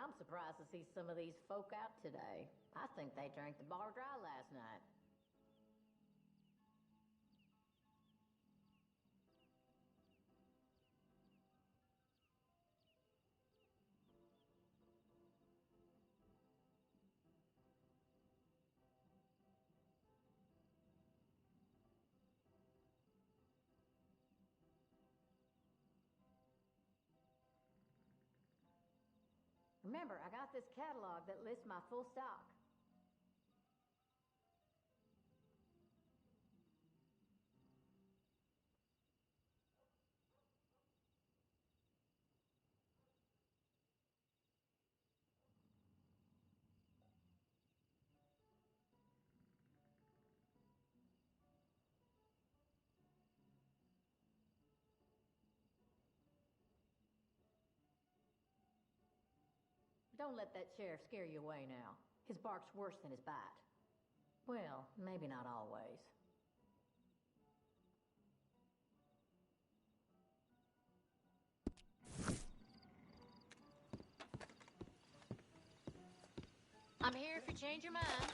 I'm surprised to see some of these folk out today. I think they drank the bar dry last night. Remember, I got this catalog that lists my full stock. Don't let that sheriff scare you away now. His bark's worse than his bite. Well, maybe not always. I'm here if you change your mind.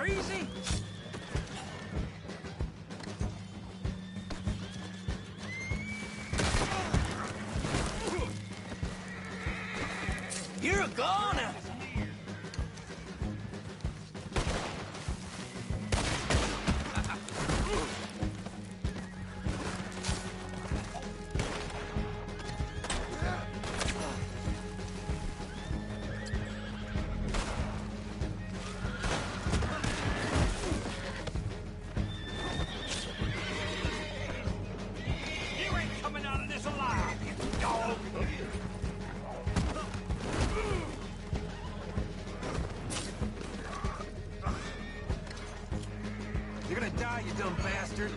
crazy? You're a goner! You're gonna die, you dumb bastard!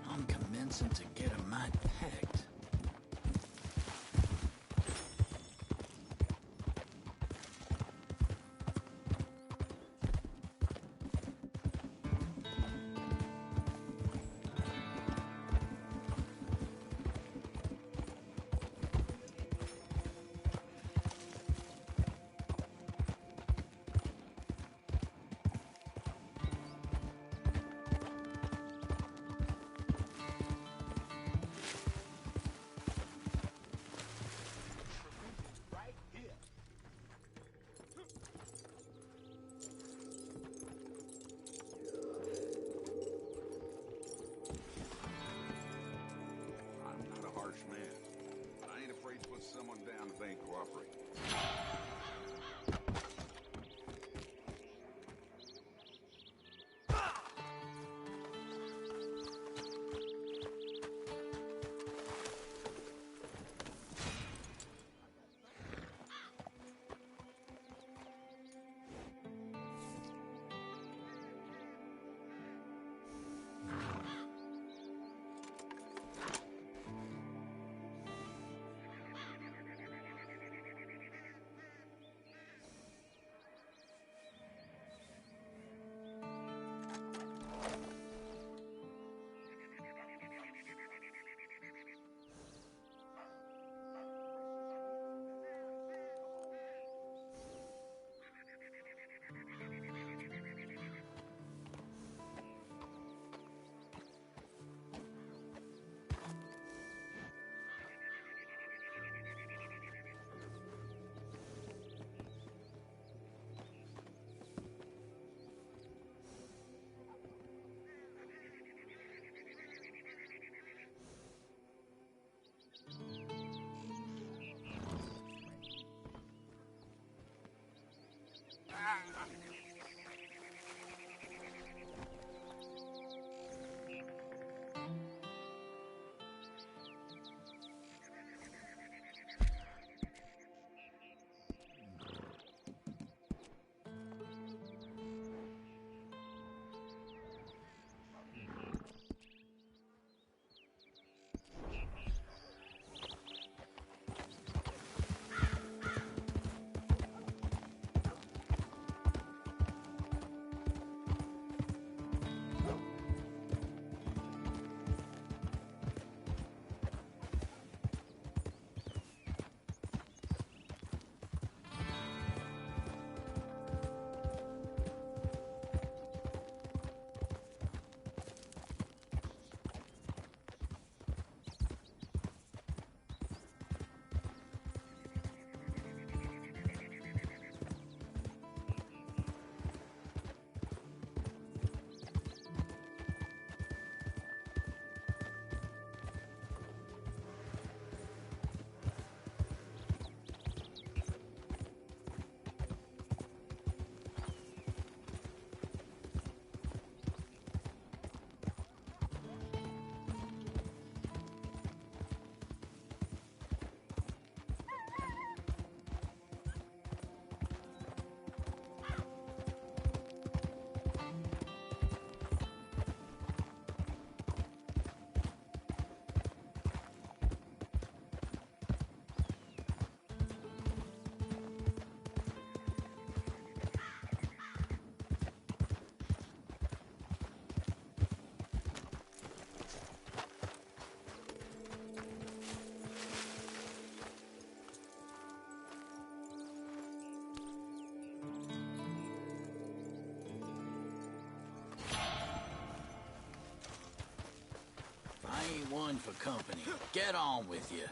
I'm commencing to get a mite packed. one for company. Get on with you.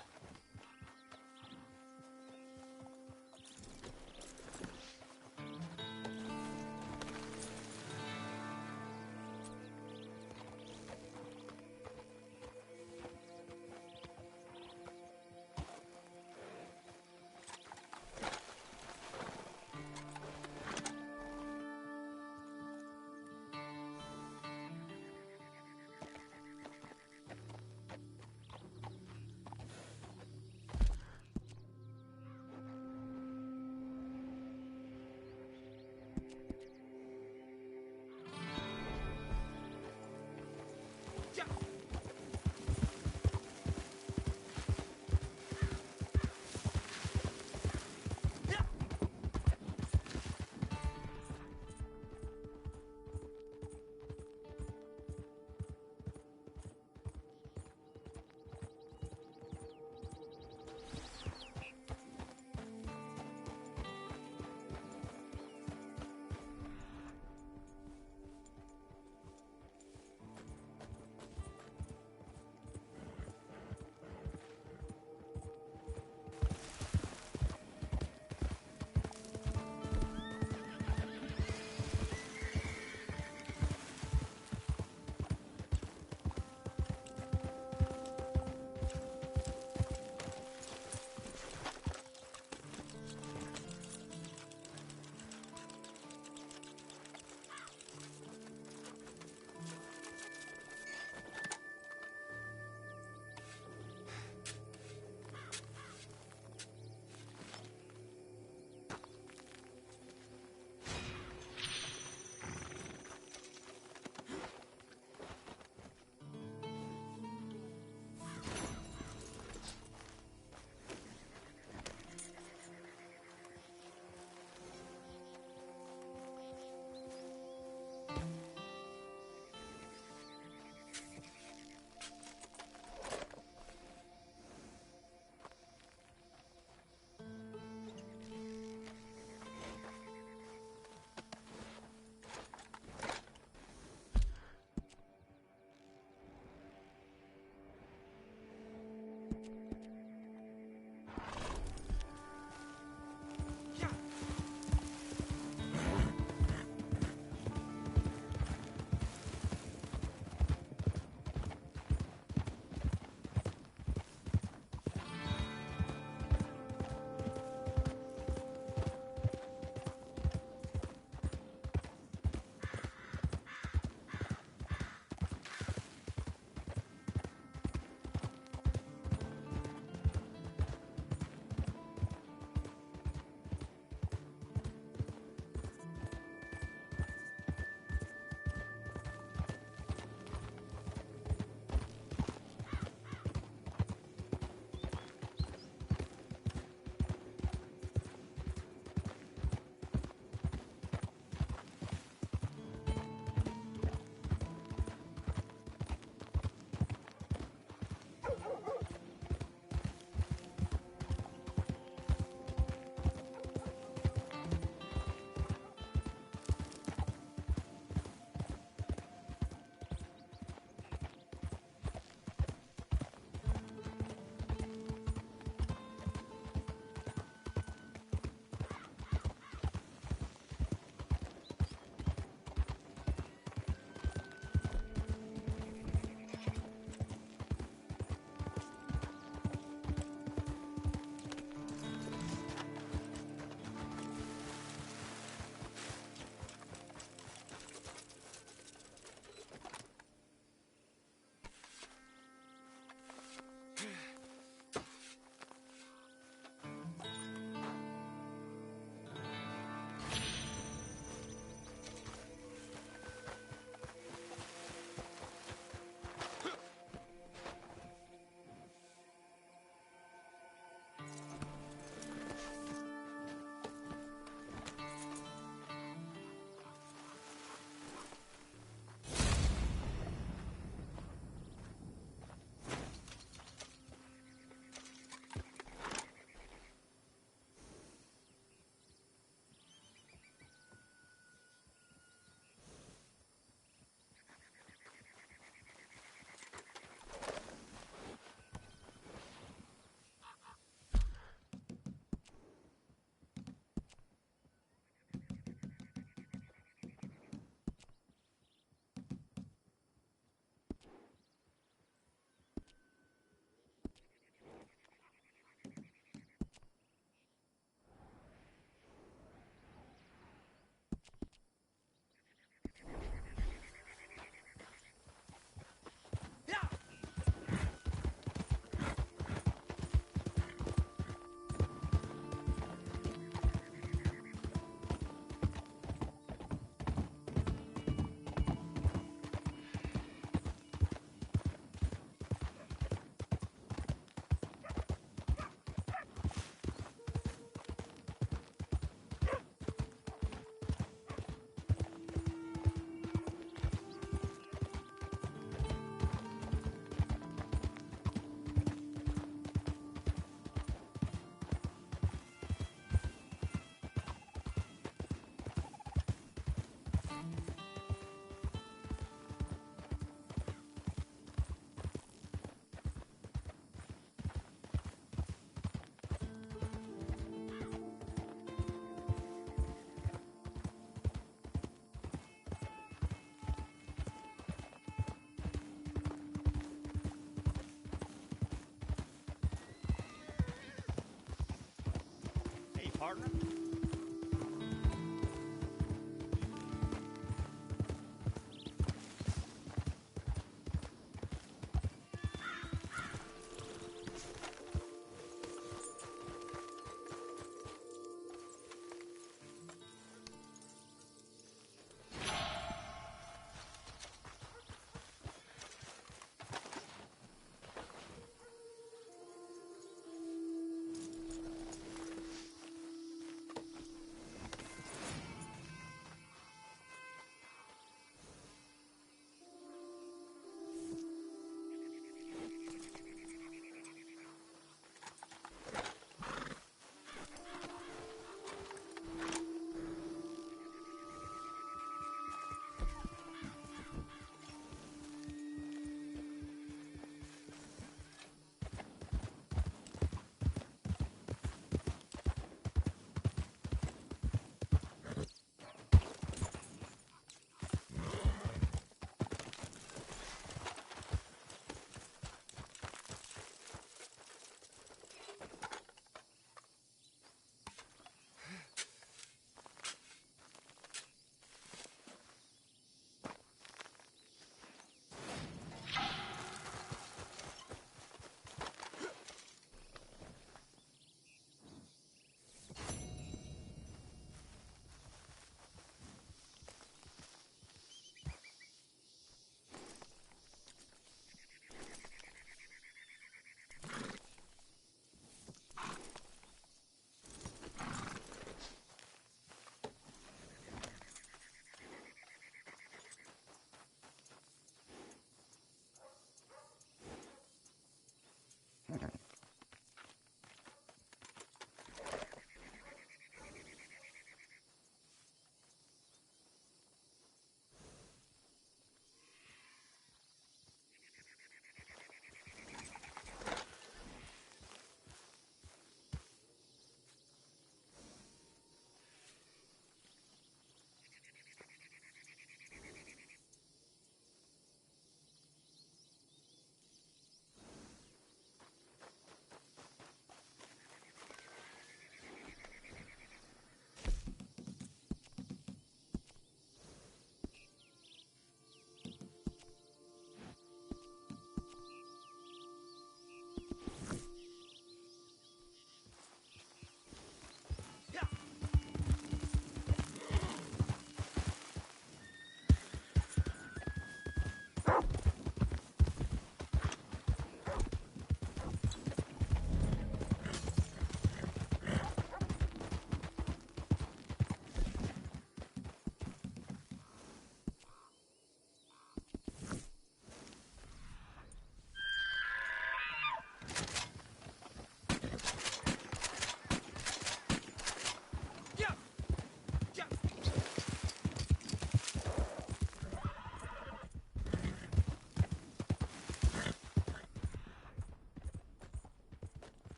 partner?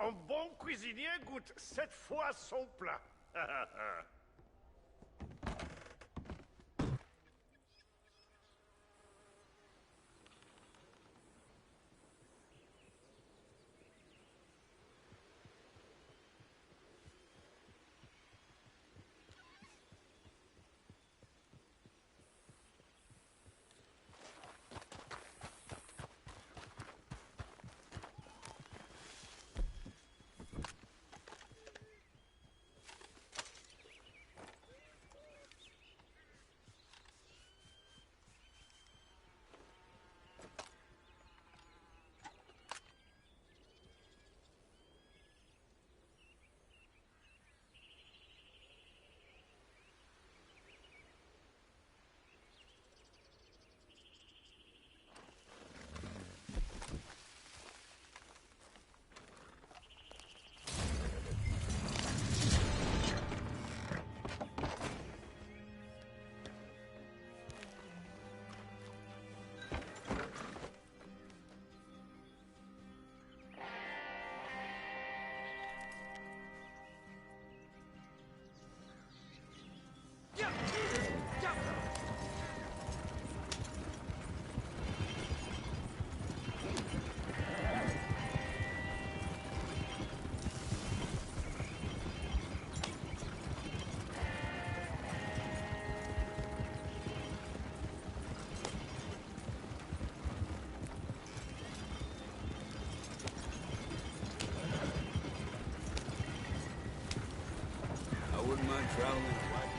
Un bon cuisinier goûte 7 fois son plat. I wouldn't mind traveling twice.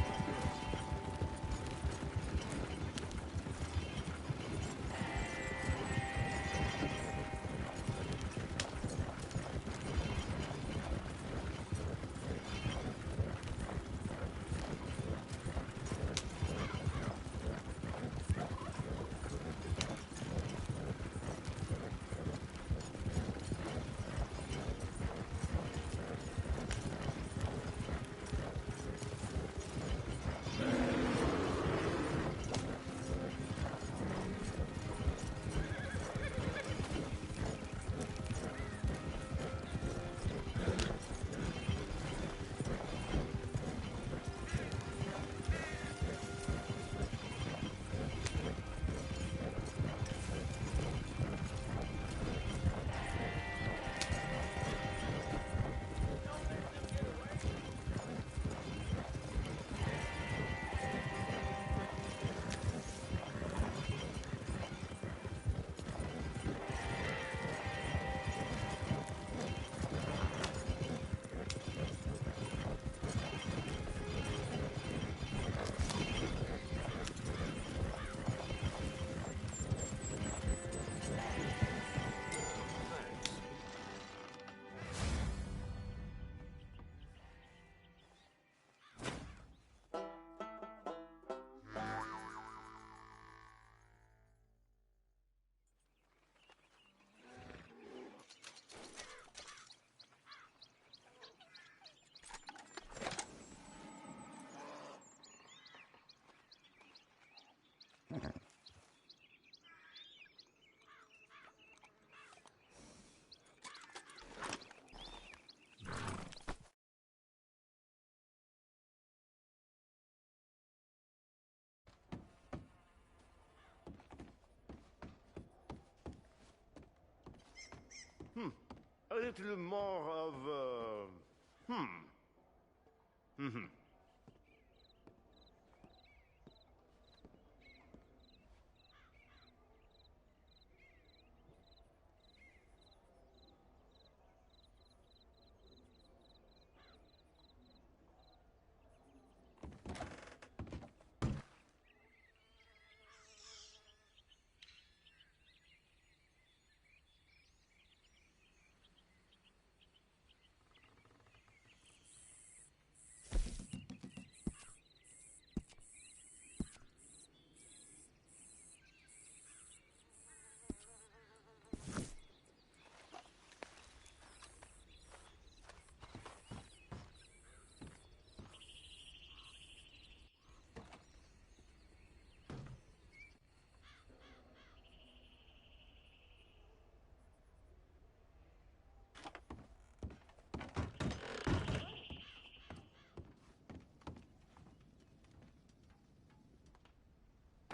A little more of,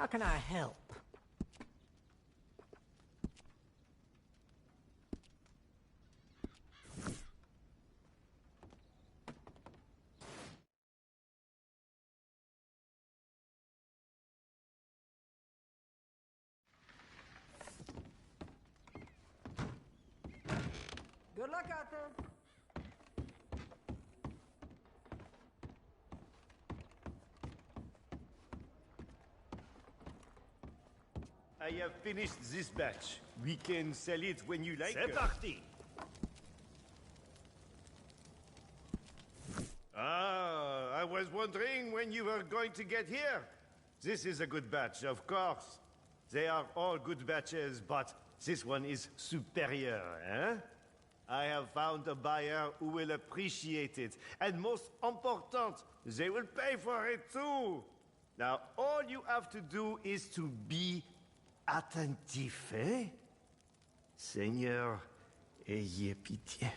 How can I help? Good luck out there. I have finished this batch. We can sell it when you like. C'est parti. Ah, I was wondering when you were going to get here. This is a good batch, of course. They are all good batches, but this one is superior, eh? I have found a buyer who will appreciate it. And most important, they will pay for it too. Now, all you have to do is to be attentif, eh? Seigneur, ayez pitié.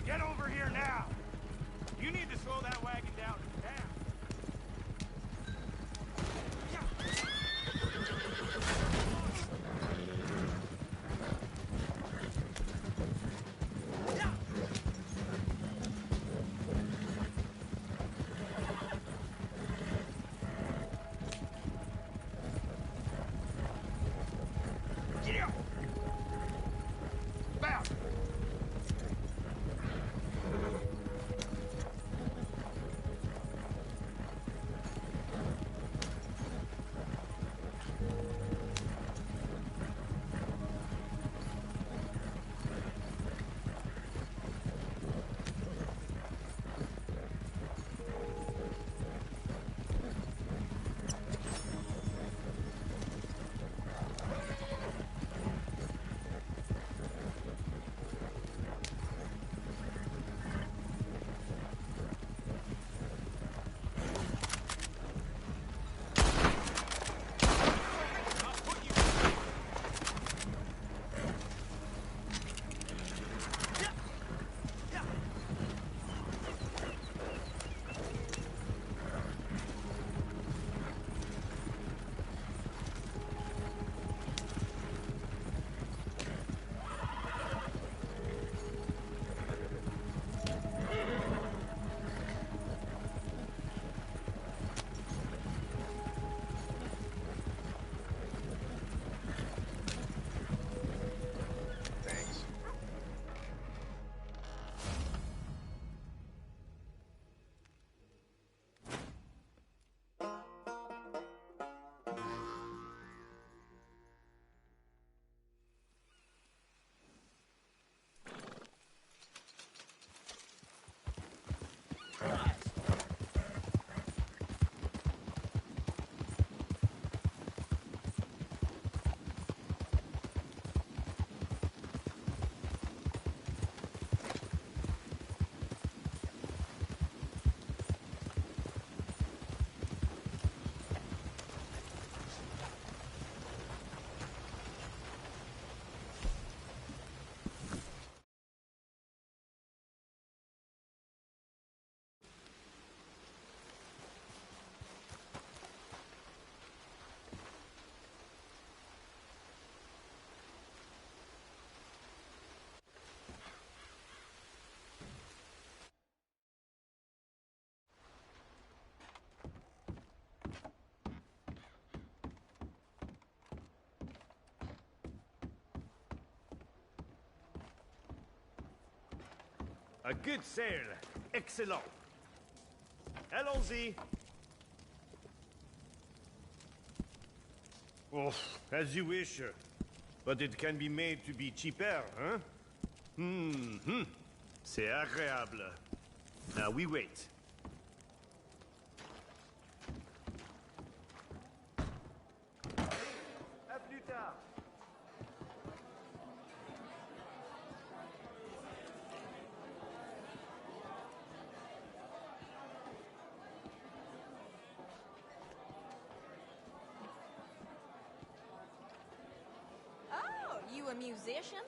Get over here now! You need to slow that wagon down. Get out! Back! A good sale. Excellent. Allons-y. Oh, as you wish. But it can be made to be cheaper, hein? C'est agréable. Now we wait. À plus tard. Oh, you a musician?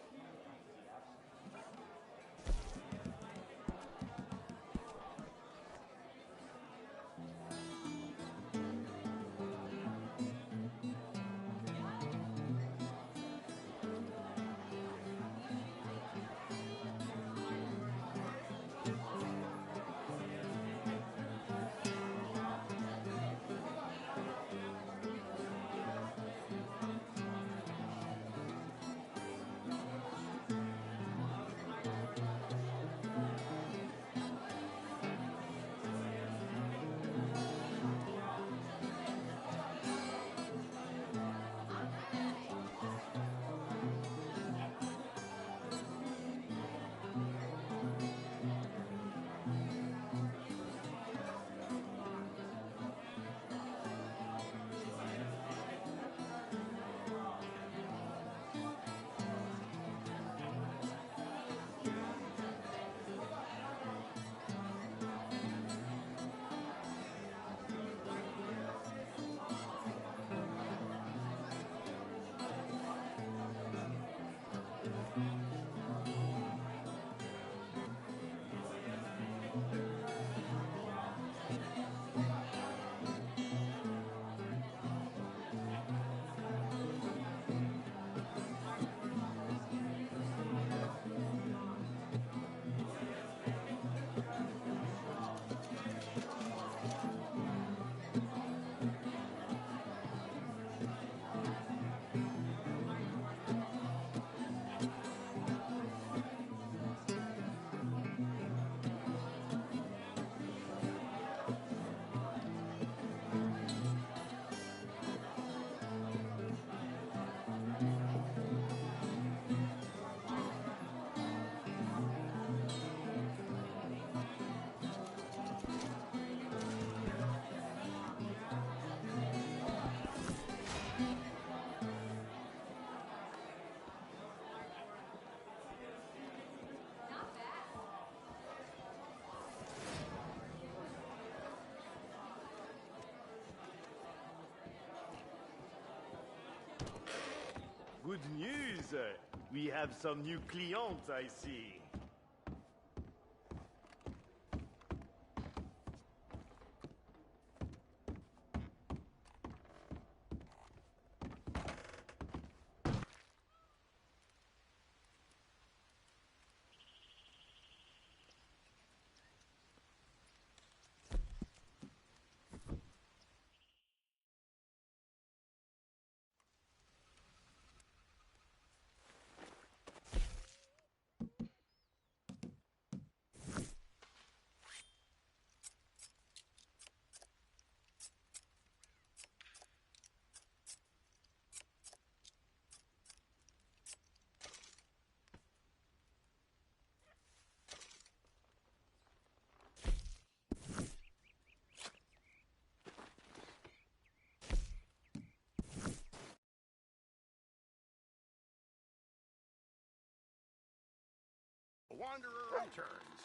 Good news! We have some new clients, I see. Wanderer returns.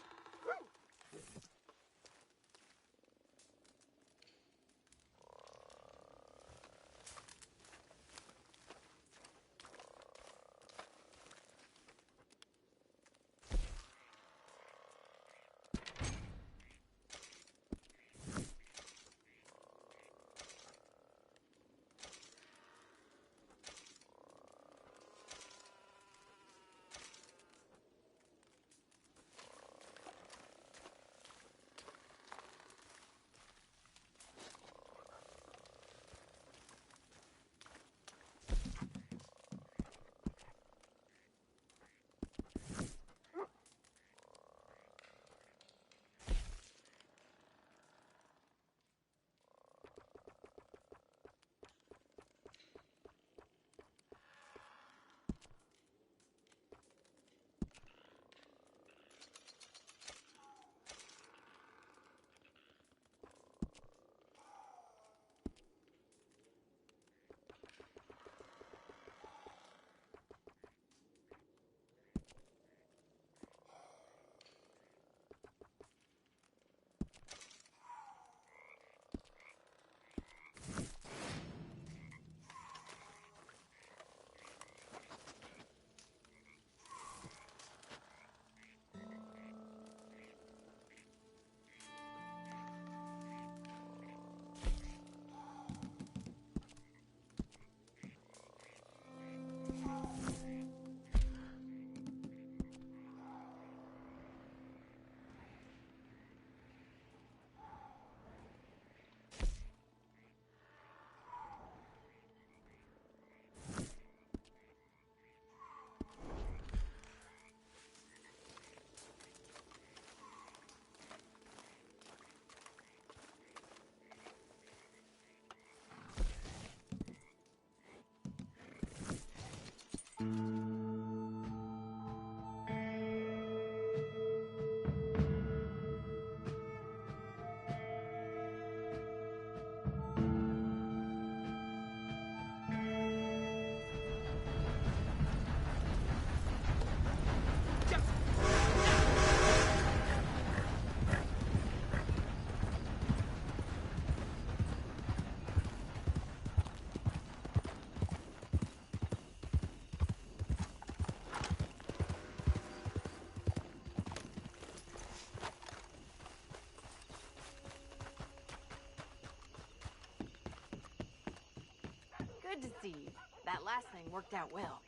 Good to see you. That last thing worked out well.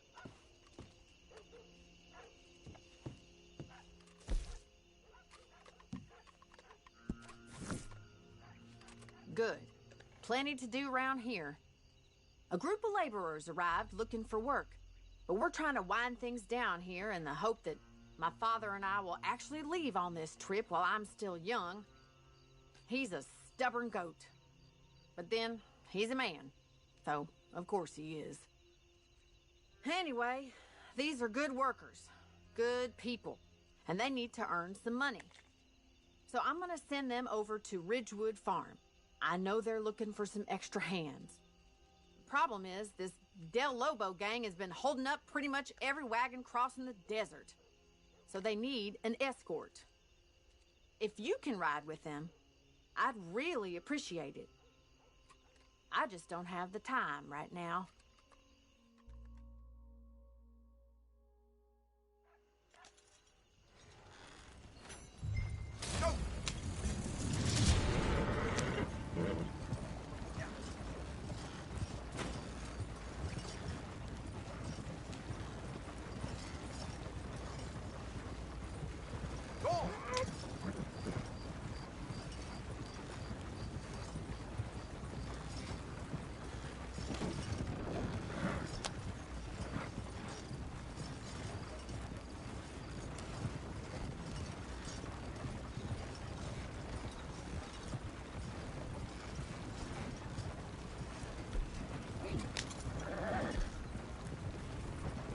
Good. Plenty to do around here. A group of laborers arrived looking for work, but we're trying to wind things down here in the hope that my father and I will actually leave on this trip while I'm still young. He's a stubborn goat. But then, he's a man. So, of course he is. Anyway, these are good workers. Good people. And they need to earn some money. So I'm gonna send them over to Ridgewood Farm. I know they're looking for some extra hands. Problem is, this Del Lobo gang has been holding up pretty much every wagon crossing the desert. So they need an escort. If you can ride with them, I'd really appreciate it. I just don't have the time right now. Go! Go!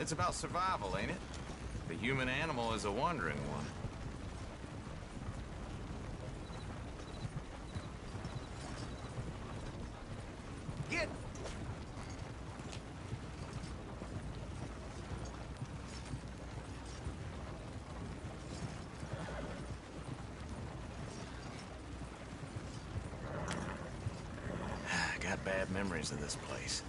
It's about survival, ain't it? The human animal is a wandering one. Get! I got bad memories of this place.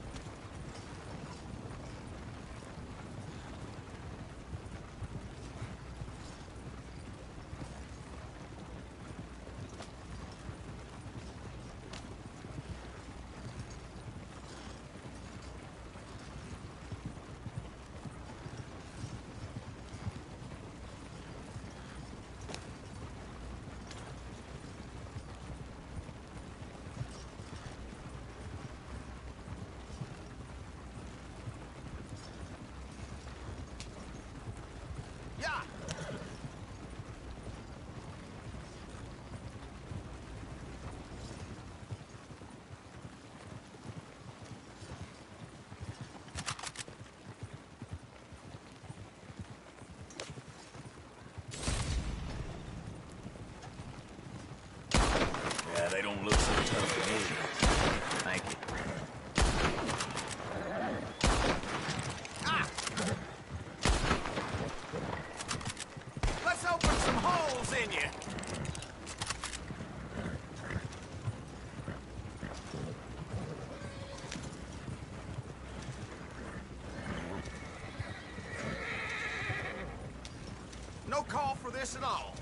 Yeah! Yeah, they don't look so tough to me. Thank you. Let's open some holes in you! No call for this at all.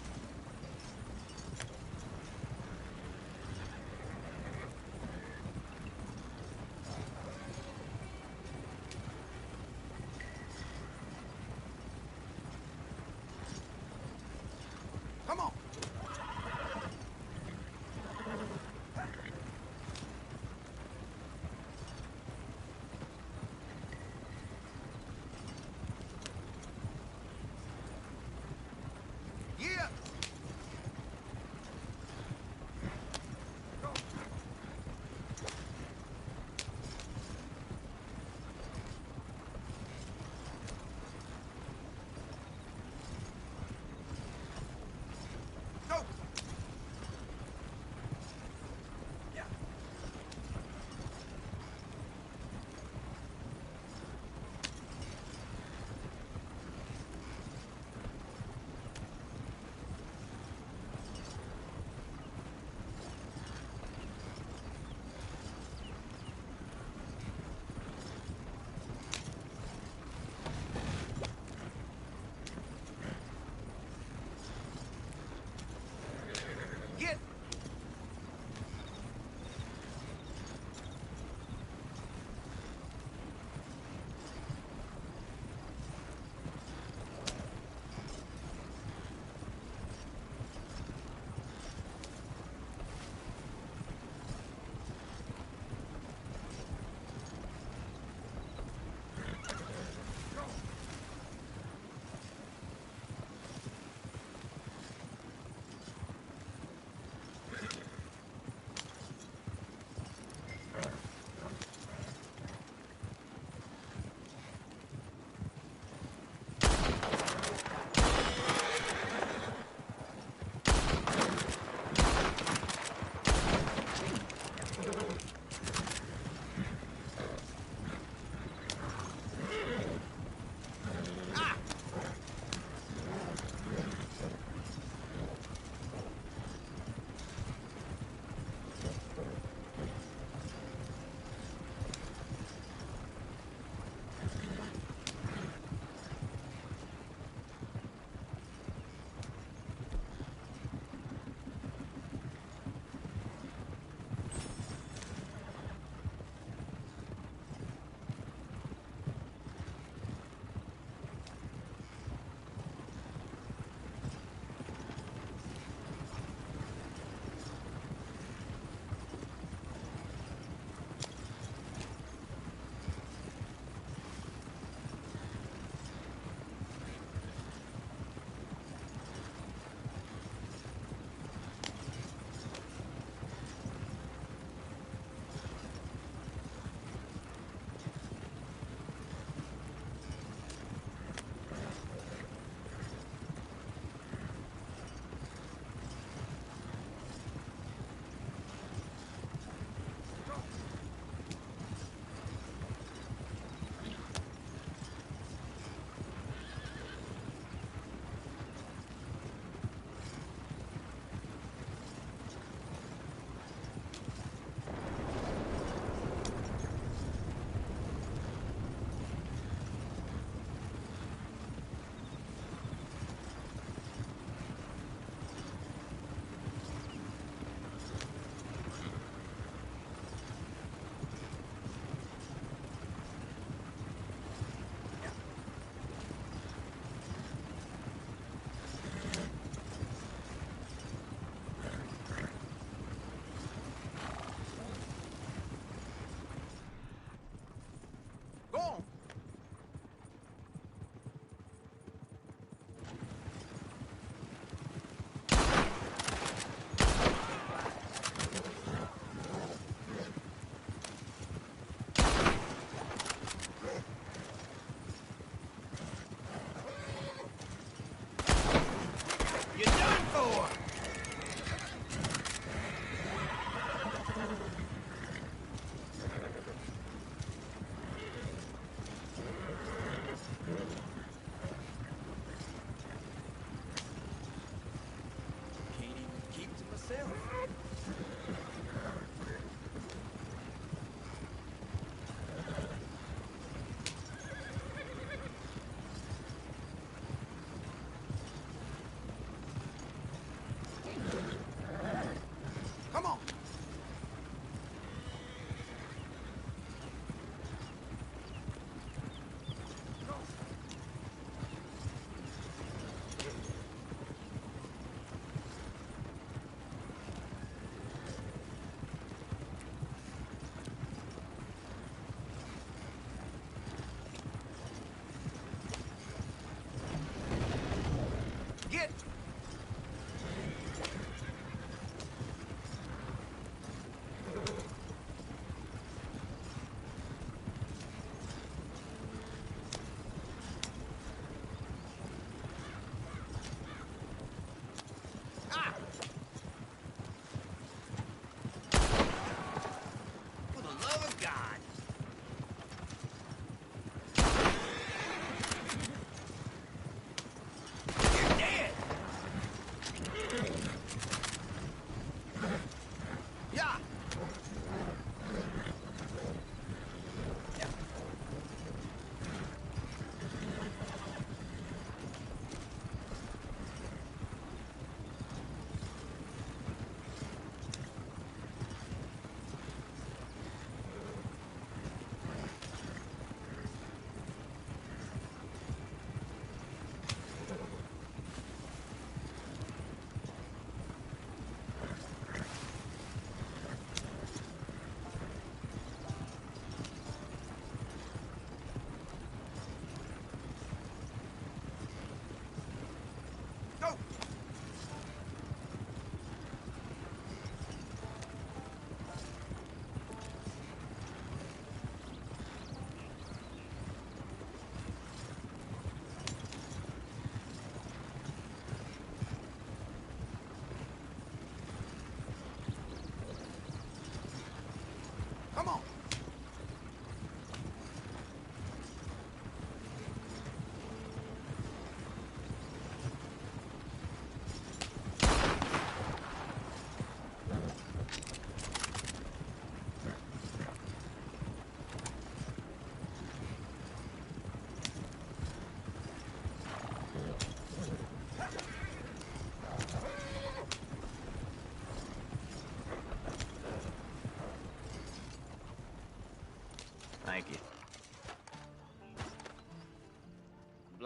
Come on. Yeah.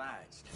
obliged.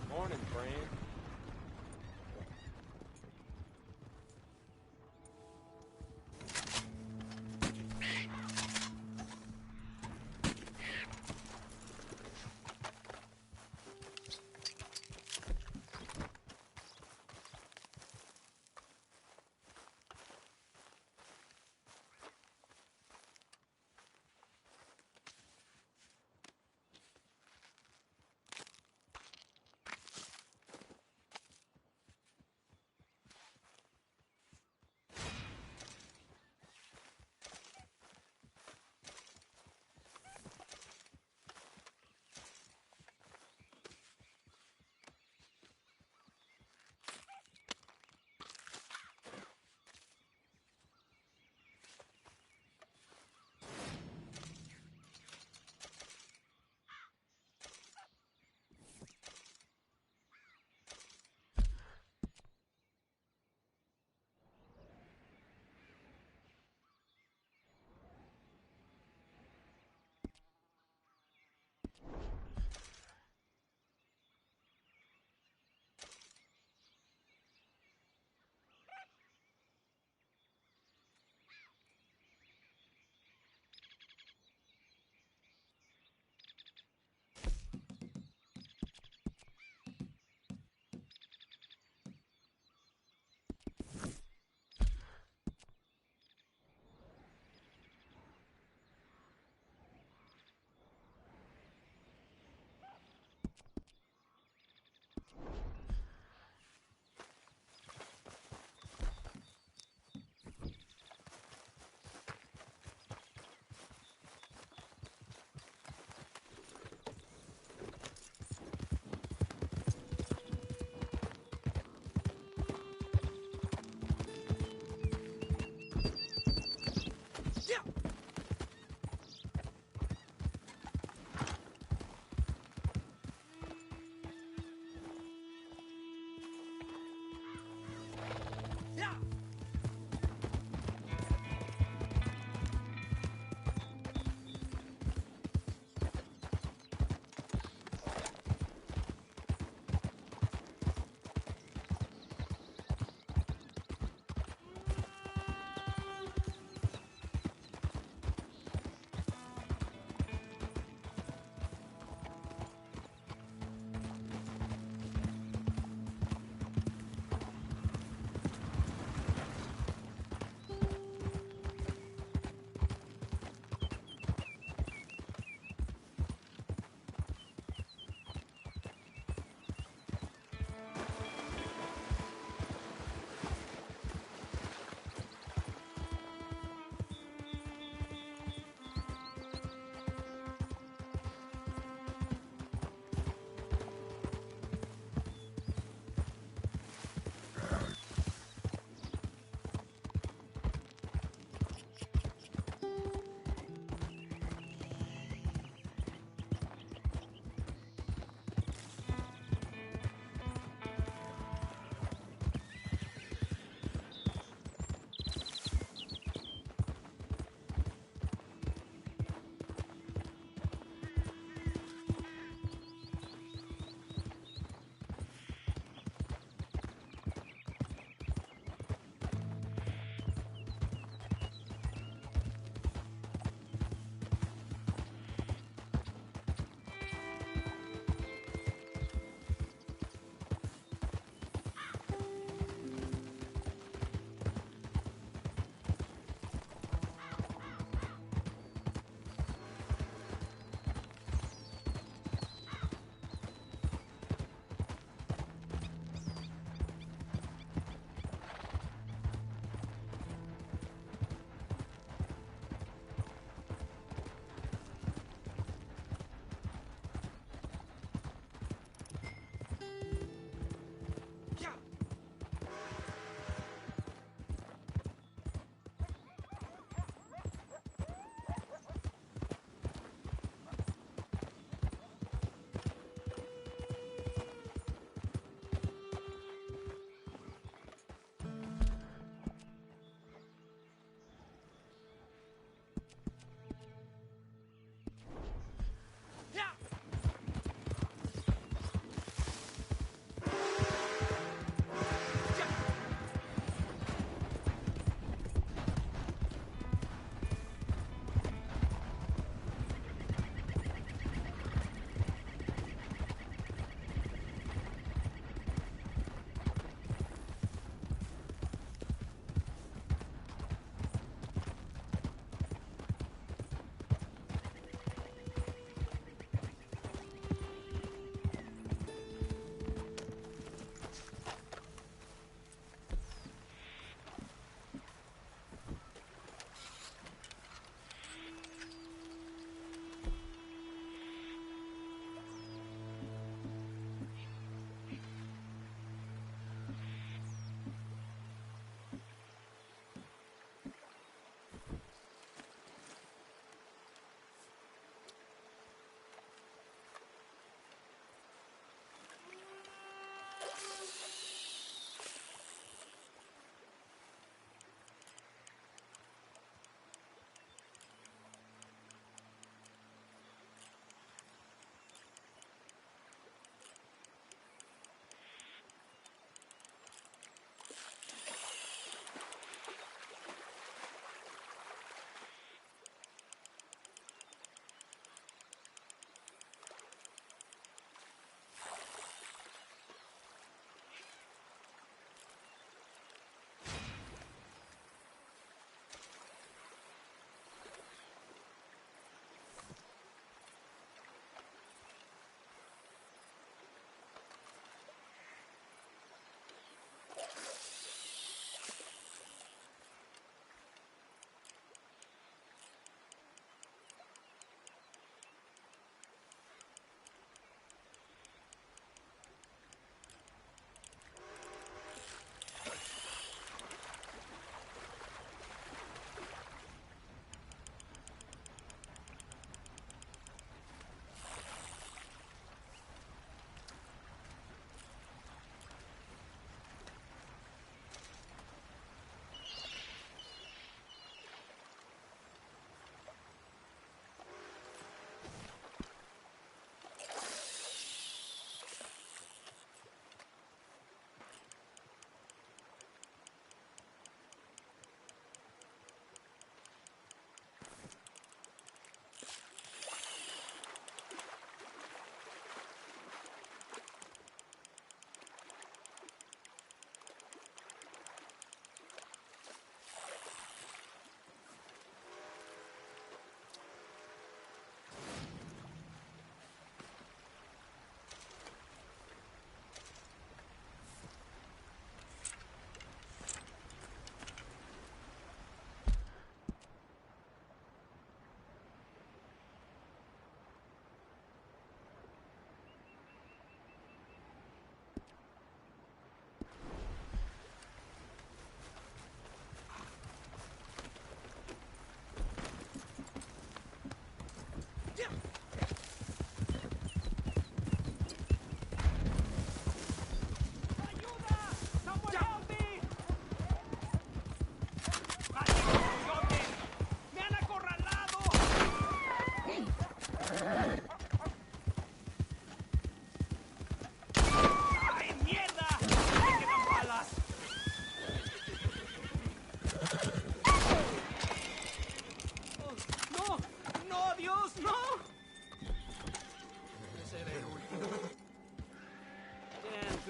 Morning, friend.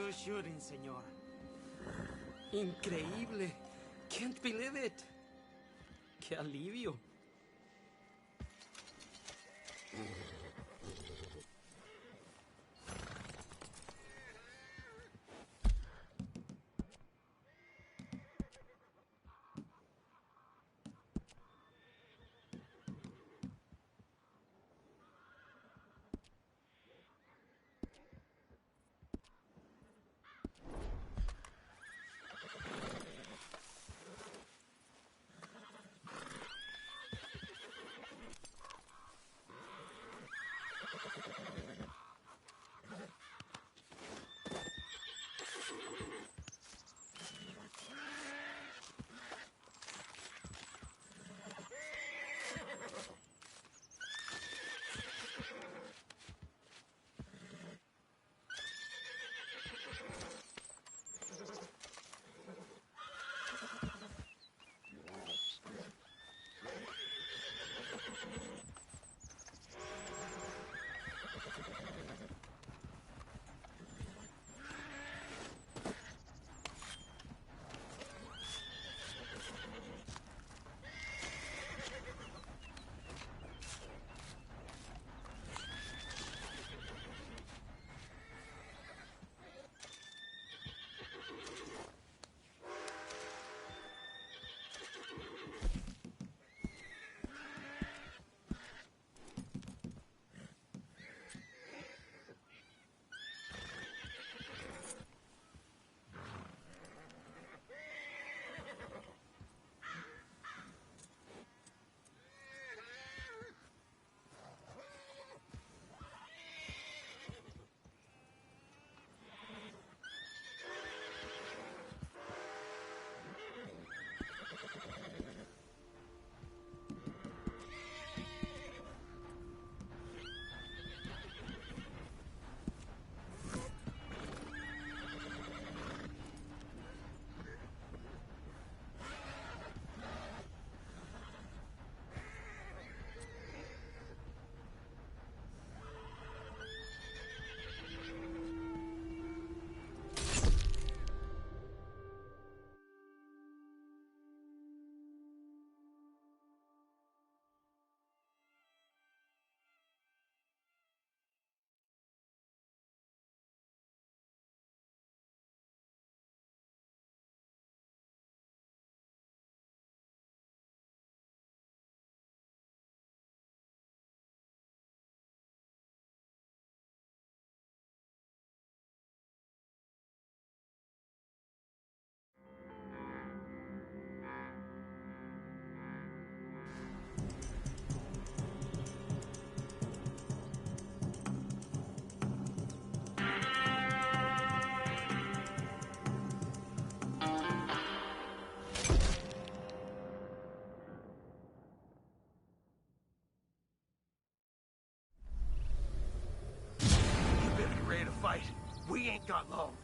Good shooting, senor. Increíble. Can't believe it. Qué alivio. We ain't got long.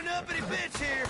an uppity bitch here.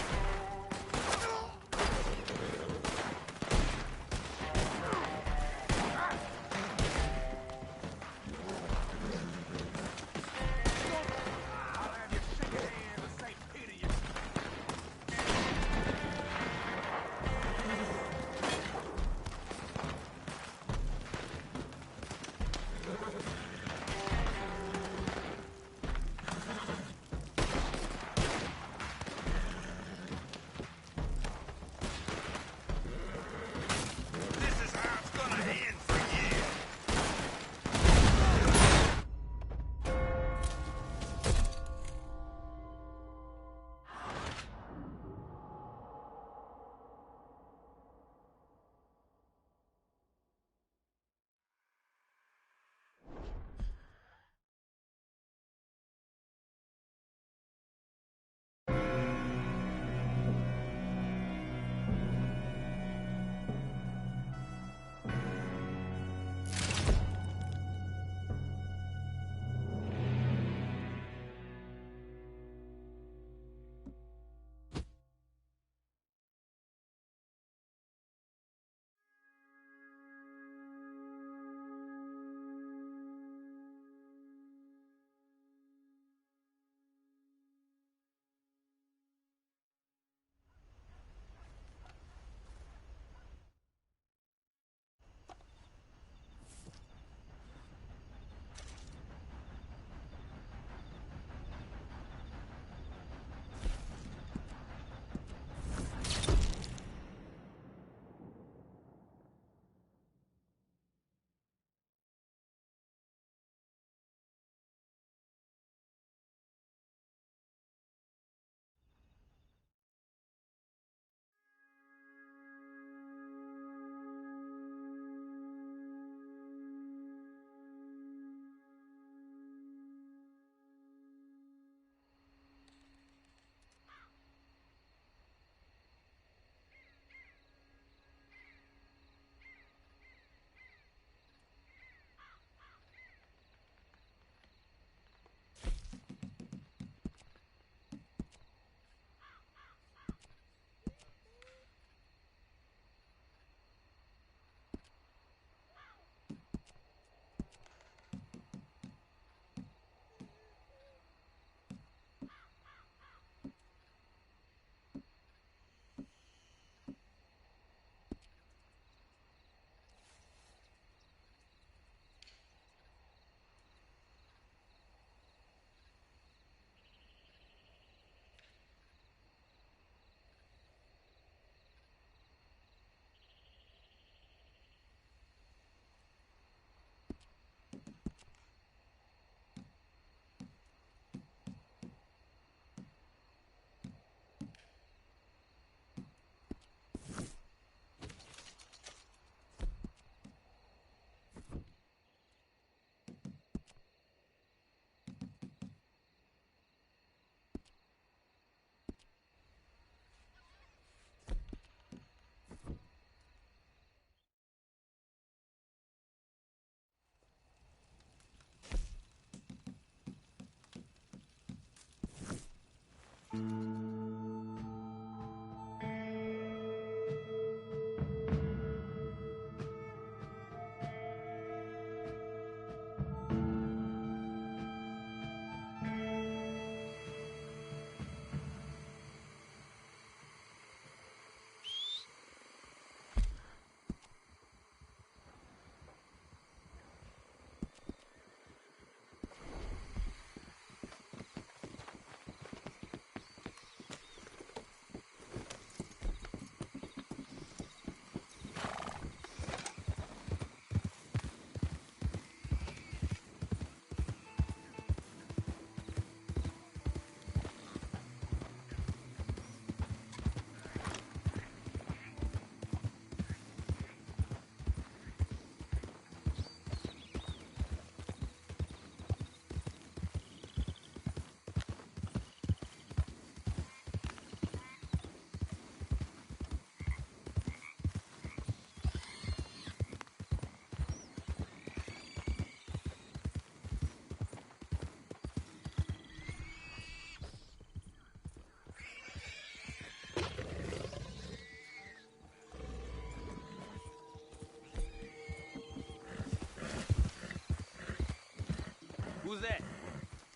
was that?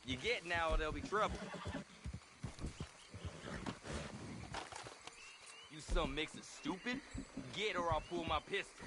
You get now or there'll be trouble. You some mix of stupid? Get or I'll pull my pistol.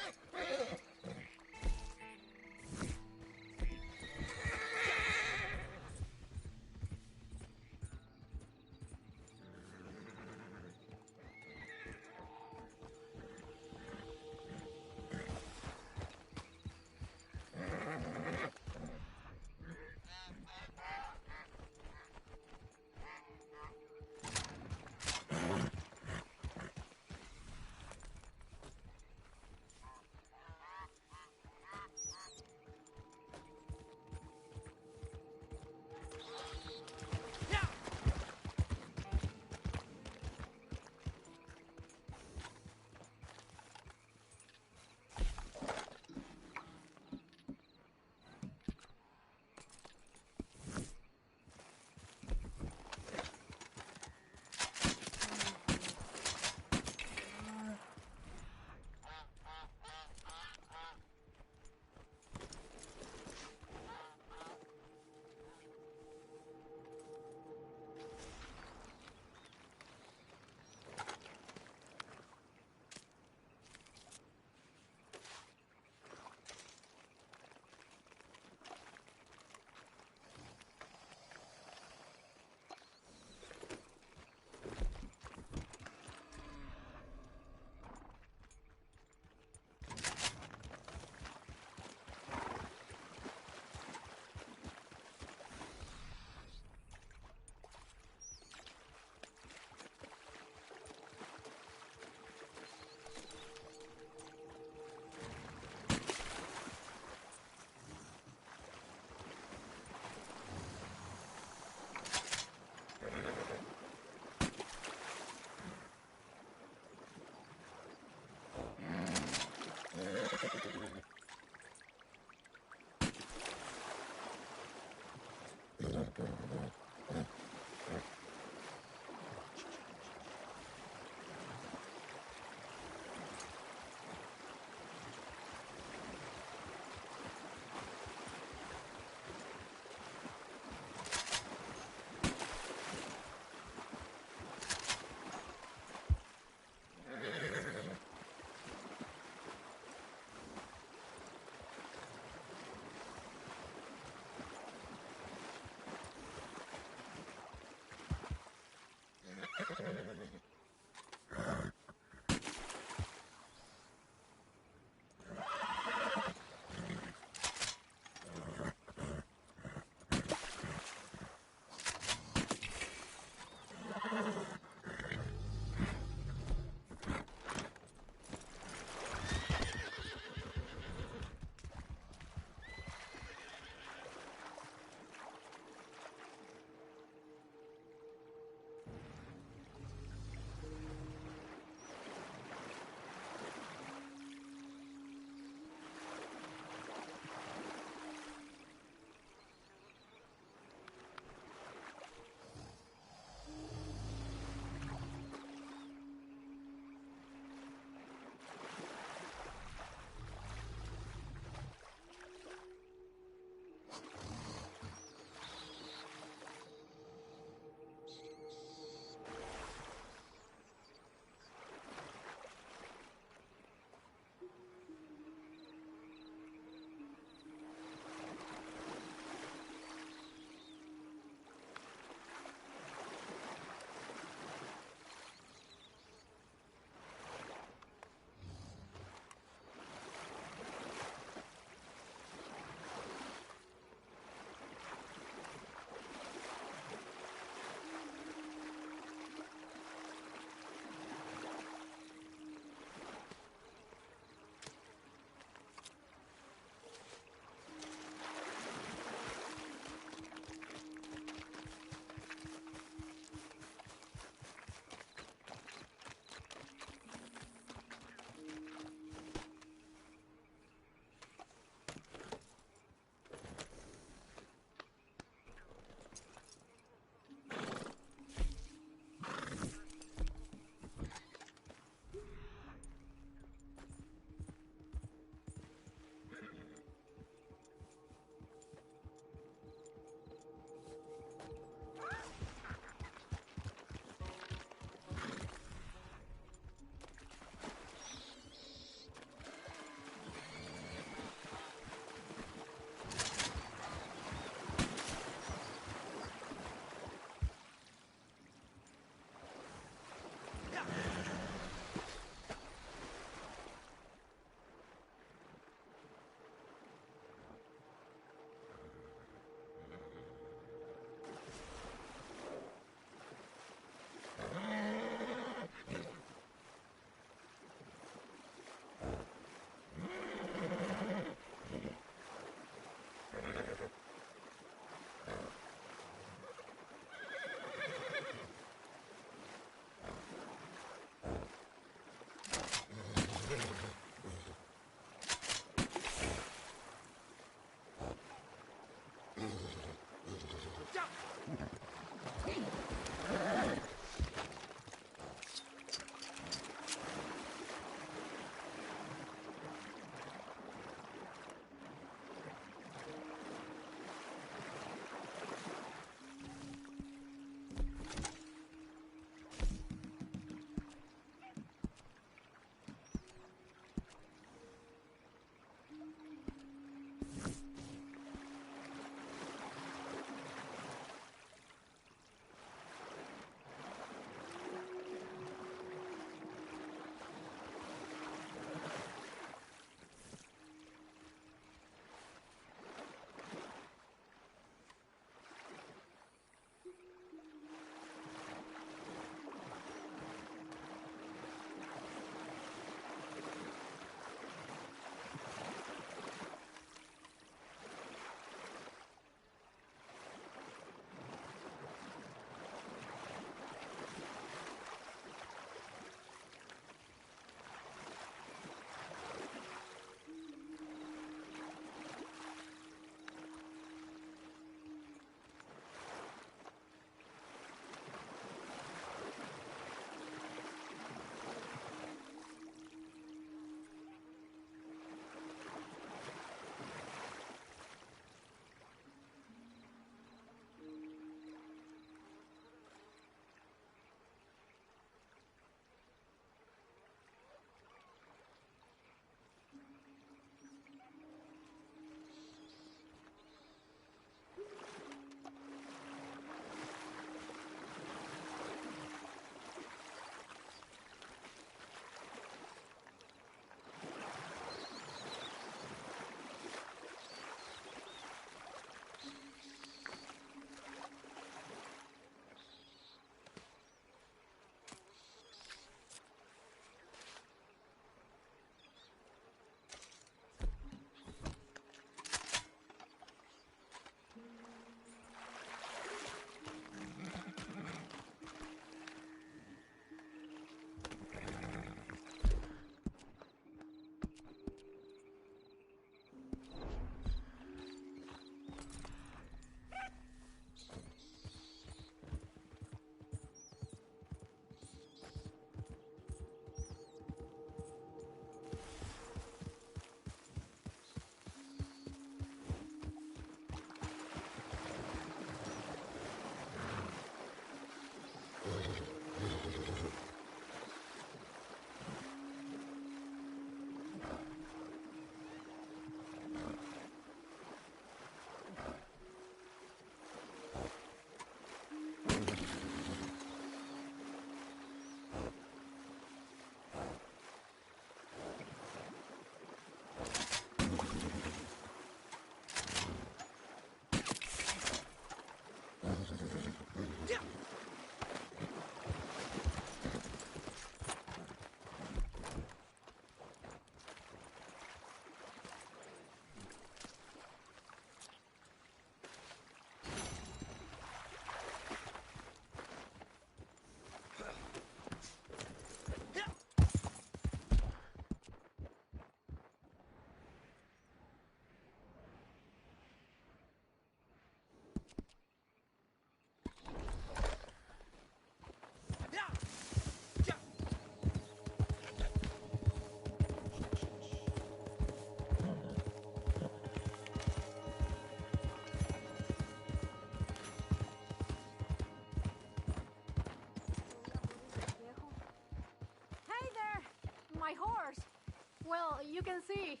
you can see.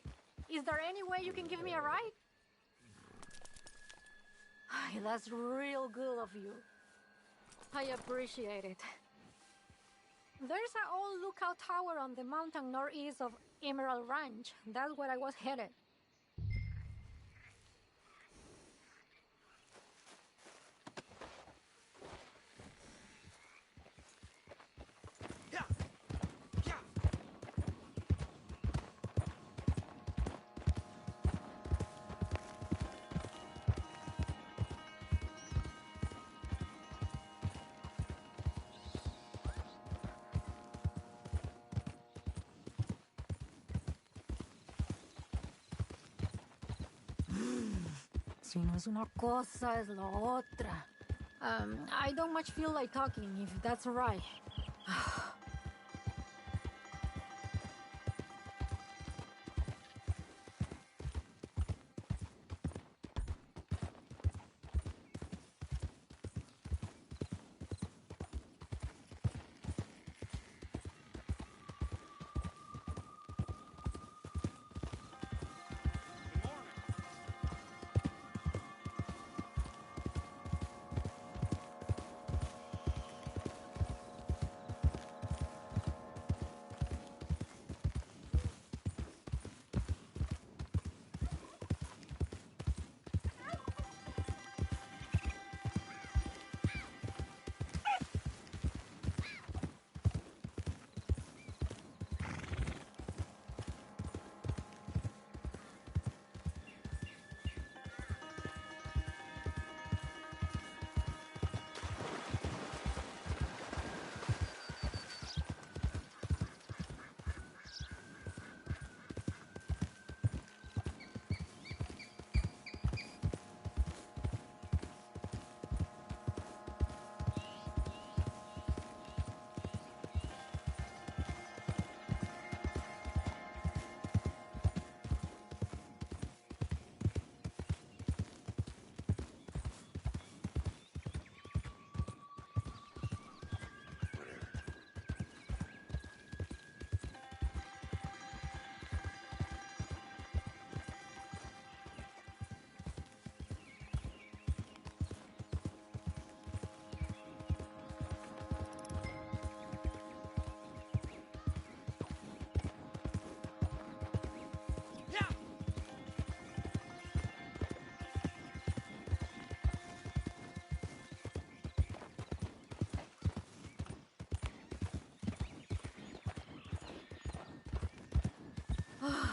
Is there any way you can give me a ride? That's real good of you. I appreciate it. There's an old lookout tower on the mountain northeast of Emerald Ranch. That's where I was headed. Si no es una cosa, es la otra. I don't much feel like talking, if that's right.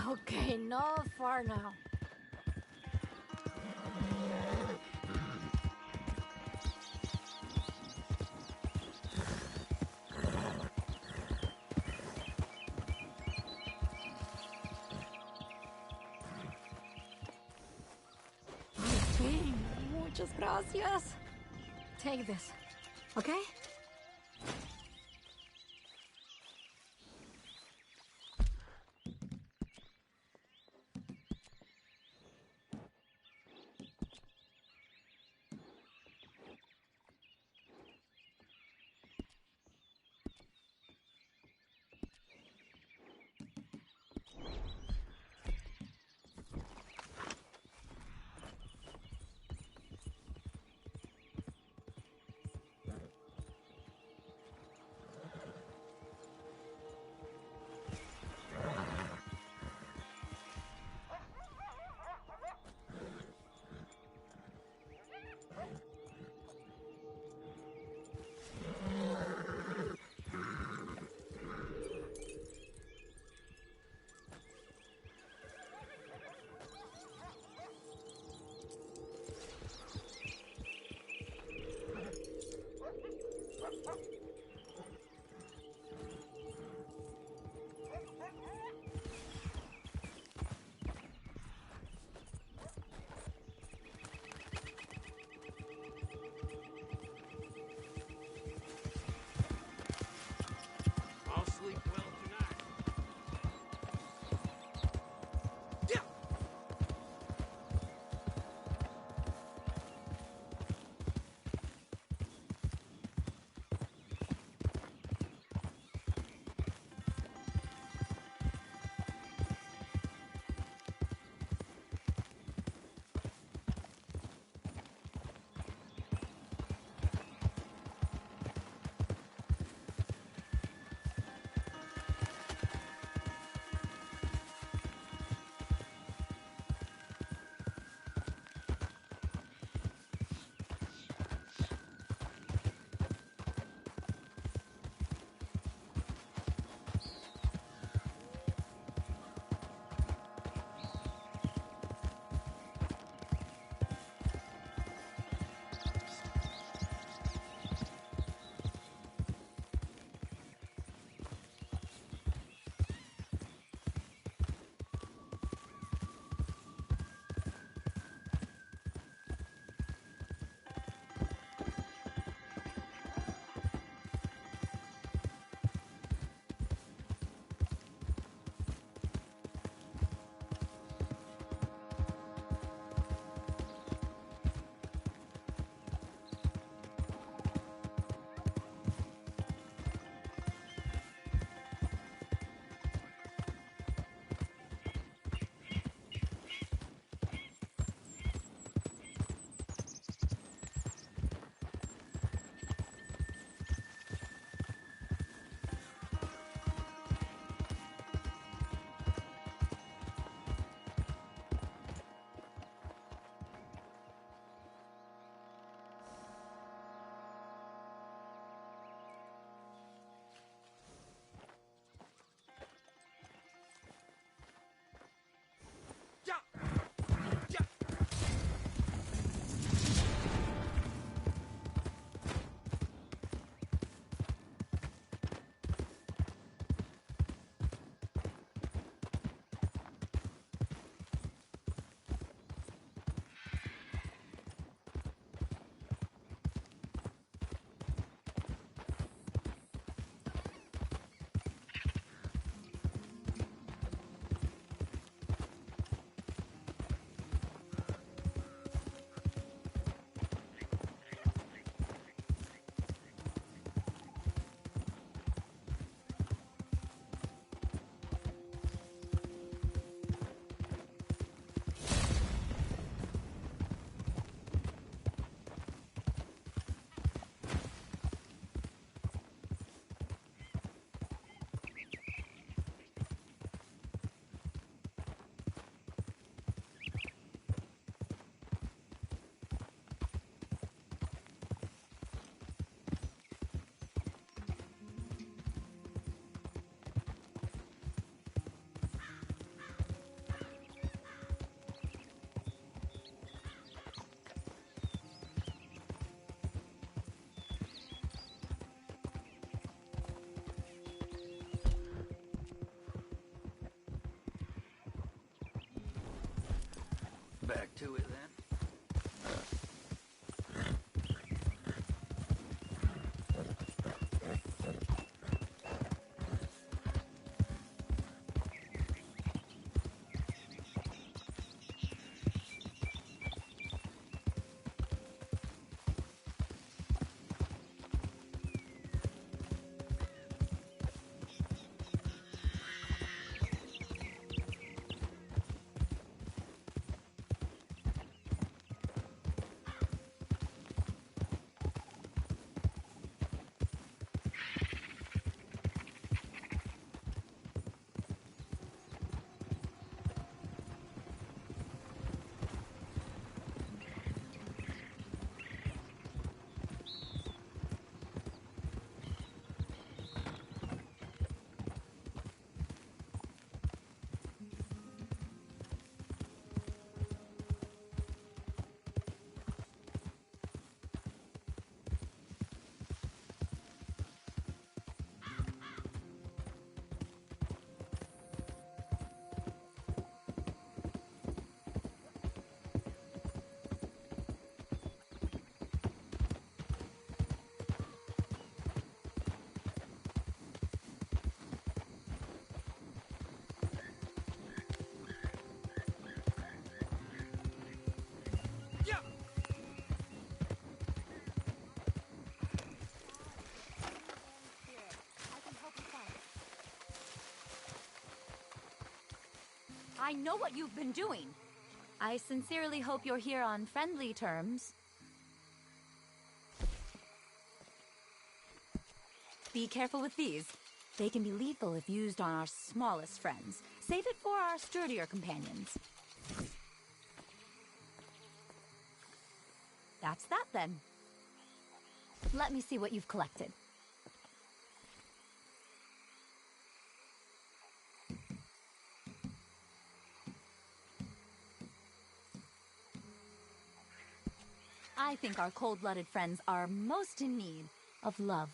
Okay, not far now. Okay, muchas gracias. Take this, okay? Back to it then. I know what you've been doing. I sincerely hope you're here on friendly terms. Be careful with these. They can be lethal if used on our smallest friends. Save it for our sturdier companions. That's that then. Let me see what you've collected. I think our cold-blooded friends are most in need of love.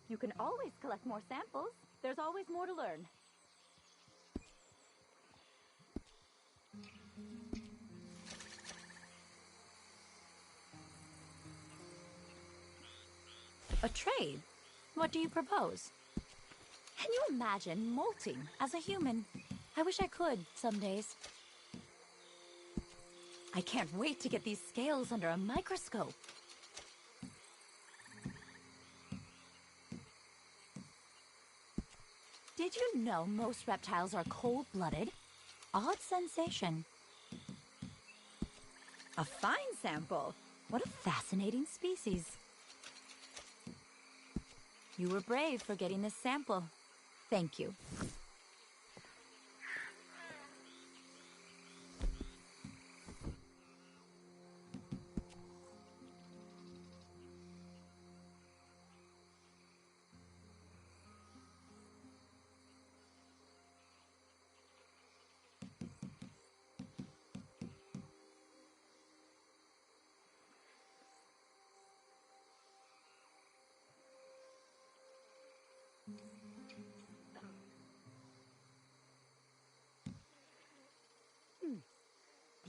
You can always collect more samples. There's always more to learn. A trade? What do you propose? Can you imagine molting as a human? I wish I could, some days. I can't wait to get these scales under a microscope. Did you know most reptiles are cold-blooded? Odd sensation. A fine sample. What a fascinating species. You were brave for getting this sample. Thank you.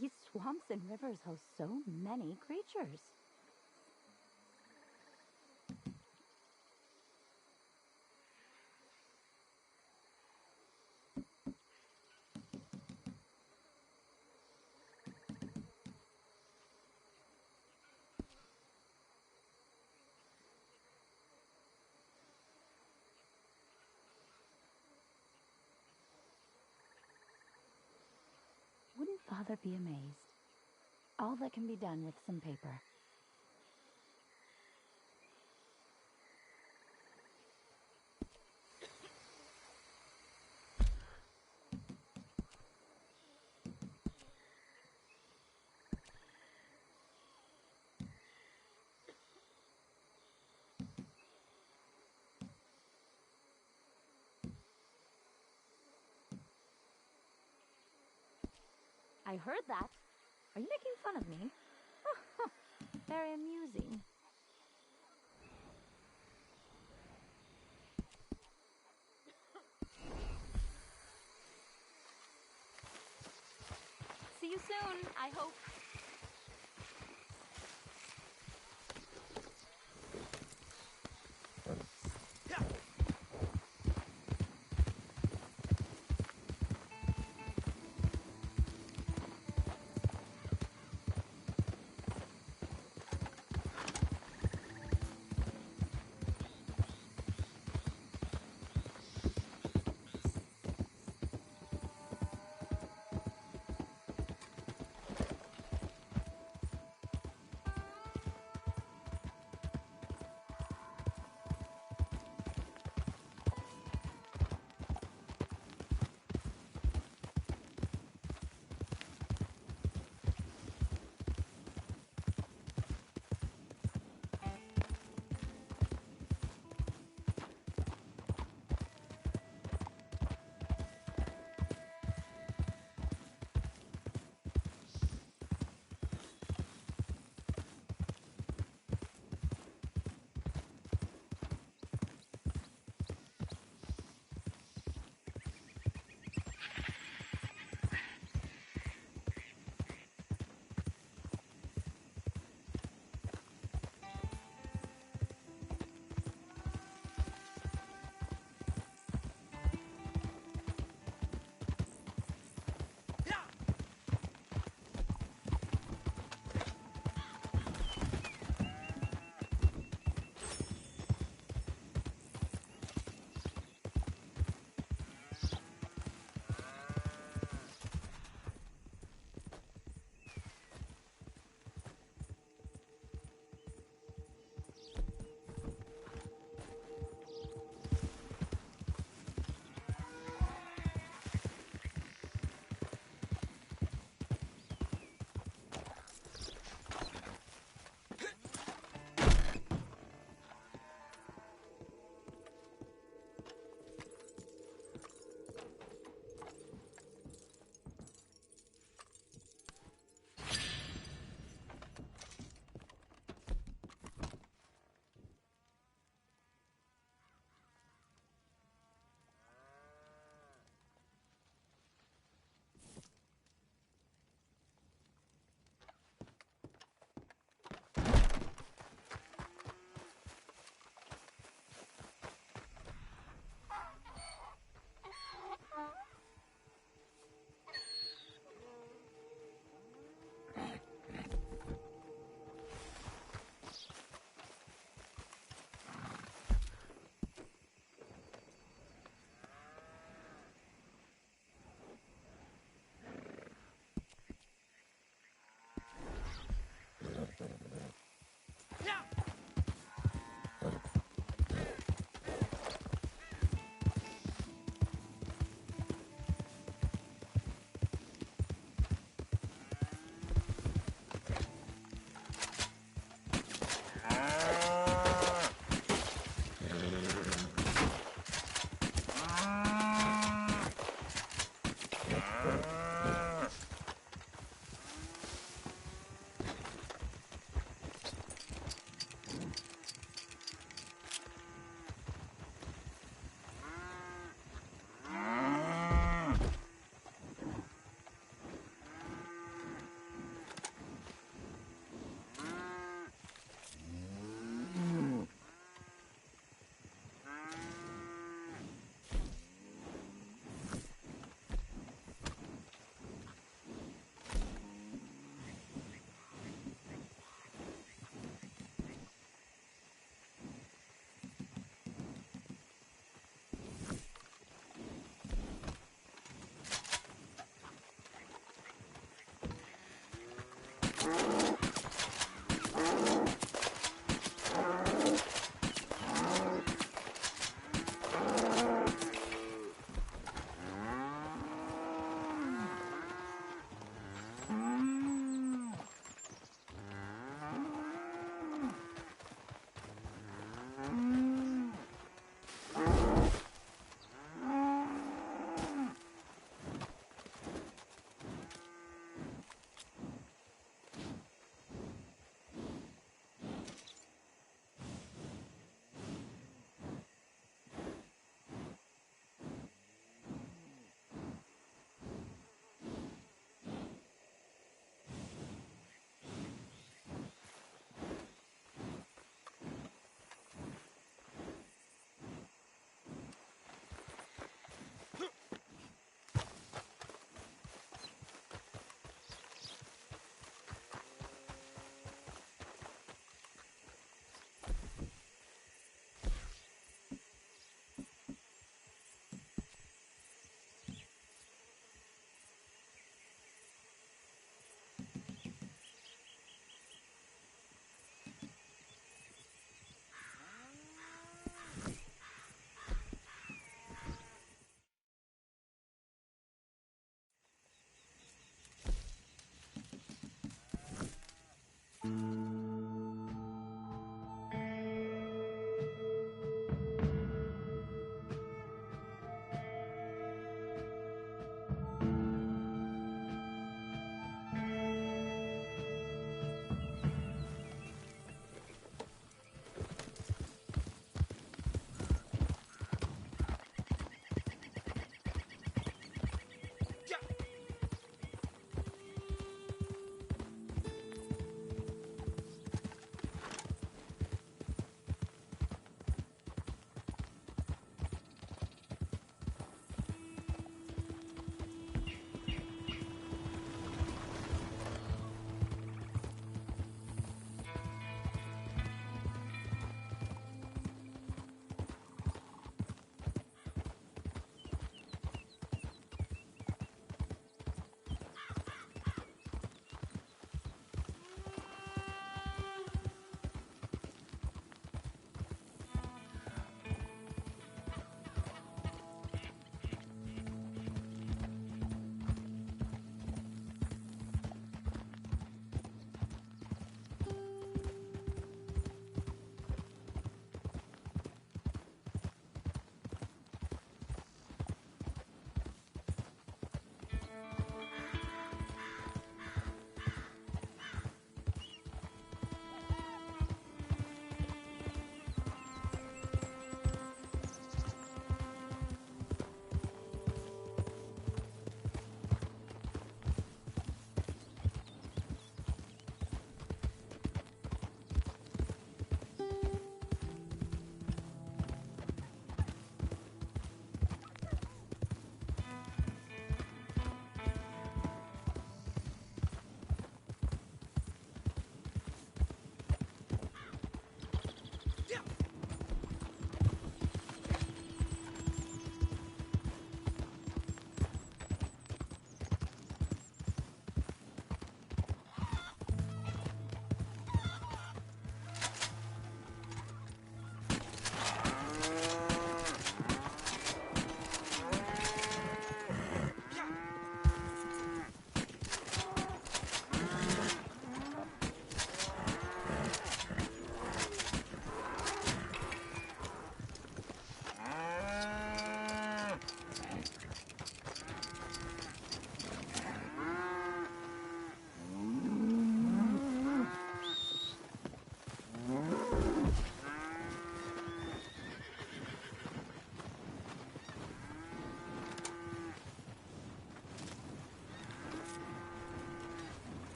These swamps and rivers host so many creatures. Wouldn't Father be amazed? All that can be done with some paper. I heard that. Are you making fun of me? Very amusing. See you soon, I hope.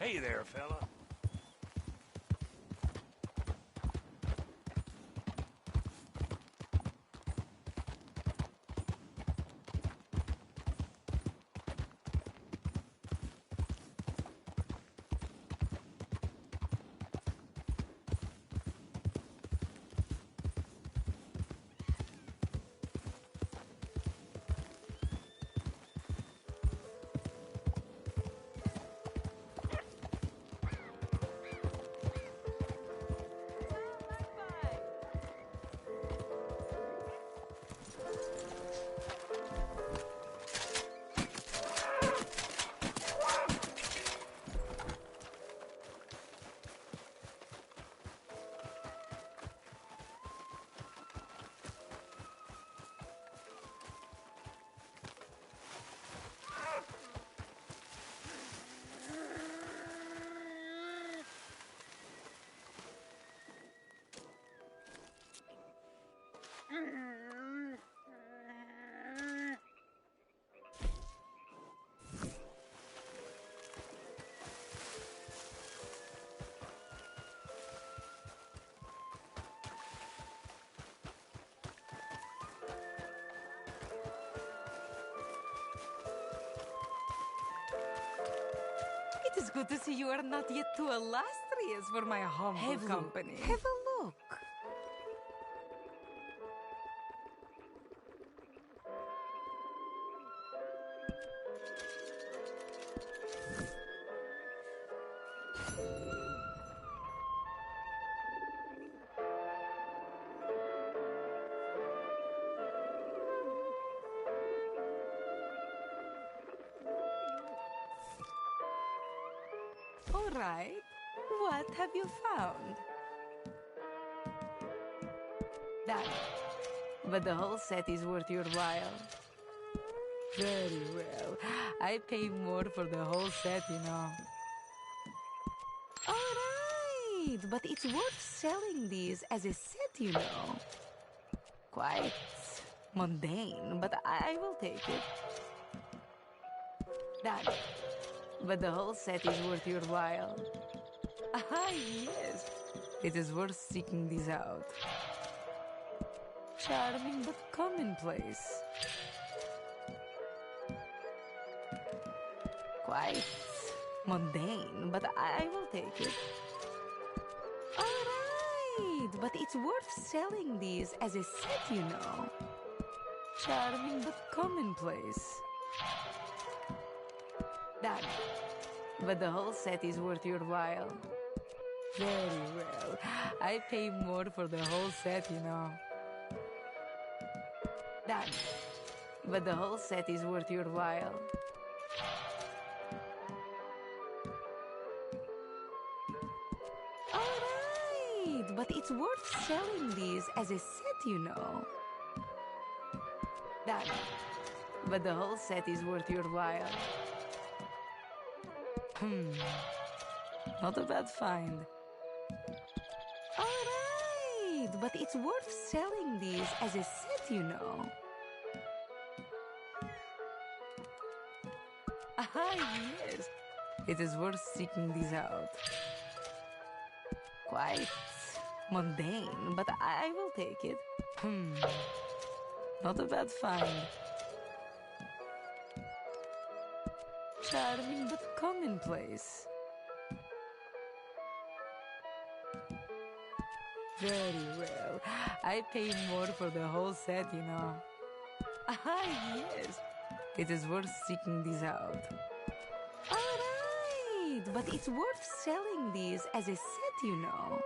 Hey there, fella. It is good to see you are not yet too illustrious for my humble company. Have a look. All right. What have you found? That. But the whole set is worth your while. Very well. I pay more for the whole set, you know. All right. But it's worth selling these as a set, you know. Quite mundane, but I will take it. That. But the whole set is worth your while. Ah, yes. It is worth seeking these out. Charming but commonplace. Quite mundane, but I will take it. All right. But it's worth selling these as a set, you know. Charming but commonplace. That. But the whole set is worth your while. Very well. I pay more for the whole set, you know. That. But the whole set is worth your while. All right. But it's worth selling these as a set, you know. That. But the whole set is worth your while. Not a bad find. All right, but it's worth selling these as a set, you know. Ah, yes. It is worth seeking these out. Quite mundane, but I will take it. Not a bad find. Charming but commonplace. Very well. I pay more for the whole set, you know. Ah, yes. It is worth seeking these out. All right, but it's worth selling these as a set, you know.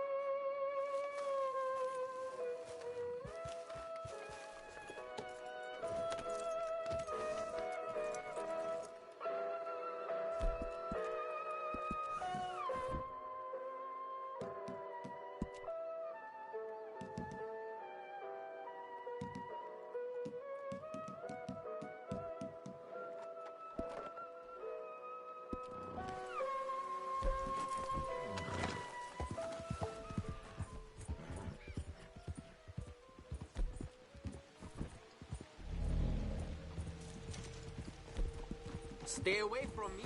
Stay away from me.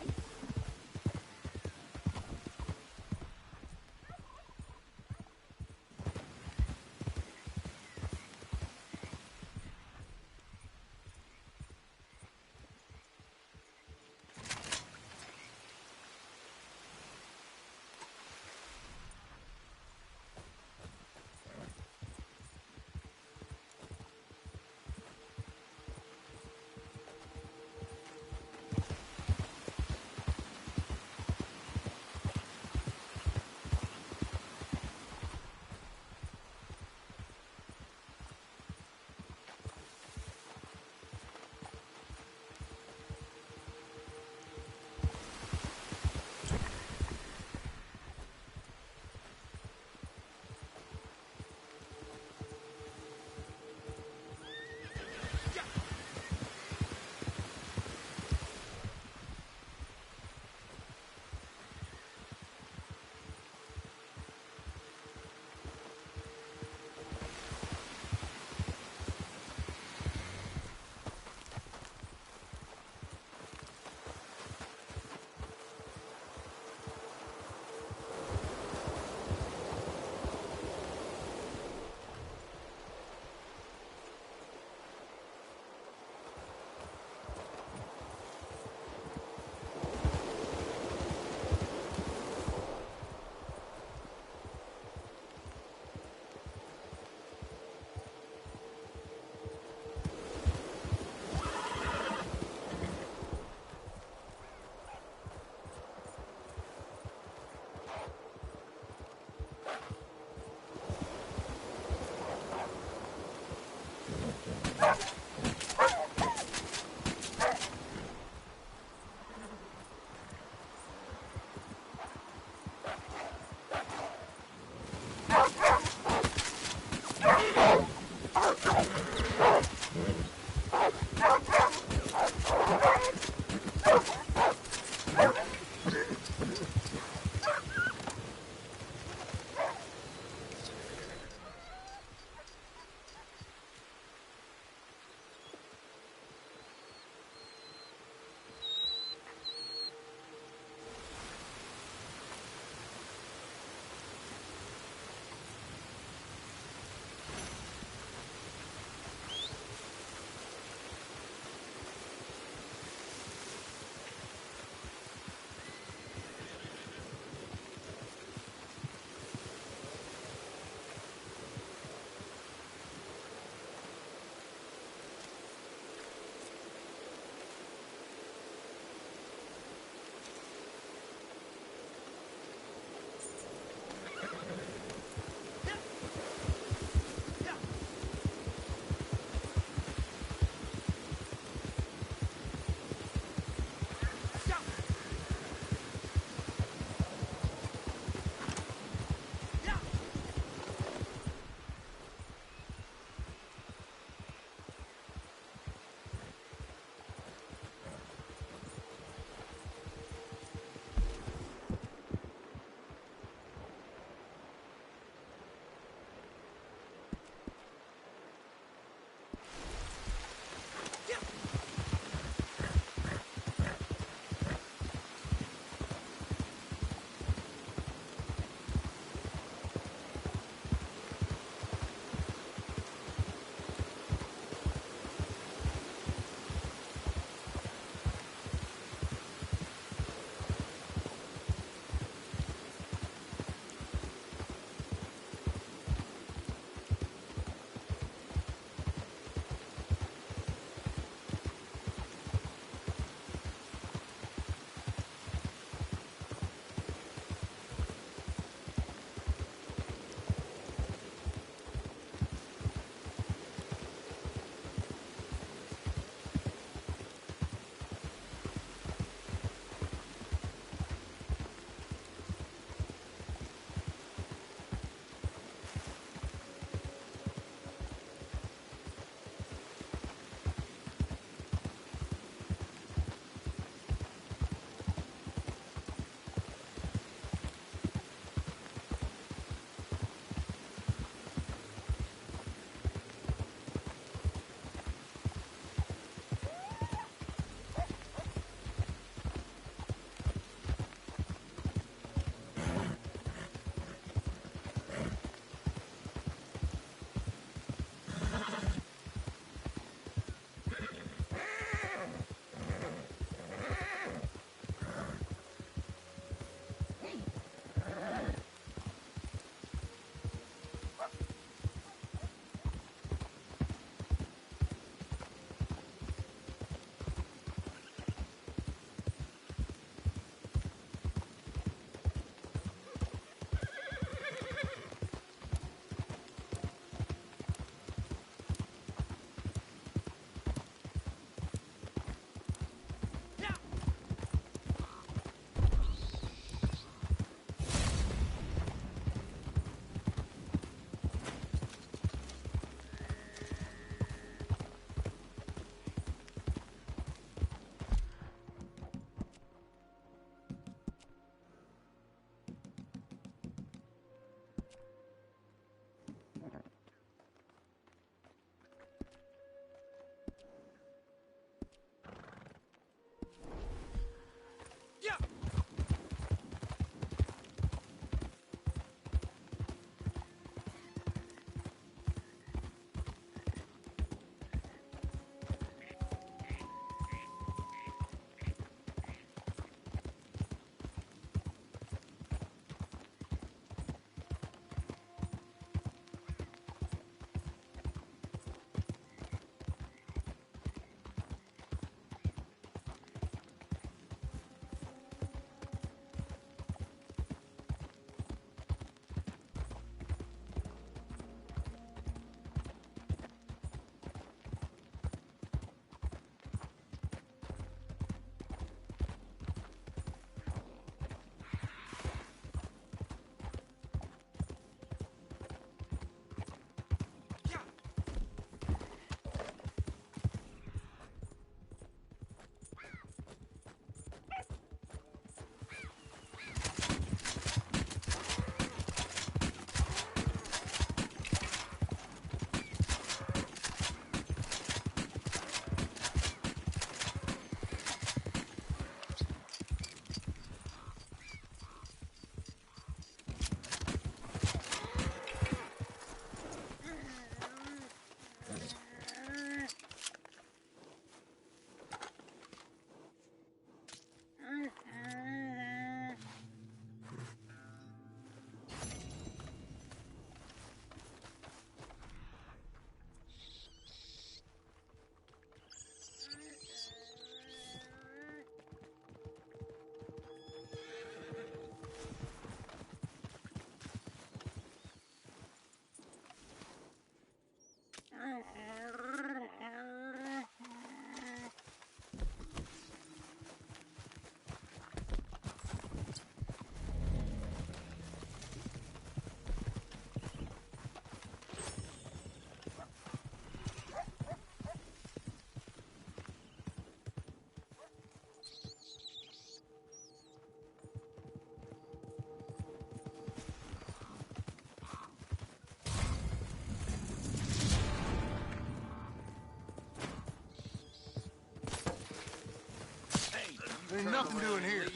Ain't nothing doing here.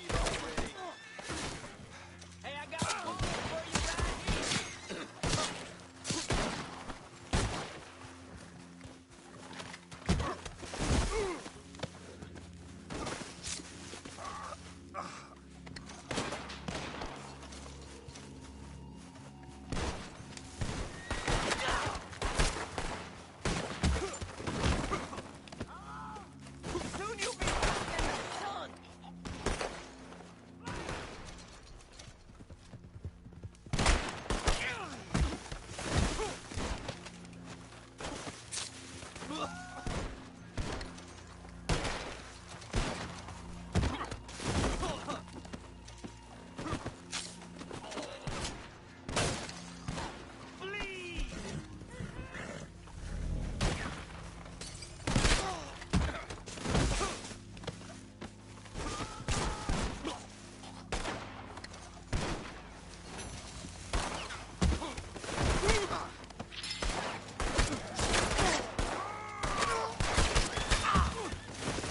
Hey, I got a bullet for you right here. Soon you'll be back in the sun.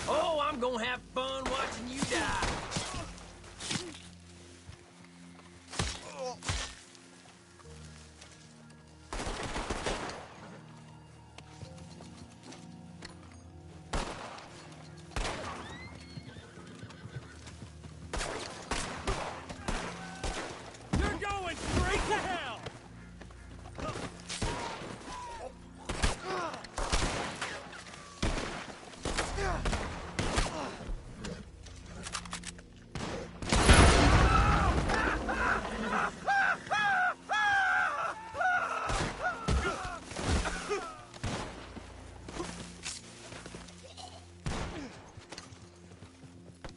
Oh, I'm gonna have fun watching you die. You're going straight to hell.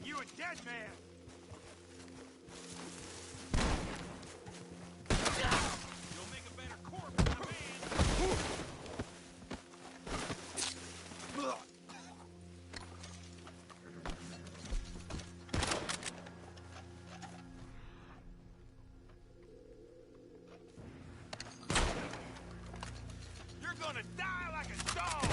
You a dead man. You'll make a better corpse than a man. You're gonna die like a dog.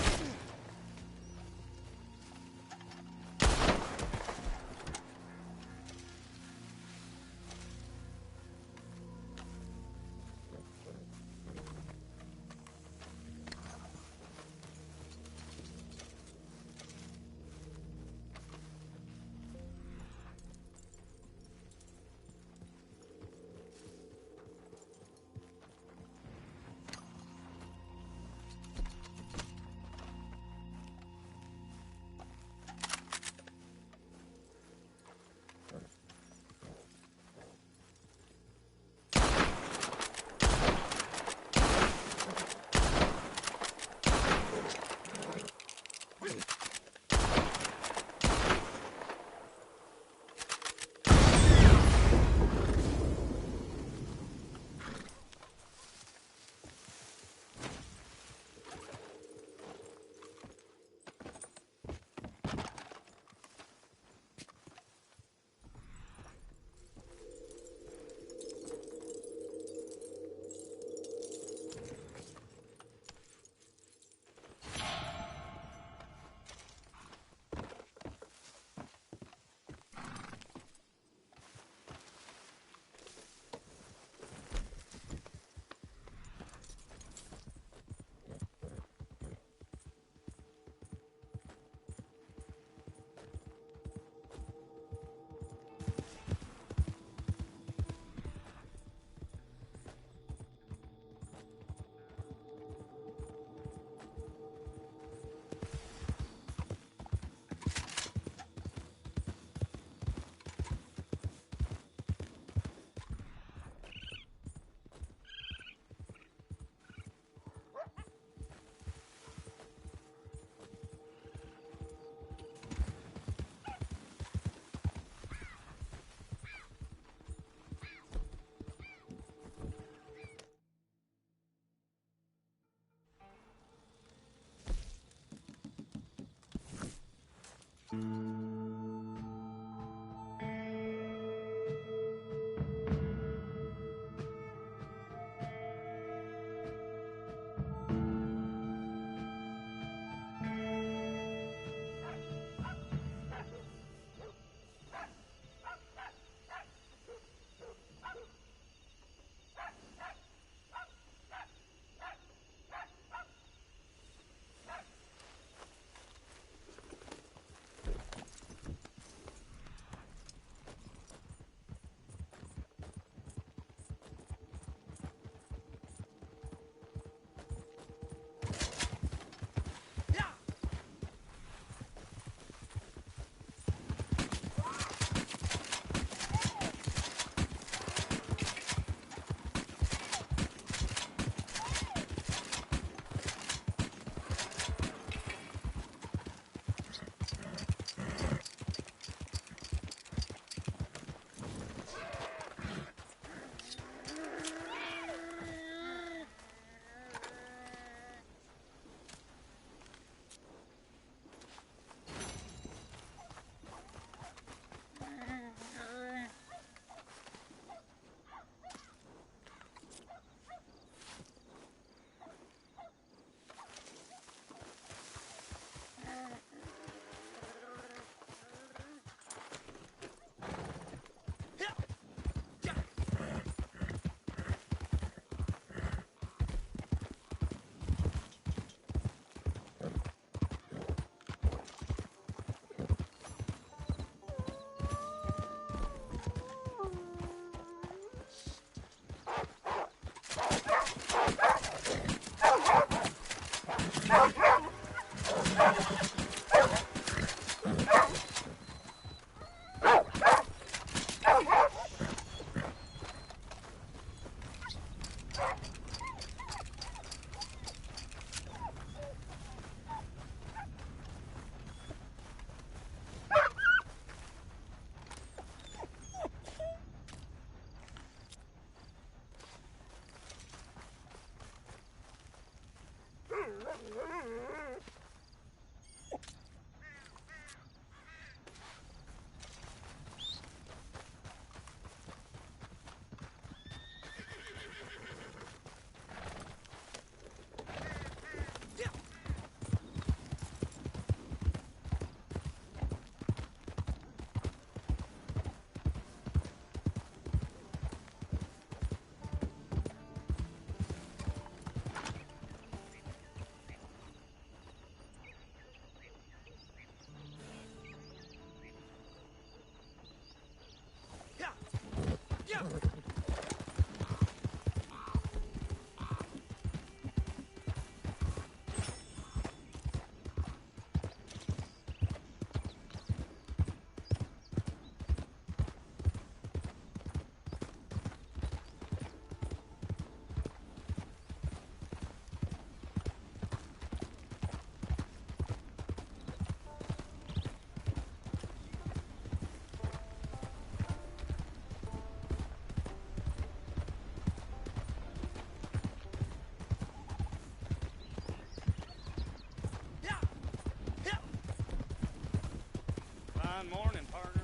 Fine morning, partner.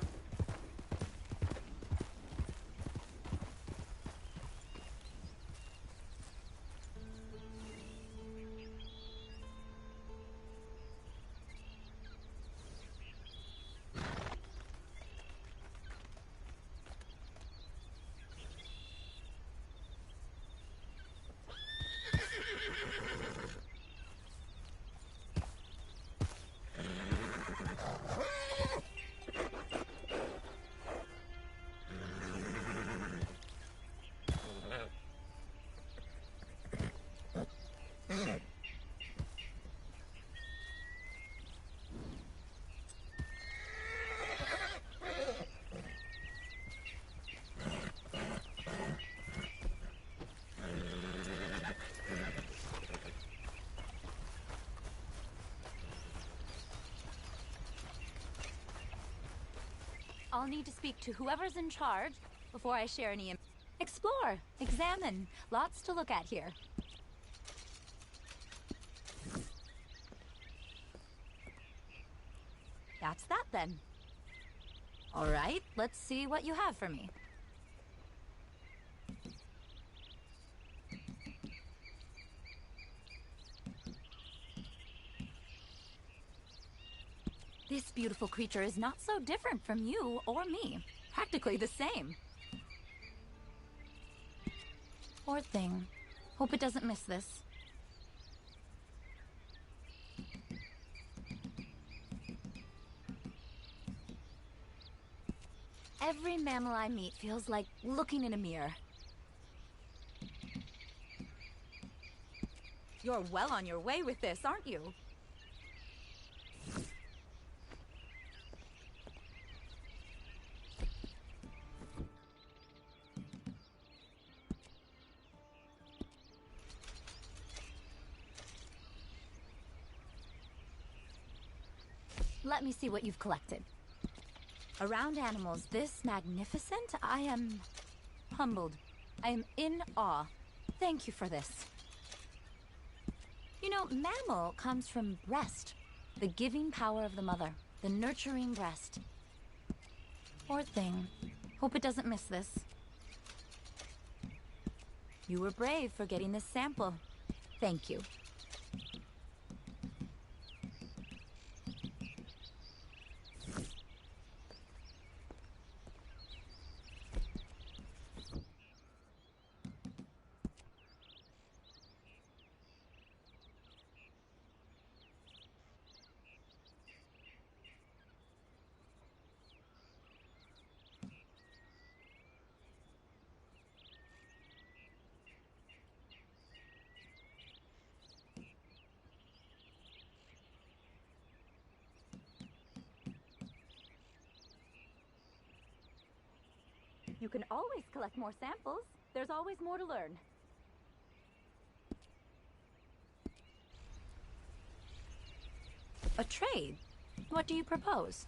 I'll need to speak to whoever's in charge before I share any. Explore, examine. Lots to look at here. That's that then. All right, let's see what you have for me. This beautiful creature is not so different from you or me. Practically the same. Poor thing. Hope it doesn't miss this. Every mammal I meet feels like looking in a mirror. You're well on your way with this, aren't you? Let me see what you've collected. Around animals this magnificent, I am humbled. I am in awe. Thank you for this. You know, mammal comes from breast, the giving power of the mother, the nurturing breast. Poor thing. Hope it doesn't miss this. You were brave for getting this sample. Thank you. You can always collect more samples. There's always more to learn. A trade? What do you propose?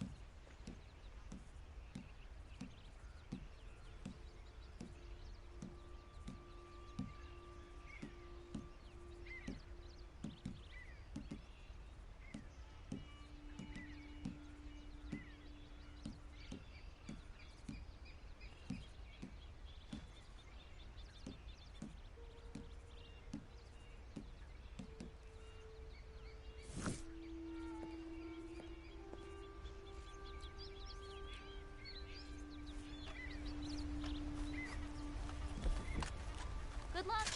Good luck!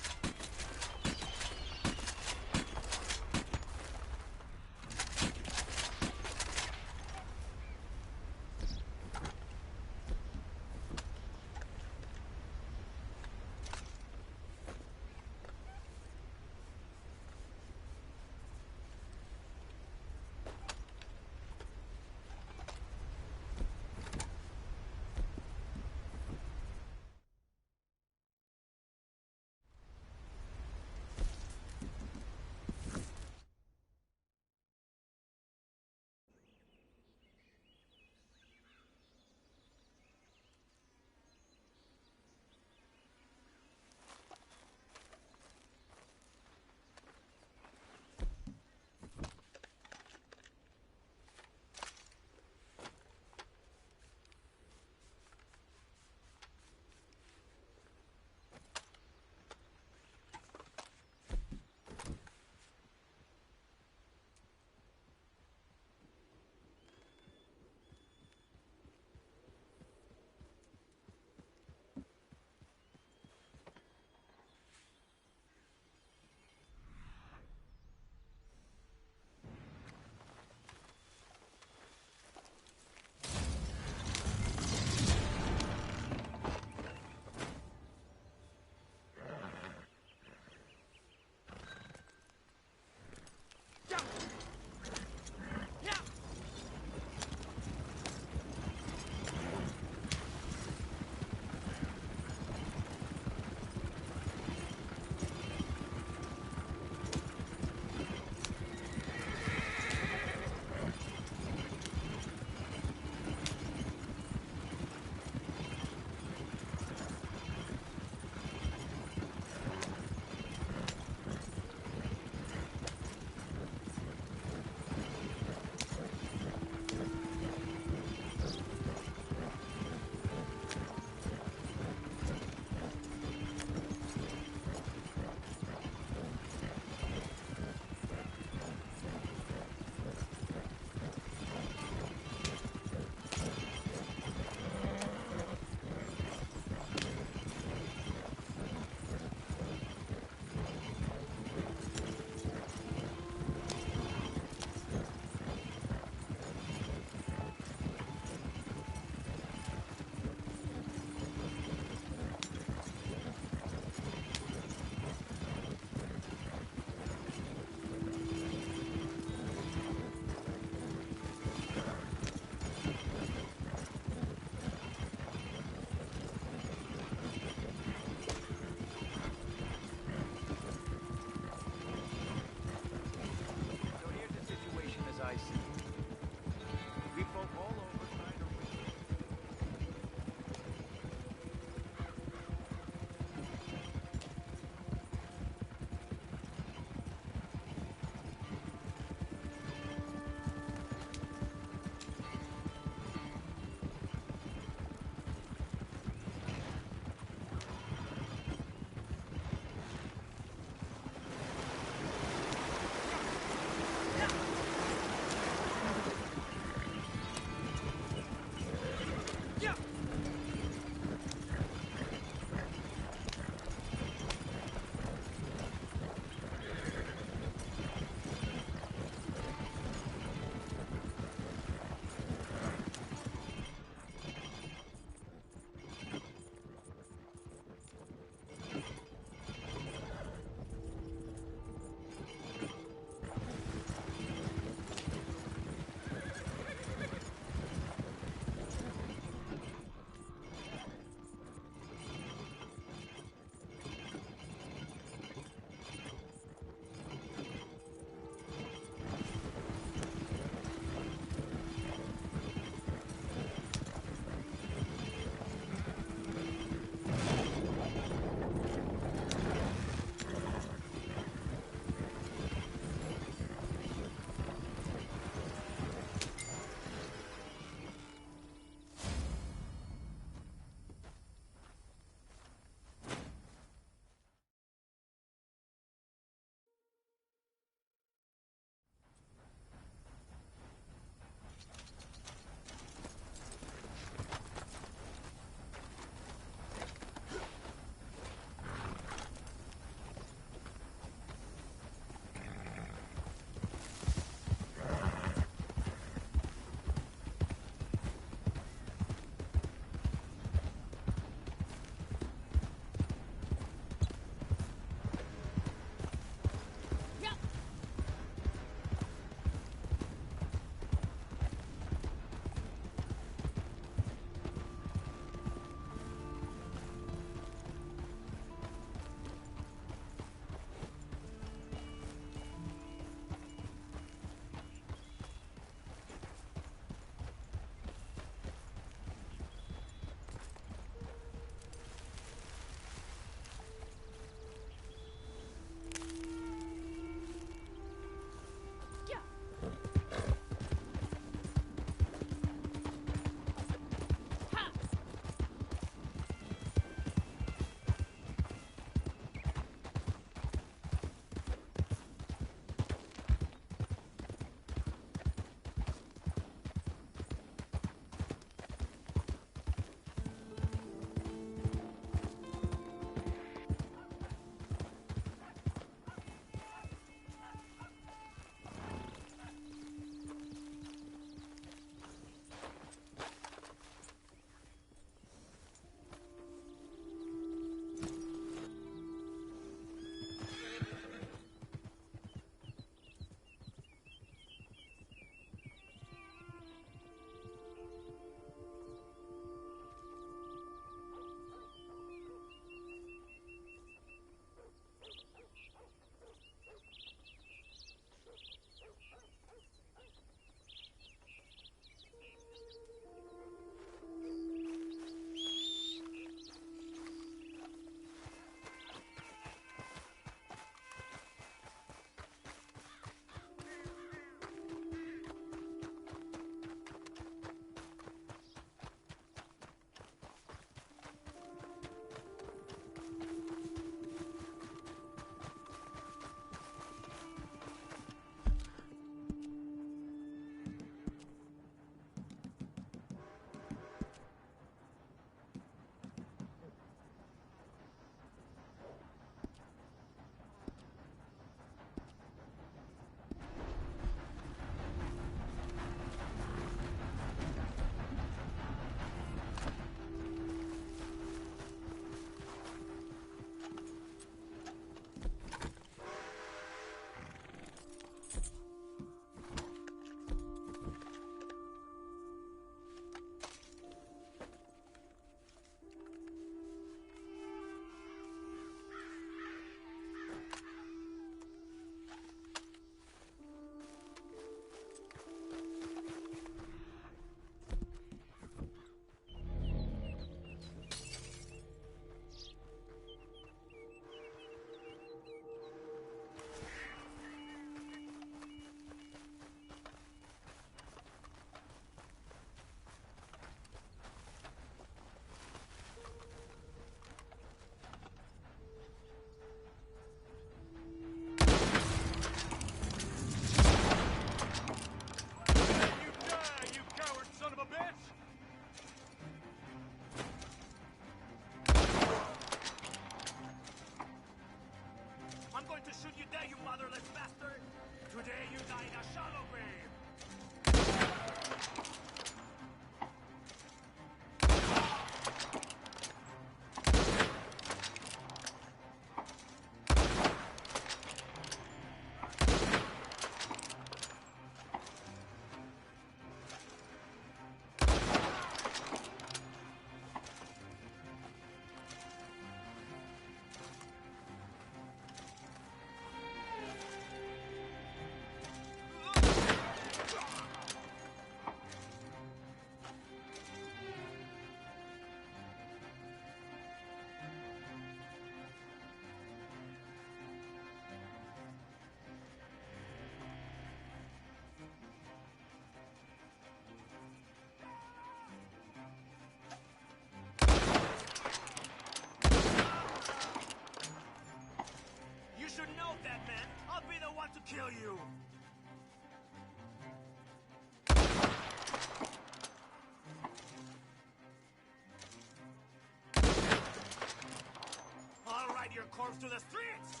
yourselves to the streets!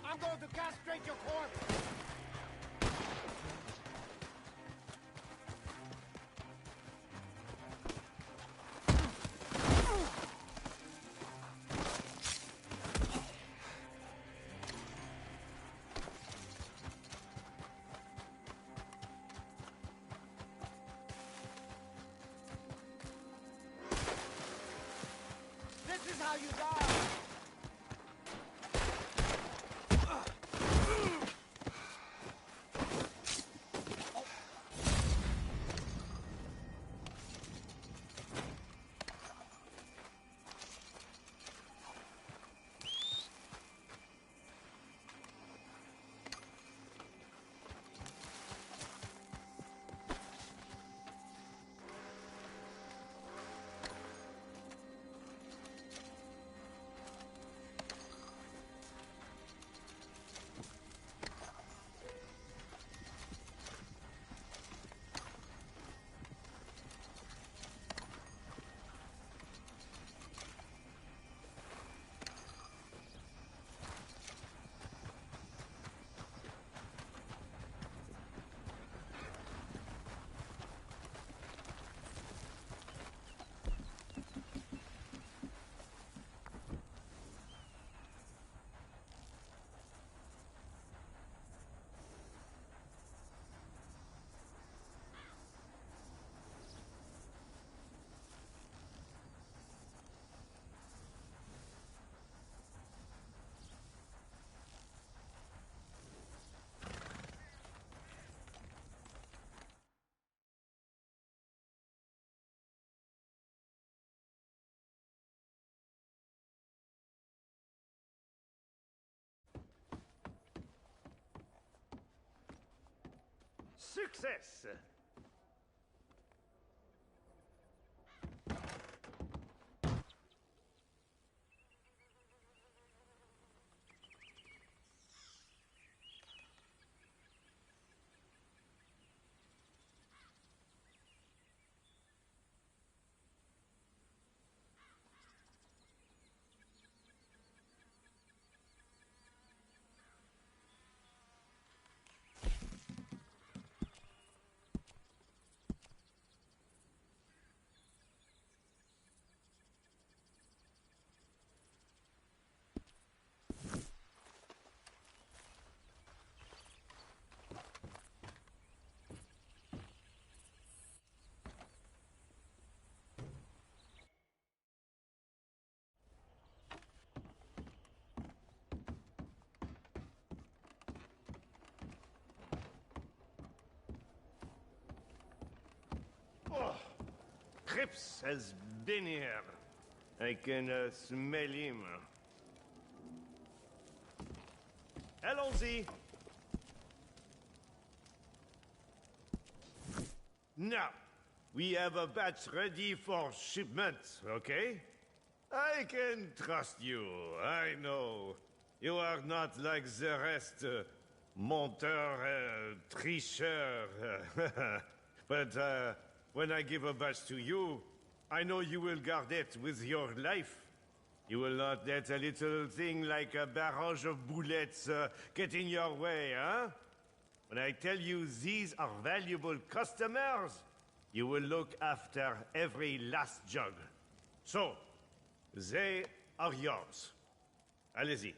I'm going to castrate your corpse! This is how you die! Success! Cripps has been here. I can smell him. Allons-y. Now, we have a batch ready for shipment, okay? I can trust you, I know. You are not like the rest, menteur, tricheur. But, when I give a batch to you, I know you will guard it with your life. You will not let a little thing like a barrage of bullets get in your way, huh? When I tell you these are valuable customers, you will look after every last jug. So, they are yours. Allez-y.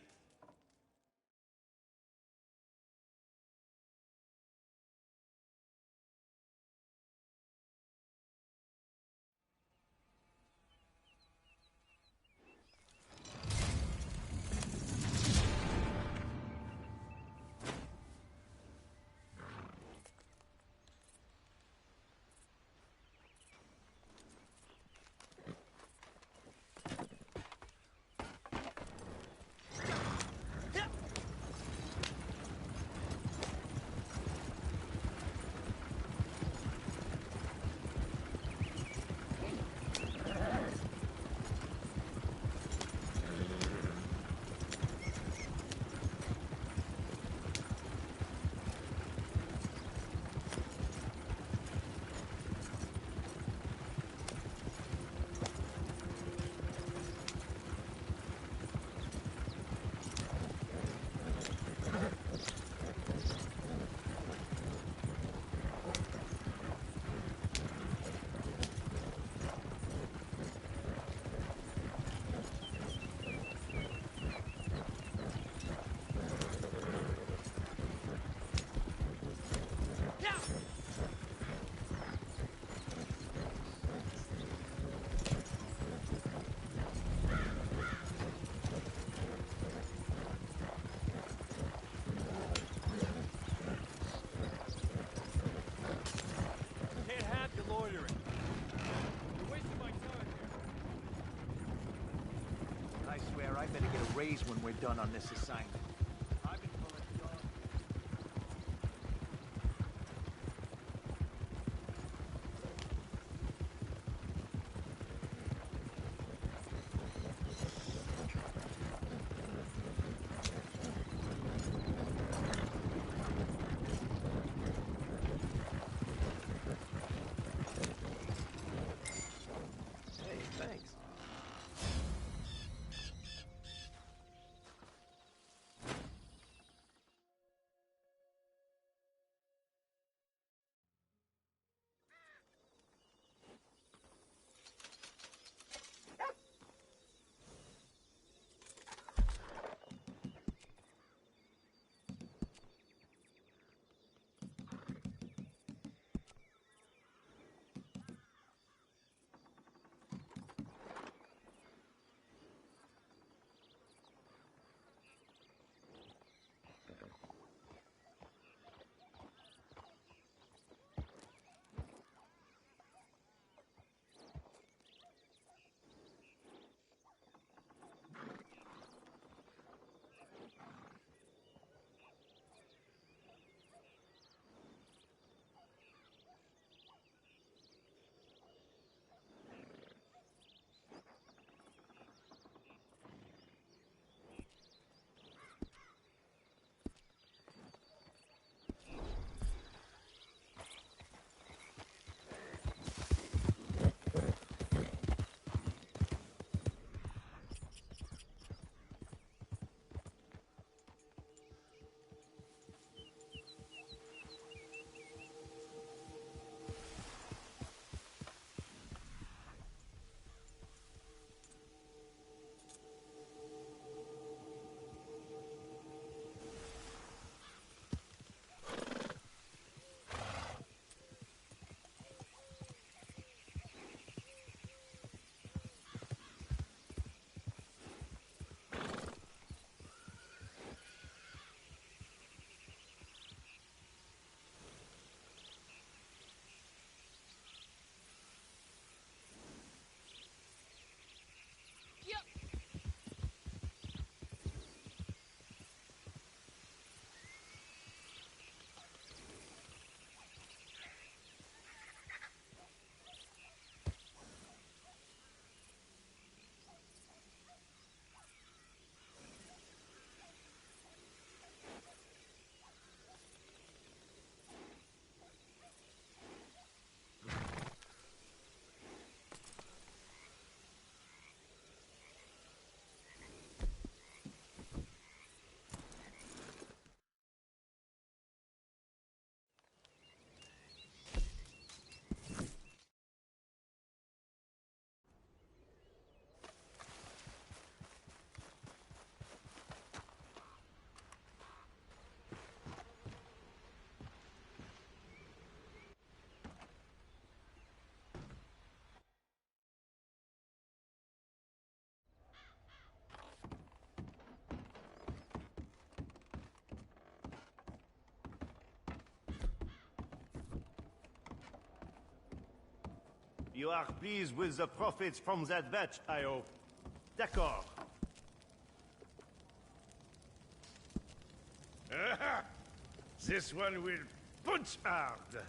raise when we're done on this assignment. I've been collecting dogs. Hey, thanks. You are pleased with the profits from that batch, I hope. D'accord. Aha! This one will punch hard.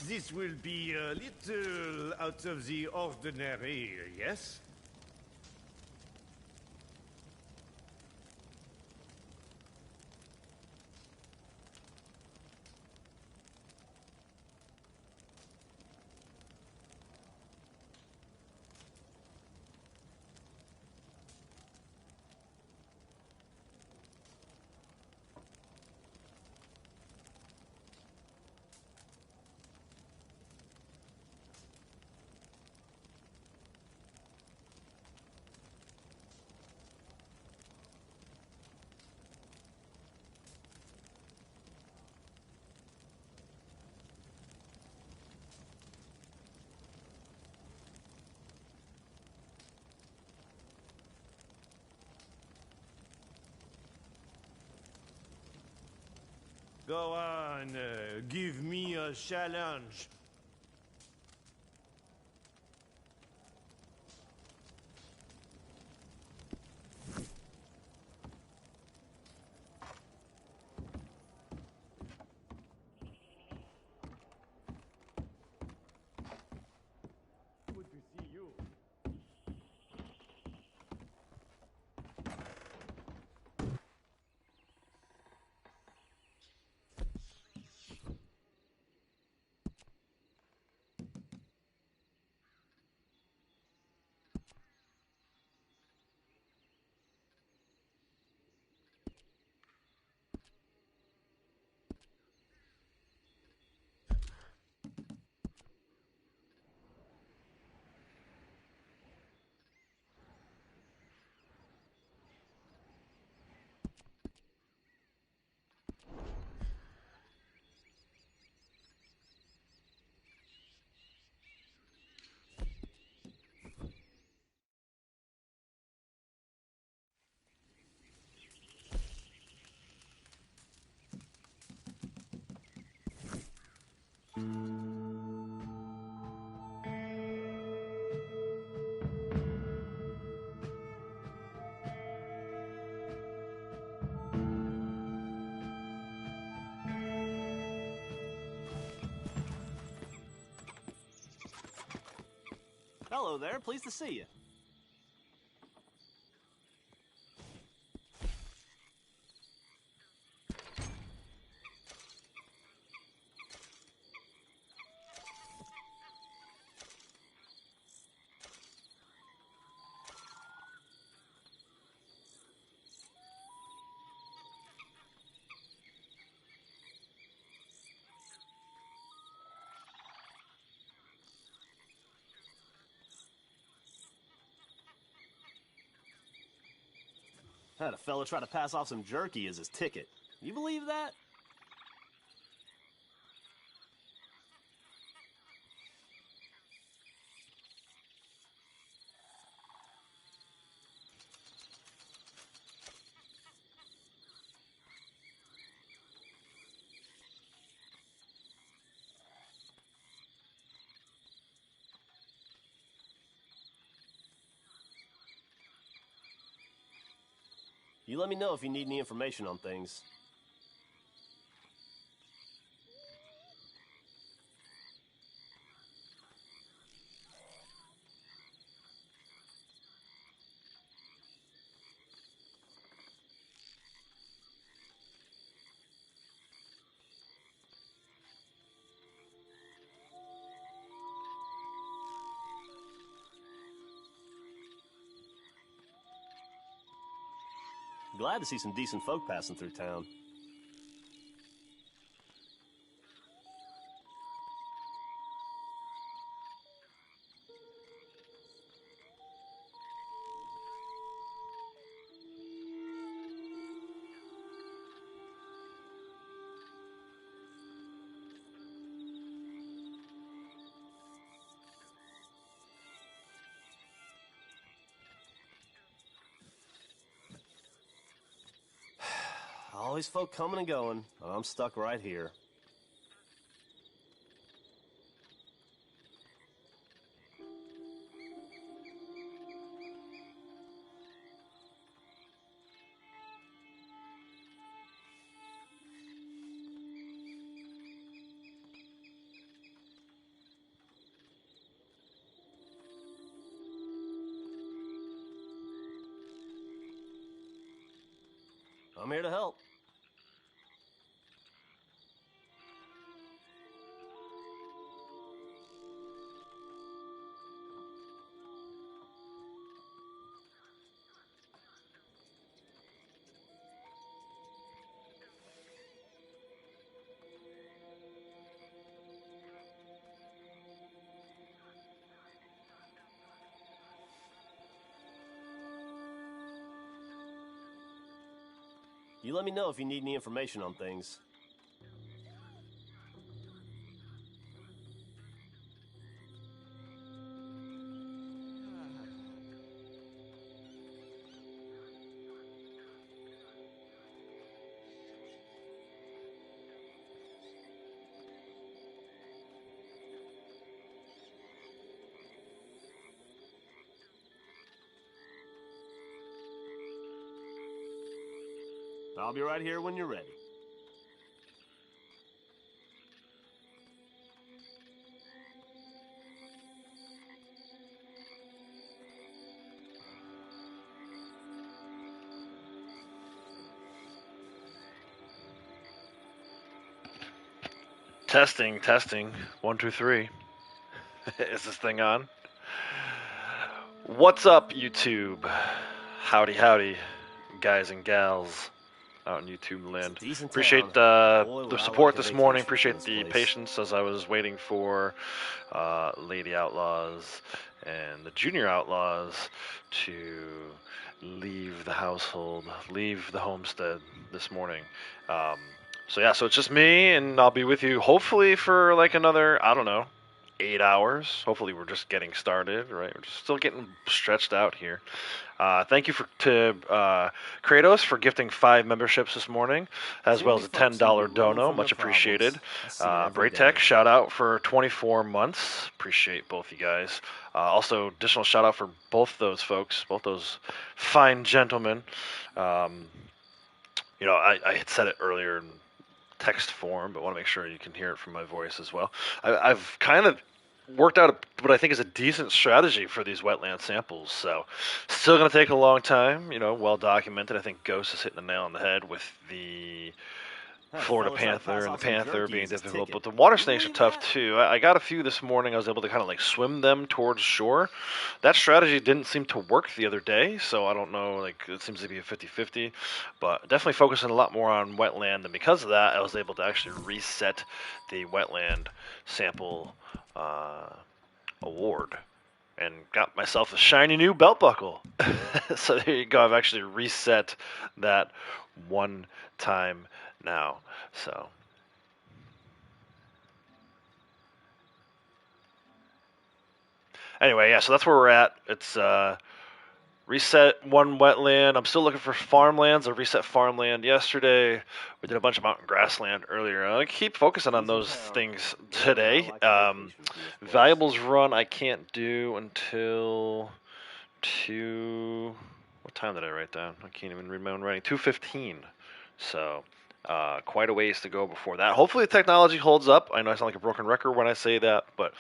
This will be a little out of the ordinary, yes? Go on, give me a challenge. Hello there, pleased to see you. Had a fella try to pass off some jerky as his ticket. You believe that? You let me know if you need any information on things. Glad to see some decent folk passing through town. Always folk coming and going, and I'm stuck right here. I'm here to help. You let me know if you need any information on things. I'll be right here when you're ready. Testing, testing. 1, 2, 3. Is this thing on? What's up, YouTube? Howdy, howdy, guys and gals out in YouTube land. Appreciate the support this morning. Appreciate the patience as I was waiting for Lady Outlaws and the Junior Outlaws to leave the household, leave the homestead this morning. So yeah, so it's just me, and I'll be with you hopefully for like another, I don't know, 8 hours. Hopefully we're just getting started, right? We're just still getting stretched out here. Thank you to Kratos for gifting 5 memberships this morning, as well as a $10 dono. Much appreciated. Braytech, shout out for 24 months. Appreciate both you guys. Also, additional shout out for both those folks, both those fine gentlemen. You know, I had said it earlier in text form, but want to make sure you can hear it from my voice as well. I've kind of worked out what I think is a decent strategy for these wetland samples. So, still going to take a long time, you know, well documented. I think Ghost is hitting the nail on the head with the Florida panther and the panther being difficult, but the water snakes are tough too. I got a few this morning. I was able to kind of like swim them towards shore. That strategy didn't seem to work the other day, so I don't know, like it seems to be a 50-50, but definitely focusing a lot more on wetland, and because of that I was able to actually reset the wetland sample award and got myself a shiny new belt buckle. So there you go, I've actually reset that one time now. So anyway, yeah, so that's where we're at. It's reset one wetland. I'm still looking for farmlands. I reset farmland yesterday. We did a bunch of mountain grassland earlier. I keep focusing on those things today. Valuables run I can't do until 2. What time did I write down? I can't even read my own writing. 2:15. So quite a ways to go before that. Hopefully the technology holds up. I know I sound like a broken record when I say that, but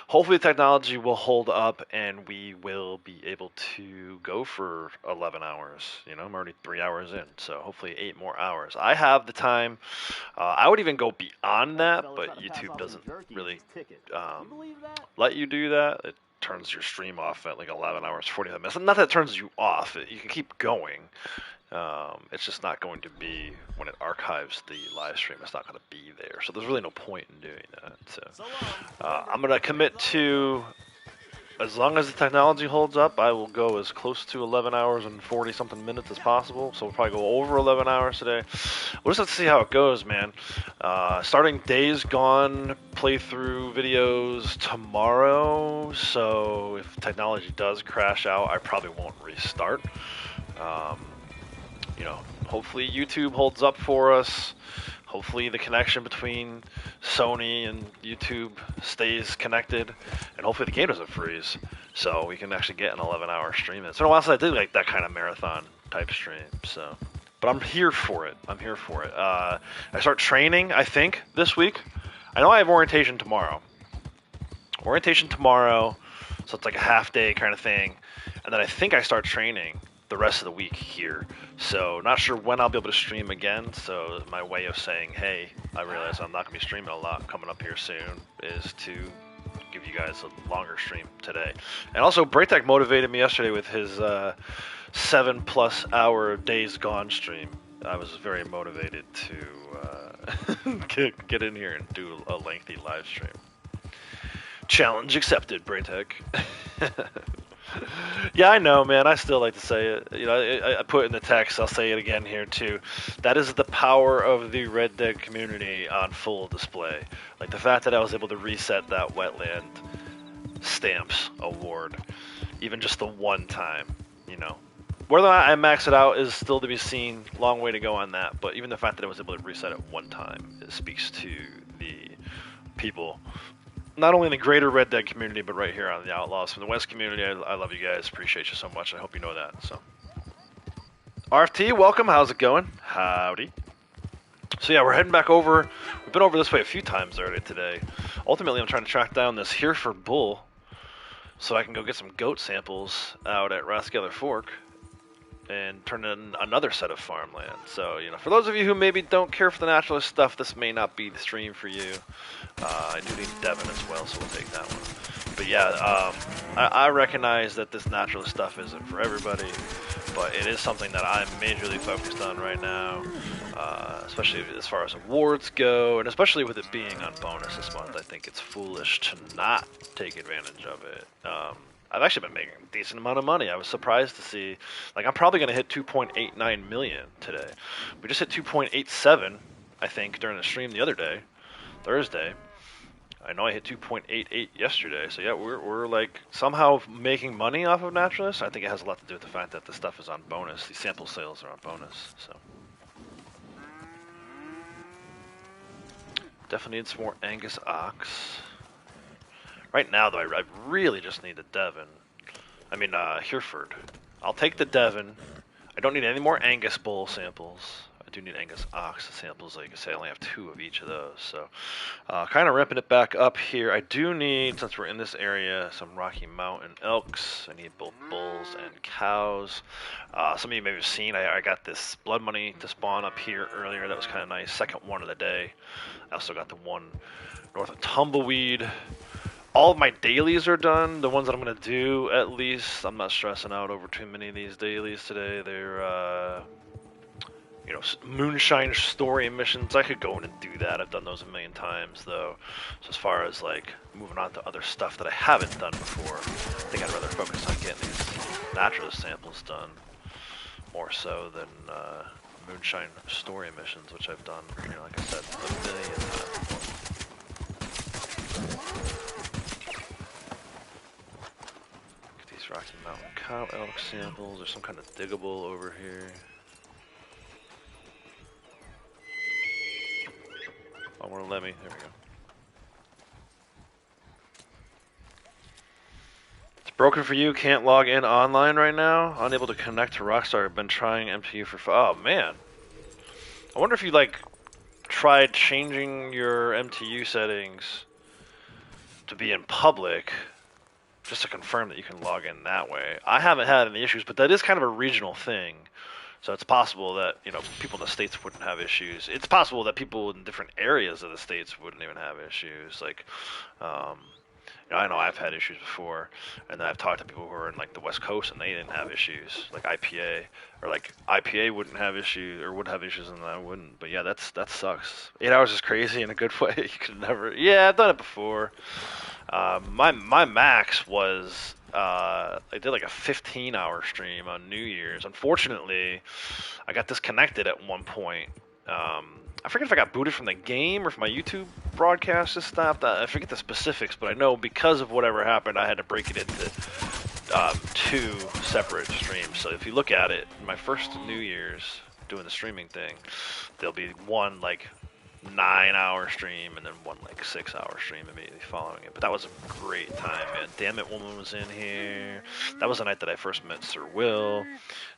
hopefully the technology will hold up and we will be able to go for 11 hours. You know, I'm already 3 hours in, so hopefully 8 more hours. I have the time. I would even go beyond that, but YouTube doesn't really let you do that. It turns your stream off at like 11 hours, 45 minutes. Not that it turns you off. You can keep going. It's just not going to be, when it archives the live stream, it's not going to be there. So there's really no point in doing that. So I'm going to commit to, as long as the technology holds up, I will go as close to 11 hours and 40 something minutes as possible. So we'll probably go over 11 hours today. We'll just have to see how it goes, man. Starting Days Gone playthrough videos tomorrow. So if technology does crash out, I probably won't restart. You know, hopefully YouTube holds up for us. Hopefully the connection between Sony and YouTube stays connected, and hopefully the game doesn't freeze, so we can actually get an 11-hour stream. It's been a while since I did like that kind of marathon type stream. So, but I'm here for it. I'm here for it. I start training, I think, this week. I know I have orientation tomorrow. Orientation tomorrow, so it's like a half-day kind of thing, and then I think I start training the rest of the week here. So not sure when I'll be able to stream again. So my way of saying, hey, I realize I'm not going to be streaming a lot coming up here soon, is to give you guys a longer stream today. And also Braytech motivated me yesterday with his 7+ hour Days Gone stream. I was very motivated to get in here and do a lengthy live stream. Challenge accepted, Braytech. Yeah, I know, man. I still like to say it. You know, I put it in the text. I'll say it again here too. That is the power of the Red Dead community on full display. Like the fact that I was able to reset that wetland stamps award, even just the one time. You know, whether or not I max it out is still to be seen. Long way to go on that. But even the fact that I was able to reset it one time, it speaks to the people. Not only in the greater Red Dead community, but right here on the Outlaws from the West community. I love you guys. Appreciate you so much. I hope you know that. So, RFT, welcome. How's it going? Howdy. So yeah, we're heading back over. We've been over this way a few times already today. Ultimately, I'm trying to track down this Hereford bull so I can go get some goat samples out at Rathskeller Fork and turn in another set of farmland. So, you know, for those of you who maybe don't care for the naturalist stuff, this may not be the stream for you. I do need Devin as well, so we'll take that one. But yeah, I recognize that this naturalist stuff isn't for everybody, but it is something that I'm majorly focused on right now, especially as far as awards go, and especially with it being on bonus this month. I think it's foolish to not take advantage of it. I've actually been making a decent amount of money. I was surprised to see, like, I'm probably going to hit 2.89 million today. We just hit 2.87, I think, during the stream the other day, Thursday. I know I hit 2.88 yesterday, so yeah, we're like somehow making money off of naturalists. I think it has a lot to do with the fact that the stuff is on bonus. These sample sales are on bonus, so. Definitely need some more Angus ox. Right now, though, I really just need the Devon. I mean, Hereford. I'll take the Devon. I don't need any more Angus bull samples. I do need Angus ox samples. Like I say, I only have 2 of each of those. So, kind of ramping it back up here. I do need, since we're in this area, some Rocky Mountain elks. I need both bulls and cows. Some of you may have seen, I got this blood money to spawn up here earlier. That was kind of nice. Second one of the day. I also got the one north of Tumbleweed. All of my dailies are done. The ones that I'm going to do, at least. I'm not stressing out over too many of these dailies today. They're, you know, Moonshine story missions. I could go in and do that. I've done those a million times, though. So as far as, like, moving on to other stuff that I haven't done before, I think I'd rather focus on getting these naturalist samples done more so than Moonshine story missions, which I've done, you know, like I said, a million times. Get these Rocky Mountain cow elk samples. There's some kind of diggable over here. Oh, won't let me. There we go. It's broken for you. Can't log in online right now. Unable to connect to Rockstar. I've been trying MTU for. Oh man. I wonder if you like tried changing your MTU settings to be in public, just to confirm that you can log in that way. I haven't had any issues, but that is kind of a regional thing. So it's possible that, you know, people in the States wouldn't have issues. It's possible that people in different areas of the States wouldn't even have issues. Like, you know, I know I've had issues before, and then I've talked to people who are in, like, the West Coast, and they didn't have issues. Like IPA, or, like, IPA wouldn't have issues, or would have issues, and I wouldn't. But, yeah, that sucks. 8 hours is crazy in a good way. You could never... Yeah, I've done it before. My max was... I did like a 15-hour stream on New Year's. Unfortunately, I got disconnected at one point. I forget if I got booted from the game or if my YouTube broadcast just stopped. I forget the specifics, but I know because of whatever happened, I had to break it into 2 separate streams. So if you look at it, my first New Year's doing the streaming thing, there'll be one like 9-hour stream and then one like 6-hour stream immediately following it. But that was a great time, man. Damn It Woman was in here. That was the night that I first met Sir Will.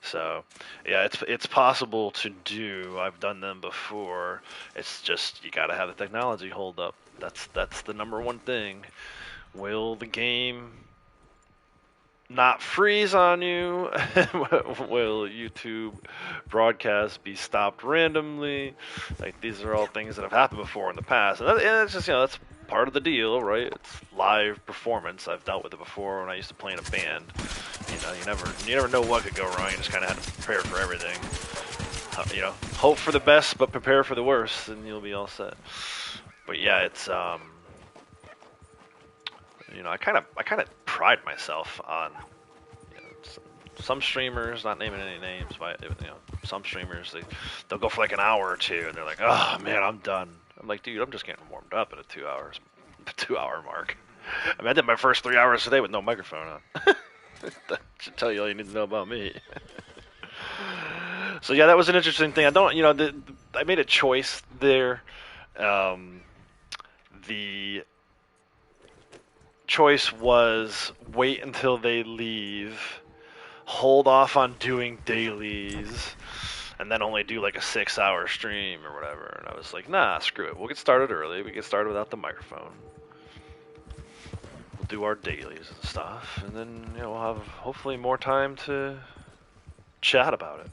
So yeah, it's possible to do. I've done them before. It's just you gotta have the technology hold up. That's the number one thing. Will the game not freeze on you? Will YouTube broadcast be stopped randomly? Like, these are all things that have happened before in the past, and it's just, you know, that's part of the deal, right? It's live performance. I've dealt with it before when I used to play in a band. You know, you never know what could go wrong. You just kind of have to prepare for everything. You know, hope for the best, but prepare for the worst, and you'll be all set. But yeah, it's you know, I kind of pride myself on, you know, some streamers, not naming any names, but, you know, some streamers, they'll go for like an hour or two, and they're like, oh man, I'm done. I'm like, dude, I'm just getting warmed up at the 2 hour mark. I mean, I did my first 3 hours today with no microphone on. That should tell you all you need to know about me. So yeah, that was an interesting thing. I don't, you know, I made a choice there. The choice was wait until they leave, hold off on doing dailies, and then only do like a 6-hour stream or whatever. And I was like, nah, screw it. We'll get started early. We get started without the microphone. We'll do our dailies and stuff, and then, you know, we'll have hopefully more time to chat about it.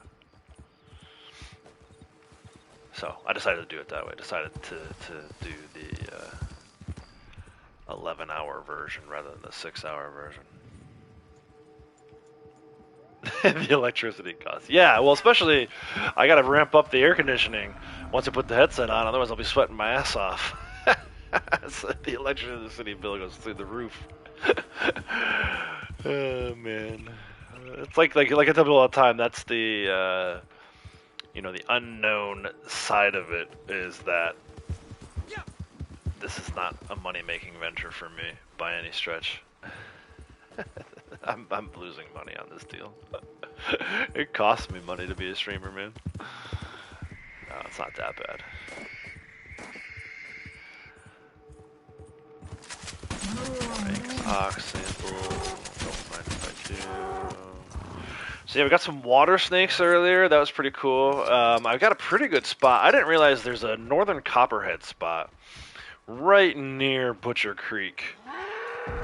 So I decided to do it that way. I decided to do the 11-hour version rather than the 6-hour version. The electricity costs. Yeah, well, especially I got to ramp up the air conditioning once I put the headset on. Otherwise, I'll be sweating my ass off. So the electricity bill goes through the roof. Oh man, it's like I tell people all the time. That's the you know, the unknown side of it is that this is not a money-making venture for me by any stretch. I'm losing money on this deal. It costs me money to be a streamer, man. No, it's not that bad. Makes ox sample. Don't mind if I do. So yeah, we got some water snakes earlier. That was pretty cool. I've got a pretty good spot. I didn't realize there's a northern copperhead spot right near Butcher Creek.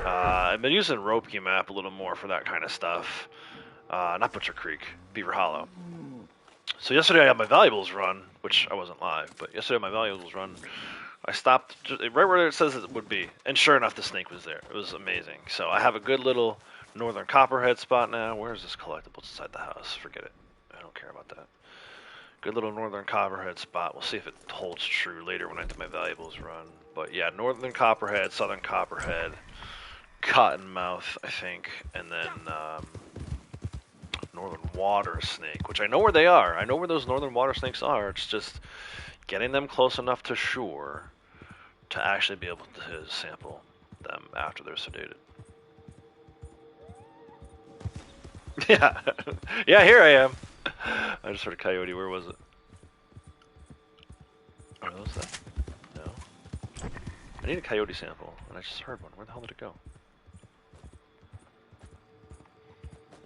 I've been using Ropeke map a little more for that kind of stuff. Not Butcher Creek, Beaver Hollow. So yesterday I had my valuables run, which I wasn't live, but yesterday my valuables run, I stopped just right where it says it would be, and sure enough the snake was there. It was amazing. So I have a good little northern copperhead spot now. Where is this collectible? It's inside the house. Forget it. I don't care about that. Good little northern copperhead spot. We'll see if it holds true later when I do my valuables run. But yeah, northern copperhead, southern copperhead, cottonmouth, I think, and then northern water snake, which I know where they are. I know where those northern water snakes are. It's just getting them close enough to shore to actually be able to sample them after they're sedated. Yeah, yeah, here I am. I just heard a coyote. Where was it? Are those them? No. I need a coyote sample, and I just heard one. Where the hell did it go?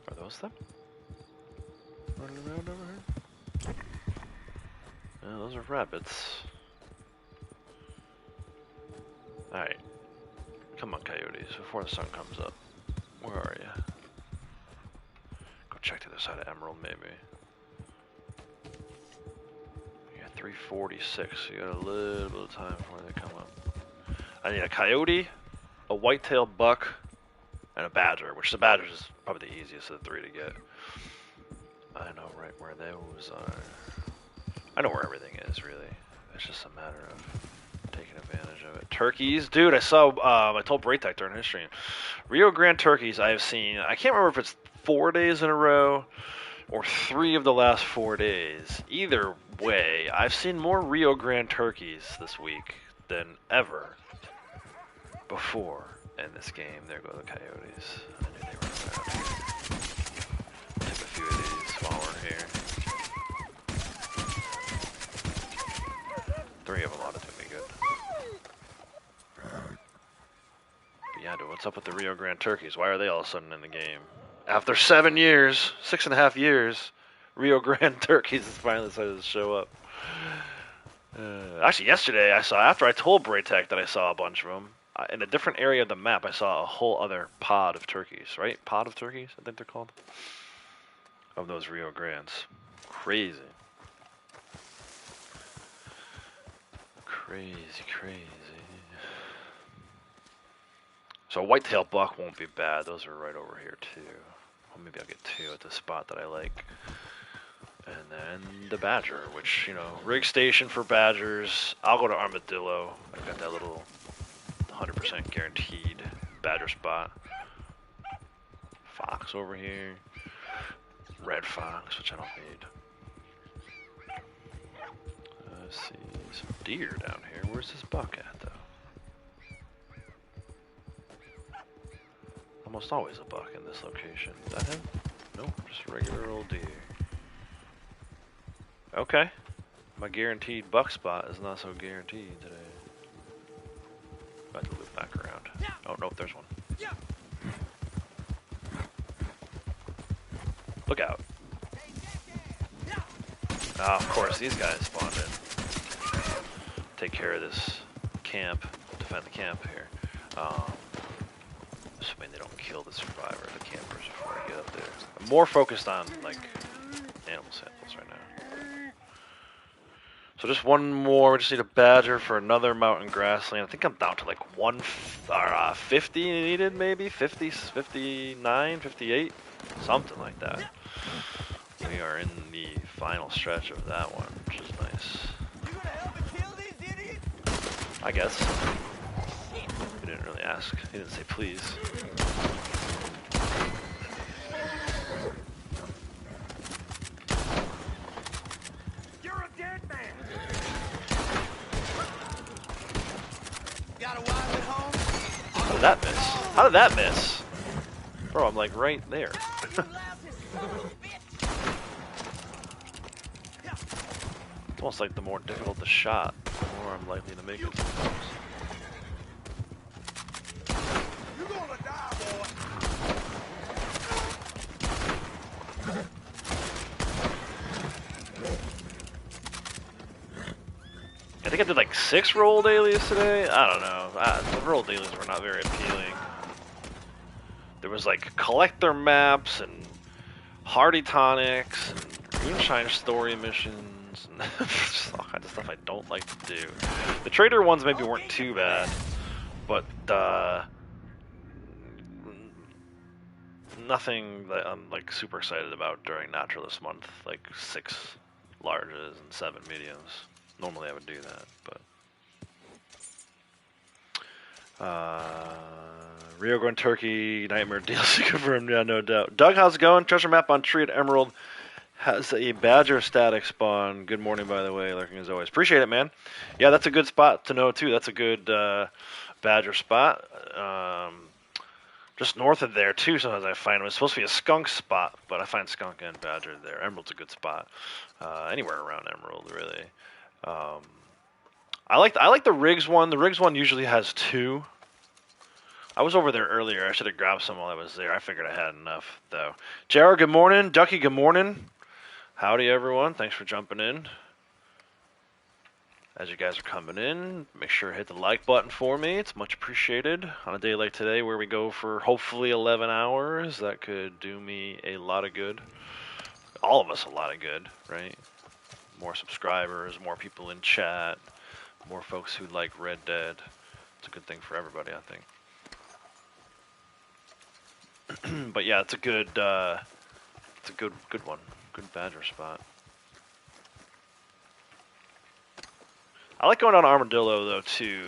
Are those them? Running around over here? No, those are rabbits. Alright. Come on, coyotes, before the sun comes up. Where are you? Go check the other side of Emerald, maybe. You got 346, so you got a little bit of time before they come up. I need a coyote, a white-tailed buck, and a badger, which the badger is probably the easiest of the three to get. I know right where those are. I know where everything is, really. It's just a matter of taking advantage of it. Turkeys, dude, I saw, I told Braytech during his stream, Rio Grande turkeys I have seen, I can't remember if it's 4 days in a row or 3 of the last 4 days. Either way, I've seen more Rio Grande turkeys this week than ever before in this game. There go the coyotes. I knew they were around here. Take a few of these while we're here. 3 of them ought to do me good. But yeah, dude, what's up with the Rio Grande turkeys? Why are they all of a sudden in the game? After 7 years, 6.5 years, Rio Grande turkeys has finally decided to show up. Actually, yesterday I saw, after I told Braytech that I saw a bunch of them, in a different area of the map, I saw a whole other pod of turkeys, right? Pod of turkeys, I think they're called. Of those Rio Grandes. Crazy. Crazy, crazy. So a white-tailed buck won't be bad. Those are right over here, too. Well, maybe I'll get 2 at the spot that I like. And then the badger, which, you know, rig station for badgers. I'll go to armadillo. I've got that little 100% guaranteed badger spot. Fox over here. Red fox, which I don't need. Let's see, some deer down here. Where's this buck at, though? Almost always a buck in this location. Is that him? Nope, just a regular old deer. Okay. My guaranteed buck spot is not so guaranteed today. About to loop back around. Oh, nope, there's one. Look out. Ah, of course, these guys spawned in. Take care of this camp, defend the camp here. Assuming they don't kill the survivor, the campers, before I get up there. I'm more focused on, like, animal samples right now. So just one more, we just need a badger for another mountain grassland. I think I'm down to like 50 needed, maybe? 50, 59, 58? Something like that. We are in the final stretch of that one, which is nice. I guess. He didn't really ask. He didn't say please. did that miss? How did that miss? Bro, I'm like right there. It's almost like the more difficult the shot, the more I'm likely to make it sometimes. You're gonna die, boy. I think I did like 6 roll dailies today. I don't know. The roll dailies were not very appealing. There was like collector maps and Hardy tonics and Moonshine story missions and just all kinds of stuff I don't like to do. The trader ones maybe weren't too bad, but nothing that I'm like super excited about during Naturalist month. Like 6 larges and 7 mediums. Normally I would do that, but Rio Grande Turkey Nightmare DLC confirmed. Yeah, no doubt. Doug, how's it going? Treasure map on Tree at Emerald has a badger static spawn. Good morning, by the way, lurking as always. Appreciate it, man. Yeah, that's a good spot to know too. That's a good badger spot. Just north of there too. Sometimes I find them. It's supposed to be a skunk spot, but I find skunk and badger there. Emerald's a good spot. Anywhere around Emerald, really. I like the Riggs one. The Riggs one usually has 2. I was over there earlier. I should have grabbed some while I was there. I figured I had enough, though. JR, good morning. Ducky, good morning. Howdy, everyone. Thanks for jumping in. As you guys are coming in, make sure to hit the like button for me. It's much appreciated. On a day like today where we go for hopefully 11 hours, that could do me a lot of good. All of us a lot of good, right? More subscribers, more people in chat, more folks who like Red Dead. It's a good thing for everybody, I think. But yeah, it's a good one. Good badger spot. I like going on Armadillo though too,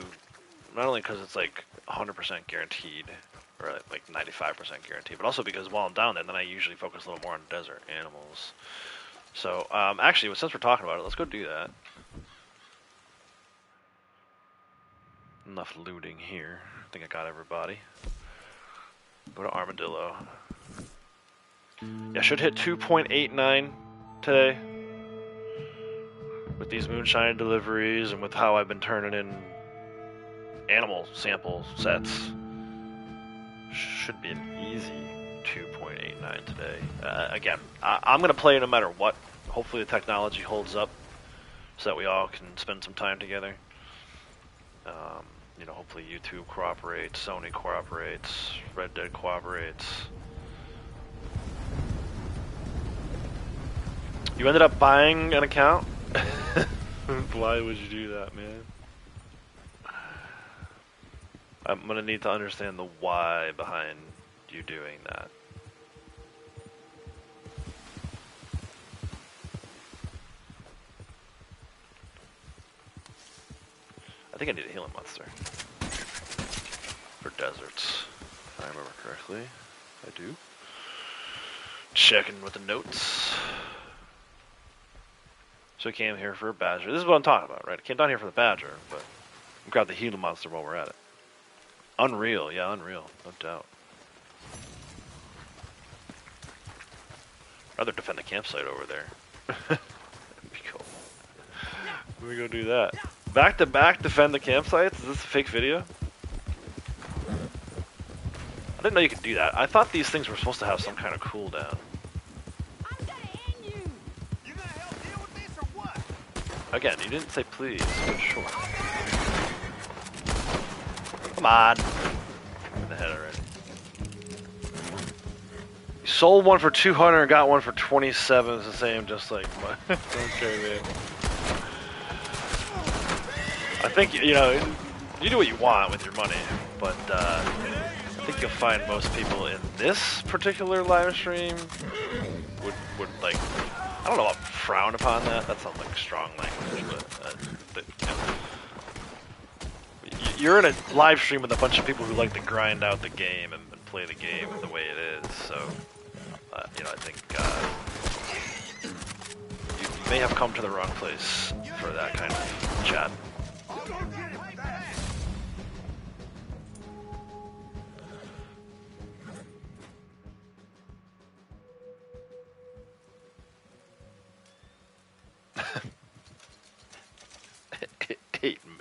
not only because it's like 100% guaranteed, or like 95% guaranteed, but also because while I'm down there, then I usually focus a little more on desert animals. So actually, since we're talking about it, let's go do that. Enough looting here. I think I got everybody. Go to Armadillo. Yeah, should hit 2.89 today. With these Moonshine deliveries and with how I've been turning in animal sample sets. Should be an easy 2.89 today. Again, I'm going to play no matter what. Hopefully the technology holds up so that we all can spend some time together. You know, hopefully YouTube cooperates, Sony cooperates, Red Dead cooperates. You ended up buying an account? Why would you do that, man? I'm gonna need to understand the why behind you doing that. I think I need a healing monster for deserts, if I remember correctly. I do. Checking with the notes. So I came here for a badger. This is what I'm talking about, right? I came down here for the badger, but we grab the healing monster while we're at it. Unreal, yeah, unreal, no doubt. I'd rather defend the campsite over there. That'd be cool. Let me go do that. Back to back defend the campsites? Is this a fake video? I didn't know you could do that. I thought these things were supposed to have some kind of cooldown. Again, you didn't say please, but sure. Come on. In the head already. You sold one for 200 and got one for 27. It's the same, just like my. Okay, man. I think, you know, you do what you want with your money, but I think you'll find most people in this particular live stream would like, I don't know about frown upon that. That sounds like strong language, but you know, you're in a live stream with a bunch of people who like to grind out the game and play the game the way it is. So, you know, I think you may have come to the wrong place for that kind of chat.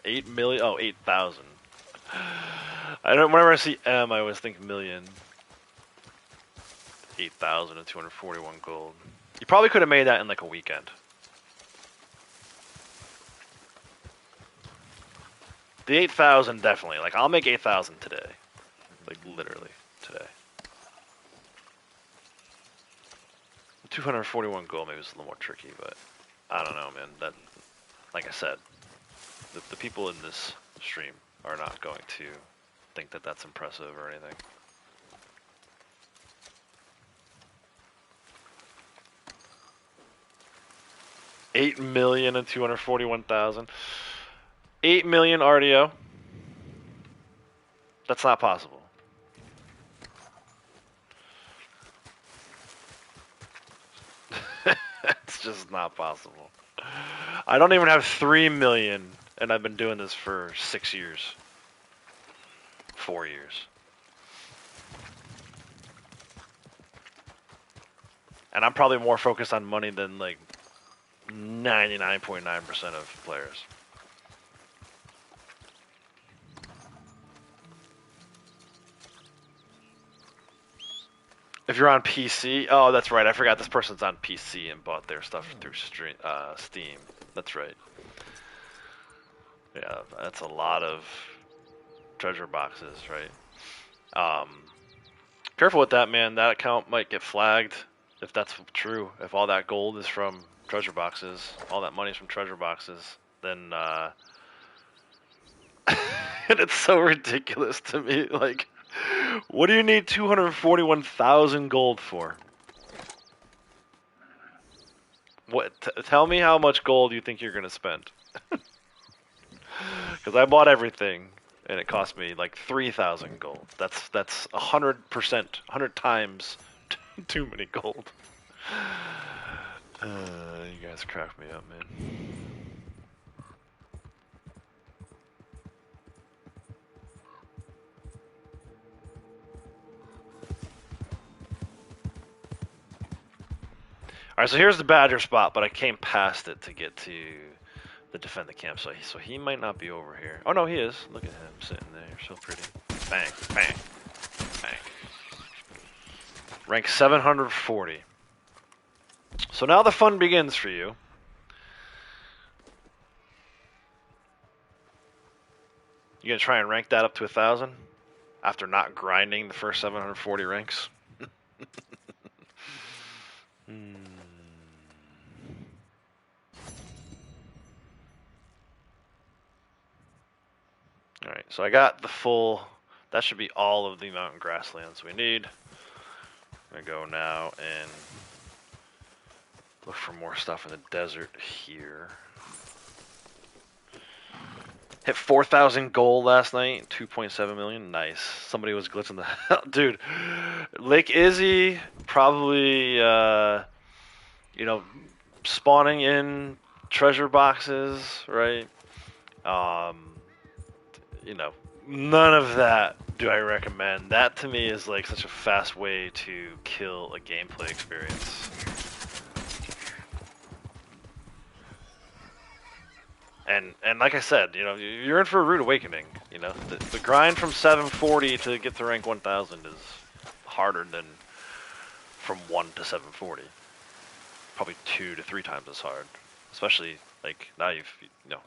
8 million. Oh, 8,000. I don't. Whenever I see M, I always think million. 8,241 gold. You probably could have made that in like a weekend. The 8,000 definitely. Like I'll make 8,000 today. Like literally today. 241 gold maybe was a little more tricky, but I don't know, man. That, like I said, the people in this stream are not going to think that that's impressive or anything. $8,241,000. 8 million RDO. That's not possible. It's just not possible. I don't even have 3 million, and I've been doing this for 6 years. 4 years. And I'm probably more focused on money than like 99.9% of players. If you're on PC, oh, that's right. I forgot this person's on PC and bought their stuff through Steam. That's right. Yeah, that's a lot of treasure boxes, right? Careful with that, man. That account might get flagged if that's true. If all that gold is from treasure boxes, all that money is from treasure boxes, then and it's so ridiculous to me. Like, what do you need 241,000 gold for? What? Tell me how much gold you think you're gonna spend. Because I bought everything, and it cost me like 3,000 gold. That's 100%, 100 times too many gold. You guys crack me up, man. Alright, so here's the badger spot, but I came past it to get to the defend the campsite. So he might not be over here. Oh no, he is. Look at him sitting there, so pretty. Bang, bang, bang. Rank 740. So now the fun begins for you. You gonna try and rank that up to 1,000 after not grinding the first 740 ranks? Alright, so I got the full, that should be all of the mountain grasslands we need. I'm gonna go now and look for more stuff in the desert here. Hit 4,000 gold last night, 2.7 million, nice. Somebody was glitzing the hell, dude. Lake Izzy, probably, you know, spawning in treasure boxes, right? You know, none of that do I recommend. That to me is like such a fast way to kill a gameplay experience. And like I said, you know, you're in for a rude awakening. You know, the grind from 740 to get to rank 1,000 is harder than from 1 to 740. Probably 2 to 3 times as hard. Especially like now you know.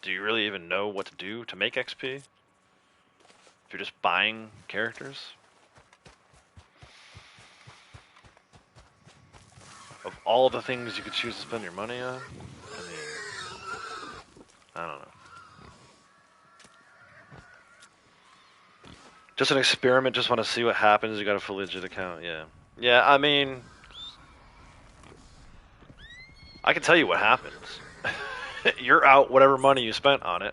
Do you really even know what to do to make XP? If you're just buying characters? Of all the things you could choose to spend your money on? I mean, I don't know. Just an experiment, just want to see what happens. You got a full legit account, yeah. Yeah, I mean, I can tell you what happens. You're out whatever money you spent on it.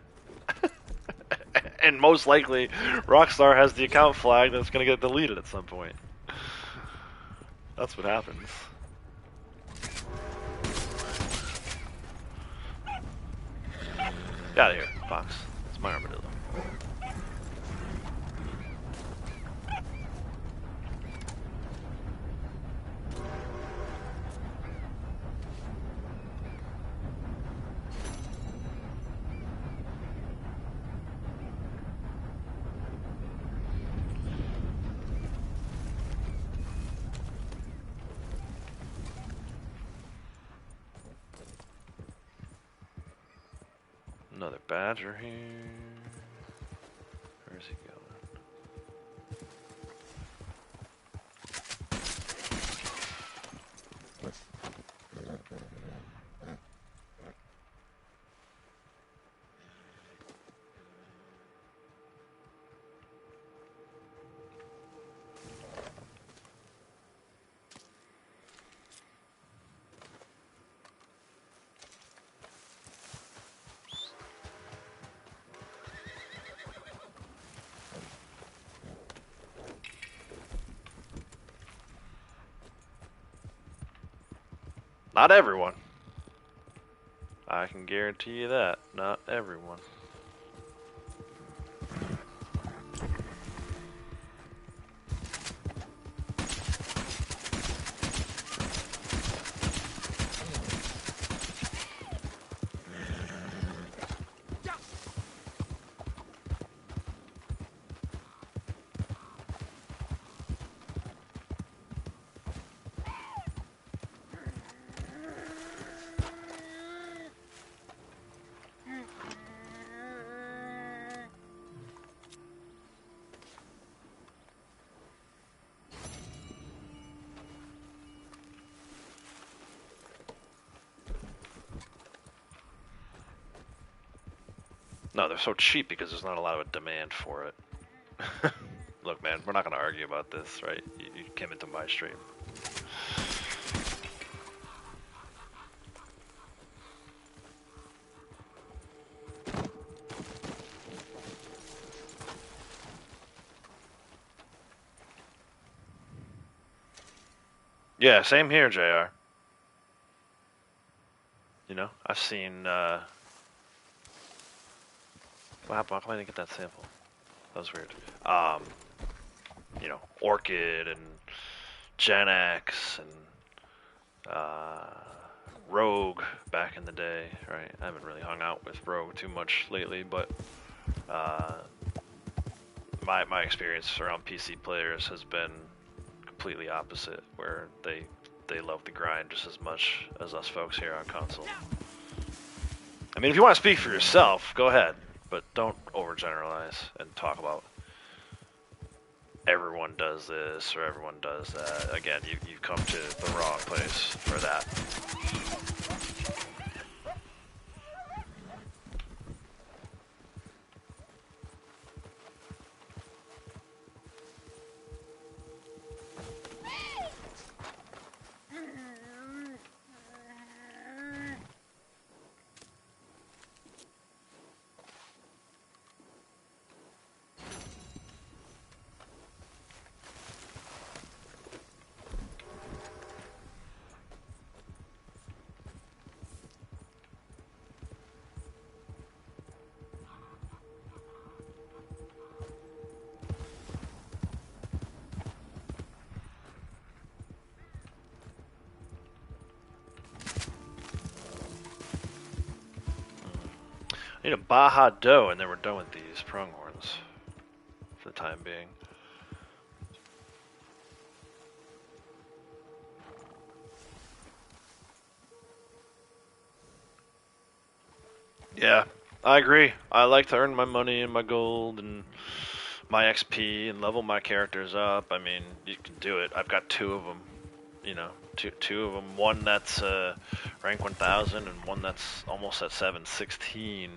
And most likely, Rockstar has the account flagged and it's going to get deleted at some point. That's what happens. Get out of here, Fox. It's my armadillo. Another badger here. Where's he going? Not everyone. I can guarantee you that. Not everyone. No, they're so cheap because there's not a lot of a demand for it. Look, man, we're not going to argue about this, right? You came into my stream. Yeah, same here, JR. You know, I've seen, what happened? How come I didn't get that sample? That was weird. You know, Orchid and Gen X and Rogue back in the day, right? I haven't really hung out with Rogue too much lately, but my experience around PC players has been completely opposite, where they love the grind just as much as us folks here on console. I mean, if you want to speak for yourself, go ahead. But don't overgeneralize and talk about everyone does this or everyone does that. Again, you've come to the wrong place for that. I need a Baja Doe, and then we're done with these pronghorns for the time being. Yeah, I agree. I like to earn my money and my gold and my XP and level my characters up. I mean, you can do it. I've got two of them, you know, two of them. One that's rank 1000 and one that's almost at 716.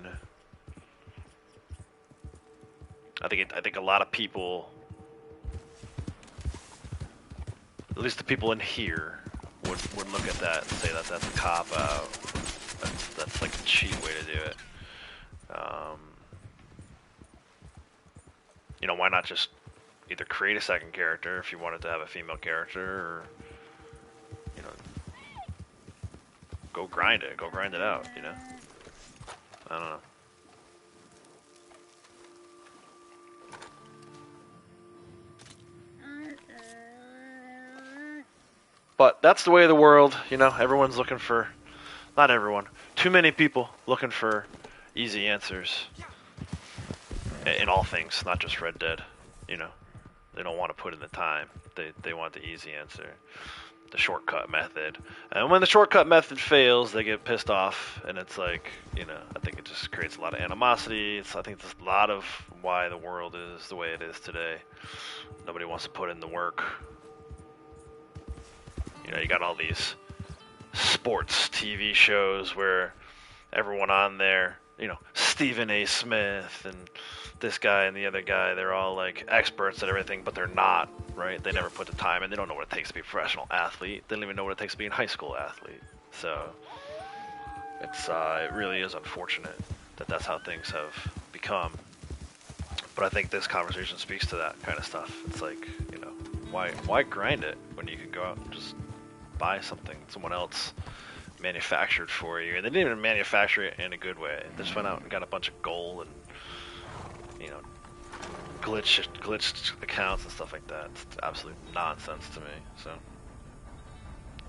I think a lot of people, at least the people in here, would look at that and say that that's a cop out. That's like a cheap way to do it. You know, why not just either create a second character if you wanted to have a female character, or, you know, go grind it out, you know? I don't know. But that's the way of the world, you know, everyone's looking for, not everyone, too many people looking for easy answers in all things, not just Red Dead, you know. They don't want to put in the time, they want the easy answer. the shortcut method. And when the shortcut method fails, they get pissed off, and it's like, you know, I think it just creates a lot of animosity. I think it's a lot of why the world is the way it is today. Nobody wants to put in the work. You know, you got all these sports TV shows where everyone on there, you know, Stephen A. Smith and this guy and the other guy, they're all like experts at everything, but they're not, right? They never put the time in. They don't know what it takes to be a professional athlete. They don't even know what it takes to be a high school athlete. So it's it really is unfortunate that that's how things have become. But I think this conversation speaks to that kind of stuff. It's like, you know, why grind it when you can go out and just buy something someone else manufactured for you? And they didn't even manufacture it in a good way. They just went out and got a bunch of gold and, you know, glitched accounts and stuff like that. It's absolute nonsense to me. So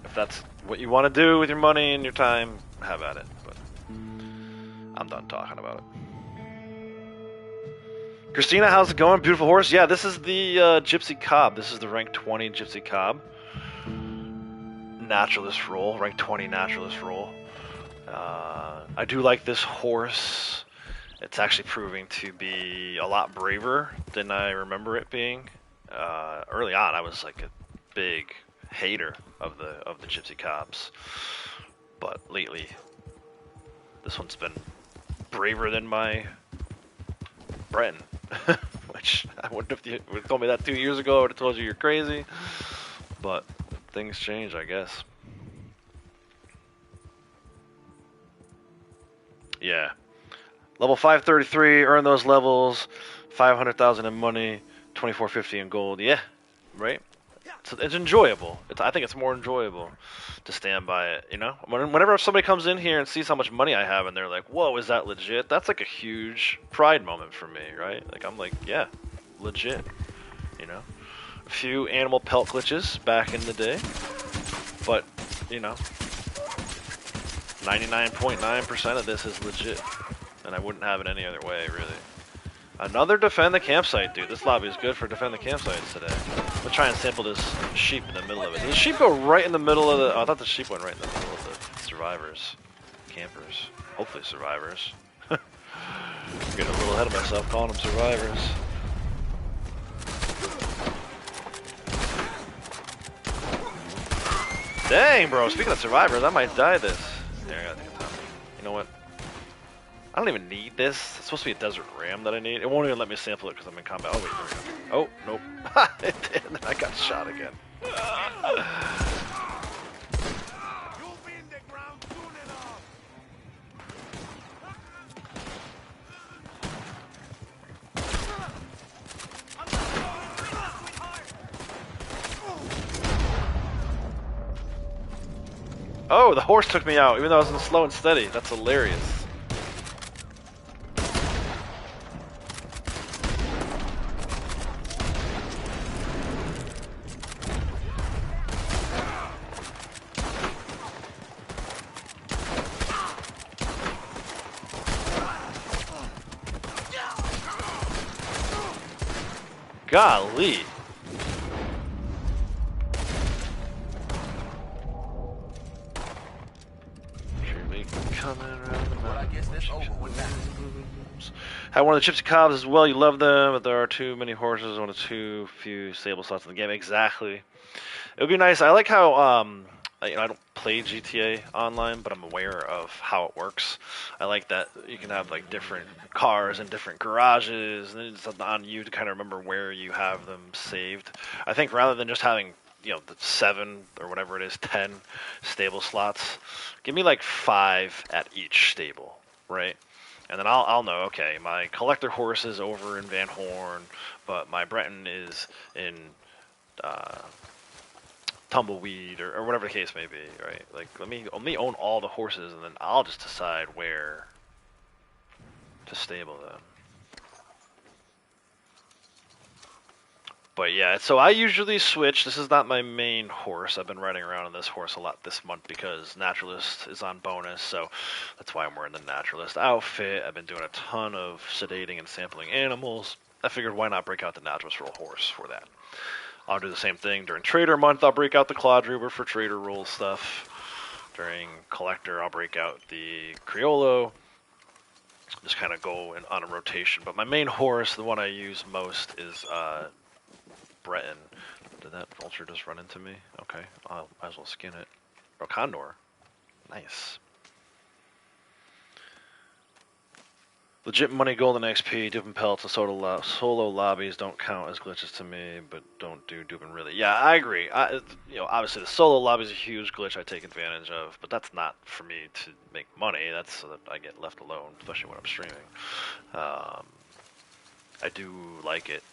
if that's what you want to do with your money and your time, have at it. But I'm done talking about it. Christina, how's it going? Beautiful horse. Yeah, this is the Gypsy Cob. This is the rank 20 Gypsy Cob. Naturalist roll, rank 20 naturalist roll. I do like this horse. It's actually proving to be a lot braver than I remember it being. Early on, I was like a big hater of the Gypsy Cobs, but lately, this one's been braver than my Breton. Which I wouldn't have, you would have told me that 2 years ago. I would have told you you're crazy. But things change, I guess. Yeah. Level 533, earn those levels, 500,000 in money, 2450 in gold. Yeah, right? It's enjoyable. I think it's more enjoyable to stand by it, you know? Whenever somebody comes in here and sees how much money I have and they're like, whoa, is that legit? That's like a huge pride moment for me, right? Like, I'm like, yeah, legit, you know? A few animal pelt glitches back in the day, but, you know, 99.9% of this is legit, and I wouldn't have it any other way, really. Another defend the campsite, dude. This lobby is good for defend the campsites today. I'm gonna try and sample this sheep in the middle of it. Does the sheep go right in the middle of the... Oh, I thought the sheep went right in the middle of the survivors. Campers. Hopefully survivors. Getting a little ahead of myself calling them survivors. Dang, bro. Speaking of survivors, I might die this. Here, I gotta take a time. You know what? I don't even need this. It's supposed to be a desert ram that I need. It won't even let me sample it because I'm in combat. Oh, wait, there we go. Oh, nope. It did, and then I got shot again. Oh, the horse took me out, even though I was in slow and steady. That's hilarious. Golly. Had one of the Gypsy Cobs as well. You love them, but there are too many horses, one of too few stable slots in the game. Exactly. It would be nice. I like how you know, I don't play GTA Online, but I'm aware of how it works. I like that you can have like different cars in different garages, and it's on you to kind of remember where you have them saved. I think rather than just having, you know, the 7 or whatever it is, 10 stable slots, give me like 5 at each stable, right? And then I'll know, okay, my collector horse is over in Van Horn, but my Breton is in Tumbleweed or whatever the case may be, right? Like, let me own all the horses, and then I'll just decide where to stable them. But yeah, so I usually switch. This is not my main horse. I've been riding around on this horse a lot this month because Naturalist is on bonus, so that's why I'm wearing the Naturalist outfit. I've been doing a ton of sedating and sampling animals. I figured why not break out the Naturalist roll horse for that. I'll do the same thing during Trader Month. I'll break out the Quadruber for Trader role stuff. During Collector, I'll break out the Criollo. Just kind of go on a rotation. But my main horse, the one I use most, is Breton. Did that vulture just run into me? Okay, I might as well skin it. Oh, Condor. Nice. Legit money, golden XP, duping pelts, and solo lobbies don't count as glitches to me, but don't do duping really. Yeah, I agree. Obviously the solo lobby is a huge glitch I take advantage of, but that's not for me to make money. That's so that I get left alone, especially when I'm streaming. I do like it,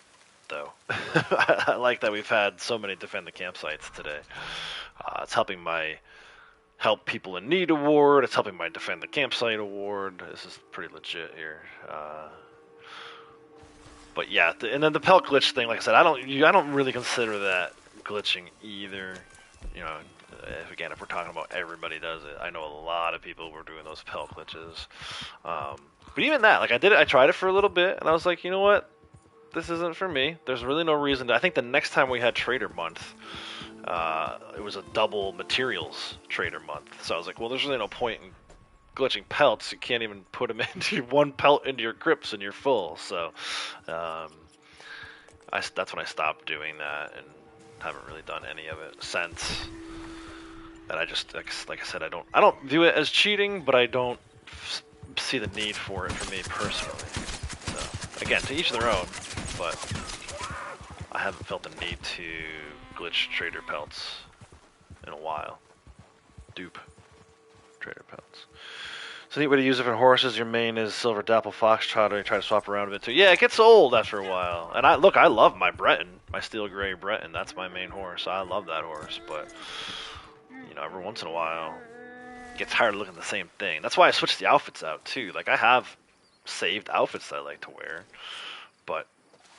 though. I like that we've had so many defend the campsites today. It's helping my Help People in Need award. It's helping my Defend the Campsite award. This is pretty legit here. But yeah, and then the pelt glitch thing, like I said, I don't really consider that glitching either. If we're talking about everybody does it, I know a lot of people were doing those pelt glitches. But even that, like I tried it for a little bit, and I was like, you know what? This isn't for me. There's really no reason to. I think the next time we had Trader Month, it was a double materials Trader Month. So I was like, well, there's really no point in glitching pelts. You can't even put them into one pelt into your crypts and you're full. So that's when I stopped doing that and haven't really done any of it since. And I just, like I said, I don't view it as cheating, but I don't see the need for it for me personally. So again, to each their own, but I haven't felt the need to glitch Trader pelts in a while. Dupe Trader pelts. So neat way to use it for horses. Your main is Silver Dapple Foxtrot, or you try to swap around a bit too. Yeah, it gets old after a while. And I love my Breton, my Steel Gray Breton. That's my main horse. I love that horse, but every once in a while, it gets tired of looking the same thing. That's why I switched the outfits out too. Like I have saved outfits that I like to wear, but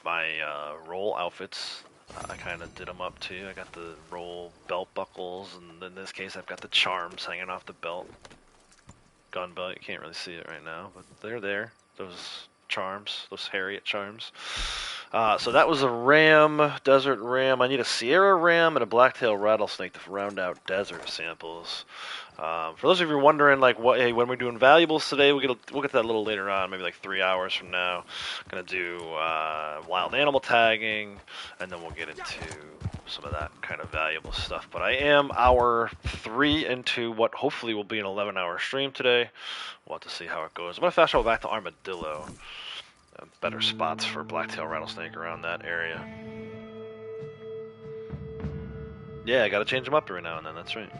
my roll outfits, I kind of did them up too. I got the roll belt buckles, and in this case I've got the charms hanging off the belt. Gun belt, you can't really see it right now, but they're there. Those charms, those Harriet charms. So that was a ram, desert ram. I need a Sierra ram and a blacktail rattlesnake to round out desert samples. For those of you wondering, like, when we're doing valuables today, we'll get to that a little later on, maybe like 3 hours from now. Gonna do wild animal tagging, and then we'll get into some of that kind of valuable stuff. But I am hour 3 into what hopefully will be an 11-hour stream today. We'll have to see how it goes. I'm gonna fast travel back to Armadillo. Better spots for blacktail rattlesnake around that area. Yeah, I gotta change them up every now and then, that's right.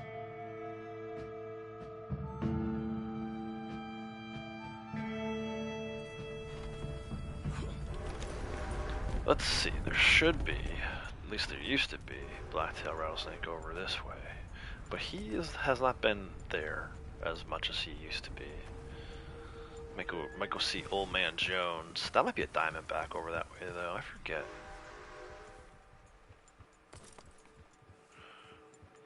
Let's see, there should be, at least there used to be, blacktail rattlesnake over this way. But he has not been there as much as he used to be. Might go see Old Man Jones. That might be a diamondback over that way, though. I forget.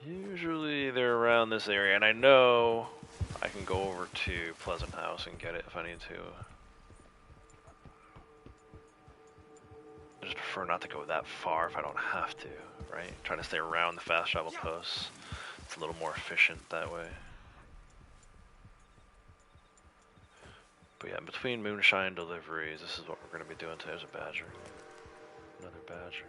Usually they're around this area, and I know I can go over to Pleasant House and get it if I need to. I just prefer not to go that far if I don't have to, right? Trying to stay around the fast travel posts. It's a little more efficient that way. But yeah, between Moonshine deliveries, this is what we're going to be doing today. There's a badger. Another badger.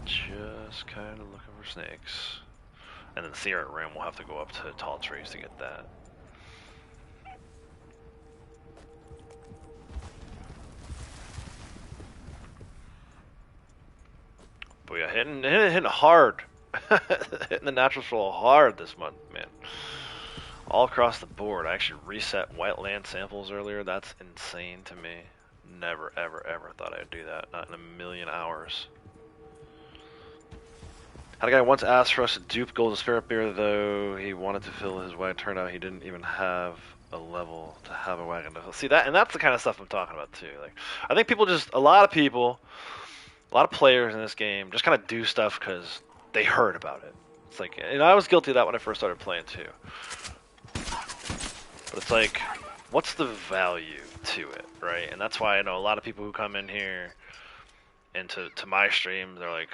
Just kind of looking for snakes. And then Sierra Rim, we'll have to go up to tall trees to get that. But yeah, hitting hard. Hitting the natural soil hard this month, man. All across the board. I actually reset wetland samples earlier. That's insane to me. Never, ever, ever thought I'd do that. Not in a million hours. Had a guy once asked for us to dupe Golden Spirit Beer, though he wanted to fill his wagon. Turned out he didn't even have a level to have a wagon to fill. See that, and that's the kind of stuff I'm talking about too. Like, I think a lot of players in this game just kind of do stuff because they heard about it. It's like, and I was guilty of that when I first started playing too. But it's like, what's the value to it, right? And that's why I know a lot of people who come in here and to my stream, they're like,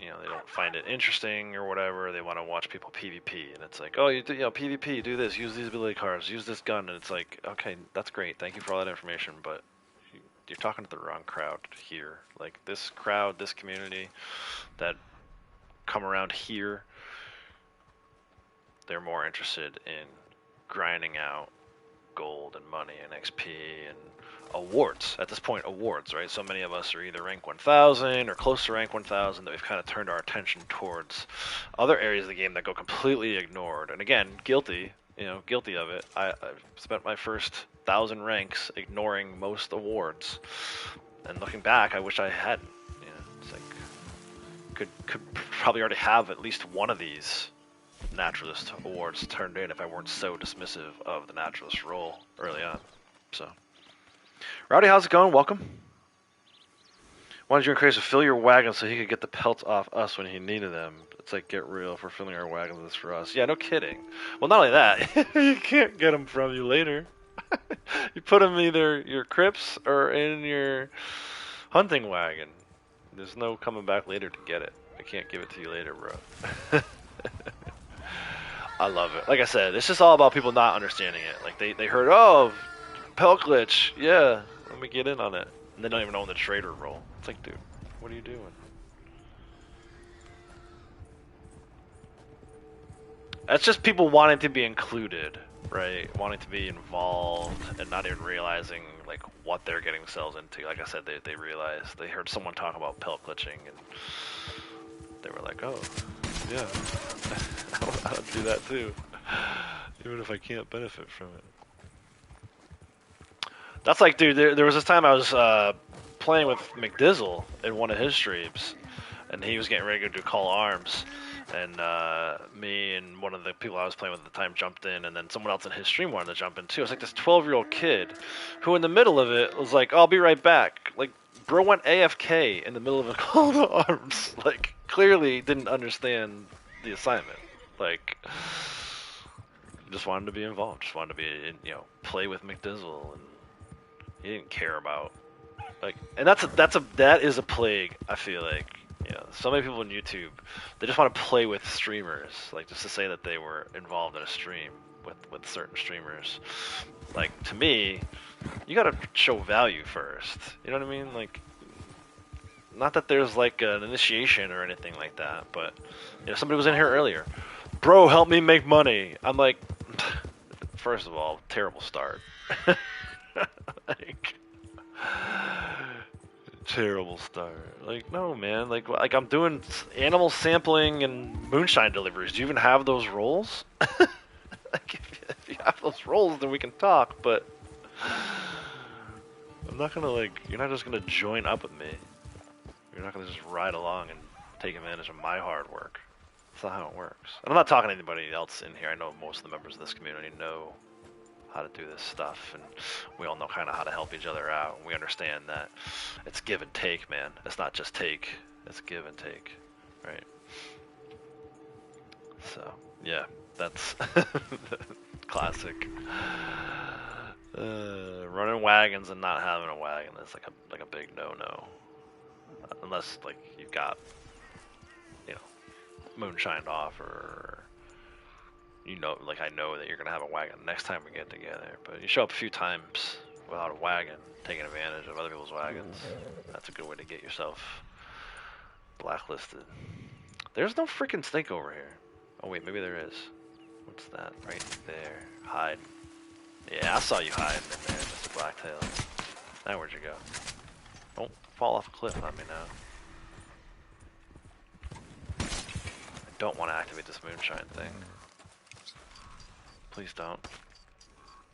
you know, they don't find it interesting or whatever. They want to watch people PvP, and it's like, oh, you know, PvP, do this, use these ability cards, use this gun, and it's like, okay, that's great, thank you for all that information, but you're talking to the wrong crowd here. Like this crowd, this community that come around here, they're more interested in grinding out gold and money and XP and awards. At this point, awards, right? So many of us are either rank 1000 or close to rank 1000 that we've kind of turned our attention towards other areas of the game that go completely ignored. And again, guilty, you know, guilty of it. I've spent my first 1000 ranks ignoring most awards. And looking back, I wish I hadn't. You know, it's like, could probably already have at least one of these naturalist awards turned in if I weren't so dismissive of the naturalist role early on. So, Rowdy, how's it going? Welcome. Wanted you encourage to fill your wagon so he could get the pelts off us when he needed them. It's like, get real. If we're filling our wagons, it's for us. Yeah, no kidding. Well, not only that, you can't get them from you later. You put them either your crypts or in your hunting wagon. There's no coming back later to get it. I can't give it to you later, bro. I love it. Like I said, it's just all about people not understanding it. Like they heard, oh, pelt glitch, yeah, let me get in on it. And they don't even know the trader role. It's like, dude, what are you doing? That's just people wanting to be included, right? Wanting to be involved and not even realizing like what they're getting themselves into. Like I said, they realized, they heard someone talk about pelt glitching and they were like, oh, yeah, I'll do that too, even if I can't benefit from it. That's like, dude, there was this time I was playing with McDizzle in one of his streams, and he was getting ready to go do Call Arms, and me and one of the people I was playing with at the time jumped in, and then someone else in his stream wanted to jump in too. It was like this 12-year-old kid who in the middle of it was like, I'll be right back. Like, bro went AFK in the middle of a Call to Arms. Like, clearly didn't understand the assignment. Like, just wanted to be involved. Just wanted to be, you know, play with McDizzle, and he didn't care about, like, and that is a plague. I feel like, you know, so many people on YouTube, they just want to play with streamers, like just to say that they were involved in a stream with certain streamers. Like, to me, you gotta show value first. You know what I mean? Like, not that there's like an initiation or anything like that, but you know, somebody was in here earlier. Bro, help me make money. I'm like, first of all, terrible start. Like, terrible start. Like, no, man. Like I'm doing animal sampling and moonshine deliveries. Do you even have those roles? Like, if you have those roles, then we can talk. But I'm not gonna, like, you're not just gonna join up with me. You're not gonna just ride along and take advantage of my hard work. That's not how it works. And I'm not talking to anybody else in here. I know most of the members of this community know how to do this stuff, and we all know kind of how to help each other out. We understand that it's give and take, man. It's not just take, it's give and take, right? So, yeah, that's classic. Running wagons and not having a wagon is like a big no-no. Unless, like, you've got, you know, moonshined off, or you know, like, I know that you're gonna have a wagon next time we get together. But you show up a few times without a wagon, taking advantage of other people's wagons, that's a good way to get yourself blacklisted. There's no freaking snake over here. Oh wait, maybe there is. What's that? Right there. Hide. Yeah, I saw you hiding in there, Mr. Blacktail. Now where'd you go? Don't fall off a cliff on me now. I don't want to activate this moonshine thing. Please don't.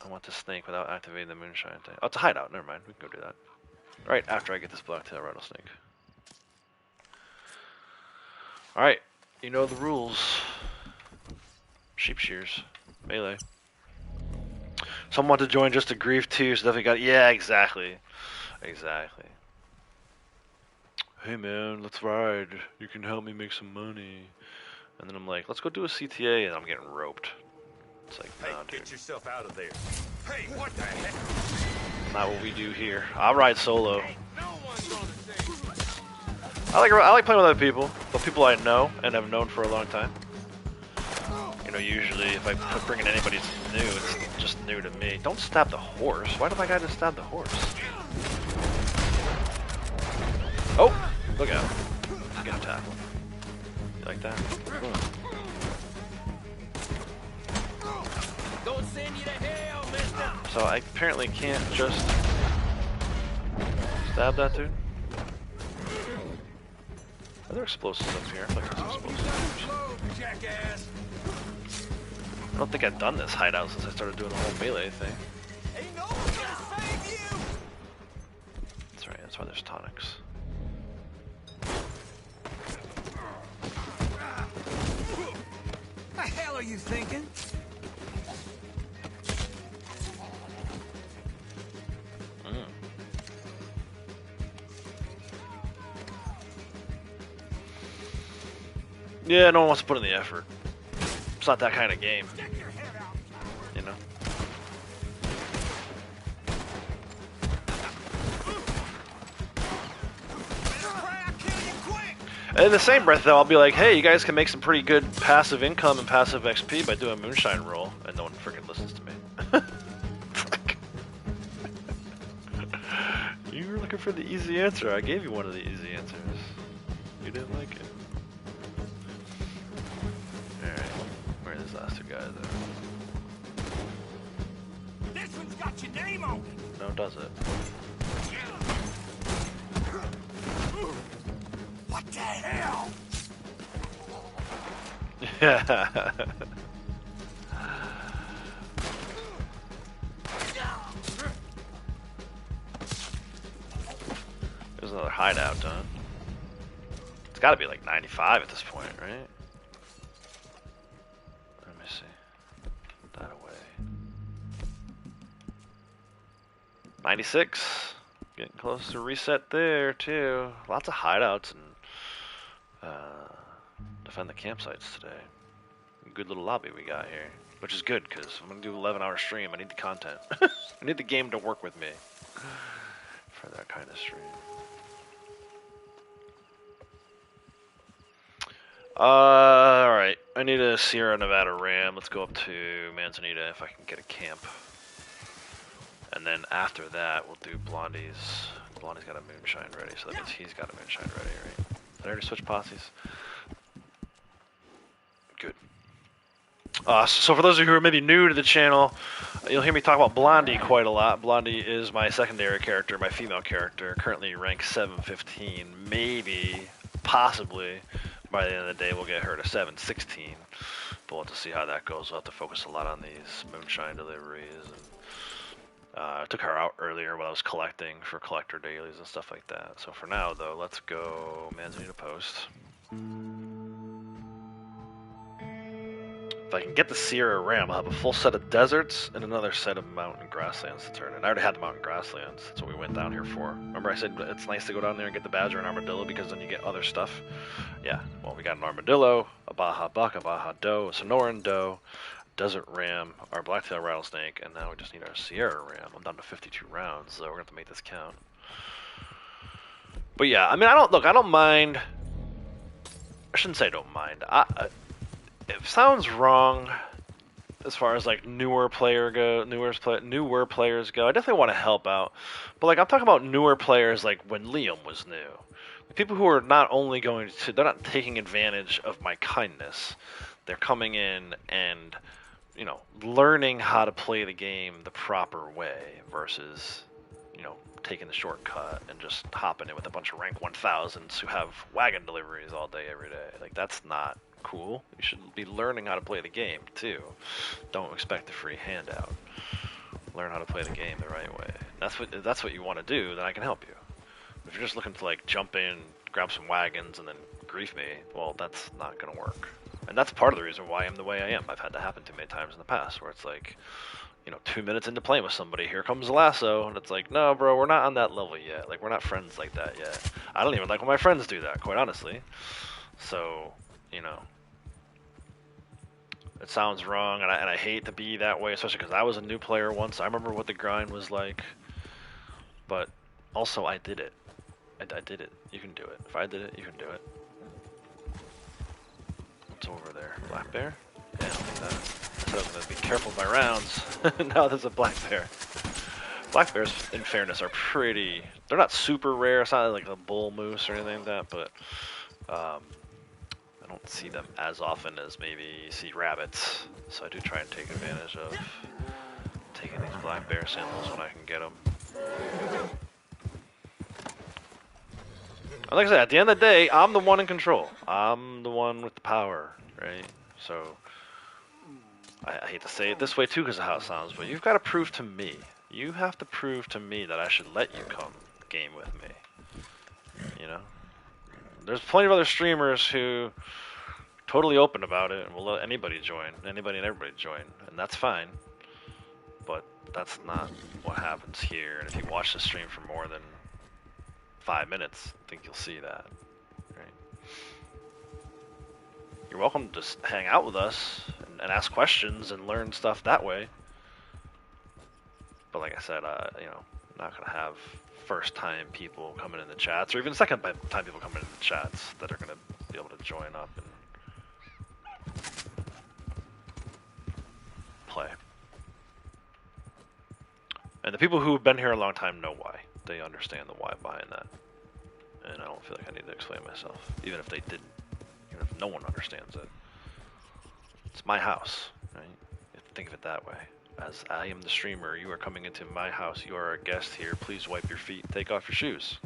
I want to snake without activating the moonshine thing. Oh, it's a hideout. Never mind. We can go do that. Right after I get this blacktail rattlesnake. Alright. You know the rules. Sheep shears. Melee. Some want to join just to grief too, so definitely got. Yeah, exactly. Exactly. hey man, let's ride. You can help me make some money. And then I'm like, let's go do a CTA, and I'm getting roped. It's like, no, dude. Get yourself out of there. Hey, what the heck? Not what we do here. I'll ride solo. I like playing with other people, but people I know and have known for a long time. You know, usually if I bring in anybody that's new, it's just new to me. Don't stab the horse. Why did my guy just stab the horse? Oh, look out! Get a tackle. You like that? Don't send you to hell, mister. So I apparently can't just stab that dude. Are there explosives up here? I think there's explosives. Jackass. I don't think I've done this hideout since I started doing the whole melee thing. Ain't no one gonna save you. That's right, that's why there's tonics. The hell are you thinking? Yeah, no one wants to put in the effort. It's not that kind of game. You know? And in the same breath, though, I'll be like, hey, you guys can make some pretty good passive income and passive XP by doing a Moonshine roll, and no one freaking listens to me. You were looking for the easy answer. I gave you one of the easy answers. You didn't like it. Alright, where are these last two guys at? This one's got your name on it. No, does it? What the hell? Yeah. There's another hideout done. It's got to be like 95 at this point, right? Let me see. Put that away. 96. Getting close to reset there too. Lots of hideouts and defend the campsites today. Good little lobby we got here, which is good because I'm gonna do an 11-hour stream. I need the content. I need the game to work with me for that kind of stream. Alright, I need a Sierra Nevada Ram. Let's go up to Manzanita if I can get a camp. And then after that, we'll do Blondie's. Blondie's got a Moonshine ready, so that means he's got a Moonshine ready, right? Did I already switch posses? Good. So for those of you who are maybe new to the channel, you'll hear me talk about Blondie quite a lot. Blondie is my secondary character, my female character, currently ranked 715. Maybe, possibly, by the end of the day, we'll get her to 716. But we'll have to see how that goes. We'll have to focus a lot on these Moonshine deliveries. And I took her out earlier when I was collecting for collector dailies and stuff like that. So for now, though, let's go Manzanita Post. If I can get the Sierra Ram, I'll have a full set of deserts and another set of mountain grasslands to turn in. I already had the mountain grasslands. That's what we went down here for. Remember I said it's nice to go down there and get the badger and armadillo because then you get other stuff? Yeah, well, we got an armadillo, a Baja buck, a Baja doe, a Sonoran doe, desert ram, our blacktail rattlesnake, and now we just need our Sierra Ram. I'm down to 52 rounds, so we're going to have to make this count. But yeah, I mean, I don't mind. I shouldn't say I don't mind. It sounds wrong as far as like newer players go. I definitely want to help out, but like I'm talking about newer players like when Liam was new. The people who are not only they're not taking advantage of my kindness. They're coming in and, you know, learning how to play the game the proper way versus, you know, taking the shortcut and just hopping in with a bunch of rank 1000s who have wagon deliveries all day, every day. Like, that's not cool. You should be learning how to play the game, too. Don't expect a free handout. Learn how to play the game the right way. That's what you want to do, then I can help you. If you're just looking to, like, jump in, grab some wagons, and then grief me, well, that's not going to work. And that's part of the reason why I'm the way I am. I've had that happen too many times in the past, where it's like, you know, 2 minutes into playing with somebody, here comes the lasso, and it's like, no, bro, we're not on that level yet. Like, we're not friends like that yet. I don't even like when my friends do that, quite honestly. So, you know, it sounds wrong, and I hate to be that way, especially because I was a new player once. I remember what the grind was like, but also I did it. I did it. You can do it. If I did it, you can do it. What's over there? Black bear? Yeah, I don't think that. I was going to be careful with my rounds. Now there's a black bear. Black bears, in fairness, are pretty... They're not super rare. It's not like a bull moose or anything like that, but... I don't see them as often as maybe you see rabbits. So I do try and take advantage of taking these black bear samples when I can get them. And like I said, at the end of the day, I'm the one in control. I'm the one with the power, right? So... I hate to say it this way too because of how it sounds, but you've got to prove to me. You have to prove to me that I should let you come game with me. You know? There's plenty of other streamers who totally open about it and will let anybody join. Anybody and everybody join. And that's fine. But that's not what happens here. And if you watch the stream for more than 5 minutes, I think you'll see that. Right? You're welcome to just hang out with us and ask questions and learn stuff that way. But like I said, you know, I'm not gonna have first-time people coming in the chats, or even second-time people coming in the chats that are gonna be able to join up and play. And the people who have been here a long time know why. They understand the why behind that. And I don't feel like I need to explain myself, even if they didn't. Even if no one understands it. It's my house, right? You have to think of it that way. As I am the streamer, you are coming into my house, you are a guest here, please wipe your feet, take off your shoes.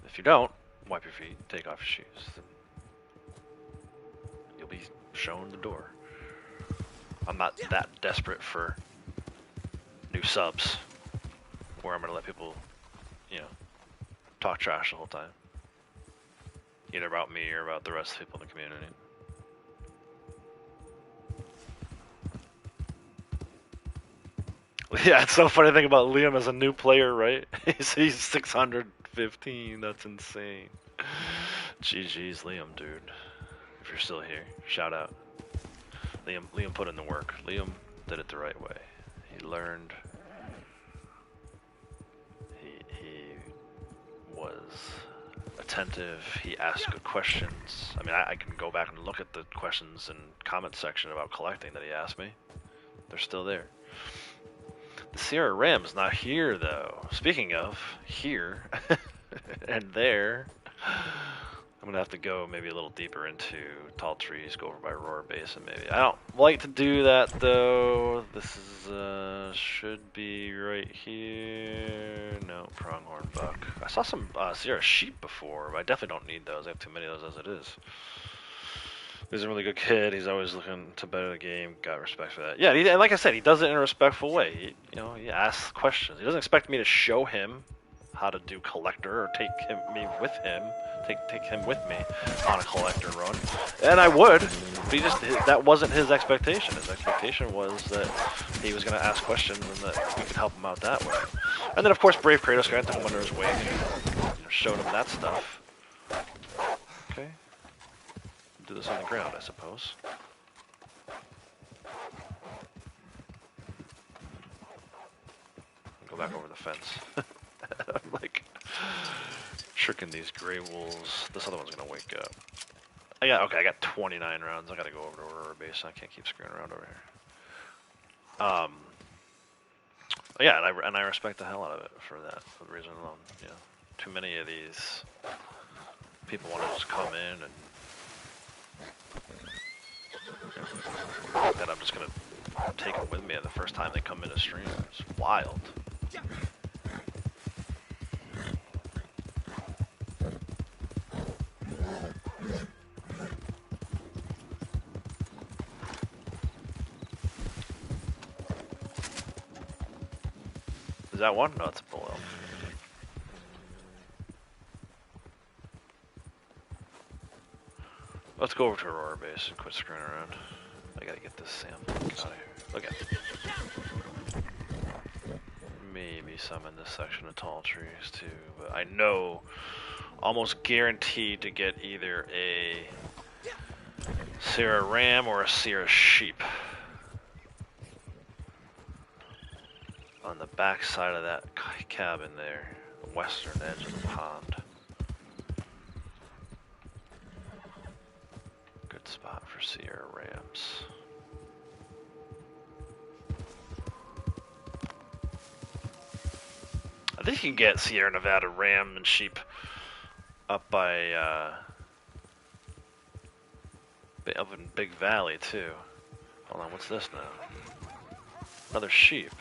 If you don't, wipe your feet, take off your shoes. You'll be shown the door. I'm not that desperate for new subs, where I'm going to let people, you know, talk trash the whole time. Either about me or about the rest of the people in the community. Yeah, it's so funny to think about Liam as a new player, right? He's 615, that's insane. GG's Liam, dude. If you're still here, shout out. Liam put in the work. Liam did it the right way. He learned. He was attentive. He asked good questions. I mean, I can go back and look at the questions and comment section about collecting that he asked me. They're still there. The Sierra Ram's not here, though. Speaking of, here and there, I'm going to have to go maybe a little deeper into tall trees, go over by Aurora Basin maybe. I don't like to do that, though. This is, should be right here. No, pronghorn buck. I saw some Sierra sheep before, but I definitely don't need those. I have too many of those as it is. He's a really good kid. He's always looking to better the game. Got respect for that. Yeah, and like I said, he does it in a respectful way. He asks questions. He doesn't expect me to show him how to do collector or take him with me on a collector run. And I would, but that wasn't his expectation. His expectation was that he was going to ask questions and that we could help him out that way. And then, of course, Brave Kratos got him under his wing and showed him that stuff. Okay. Do this on the ground, I suppose. Go back over the fence. I'm like tricking these gray wolves. This other one's gonna wake up. I got 29 rounds. I gotta go over to Aurora Base. I can't keep screwing around over here. Yeah, and I respect the hell out of it for that, for the reason alone. Yeah, too many of these people want to just come in and that I'm just gonna take them with me the first time they come in a stream. It's wild. Is that one? No, it's a bull elk. Let's go over to Aurora Base and quit screwing around. I gotta get this sample. Get out of here. Look at it. some in this section of tall trees too, but I know almost guaranteed to get either a Sierra ram or a Sierra sheep on the back side of that cabin there, the western edge of the pond. Good spot for Sierra rams. I think you can get Sierra Nevada ram and sheep up by up in Big Valley too. Hold on, what's this now? Another sheep.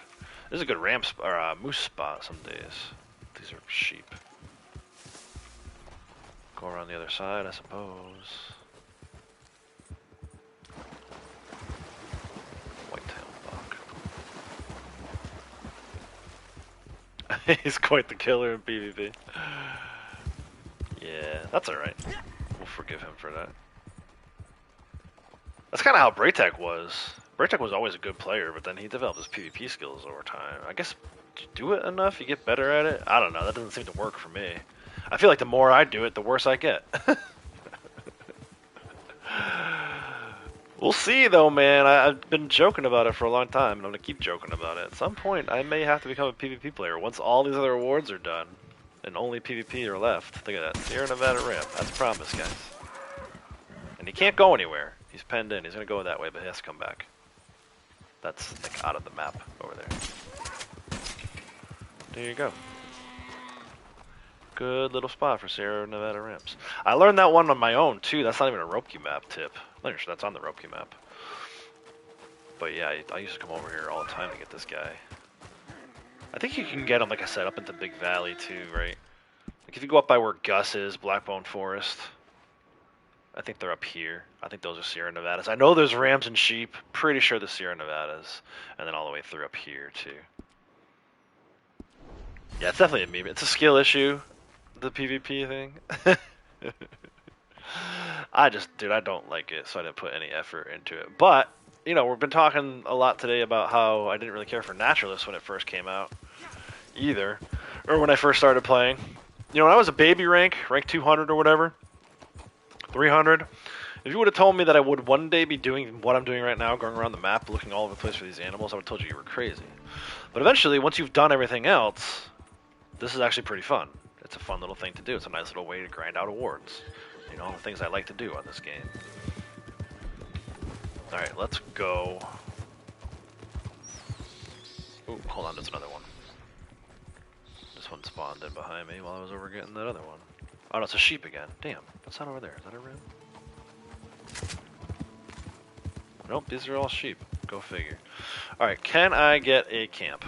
This is a good ram or moose spot some days. These are sheep. Go around the other side, I suppose. White-tailed buck. He's quite the killer in PvP. Yeah, that's alright. We'll forgive him for that. That's kind of how Braytek was. Braytek was always a good player, but then he developed his PvP skills over time. I guess, do you do it enough, you get better at it? I don't know, that doesn't seem to work for me. I feel like the more I do it, the worse I get. We'll see, though, man. I've been joking about it for a long time, and I'm going to keep joking about it. At some point, I may have to become a PvP player once all these other awards are done, and only PvP are left. Look at that. Sierra Nevada Ram. That's a promise, guys. And he can't go anywhere. He's penned in. He's going to go that way, but he has to come back. That's, like, out of the map over there. There you go. Good little spot for Sierra Nevada Rams. I learned that one on my own, too. That's not even a Ropke map tip. I'm not sure that's on the Ropke map. But yeah, I used to come over here all the time to get this guy. I think you can get him, like I said, up into Big Valley, too, right? Like, if you go up by where Gus is, Blackbone Forest, I think they're up here. I think those are Sierra Nevadas. I know there's rams and sheep. Pretty sure the Sierra Nevadas. And then all the way through up here, too. Yeah, it's definitely a meme. It's a skill issue, the PvP thing. Dude, I don't like it, so I didn't put any effort into it. But, you know, we've been talking a lot today about how I didn't really care for Naturalist when it first came out, either. Or when I first started playing. You know, when I was a baby rank 200 or whatever, 300, if you would have told me that I would one day be doing what I'm doing right now, going around the map, looking all over the place for these animals, I would have told you were crazy. But eventually, once you've done everything else, this is actually pretty fun. It's a fun little thing to do. It's a nice little way to grind out awards. You know, the things I like to do on this game. Alright, let's go. Ooh, hold on, there's another one. This one spawned in behind me while I was over getting that other one. Oh, no, it's a sheep again. Damn, what's that over there? Is that a ram? Nope, these are all sheep. Go figure. Alright, can I get a camp?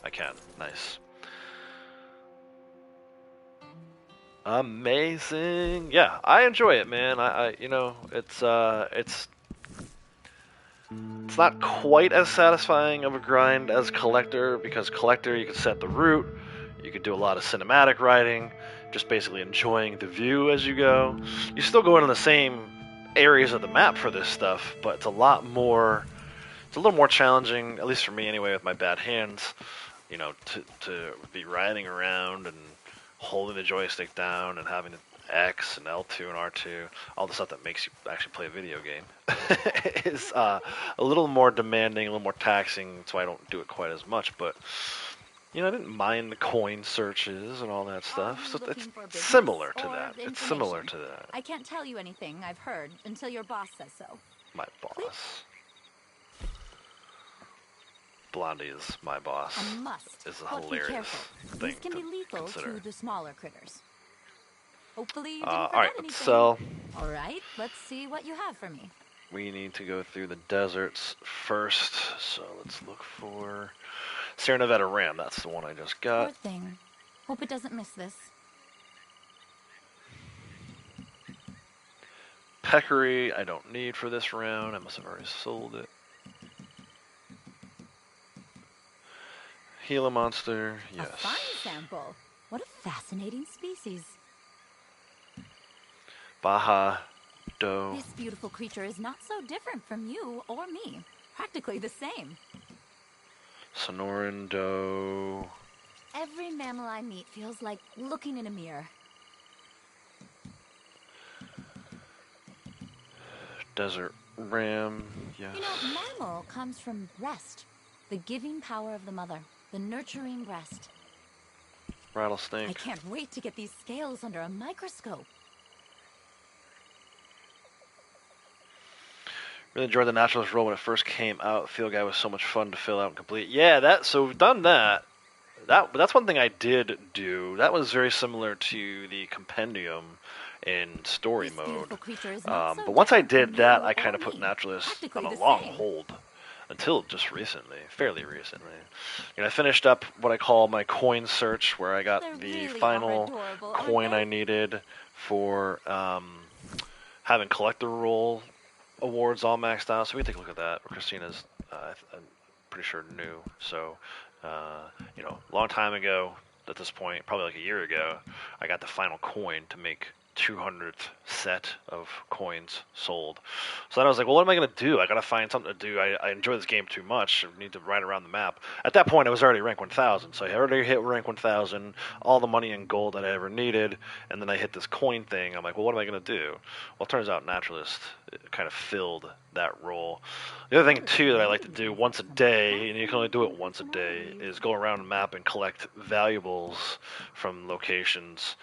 I can. Nice. Amazing. Yeah, I enjoy it, man. You know, it's not quite as satisfying of a grind as Collector, because Collector you can set the route, you could do a lot of cinematic writing, just basically enjoying the view as you go. You still go into the same areas of the map for this stuff, but it's a little more challenging, at least for me anyway, with my bad hands, you know, to be riding around and holding the joystick down and having X and L2 and R2, all the stuff that makes you actually play a video game, is a little more demanding, a little more taxing. That's why I don't do it quite as much. But you know, I didn't mind the coin searches and all that stuff. So it's similar to that. It's similar to that. I can't tell you anything I've heard until your boss says so. My boss. Blondie is my boss. A must. Is a hilarious thing. These can be lethal to the smaller critters. Hopefully you didn't all right, anything. let's sell. All right, let's see what you have for me. We need to go through the deserts first, so let's look for Sierra Nevada Ram. That's the one I just got. Poor thing. Hope it doesn't miss this. Peccary, I don't need for this round. I must have already sold it. Gila monster, yes. A fine sample. What a fascinating species. Baja doe. This beautiful creature is not so different from you or me. Practically the same. Sonoran doe. Every mammal I meet feels like looking in a mirror. Desert ram, yes. You know, mammal comes from breast. The giving power of the mother. The nurturing breast. Rattlesnake. I can't wait to get these scales under a microscope. Really enjoyed the naturalist role when it first came out. Field guide was so much fun to fill out and complete. Yeah, so we've done that. That's one thing I did do. That was very similar to the compendium in story mode. But once I did that, I kind of put naturalist on a long hold until just recently, fairly recently. I finished up what I call my coin search, where I got the final coin I needed for having collector role awards all maxed out. So we can take a look at that. Christina's, I'm pretty sure, new. So, long time ago at this point, probably like a year ago, I got the final coin to make 200th set of coins sold. So then I was like, well, what am I going to do? I got to find something to do. I enjoy this game too much. I need to ride around the map. At that point, I was already rank 1000, so I already hit rank 1000, all the money and gold that I ever needed, and then I hit this coin thing. I'm like, well, what am I going to do? Well, it turns out Naturalist kind of filled that role. The other thing, too, that I like to do once a day, and you can only do it once a day, is go around the map and collect valuables from locations,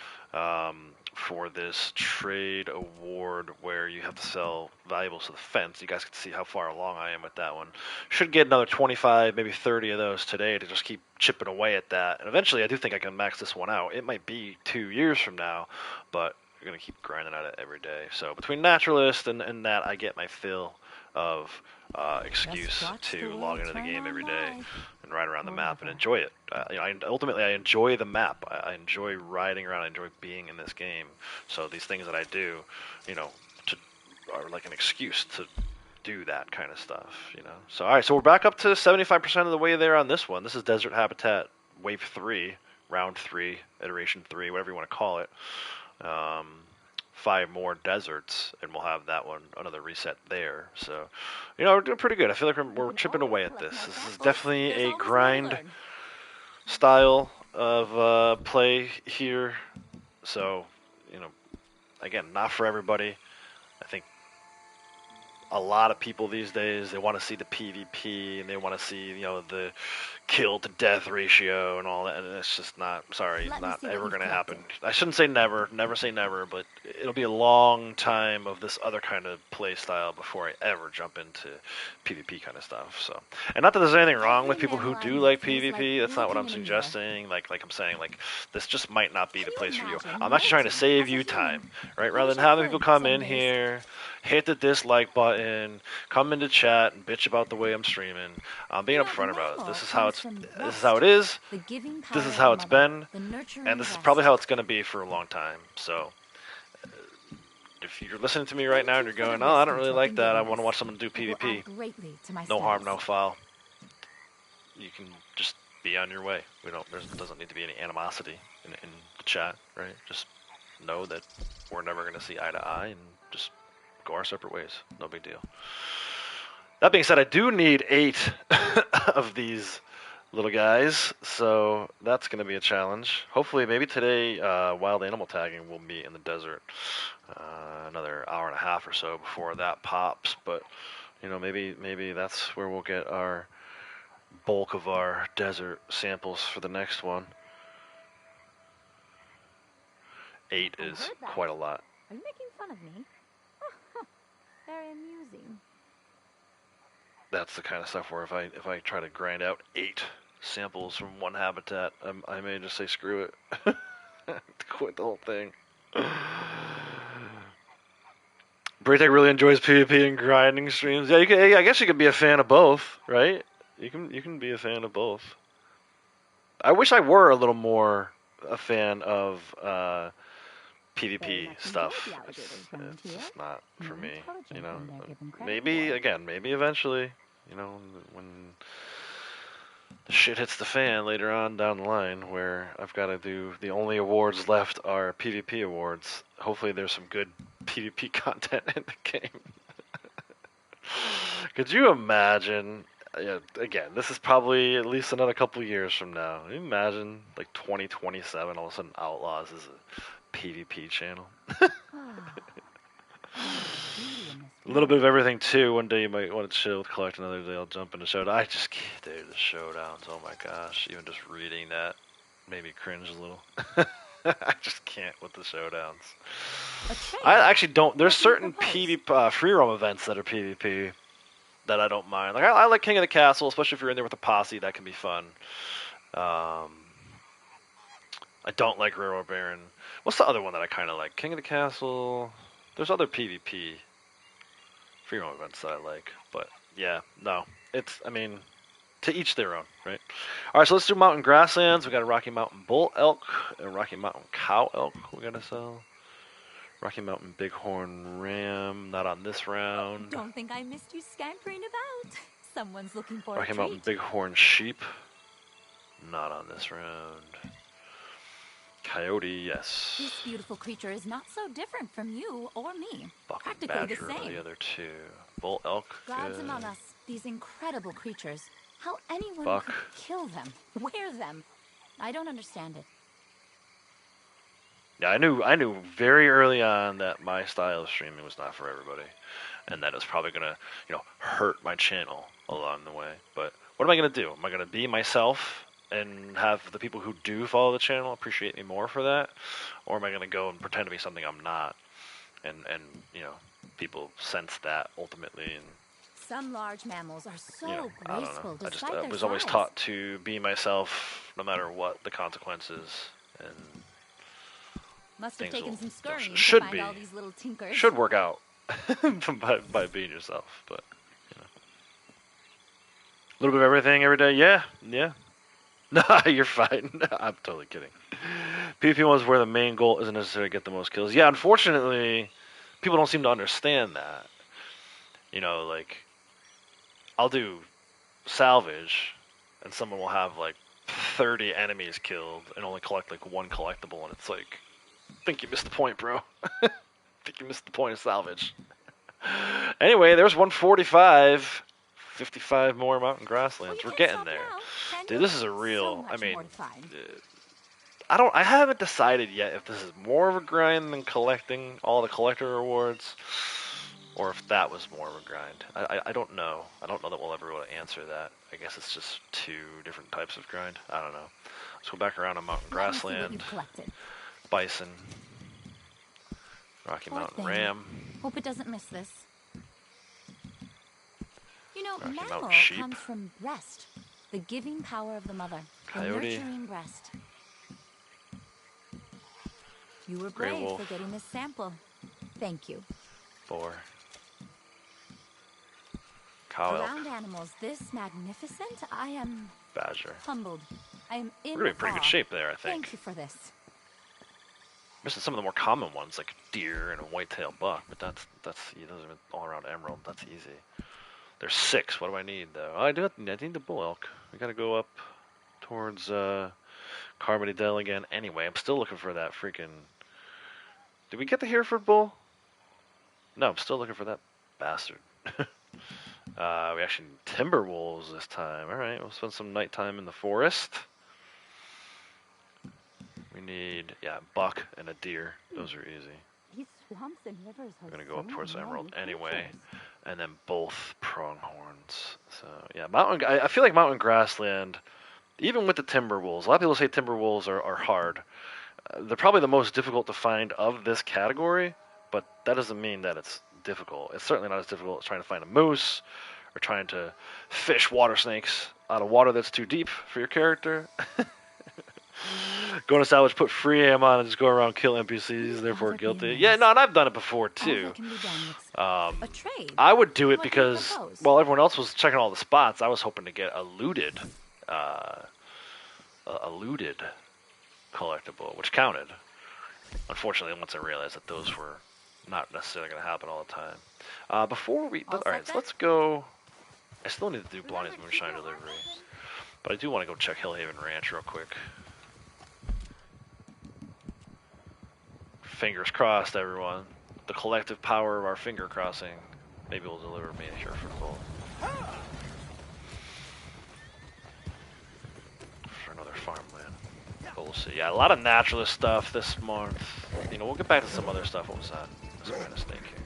for this trade award where you have to sell valuables to the fence. You guys can see how far along I am with that one. Should get another 25, maybe 30 of those today to just keep chipping away at that. And eventually I do think I can max this one out. It might be 2 years from now, but you're going to keep grinding at it every day. So between Naturalist and that, I get my fill of excuse to log into the game every day and ride around the map and enjoy it. Ultimately, I enjoy the map. I enjoy riding around. I enjoy being in this game. So these things that I do, are like an excuse to do that kind of stuff. So all right, so we're back up to 75% of the way there on this one. This is Desert Habitat Wave 3, Round 3, Iteration 3, whatever you want to call it. 5 more deserts, and we'll have that one, another reset there. So, we're doing pretty good. I feel like we're chipping away at this. This is definitely a grind style of play here. So, again, not for everybody. I think a lot of people these days, they want to see the PvP, and they want to see, the kill to death ratio and all that, and it's just not ever going to happen. I shouldn't say never say never, but it'll be a long time of this other kind of play style before I ever jump into PvP kind of stuff. So, and not that there's anything wrong with people who do like PvP. That's not what I'm suggesting. Like I'm saying, this just might not be the place for you. I'm actually trying to save you time, right? Rather than having people come in here, hit the dislike button, come into chat and bitch about the way I'm streaming. I'm being upfront about it. This is how it is. This is how it's been, and this is probably how it's going to be for a long time. So, if you're listening to me right now and you're going, "Oh, I don't really like that. I want to watch someone do PvP." No harm, no foul. You can just be on your way. There doesn't need to be any animosity in the chat, right? Just know that we're never going to see eye to eye, and just go our separate ways. No big deal. That being said, I do need 8 of these little guys, so that's going to be a challenge. Hopefully, maybe today, wild animal tagging will be in the desert. Another hour and a half or so before that pops, but maybe that's where we'll get our bulk of our desert samples for the next one. 8 is quite a lot. Are you making fun of me? Very amusing. That's the kind of stuff where if I try to grind out 8 samples from one habitat, I may just say screw it. Quit the whole thing. Braytech really enjoys PvP and grinding streams. Yeah, I guess you could be a fan of both, right? You can be a fan of both. I wish I were a little more a fan of PvP stuff. It's just not for me, Maybe eventually, when the shit hits the fan later on down the line, where I've got to do the only awards left are PvP awards. Hopefully, there's some good PvP content in the game. Could you imagine Yeah, again, this is probably at least another couple years from now. Can you imagine, like 2027, all of a sudden Outlaws is a PvP channel? A little bit of everything too. One day you might want to chill with collect, another day I'll jump into showdown. I just can't do the showdowns. Oh my gosh, even just reading that made me cringe a little. I just can't with the showdowns. I actually don't. There's certain PvP free roam events that are PvP that I don't mind. Like I like King of the Castle, especially if you're in there with a posse. That can be fun. I don't like Railroad Baron. What's the other one that I kind of like? King of the Castle. There's other PvP free roam events that I like, but yeah, no. It's, I mean, to each their own, right? All right, so let's do Mountain Grasslands. We got a Rocky Mountain Bull Elk, a Rocky Mountain Cow Elk we gotta sell. Rocky Mountain Bighorn Ram, not on this round. Don't think I missed you scampering about. Someone's looking for Rocky a Mountain treat. Bighorn Sheep, not on this round. Coyote, yes. This beautiful creature is not so different from you or me. Buck and Practically Badger the are same. the other two. Bull Elk, Gods good. among us, these incredible creatures. How anyone Buck. could kill them, wear them. I don't understand it. Yeah, I knew very early on that my style of streaming was not for everybody, and that it was probably gonna, hurt my channel along the way. But what am I gonna do? Am I gonna be myself and have the people who do follow the channel appreciate me more for that, or am I gonna go and pretend to be something I'm not, and people sense that ultimately? And Some large mammals are so I don't graceful know. despite I their was always size. taught to be myself no matter what the consequences, and Must have things taken will- some scurrying should to find be. all these little tinkers. Should work out by being yourself, but a little bit of everything every day. Yeah. No, you're fine. I'm totally kidding. PvP was where the main goal isn't necessarily to get the most kills. Yeah, unfortunately, people don't seem to understand that. Like, I'll do salvage, and someone will have like 30 enemies killed and only collect like one collectible, and it's like, I think you missed the point, bro. I think you missed the point of salvage. Anyway, there's 145. 55 more Mountain Grasslands. We're getting there. Dude, this is a real, I haven't decided yet if this is more of a grind than collecting all the collector rewards, or if that was more of a grind. I don't know. I don't know that we'll ever be able to answer that. I guess it's just two different types of grind. I don't know. Let's go back around to Mountain Grassland. Bison. Rocky Mountain Ram. Hope it doesn't miss this. Rocky Mammal Mountain Sheep. comes from breast, the giving power of the mother, Coyote. the nurturing breast. You were Grey brave wolf. for getting this sample. Thank you. 4. Cow elk. Around animals this magnificent, I am Badger. humbled. I am in We're in pretty good awe. shape there, I think. Thank you for this. Missing some of the more common ones like deer and a white-tailed buck, but that's those are all around emerald. That's easy. There's 6. What do I need though? Oh, I need the bull elk. We gotta go up towards Carmody Dell again. Anyway, I'm still looking for that freaking. Did we get the Hereford bull? No, I'm still looking for that bastard. We actually need timber wolves this time. All right, we'll spend some nighttime in the forest. We need, buck and a deer. Those are easy. These swamps and rivers We're going to go up towards Emerald anyway. And then both pronghorns. So, yeah, I feel like Mountain Grassland, even with the timber wolves, a lot of people say timber wolves are hard. They're probably the most difficult to find of this category, but that doesn't mean that it's difficult. It's certainly not as difficult as trying to find a moose or trying to fish water snakes out of water that's too deep for your character. Going to salvage, put free ammo on, and just go around kill NPCs, therefore guilty. Yeah, no, and I've done it before too. I would do it because, while everyone else was checking all the spots, I was hoping to get a looted collectible, which counted. Unfortunately, once I realized that those were not necessarily going to happen all the time. Before we, all right, so let's go. I still need to do Blondie's Moonshine delivery, but I do want to go check Hillhaven Ranch real quick. Fingers crossed, everyone. The collective power of our finger crossing maybe will deliver me a Hereford bull. farmland. But we'll see. Yeah, a lot of naturalist stuff this month. You know, we'll get back to some other stuff. What was that? Some kind of snake here.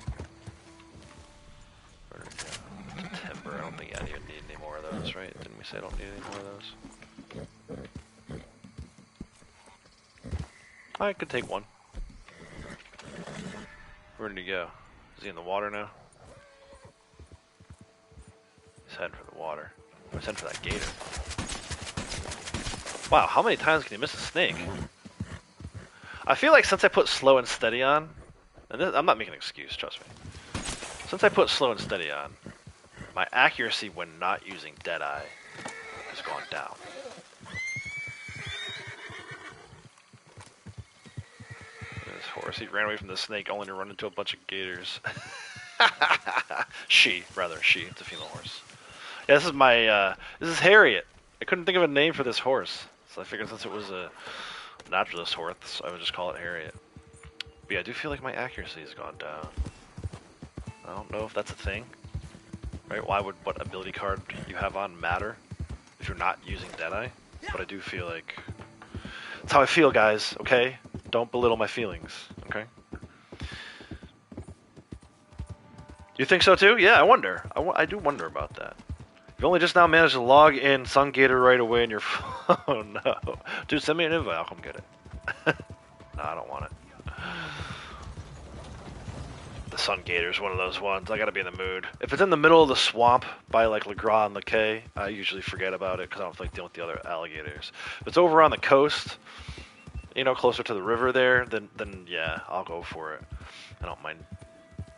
Where did it go? Timber. I don't think I even need any more of those, right? Didn't we say I don't need any more of those? I could take one. Where did he go? Is he in the water now? He's heading for the water. He's heading for that gator. Wow, how many times can you miss a snake? I feel like since I put slow and steady on, and this, I'm not making an excuse, trust me. Since I put slow and steady on, my accuracy when not using Deadeye has gone down. This horse, he ran away from the snake only to run into a bunch of gators. She, it's a female horse. Yeah, this is my, this is Harriet. I couldn't think of a name for this horse, so I figured since it was a naturalist horse, I would just call it Harriet. But yeah, I do feel like my accuracy has gone down. I don't know if that's a thing, right? Why would what ability card you have on matter if you're not using Deadeye? But I do feel like that's how I feel, guys. Okay, don't belittle my feelings. Okay. You think so too? Yeah, I wonder. I do wonder about that. You only just now managed to log in Sun Gator right away in your phone. No. Dude, send me an invite. I'll come get it. No, I don't want it. The Sun Gator is one of those ones. I gotta be in the mood. If it's in the middle of the swamp by like LeGras and LeCay, I usually forget about it because I don't feel like dealing with the other alligators. If it's over on the coast, you know, closer to the river there, then yeah, I'll go for it. I don't mind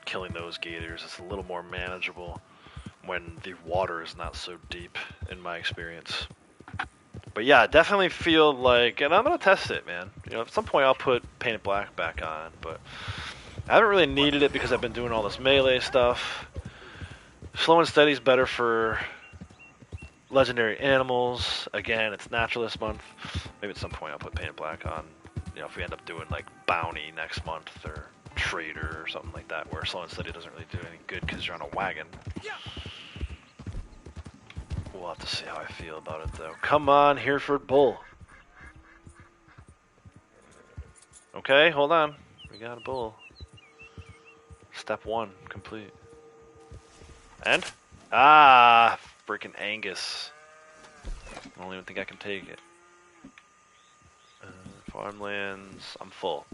killing those gators. It's a little more manageable when the water is not so deep, in my experience. But yeah, I definitely feel like, and I'm gonna test it, man. You know, at some point I'll put Painted Black back on, but I haven't really needed it because I've been doing all this melee stuff. Slow and Steady is better for legendary animals. Again, it's Naturalist month. Maybe at some point I'll put Painted Black on. You know, if we end up doing like Bounty next month or Trader or something like that, where Slow and Steady doesn't really do any good because you're on a wagon. We'll have to see how I feel about it, though. Come on, Hereford Bull. Okay, hold on. We got a bull. Step 1 complete. And? Ah, freaking Angus. I don't even think I can take it. Farmlands. I'm full.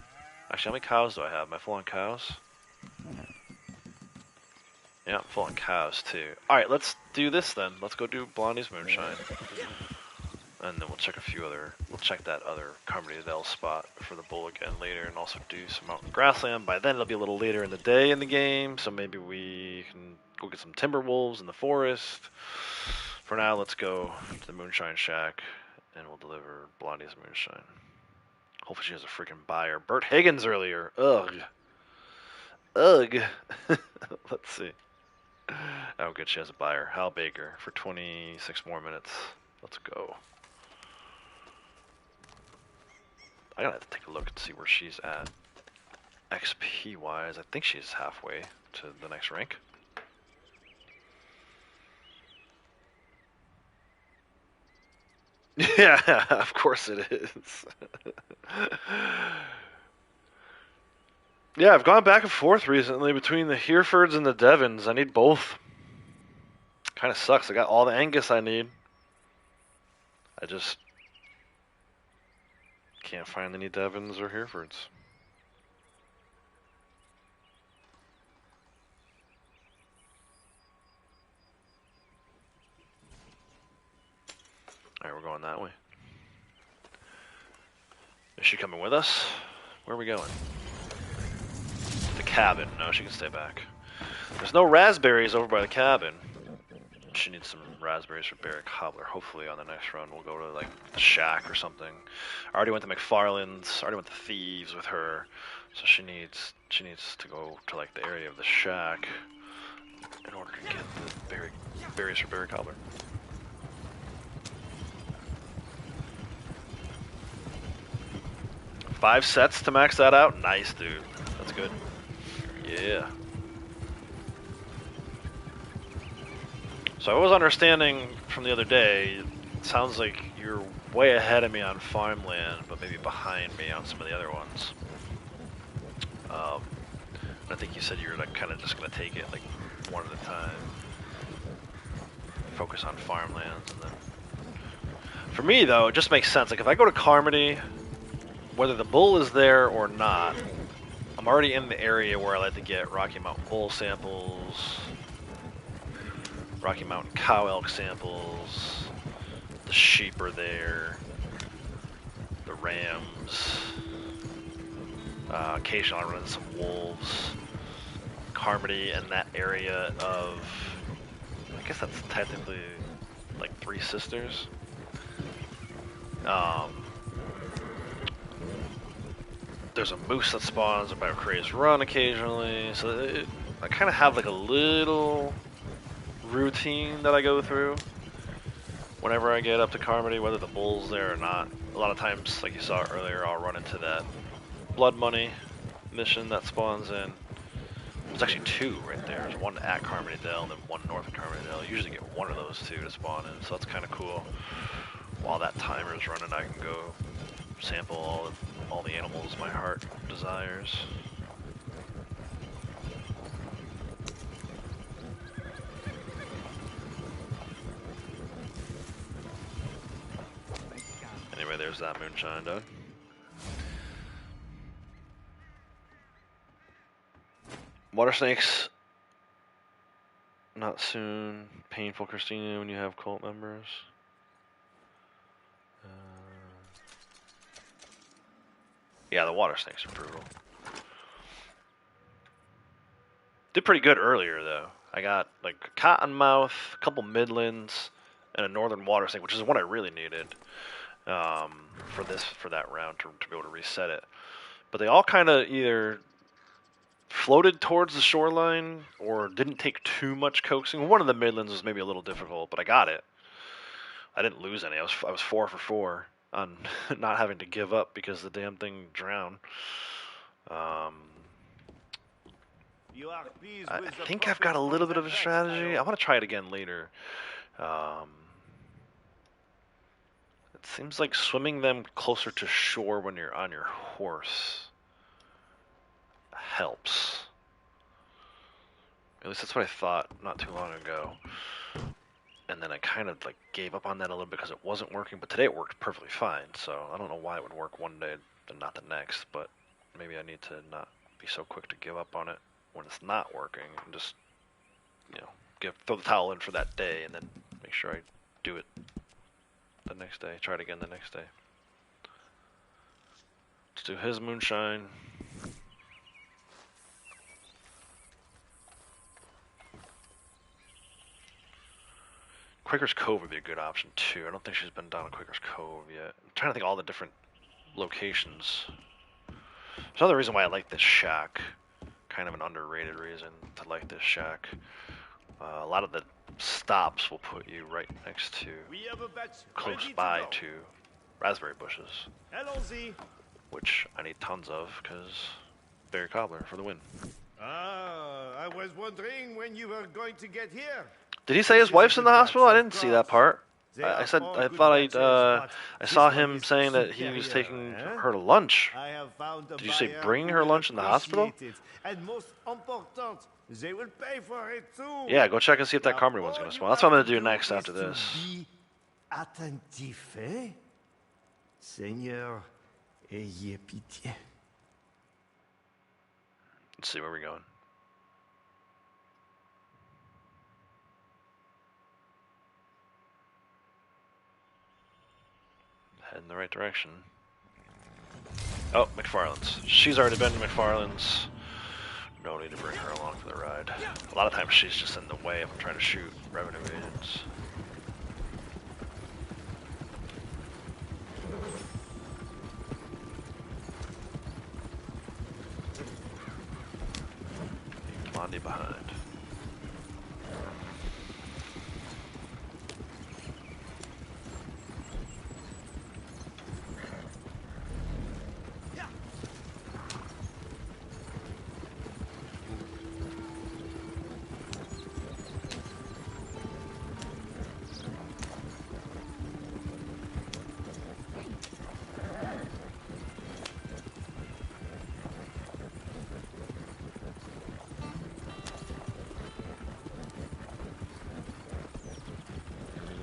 Actually, how many cows do I have? Am I full on cows? Yeah, I'm full on cows too. Alright, let's do this then. Let's go do Blondie's Moonshine. And then we'll check we'll check that other Carmody-Adele spot for the bull again later, and also do some mountain grassland. By then it'll be a little later in the day in the game, so maybe we can go get some timber wolves in the forest. For now, let's go to the Moonshine Shack, and we'll deliver Blondie's Moonshine. Hopefully she has a freaking buyer. Bert Higgins earlier. Ugh. Ugh. Let's see. Oh, good. She has a buyer. Hal Baker for 26 more minutes. Let's go. I gotta have to take a look and see where she's at. XP wise, I think she's halfway to the next rank. Yeah, of course it is. Yeah, I've gone back and forth recently between the Herefords and the Devons. I need both. Kind of sucks. I got all the Angus I need. I just can't find any Devons or Herefords. Alright, we're going that way. Is she coming with us? Where are we going? The cabin. No, she can stay back. There's no raspberries over by the cabin. She needs some raspberries for Barrack Hobbler. Hopefully on the next run we'll go to like the shack or something. I already went to McFarland's. I already went to Thieves with her. So she needs to go to like the area of the shack in order to get the berries for Barrack Hobbler. Five sets to max that out? Nice, dude. That's good. Yeah. So I was understanding from the other day, it sounds like you're way ahead of me on farmland, but maybe behind me on some of the other ones. I think you said you were like kind of just gonna take it like one at a time. Focus on farmlands, and then. For me though, it just makes sense. Like if I go to Carmody, whether the bull is there or not, I'm already in the area where I like to get Rocky Mountain bull samples, Rocky Mountain cow elk samples. The sheep are there. The rams. Occasionally I run into some wolves. Carmody and that area of, I guess that's technically like Three Sisters. There's a moose that spawns about Craze Run occasionally, so I kind of have like a little routine that I go through whenever I get up to Carmody, whether the bull's there or not. A lot of times, like you saw earlier, I'll run into that blood money mission that spawns in. There's actually two right there. There's one at Carmody Dell and then one north of Carmody Dell. You usually get one of those two to spawn in, so that's kind of cool. While that timer is running, I can go sample all the animals my heart desires. Anyway, there's that moonshine done. Water snakes, not soon. Painful, Christina, when you have cult members. Yeah, the water snakes are brutal. Did pretty good earlier though. I got like a cottonmouth, a couple midlands, and a northern water snake, which is what I really needed for that round to be able to reset it. But they all kind of either floated towards the shoreline or didn't take too much coaxing. One of the midlands was maybe a little difficult, but I got it. I didn't lose any. I was 4 for 4 on not having to give up because the damn thing drowned. I think I've got a little bit of a strategy. I want to try it again later. It seems like swimming them closer to shore when you're on your horse helps. At least that's what I thought not too long ago. And then I kind of like gave up on that a little bit because it wasn't working, but today it worked perfectly fine. So I don't know why it would work one day and not the next, but maybe I need to not be so quick to give up on it when it's not working and just, you know, throw the towel in for that day and then make sure I do it the next day. Try it again the next day. Let's do his moonshine. Quaker's Cove would be a good option too. I don't think she's been down to Quaker's Cove yet. I'm trying to think of all the different locations. There's another reason why I like this shack. Kind of an underrated reason to like this shack. A lot of the stops will put you right next to, close by to raspberry bushes. Which I need tons of because Berry Cobbler for the win. I was wondering when you were going to get here. Did he say his wife's in the hospital? I didn't see that part. I saw him saying that he was taking her to lunch. Did you say bring her lunch in the hospital? And most important, they will pay for it too. Yeah, go check and see if that Carmody one's going to spawn. That's what I'm going to do next after this. Be attentif, eh? Seigneur, ayez pitié. Let's see where we're going. Head in the right direction. Oh, McFarland's. She's already been to McFarland's. No need to bring her along for the ride. A lot of times she's just in the way if I'm trying to shoot revenue agents. Leave Blondie behind.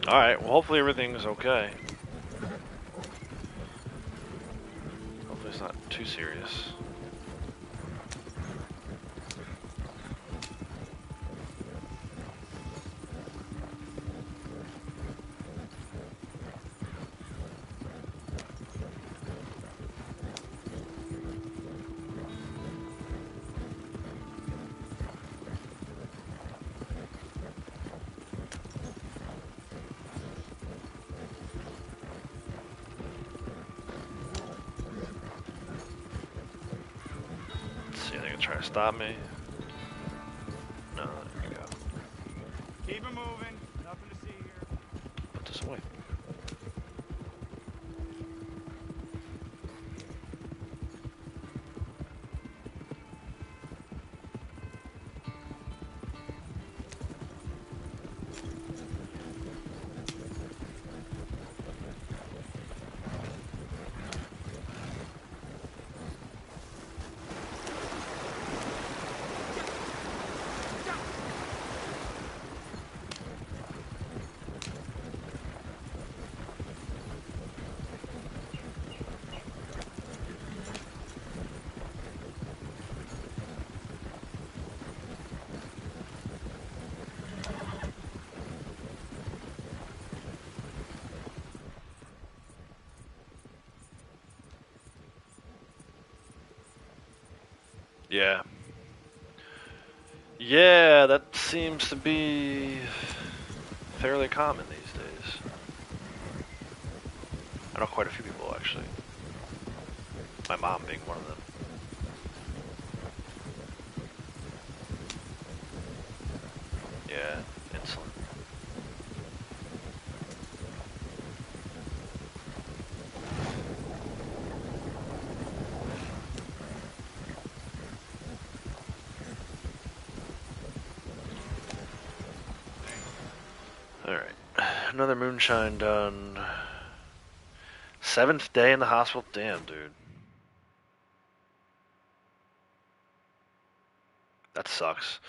Alright, well hopefully everything's okay. Hopefully it's not too serious. Try to stop me. No, there you go. Keep it moving. Nothing to see here. Put this away. Yeah. Yeah, that seems to be fairly common these days. I know quite a few people, actually. My mom being one of them. Yeah, insulin. Alright, another moonshine done. 7th day in the hospital? Damn, dude. That sucks.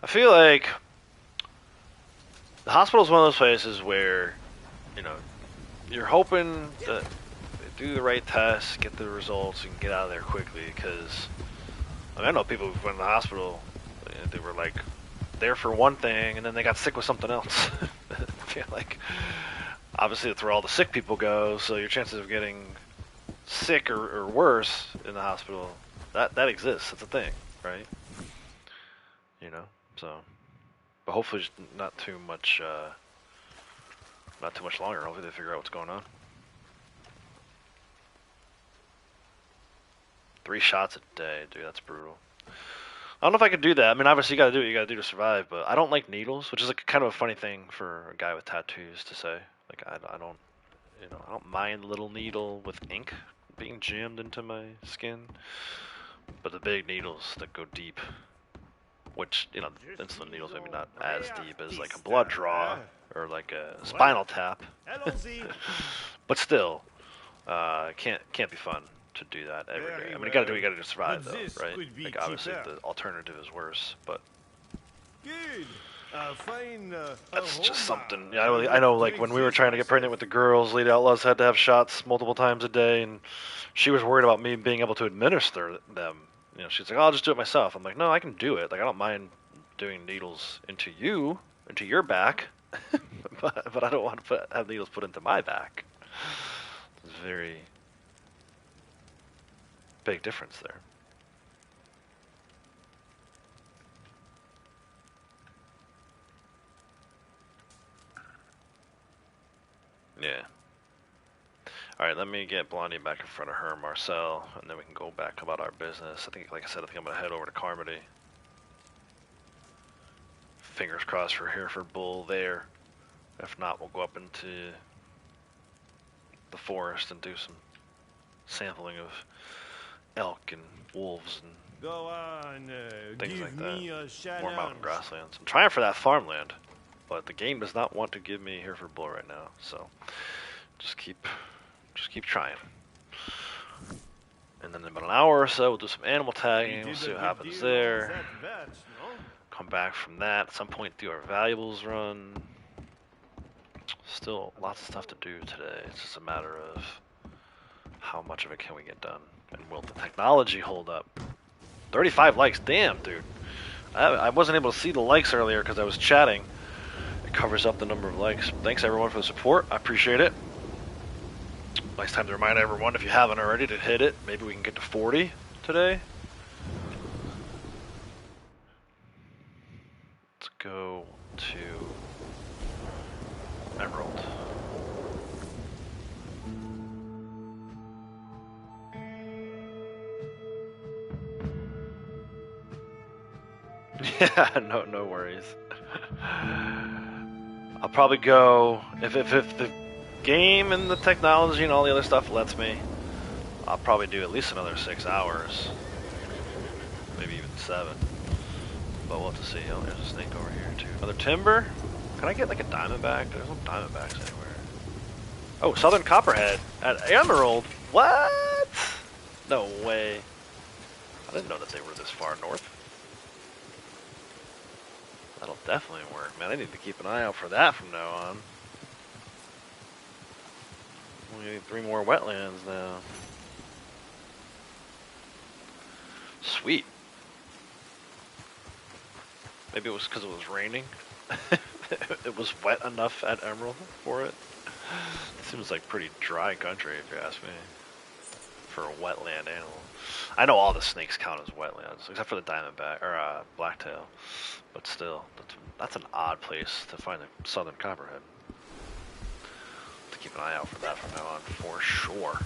I feel like the hospital is one of those places where, you know, you're hoping that they do the right tests, get the results, and get out of there quickly, because I know people who went to the hospital, they were like there for one thing, and then they got sick with something else. I feel like, obviously that's where all the sick people go, so your chances of getting sick or worse in the hospital, that exists. It's a thing, right? You know, so, but hopefully just not too much longer. Hopefully they figure out what's going on. 3 shots a day, dude, that's brutal. I don't know if I could do that. I mean, obviously you gotta do what you gotta do to survive, but I don't like needles, which is like kind of a funny thing for a guy with tattoos to say. Like, I don't, you know, I don't mind a little needle with ink being jammed into my skin, but the big needles that go deep, which, you know, insulin needles maybe not as deep as like a blood draw or like a spinal tap, but still, can't be fun to do that every day. I mean, you gotta do what you gotta do to survive, though, right? Like, obviously the alternative is worse, but that's just something. Yeah, I know. Like, when we were trying to get pregnant with the girls, Lead Outlaws had to have shots multiple times a day, and she was worried about me being able to administer them. You know, she's like, "Oh, I'll just do it myself." I'm like, "No, I can do it. Like, I don't mind doing needles into you, into your back, but I don't want to have needles put into my back." It's a very big difference there. Yeah. Alright, let me get Blondie back in front of her, Marcel, and then we can go back about our business. I think, like I said, I think I'm going to head over to Carmody. Fingers crossed for Hereford Bull there. If not, we'll go up into the forest and do some sampling of elk and wolves and go on, things give like that. Me a more mountain grasslands. I'm trying for that farmland, but the game does not want to give me Hereford Bull right now, so just keep trying. And then in about an hour or so, we'll do some animal tagging. We'll see what happens there. Come back from that. At some point, do our valuables run. Still lots of stuff to do today. It's just a matter of how much of it can we get done, and will the technology hold up? 35 likes, damn, dude. I wasn't able to see the likes earlier because I was chatting. It covers up the number of likes. Thanks everyone for the support. I appreciate it. Nice time to remind everyone, if you haven't already, to hit it. Maybe we can get to 40 today. Let's go to Emerald. Yeah, no worries. I'll probably go if the game and the technology and all the other stuff lets me. I'll probably do at least another 6 hours, maybe even 7. But we'll have to see. Oh, there's a snake over here too. Another timber. Can I get like a diamondback? There's no diamondbacks anywhere. Oh, southern copperhead at Emerald. What? No way. I didn't know that they were this far north. That'll definitely work, man. I need to keep an eye out for that from now on. We need 3 more wetlands now. Sweet. Maybe it was because it was raining. It was wet enough at Emerald for it. It seems like pretty dry country, if you ask me, for a wetland animal. I know all the snakes count as wetlands, except for the diamondback or blacktail. But still, that's an odd place to find a southern copperhead. To keep an eye out for that from now on, for sure.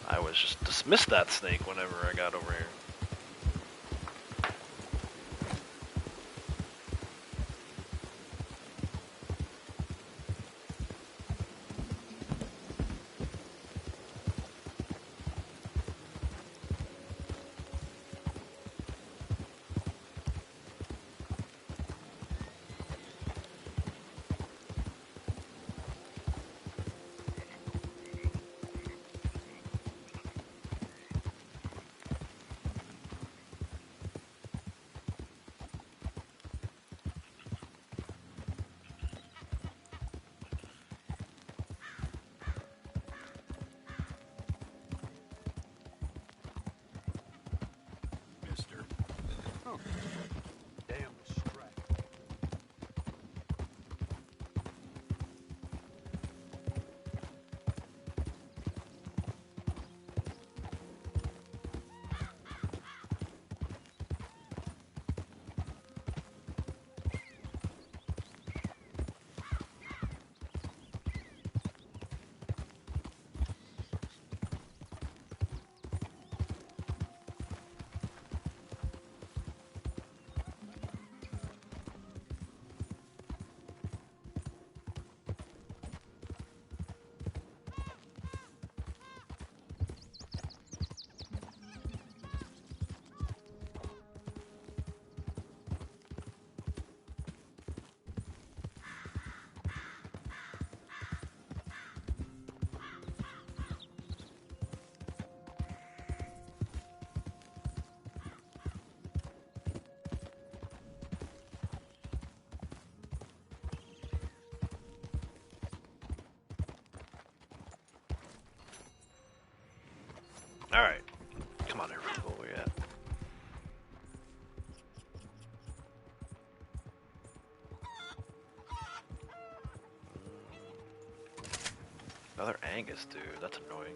I was just dismissed that snake whenever I got over here. Alright. Come on, everyone. Where we at? Another Angus, dude. That's annoying.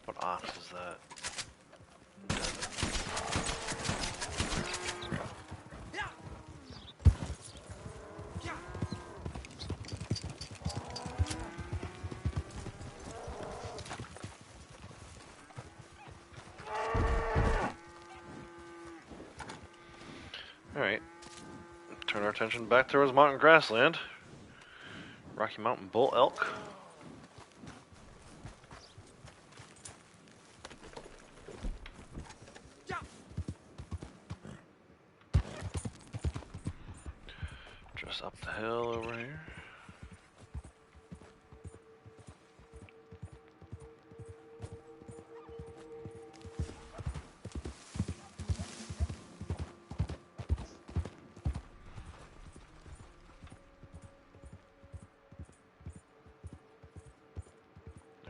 What ox is that? Alright. Turn our attention back towards mountain grassland. Rocky Mountain bull elk. just up the hill over here.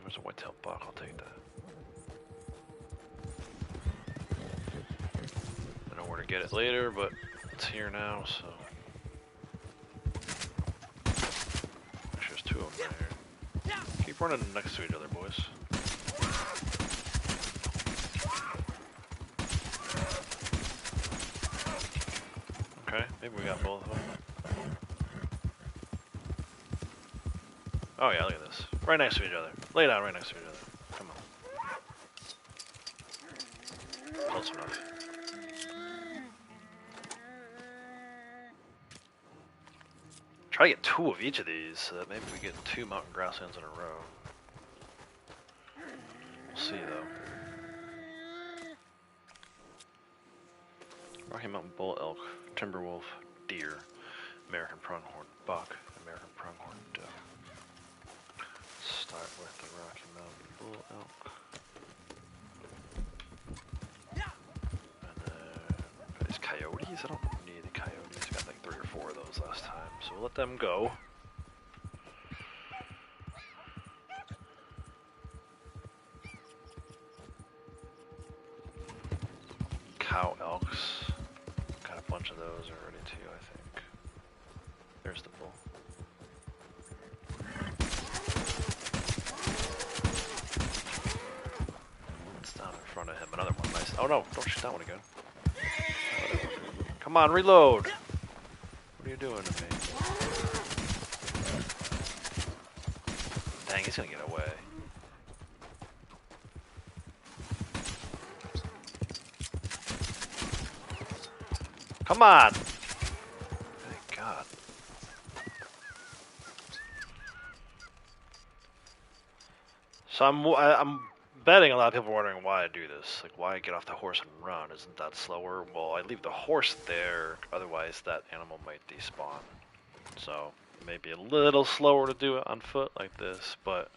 There's a white-tailed buck, I'll take that. I know where to get it later, but it's here now, so. Actually, there's two of them there. Keep running next to each other, boys. Okay, maybe we got both of them. Oh yeah, look at this. Right next to each other. Lay down right next to each other. Come on. Close enough. Try to get two of each of these so that maybe we get 2 mountain grasslands in a row. We'll see though. Rocky Mountain bull elk, timber wolf, deer, American pronghorn buck, American pronghorn doe. Start with the Rocky Mountain bull elk. And then these coyotes. I don't need the coyotes. I got like 3 or 4 of those last time, so we'll let them go. Cow elks. Got a bunch of those already too, I think. There's the bull. Front of him, another one, nice. Oh no, don't shoot that one again. Come on, reload! What are you doing to me? Dang, he's gonna get away. Come on! Thank God. So I'm betting a lot of people are wondering why I do this. Like, why I get off the horse and run? Isn't that slower? Well, I leave the horse there, otherwise that animal might despawn. So, it may be a little slower to do it on foot like this, but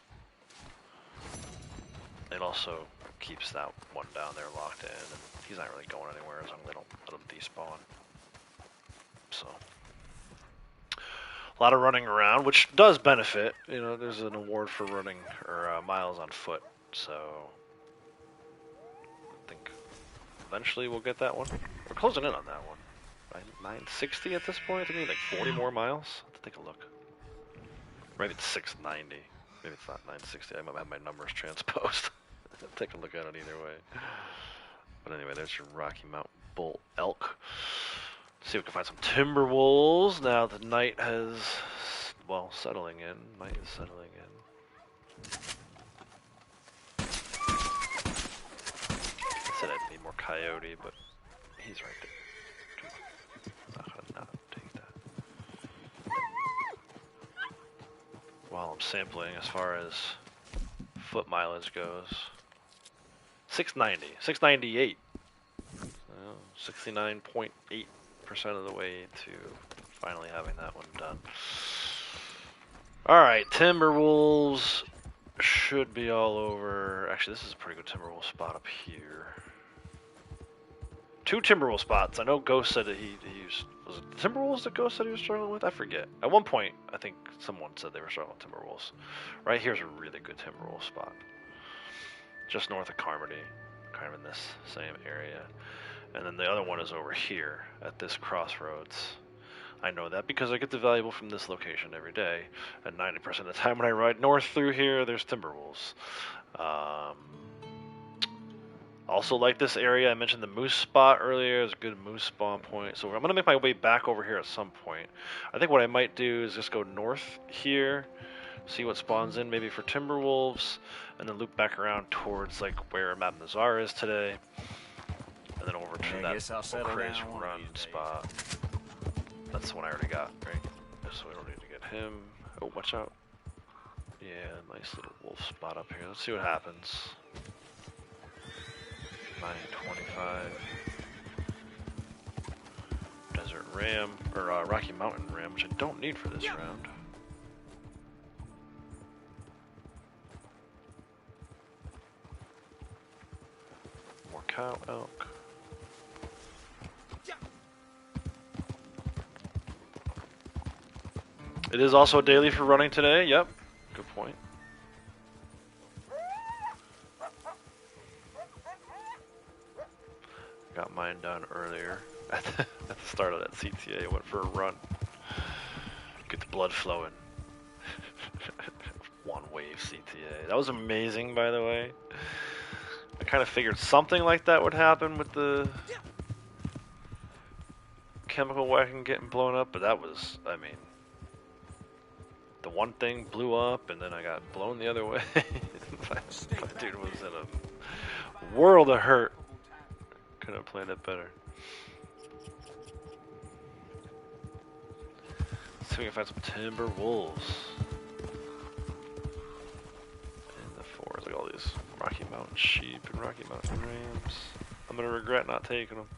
it also keeps that one down there locked in, and he's not really going anywhere as long as they don't let him despawn. So, a lot of running around, which does benefit. You know, there's an award for running, or miles on foot. So, I think eventually we'll get that one. We're closing in on that one. 960 at this point? I think we need like 40 more miles. Let's take a look. Maybe it's 690. Maybe it's not 960. I might have my numbers transposed. Take a look at it either way. But anyway, there's your Rocky Mountain bull elk. Let's see if we can find some timber wolves now the night has, well, settling in. Night is settling in. I said I'd need more coyote, but he's right there. Not gonna not take that. While I'm sampling, as far as foot mileage goes, 690, 698, 69.8% of the way to finally having that one done. All right, Timberwolves should be all over. Actually, this is a pretty good Timberwolf spot up here. 2 Timberwolf spots. I know Ghost said that he used, was it the Timberwolves that Ghost said he was struggling with? I forget. At one point, I think someone said they were struggling with Timberwolves. Right here's a really good Timberwolf spot. Just north of Carmody, kind of in this same area. And then the other one is over here at this crossroads. I know that because I get the valuable from this location every day. And 90% of the time when I ride north through here, there's Timberwolves. Also like this area, I mentioned the moose spot earlier. It's a good moose spawn point. So I'm going to make my way back over here at some point. I think what I might do is just go north here, see what spawns in maybe for Timberwolves, and then loop back around towards like where Map Nazar is today. And then over to that Craze Run spot. That's the one I already got, right? So we don't need to get him. Oh, watch out. Yeah, nice little wolf spot up here. Let's see what happens. 925. Desert Desert Ram, or Rocky Mountain Ram, which I don't need for this round. More cow elk. It is also daily for running today, yep. Good point. Got mine done earlier. At the start of that CTA, went for a run. Get the blood flowing. One wave CTA. That was amazing, by the way. I kind of figured something like that would happen with the chemical wagon getting blown up, but that was, I mean, the one thing blew up and then I got blown the other way. My dude was in a world of hurt. Could have planned it better. Let's see if we can find some timber wolves in the forest. Like all these Rocky Mountain sheep and Rocky Mountain rams. I'm gonna regret not taking them.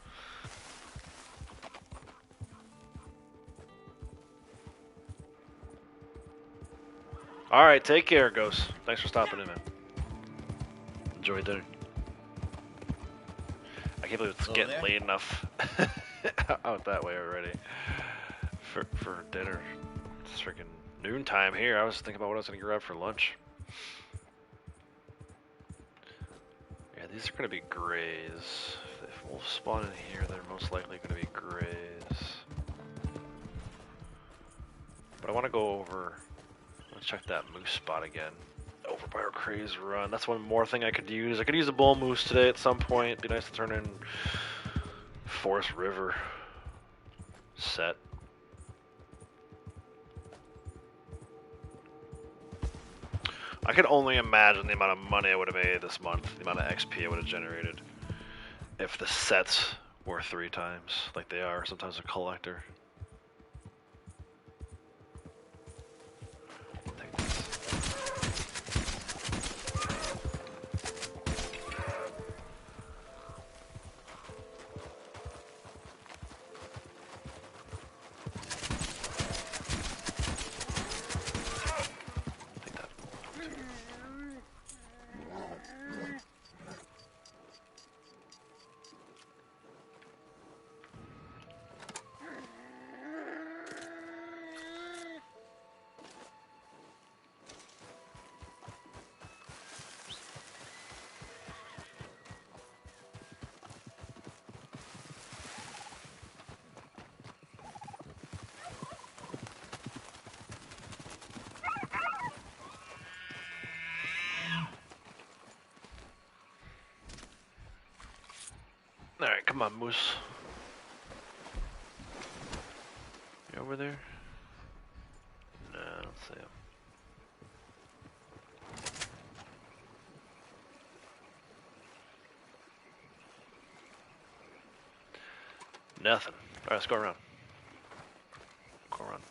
All right, take care, Ghost. Thanks for stopping in, man. Enjoy dinner. I can't believe it's getting late enough out that way already for dinner. It's freaking noontime here. I was thinking about what I was going to grab for lunch. Yeah, these are going to be grays. If wolves spawn in here, they're most likely going to be grays. But I want to go over... Let's check that moose spot again. Over by our Craze Run. That's one more thing I could use. I could use a bull moose today at some point. It'd be nice to turn in Forest River set. I could only imagine the amount of money I would have made this month, the amount of XP I would have generated if the sets were 3 times like they are sometimes a collector. Alright, come on, Moose. You over there? No, I don't see him. Nothing. Alright, let's go around. Go around.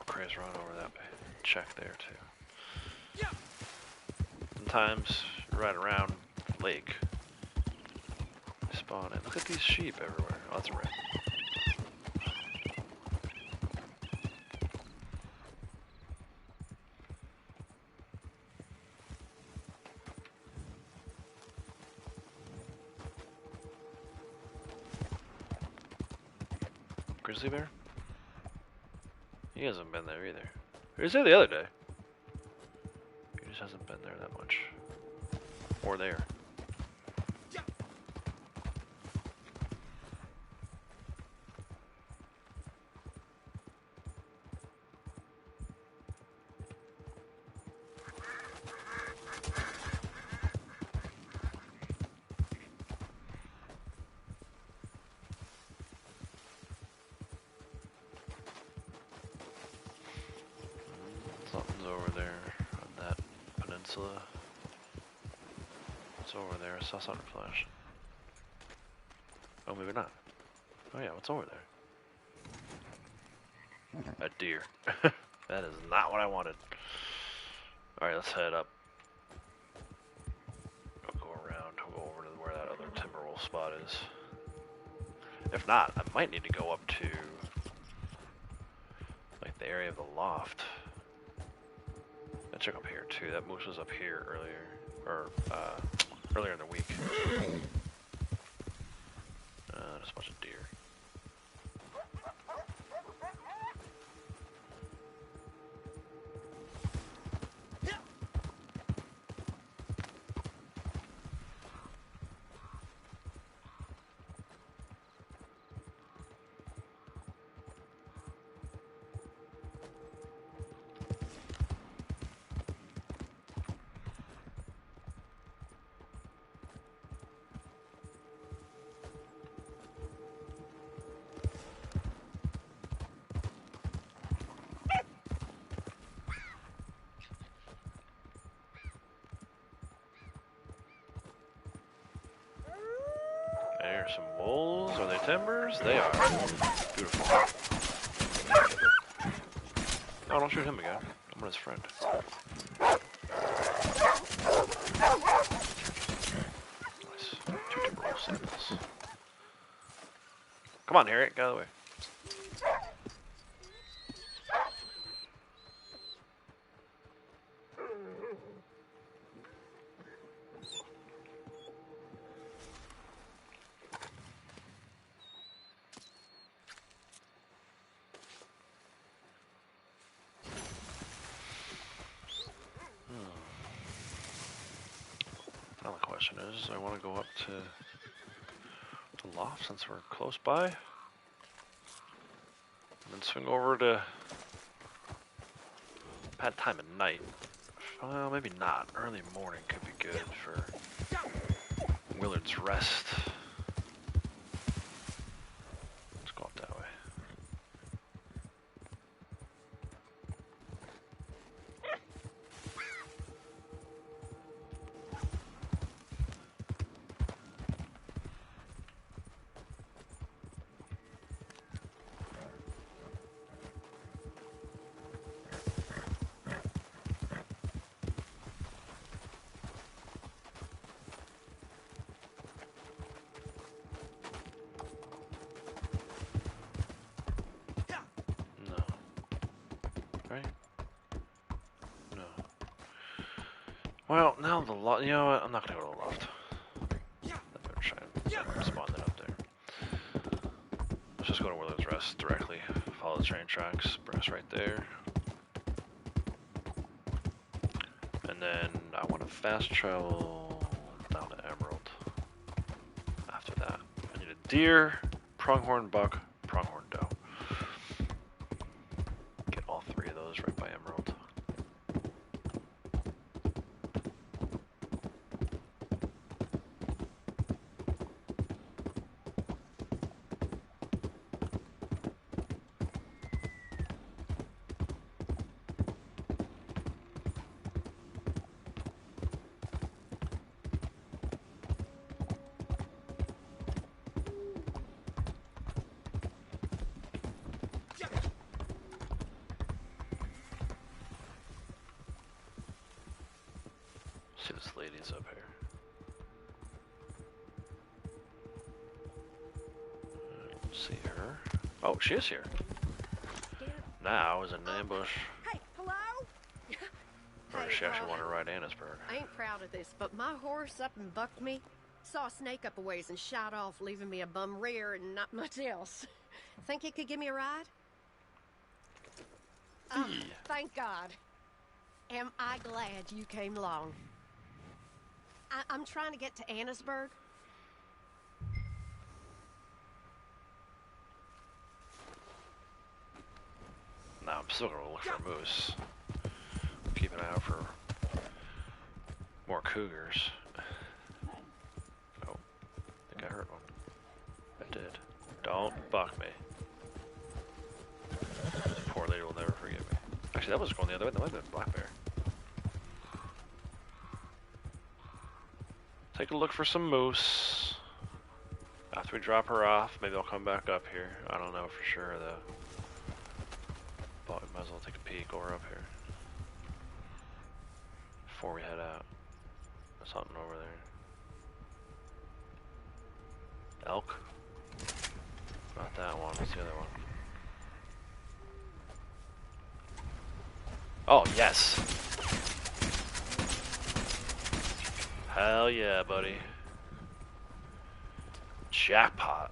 Craze Run over that way. Check there, too. Sometimes you ride around the lake. Spawn in. Look at these sheep everywhere. Oh, that's a rat. Grizzly bear? He hasn't been there either. He was there the other day. He just hasn't been there that much. Or there. Something's over there on that peninsula. What's over there? I saw something flash. Oh, maybe not. Oh yeah, what's over there? A deer. That is not what I wanted. Alright, let's head up. I'll go around, we'll go over to where that other Timberwolf spot is. If not, I might need to go up to the area of the loft. Let's check up here too. That moose was up here earlier, or earlier in the week. Just a bunch of deer. There's some wolves. Are they timbers? They are. Beautiful. Oh, don't shoot him again. I'm his friend. Nice. 2 timber wolf samples. Come on, Harriet. Get out of the way. Now the question is, I want to go up to the loft since we're close by, and then swing over to bad time at night. Well, maybe not. Early morning could be good for Willard's Rest. Let's go up that way. Right? No. Well, now the loft. You know what? I'm not gonna go to the loft. Let me try and spawn that up there. Let's just go to Willard's Rest directly. Follow the train tracks. Bring us right there. And then I want to fast travel down to Emerald. After that, I need a deer, pronghorn buck, pronghorn doe. Get all 3 of those right by Emerald. See, this lady's up here. I don't see her. Oh, she is here. Now is an ambush. Hey, hello? Or does she actually want to ride Annisburg? I ain't proud of this, but my horse up and bucked me. Saw a snake up a ways and shot off, leaving me a bum rear and not much else. Think you could give me a ride? Oh, thank God. Am I glad you came along. I'm trying to get to Annisburg. No, I'm still gonna look for a moose. Keep an eye out for more cougars. Oh, I think I heard one. I did. Don't buck me. This poor lady will never forgive me. Actually, that was going the other way. That might have been a black bear. Take a look for some moose. After we drop her off, maybe I'll come back up here. I don't know for sure though. But we might as well take a peek over up here before we head out. There's something over there. Elk? Not that one, what's the other one? Oh, yes. Hell yeah, buddy. Jackpot.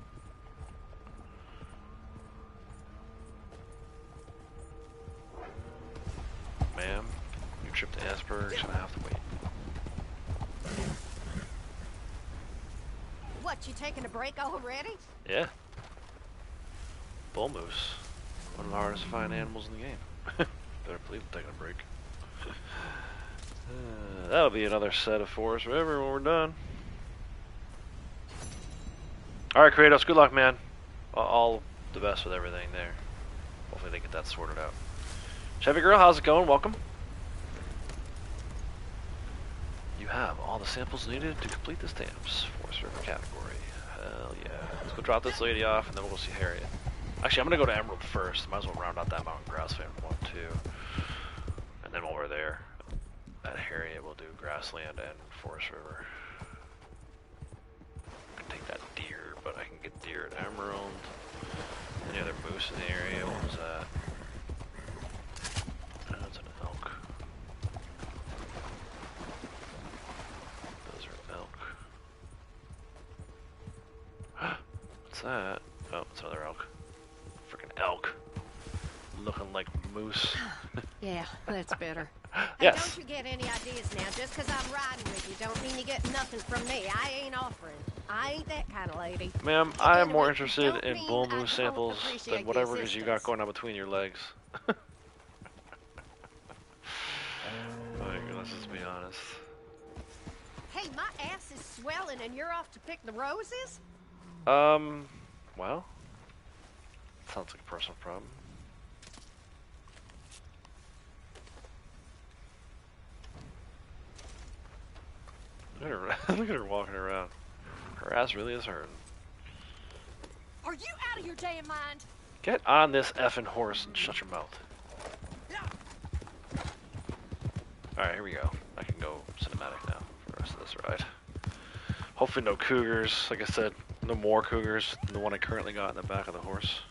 Ma'am, your trip to Asperger's gonna have to wait. What, you taking a break already? Yeah. Bull moose. One of the hardest to find animals in the game. Better believe I'm taking a break. That'll be another set of Forest River when we're done. Alright, Kratos, good luck, man. All the best with everything there. Hopefully they get that sorted out. Chevy girl, how's it going? Welcome. You have all the samples needed to complete the stamps. Forest River category. Hell yeah. Let's go drop this lady off and then we'll go see Harriet. Actually, I'm gonna go to Emerald first. Might as well round out that mountain grassland one too. And then while we're there, at Harriet, we'll do grassland and Forest River. I can take that deer, but I can get deer at Emerald. Any other moose in the area? What was that? That's an elk. Those are elk. What's that? Oh, it's another elk. Freaking elk. Looking like moose. Yeah, that's better. Yes. Hey, don't you get any ideas now. Just because I'm riding with you don't mean you get nothing from me. I ain't offering. I ain't that kind of lady. Ma'am, I am more interested in bull moose samples than whatever it is you got going on between your legs. Like, let's just be honest. Hey, my ass is swelling and you're off to pick the roses? Well, sounds like a personal problem. Look at her walking around. Her ass really is hurting. Are you out of your damn mind? Get on this effing horse and shut your mouth. Alright, here we go. I can go cinematic now for the rest of this ride. Hopefully no cougars. Like I said, no more cougars than the one I currently got in the back of the horse.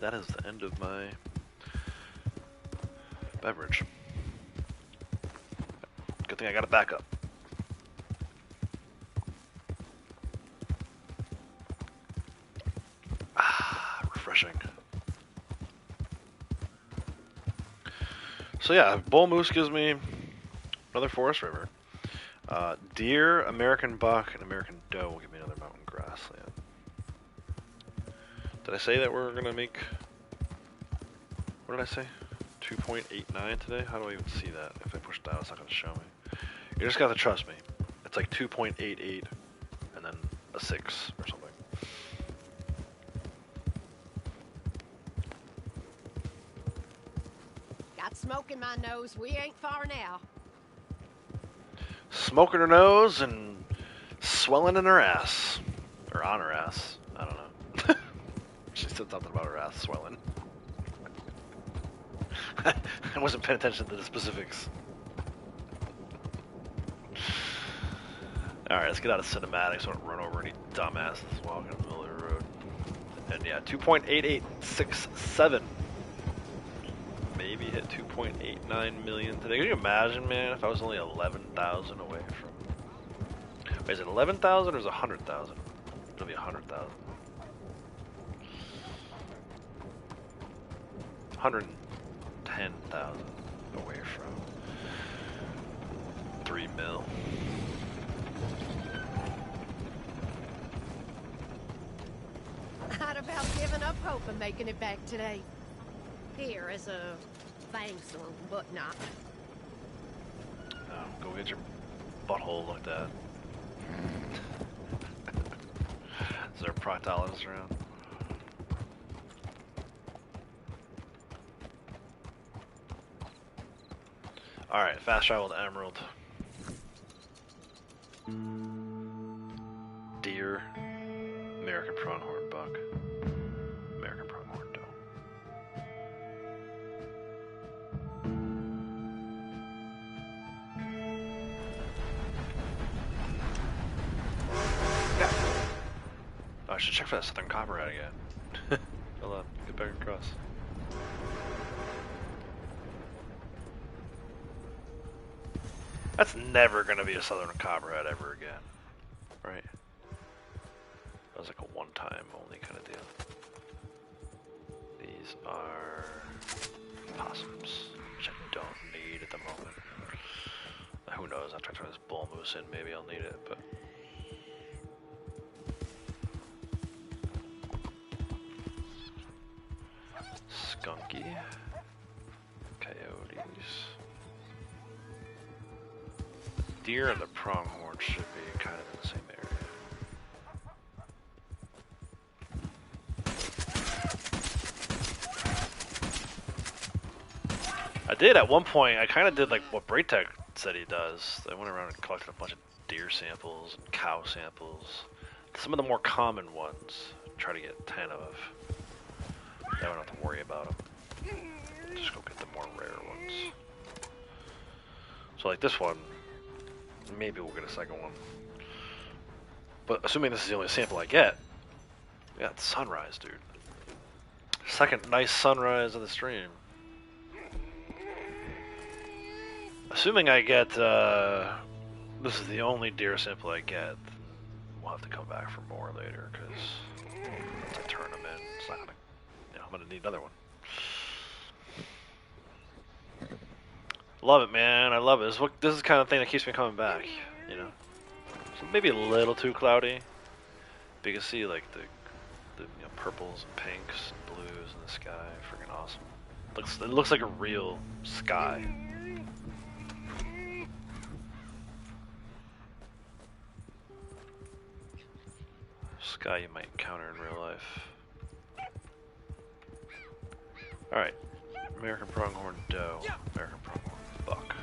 That is the end of my beverage. Good thing I got it back up. Ah, refreshing. So yeah, bull moose gives me another Forest River. Deer, American buck, and American doe will give me another mountain grassland. Did I say that we're gonna make? What did I say? 2.89 today? How do I even see that? If I push down, it's not gonna show me. You just gotta trust me. It's like 2.88 and then a 6 or something. Got smoke in my nose. We ain't far now. Smoke in her nose and swelling in her ass. Or on her ass. I don't know. She said something about her ass swelling. I wasn't paying attention to the specifics. Alright, let's get out of cinematics so I don't run over any dumbasses walking in the middle of the road. And yeah, 2.8867. Maybe hit 2.89 million today. Can you imagine, man, if I was only 11,000 away from... Wait, is it 11,000 or is it 100,000? It'll be 100,000. 110,000 away from 3 mil. I'd about given up hope of making it back today. Here is a thanks or whatnot. Go get your butthole looked at. Is there a proctologist around? Alright, fast travel to Emerald. Deer, American pronghorn buck, American pronghorn doe. Oh, I should check for that southern copperhead again. Hold on, get back across. That's never gonna be a southern copperhead ever again, right? That was like a one-time only kind of deal. These are possums, which I don't need at the moment. Who knows? After I turn this bull moose in, maybe I'll need it, but. Skunky. Coyotes. Deer and the pronghorn should be kind of in the same area. I did at one point, I kind of did like what Braytech said he does. I went around and collected a bunch of deer samples and cow samples. Some of the more common ones, try to get 10 of. That I don't have to worry about them. Just go get the more rare ones. So like this one, maybe we'll get a second one. But assuming this is the only sample I get, yeah, it's sunrise, dude. Second nice sunrise of the stream. Assuming I get, this is the only deer sample I get, we'll have to come back for more later, because once I turn them in, it's not gonna, you know, I'm gonna need another one. Love it, man, I love it. This is the kind of thing that keeps me coming back, you know. So maybe a little too cloudy, but you can see like the you know, purples and pinks and blues in the sky, freaking awesome. It looks like a real sky. Sky you might encounter in real life. Alright. American pronghorn doe. American pronghorn buck.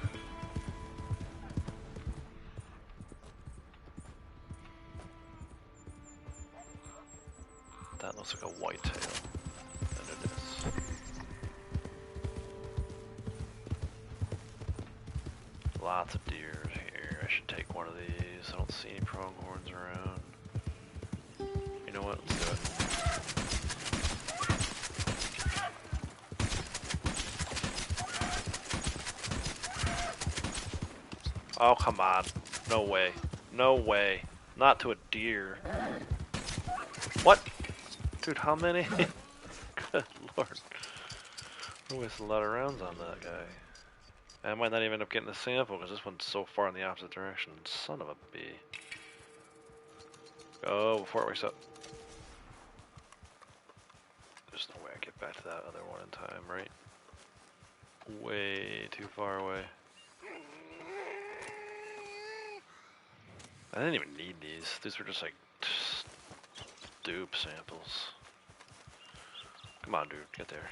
That looks like a whitetail. And it is. Lots of deer here. I should take one of these. I don't see any pronghorns around. You know what? Let's do it. Oh, come on. No way. No way. Not to a deer. What? Dude, how many? Good lord. I wasted a lot of rounds on that guy. I might not even end up getting the sample because this one's so far in the opposite direction. Son of a bee. Go before it wakes up. There's no way I get back to that other one in time, right? Way too far away. I didn't even need these. These were just like dupe samples. Come on, dude, get there.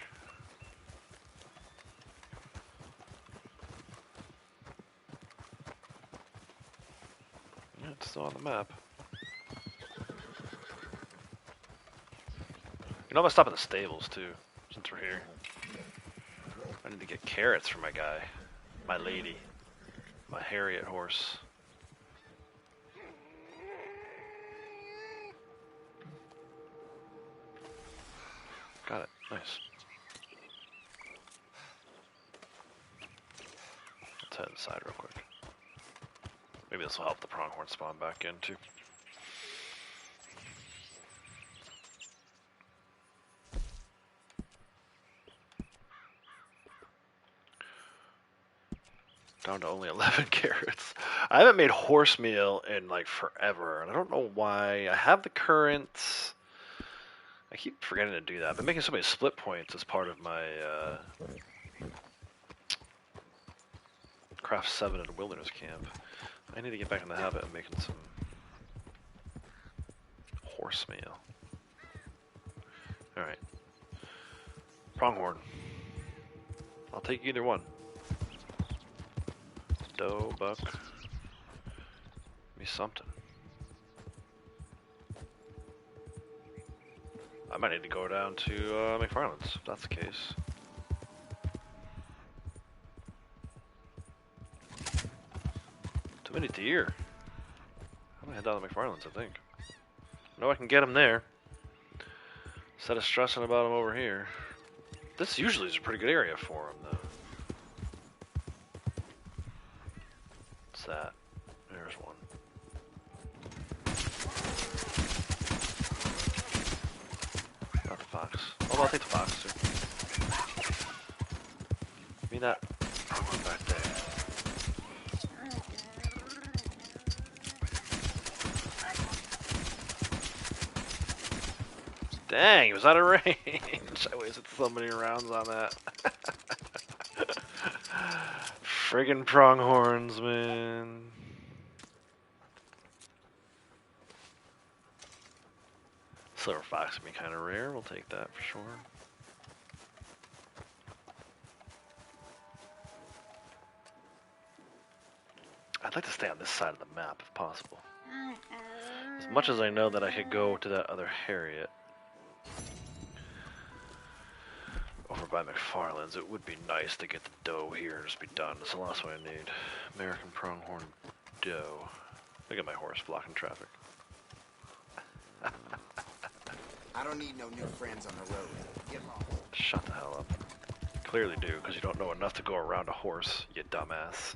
Yeah, it's still on the map. You know, I'm gonna stop at the stables too, since we're here. I need to get carrots for my guy, my lady, my Harriet horse. Got it, nice. Let's head inside real quick. Maybe this will help the pronghorn spawn back in too. Down to only 11 carrots. I haven't made horse meal in like forever, and I don't know why. I have the currants. I keep forgetting to do that. I've been making so many split points as part of my Craft 7 at a wilderness camp. I need to get back in the habit of making some horse meal. Alright. Pronghorn. I'll take either one. Doe, buck. Give me something. I might need to go down to McFarland's, if that's the case. Too many deer. I'm gonna head down to McFarland's, I think. I know I can get them there. Instead of stressing about them over here. This usually is a pretty good area for them, though. What's that? There's one. Not the fox. Oh, I'll take the fox, too. Give me that. I'll go back there. Dang, he was out of range. I wasted so many rounds on that. Friggin' pronghorns, man. Silver fox would be kind of rare. We'll take that for sure. I'd like to stay on this side of the map if possible. As much as I know that I could go to that other Harriet over by McFarland's, it would be nice to get the doe here and just be done. That's the last one I need. American pronghorn doe. Look at my horse blocking traffic. I don't need no new friends on the road. Get lost. Shut the hell up. You clearly do, because you don't know enough to go around a horse, you dumbass.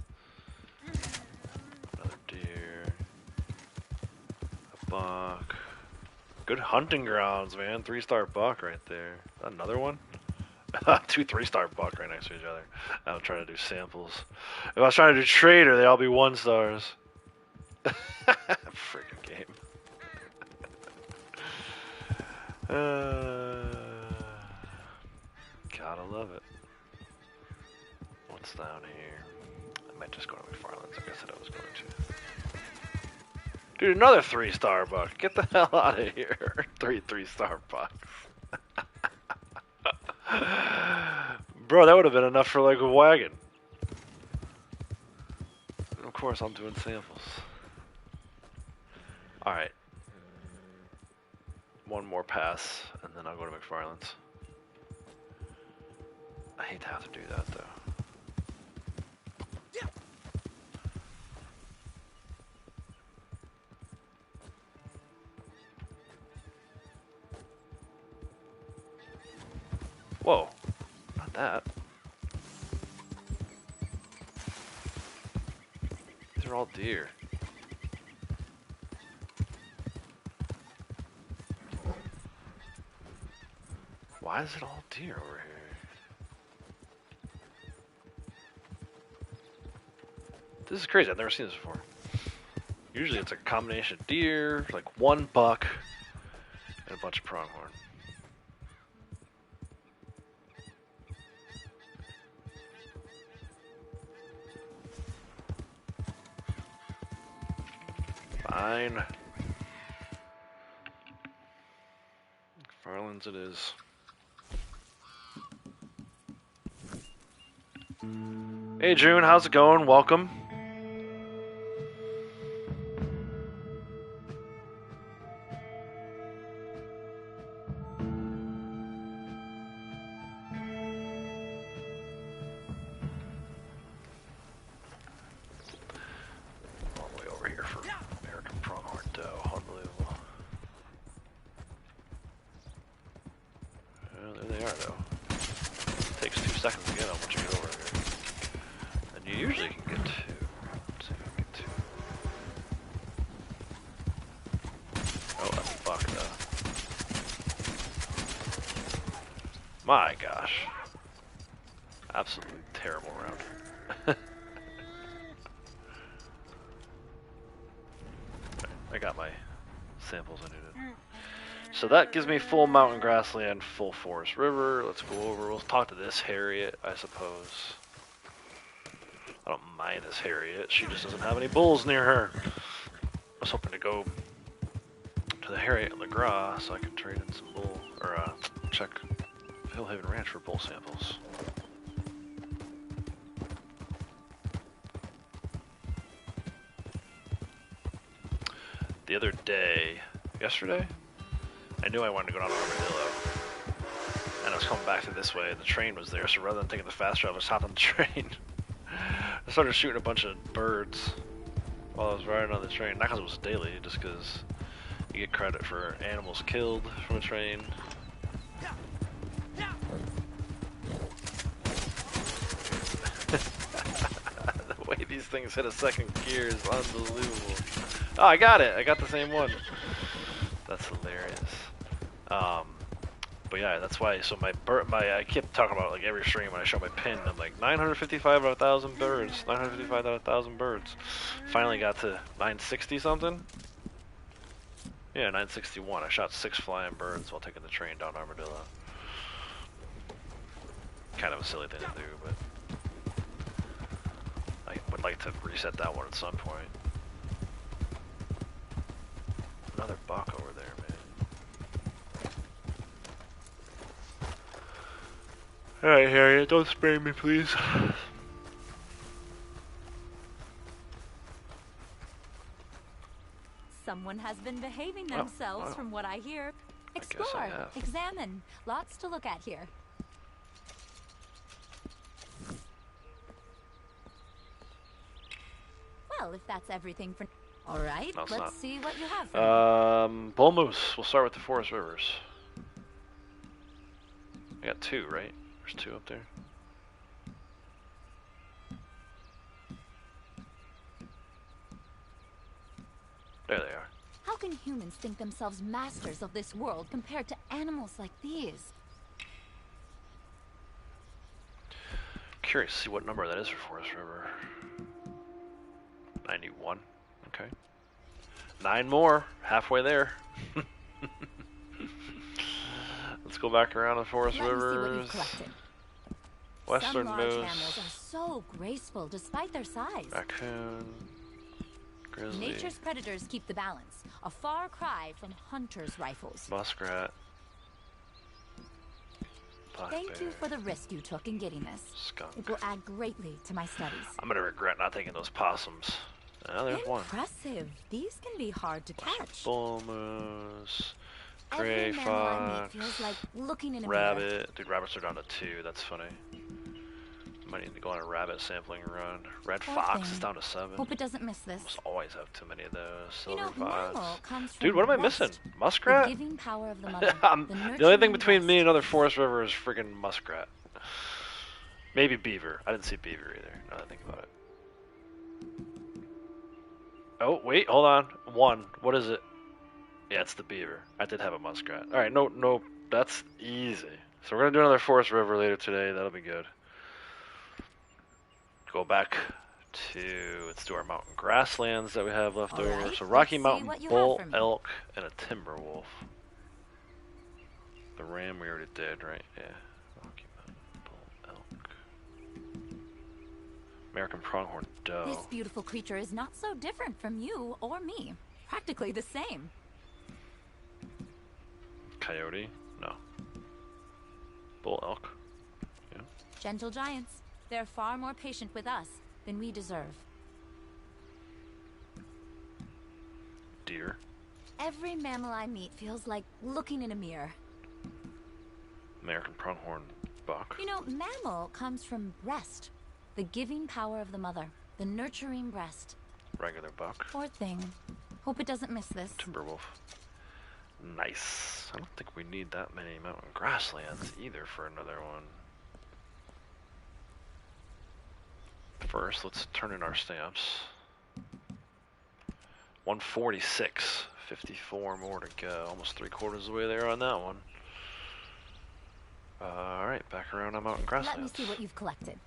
Another deer. A buck. Good hunting grounds, man. 3-star buck right there. Another one? 2 3-star buck right next to each other. I'm trying to do samples. If I was trying to do trader, they'd all be 1-stars. Freaking game. Gotta love it. What's down here? I might just go to McFarland's like I said I was going to. Dude, another 3-star buck. Get the hell out of here. 3-star bucks. Bro, that would have been enough for like a wagon. And of course, I'm doing samples. Alright. One more pass, and then I'll go to McFarland's. I hate to have to do that, though. Whoa. Not that. These are all deer. Why is it all deer over here? This is crazy. I've never seen this before. Usually it's a combination of deer, like 1 buck, and a bunch of pronghorn. Fine. McFarland's it is. Hey June, how's it going? Welcome. All the way over here for American pronghorn doe. Unbelievable. Well, there they are though. It takes 2 seconds to get them once you get over here. And you usually can get 2. Let's see if I can get 2. Oh, that's a buck though. My gosh. Absolutely terrible round. I got my samples I needed. So that gives me full mountain grassland, full forest river. Let's go over. We'll talk to this Harriet, I suppose. I don't mind this Harriet. She just doesn't have any bulls near her. I was hoping to go to the Harriet and LeGras so I can trade in some bull, or check Hillhaven Ranch for bull samples. The other day, yesterday, I knew I wanted to go down to Armadillo. And I was coming back to this way, and the train was there, so rather than taking the fast travel, I just hopped on the train. I started shooting a bunch of birds while I was riding on the train. Not because it was daily, just because you get credit for animals killed from a train. The way these things hit a second gear is unbelievable. Oh, I got it. I got the same one. That's hilarious. But yeah, that's why. So I keep talking about like every stream when I show my pin. I'm like 955 out of 1,000 birds. 955 out of 1,000 birds. Finally got to 960 something. Yeah, 961. I shot 6 flying birds while taking the train down Armadillo. Kind of a silly thing to do, but I would like to reset that one at some point. Another buck over there, man. Alright, Harriet, don't spray me, please. Someone has been behaving themselves from what I hear. Explore, examine. Lots to look at here. Well, if that's everything for... All right, no, let's see what you have for me. Bull moose. We'll start with the forest rivers. I got 2, right? There's 2 up there. There they are. How can humans think themselves masters of this world compared to animals like these? Curious to see what number that is for Forest River. 91. Okay. 9 more. Halfway there. Let's go back around the Forest Rivers. Western Some moose. large mammals are so graceful despite their size. Raccoon. Grizzly. Nature's predators keep the balance. A far cry from hunters' rifles. Muskrat. Thank you for the risk you took in getting this. Skunk. It will add greatly to my studies. I'm gonna regret not taking those possums. There's one. Impressive. These can be hard to catch. Bull moose. Gray Every mammal I meet fox. feels like looking in a Rabbit. mirror. Dude, rabbits are down to 2. That's funny. Might need to go on a rabbit sampling run. Red Poor fox thing. is down to 7. Hope it doesn't miss this. Almost always have too many of those. You Silver know, fox. Mammal comes Dude, from what am I rest, missing? the Muskrat? giving power of the mother, the only thing nurturing between me and breast. another forest river is friggin' muskrat. Maybe beaver. I didn't see beaver either, now that I think about it. Oh, wait, hold on. 1. What is it? Yeah, it's the beaver. I did have a muskrat. Alright, no, that's easy. So we're gonna do another forest river later today. That'll be good. Go back to, let's do our mountain grasslands that we have left over. Alright, So Rocky let's see Mountain what you bull, have for me. elk, and a timber wolf. The ram we already did, right? Yeah. Rocky Mountain bull, elk. American pronghorn doe. This beautiful creature is not so different from you or me. Practically the same. Coyote? No. Bull elk? Yeah. Gentle giants. They're far more patient with us than we deserve. Deer? Every mammal I meet feels like looking in a mirror. American pronghorn buck. You know, mammal comes from breast. The giving power of the mother. The nurturing breast. Regular buck. Poor thing. Hope it doesn't miss this. Timber wolf. Nice. I don't think we need that many mountain grasslands either for another one. First, let's turn in our stamps. 146. 54 more to go. Almost 3/4 of the way there on that one. Alright, back around on mountain grasslands. Let me see what you've collected.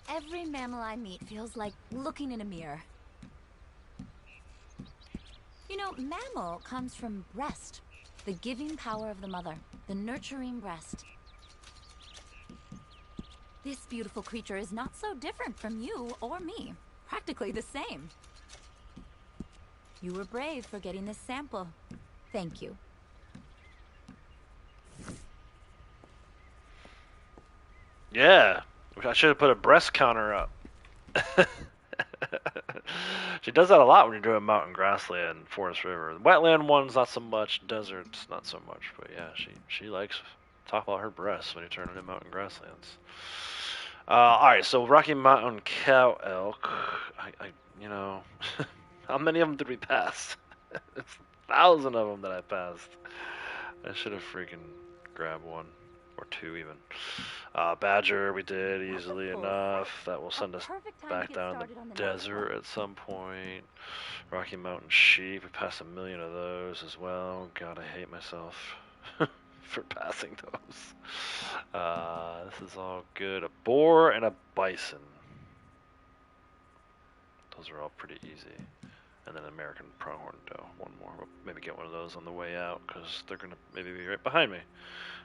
Every mammal I meet feels like looking in a mirror. You know, mammal comes from breast. The giving power of the mother. The nurturing breast. This beautiful creature is not so different from you or me. Practically the same. You were brave for getting this sample. Thank you. Yeah, I should have put a breast counter up. She does that a lot when you're doing mountain grassland, forest river. Wetland ones, not so much. Deserts, not so much. But yeah, she likes to talk about her breasts when you turn it into mountain grasslands. All right, so Rocky Mountain cow elk. You know, how many of them did we pass? It's 1,000 of them that I passed. I should have freaking grabbed one. Or two even. Badger we did easily enough. That will send us back down the desert at some point. Rocky Mountain sheep. We passed 1 million of those as well. God, I hate myself for passing those. This is all good. A boar and a bison. Those are all pretty easy. And then American pronghorn doe. One more. We'll maybe get one of those on the way out because they're going to maybe be right behind me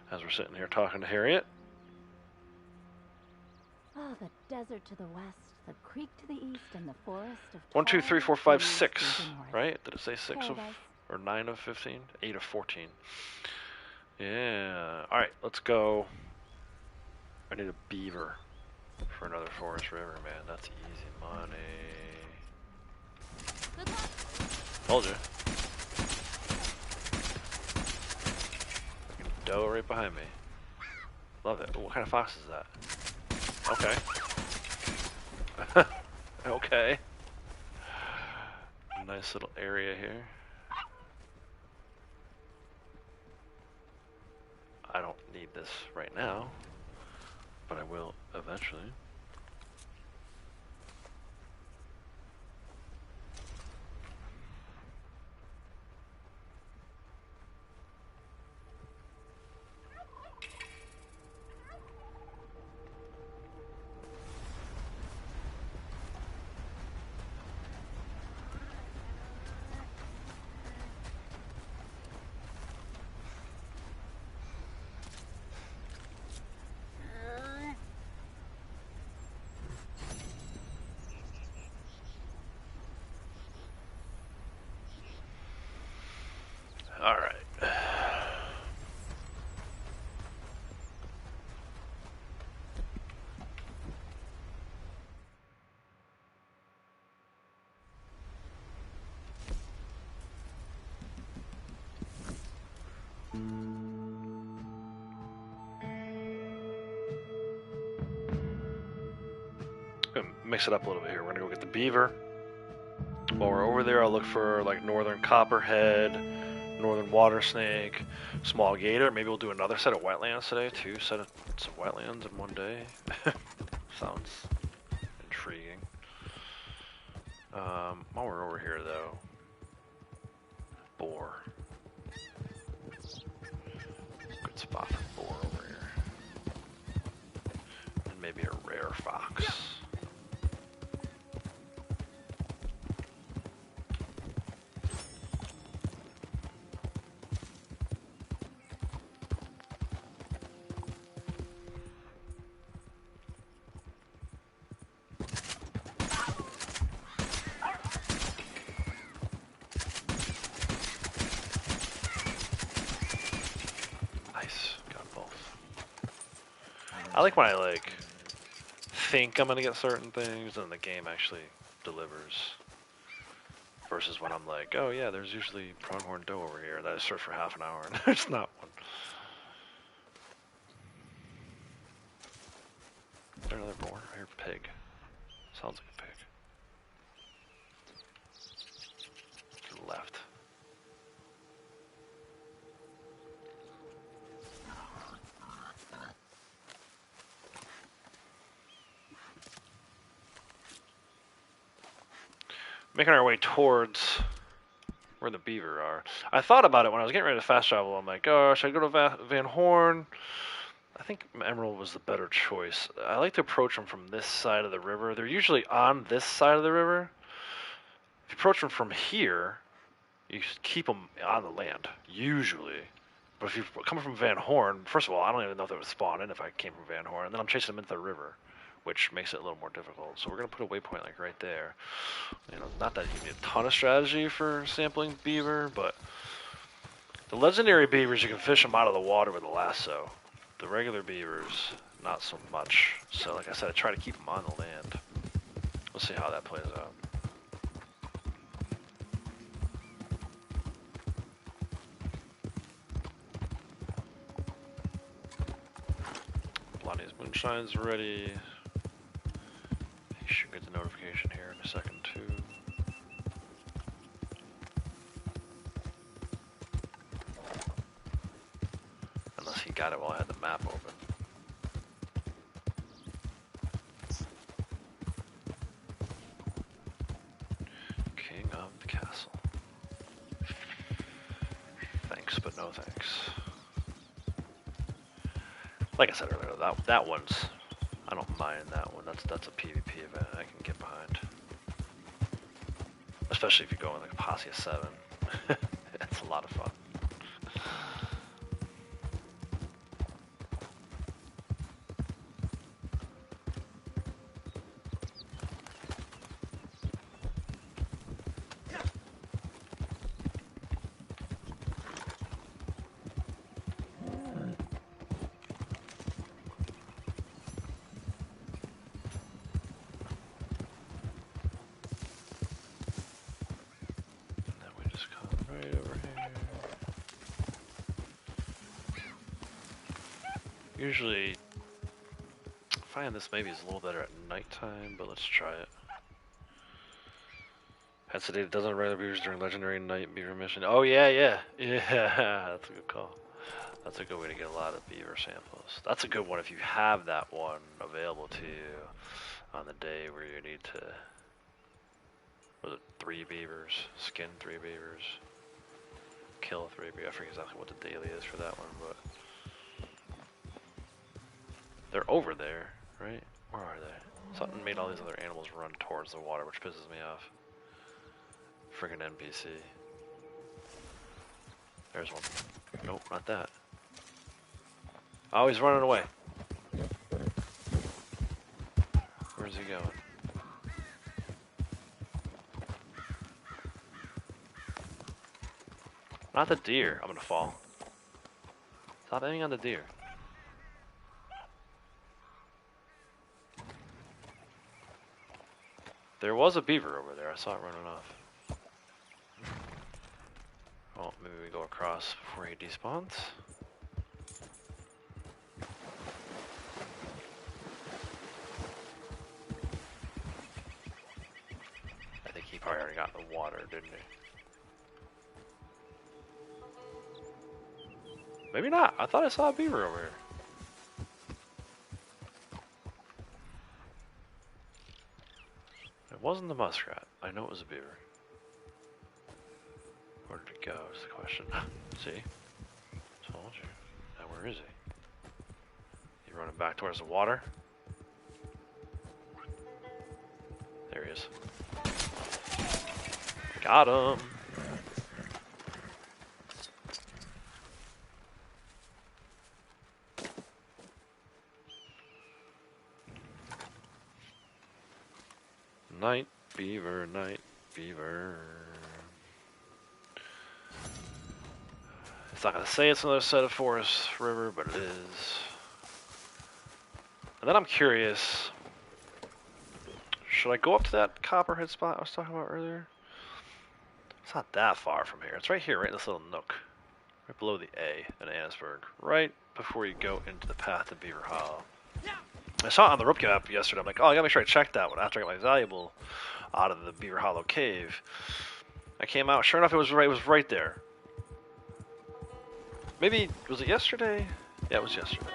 as we're sitting here talking to Harriet. Oh, the desert to the west, the creek to the east, and the forest of 1, 2, 3, 4, 5, 6. to the north. Right? Did it say 6 of, Paradise. or 9 of 15? 8 of 14. Yeah. All right, let's go. I need a beaver for another forest river, man. That's easy money. Good luck. Told you. Doe right behind me. Love it. What kind of fox is that? Okay. Okay. Nice little area here. I don't need this right now, but I will eventually. All right. Gonna mix it up a little bit here. We're gonna go get the beaver. While we're over there, I'll look for like northern copperhead, northern water snake, small gator. Maybe we'll do another set of wetlands today, 2 sets of wetlands in one day. Sounds intriguing. While we're over here though, boar. Good spot for boar over here. And maybe a rare fox. I like when I like think I'm gonna get certain things and the game actually delivers. Versus when I'm like, oh yeah, there's usually pronghorn doe over here that I search for half an hour and there's not one. Is there another boar? I hear pig. Sounds like a pig. To the left. Making our way towards where the beaver are. I thought about it when I was getting ready to fast travel. I'm like, oh, should I go to Van Horn? I think Emerald was the better choice. I like to approach them from this side of the river. They're usually on this side of the river. If you approach them from here, you keep them on the land, usually. But if you come from Van Horn, first of all, I don't even know if they would spawn in if I came from Van Horn. And then I'm chasing them into the river, which makes it a little more difficult. So we're going to put a waypoint like right there. You know, not that you need a ton of strategy for sampling beaver, but the legendary beavers, you can fish them out of the water with a lasso. The regular beavers, not so much. So like I said, I try to keep them on the land. We'll see how that plays out. Lonnie's Moonshine's ready. You should get the notification here in a second too. he got it while I had the map open. King of the castle. Thanks, but no thanks. Like I said earlier, that one's, I don't mind that one. That's a PvP event I can get behind. Especially if you go in like a posse of 7. It's a lot of fun. Usually, I find this maybe is a little better at nighttime, but let's try it. Had sedated dozen regular beavers during legendary night beaver mission. Oh yeah, that's a good call. That's a good way to get a lot of beaver samples. That's a good one if you have that one available to you on the day where you need to, was it 3 beavers, skin 3 beavers, kill 3 beavers. I forget exactly what the daily is for that one, but they're over there, right? Where are they? Something made all these other animals run towards the water, which pisses me off. Friggin' NPC. There's one. Nope, not that. Oh, he's running away. Where's he going? Not the deer. I'm gonna fall. Stop aiming on the deer. There was a beaver over there. I saw it running off. Well, maybe we go across before he despawns. I think he probably already got in the water, didn't he? Maybe not. I thought I saw a beaver over here. It wasn't the muskrat. I know it was a beaver. Where did it go is the question. See? Told you. Now where is he? He running back towards the water? There he is. Got him! Night beaver, night beaver. It's not going to say it's another set of forest river, but it is. And then I'm curious, should I go up to that copperhead spot I was talking about earlier? It's not that far from here. It's right here, right in this little nook. Right below the A in Annisburg. Right before you go into the path to Beaver Hollow. I saw it on the Rupke map yesterday. I'm like, oh, I gotta make sure I check that one after I got my valuable out of the Beaver Hollow cave. I came out, sure enough, it was right there. Maybe, was it yesterday? Yeah, it was yesterday.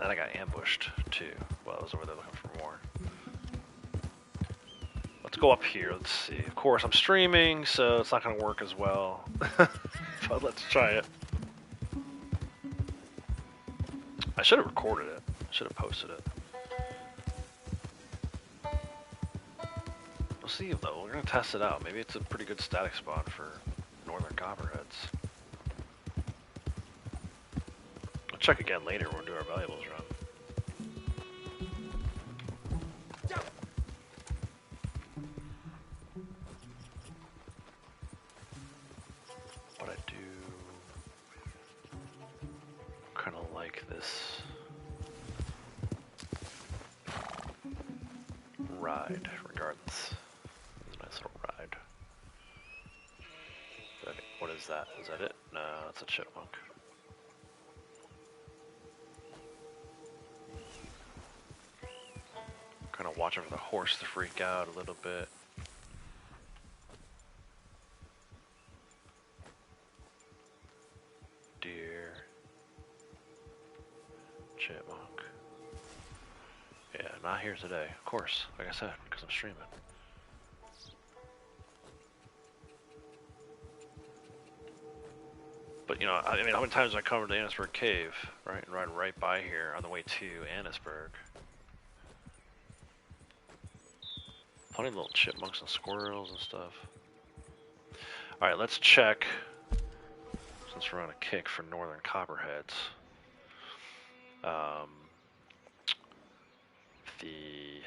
And I got ambushed, too, while I was over there looking for more. Let's go up here, let's see. Of course, I'm streaming, so it's not going to work as well. But let's try it. I should have recorded it. I should have posted it. We'll see, though. We're going to test it out. Maybe it's a pretty good static spot for northern copperheads. I'll check again later when we do our valuables run. What I do kind of like this ride, regardless. It's a nice little ride. What is that? Is that it? No, that's a chipmunk. Kind of watching for the horse to freak out a little bit. not here today. Of course, like I said, because I'm streaming. But, you know, I mean, how many times have I come to Annisburg Cave, right? And ride right by here on the way to Annisburg. Plenty of little chipmunks and squirrels and stuff. Alright, let's check, since we're on a kick, for northern copperheads. The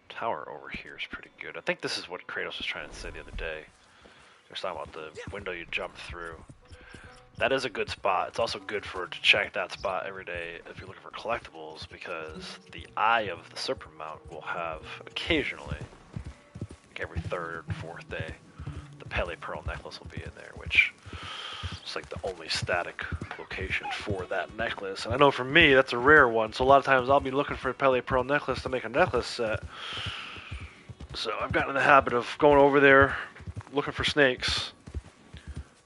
tower over here is pretty good. I think this is what Kratos was trying to say the other day. He was talking about the window you jump through. That is a good spot. It's also good to check that spot every day if you're looking for collectibles, because the eye of the Serpent Mount will have occasionally, like every third or fourth day, the Pele Pearl necklace will be in there, which is like the only static location for that necklace. And I know for me, that's a rare one, so a lot of times I'll be looking for a Pele Pearl necklace to make a necklace set. So I've gotten in the habit of going over there, looking for snakes,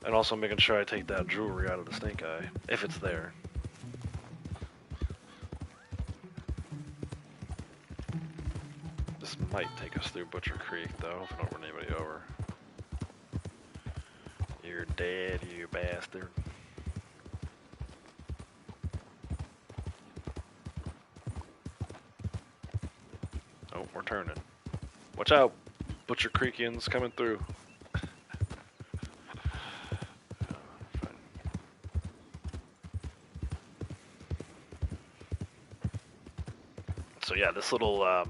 and also making sure I take that jewelry out of the snake eye, if it's there. This might take us through Butcher Creek, though, if I don't run anybody over. You're dead, you bastard. Oh, we're turning. Watch out, Butcher Creekians coming through. So yeah, this little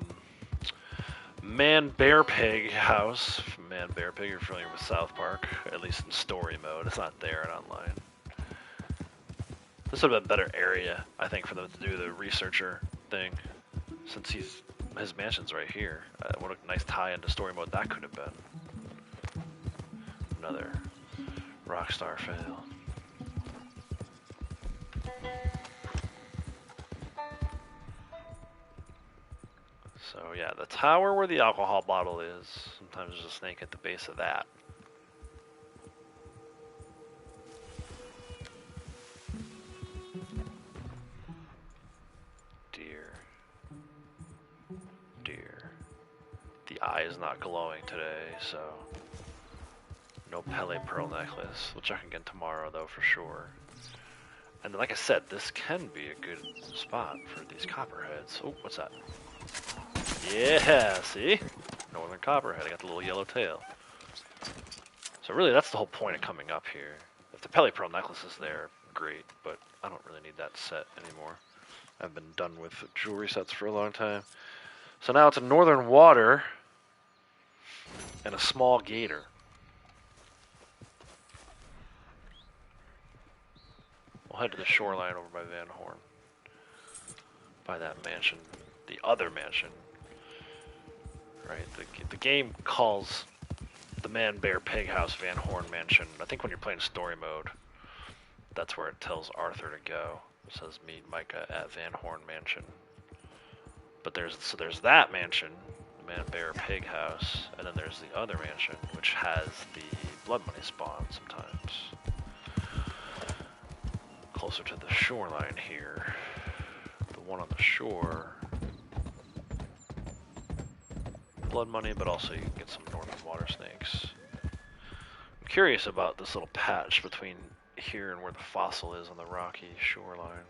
man-bear-pig house. Man-bear-pig, you're familiar with South Park, at least in story mode. It's not there and online. This would have been a better area, I think, for them to do the researcher thing, since his mansion's right here. What a nice tie into story mode that could have been. Another Rockstar fail. So yeah, the tower where the alcohol bottle is, sometimes there's a snake at the base of that. Dear. Dear. The eye is not glowing today, so no Pele Pearl necklace, which I can get tomorrow though for sure. And like I said, this can be a good spot for these copperheads. Oh, what's that? Yeah, see? Northern copperhead. I got the little yellow tail. So really, that's the whole point of coming up here. If the Pele Pearl necklace is there, great, but I don't really need that set anymore. I've been done with jewelry sets for a long time. So now it's a northern water and a small gator. We'll head to the shoreline over by Van Horn. By that mansion. The other mansion. Right, the game calls the Man-Bear-Pig House Van Horn Mansion. I think when you're playing story mode, that's where it tells Arthur to go. It says meet Micah at Van Horn Mansion. But there's that mansion, the Man-Bear-Pig House, and then there's the other mansion, which has the blood money spawn sometimes. Closer to the shoreline here. The one on the shore. Blood money, but also you can get some northern water snakes. I'm curious about this little patch between here and where the fossil is on the rocky shoreline.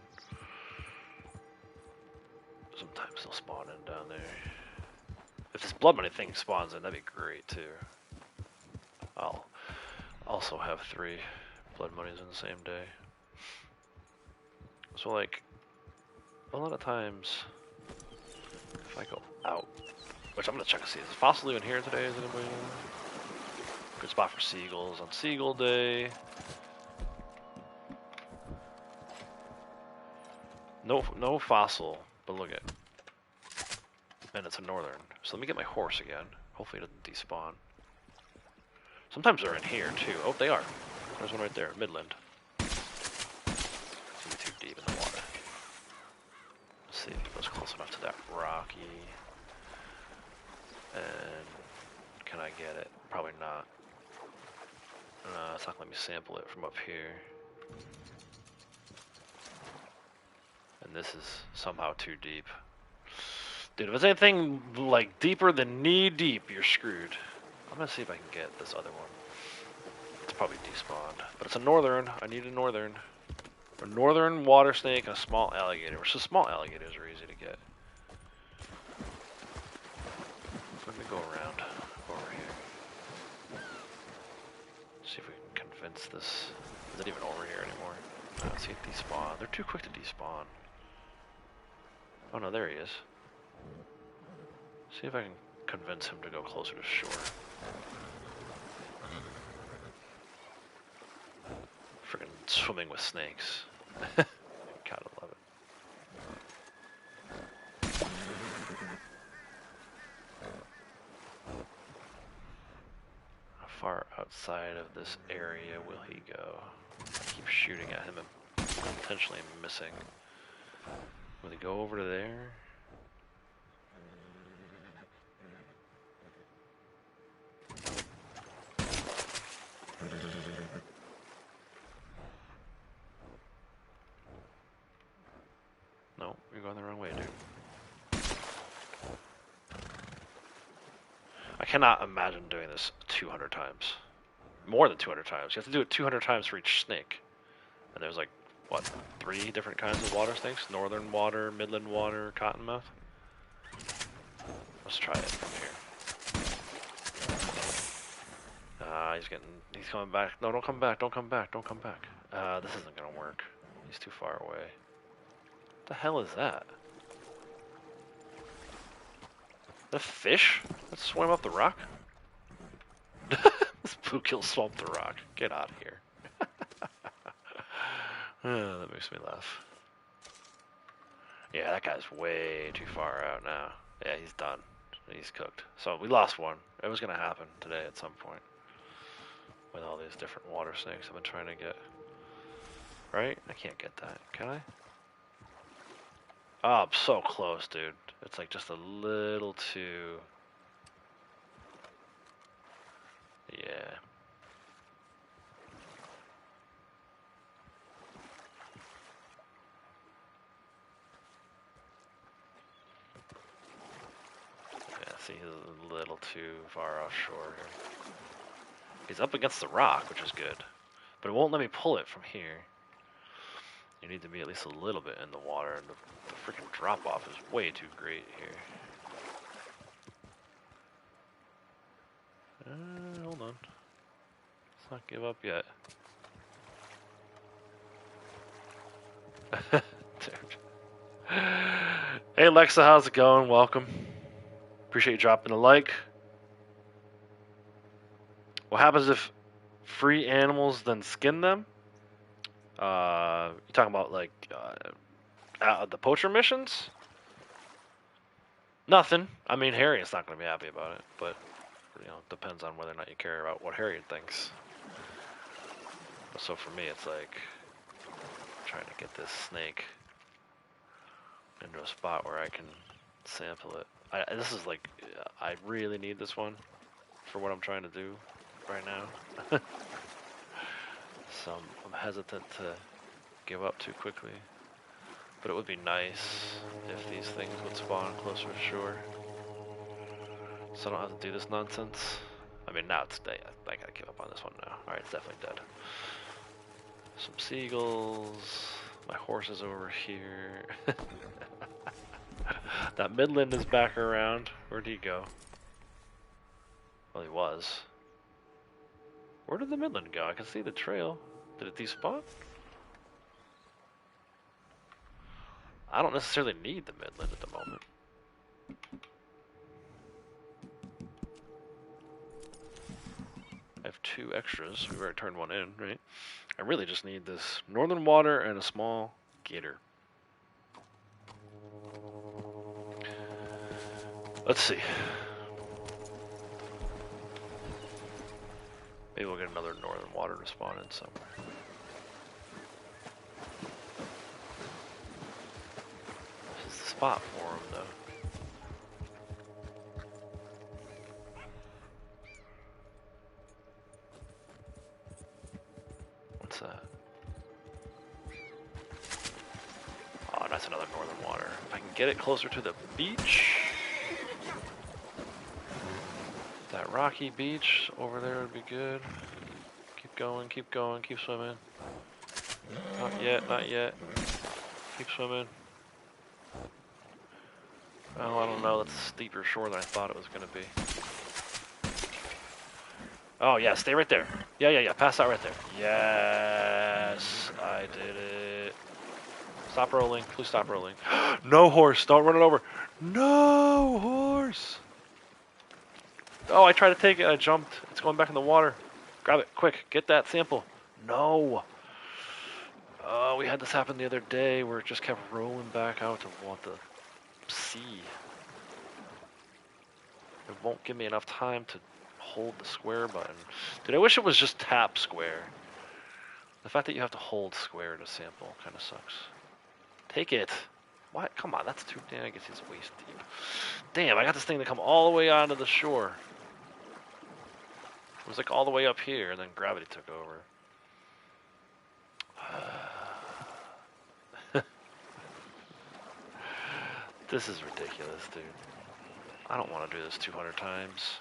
Sometimes they'll spawn in down there. If this blood money thing spawns in, that'd be great too. I'll also have 3 blood monies in the same day. So like, a lot of times, if I go out, which I'm gonna check to see, is the fossil even here today? Is anybody know? Good spot for seagulls on Seagull Day. No fossil, but look at, and it's a northern. So let me get my horse again. Hopefully it doesn't despawn. Sometimes they're in here too. Oh, they are. There's one right there, Midland. It's gonna be too deep in the water. Let's see if it goes close enough to that rocky. And can I get it? Probably not. It's not gonna let me sample it from up here. And this is somehow too deep Dude, if it's anything like deeper than knee deep, you're screwed. I'm gonna see if I can get this other one. It's probably despawned, but it's a northern. I need a northern. A northern water snake and a small alligator. So small alligators are easy to get. Let me go around over here. See if we can convince this. Is it even over here anymore? I don't see it despawn. They're too quick to despawn. Oh no, there he is. See if I can convince him to go closer to shore. Freaking swimming with snakes. Gotta love it. How far outside of this area will he go? I keep shooting at him and potentially missing. Will he go over to there? No, you're going the wrong way, dude. I cannot imagine doing this 200 times. More than 200 times. You have to do it 200 times for each snake. And there's like, what, 3 different kinds of water snakes? Northern water, midland water, cottonmouth? Let's try it from here. He's coming back. No, don't come back, don't come back, don't come back. This isn't gonna work. He's too far away. What the hell is that? The fish that swam up the rock? This bluegill swamped the rock. Get out of here. That makes me laugh. Yeah, that guy's way too far out now. Yeah, he's done. He's cooked. So we lost one. It was going to happen today at some point. With all these different water snakes I've been trying to get. Right? I can't get that. Can I? Oh, I'm so close, dude. It's like just a little too... Yeah. Yeah, see, he's a little too far offshore here. He's up against the rock, which is good. But it won't let me pull it from here. You need to be at least a little bit in the water, and the freaking drop-off is way too great here. Hold on. Let's not give up yet. Hey Alexa, how's it going? Welcome. Appreciate you dropping a like. What happens if free animals then skin them? You talking about like the poacher missions? Nothing. I mean, Harriet's not going to be happy about it, but you know, it depends on whether or not you care about what Harriet thinks. So for me, it's like trying to get this snake into a spot where I can sample it. This is like, I really need this one for what I'm trying to do right now. So I'm hesitant to give up too quickly. But it would be nice if these things would spawn closer to shore. So I don't have to do this nonsense. I mean, now it's dead. I gotta give up on this one now. Alright, it's definitely dead. Some seagulls. My horse is over here. That Midland is back around. Where'd he go? Well, he was. Where did the Midland go? I can see the trail. Did it despawn? I don't necessarily need the Midland at the moment. I have 2 extras. We've already turned one in, right? I really just need this northern water and a small gator. Let's see. Maybe we'll get another northern water to spawn in somewhere. This is the spot for him, though. What's that? Oh, that's another northern water. If I can get it closer to the beach. That rocky beach over there would be good. Keep going, keep going, keep swimming. Not yet, not yet. Keep swimming. Oh, I don't know. That's a steeper shore than I thought it was going to be. Oh, yeah, stay right there. Yeah. Pass out right there. Yes, I did it. Stop rolling. Please stop rolling. No horse. Don't run it over. No horse. Oh, I tried to take it. I jumped. It's going back in the water. Grab it. Quick. Get that sample. No. Oh, we had this happen the other day where it just kept rolling back out to the sea. It won't give me enough time to hold the square button. Dude, I wish it was just tap square. The fact that you have to hold square to sample kind of sucks. Take it. What? Come on, that's too... I guess it's waist deep. Damn, I got this thing to come all the way onto the shore. It was like all the way up here, and then gravity took over. This is ridiculous, dude. I don't want to do this 200 times.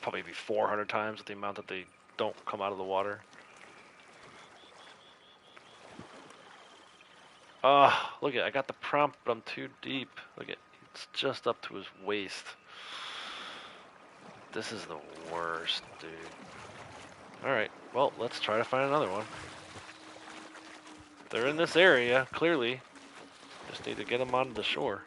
Probably be 400 times with the amount that they don't come out of the water. Oh, look at, I got the prompt, but I'm too deep. Look at, it's just up to his waist. This is the worst, dude. Alright, well, let's try to find another one. They're in this area, clearly. Just need to get them onto the shore.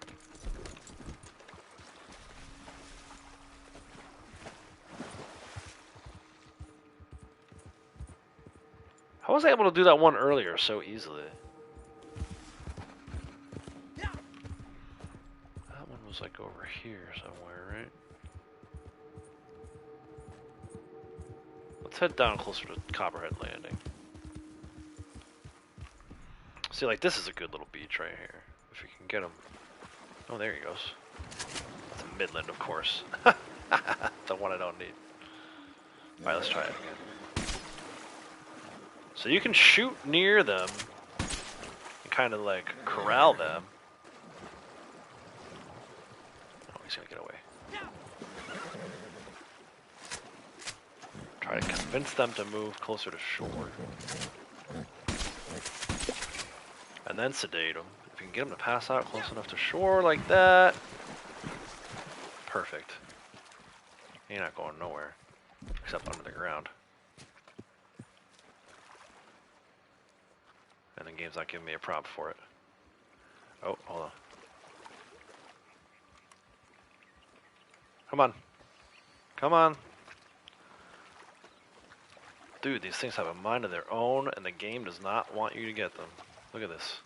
How was I able to do that one earlier so easily? That one was like over here somewhere, right? Let's head down closer to Copperhead Landing. See, like, this is a good little beach right here. If you can get him. Oh, there he goes. That's a Midland, of course. The one I don't need. Alright, let's try it again. So you can shoot near them and kind of like corral them. Oh, he's gonna get away. Try to convince them to move closer to shore. And then sedate them. If you can get them to pass out close enough to shore like that. Perfect. You're not going nowhere. Except under the ground. And the game's not giving me a prompt for it. Oh, hold on. Come on. Come on. Dude, these things have a mind of their own, and the game does not want you to get them. Look at this.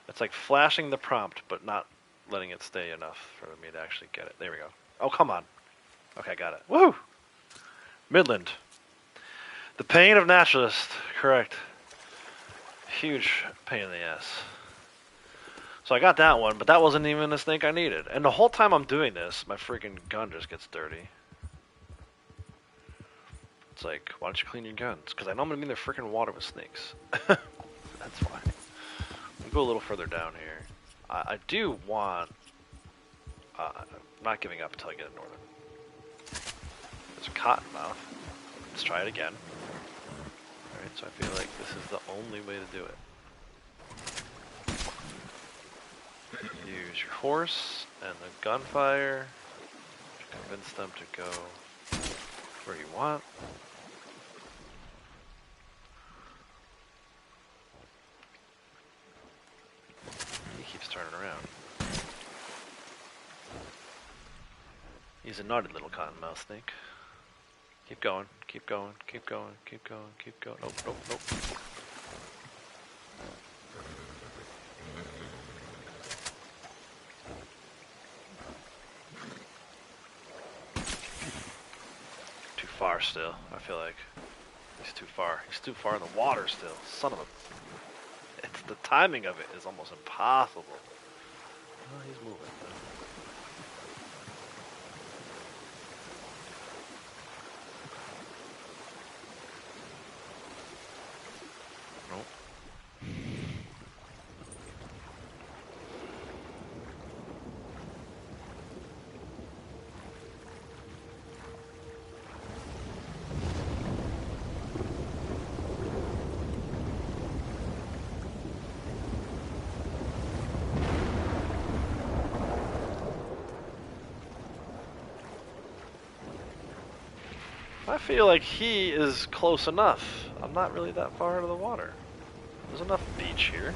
It's like flashing the prompt, but not letting it stay enough for me to actually get it. There we go. Oh, come on. Okay, I got it. Woo! Midland. The pain of naturalist. Correct. Huge pain in the ass. So I got that one, but that wasn't even the snake I needed. And the whole time I'm doing this, my freaking gun just gets dirty. It's like, why don't you clean your guns? Because I know I'm going to be in the freaking water with snakes. That's why. We'll go a little further down here. I do want... I'm not giving up until I get a northern. There's a cottonmouth. Let's try it again. Alright, so I feel like this is the only way to do it. Use your horse and the gunfire to convince them to go where you want. He keeps turning around. He's a naughty little cottonmouth snake. Keep going, keep going, keep going, keep going, keep going. Nope, nope, nope. Too far still, I feel like. He's too far. He's too far in the water still. Son of a... It's, the timing of it is almost impossible. Oh, he's moving. I feel like he is close enough. I'm not really that far out of the water. There's enough beach here.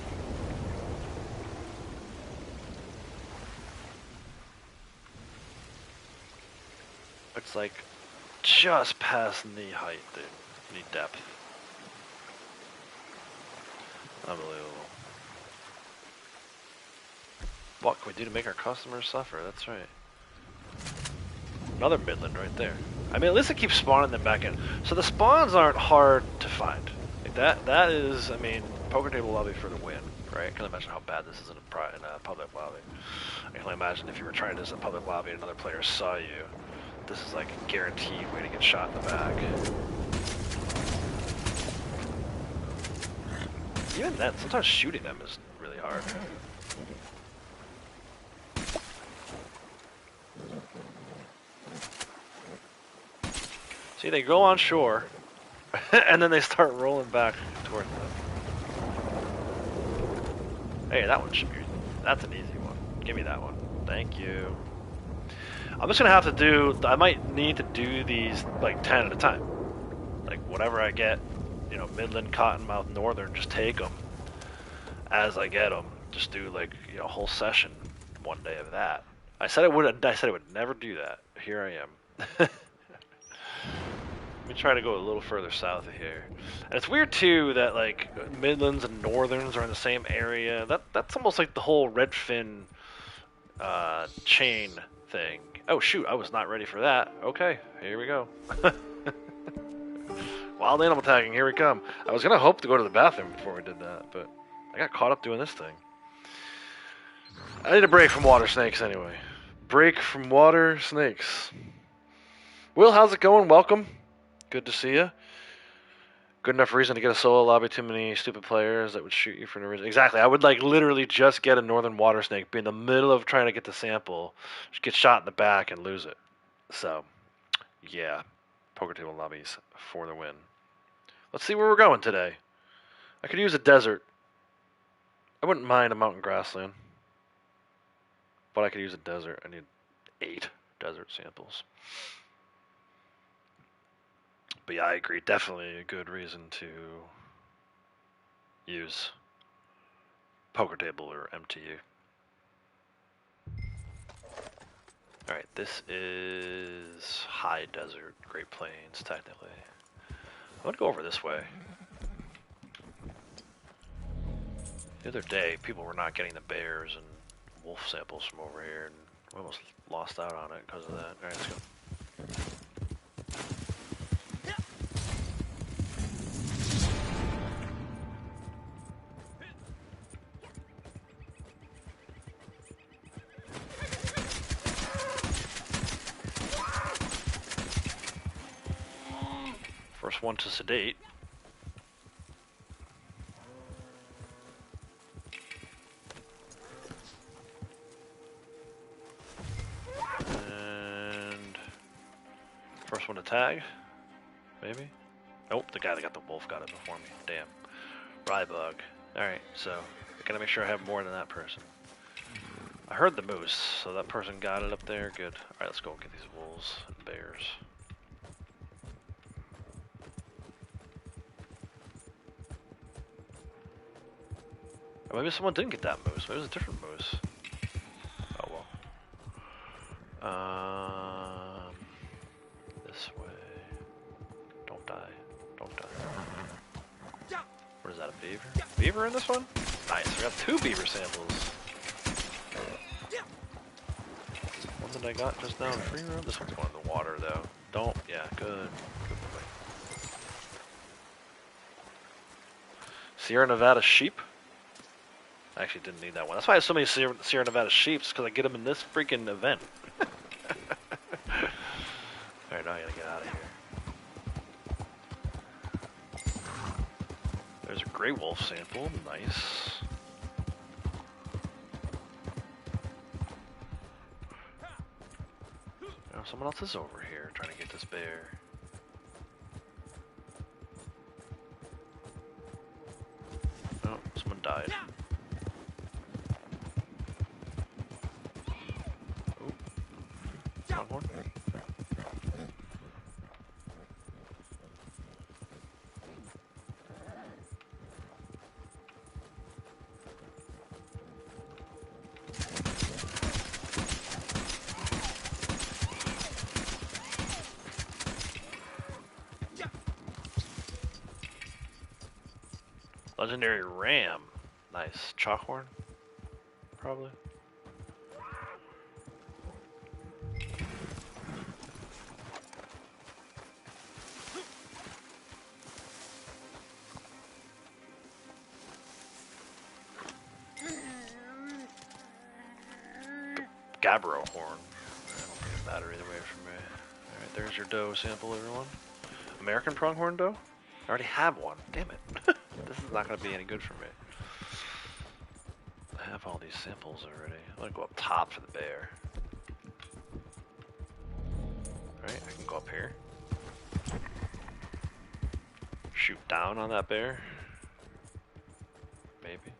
Looks like just past knee height, dude. Knee depth. Unbelievable. What can we do to make our customers suffer? That's right. Another Midland right there. I mean, at least it keeps spawning them back in. So the spawns aren't hard to find. Like that is, I mean, poker table lobby for the win, right? I can imagine how bad this is in a public lobby. I can only imagine if you were trying this in a public lobby and another player saw you. This is like a guaranteed way to get shot in the back. Even then, sometimes shooting them is really hard. See, they go on shore, and then they start rolling back toward them. Hey, that one should be... That's an easy one. Give me that one. Thank you. I'm just gonna have to do... I might need to do these, like, 10 at a time. Like, whatever I get, you know, Midland, Cottonmouth, Northern, just take them as I get them. Just do, like, you know, a whole session one day of that. I said I would never do that. Here I am. Let me try to go a little further south of here. And it's weird too that like Midlands and Northerns are in the same area. That's almost like the whole Redfin chain thing. Oh shoot, I was not ready for that. Okay, here we go. Wild animal tagging, here we come. I was gonna hope to go to the bathroom before we did that, but I got caught up doing this thing. I need a break from water snakes anyway. Break from water snakes. Will, how's it going? Welcome. Good to see you. Good enough reason to get a solo lobby. Too many stupid players that would shoot you for no reason. Exactly. I would like literally just get a northern water snake, be in the middle of trying to get the sample, just get shot in the back and lose it. So, yeah. Poker table lobbies for the win. Let's see where we're going today. I could use a desert. I wouldn't mind a mountain grassland. But I could use a desert. I need 8 desert samples. But yeah, I agree. Definitely a good reason to use poker table or MTU. Alright, this is high desert, Great Plains, technically. I'm going to go over this way. The other day, people were not getting the bears and wolf samples from over here, and we almost lost out on it because of that. Alright, let's go. First one to sedate. And first one to tag, maybe? Nope, the guy that got the wolf got it before me. Damn. Rybug. Alright, so I gotta make sure I have more than that person. I heard the moose, so that person got it up there. Good. Alright, let's go get these wolves and bears. Or maybe someone didn't get that moose. Maybe it was a different moose. Oh well. This way. Don't die. Don't die. What is that, a beaver? Beaver in this one? Nice, we got 2 beaver samples. One that I got just now in free room. This one's going in the water though. Don't, yeah, good. Good boy. Sierra Nevada sheep. I actually didn't need that one. That's why I have so many Sierra Nevada sheep, because I get them in this freaking event. Alright, now I gotta get out of here. There's a gray wolf sample. Nice. Oh, someone else is over here trying to get this bear. Oh, someone died. Legendary ram. Nice. Chalkhorn? Probably. Gabbro horn. I don't think it matter either way for me. Alright, there's your doe sample, everyone. American pronghorn doe? I already have one. Damn it. This is not going to be any good for me. I have all these samples already. I'm going to go up top for the bear. Alright, I can go up here. Shoot down on that bear. Maybe.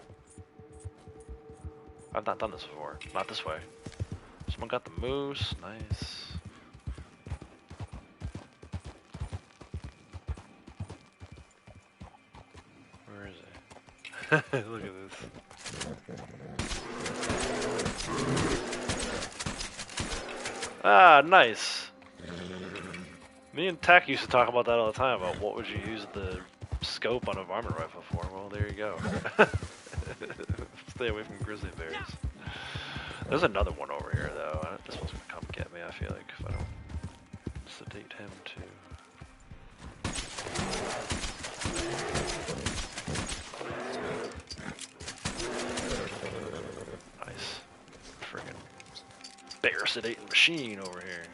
I've not done this before. Not this way. Someone got the moose. Nice. Where is it? Look at this. Ah, nice. Me and Tech used to talk about that all the time, about what would you use the scope on a varmint rifle for. Well, there you go. Stay away from grizzly bears. There's another one over here, though. This one's gonna come get me, I feel like, if I don't sedate him too. Nice. Friggin' bear sedating machine over here.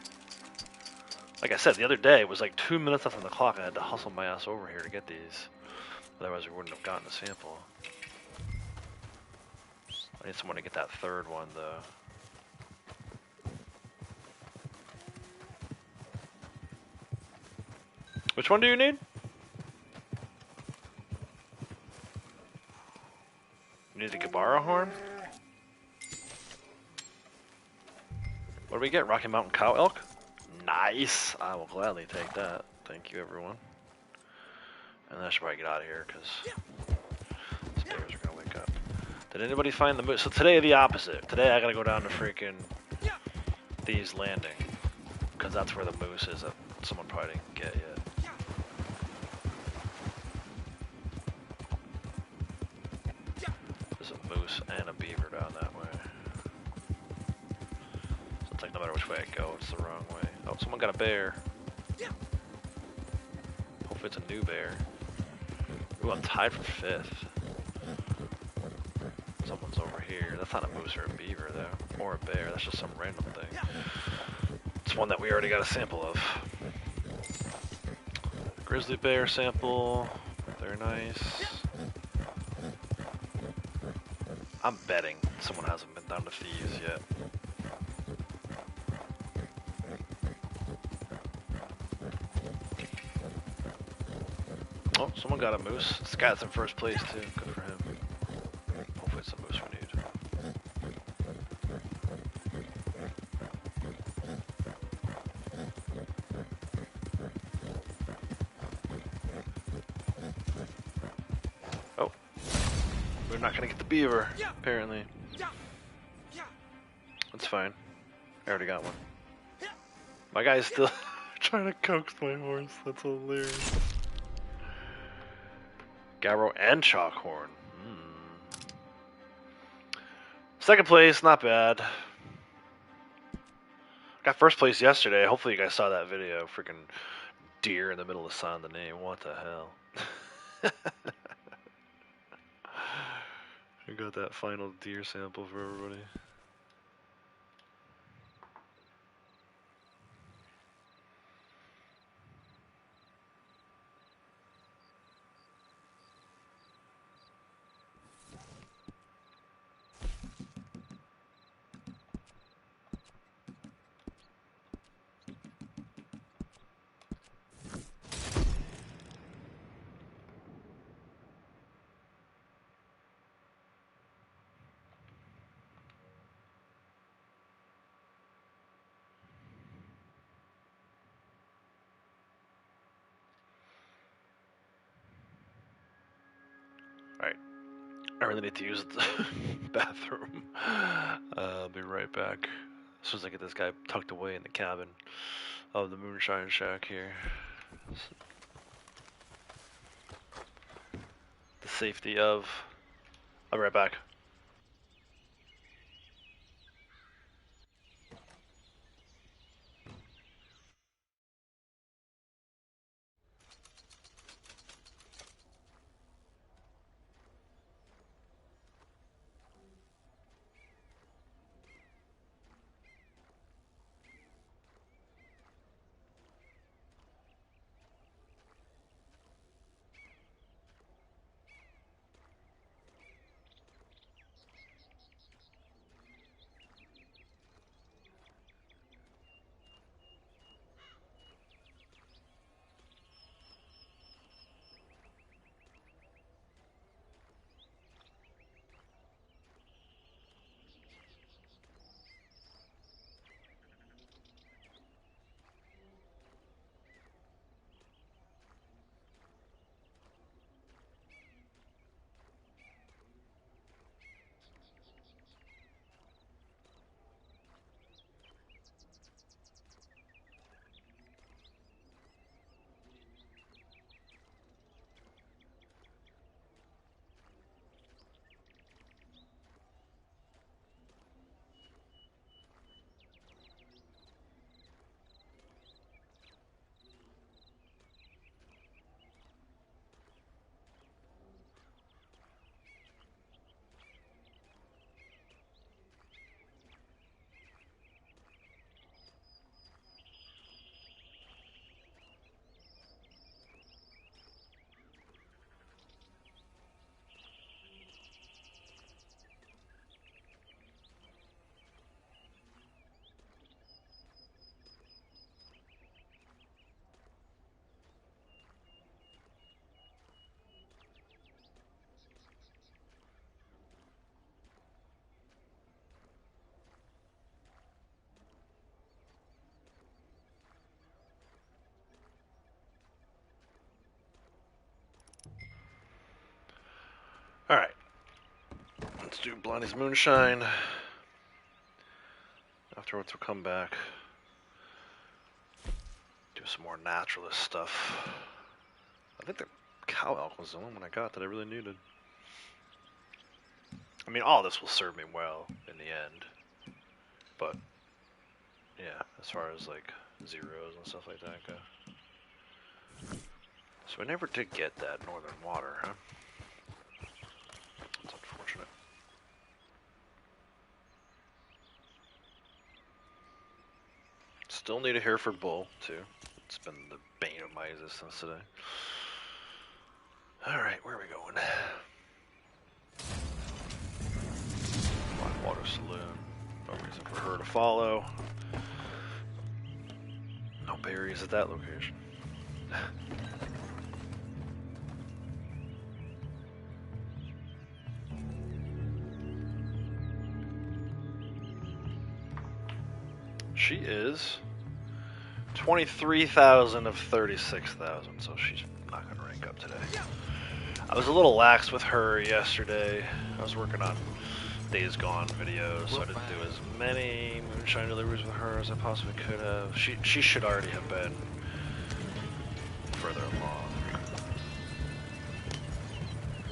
Like I said, the other day, it was like 2 minutes left on the clock. I had to hustle my ass over here to get these. Otherwise, we wouldn't have gotten a sample. I need someone to get that third one, though. Which one do you need? You need the Gabbro horn? What do we get? Rocky Mountain cow elk? Nice! I will gladly take that. Thank you, everyone. And I should probably get out of here, because these bears are going to wake up. Did anybody find the moose? So today, the opposite. Today, I got to go down to freaking these landing, because that's where the moose is that someone probably didn't get yet. There's a moose and a beaver down that way. So it's like no matter which way I go, it's the wrong way. Oh, someone got a bear. Hopefully it's a new bear. Ooh, I'm tied for 5th. Someone's over here. That's not a moose or a beaver, though. Or a bear. That's just some random thing. It's one that we already got a sample of. Grizzly bear sample. Very nice. I'm betting someone hasn't been down to thieves yet. Oh, someone got a moose. This guy's in first place too. Good for him. Hopefully it's the moose we need. Oh. We're not gonna get the beaver, apparently. That's fine. I already got one. My guy's still trying to coax my horse. That's hilarious. Gabbro and Chalkhorn. Second place, not bad. Got first place yesterday. Hopefully you guys saw that video. Freaking deer in the middle of the sun, the name. What the hell? I got that final deer sample for everybody. Alright, I really need to use the bathroom. I'll be right back. As soon as I get this guy tucked away in the cabin of the Moonshine shack here. The safety of. I'll be right back. Alright. Let's do Blindy's Moonshine. Afterwards we'll come back. Do some more naturalist stuff. I think the cow elk was the one I got that I really needed. I mean, all this will serve me well in the end. But, yeah, as far as like zeros and stuff like that go. So I never did get that northern water, huh? That's unfortunate. Still need a Hereford bull, too. It's been the bane of my existence today. Alright, where are we going? Blackwater Saloon. No reason for her to follow. No berries at that location. She is 23,000 of 36,000, so she's not going to rank up today. I was a little lax with her yesterday. I was working on Days Gone videos, so I didn't do as many Moonshine deliveries with her as I possibly could have. She should already have been further along.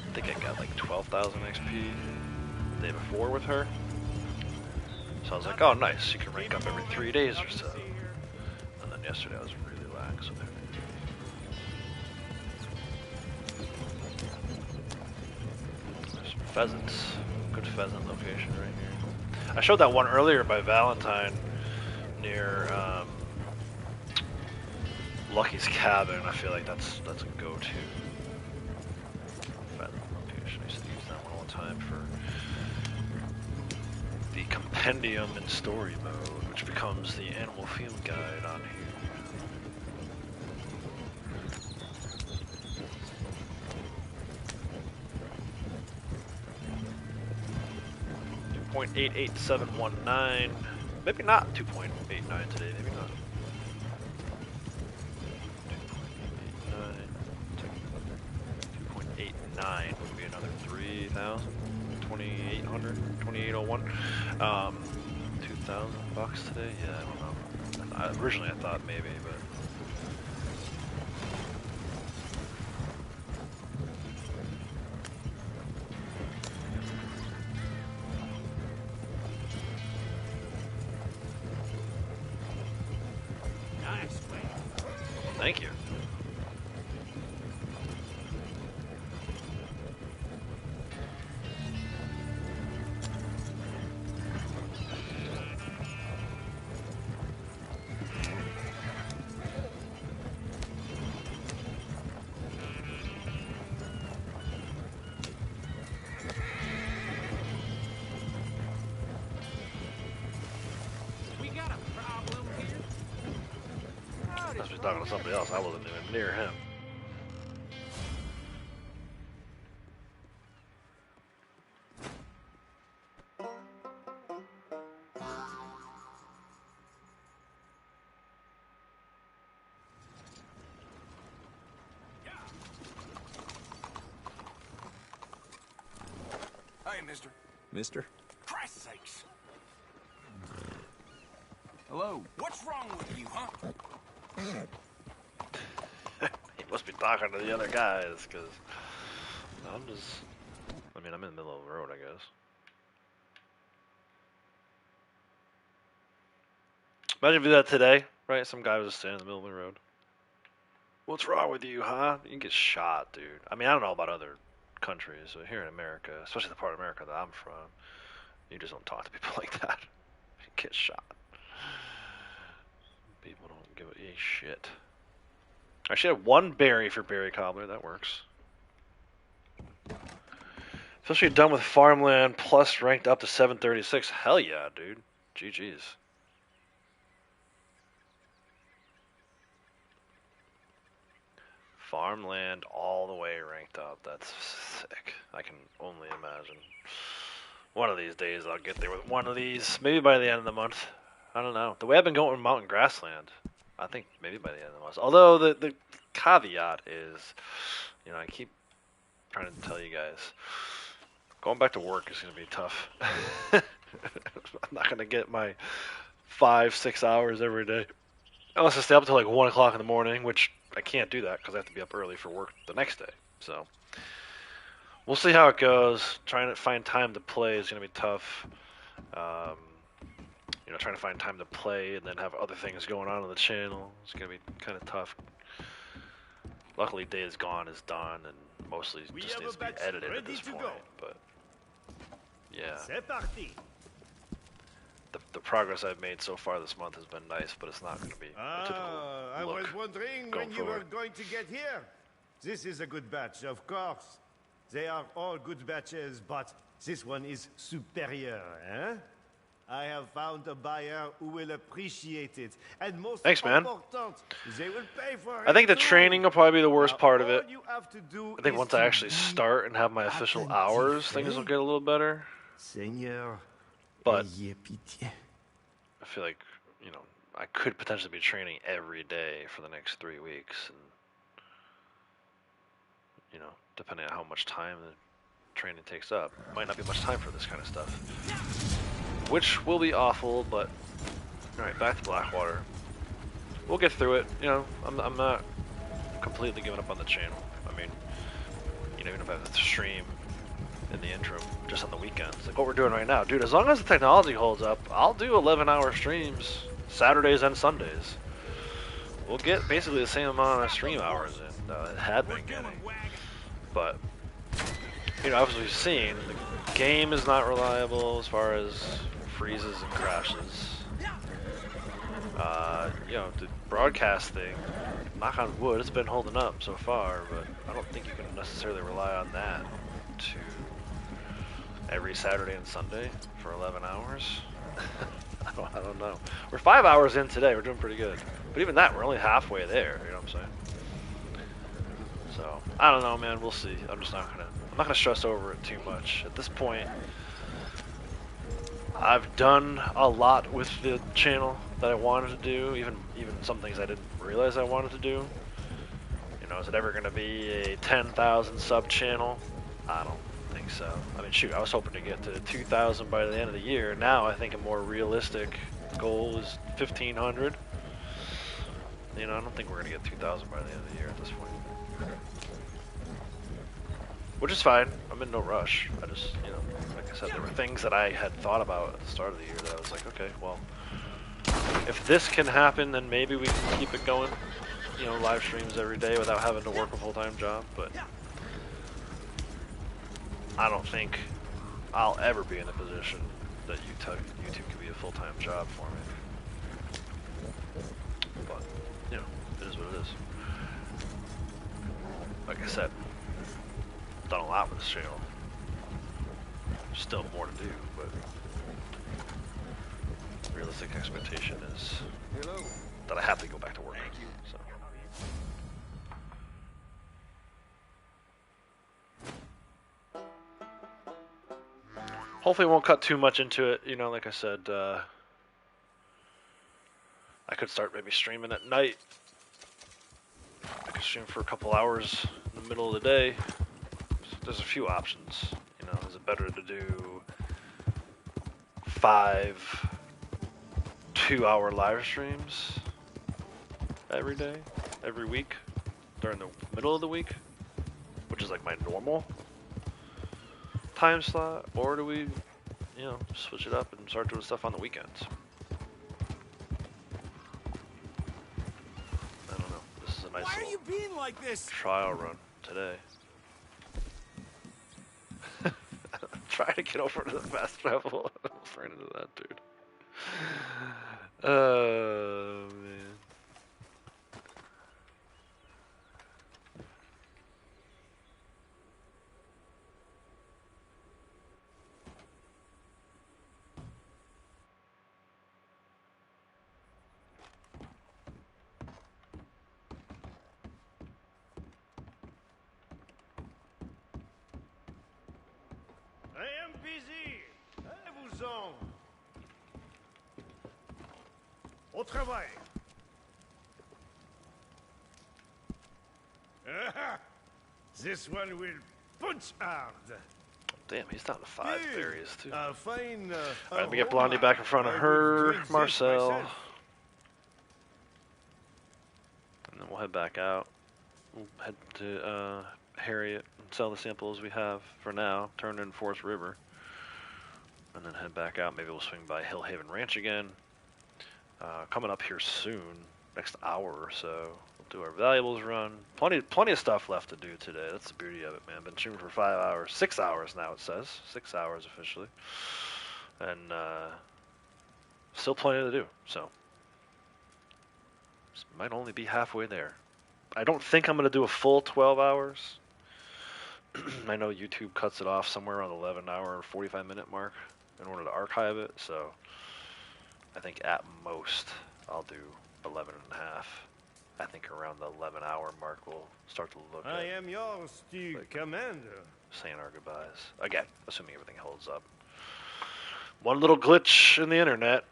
I think I got like 12,000 XP the day before with her. So I was like, oh nice, you can rank up every 3 days or so. And then yesterday I was really lax with her. There's some pheasants. Good pheasant location right here. I showed that one earlier by Valentine near Lucky's cabin. I feel like that's a go-to pheasant location. I used to use that one all the time for the compendium in story mode, which becomes the animal field guide on here. 2.88719. Maybe not 2.89 today, maybe not. 2.89 would be another 3,000, 2,800, 2,801. 2,000 bucks today? Yeah, I don't know. Originally I thought maybe, but Thank you. I was talking to somebody else. I wasn't even near him. Hey, mister. Mister? Christ's sakes. Hello. What's wrong with you, huh? He must be talking to the other guys, because I'm just... I mean, I'm in the middle of the road, I guess. Imagine if you did that today, right? Some guy was just standing in the middle of the road. What's wrong with you, huh? You can get shot, dude. I mean, I don't know about other countries, but here in America, especially the part of America that I'm from, you just don't talk to people like that. You get shot. People don't give a shit. I should have one berry for berry cobbler. That works. Especially done with farmland plus ranked up to 736. Hell yeah, dude. GG's. Farmland all the way ranked up. That's sick. I can only imagine. One of these days I'll get there with one of these. Maybe by the end of the month. I don't know. The way I've been going with mountain grassland, I think maybe by the end of the month. Although the caveat is, you know, I keep trying to tell you guys, going back to work is going to be tough. I'm not going to get my 5-6 hours every day. Unless I stay up until like 1 o'clock in the morning, which I can't do that because I have to be up early for work the next day. So we'll see how it goes. Trying to find time to play is going to be tough. You know, trying to find time to play and then have other things going on the channel. It's going to be kind of tough. Luckily, Days Gone is done and mostly just needs to be edited at this point. But yeah, the progress I've made so far this month has been nice, but it's not going to be a typical I look was wondering when you were going to get here. This is a good batch, of course. They are all good batches, but this one is superior, eh? I have found a buyer who will appreciate it, and most important, they will pay for it. I think the training will probably be the worst part of it. You have to do I think once I actually start and have my official hours, things will get a little better. Seigneur, but I feel like, you know, I could potentially be training every day for the next 3 weeks, and you know, depending on how much time the training takes up, might not be much time for this kind of stuff, which will be awful. But all right, back to Blackwater. We'll get through it. You know, I'm not completely giving up on the channel. I mean, you know, even if I have to stream in the interim, just on the weekends, like what we're doing right now, dude. As long as the technology holds up, I'll do 11-hour streams Saturdays and Sundays. We'll get basically the same amount of stream hours in it had been getting. But you know, as we've seen, the game is not reliable as far as freezes and crashes. You know, the broadcast thing, knock on wood, it's been holding up so far, but I don't think you can necessarily rely on that to every Saturday and Sunday for 11 hours. I don't know. We're 5 hours in today. We're doing pretty good. But even that, we're only halfway there. You know what I'm saying? So I don't know, man. We'll see. I'm not gonna stress over it too much at this point. I've done a lot with the channel that I wanted to do. Even some things I didn't realize I wanted to do. You know, is it ever gonna be a 10,000 sub channel? I don't think so. I mean, shoot, I was hoping to get to 2,000 by the end of the year. Now I think a more realistic goal is 1,500. You know, I don't think we're gonna get 2,000 by the end of the year at this point. Which is fine. I'm in no rush. I just, you know, like I said, there were things that I had thought about at the start of the year that I was like, okay, well, if this can happen, then maybe we can keep it going. live streams every day without having to work a full-time job, but I don't think I'll ever be in a position that YouTube can be a full-time job for me. But, it is what it is. Like I said, done a lot with this channel. Still more to do, but realistic expectation is that I have to go back to work. So. Hopefully it won't cut too much into it. Like I said, I could start maybe streaming at night. I could stream for a couple hours in the middle of the day. There's a few options. Is it better to do 5 2-hour live streams every day, every week, during the middle of the week, which is like my normal time slot, or do we, switch it up and start doing stuff on the weekends? I don't know. This is a nice Why are you being like this? Trial run today. Try to get over to the fast travel. I almost ran into that dude. Oh, man. I am busy. Allez-vous-en. Au travail. This one will punch hard. Damn, he's down to 5 berries too. Fine. Alright, let me get Blondie back in front of her, Marcel. And then we'll head back out. We'll head to Harriet and sell the samples we have for now, turn in Forest River. And then head back out. Maybe we'll swing by Hillhaven Ranch again. Coming up here soon, next hour or so. We'll do our valuables run. Plenty of stuff left to do today. That's the beauty of it, man. Been streaming for 5 hours, 6 hours now. It says 6 hours officially, and still plenty to do. So might only be halfway there. I don't think I'm gonna do a full 12 hours. I know YouTube cuts it off somewhere around the 11-hour, 45-minute mark in order to archive it. So I think at most I'll do 11 and a half. I think around the 11-hour mark we'll start to look I at am yours to command. saying our goodbyes. Again, assuming everything holds up. One little glitch in the internet,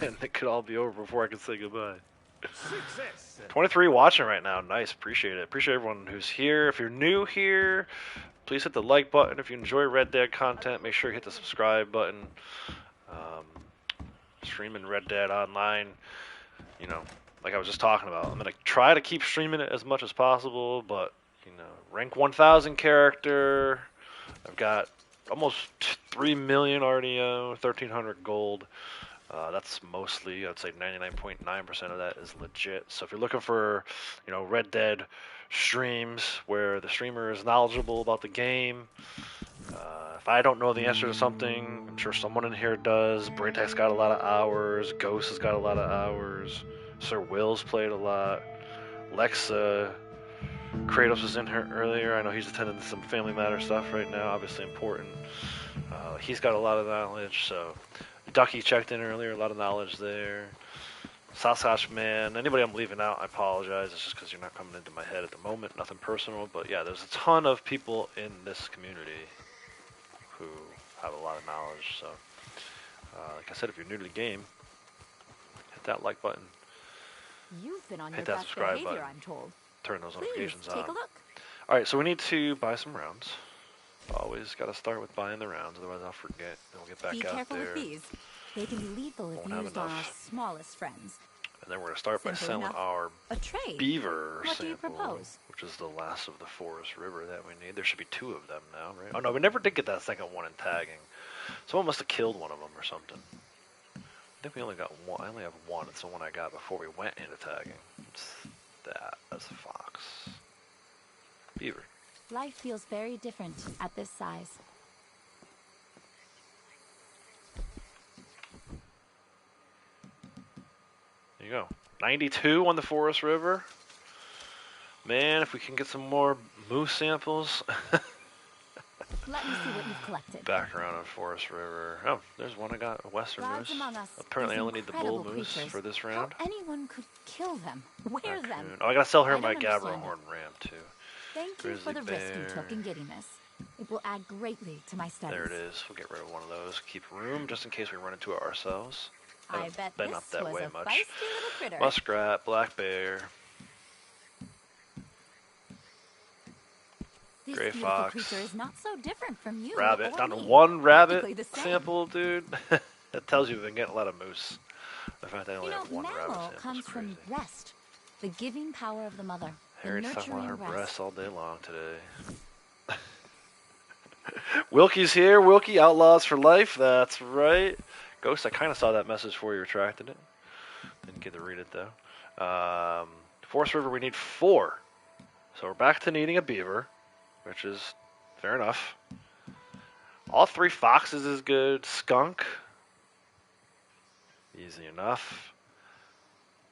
and it could all be over before I can say goodbye. Success. 23 watching right now. Nice. Appreciate it. Appreciate everyone who's here. If you're new here, please hit the like button. If you enjoy Red Dead content, make sure you hit the subscribe button. Streaming Red Dead online, like I was just talking about. I'm going to try to keep streaming it as much as possible, but, rank 1000 character. I've got almost 3 million RDO, 1300 gold. That's mostly, I'd say 99.9% of that is legit. So if you're looking for, Red Dead streams where the streamer is knowledgeable about the game, if I don't know the answer to something, I'm sure someone in here does. Braytek's got a lot of hours. Ghost has got a lot of hours. Sir Will's played a lot. Lexa, Kratos was in here earlier. I know he's attending to some Family Matter stuff right now, obviously important. He's got a lot of knowledge, so... Ducky checked in earlier, a lot of knowledge there. Sasquatch Man, anybody I'm leaving out, I apologize. It's just because you're not coming into my head at the moment, nothing personal. But yeah, there's a ton of people in this community who have a lot of knowledge. So, like I said, if you're new to the game, hit that like button. You've been on Hit your that best subscribe behavior, button. I'm told. Turn those Please, notifications on. take a look. All right, so we need to buy some rounds. Always got to start with buying the rounds, otherwise I'll forget. Then we'll get back Be out careful there. with these. They can be lethal if Won't have used on our enough. smallest friends. And then we're going to start by Simple selling enough. our A trade. beaver What do you sample, propose? which is the last of the Forest River that we need. There should be 2 of them now, right? Oh no, we never did get that second one in tagging. Someone must have killed one of them or something. I think we only got one. I only have one. It's the one I got before we went into tagging. It's beaver. Life feels very different at this size. There you go. 92 on the Forest River. Man, if we can get some more moose samples. Let me see what you've collected. Back around on Forest River. Oh, there's one I got, a western Rides moose. among us, Apparently I these only need the bull incredible moose creatures. for this round. How anyone could kill them, wear them. Oh, I gotta sell her I my don't Gabra understand horn ram too. Thank you for Grizzly the risk you bear. took in getting this. It will add greatly to my studies. There it is. We'll get rid of one of those. Keep room just in case we run into it ourselves. I bet But this not that was way a much. feisty little critter. Muskrat, black bear, This gray beautiful fox, creature is not so different from you. rabbit. or Down to me. one rabbit Practically the same. sample, dude. That tells you we've been getting a lot of moose. The fact that I only You know, have one rabbit Mammal sample comes is crazy. from breast, the giving power of the mother. Harriet's the talking about her nurturing breasts all day long today. Wilkie's here. Wilkie, Outlaws for Life. That's right. Ghost, I kind of saw that message before you retracted it. Didn't get to read it, though. Forest River, we need 4. So we're back to needing a beaver, which is fair enough. All 3 foxes is good. Skunk. Easy enough.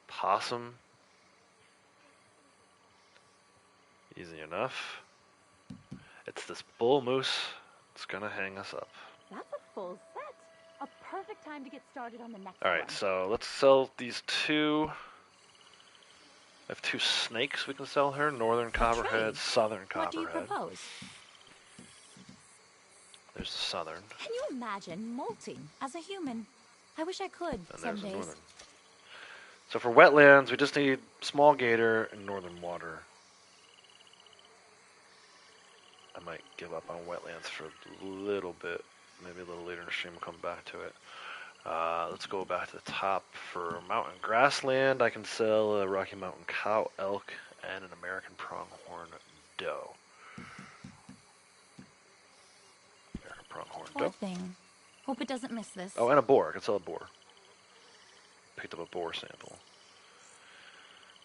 Possum. Easy enough. It's this bull moose. It's going to hang us up. That's a full set. A perfect time to get started on the next All right, one. so let's sell these 2. I have 2 snakes we can sell her. Northern copperhead, southern What do you copperhead. propose? There's the southern. Can you imagine molting as a human? I wish I could And some there's the days. northern. So for wetlands, we just need small gator and northern water. I might give up on wetlands for a little bit. Maybe a little later in the stream we'll come back to it. Let's go back to the top for mountain grassland. I can sell a Rocky Mountain cow, elk, and an American pronghorn doe. American pronghorn Poor doe. thing. Hope it doesn't miss this. Oh, and a boar. I can sell a boar. Picked up a boar sample.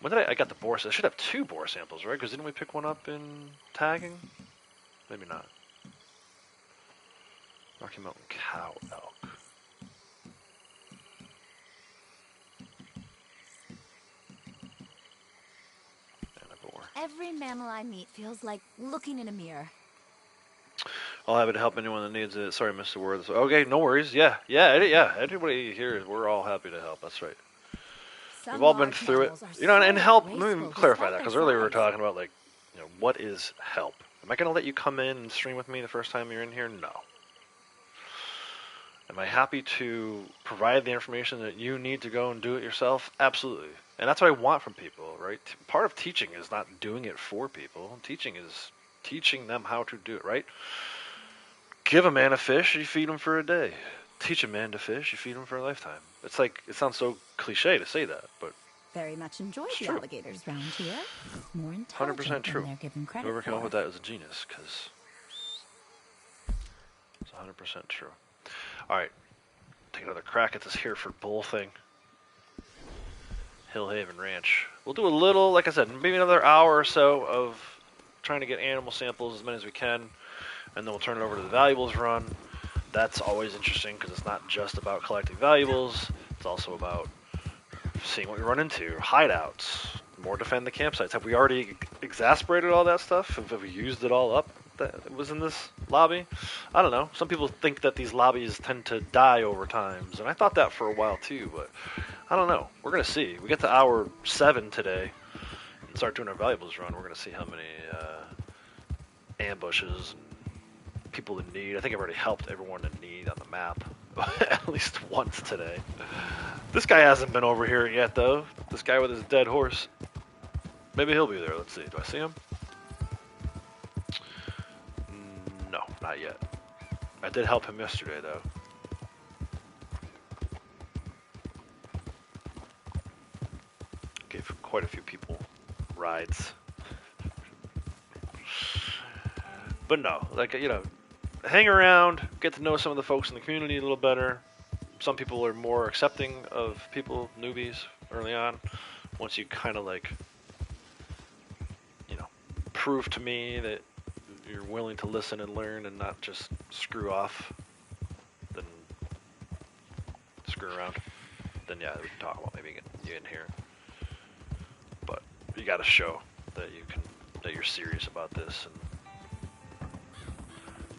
When did I got the boar? I should have 2 boar samples, right? Because didn't we pick one up in tagging? Maybe not. Rocky Mountain cow, elk. And a boar. Every mammal I meet feels like looking in a mirror. I'll have it help anyone that needs it. Sorry, Mr. Word. Okay, no worries. Yeah. Everybody here, we're all happy to help. That's right. We've all been through it. You know, and help, let me clarify that, because earlier we were talking about, like, you know, what is help? Am I going to let you come in and stream with me the first time you're in here? No. Am I happy to provide the information that you need to go and do it yourself? Absolutely. And that's what I want from people, right? Part of teaching is not doing it for people. Teaching is teaching them how to do it, right? Give a man a fish, you feed him for a day. Teach a man to fish, you feed him for a lifetime. It's like, it sounds so cliche to say that, but Very much enjoy the true. alligators round here. More intelligent 100% true. than they're given credit Whoever came for. up with that is a genius, because it's 100% true. All right, take another crack at this Hereford Bull thing. Hillhaven Ranch. We'll do a little, like I said, maybe another hour or so of trying to get animal samples, as many as we can, and then we'll turn it over to the valuables run. That's always interesting because it's not just about collecting valuables. It's also about seeing what we run into, hideouts, more defend the campsites. Have we already exasperated all that stuff? Have we used it all up that was in this lobby? I don't know. Some people think that these lobbies tend to die over times, and I thought that for a while too, but I don't know. We're going to see. We get to hour 7 today and start doing our valuables run. We're going to see how many ambushes and people in need. I think I've already helped everyone in need on the map at least once today. This guy hasn't been over here yet, though. This guy with his dead horse. Maybe he'll be there. Let's see. Do I see him? No, not yet. I did help him yesterday, though. Gave quite a few people rides. But no, like, you know, hang around, get to know some of the folks in the community a little better. Some people are more accepting of people, newbies, early on. Once you kind of, like, you know, prove to me that you're willing to listen and learn and not just screw off, then screw around, then yeah, we can talk about maybe getting you in here. But you got to show that you're serious about this, and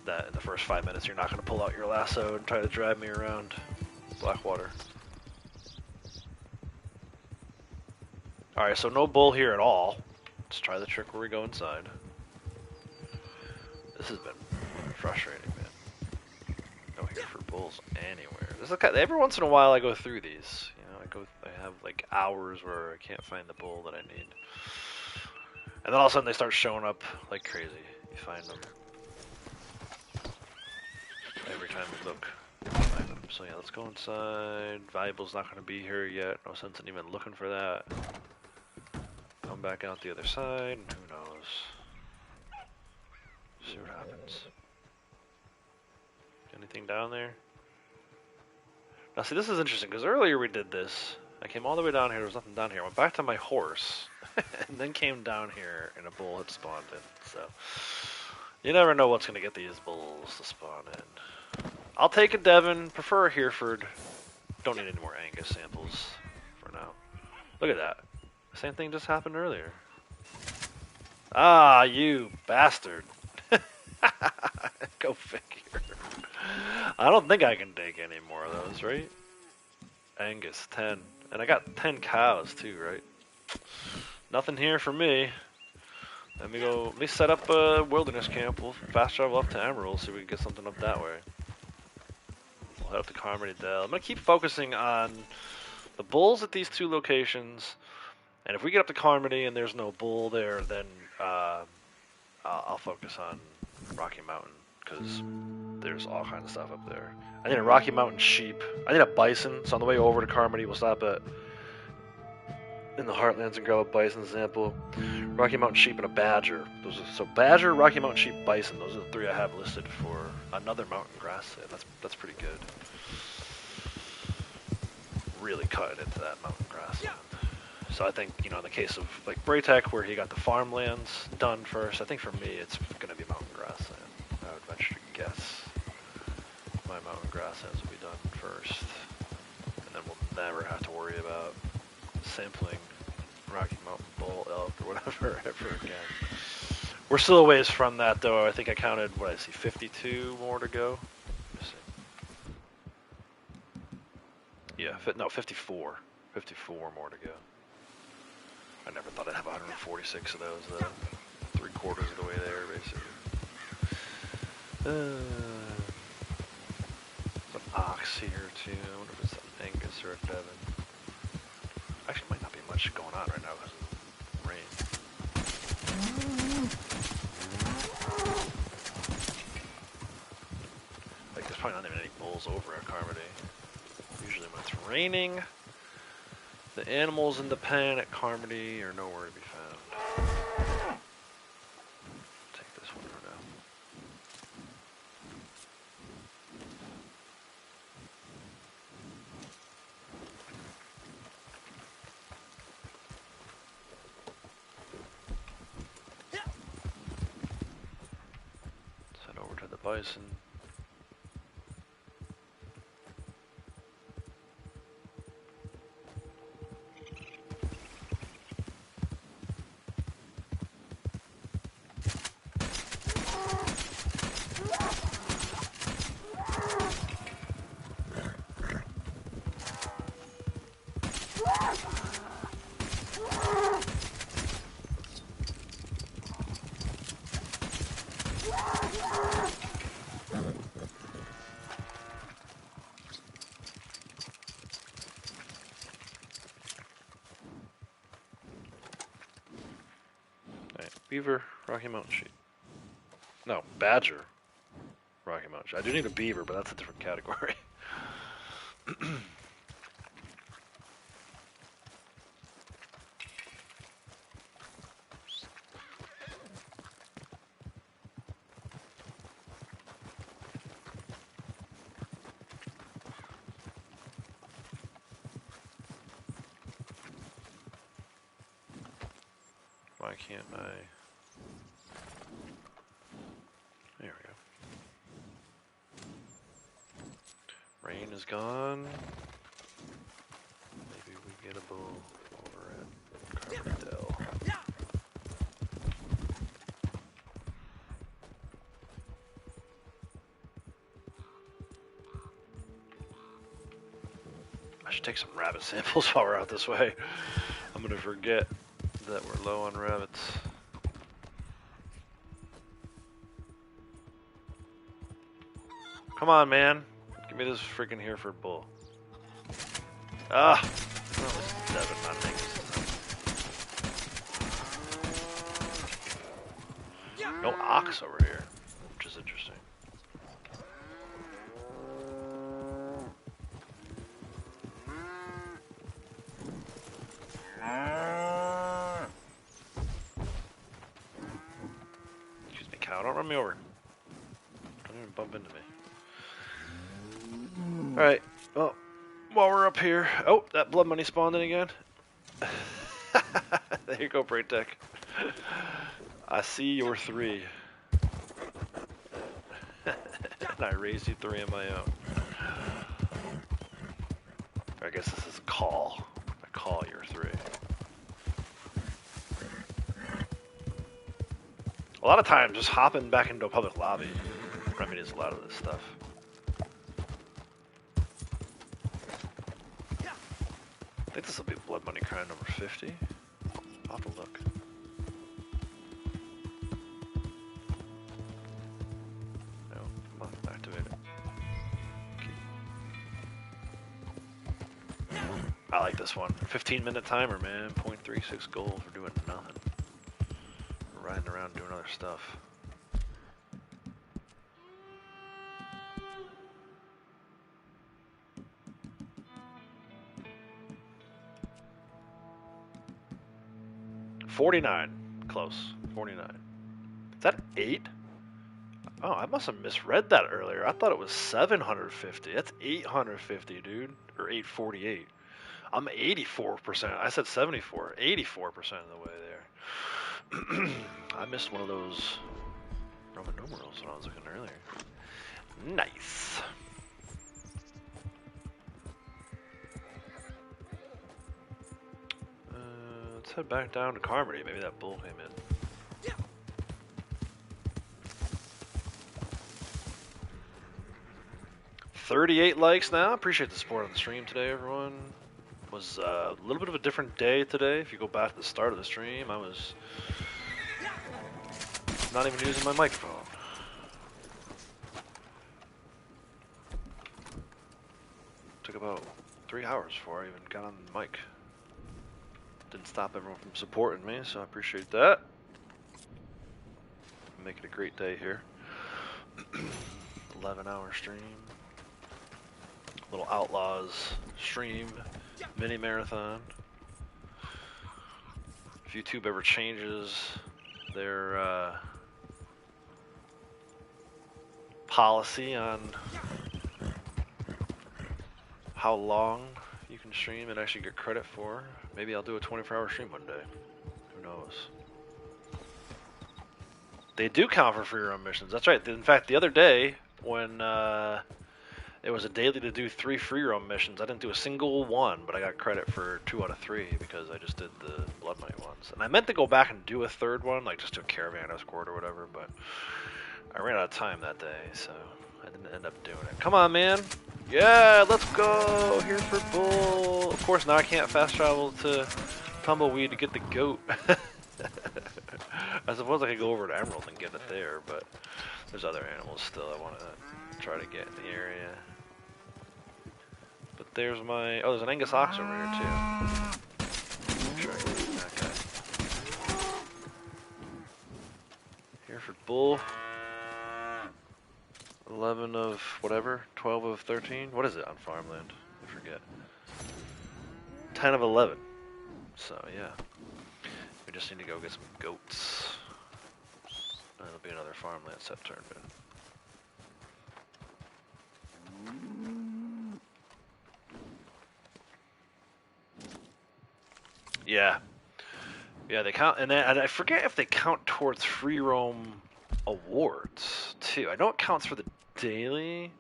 that in the first 5 minutes you're not going to pull out your lasso and try to drive me around Blackwater. Alright, so no bull here at all. Let's try the trick where we go inside. This has been frustrating, man. No here for bulls anywhere. There's every once in a while I go through these. You know, I have like hours where I can't find the bull that I need. And then all of a sudden they start showing up like crazy. You find them. Every time we look, you find them. So yeah, let's go inside. Valuable's not going to be here yet. No sense in even looking for that. Come back out the other side, and who knows. See what happens. Anything down there? Now see, this is interesting, because earlier we did this. I came all the way down here, there was nothing down here. I went back to my horse, and then came down here, and a bull had spawned in. So, you never know what's going to get these bulls to spawn in. I'll take a Devon, prefer a Hereford. Don't need any more Angus samples for now. Look at that. Same thing just happened earlier. Ah, you bastard. Go figure. I don't think I can take any more of those, right? Angus, 10. And I got 10 cows too, right? Nothing here for me. Let me set up a wilderness camp. We'll fast travel up to Emerald, see if we can get something up that way. We'll head up to Carmody Dell. I'm going to keep focusing on the bulls at these two locations. And if we get up to Carmody and there's no bull there, then I'll focus on Rocky Mountain, because there's all kinds of stuff up there. I need a Rocky Mountain sheep. I need a bison. So on the way over to Carmody, we'll stop in the Heartlands and grab a bison sample. Rocky Mountain sheep and a badger. So badger, Rocky Mountain sheep, bison. Those are the three I have listed for another mountain grass. That's pretty good. Really cutting into that mountain grass. So I think, in the case of like Braytech, where he got the farmlands done first, I think for me it's going to be mountain grassland. I would venture to guess my mountain grasslands will be done first, and then we'll never have to worry about sampling Rocky Mountain bull, elk, or whatever ever again. We're still a ways from that, though. I think I counted 52 more to go. Let's see. Yeah, 54. 54 more to go. I never thought I'd have 146 of those, though. 3/4 of the way there, basically. There's an ox here, too. I wonder if it's an Angus or a Devon. Actually, might not be much going on right now because of the rain. Like, there's probably not even any bulls over at Carmody. Usually when it's raining, the animals in the pen at Carmody are nowhere to be found. Take this one for now. Let's head over to the bison. Beaver, Rocky Mountain sheep. No, badger, Rocky Mountain sheep. I do need a beaver, but that's a different category. Why can't I? There we go. Rain is gone. Maybe we get a bull over at Carbondale. I should take some rabbit samples while we're out this way. I'm gonna forget that we're low on rabbits. Come on, man. Give me this freaking Hereford bull. Ah! Well, this is Devin, not Angus. No ox over here, which is interesting. Excuse me, cow, don't run me over. Don't even bump into me. Alright, well, while we're up here... Oh, that blood money spawned in again. There you go, Braid Tech. I see your 3. And I raised you 3 on my own. I guess this is a call. I call your 3. A lot of times, just hopping back into a public lobby remedies a lot of this stuff. I think this will be blood money crime number 50. I'll have to look. No, come on, activate it. Okay. I like this one. 15-minute timer, man. 0.36 gold for doing nothing. We're riding around doing other stuff. $49. Close. 49. Is that 8? Oh, I must have misread that earlier. I thought it was 750. That's 850, dude. Or 848. I'm 84%. I said 74. 84% of the way there. I missed one of those Roman numerals when I was looking earlier. Nice. Let's head back down to Carmody. Maybe that bull came in. Yeah. 38 likes now. Appreciate the support on the stream today, everyone. Was a little bit of a different day today. If you go back to the start of the stream, I was not even using my microphone. Took about 3 hours before I even got on the mic. Didn't stop everyone from supporting me, so I appreciate that. Make it a great day here. 11-hour stream. Little Outlaws stream. Mini marathon. If YouTube ever changes their policy on how long you can stream and actually get credit for, maybe I'll do a 24-hour stream one day. Who knows? They do count for free roam missions. That's right. In fact, the other day when it was a daily to do 3 free roam missions, I didn't do a single one, but I got credit for 2 out of 3 because I just did the blood money ones. And I meant to go back and do a 3rd one, like just do a caravan escort or whatever, but I ran out of time that day, so I didn't end up doing it. Come on, man. Yeah, let's go. Here for bull. Of course, now I can't fast travel to Tumbleweed to get the goat. I suppose I could go over to Emerald and get it there, but there's other animals still I want to try to get in the area. But there's my... Oh, there's an Angus ox over here, too. Make sure I can get that guy. Here for bull. 11 of whatever, 12 of 13. What is it on farmland? I forget. 10 of 11. So, yeah. We just need to go get some goats. That'll be another farmland set turned in. Yeah. Yeah, they count, and I forget if they count towards free roam awards too. I know it counts for the daily.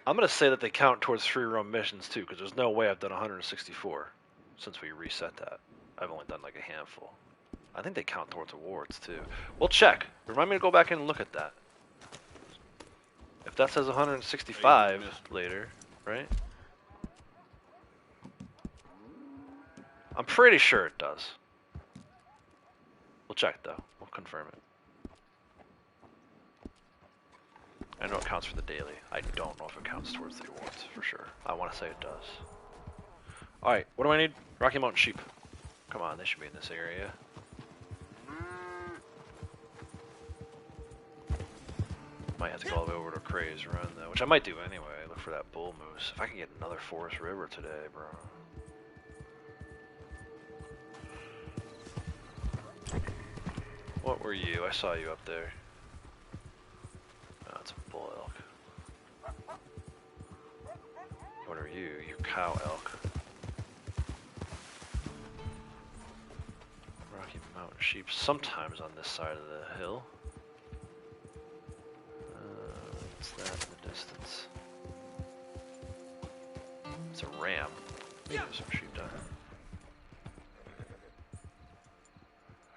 I'm gonna say that they count towards free roam missions too, because there's no way I've done 164 since we reset that. I've only done like a handful. I think they count towards awards too. We'll check. Remind me to go back in and look at that. If that says 165 later, right? I'm pretty sure it does. We'll check though. We'll confirm it. I know it counts for the daily. I don't know if it counts towards the awards for sure. I want to say it does. Alright, what do I need? Rocky Mountain sheep. Come on, they should be in this area. Might have to go all the way over to Craze Run though, which I might do anyway. Look for that bull moose. If I can get another Forest River today, bro. What were you? I saw you up there. Oh, it's a bull elk. What are you? You're cow elk. Rocky Mountain sheep, sometimes on this side of the hill. What's that in the distance? It's a ram. Maybe there's some sheep down there.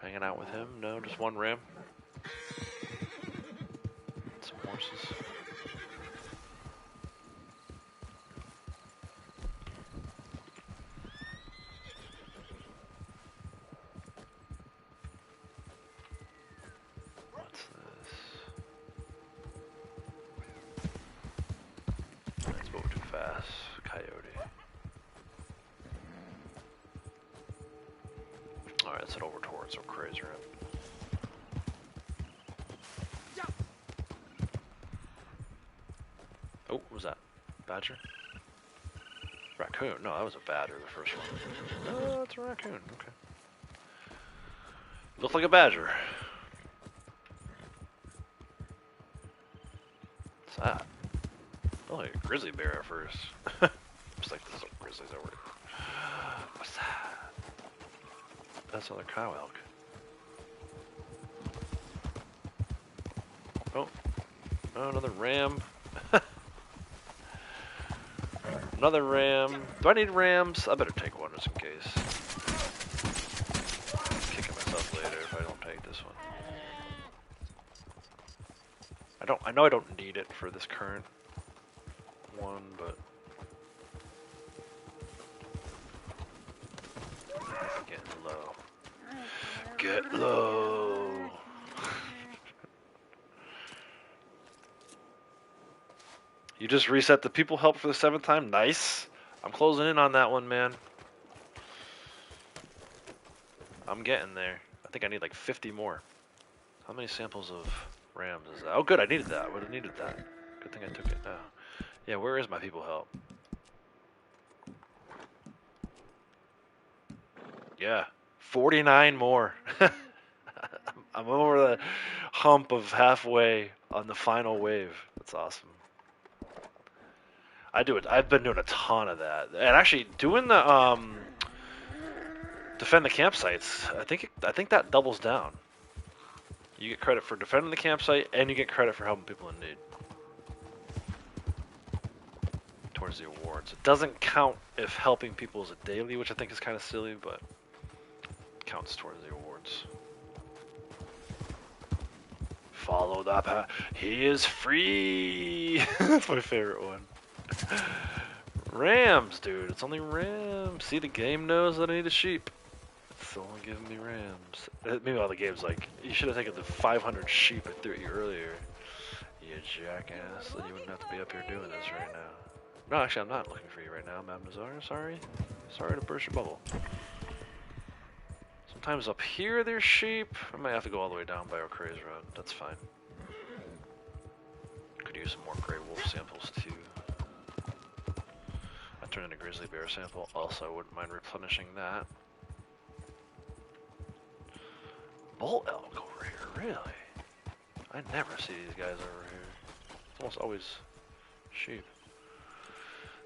Hanging out with him? No, just one ram. Some horses. What's this? That's moving too fast. Coyote. Alright, let's head over towards some Craze Run. Oh, what was that? Badger? Raccoon? No, that was a badger, the first one. Oh, it's a raccoon. Okay. Looked like a badger. What's that? Oh, like a grizzly bear at first. Just like there's some grizzlies over here. What's that? That's another cow elk. Oh. Oh, another ram. Another ram. Do I need rams? I better take one just in case. I'm kicking myself later if I don't take this one. I know I don't need it for this current one, but getting low. Get low. You just reset the people help for the 7th time? Nice. I'm closing in on that one, man. I'm getting there. I think I need like 50 more. How many samples of rams is that? Oh, good. I needed that. I would have needed that. Good thing I took it now. Yeah, where is my people help? Yeah. 49 more. I'm over the hump of halfway on the final wave. That's awesome. I do it. I've been doing a ton of that, and actually doing the defend the campsites. I think that doubles down. You get credit for defending the campsite, and you get credit for helping people in need towards the awards. It doesn't count if helping people is a daily, which I think is kind of silly, but it counts towards the awards. Follow the path. He is free. That's my favorite one. Rams, dude. It's only rams. See, the game knows that I need a sheep. It's only giving me rams. Meanwhile, the game's like, you should have taken the 500 sheep I threw at you earlier. You jackass. Then you wouldn't have to be up here doing this right now. No, actually, I'm not looking for you right now, Mammal. Sorry. Sorry to burst your bubble. Sometimes up here there's sheep. I might have to go all the way down by our Craze Run. That's fine. Could use some more gray wolf samples too. I turned in a grizzly bear sample. Also, I wouldn't mind replenishing that. Bull elk over here, really? I never see these guys over here. It's almost always sheep.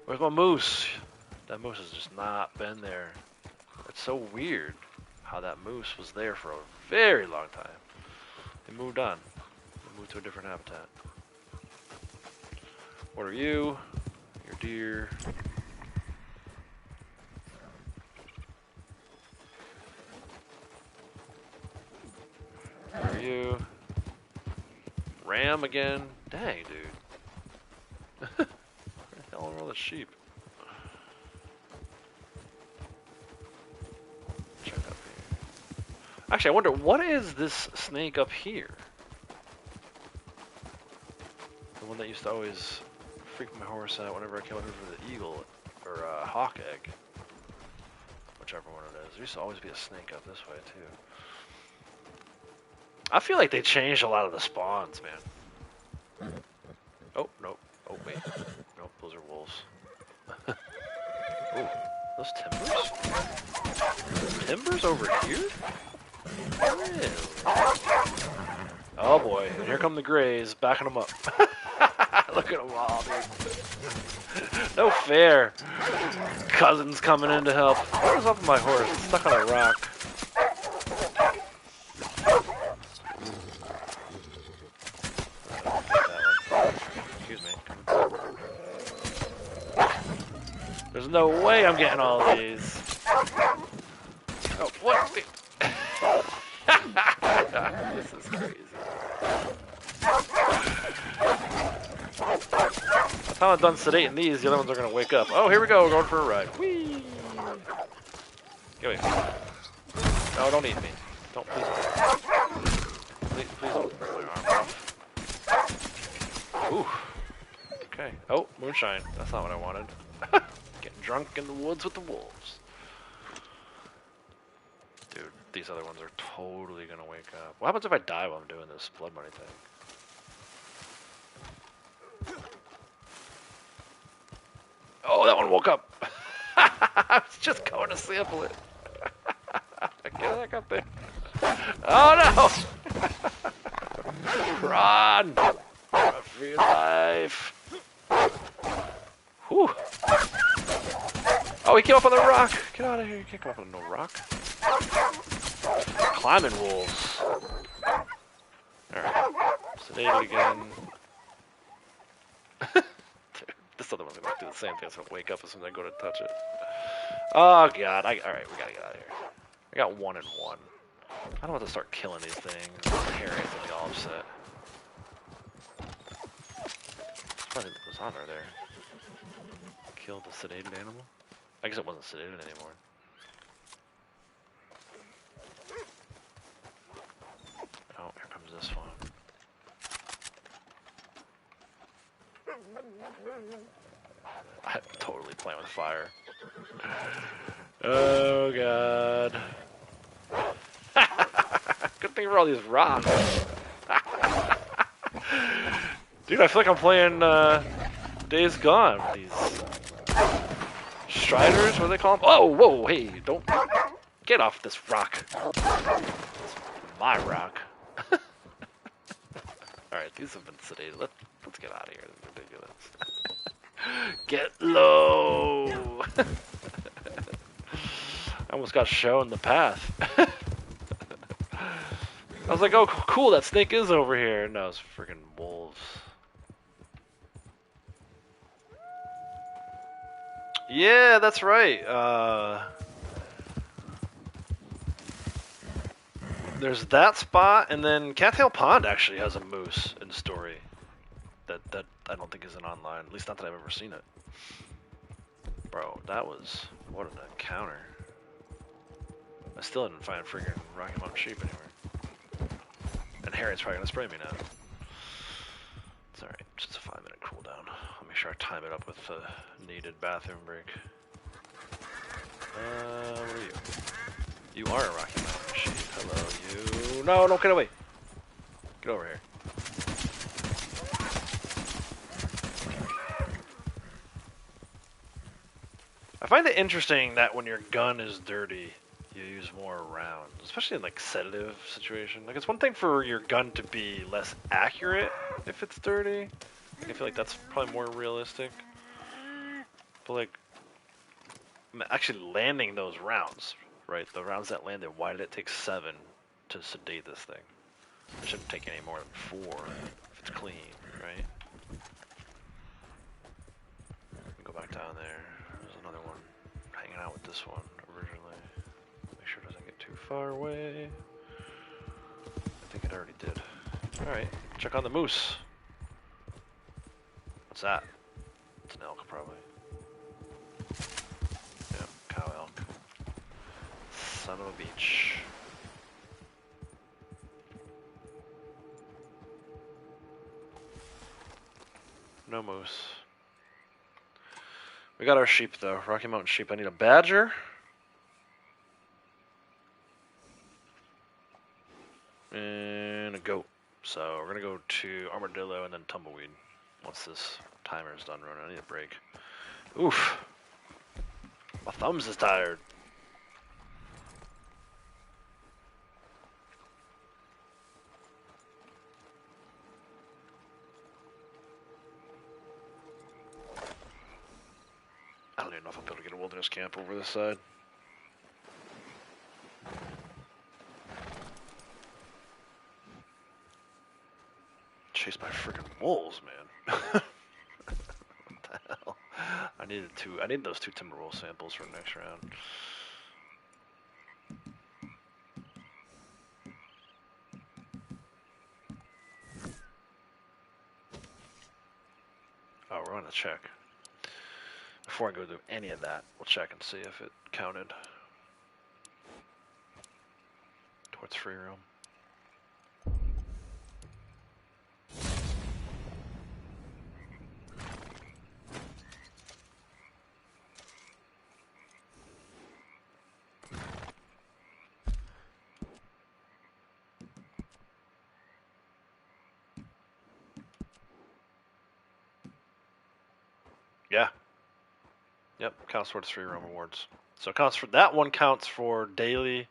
Where's my moose? That moose has just not been there. It's so weird how that moose was there for a very long time. They moved on. They moved to a different habitat. What are you? You're deer. What are you? Ram again? Dang, dude. Where the hell are all the sheep? Check up here. Actually, I wonder, what is this snake up here? The one that used to always freak my horse out whenever I came over for the eagle or hawk egg. Whichever one it is. There used to always be a snake up this way, too. I feel like they changed a lot of the spawns, man. Oh, nope. Oh, wait. Nope, those are wolves. Oh, those timbers? Timbers over here? Really? Oh boy, and here come the Greys, backing them up. Look at them all, dude. No fair. Cousins coming in to help. What is up with my horse? It's stuck on a rock. There's no way I'm getting all of these. Oh, what? This is crazy. By the time I'm done sedating these, the other ones are going to wake up. Oh, here we go. We're going for a ride. Whee! Get away from me. No, don't eat me. Don't, please don't. Please don't break my arm off. Ooh. Okay. Oh, moonshine. That's not what I wanted. Getting drunk in the woods with the wolves. Dude, these other ones are totally gonna wake up. What happens if I die while I'm doing this blood money thing? Oh, that one woke up. I was just going to sample it. Get back up there. Oh no! Run! Run for your life. Whew. Oh, he came up on the rock. Get out of here. You can't come up on no rock. Climbing wolves. Alright. Sedated again. Dude, this other one's gonna do the same thing. It's gonna wake up as soon as I go to touch it. Oh, God. Alright, we gotta get out of here. I got 1 and 1. I don't want to start killing these things. Harry's gonna be all upset. What was on right there? Killed the sedated animal? I guess it wasn't sedated anymore. Oh, here comes this one. I'm totally playing with fire. Oh god. Good thing for all these rocks. Dude, I feel like I'm playing Days Gone. These Striders, what do they call them? Oh, whoa, hey, don't get off this rock. It's my rock. Alright, these have been sedated. Let's get out of here. This is ridiculous. Get low. I almost got shown the path. I was like, oh, cool, that snake is over here. No, it's freaking wolves. Yeah, that's right. There's that spot, and then Cattail Pond actually has a moose in the story. That I don't think isn't online. At least not that I've ever seen it. Bro, that was... what an encounter. I still didn't find friggin' Rocky Mountain sheep anywhere. And Harriet's probably gonna spray me now. It's alright, just a 5-minute cooldown. I'll make sure I time it up with a needed bathroom break. What are you? You are a Rocky Mountain sheep. Hello, you. No, don't get away. Get over here. I find it interesting that when your gun is dirty, you use more rounds, especially in like sedative situation. Like it's one thing for your gun to be less accurate if it's dirty. Like, I feel like that's probably more realistic. But like, actually landing those rounds, right? The rounds that landed, why did it take 7 to sedate this thing? It shouldn't take any more than 4 if it's clean, right? Go back down there. There's another one hanging out with this one originally. Make sure it doesn't get too far away. I think it already did. Alright, check on the moose. What's that? It's an elk, probably. Yeah, cow elk. Son of a beach. No moose. We got our sheep, though. Rocky Mountain sheep. I need a badger. And a goat. So we're going to go to armadillo and then tumbleweed. Once this timer's done running, I need a break. Oof. My thumbs is tired. I don't even know if I'll be able to get a wilderness camp over this side. Chased by freaking wolves, man. What the hell? I need those 2 timber wolf samples for next round. Oh, we're gonna check. Before I go do any of that, we'll check and see if it counted towards free roam. Yeah. Yep, counts towards 3 roam rewards. So it counts for that one, counts for daily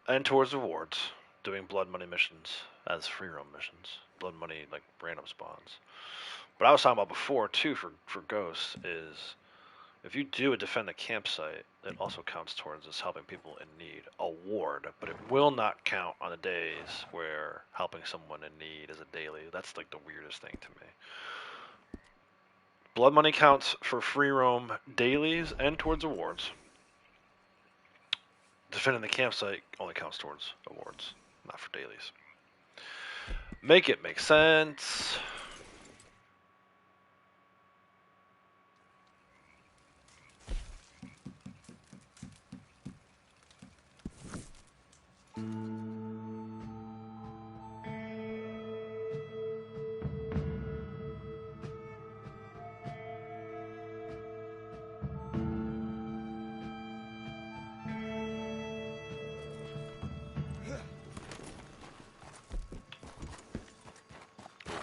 and towards rewards. Doing blood money missions as free roam missions. Blood money, like random spawns. But I was talking about before too for ghosts is if you do a defend the campsite, it also counts towards this helping people in need award, but it will not count on the days where helping someone in need is a daily. That's like the weirdest thing to me. Blood money counts for free roam dailies and towards awards. Defending the campsite only counts towards awards, not for dailies. Make it make sense.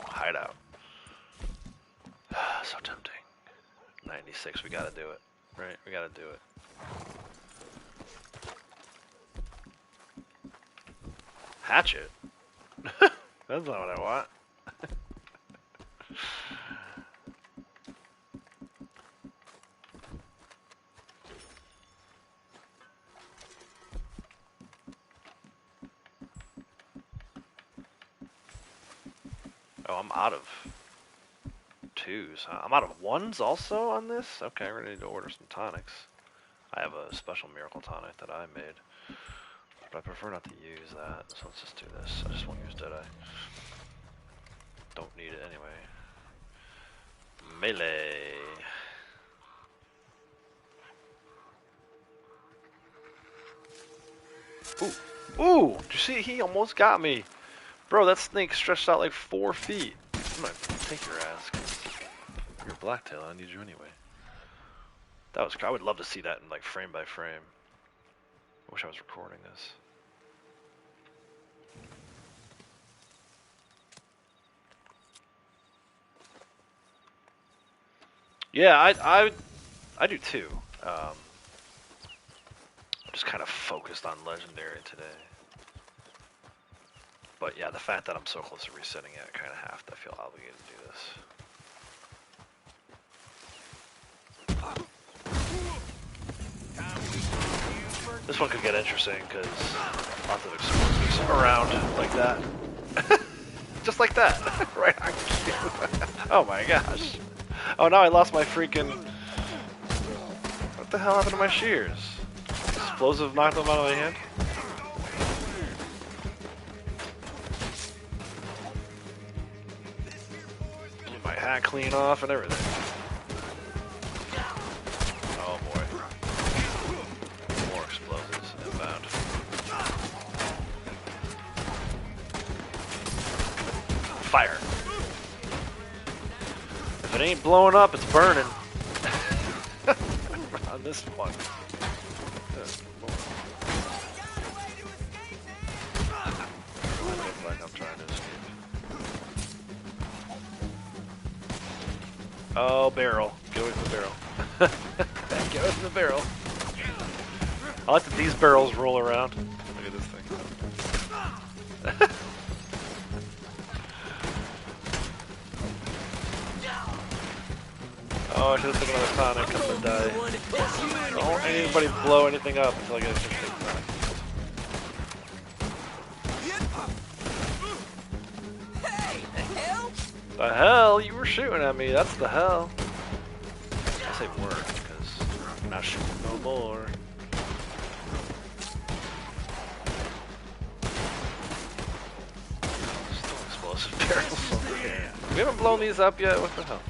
Hideout. So tempting. 96, we gotta do it. Right? We gotta do it. Hatchet? That's not what I want. Oh, I'm out of 2s. I'm out of 1s also on this? Okay, we're gonna need to order some tonics. I have a special miracle tonic that I made. But I prefer not to use that, so let's just do this. I just won't use Deadeye. Don't need it anyway. Melee. Ooh! Ooh! Did you see? He almost got me! Bro, that snake stretched out like 4 feet. I'm gonna take your ass, 'cause you're blacktail, I need you anyway. That was, I would love to see that in like frame by frame. I wish I was recording this. Yeah, I do too. I'm just kind of focused on Legendary today. But yeah, the fact that I'm so close to resetting it, I kind of have to feel obligated to do this. This one could get interesting because lots of explosives around like that. Just like that. Right on cue. Oh my gosh. Oh, now I lost my freaking... What the hell happened to my shears? Explosive knocked them out of my hand? Blew my hat clean off and everything. Oh boy. More explosives inbound. Fire. If it ain't blowing up, it's burning. On this one. I look like I'm trying to escape. Oh, barrel. Get away from the barrel. Get away from the barrel. I like that these barrels roll around. Look at this thing. Oh, I should have taken another tonic. I'm gonna die. Don't want anybody blow anything up until I get a tonic. The hell? You were shooting at me. That's the hell. I say word because I'm not shooting no more. Still explosive barrels over here. We haven't blown these up yet. What the hell?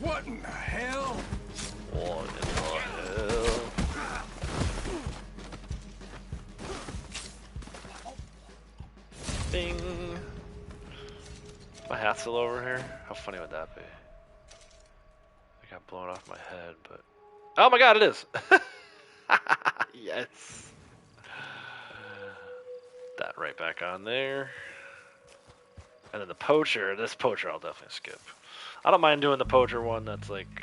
What in the hell? What in the hell? Bing. My hat's still over here. How funny would that be? I got blown off my head, but oh my god, it is. Yes. That right back on there. And then the poacher. This poacher I'll definitely skip. I don't mind doing the poacher one that's like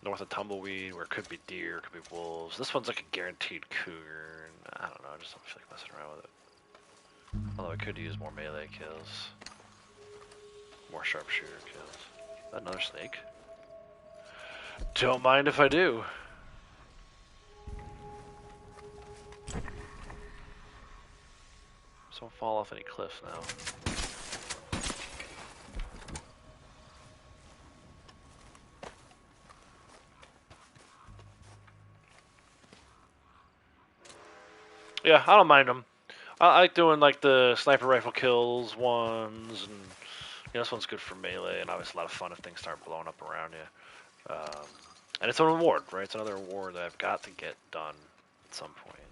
north of Tumbleweed, where it could be deer, it could be wolves. This one's like a guaranteed cougar. And I don't know, I just don't feel like messing around with it. Although I could use more melee kills. More sharpshooter kills. Is that another snake? Don't mind if I do. So don't fall off any cliffs now. Yeah, I don't mind them. I like doing like the sniper rifle kills ones, and you know, this one's good for melee, and obviously a lot of fun if things start blowing up around you. And it's an award, right? It's another award that I've got to get done at some point.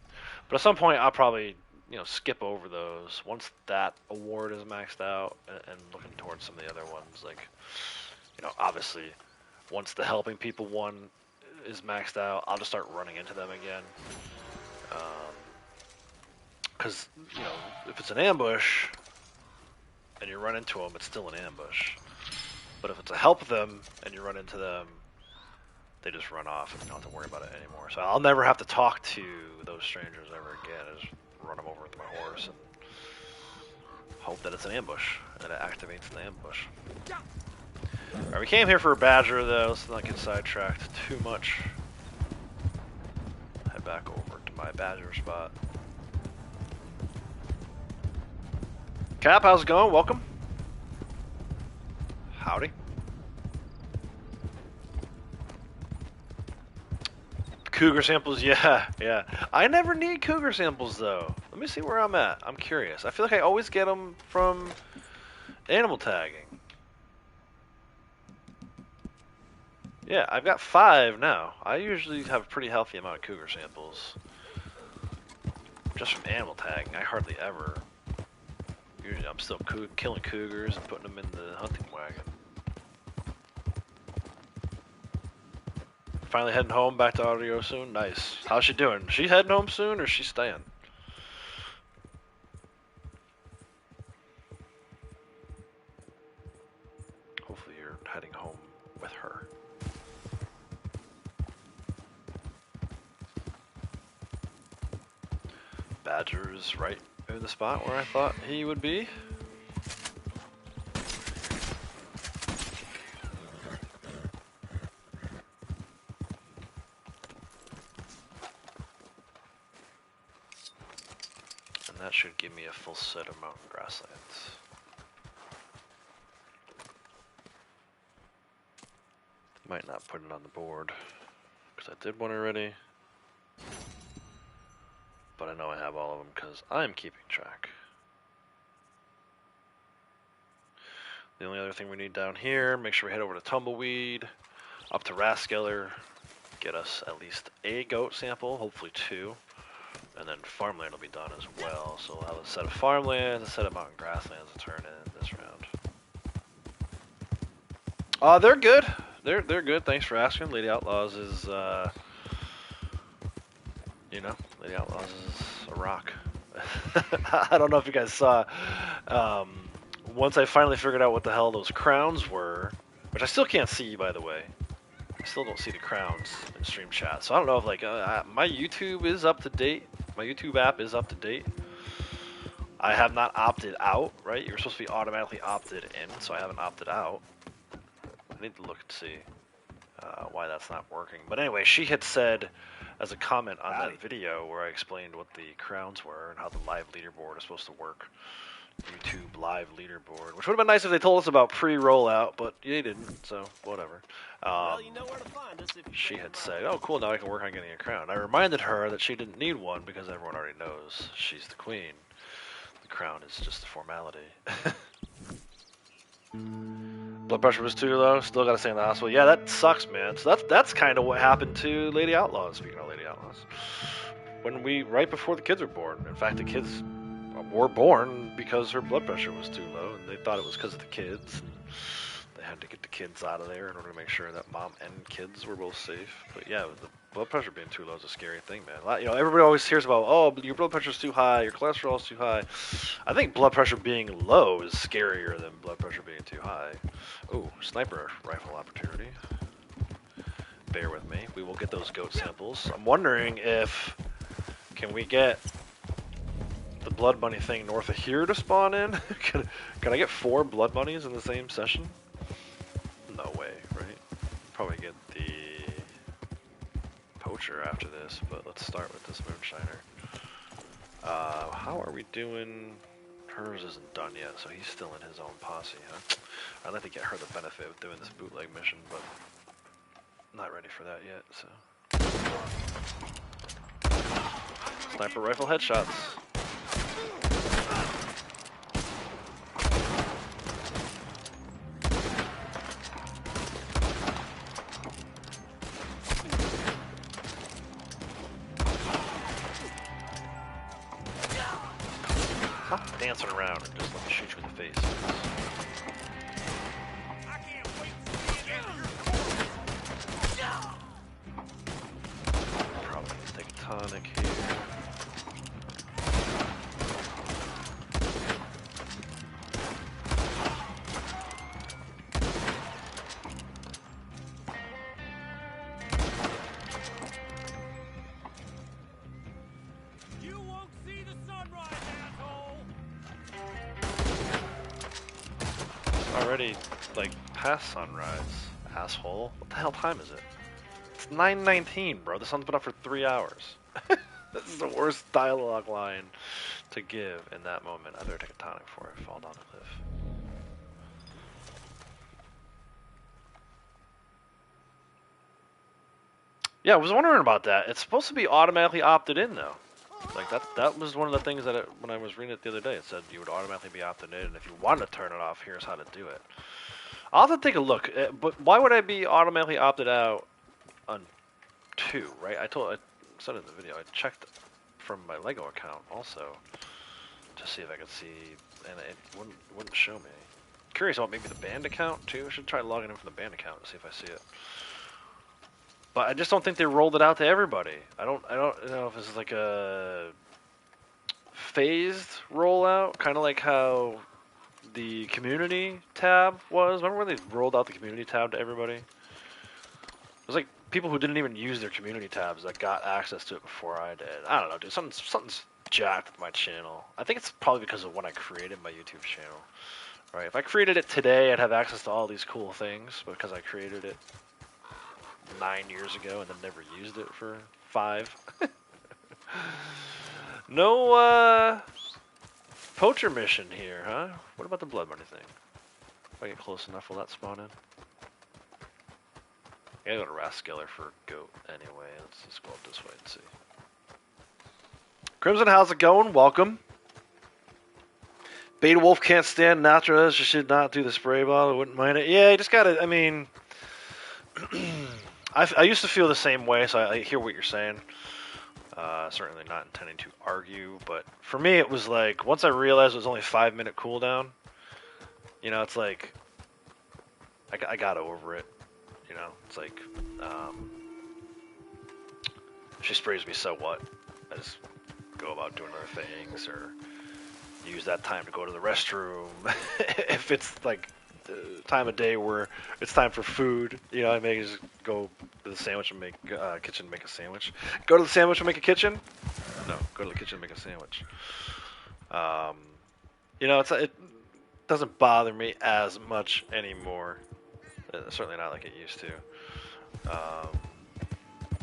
But at some point, I'll probably, you know, skip over those once that award is maxed out, and looking towards some of the other ones. Like, you know, obviously, once the helping people one is maxed out, I'll just start running into them again. Because, you know, if it's an ambush and you run into them, it's still an ambush. But if it's a help them and you run into them, they just run off and you don't have to worry about it anymore. So I'll never have to talk to those strangers ever again. I just run them over with my horse and hope that it's an ambush and it activates the ambush. Alright, we came here for a badger though. Let's not get sidetracked too much. Head back over to my badger spot. Cap, how's it going? Welcome. Howdy. Cougar samples, yeah. I never need cougar samples though. Let me see where I'm at. I'm curious. I feel like I always get them from animal tagging. Yeah, I've got 5 now. I usually have a pretty healthy amount of cougar samples. Just from animal tagging, I hardly ever. Usually I'm still killing cougars and putting them in the hunting wagon. Finally heading home, back to audio soon. Nice. How's she doing? She heading home soon or is she staying? Hopefully you're heading home with her. Badger's right in the spot where I thought he would be. that should give me a full set of mountain grasslands. Might not put it on the board, because I did one already. But I know I have all of them, because I'm keeping track. The only other thing we need down here, make sure we head over to Tumbleweed, up to Raskeller, get us at least a goat sample, hopefully 2. And then farmland will be done as well. So we'll have a set of farmland, a set of mountain grasslands to turn in this round. They're good. They're good. Thanks for asking. Lady Outlaws is, you know, Lady Outlaws is a rock. I don't know if you guys saw. Once I finally figured out what the hell those crowns were, which I still can't see, by the way. I still don't see the crowns in stream chat. So I don't know if, like, my YouTube is up to date. My YouTube app is up to date. I have not opted out, right? You're supposed to be automatically opted in, so I haven't opted out. I need to look and see why that's not working. But anyway, she had said, as a comment on that video where I explained what the crowns were and how the live leaderboard is supposed to work, YouTube live leaderboard, which would have been nice if they told us about pre-rollout, but they didn't, so whatever. Well, you know where to find us if you She had said, oh cool, now I can work on getting a crown. I reminded her that she didn't need one because everyone already knows she's the queen. The crown is just a formality. Blood pressure was too low, still gotta stay in the hospital. Yeah, that sucks, man. So that's kind of what happened to Lady Outlaws, speaking of Lady Outlaws. Right before the kids were born. In fact, the kids were born because her blood pressure was too low, and they thought it was because of the kids. They had to get the kids out of there in order to make sure that mom and kids were both safe. But yeah, the blood pressure being too low is a scary thing, man. You know, everybody always hears about, oh, your blood pressure's too high, your cholesterol's too high. I think blood pressure being low is scarier than blood pressure being too high. Oh, sniper rifle opportunity. Bear with me. We will get those goat samples. I'm wondering if, can we get the blood bunny thing north of here to spawn in? Can I get 4 blood bunnies in the same session? No way, right? Probably get the poacher after this, but let's start with this moonshiner. How are we doing? Hers isn't done yet, so he's still in his own posse, huh? I'd like to get her the benefit of doing this bootleg mission, but not ready for that yet, so. Sniper rifle headshots. Stop dancing around and just let me shoot you in the face. Probably gonna take a tonic here. Already, like, past sunrise, asshole. What the hell time is it? It's 9:19, bro. This sun's been up for 3 hours. This is the worst dialogue line to give in that moment. I better take a tonic before I fall down the cliff. Yeah, I was wondering about that. It's supposed to be automatically opted in, though. Like, that was one of the things that when I was reading it the other day, it said you would automatically be opted in, and if you wanted to turn it off, here's how to do it. I'll have to take a look, but why would I be automatically opted out on 2, right? I said in the video, I checked from my Lego account also to see if I could see, and it wouldn't show me. Curious about maybe the band account, too. I should try logging in from the band account and see if I see it. But I just don't think they rolled it out to everybody. I don't know if this is like a phased rollout, kind of like how the community tab was. Remember when they rolled out the community tab to everybody? It was like people who didn't even use their community tabs that got access to it before I did. I don't know, dude. Something's jacked with my channel. I think it's probably because of when I created my YouTube channel. Right? If I created it today, I'd have access to all these cool things, but because I created it 9 years ago and then never used it for 5. No poacher mission here, huh? What about the blood money thing? If I get close enough, will that spawn in? I gotta go to Raskiller for a goat anyway. Let's just go up this way and see. Crimson, how's it going? Welcome. Beta Wolf can't stand Natras. You should not do the spray bottle. I wouldn't mind it. Yeah, you just gotta, I mean... I used to feel the same way, so I hear what you're saying. Certainly not intending to argue, but for me it was like, once I realized it was only a 5-minute cooldown, you know, it's like, I got over it, you know, it's like, if she sprays me, so what? I just go about doing other things, or use that time to go to the restroom. If it's like the time of day where it's time for food, you know, I may just go to the sandwich and make kitchen, make a sandwich. Go to the sandwich and make a kitchen? No, go to the kitchen and make a sandwich. You know, it doesn't bother me as much anymore. Certainly not like it used to.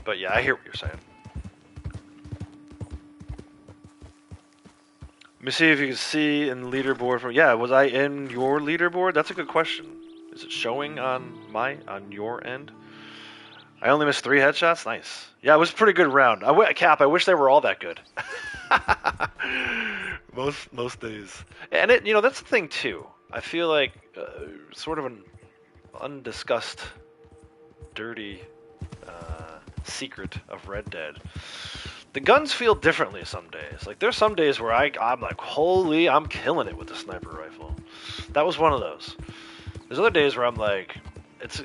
But yeah, I hear what you're saying. Let me see if you can see in the leaderboard from. Yeah, was I in your leaderboard? That's a good question. Is it showing on your end? I only missed 3 headshots. Nice. Yeah, it was a pretty good round. Cap, I wish they were all that good. most days. And it, you know, that's the thing too. I feel like sort of an undiscussed, dirty secret of Red Dead. The guns feel differently some days. Like, there's some days where I'm like, holy, I'm killing it with the sniper rifle. That was one of those. There's other days where I'm like, it's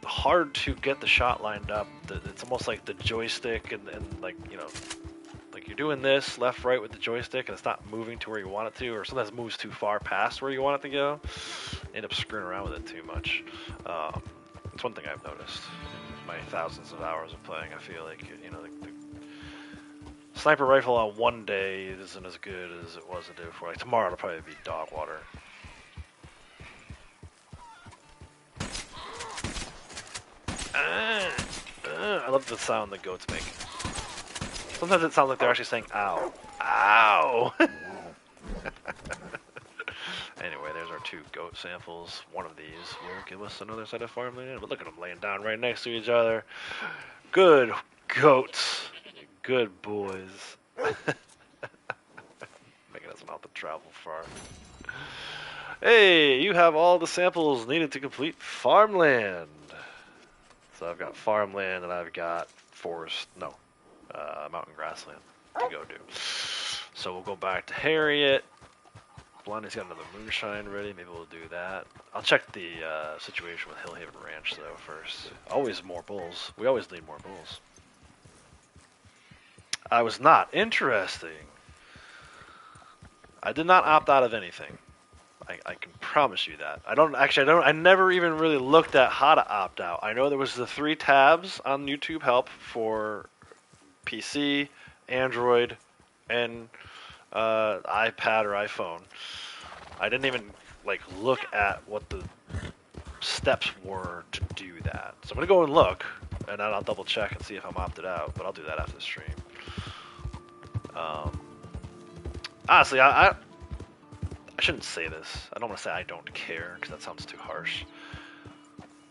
hard to get the shot lined up. It's almost like the joystick and like, you know, like you're doing this left, right with the joystick and it's not moving to where you want it to, or sometimes it moves too far past where you want it to go. End up screwing around with it too much. It's one thing I've noticed in my thousands of hours of playing. I feel like, you know, the sniper rifle on one day isn't as good as it was the day before. Like, tomorrow it'll probably be dog water. I love the sound the goats make. Sometimes it sounds like they're actually saying ow. Ow! Anyway, there's our 2 goat samples. One of these will give us another set of farmland. But look at them laying down right next to each other. Good goats. Good boys. Making us not to travel far. Hey, you have all the samples needed to complete farmland. So I've got farmland and I've got mountain grassland to go do. So we'll go back to Harriet. Blondie's got another Moonshine ready. Maybe we'll do that. I'll check the situation with Hillhaven Ranch though first. Always more bulls. We always need more bulls. I was not. Interesting. I did not opt out of anything. I can promise you that. I never even really looked at how to opt out. I know there was the 3 tabs on YouTube Help for PC, Android, and iPad or iPhone. I didn't even like look at what the steps were to do that. So I'm gonna go and look, and then I'll double check and see if I'm opted out. But I'll do that after the stream. Honestly, I shouldn't say this. I don't want to say I don't care, because that sounds too harsh.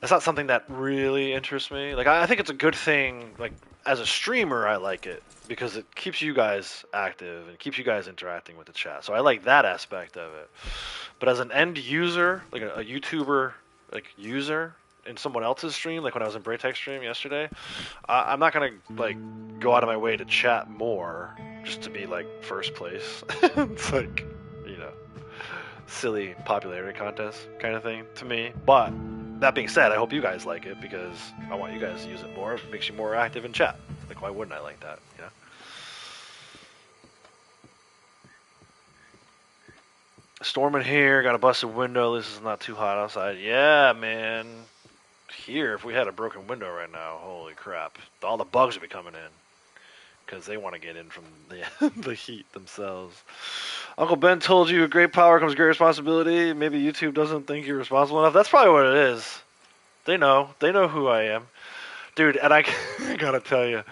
It's not something that really interests me. Like, I think it's a good thing. Like, as a streamer, I like it because it keeps you guys active and keeps you guys interacting with the chat. So I like that aspect of it. But as an end user, like a YouTuber, like user in someone else's stream, like when I was in Braytek's stream yesterday, I'm not gonna like go out of my way to chat more just to be like first place. It's like, you know, silly popularity contest kind of thing to me. But that being said, I hope you guys like it because I want you guys to use it more. It makes you more active in chat. Like, why wouldn't I like that, you know? Storming here, got a busted window. This is not too hot outside. Yeah, man. Here, if we had a broken window right now, holy crap. All the bugs would be coming in. Because they want to get in from the heat themselves. Uncle Ben told you, great power comes great responsibility. Maybe YouTube doesn't think you're responsible enough. That's probably what it is. They know. They know who I am. Dude, and I gotta tell you,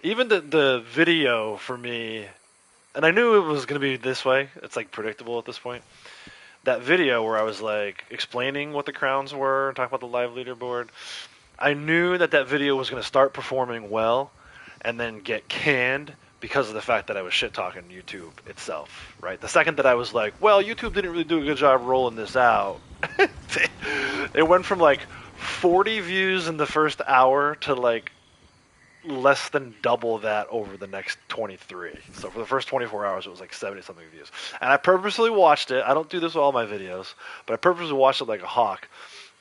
even the video for me and I knew it was going to be this way. It's like predictable at this point. That video where I was like explaining what the crowns were and talking about the live leaderboard, I knew that video was going to start performing well and then get canned because of the fact that I was shit-talking YouTube itself, right? The second that I was like, well, YouTube didn't really do a good job rolling this out, it went from like 40 views in the first hour to like less than double that over the next 23. So for the first 24 hours, it was like 70-something views. And I purposely watched it. I don't do this with all my videos, but I purposely watched it like a hawk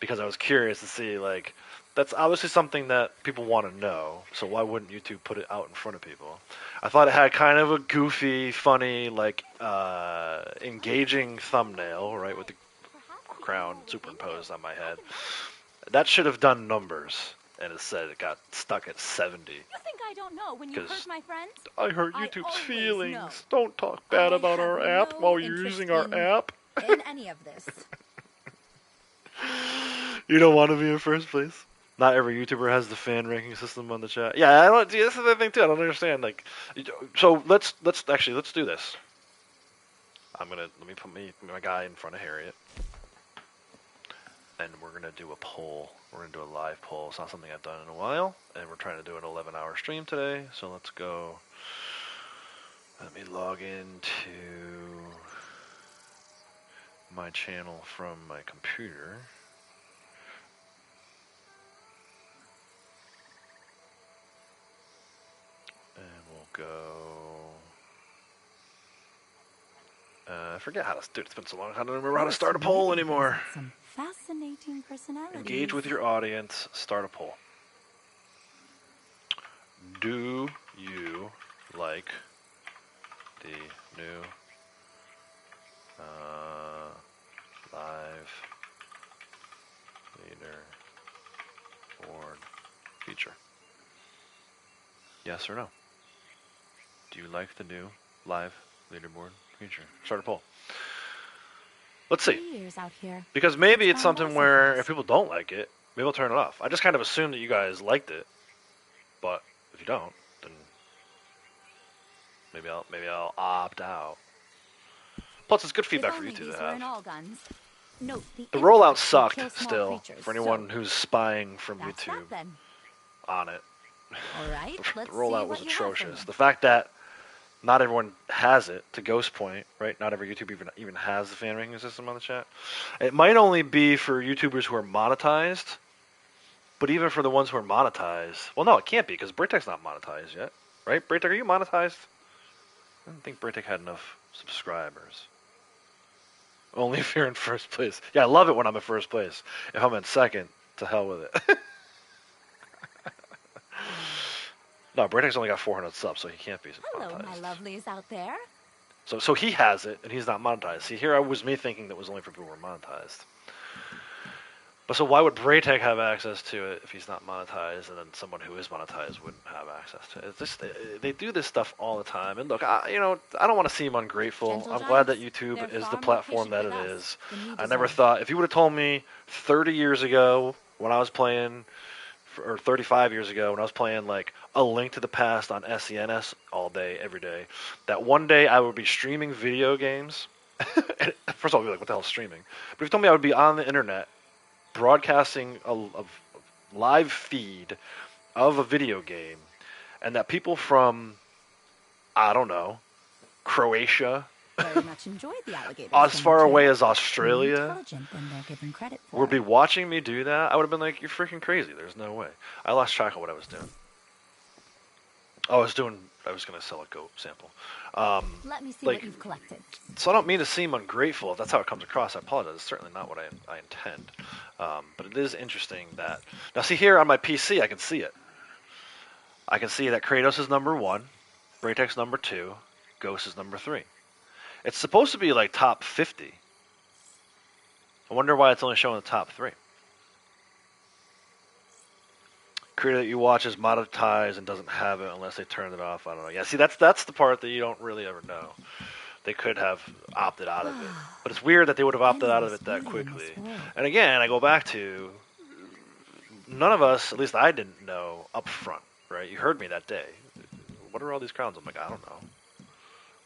because I was curious to see, like, that's obviously something that people want to know, so why wouldn't YouTube put it out in front of people? I thought it had kind of a goofy, funny, like, engaging thumbnail, right, with the crown superimposed on my head. That should have done numbers, and instead it got stuck at 70. You think I don't know when you hurt my friends? I hurt YouTube's feelings. Know. Don't talk bad about our app while you're using our app. In any of this. You don't want to be in first place? Not every YouTuber has the fan ranking system on the chat. Yeah, I don't. See, this is the thing too. I don't understand. Like, so let's do this. Let me put my guy in front of Harriet, and we're gonna do a poll. We're gonna do a live poll. It's not something I've done in a while, and we're trying to do an 11-hour stream today. So let's go. Let me log into my channel from my computer. And we'll go. I forget how to do it. It's been so long. I don't remember how to start a poll anymore. Some fascinating personalities. Engage with your audience. Start a poll. Do you like the new live leaderboard feature? Yes or no? Do you like the new live leaderboard feature? Start a poll. Let's see. Out here. Because maybe it's something where if people don't like it, maybe we'll turn it off. I just kind of assumed that you guys liked it, but if you don't, then maybe I'll opt out. Plus, it's good feedback for you two to have. Note, the rollout sucked still for anyone who's spying from YouTube on it. All right, the rollout was atrocious. The fact that not everyone has it, to Ghost Point, right? Not every YouTuber even has the fan ranking system on the chat. It might only be for YouTubers who are monetized, but even for the ones who are monetized, well, no, it can't be because Braytek's not monetized yet, right? Braytek, are you monetized? I don't think Braytek had enough subscribers. Only if you're in first place. Yeah, I love it when I'm in first place. If I'm in second, to hell with it. No, Braytek's only got 400 subs, so he can't be monetized. Hello, my lovelies out there. So he has it, and he's not monetized. See, here I was me thinking that was only for people who were monetized. But so why would Braytek have access to it if he's not monetized, and then someone who is monetized wouldn't have access to it? It's just, they do this stuff all the time. And look, I don't want to seem ungrateful. I'm glad that YouTube is the platform that it is. I never thought, if you would have told me 30 years ago when I was playing, or 35 years ago when I was playing like A Link to the Past on SENS all day, every day, that one day I would be streaming video games. First of all, I'd be like, what the hell is streaming? But if you told me I would be on the internet broadcasting a live feed of a video game, and that people from, I don't know, Croatia, very much enjoyed the alligators. As far away as Australia credit would be watching me do that, I would have been like, you're freaking crazy. There's no way. I lost track of what I was doing. I was going to sell a goat sample. Let me see what you've collected. So I don't mean to seem ungrateful. If that's how it comes across, I apologize. It's certainly not what I intend. But it is interesting that... Now see here on my PC, I can see it. I can see that Kratos is number 1, Braytek's number 2, Ghost is number 3. It's supposed to be like top 50. I wonder why it's only showing the top 3. Creator that you watch is monetized and doesn't have it unless they turn it off. I don't know. Yeah, see, that's the part that you don't really ever know. They could have opted out of it. But it's weird that they would have opted out of it that quickly. And again, I go back to, none of us, at least I didn't know up front, right? You heard me that day. What are all these crowns? I'm like, I don't know.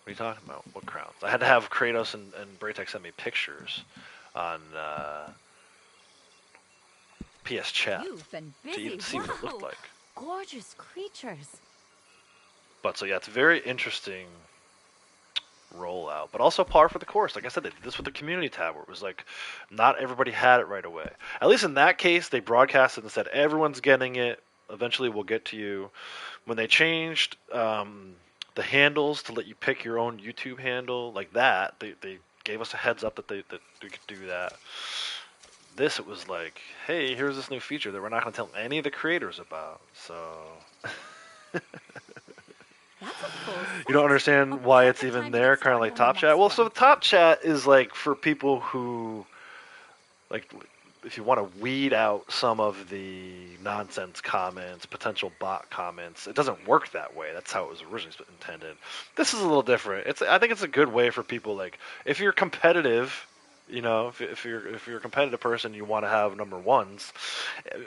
What are you talking about? What crowns? I had to have Kratos and Braytech send me pictures on PS Chat You've been to busy. even see what it looked like. Gorgeous creatures. But so yeah, it's a very interesting rollout, but also par for the course. Like I said, they did this with the community tab, where it was like not everybody had it right away. At least in that case, they broadcasted and said everyone's getting it. Eventually, we'll get to you. When they changed the handles to let you pick your own YouTube handle, like that, they gave us a heads up that that we could do that. This, it was like, hey, here's this new feature that we're not going to tell any of the creators about. So you don't understand why it's even there, kind of like Top Chat. Well, so Top Chat is like for people who, like, if you want to weed out some of the nonsense comments, potential bot comments. It doesn't work that way. That's how it was originally intended. This is a little different. I think it's a good way for people, like, if you're competitive, you know, if you're a competitive person, you want to have number ones.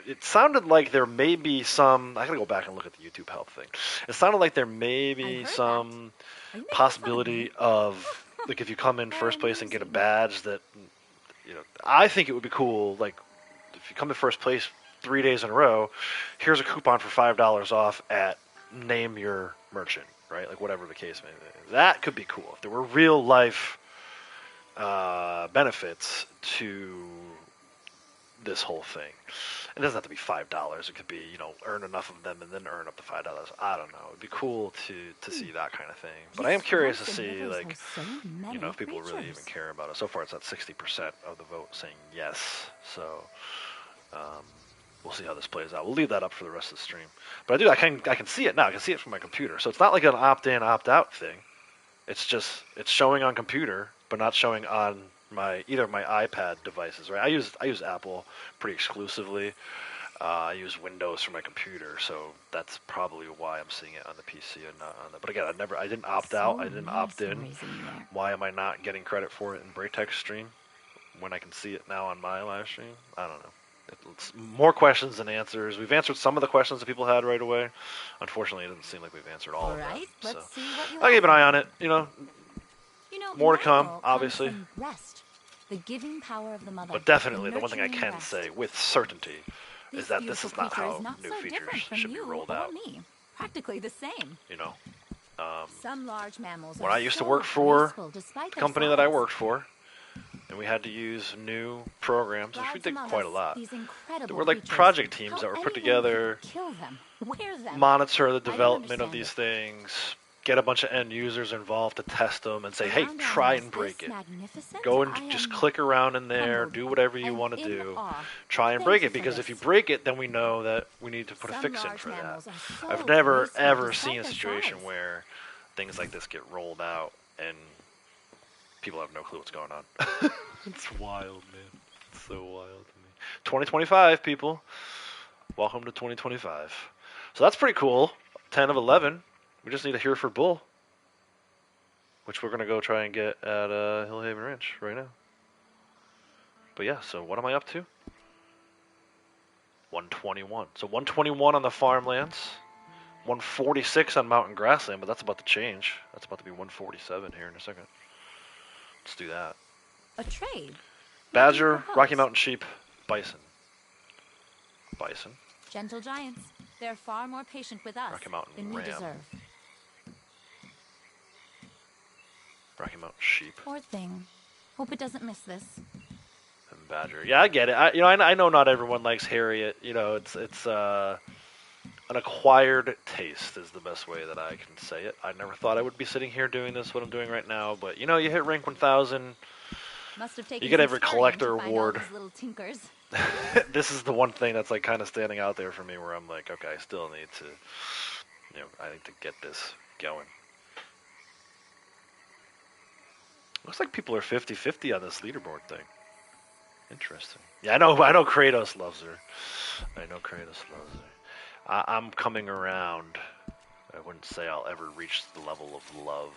It sounded like there may be some. I gotta go back and look at the YouTube help thing. It sounded like there may be some possibility of, like, if you come in first place and get a badge that, you know, I think it would be cool. Like, if you come in first place 3 days in a row, here's a coupon for $5 off at name your merchant, right? Like, whatever the case may be. That could be cool if there were real life benefits to this whole thing. It doesn't have to be $5. It could be, you know, earn enough of them and then earn up to $5. I don't know. It'd be cool to see that kind of thing. But I am curious to see, like, you know, if people really even care about it. So far, it's at 60% of the vote saying yes. So we'll see how this plays out. We'll leave that up for the rest of the stream. But I can see it now. I can see it from my computer. So it's not like an opt-in, opt-out thing. It's just it's showing on computer, but not showing on either of my iPad devices, right? I use Apple pretty exclusively. I use Windows for my computer, so that's probably why I'm seeing it on the PC and not on the. But again, I didn't opt out. I didn't opt in. Why am I not getting credit for it in Braytech's stream when I can see it now on my live stream? I don't know. It's more questions than answers. We've answered some of the questions that people had right away. Unfortunately, it doesn't seem like we've answered all of them. So I'll keep an eye on it. You know, more to come, obviously. Rest, the giving power of the mother. But definitely, the one thing I can say with certainty is that this is not how new features should be rolled out. Practically the same. You know, some large mammals when I used to work for the company that I worked for, and we had to use new programs, which we did quite a lot. There were like project teams that were put together, monitor the development of these things, get a bunch of end users involved to test them and say, hey, try and break it. Go and just click around in there, do whatever you want to do, try and break it, because if you break it, then we know that we need to put a fix in for that. I've never, ever seen a situation where things like this get rolled out and people have no clue what's going on. It's wild, man. It's so wild to me. 2025, people. Welcome to 2025. So that's pretty cool. 10 of 11. We just need to hear for Bull, which we're going to go try and get at Hillhaven Ranch right now. But yeah, so what am I up to? 121. So 121 on the farmlands. 146 on mountain grassland, but that's about to change. That's about to be 147 here in a second. Let's do that. A trade. Badger, Rocky Mountain sheep, bison. Bison. Gentle giants. They're far more patient with us Rocky Mountain than we ram. deserve. Rocky Mountain sheep. Poor thing. Hope it doesn't miss this. And badger. Yeah, I get it. I know not everyone likes Harriet. You know, it's an acquired taste is the best way that I can say it. I never thought I would be sitting here doing this, what I'm doing right now, but you know, you hit rank 1000. You get every collector award. Little tinkers. This is the one thing that's like kind of standing out there for me, where I'm like, okay, I still need to, you know, I need to get this going. Looks like people are 50-50 on this leaderboard thing. Interesting. Yeah, I know Kratos loves her. I'm coming around. I wouldn't say I'll ever reach the level of love.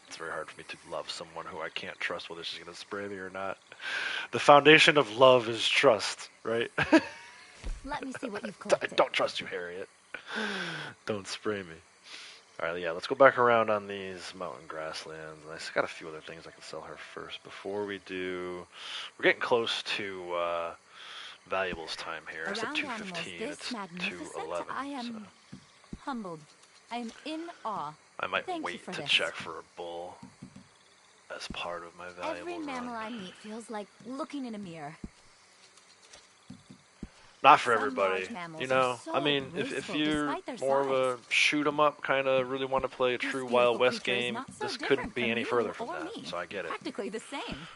It's very hard for me to love someone who I can't trust whether she's going to spray me or not. The foundation of love is trust, right? Let me see what you've collected. I don't trust you, Harriet. Don't spray me. Alright, yeah, let's go back around on these mountain grasslands. I just got a few other things I can sell her first. Before we do... We're getting close to valuables time here. I said 2:15, it's 2:11. I am humbled. I am in awe. I might Thank wait you for to this. check for a bull as part of my valuables. Every mammal I meet feels like looking in a mirror. Not for Some everybody, large mammals you know. are so I mean, if graceful you're despite their more of a size. shoot 'em up kind of really want to play a This true beautiful Wild West creature is game, not so this different couldn't be from any you further from or that. me. So I get it. Practically the same.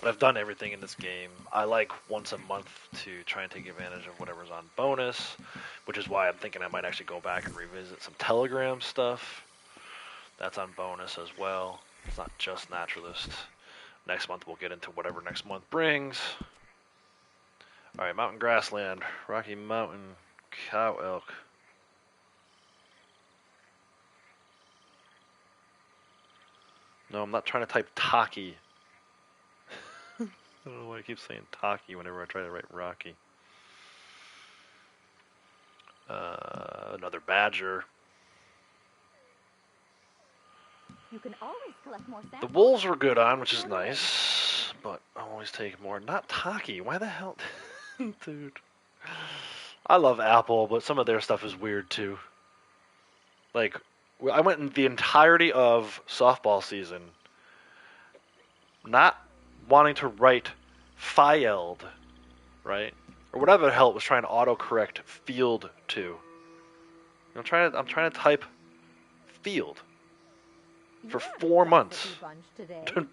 But I've done everything in this game. I like once a month to try and take advantage of whatever's on bonus, which is why I'm thinking I might actually go back and revisit some Telegram stuff. That's on bonus as well. It's not just Naturalist. Next month we'll get into whatever next month brings. Alright, Mountain Grassland, Rocky Mountain, Cow Elk. No, I'm not trying to type Taki. I don't know why I keep saying Taki whenever I try to write Rocky. Another badger. You can always collect more The samples. wolves were good on, which is nice, but I'll always take more. Not Taki. Why the hell? Dude. I love Apple, but some of their stuff is weird too. Like, I went in the entirety of softball season not wanting to write Field, right? Or whatever the hell it was trying to autocorrect field to. I'm trying to type field for 4 months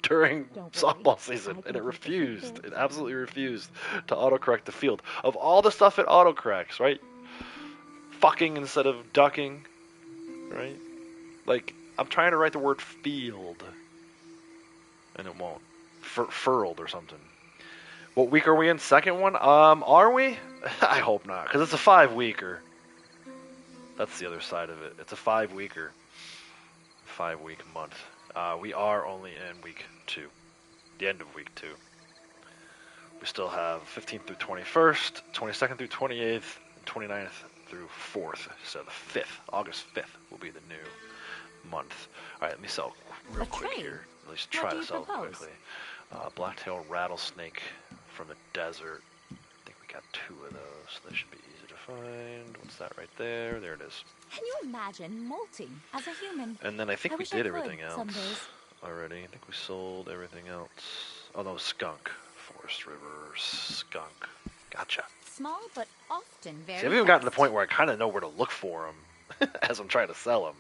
during softball season, and it refused. It absolutely refused to autocorrect the field. Of all the stuff it autocorrects, right? Fucking instead of ducking, right? Like, I'm trying to write the word field, and it won't. Furled or something. What week are we in? Second one? Are we? I hope not, because it's a 5-weeker. That's the other side of it. It's a 5-weeker. 5-week month. We are only in week 2. The end of week 2. We still have 15th through 21st, 22nd through 28th, 29th through 4th. So the 5th, August 5th will be the new month. Alright, let me sell real quick here. At least try to sell quickly. Blacktail rattlesnake from the desert. I think we got 2 of those. They should be easy to find. What's that right there? There it is. Can you imagine molting as a human? And then I think we wish I did could everything else some days. already. I think we sold everything else. Oh no, skunk. Forest River, skunk. Gotcha. Small but often very. See, I've even gotten to the point where I kind of know where to look for them as I'm trying to sell them.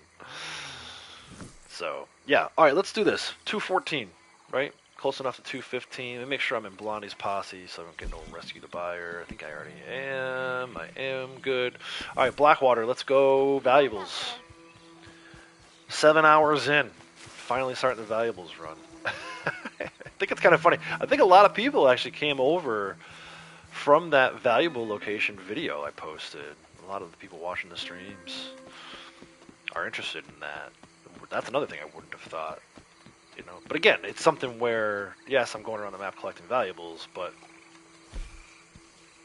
So, yeah. All right, let's do this. 214, right? Close enough to 215. Let me make sure I'm in Blondie's posse so I don't get no rescue the buyer. I think I already am. I am good. All right, Blackwater, let's go valuables. 7 hours in. Finally starting the valuables run. I think it's kind of funny. I think a lot of people actually came over from that valuable location video I posted. A lot of the people watching the streams are interested in that. That's another thing I wouldn't have thought. You know, but again, it's something where, yes, I'm going around the map collecting valuables, but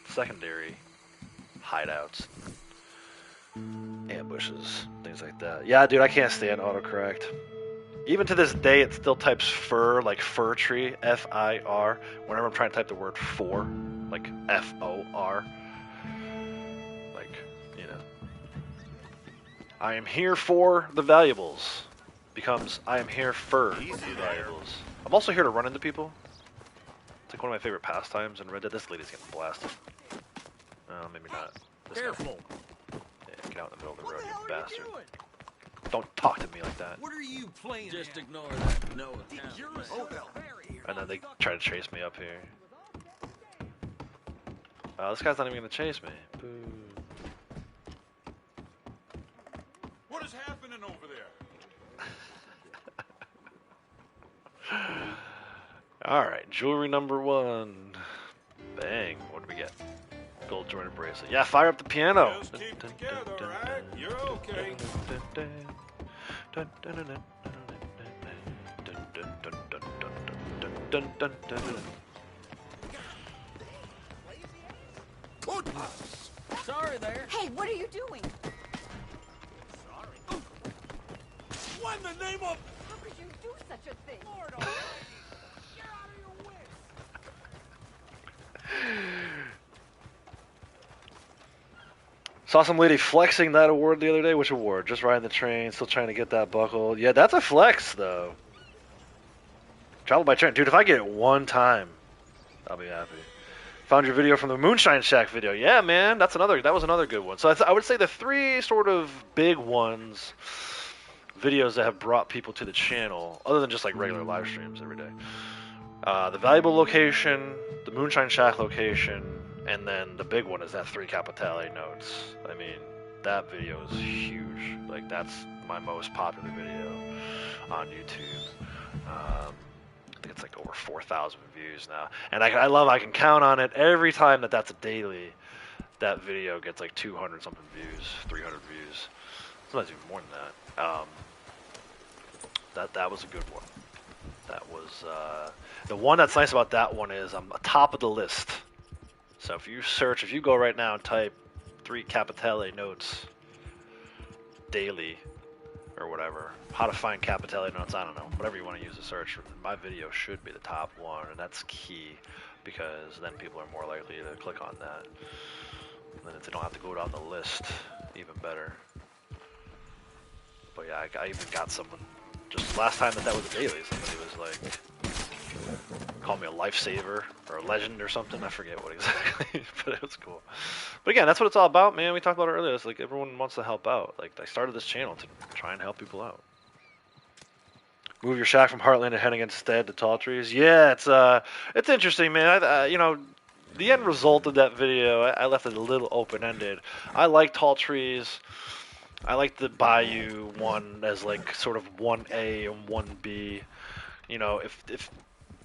secondary hideouts, ambushes, things like that. Yeah, dude, I can't stand autocorrect. Even to this day, it still types fir, like fir tree, F-I-R, whenever I'm trying to type the word for, like F-O-R. Like, you know. I am here for the valuables. Becomes, I am here for the valuables. I'm also here to run into people. It's like one of my favorite pastimes in Red Dead. This lady's getting blasted. Maybe not. This Careful. Guy. Yeah, get out in the middle of the road, you bastard. Don't talk to me like that. What are you playing? Just ignore that. No account. And then they try to chase me up here. This guy's not even gonna chase me. Boo. What is happening over there? Alright, jewelry number 1. Bang. What do we get? Gold jointed bracelet. Yeah, fire up the piano. Just keep together, right? You're okay. Sorry there. Hey, what are you doing? What in the name of... How could you do such a thing? Lord almighty! You're out of your wits! Saw some lady flexing that award the other day. Which award? Just riding the train, still trying to get that buckled. Yeah, that's a flex, though. Travel by train. Dude, if I get it one time, I'll be happy. Found your video from the Moonshine Shack video. Yeah, man, that was another good one. So I would say the three sort of big ones, videos that have brought people to the channel, other than just like regular live streams every day. The valuable location, the Moonshine Shack location, and then the big one is that 3 Capitale notes. I mean, that video is huge. Like, that's my most popular video on YouTube. I think it's like over 4,000 views now. And I love I can count on it every time that's a daily. That video gets like 200 something views, 300 views. Sometimes even more than that. That was a good one. That was the one that's nice about that one is I'm top of the list. So if you go right now and type 3 Capitale notes daily or whatever, how to find Capitale notes, I don't know, whatever you want to use to search, my video should be the top one, and that's key because then people are more likely to click on that. And then if they don't have to go down the list, even better. But yeah, I even got someone, just last time that was a daily, somebody was like, called me a lifesaver or a legend or something. I forget what exactly, but it was cool. But again, that's what it's all about, man. We talked about it earlier. It's like everyone wants to help out. Like I started this channel to try and help people out. Move your shack from Heartland to Hennigan instead to Tall Trees. Yeah, it's interesting, man. You know, the end result of that video, I left it a little open-ended. I like Tall Trees. I like the Bayou one as like sort of 1A and 1B. You know, if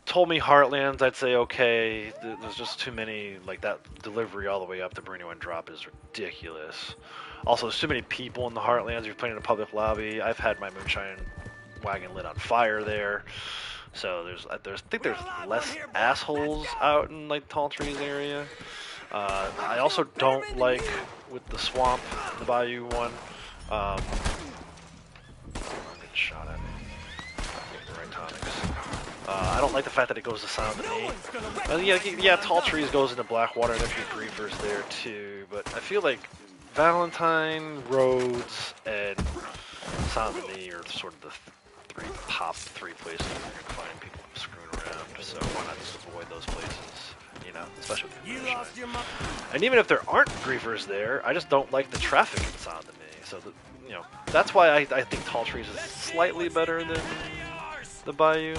told me Heartlands, I'd say okay. There's just too many, like that delivery all the way up to Brunio and drop is ridiculous. Also, there's too many people in the Heartlands. If you're playing in a public lobby, I've had my Moonshine wagon lit on fire there. So I think there's less assholes out in like Tall Trees area. I also don't like with the swamp, the Bayou one. I'm getting shot at me. The right tonics. I don't like the fact that it goes to Sound of Knee. Yeah, Tall Trees goes into Blackwater, and there's griefers there too. But I feel like Valentine, Rhodes, and Sound of Knee are sort of the top three places where you're gonna find people screwing around. So why not just avoid those places? You know, especially with the Moonshine. And even if there aren't griefers there, I just don't like the traffic in Sound of Knee. So you know, that's why I think Tall Trees is slightly better than the Bayou.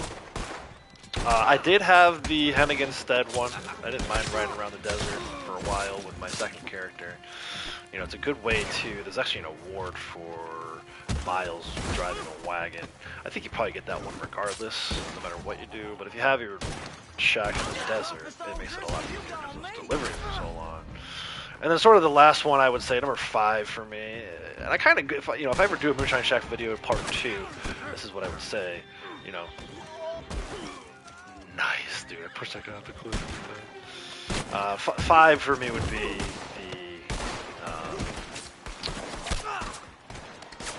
I did have the Hennigan Stead one. I didn't mind riding around the desert for a while with my second character. You know, it's a good way to... There's actually an award for miles driving a wagon. I think you probably get that one regardless, no matter what you do. But if you have your shack in the desert, it makes it a lot easier because those deliveries are so long. And then sort of the last one, I would say, number 5 for me. And I kind of... If I ever do a Moonshine Shack video part 2, this is what I would say. You know... Nice, dude. I pushed that guy off the cliff. 5 for me would be the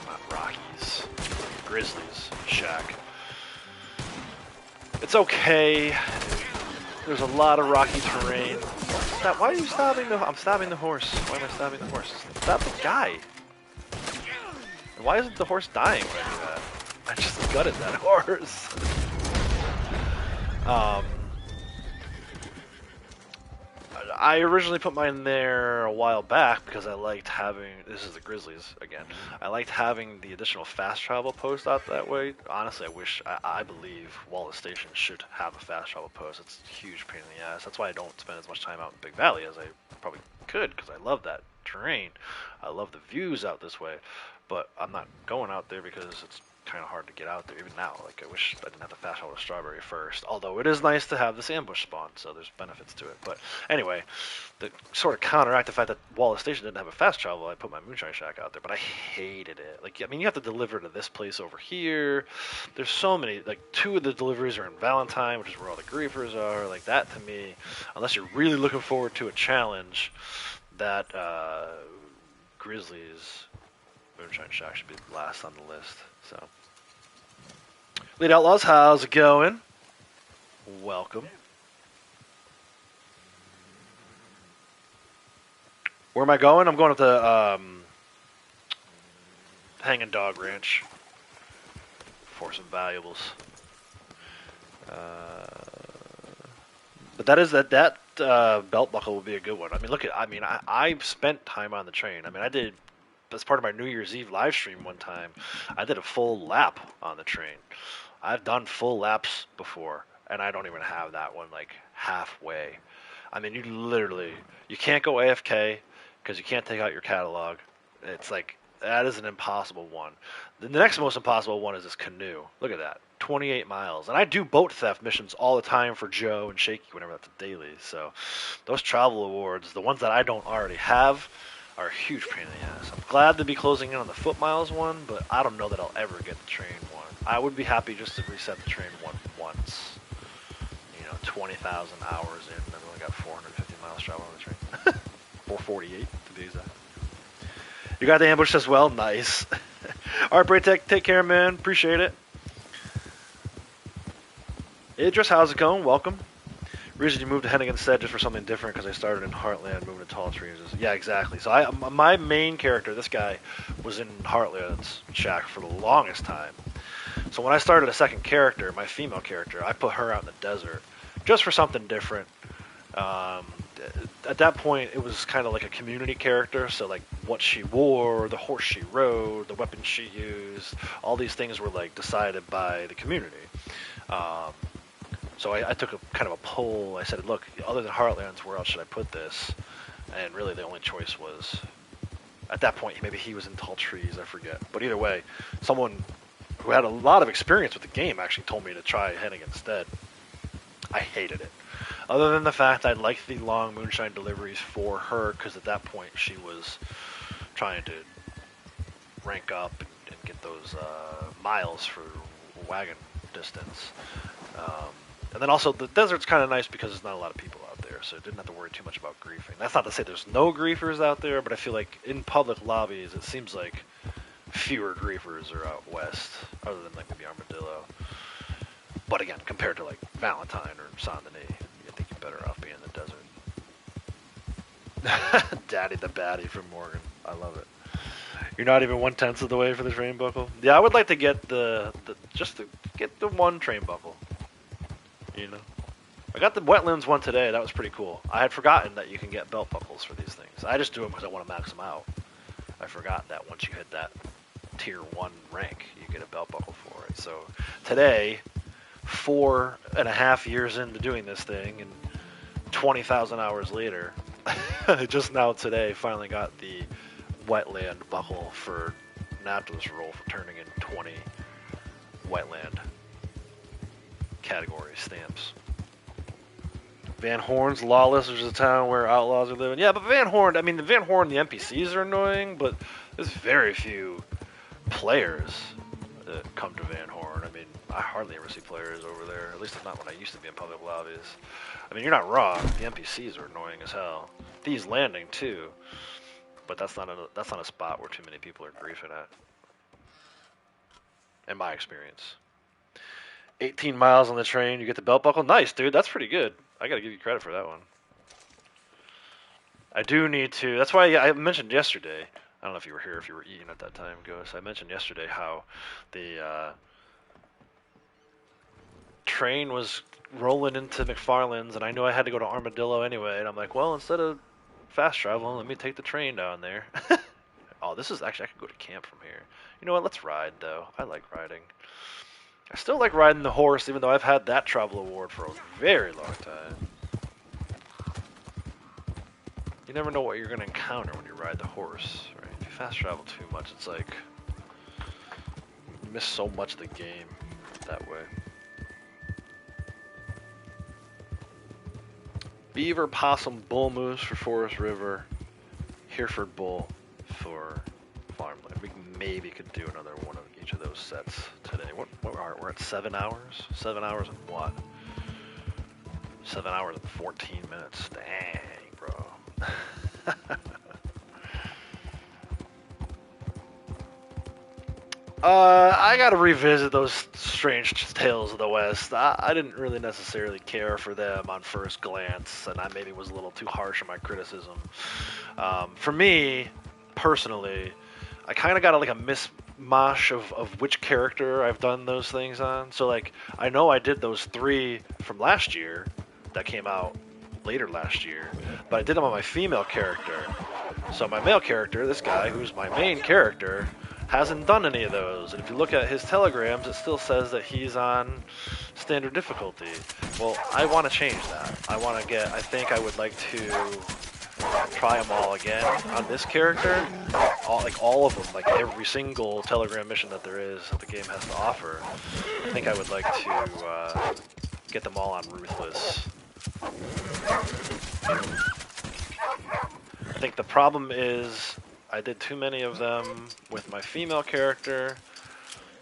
not Rockies, Grizzlies shack. It's okay. There's a lot of rocky terrain. Why are you stabbing the? I'm stabbing the horse. Why am I stabbing the horse? Stab the guy. And why isn't the horse dying when I do that? I just gutted that horse. I originally put mine there a while back because I liked having, this is the Grizzlies again, I liked having the additional fast travel post out that way. Honestly, I believe Wallace Station should have a fast travel post. It's a huge pain in the ass. That's why I don't spend as much time out in Big Valley as I probably could, because I love that terrain. I love the views out this way, but I'm not going out there because it's kind of hard to get out there even now. Like, I wish I didn't have to fast travel to Strawberry first, although it is nice to have this ambush spawn, so there's benefits to it. But anyway, to sort of counteract the fact that Wallace Station didn't have a fast travel, I put my Moonshine Shack out there, but I hated it. Like, I mean, you have to deliver to this place over here. There's so many, like 2 of the deliveries are in Valentine, which is where all the griefers are. Like, that to me, unless you're really looking forward to a challenge, that Grizzlies Moonshine Shack should be last on the list. So Lead Outlaws, how's it going? Welcome. Where am I going? I'm going to the Hanging Dog Ranch for some valuables. But that belt buckle would be a good one. I mean, I've spent time on the train. I mean, I did, as part of my New Year's Eve live stream one time, I did a full lap on the train. I've done full laps before, and I don't even have that one like halfway. I mean, you can't go AFK because you can't take out your catalog. It's like, that is an impossible one. The next most impossible one is this canoe. Look at that. 28 miles. And I do boat theft missions all the time for Joe and Shaky whenever that's a daily. So those travel awards, the ones that I don't already have, are a huge pain in the ass. I'm glad to be closing in on the foot miles one, but I don't know that I'll ever get the train one. I would be happy just to reset the train one once. 20,000 hours in, and I've only got 450 miles travel on the train. 448 to be exact. You got the ambush as well? Nice. Alright, Braytech, take care, man. Appreciate it. Idris, how's it going? Welcome. Reason you moved to Hennigan said just for something different because I started in Heartland, moving to Tall Trees. Yeah, exactly. So my main character, this guy, was in Heartland's shack for the longest time. So when I started a second character, my female character, I put her out in the desert just for something different. At that point, it was kind of like a community character, so like what she wore, the horse she rode, the weapons she used, all these things were like decided by the community. So I took a kind of a poll. I said, look, other than Heartlands, where else should I put this? And really the only choice was, at that point, maybe he was in Tall Trees, I forget. But either way, someone who had a lot of experience with the game actually told me to try Hennigan instead. I hated it. Other than the fact I liked the long Moonshine deliveries for her, because at that point she was trying to rank up and get those miles for wagon distance. And then also the desert's kind of nice because there's not a lot of people out there, so I didn't have to worry too much about griefing. That's not to say there's no griefers out there, but I feel like in public lobbies it seems like fewer griefers are out west, other than like maybe Armadillo. But again, compared to like Valentine or Saint Denis, I think you're better off being in the desert. Daddy the baddie from Morgan. I love it. You're not even 1/10 of the way for the train buckle? Yeah, I would like to get just to get the one train buckle. I got the wetlands one today. That was pretty cool. I had forgotten that you can get belt buckles for these things. I just do them because I want to max them out. I forgot that once you hit that tier 1 rank, you get a belt buckle for it. So today, 4.5 years into doing this thing, and 20,000 hours later, just now today, finally got the wetland buckle for Naptos roll for turning in 20 wetland category stamps. Van Horn's lawless, which is a town where outlaws are living. Yeah, but Van Horn, the NPCs are annoying, but there's very few players that come to Van Horn. I hardly ever see players over there, at least not when I used to be in public lobbies. You're not wrong, the NPCs are annoying as hell. Thieves Landing, too, but that's not a spot where too many people are griefing at, in my experience. 18 miles on the train, you get the belt buckle. Nice, dude. That's pretty good. I gotta give you credit for that one. I do need to. That's why I mentioned yesterday. I don't know if you were here, if you were eating at that time, Ghost. I mentioned yesterday how the train was rolling into McFarland's, and I knew I had to go to Armadillo anyway. And I'm like, well, instead of fast travel, let me take the train down there. Oh, this is actually, I could go to camp from here. You know what? Let's ride, though. I like riding. I still like riding the horse, even though I've had that travel award for a very long time. You never know what you're going to encounter when you ride the horse, right? If you fast travel too much, it's like you miss so much of the game that way. Beaver, possum, bull moose for Forest River, Hereford bull for farmland. We maybe could do another one of each of those sets today. We're at 7 hours? 7 hours and what? 7 hours and 14 minutes. Dang, bro. I gotta revisit those strange tales of the West. I didn't really necessarily care for them on first glance, and I maybe was a little too harsh in my criticism. For me, personally, I kind of got like a mishmash of which character I've done those things on. So like, I know I did those 3 from last year that came out later last year, but I did them on my female character. So my male character, this guy, who's my main character, hasn't done any of those. And if you look at his telegrams, it still says that he's on standard difficulty. Well, I want to change that. I think I would like to try them all again on this character. All of them, like every single telegram mission that there is that the game has to offer. I think I would like to get them all on Ruthless. I think the problem is I did too many of them with my female character,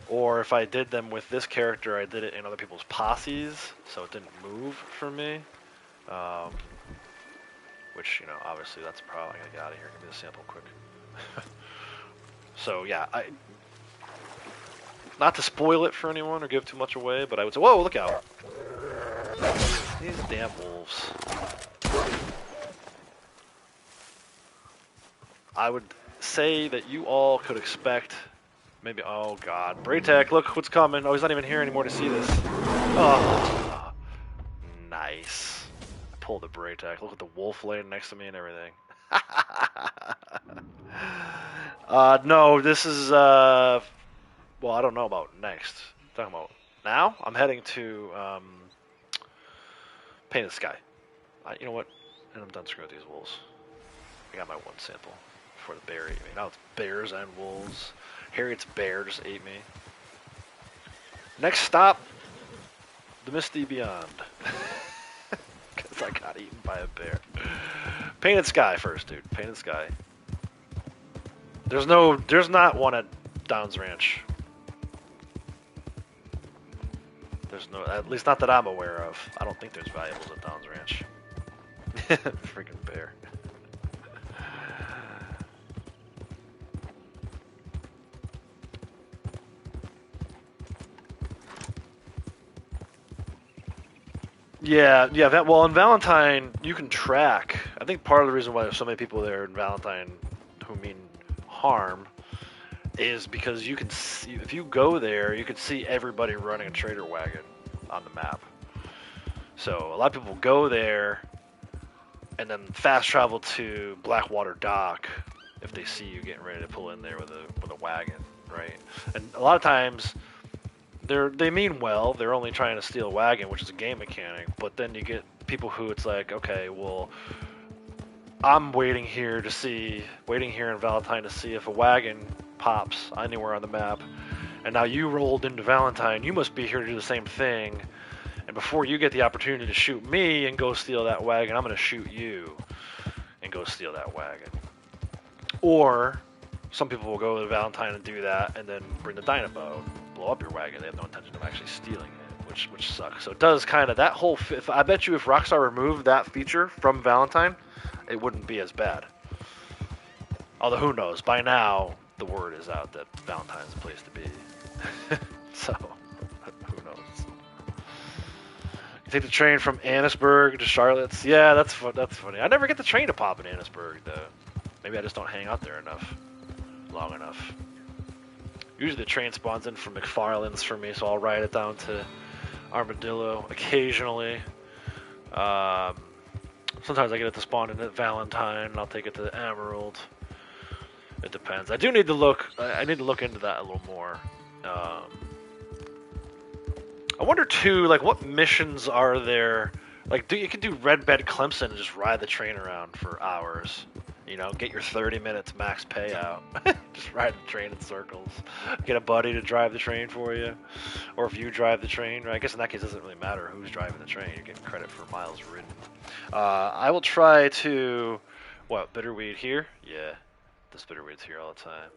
or if I did them with this character, I did it in other people's posses, so it didn't move for me. Which, you know, obviously that's a problem. I gotta get out of here. Give me the sample quick. So yeah, not to spoil it for anyone or give too much away, but I would say, whoa, look out! These damn wolves. I would say that you all could expect maybe, oh god, Braytech, look what's coming. Oh, he's not even here anymore to see this. Oh, nice. I pulled the Braytech. Look at the wolf laying next to me and everything. No, this is, well, I don't know about next. I'm talking about now? I'm heading to, Painted Sky. You know what? And I'm done screwing with these wolves. I got my one sample. Before the bear ate me. Now it's bears and wolves. Harriet's bear just ate me. Next stop, the Misty Beyond. Because I got eaten by a bear. Painted Sky first, dude. Painted Sky. There's not one at Downs Ranch. There's no, at least not that I'm aware of. I don't think there's valuables at Downs Ranch. Freaking bear. Yeah. Well, in Valentine, you can track. I think part of the reason why there's so many people there in Valentine who mean harm is because you can see, if you go there, you can see everybody running a trader wagon on the map. So a lot of people go there and then fast travel to Blackwater Dock if they see you getting ready to pull in there with a wagon, right? And a lot of times they mean well. They're only trying to steal a wagon, which is a game mechanic. But then you get people who it's like, okay, well, I'm waiting here in Valentine to see if a wagon pops anywhere on the map. And now you rolled into Valentine. You must be here to do the same thing. And before you get the opportunity to shoot me and go steal that wagon, I'm going to shoot you and go steal that wagon. Or some people will go to Valentine and do that and then bring the dynamo, blow up your wagon. They have no intention of actually stealing it, which sucks. So it does kind of, that whole, I bet you if Rockstar removed that feature from Valentine, it wouldn't be as bad. Although who knows, by now the word is out that Valentine's a place to be. So, who knows. You take the train from Annisburg to Charlotte's. Yeah, that's funny. I never get the train to pop in Annisburg, though. Maybe I just don't hang out there long enough. Usually the train spawns in from McFarland's for me, so I'll ride it down to Armadillo occasionally. Sometimes I get it to spawn in at Valentine, and I'll take it to Emerald. It depends. I need to look into that a little more. I wonder too, like, what missions are there? Like, you could do Red Bed Clemson and just ride the train around for hours. You know, get your 30 minutes max payout. Just ride the train in circles. Get a buddy to drive the train for you. Or if you drive the train, right? I guess in that case it doesn't really matter who's driving the train. You're getting credit for miles ridden. I will try to... What, Bitterweed here? Yeah, this Bitterweed's here all the time.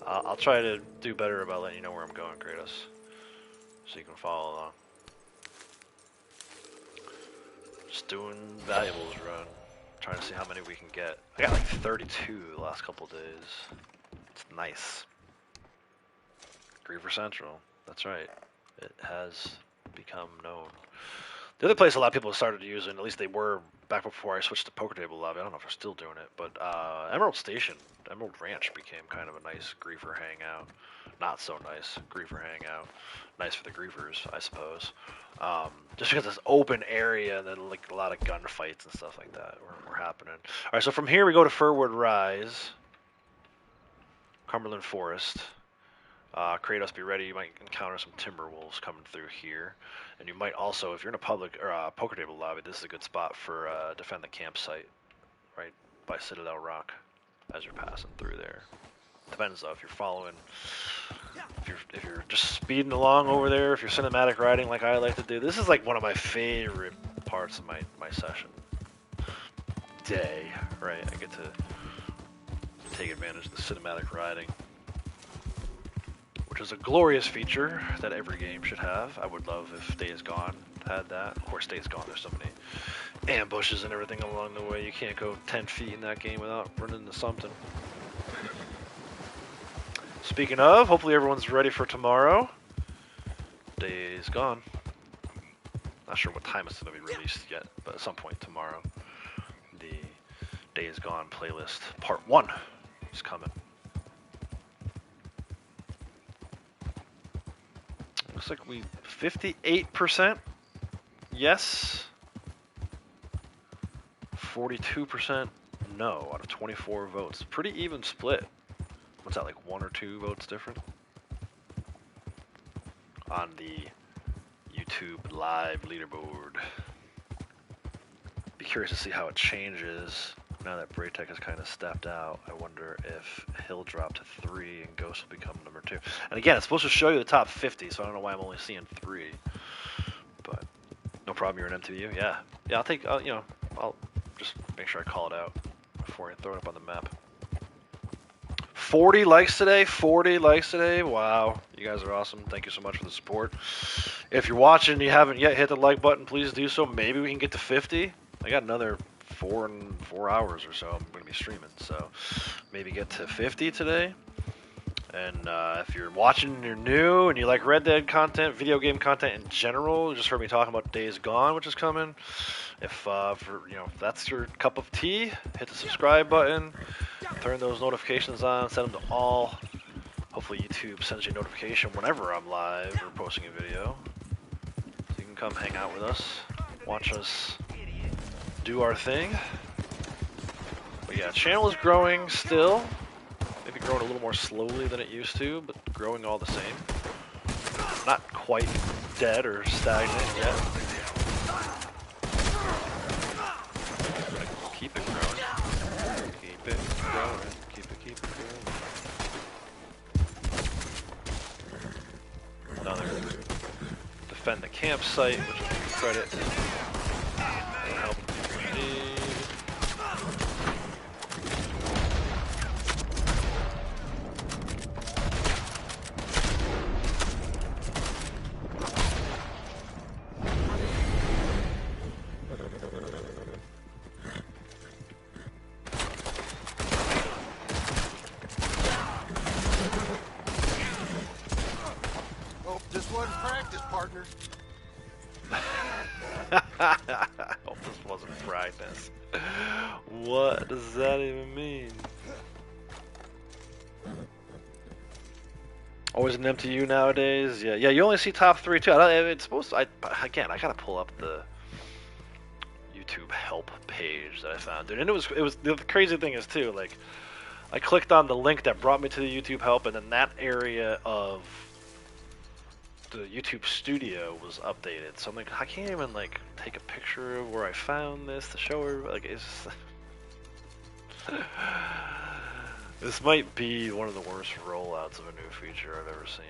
I'll try to do better about letting you know where I'm going, Kratos. So you can follow along. Just doing valuables run. Trying to see how many we can get. I got like 32 the last couple days. It's nice. Griefer Central. That's right. It has become known. The other place a lot of people have started using, at least they were back before I switched to Poker Table Lobby. I don't know if they're still doing it, but Emerald Station, Emerald Ranch became kind of a nice griefer hangout. Not so nice griefer hangout. Nice for the griefers, I suppose. Just because it's open area and then like a lot of gunfights and stuff like that were happening. All right, so from here we go to Furwood Rise, Cumberland Forest. Kratos, be ready. You might encounter some timber wolves coming through here. And you might also, if you're in a public or poker table lobby, this is a good spot for defend the campsite, right by Citadel Rock, as you're passing through there. Depends though if you're following, if you're just speeding along over there, if you're cinematic riding like I like to do. This is like one of my favorite parts of my session day, right? I get to take advantage of the cinematic riding, which is a glorious feature that every game should have. I would love if Days Gone had that. Of course, Days Gone, there's so many ambushes and everything along the way. You can't go 10 feet in that game without running into something. Speaking of, hopefully everyone's ready for tomorrow. Days Gone. Not sure what time it's going to be released yet, but at some point tomorrow, the Days Gone playlist part 1 is coming. Looks like we 58% yes, 42% no out of 24 votes. Pretty even split. What's that, like 1 or 2 votes different? On the YouTube live leaderboard. Be curious to see how it changes now that Braytech has kind of stepped out. I wonder if he'll drop to 3 and Ghost will become number 2. And again, it's supposed to show you the top 50, so I don't know why I'm only seeing 3. But no problem, you're an MTVU. Yeah, I'll take. I'll just make sure I call it out before I throw it up on the map. 40 likes today. 40 likes today. Wow, you guys are awesome. Thank you so much for the support. If you're watching and you haven't yet hit the like button, please do so. Maybe we can get to 50. I got another 4 hours or so I'm going to be streaming, so maybe get to 50 today. And if you're watching and you're new and you like Red Dead content, video game content in general, you just heard me talking about Days Gone, which is coming. If if that's your cup of tea, hit the subscribe button, turn those notifications on, set them to all. Hopefully YouTube sends you a notification whenever I'm live or posting a video, so you can come hang out with us, watch us do our thing. But yeah, channel is growing still. Maybe growing a little more slowly than it used to, but growing all the same. Not quite dead or stagnant yet. Keep it growing. Keep it growing. Keep it growing. Another defend the campsite, which will give you credit. Help if you need. Hope this wasn't practice. What does that even mean? Always an MTU nowadays. Yeah. You only see top 3 too. It's supposed to. I gotta pull up the YouTube help page that I found, dude. And it was the crazy thing is too. Like, I clicked on the link that brought me to the YouTube help, and then that area of the YouTube studio was updated. So I'm like, I can't even like take a picture of where I found this to show her. Like, it's just this might be one of the worst rollouts of a new feature I've ever seen.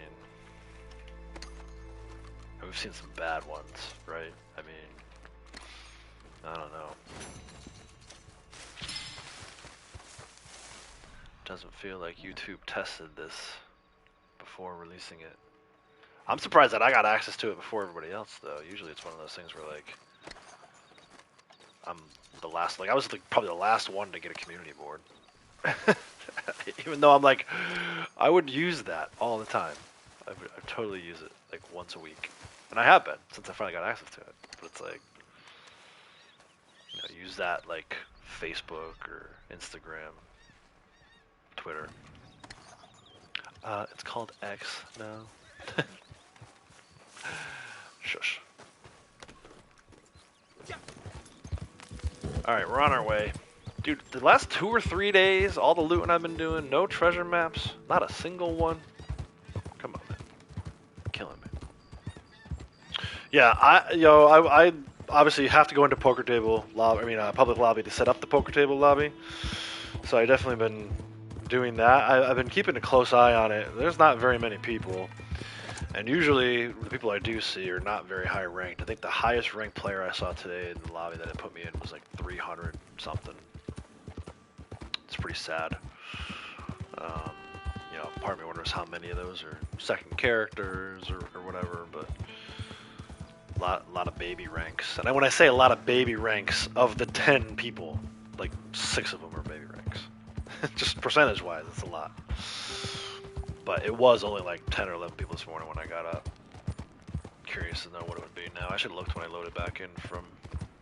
And we've seen some bad ones, right? I mean, I don't know. Doesn't feel like YouTube tested this before releasing it. I'm surprised that I got access to it before everybody else, though. Usually it's one of those things where, like, I'm the last, like, I was probably the last one to get a community board. Even though I'm like, I would use that all the time. I totally use it like once a week, and I have been since I finally got access to it. But it's like, you know, use that like Facebook or Instagram, Twitter. It's called X now. Shush. Alright, we're on our way. Dude, the last 2 or 3 days, all the looting I've been doing, no treasure maps, not a single one. Come on, man. Killing me. Yeah, I obviously have to go into poker table lobby, public lobby to set up the poker table lobby. So I definitely been doing that. I've been keeping a close eye on it. There's not very many people. And usually, the people I do see are not very high ranked. I think the highest ranked player I saw today in the lobby that it put me in was like 300 something. It's pretty sad. You know, part of me wonders how many of those are second characters or whatever, but a lot of baby ranks. And when I say a lot of baby ranks, of the 10 people, like 6 of them are baby ranks. Just percentage-wise, it's a lot. But it was only like 10 or 11 people this morning when I got up. Curious to know what it would be now. I should have looked when I loaded back in from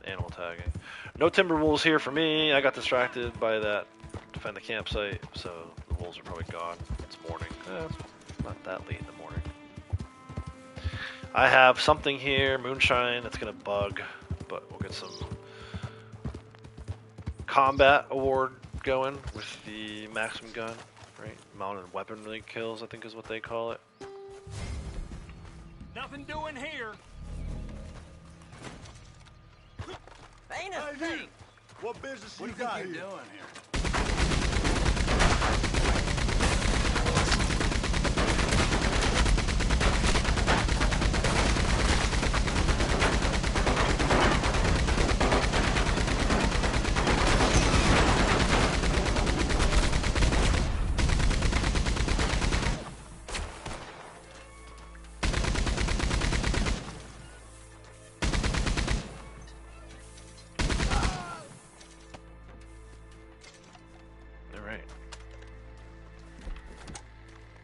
animal tagging. No timber wolves here for me. I got distracted by that defend the campsite, so the wolves are probably gone. It's morning. It's not that late in the morning. I have something here, Moonshine, that's going to bug, but we'll get some combat award going with the Maxim gun. Right, mounted weaponry kills, I think is what they call it. Nothing doing here. Ain't a thing. What business What you do you got think here? you're doing here?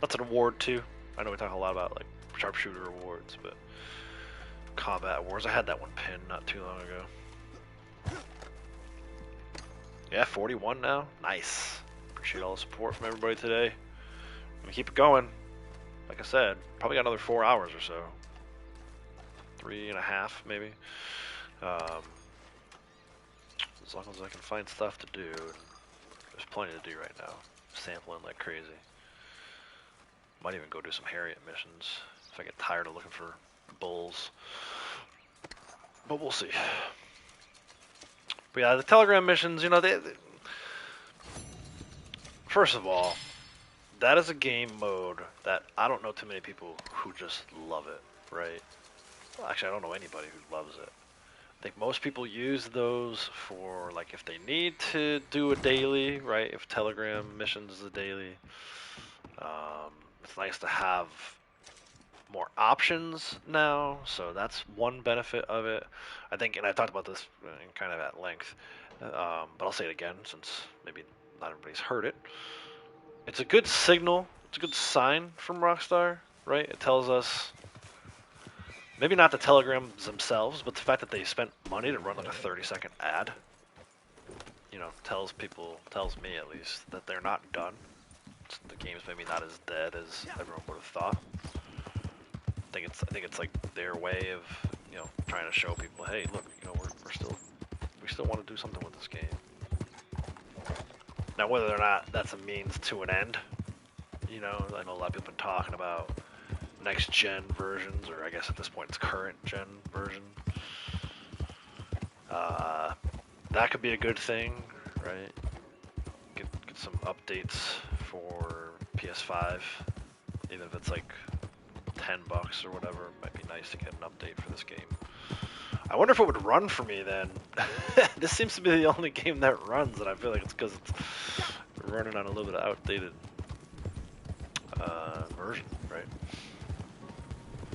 That's an award too. I know we talk a lot about like sharpshooter awards, but combat awards. I had that one pinned not too long ago. Yeah, 41 now. Nice. Appreciate all the support from everybody today. I'm gonna keep it going. Like I said, probably got another 4 hours or so. 3.5 maybe. As long as I can find stuff to do. There's plenty to do right now. Sampling like crazy. Might even go do some Harriet missions if I get tired of looking for bulls. But we'll see. But yeah, the Telegram missions, you know, they first of all, that is a game mode that I don't know too many people who just love it, right? Well, actually, I don't know anybody who loves it. I think most people use those for, like, if they need to do a daily, right? If Telegram missions is a daily. It's nice to have more options now, so that's one benefit of it. I think, and I talked about this kind of at length, but I'll say it again since maybe not everybody's heard it. It's a good signal, it's a good sign from Rockstar, right? It tells us, maybe not the Telegrams themselves, but the fact that they spent money to run like a 30-second ad, you know, tells me at least, that they're not done. The game's maybe not as dead as everyone would have thought. I think it's like their way of, you know, trying to show people, hey, look, you know, we still want to do something with this game. Now, whether or not that's a means to an end, you know, I know a lot of people have been talking about next gen versions, or I guess at this point it's current gen version. That could be a good thing, right? Get some updates for PS5, even if it's like $10 or whatever. It might be nice to get an update for this game. I wonder if it would run for me then. This seems to be the only game that runs, and I feel like it's because it's running on a little bit of outdated version, right?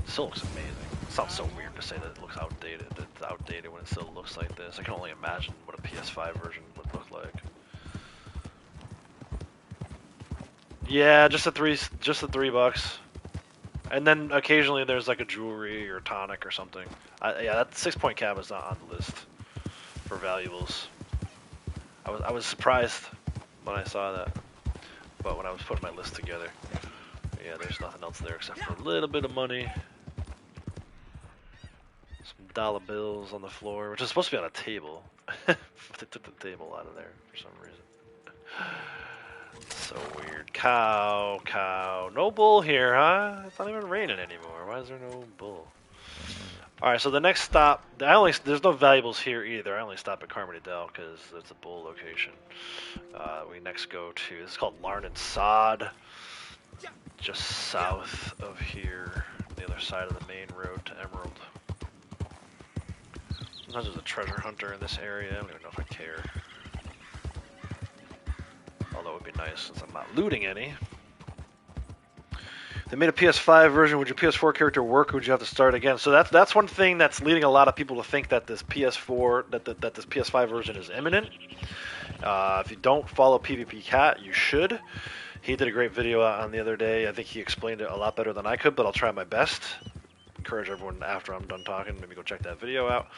Still looks amazing. It sounds so weird to say that it looks outdated. It's outdated when it still looks like this. I can only imagine what a PS5 version would look like. Yeah, just the $3. And then occasionally there's like a jewelry or tonic or something. Yeah, that 6-point cab is not on the list for valuables. I was surprised when I saw that, but when I was putting my list together, yeah, there's nothing else there except for a little bit of money. Some dollar bills on the floor, which is supposed to be on a table. But they took the table out of there for some reason. So weird. Cow. No bull here, huh? It's not even raining anymore. Why is there no bull? Alright, so the next stop, there's no valuables here either. I only stop at Carmody-Dell because it's a bull location. We next go to, this is called Larned Sod. Just south of here, the other side of the main road to Emerald. Sometimes there's a treasure hunter in this area. I don't even know if I care. Although it would be nice since I'm not looting any. They made a PS5 version. Would your PS4 character work, or would you have to start again? So that's one thing that's leading a lot of people to think that this PS4, that this PS5 version is imminent. If you don't follow PvP Cat, you should. He did a great video on the other day. I think he explained it a lot better than I could, but I'll try my best. Encourage everyone after I'm done talking, maybe go check that video out.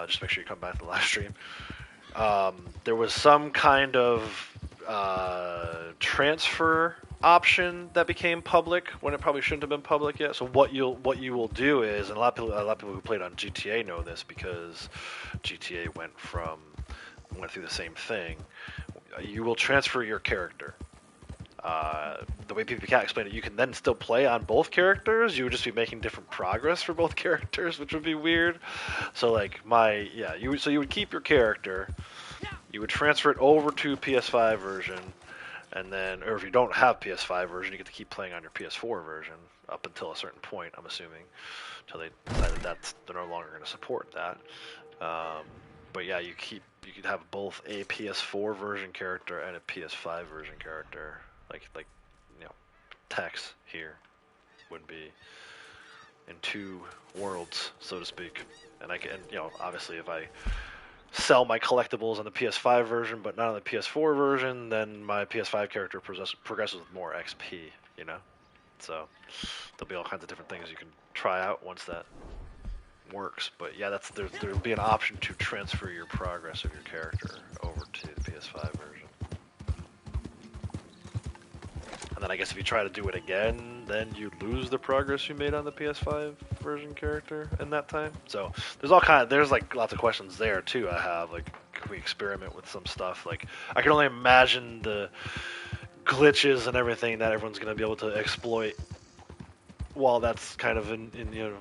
Just make sure you come back to the live stream. There was some kind of transfer option that became public when it probably shouldn't have been public yet. So what you will do is, and a lot of people who played on GTA know this because GTA went through the same thing. You will transfer your character. The way PvPCat explained it, you can then still play on both characters. You would just be making different progress for both characters, which would be weird. So like you would keep your character, you would transfer it over to PS5 version, and then, or if you don't have PS5 version, you get to keep playing on your PS4 version up until a certain point, I'm assuming, until they decide that they're no longer going to support that. But yeah, you could have both a PS4 version character and a PS5 version character. Like Tex here would be in two worlds, so to speak. And I can, obviously if I sell my collectibles on the PS5 version, but not on the PS4 version, then my PS5 character progresses with more XP, So there'll be all kinds of different things you can try out once that works. But yeah, there'll be an option to transfer your progress of your character over to the PS5 version. And then I guess if you try to do it again, then you lose the progress you made on the PS5 version character in that time. So there's like lots of questions there too. I have like, can we experiment with some stuff? Like I can only imagine the glitches and everything that everyone's going to be able to exploit. While that's kind of in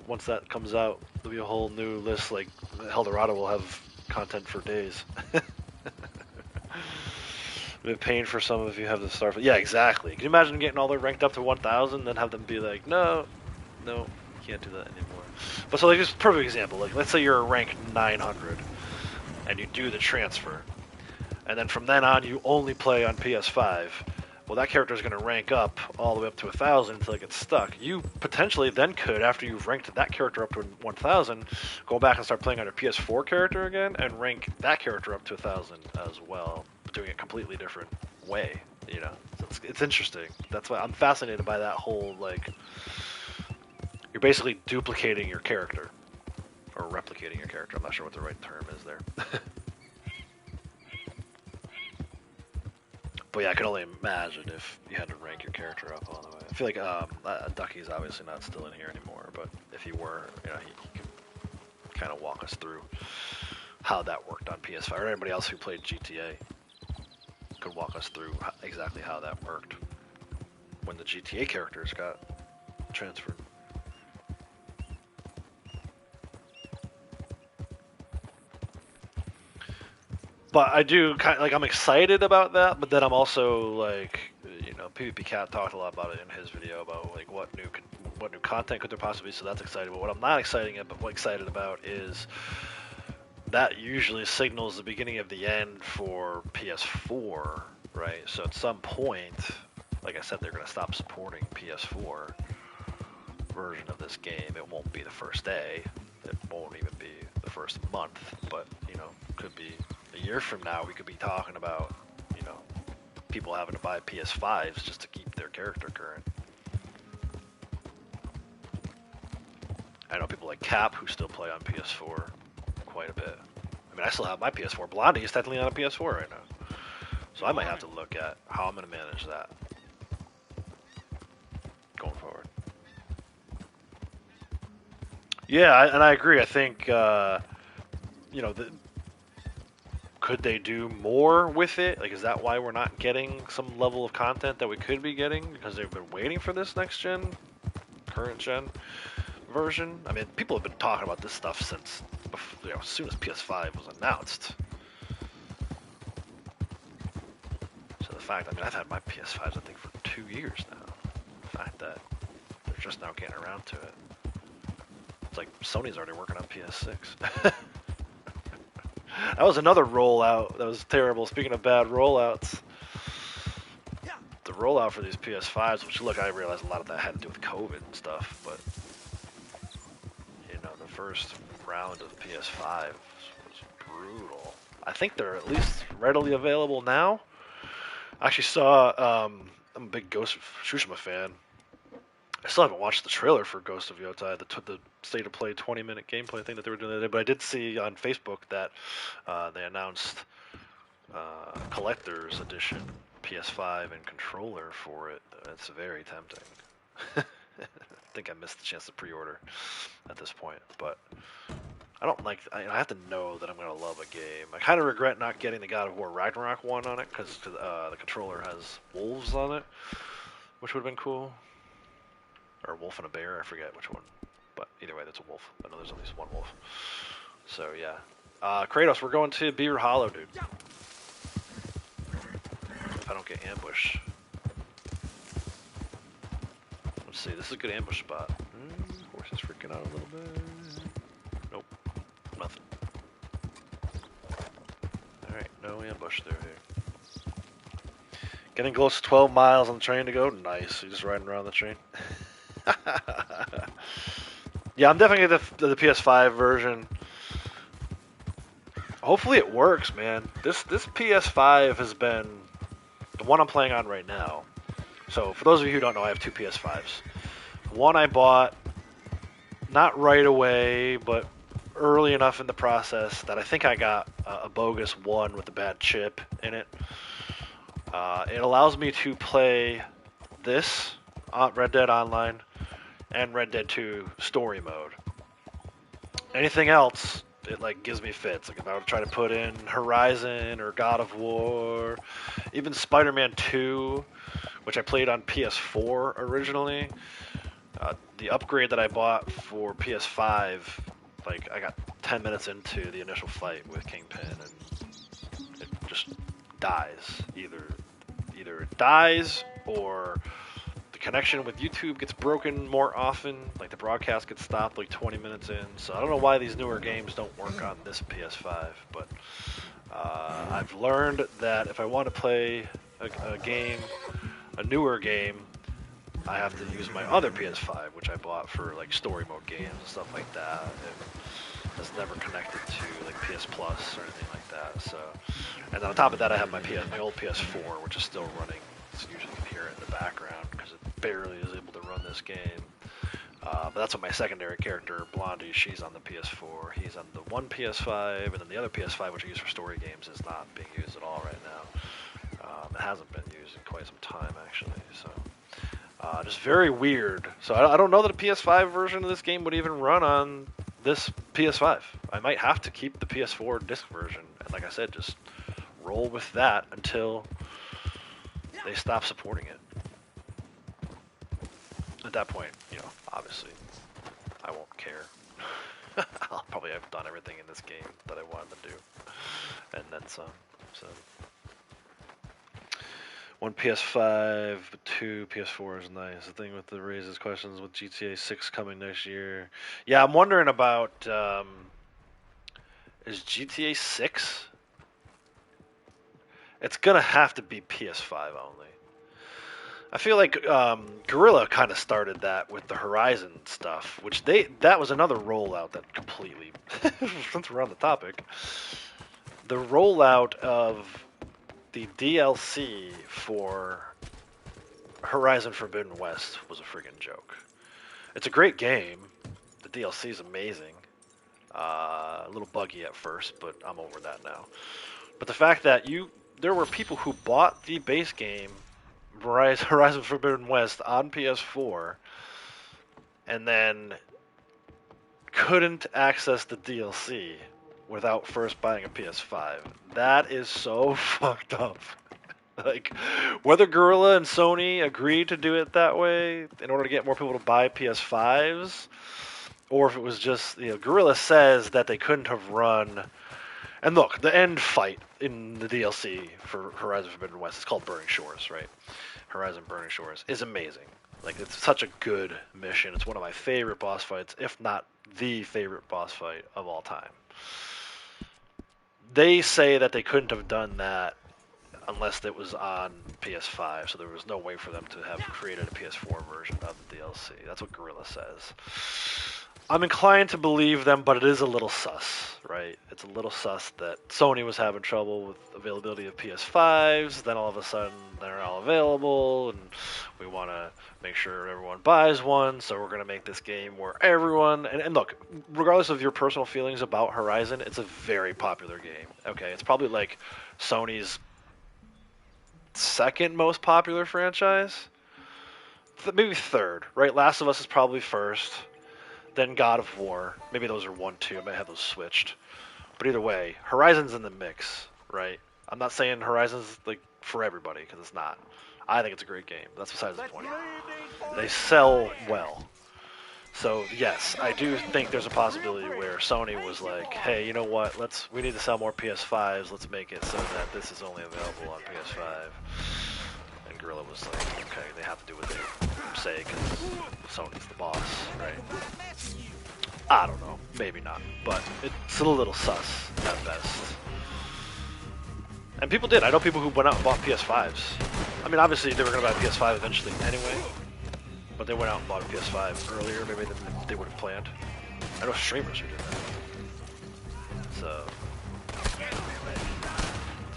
once that comes out, there'll be a whole new list. Like Eldorado will have content for days. Been paying for some if you have the star. Yeah, exactly. Can you imagine getting all the ranked up to 1,000, then have them be like, no, you can't do that anymore. But so like just a perfect example. Like let's say you're a rank 900, and you do the transfer, and then from then on you only play on PS5. Well, that character is going to rank up all the way up to 1,000 until it gets stuck. You potentially then could, after you've ranked that character up to 1,000, go back and start playing on your PS4 character again and rank that character up to 1,000 as well, doing it a completely different way. So it's interesting. That's why I'm fascinated by that whole you're basically duplicating your character or replicating your character. I'm not sure what the right term is there. But yeah, I can only imagine if you had to rank your character up all the way. I feel like Ducky's obviously not still in here anymore, but if he were, he could kind of walk us through how that worked on PS5, or anybody else who played GTA could walk us through exactly how that worked when the GTA characters got transferred. But I do I'm excited about that, but then I'm also like, PvP Cat talked a lot about it in his video about like what new content could there possibly be, so that's exciting. But what I'm not excited about is that usually signals the beginning of the end for PS4, right? So at some point, like I said, they're going to stop supporting PS4 version of this game. It won't be the first day. It won't even be the first month, but could be a year from now. We could be talking about people having to buy PS5s just to keep their character current. I know people like Cap who still play on PS4 quite a bit. I mean, I still have my PS4. Blondie is technically on a PS4 right now. So I might have to look at how I'm going to manage that going forward. Yeah, and I agree. I think, you know, could they do more with it? Like, is that why we're not getting some level of content that we could be getting? Because they've been waiting for this next gen, current gen version? I mean, people have been talking about this stuff since, you know, as soon as PS5 was announced. So the fact, I mean, I've had my PS5s, I think, for 2 years now. The fact that they're just now getting around to it. It's like Sony's already working on PS6. That was another rollout that was terrible. Speaking of bad rollouts, the rollout for these PS5s, which, look, I realized a lot of that had to do with COVID and stuff, but, you know, the first round of PS5 was brutal. I think they're at least readily available now. I actually saw, I'm a big Ghost of Tsushima fan. I still haven't watched the trailer for Ghost of Yotai, the state of play 20-minute gameplay thing that they were doing the other day, but I did see on Facebook that they announced collector's edition PS5 and controller for it. It's very tempting. I think I missed the chance to pre-order at this point, but I don't like. I have to know that I'm going to love a game. I kind of regret not getting the God of War Ragnarok one on it because the controller has wolves on it, which would have been cool. Or a wolf and a bear, I forget which one. But either way, that's a wolf. I know there's at least one wolf. So, yeah. Kratos, we're going to Beaver Hollow, dude. If I don't get ambushed. Let's see, this is a good ambush spot. Horse is freaking out a little bit. Nope. Nothing. Alright, no ambush through here. Getting close to 12 miles on the train to go. Nice. You're just riding around the train. Yeah, I'm definitely the PS5 version. Hopefully it works, man. This PS5 has been the one I'm playing on right now. So for those of you who don't know, I have two PS5s. One I bought not right away, but early enough in the process that I think I got a bogus one with a bad chip in it. It allows me to play this Red Dead Online and Red Dead 2 story mode. Anything else, it like gives me fits. Like if I were to try to put in Horizon or God of War, even Spider-Man 2, which I played on PS4 originally. The upgrade that I bought for PS5, like I got 10 minutes into the initial fight with Kingpin and it just dies. Either it dies or connection with YouTube gets broken more often, like the broadcast gets stopped like 20 minutes in, so I don't know why these newer games don't work on this PS5, but I've learned that if I want to play a newer game, I have to use my other PS5, which I bought for like story mode games and stuff like that. It's never connected to like PS Plus or anything like that, so, and then on top of that I have my old PS4, which is still running. It's usually you can hear it in the background because it barely is able to run this game. But that's what my secondary character, Blondie, she's on the PS4. He's on the one PS5, and then the other PS5, which I use for story games, is not being used at all right now. It hasn't been used in quite some time, actually. So, just very weird. So I don't know that a PS5 version of this game would even run on this PS5. I might have to keep the PS4 disc version, and like I said, just roll with that until they stop supporting it. At that point, you know, obviously, I won't care. I'll probably have done everything in this game that I wanted to do, and then some. So, one PS5, but two PS4 is nice. The thing with the raises questions with GTA 6 coming next year. Yeah, I'm wondering about, is GTA 6? It's gonna have to be PS5 only. I feel like Guerrilla kind of started that with the Horizon stuff, which that was another rollout that completely, since we're on the topic, the rollout of the DLC for Horizon Forbidden West was a friggin' joke. It's a great game. The DLC is amazing. A little buggy at first, but I'm over that now. But the fact that there were people who bought the base game, Horizon Forbidden West, on PS4, and then couldn't access the DLC without first buying a PS5. That is so fucked up. Like, whether Guerrilla and Sony agreed to do it that way in order to get more people to buy PS5s, or if it was just, Guerrilla says that they couldn't have run. And look, the end fight in the DLC for Horizon Forbidden West is called Burning Shores, right? Horizon Burning Shores is amazing. Like, it's such a good mission. It's one of my favorite boss fights, if not the favorite boss fight of all time. They say that they couldn't have done that unless it was on PS5, so there was no way for them to have created a PS4 version of the DLC. That's what Guerrilla says. I'm inclined to believe them, but it is a little sus, right? It's a little sus that Sony was having trouble with availability of PS5s, then all of a sudden they're all available, and we want to make sure everyone buys one, so we're going to make this game where everyone... And look, regardless of your personal feelings about Horizon, it's a very popular game, okay? It's probably like Sony's second most popular franchise? Maybe third, right? Last of Us is probably first. Then God of War. Maybe those are 1, 2. I might have those switched. But either way, Horizon's in the mix, right? I'm not saying Horizon's like for everybody, because it's not. I think it's a great game. That's besides the point. They sell well. So yes, I do think there's a possibility where Sony was like, hey, you know what? We need to sell more PS5s. Let's make it so that this is only available on PS5. And Guerrilla was like, okay, they have to do what they say because Sony's the boss, right? I don't know, maybe not, but it's a little sus at best. And people did. I know people who went out and bought PS5s. I mean, obviously they were going to buy a PS5 eventually anyway, but they went out and bought a PS5 earlier maybe than they would have planned. I know streamers who did that. So,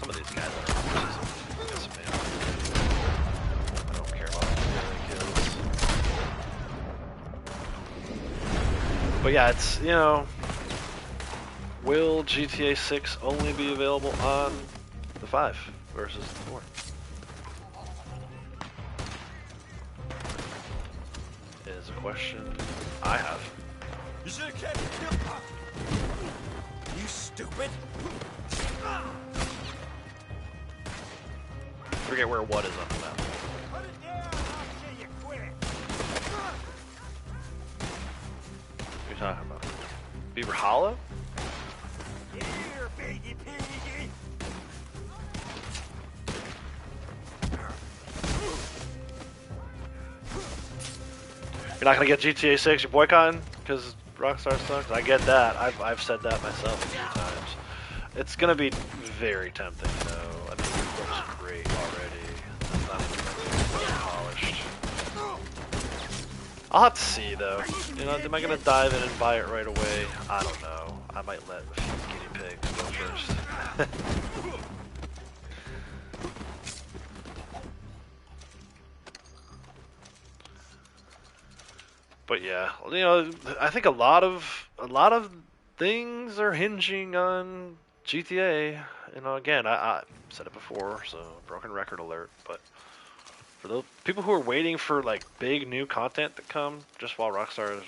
some of these guys are just, I don't care about kills. But yeah, it's, will GTA 6 only be available on the 5 versus the 4? Is a question I have. You should have kept it. You stupid. Forget where what is on the map. Put it down, I'll kill you quick. What are you talking about? Beaver Hollow? Here, piggy piggy. You're not gonna get GTA 6. You're boycotting because Rockstar sucks. I get that. I've said that myself a few times. It's gonna be very tempting, though. I mean, it looks great already. It's not even polished. I'll have to see, though. Am I gonna dive in and buy it right away? I don't know. I might let a few guinea pigs go first. But yeah, I think a lot of things are hinging on GTA. Again, I said it before, so broken record alert. But for those people who are waiting for like big new content to come just while Rockstar is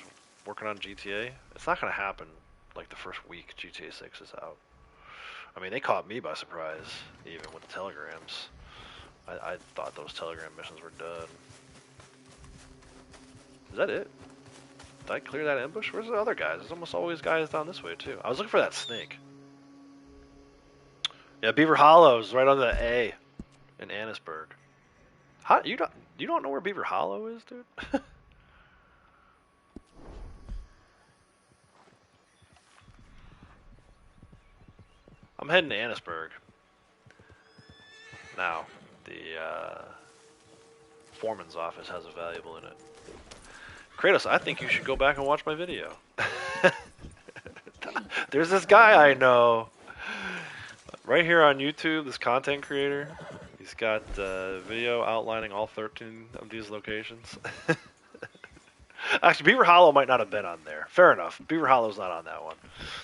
working on GTA, it's not gonna happen like the first week GTA 6 is out. I mean, they caught me by surprise, even with the telegrams. I thought those telegram missions were done. Is that it? Did I clear that ambush? Where's the other guys? There's almost always guys down this way too. I was looking for that snake. Yeah, Beaver Hollow's right on the A in Annisburg. How you don't know where Beaver Hollow is, dude? I'm heading to Annisburg. Now, the foreman's office has a valuable in it. Kratos, I think you should go back and watch my video. There's this guy I know right here on YouTube, this content creator. He's got video outlining all 13 of these locations. Actually, Beaver Hollow might not have been on there. Fair enough. Beaver Hollow's not on that one.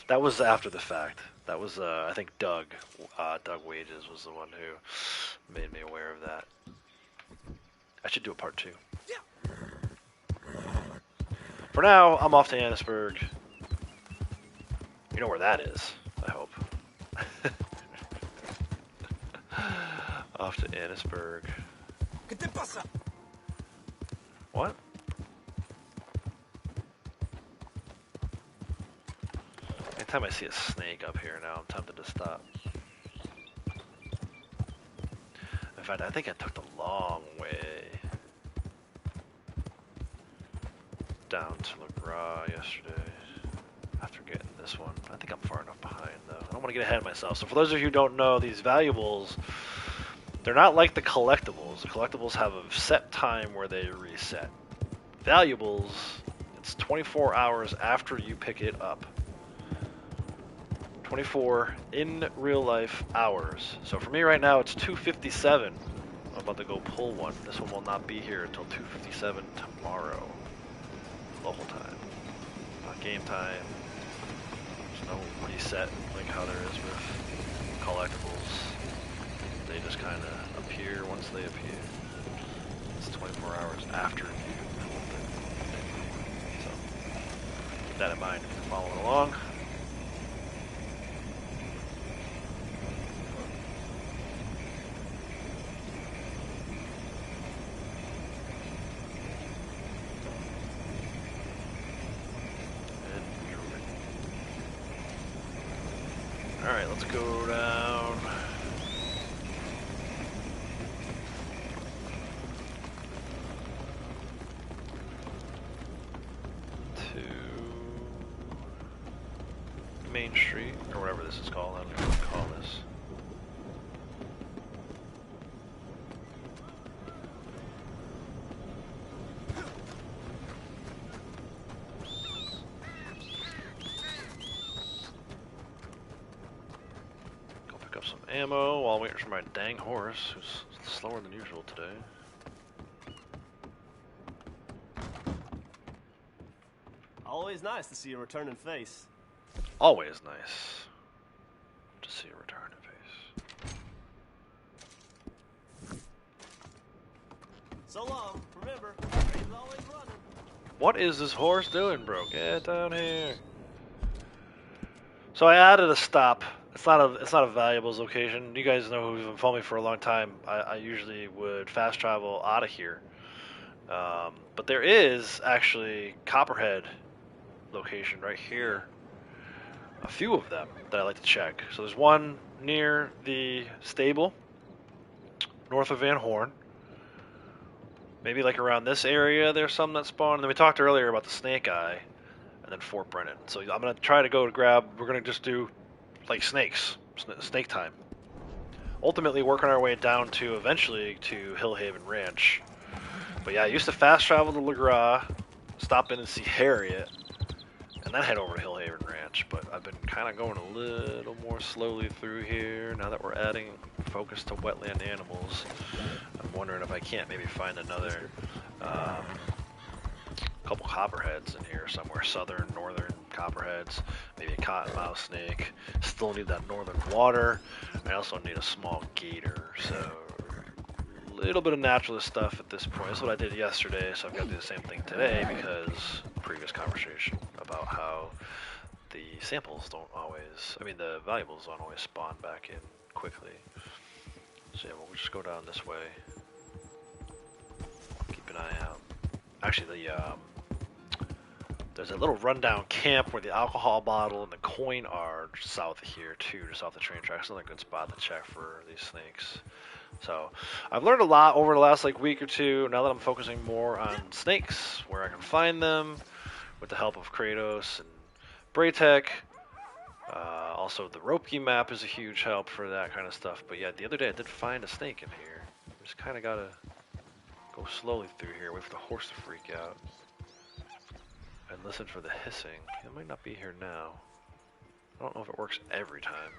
That was after the fact. That was, I think, Doug. Doug Wages was the one who made me aware of that. I should do a part 2. For now, I'm off to Annisburg. You know where that is, I hope. Off to Annisburg. What? Anytime I see a snake up here now, I'm tempted to stop. In fact, I think I took the long way down to LeGras yesterday after getting this one. I think I'm far enough behind, though. I don't want to get ahead of myself. So for those of you who don't know, these valuables, they're not like the collectibles. The collectibles have a set time where they reset. Valuables, it's 24 hours after you pick it up. 24 in real life hours. So for me right now, it's 2:57. I'm about to go pull one. This one will not be here until 2:57 tomorrow. Local time. Not game time. There's no reset like how there is with collectibles. They just kind of appear once they appear. It's 24 hours after you pulled it. So keep that in mind if you're following along. Alright, let's go down to Main Street, or whatever this is called. I don't know what to call this. Ammo while waiting for my dang horse, who's slower than usual today. Always nice to see a returning face. Always nice to see a returning face. So long. Remember, train's always running. What is this horse doing, bro? Get down here. So I added a stop. It's not a valuables location. You guys know who've been following me for a long time. I usually would fast travel out of here, but there is actually Copperhead location right here. A few of them that I like to check. So there's one near the stable, north of Van Horn. Maybe like around this area, there's some that spawn. And then we talked earlier about the Snake Eye, and then Fort Brennan. So I'm gonna try to go to grab. We're gonna just do like snakes, snake time. Ultimately working our way down to eventually to Hillhaven Ranch. But yeah, I used to fast travel to LeGras, stop in and see Harriet, and then head over to Hillhaven Ranch. But I've been kind of going a little more slowly through here now that we're adding focus to wetland animals. I'm wondering if I can't maybe find another couple copperheads in here somewhere, southern, northern copperheads, maybe a cottonmouth snake. Still need that northern water. I also need a small gator, so a little bit of naturalist stuff at this point. That's what I did yesterday, so I've got to do the same thing today because previous conversation about how the samples don't always, the valuables don't always spawn back in quickly. So yeah, we'll just go down this way. Keep an eye out. Actually, there's a little rundown camp where the alcohol bottle and the coin are south of here too, just off the train tracks. Another good spot to check for these snakes. So I've learned a lot over the last week or two. Now that I'm focusing more on snakes, where I can find them, with the help of Kratos and Braytech. Also, the Ropkey map is a huge help for that kind of stuff. But yeah, the other day I did find a snake in here. Just kind of gotta go slowly through here, wait for the horse to freak out. And listen for the hissing. It might not be here now. I don't know if it works every time.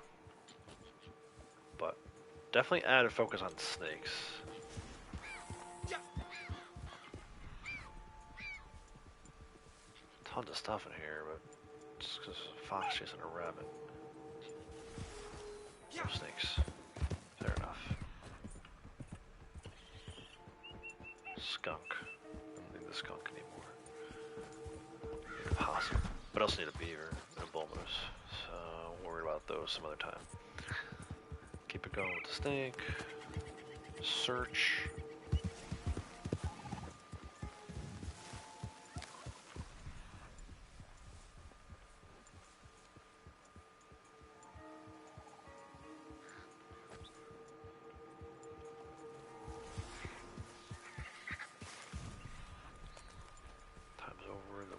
But definitely added focus on snakes. tons of stuff in here, but it's because a fox chasing a rabbit. No snakes. Fair enough. Skunk. I don't need the skunk anymore. Need a possum. But I also need a beaver and a bull moose. So we'll worry about those some other time. Keep it going with the snake. Search.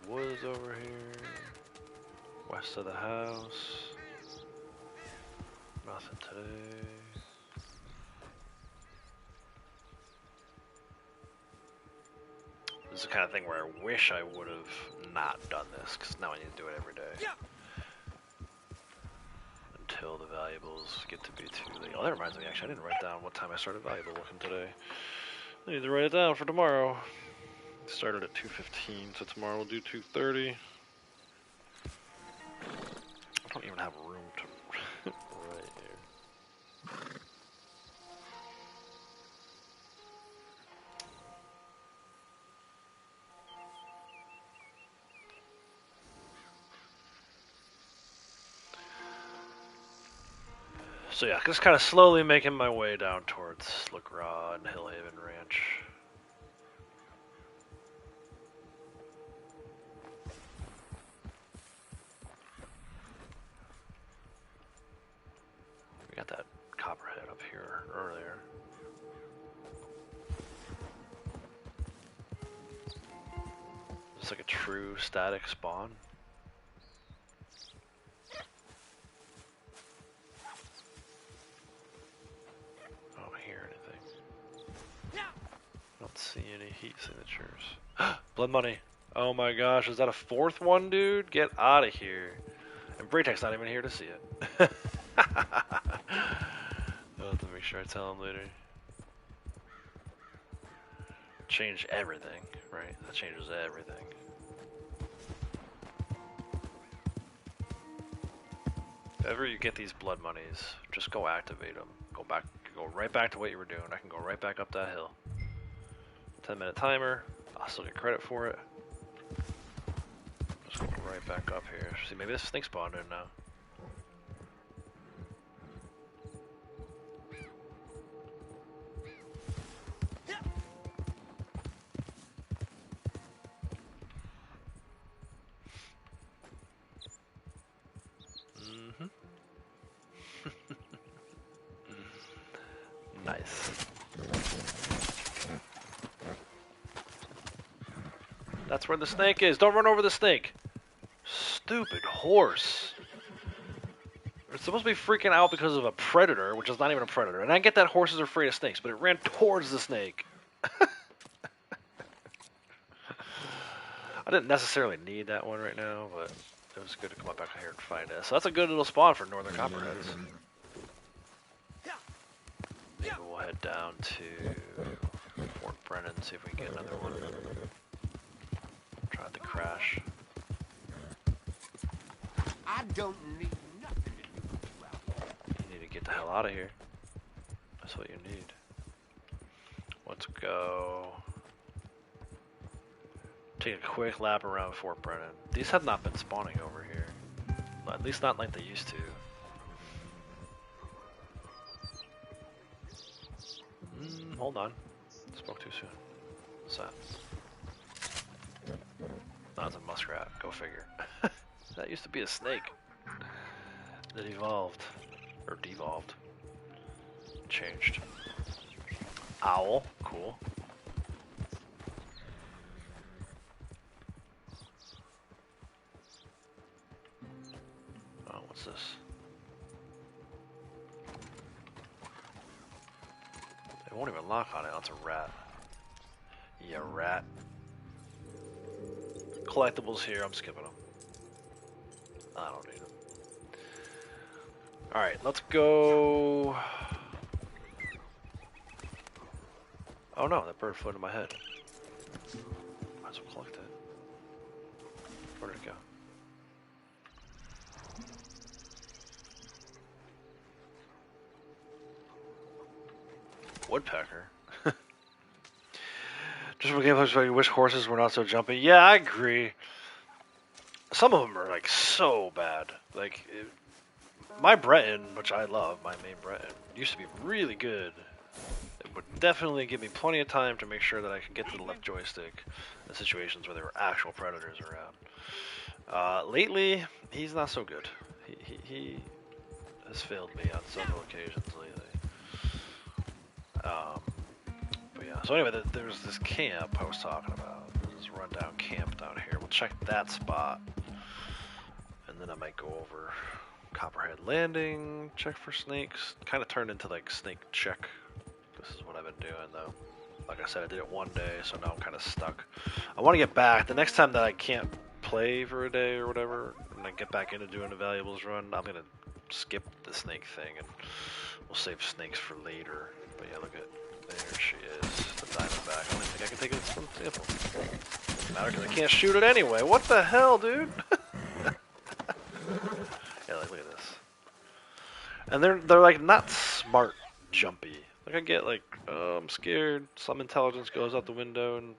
Woods over here, west of the house, nothing today. This is the kind of thing where I wish I would have not done this, because now I need to do it every day. Until the valuables get to be too late. Oh, that reminds me, actually, I didn't write down what time I started valuable looking today. I need to write it down for tomorrow. Started at 2:15, so tomorrow we'll do 2:30. I don't even have room to write here. So yeah, just kind of slowly making my way down towards LaGras and Hillhaven Ranch. We got that copperhead up here earlier. It's like a true static spawn. I don't hear anything. I don't see any heat signatures. Blood money. Oh my gosh, is that a fourth one, dude? Get out of here. And Braytek's not even here to see it. I'll have to make sure I tell him later. Change everything, right? That changes everything. If ever you get these blood monies, just go activate them. Go right back to what you were doing. I can go right back up that hill. 10-minute timer. I'll still get credit for it. Just go right back up here. See, maybe this snake spawned in now. Nice. That's where the snake is. Don't run over the snake. Stupid horse. It's supposed to be freaking out because of a predator, which is not even a predator. And I get that horses are afraid of snakes, but it ran towards the snake. I didn't necessarily need that one right now, but it was good to come up back here and find it. So that's a good little spawn for northern copperheads. Maybe we'll head down to Fort Brennan, see if we can get another one. Try to crash. I don't need nothing to do. You need to get the hell out of here. That's what you need. Let's go. Take a quick lap around Fort Brennan. These have not been spawning over here. At least not like they used to. Hold on. Spoke too soon. What's that? No, it's a muskrat. Go figure. That used to be a snake. That evolved. Or devolved. Changed. Owl. Cool. Oh, what's this? It won't even lock on it. Oh, it's a rat. Yeah, rat. Collectibles here. I'm skipping them. I don't need them. Alright, let's go. Oh no, that bird flew into my head. Might as well collect it. Where did it go? Woodpecker? Just from a gameplay perspective, wish horses were not so jumpy. Yeah, I agree. Some of them are like so bad. Like my Breton, which I love, my main Breton, used to be really good. It would definitely give me plenty of time to make sure that I could get to the left joystick in situations where there were actual predators around. Lately, he's not so good. He has failed me on several occasions lately. But yeah, so anyway, there's this camp I was talking about. There's this rundown camp down here. We'll check that spot. And then I might go over Copperhead Landing, check for snakes. Kind of turned into like snake check. This is what I've been doing though. Like I said, I did it one day, so now I'm kind of stuck. I want to get back. The next time that I can't play for a day or whatever, and I get back into doing the valuables run, I'm going to skip the snake thing and we'll save snakes for later. But yeah, look at, there she is, the diamondback. I don't think I can take it from the sample. Doesn't matter because I can't shoot it anyway. What the hell, dude? Yeah, like, look at this. And they're like not smart jumpy. Like I get like, I'm scared, some intelligence goes out the window and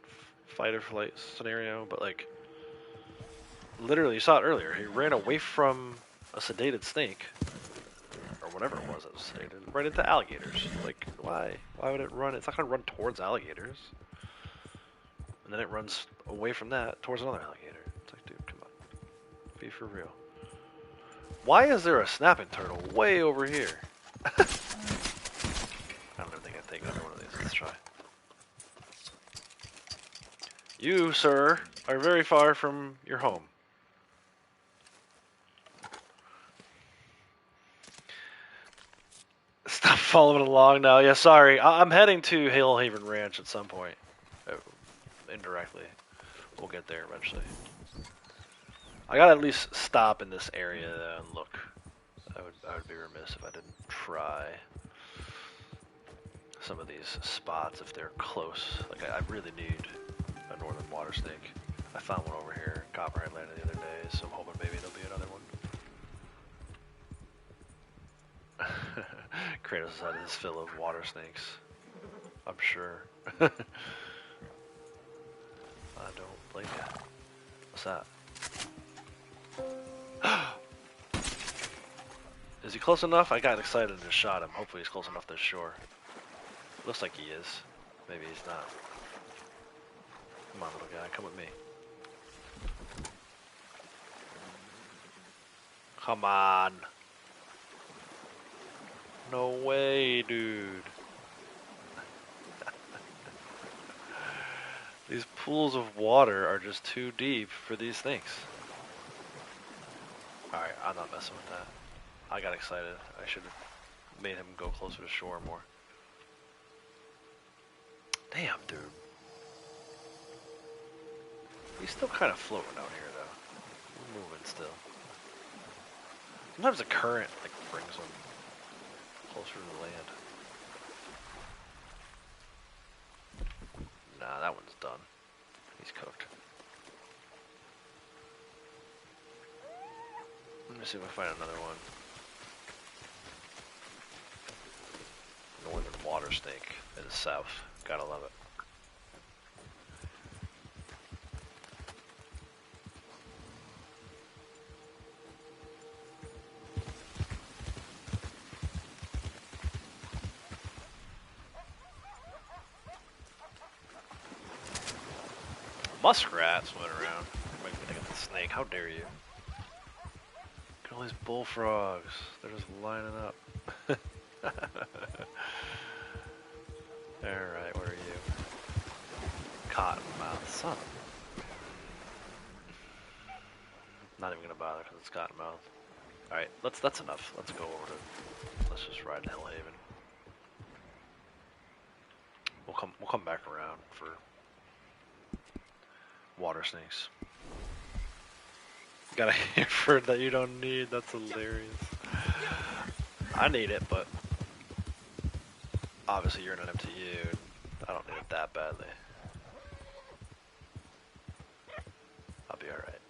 fight or flight scenario, but like, literally, you saw it earlier, he ran away from a sedated snake, or whatever it was that was sedated, right into alligators. Like, why? Why would it run? It's not going to run towards alligators. And then it runs away from that towards another alligator. It's like, dude, come on. Be for real. Why is there a snapping turtle way over here? I don't even think I've taken another one of these. Let's try. You, sir, are very far from your home. Stop following along now. Yeah, sorry. I'm heading to Hillhaven Ranch at some point. Indirectly. We'll get there eventually. I gotta at least stop in this area and look. I would be remiss if I didn't try some of these spots if they're close. Like I really need a northern water snake. I found one over here, Copperhead Landing the other day, so I'm hoping maybe there'll be another one. Kratos' side is full of water snakes. I'm sure. I don't blame you. What's that? Is he close enough? I got excited and just shot him. Hopefully he's close enough to the shore. Looks like he is. Maybe he's not. Come on, little guy. Come with me. Come on. No way, dude. These pools of water are just too deep for these things. Alright, I'm not messing with that. I got excited. I should have made him go closer to shore more. Damn, dude. He's still kind of floating out here, though. We're moving still. Sometimes the current like brings him closer to the land. Nah, that one's done. He's cooked. Let me see if I find another one. Northern water snake in the south. Gotta love it. Muskrats went around. Might be thinking of the snake. How dare you? Look at all these bullfrogs. They're just lining up. Alright, where are you? Cottonmouth. Son. Not even gonna bother because it's Cottonmouth. Alright, that's enough. Let's go over to. Let's just ride to Hillhaven. We'll come back around for water snakes. Got a Hereford that you don't need. That's hilarious. I need it, but obviously you're an MTU. I don't need it that badly. I'll be alright.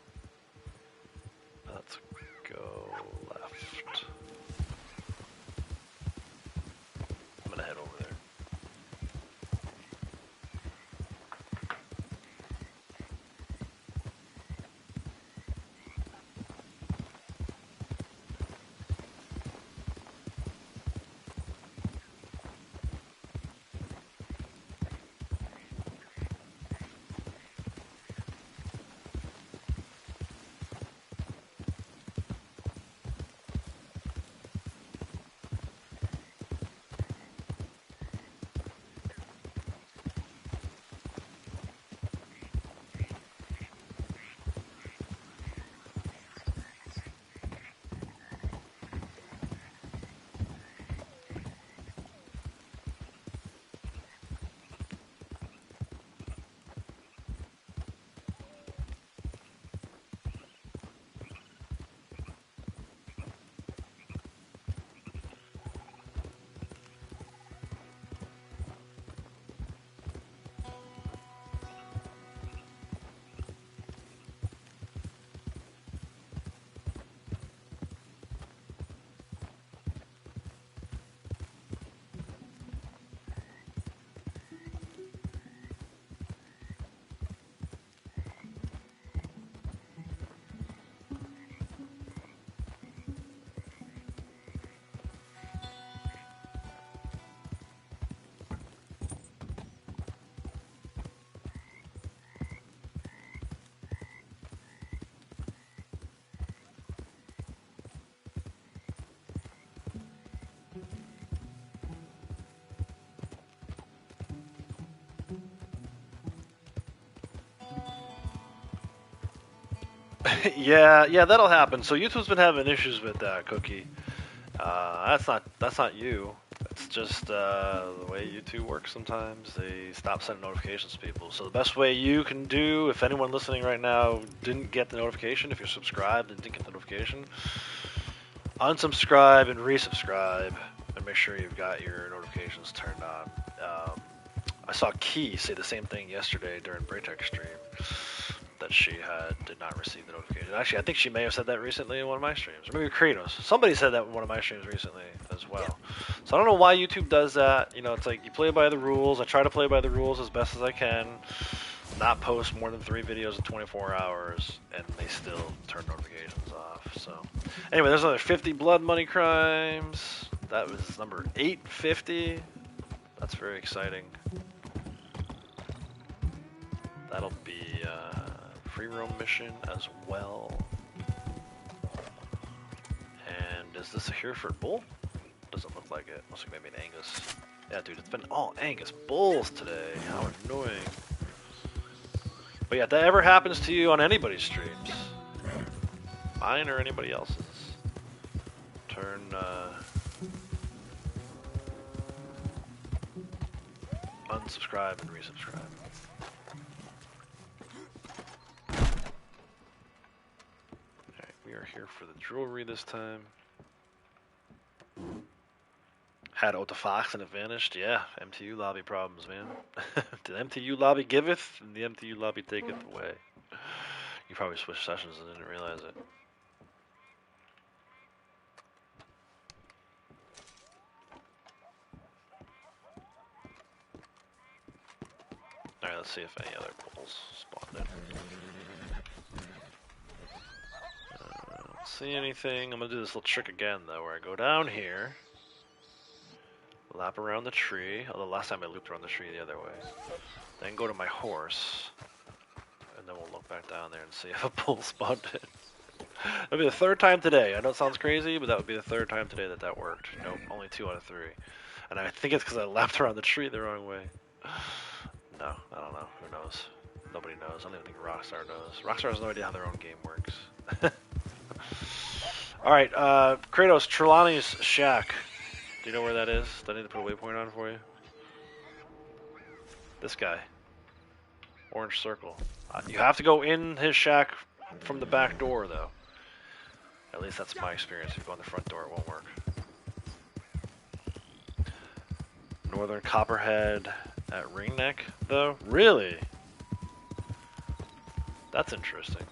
Yeah, that'll happen. So YouTube's been having issues with that, Cookie. That's not you. It's just the way YouTube works sometimes. They stop sending notifications to people. So the best way you can do, if anyone listening right now didn't get the notification, if you're subscribed and didn't get the notification, unsubscribe and resubscribe, and make sure you've got your notifications turned on. I saw Key say the same thing yesterday during Braytech stream, that she did not receive the notification. Actually, I think she may have said that recently in one of my streams. Or maybe Kratos. Somebody said that in one of my streams recently as well. So I don't know why YouTube does that. You know, it's like you play by the rules. I try to play by the rules as best as I can. Not post more than 3 videos in 24 hours. And they still turn notifications off. So anyway, there's another 50 blood money crimes. That was number 850. That's very exciting. That'll be free roam mission as well. And is this a Hereford bull? Doesn't look like it. Looks like maybe an Angus. Yeah, dude, it's been all Angus bulls today. How annoying. But yeah, if that ever happens to you on anybody's streams, mine or anybody else's, turn unsubscribe and resubscribe. We are here for the jewelry this time. Had Otafax and it vanished. Yeah, MTU lobby problems, man. The MTU lobby giveth, and the MTU lobby taketh away. You probably switched sessions and didn't realize it. Alright, let's see if any other bulls spawned in. See anything? I'm gonna do this little trick again though, where I go down here, lap around the tree, although last time I looped around the tree the other way, then go to my horse, and then we'll look back down there and see if a bull spawned in. That'll be the 3rd time today. I know it sounds crazy, but that would be the 3rd time today that worked. Nope, only 2 out of 3. And I think it's because I lapped around the tree the wrong way. No, I don't know. Who knows? Nobody knows. I don't even think Rockstar knows. Rockstar has no idea how their own game works. Alright, Kratos, Trelawney's shack. Do you know where that is? Do I need to put a waypoint on for you? This guy. Orange circle. You have to go in his shack from the back door, though. At least that's my experience. If you go in the front door, it won't work. Northern Copperhead at Ringneck, though? Really? That's interesting.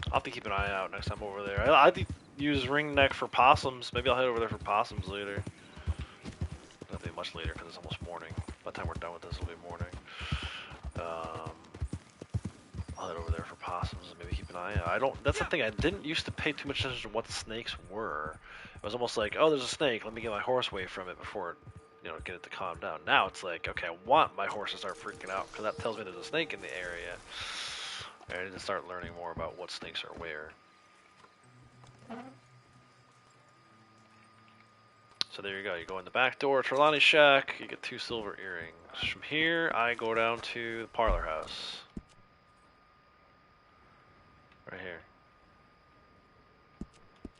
I'll have to keep an eye out next time over there. I use Ringneck for possums. Maybe I'll head over there for possums later. Not be much later because it's almost morning. By the time we're done with this, it'll be morning. I'll head over there for possums and maybe keep an eye out. That's the thing. I didn't used to pay too much attention to what the snakes were. It was almost like, oh, there's a snake. Let me get my horse away from it before, get it to calm down. Now it's like, okay, I want my horse to start freaking out because that tells me there's a snake in the area. I need to start learning more about what snakes are where. So there you go. You go in the back door, Trelawney Shack. You get 2 silver earrings. From here, I go down to the parlor house. Right here.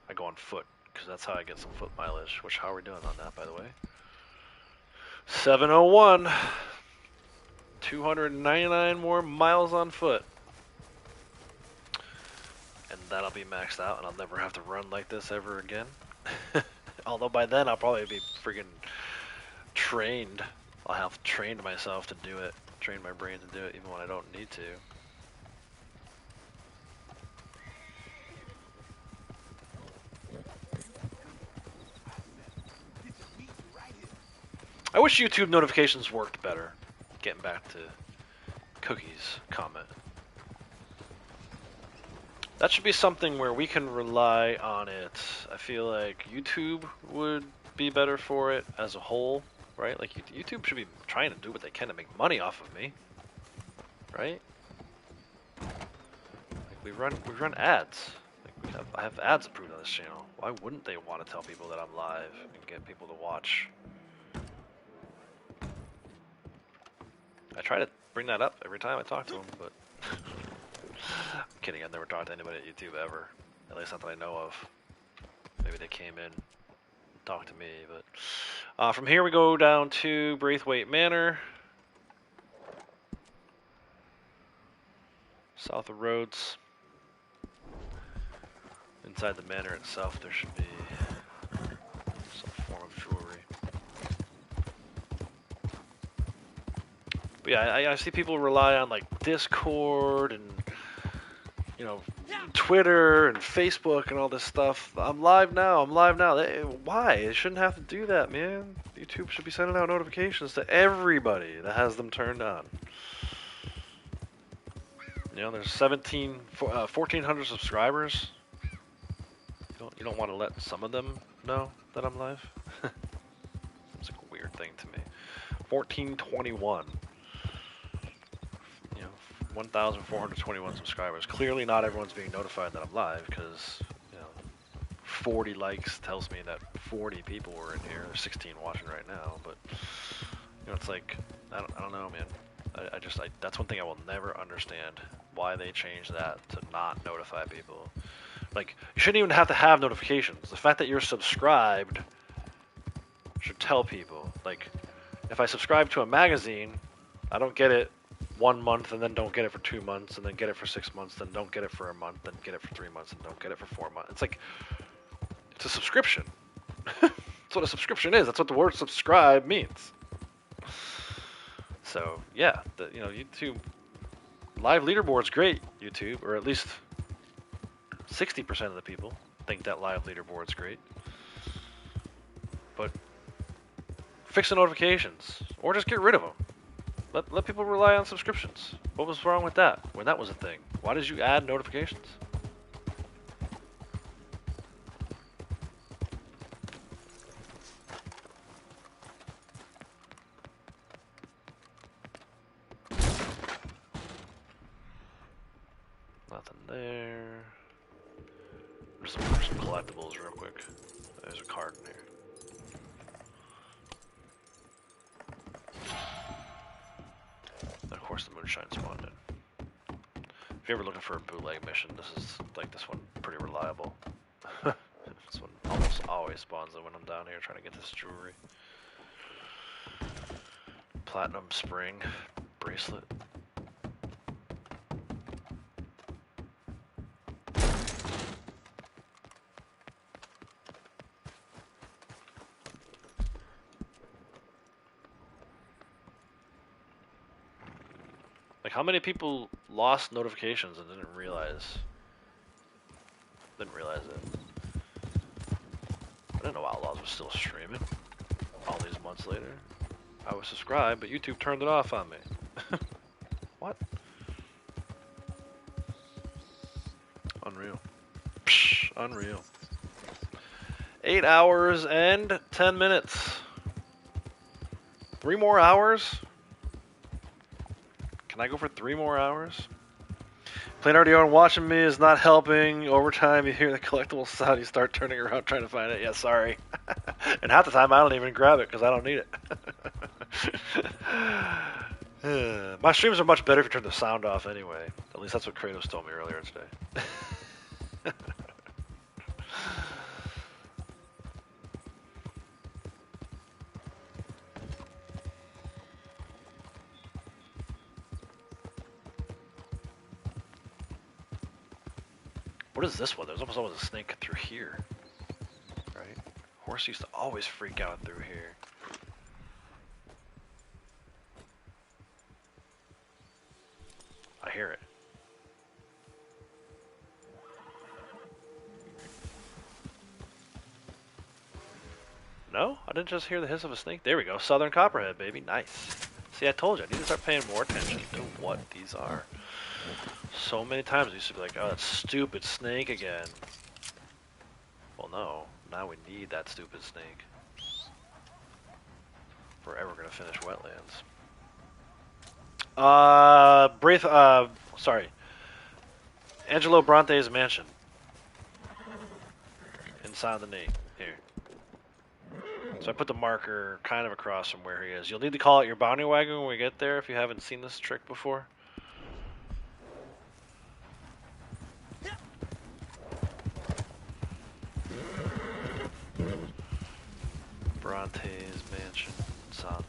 I go on foot because that's how I get some foot mileage. Which, how are we doing on that, by the way? 7:01. 299 more miles on foot. And that'll be maxed out, and I'll never have to run like this ever again. Although by then I'll probably be freaking trained. I'll have trained myself to do it. Trained my brain to do it even when I don't need to. I wish YouTube notifications worked better. Getting back to Cookie's comment. That should be something where we can rely on it. I feel like YouTube would be better for it as a whole, right? Like YouTube should be trying to do what they can to make money off of me, right? Like we run ads. Like I have ads approved on this channel. Why wouldn't they want to tell people that I'm live and get people to watch? I try to bring that up every time I talk to him, but I'm kidding. I've never talked to anybody at YouTube ever. At least not that I know of. Maybe they came in and talked to me, but from here we go down to Braithwaite Manor. South of Rhodes. Inside the manor itself there should be some form of jewelry. But yeah, I see people rely on like Discord and, you know, Twitter and Facebook and all this stuff. I'm live now. Why? They shouldn't have to do that, man. YouTube should be sending out notifications to everybody that has them turned on. You know, there's 1,400 subscribers. You don't want to let some of them know that I'm live? It's like a weird thing to me. 1421. You know, 1,421 subscribers. Clearly not everyone's being notified that I'm live because, you know, 40 likes tells me that 40 people were in here. There's 16 watching right now, but, you know, it's like, I don't know, man. That's one thing I will never understand, why they changed that to not notify people. Like, you shouldn't even have to have notifications. The fact that you're subscribed should tell people. Like, if I subscribe to a magazine, I don't get it 1 month and then don't get it for 2 months and then get it for 6 months, then don't get it for a month, then get it for 3 months and don't get it for 4 months. It's like, it's a subscription. That's what a subscription is. That's what the word subscribe means. So, yeah, you know, YouTube, live leaderboard's great, YouTube, or at least 60% of the people think that live leaderboard's great. But fix the notifications, or just get rid of them. Let people rely on subscriptions. What was wrong with that when that was a thing? Why did you add notifications? Nothing there. Just look for some collectibles real quick. There's a card in here. And of course the Moonshine spawned in. If you're ever looking for a bootleg mission, this one pretty reliable. This one almost always spawns in when I'm down here trying to get this jewelry. Platinum spring bracelet. Like, how many people lost notifications and didn't realize it? I didn't know Outlaws was still streaming all these months later. I was subscribed, but YouTube turned it off on me. What? Unreal. Psh, unreal. 8 hours and 10 minutes. 3 more hours? Can I go for 3 more hours? Playing RDO and watching me is not helping. Over time, you hear the collectible sound, you start turning around trying to find it. Yeah, sorry. And half the time, I don't even grab it because I don't need it. My streams are much better if you turn the sound off anyway. At least that's what Kratos told me earlier today. What is this one? There's almost always a snake through here. Right? Horse used to always freak out through here. I hear it. No? I didn't just hear the hiss of a snake. There we go. Southern Copperhead, baby. Nice. See, I told you. I need to start paying more attention to what these are. So many times I used to be like, oh, that stupid snake again. Well, no. Now we need that stupid snake. If we're ever going to finish Wetlands. Sorry. Angelo Bronte's mansion. Inside the knee. Here. So I put the marker kind of across from where he is. You'll need to call out your bounty wagon when we get there if you haven't seen this trick before. Bronte's Mansion, Saladin.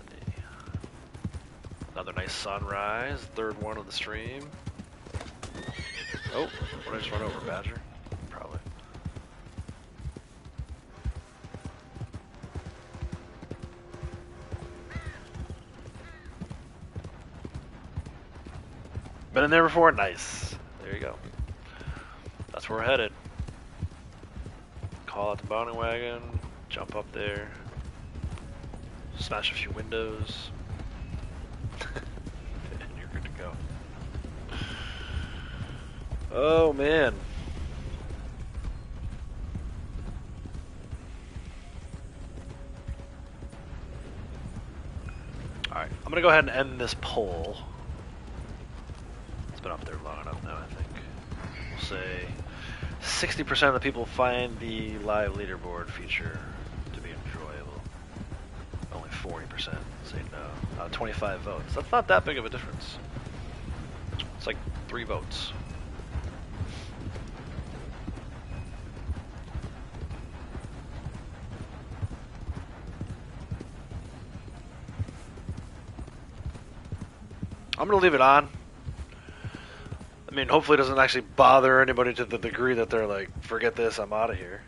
Another nice sunrise, third one of the stream. Oh, what did I just run over, Badger? Probably. Been in there before? Nice. There you go. That's where we're headed. Call out the bounty wagon, jump up there, smash a few windows. And you're good to go. Oh man. Alright, I'm gonna go ahead and end this poll. It's been up there long enough now, I think. We'll say 60% of the people find the live leaderboard feature to be enjoyable. Only 40% say no. 25 votes. That's not that big of a difference. It's like 3 votes. I'm going to leave it on. I mean, hopefully it doesn't actually bother anybody to the degree that they're like, forget this, I'm out of here.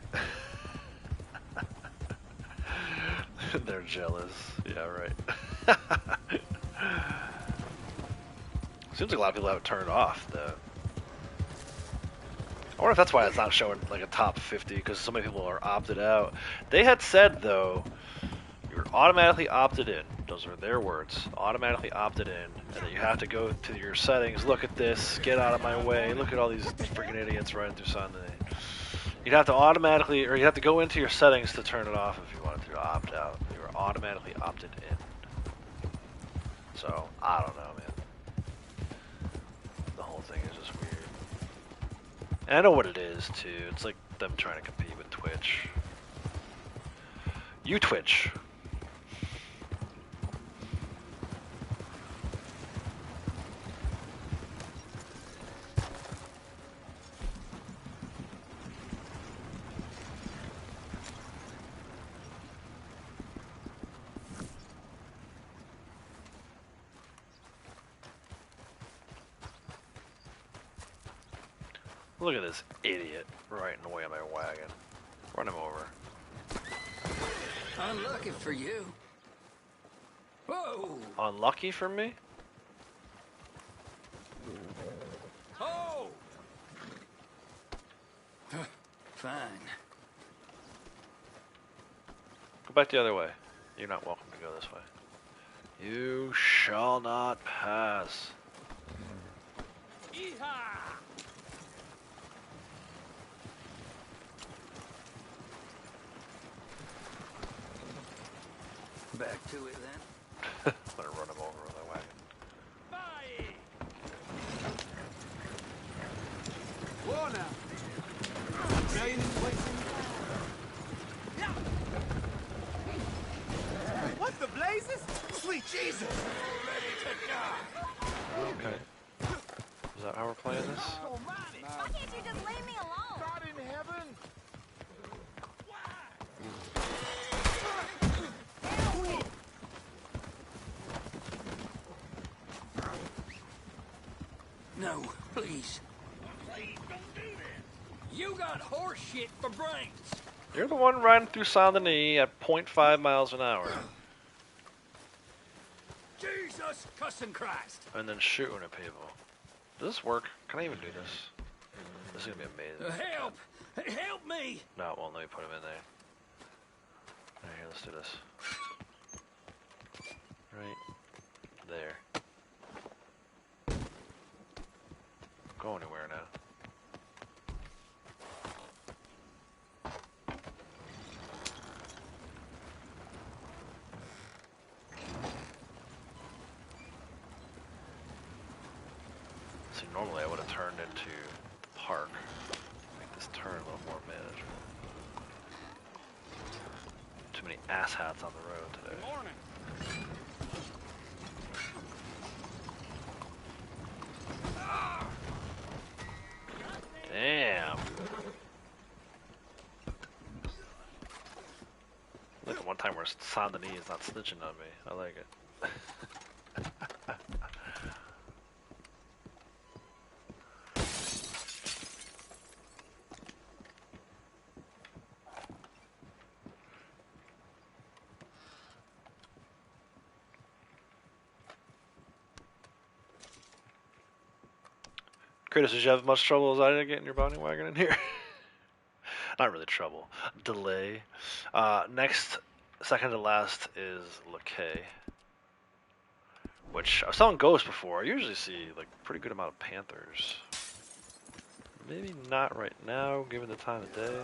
They're jealous. Yeah, right. Seems like a lot of people have it turned off, though. I wonder if that's why it's not showing like a top 50, because so many people are opted out. They had said, though, you're automatically opted in. Those are their words. Automatically opted in. And that you have to go to your settings, look at this, get out of my way, look at all these freaking idiots riding through Sunday. You'd have to automatically, or you have to go into your settings to turn it off if you wanted to opt out. You were automatically opted in. So, I don't know, man. The whole thing is just weird. And I know what it is, too. It's like them trying to compete with Twitch. You Twitch. Look at this idiot right in the way of my wagon. Run him over. Unlucky for you. Whoa! Unlucky for me? Oh! Fine. Go back the other way. You're not welcome to go this way. You shall not pass. Yeehaw! Back to it then. Let her run him over with a wagon. Bye! Whoa now. What the blazes? Sweet Jesus! Ready to die. Okay. Is that how we're playing this? Why can't you just leave me alone? God in heaven! No, please. Please don't do this. You got horse shit for brains. You're the one riding through Saint-Denis at 0.5 miles an hour. Jesus cussing Christ. And then shooting at people. Does this work? Can I even do this? This is gonna be amazing. Help! Help me! No, it won't. Let me put him in there. Alright, here, let's do this. Right there. Go anywhere now. See, normally I would have turned into the park. Make this turn a little more manageable. Too many asshats on the road today. Damn. Like the one time where Saint Denis is not snitching on me. I like it. Kratos, did you have as much trouble as I did getting your bounty wagon in here? Not really trouble. Delay. Next, second to last is LeKay. Which, I was telling Ghost before, I usually see like pretty good amount of panthers. Maybe not right now, given the time of day.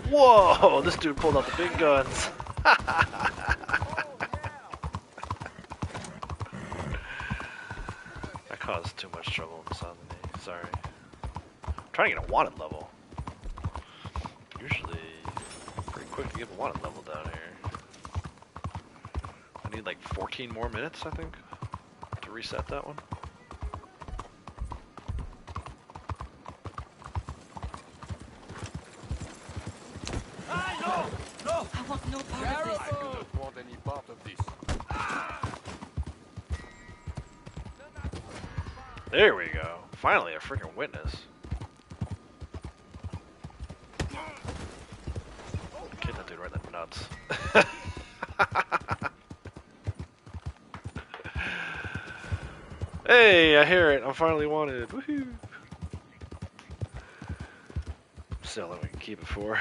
Whoa, this dude pulled out the big guns. I caused too much trouble in Saint Denis, sorry. I'm trying to get a wanted level. Usually pretty quick to get a wanted level down here. I need like 14 more minutes, I think, to reset that one. No part of this. I do not want any part of this. There we go. Finally, a freaking witness. Kick that dude right in the nuts. Hey, I hear it. I'm finally wanted. Woohoo! Still, that we can keep it for.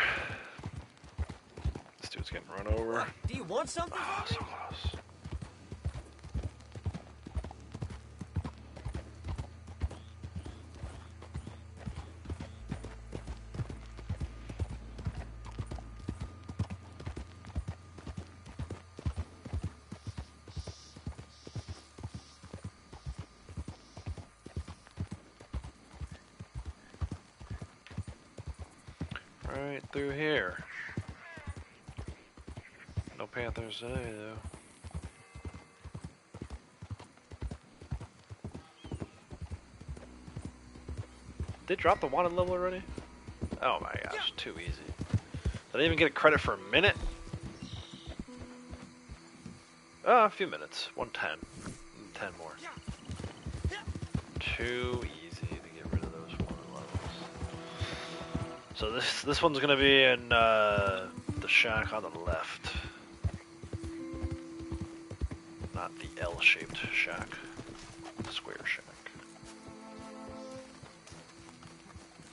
It's getting run over. Do you want something? Oh, so close. Right through here. No panthers today, though. They dropped the wanted level already? Oh my gosh, too easy. Did I even get credit for a minute? A few minutes. 110. 10 more. Too easy to get rid of those wanted levels. So this one's gonna be in the shack on the left. Not the L-shaped shack. The square shack.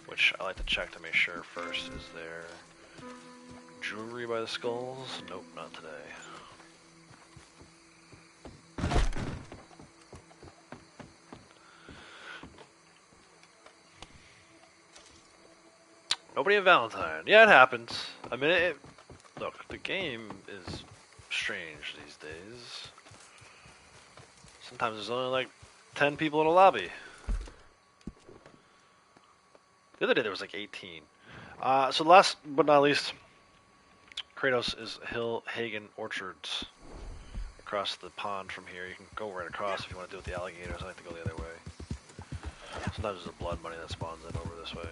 Which I like to check to make sure first. Is there jewelry by the skulls? Nope, not today. Nobody at Valentine. Yeah, it happens. I mean, look, the game is strange these days. Sometimes there's only like 10 people in a lobby. The other day there was like 18. So last but not least, Kratos is Hill Hagen Orchards. Across the pond from here. You can go right across if you want to do it with the alligators. I like to go the other way. Sometimes there's a blood money that spawns in over this way.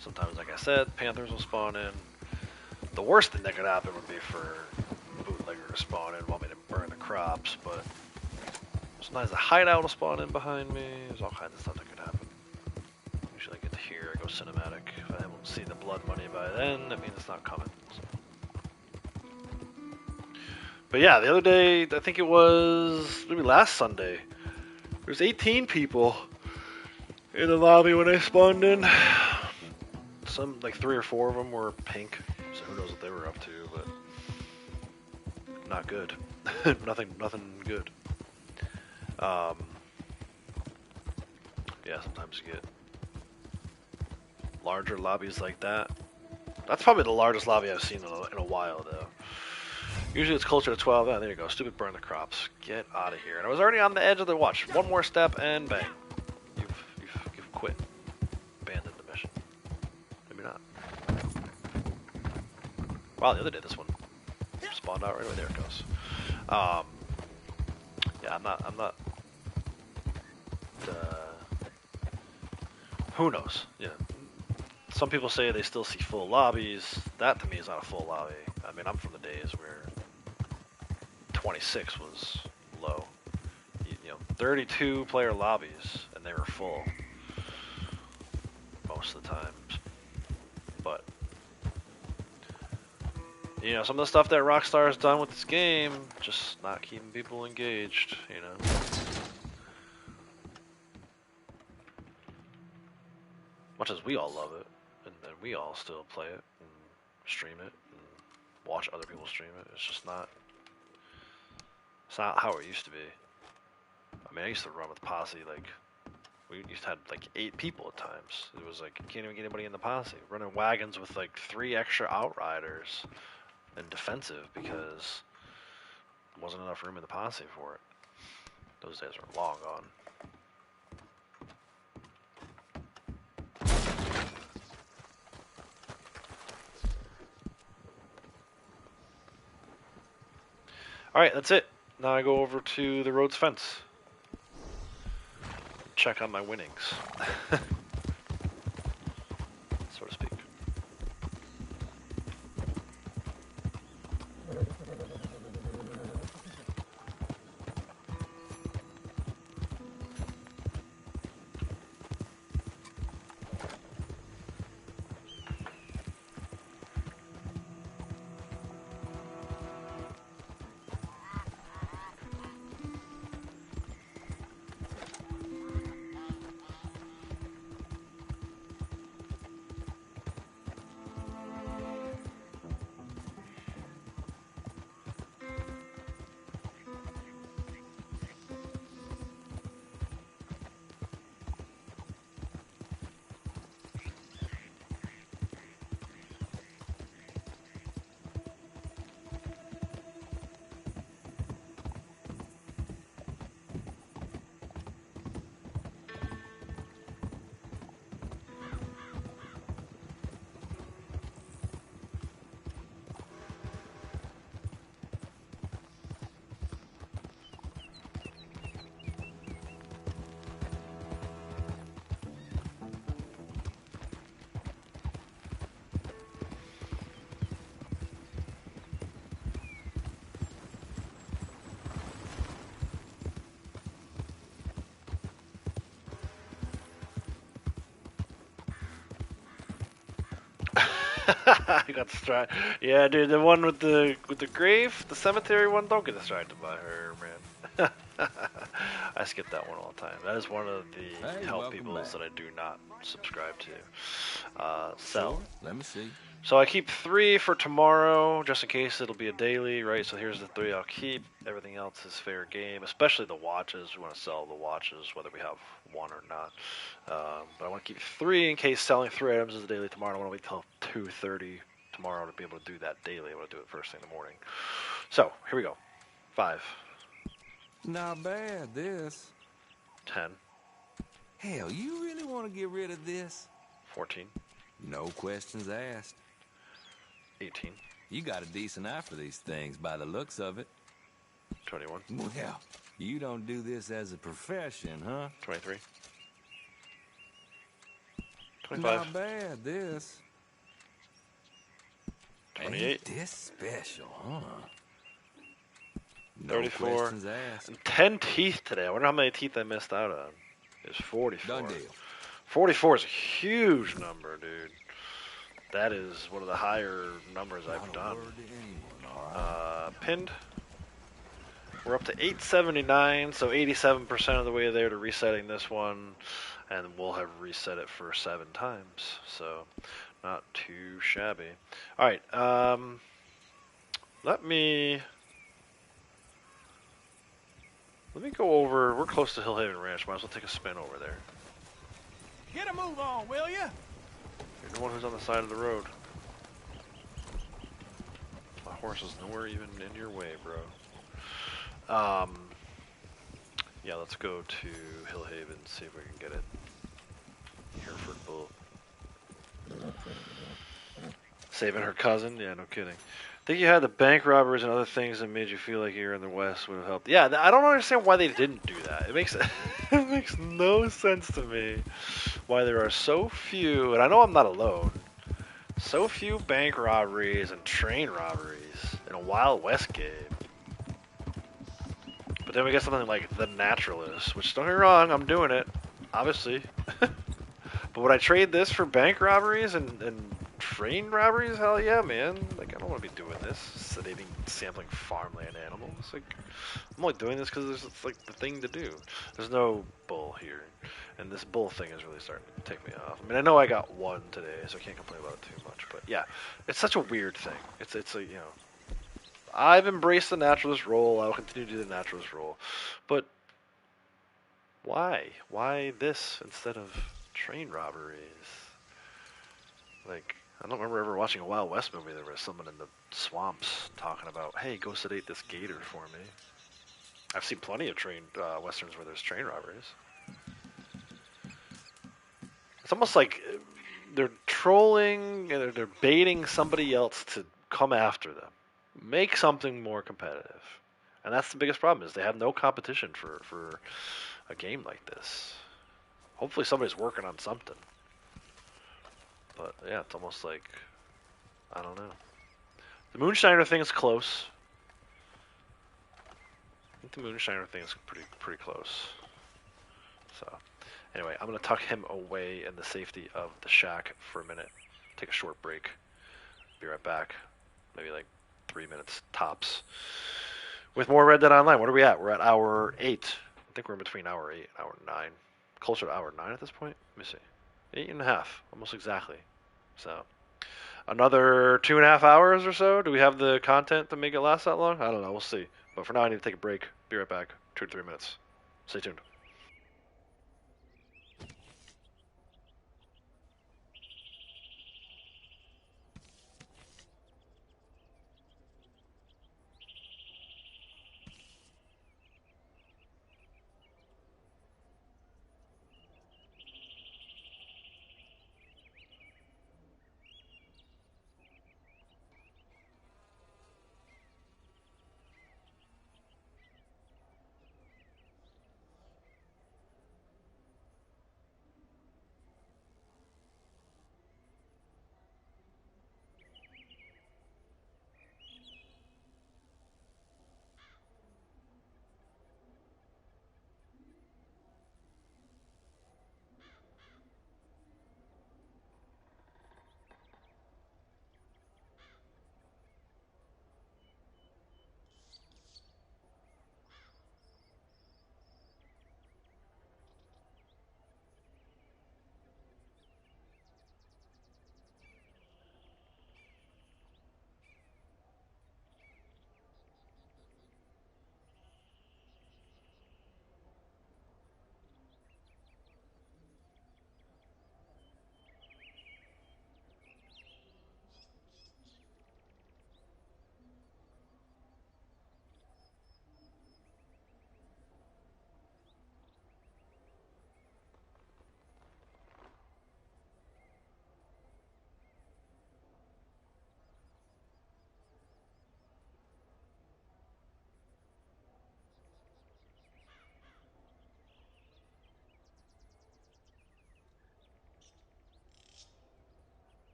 Sometimes, like I said, panthers will spawn in. The worst thing that could happen would be for bootlegger to spawn in, want me to burn the crops, but sometimes the hideout will spawn in behind me. There's all kinds of stuff that could happen. Usually I get to here, I go cinematic. If I don't see the blood money by then, that means it's not coming. So. But yeah, the other day, I think it was maybe last Sunday, there's 18 people in the lobby when I spawned in. Some, like 3 or 4 of them were pink, so who knows what they were up to, but not good. nothing good. Yeah, sometimes you get larger lobbies like that. That's probably the largest lobby I've seen in a while, though. Usually it's closer to 12. Oh, there you go. Stupid burn the crops. Get out of here. And I was already on the edge of the watch. One more step and bang. You've quit. Abandoned the mission. Maybe not. Wow, the other day this one spawned out right away. There it goes. Yeah, I'm not. Who knows? Yeah. Some people say they still see full lobbies. That to me is not a full lobby. I mean, I'm from the days where 26 was low. You know, 32 player lobbies, and they were full most of the times. But you know, some of the stuff that Rockstar has done with this game, just not keeping people engaged. You know. Much as we all love it, and we all still play it and stream it and watch other people stream it, it's just not. It's not how it used to be. I mean, I used to run with Posse, like, we used to have like 8 people at times. It was like, you can't even get anybody in the Posse. Running wagons with like 3 extra outriders and defensive because there wasn't enough room in the Posse for it. Those days are long gone. Alright, that's it. Now I go over to the Rhodes fence. Check on my winnings. So to speak. I got distracted. Yeah, dude, the one with the grave, the cemetery one. Don't get distracted by her, man. I skip that one all the time. That is one of the help peoples that I do not subscribe to. Sell. Sure. Let me see. So I keep 3 for tomorrow, just in case it'll be a daily, right? So here's the 3 I'll keep. Everything else is fair game, especially the watches. We want to sell the watches, whether we have one or not. But I want to keep 3 in case selling 3 items is a daily tomorrow. I don't want to wait till 2:30 tomorrow to be able to do that daily. I want to do it first thing in the morning. So here we go. 5. Not bad, this. 10. Hell, you really want to get rid of this? 14. No questions asked. 18. You got a decent eye for these things by the looks of it. 21. Well, you don't do this as a profession, huh? 23. 25. Not bad, this. 28. Ain't this special, huh? No 34. questions asked. And 10 teeth today. I wonder how many teeth I missed out on. It's 44. Done deal. 44 is a huge number, dude. That is one of the higher numbers I've done. Pinned. We're up to 879, so 87% of the way there to resetting this one. And we'll have reset it for 7 times. So, not too shabby. Alright, let me Let me go over. We're close to Hillhaven Ranch. Might as well take a spin over there. Get a move on, will ya? You're the one who's on the side of the road. My horse is nowhere even in your way, bro. Yeah, let's go to Hillhaven, see if we can get it. Hereford Bull. Saving her cousin? Yeah, no kidding. Think you had the bank robberies and other things that made you feel like you're in the West would have helped. Yeah, I don't understand why they didn't do that. It makes it makes no sense to me why there are so few, and I know I'm not alone, so few bank robberies and train robberies in a Wild West game. But then we get something like The Naturalist, which, don't get me wrong, I'm doing it, obviously. But would I trade this for bank robberies and train robberies? Hell yeah, man. Like, I don't want to be doing this. Sedating, sampling farmland animals. Like, I'm only doing this because it's like the thing to do. There's no bull here. And this bull thing is really starting to take me off. I mean, I know I got one today, so I can't complain about it too much. But yeah, it's such a weird thing. It's a, you know, I've embraced the naturalist role. I'll continue to do the naturalist role. But why? Why this instead of train robberies? Like, I don't remember ever watching a Wild West movie. There was someone in the swamps talking about, hey, go sedate this gator for me. I've seen plenty of train westerns where there's train robberies. It's almost like they're trolling, they're baiting somebody else to come after them. Make something more competitive. And that's the biggest problem, is they have no competition for a game like this. Hopefully somebody's working on something. But yeah, it's almost like, I don't know. The Moonshiner thing's close. I think the Moonshiner thing's pretty close. So, anyway, I'm gonna tuck him away in the safety of the shack for a minute. Take a short break. Be right back. Maybe like 3 minutes tops. With more Red Dead Online. What are we at? We're at hour 8. I think we're in between hour 8 and hour 9. Closer to hour 9 at this point. Let me see. 8.5, almost exactly. So, another 2.5 hours or so. Do we have the content to make it last that long? I don't know. We'll see. But for now, I need to take a break. Be right back. 2 to 3 minutes. Stay tuned.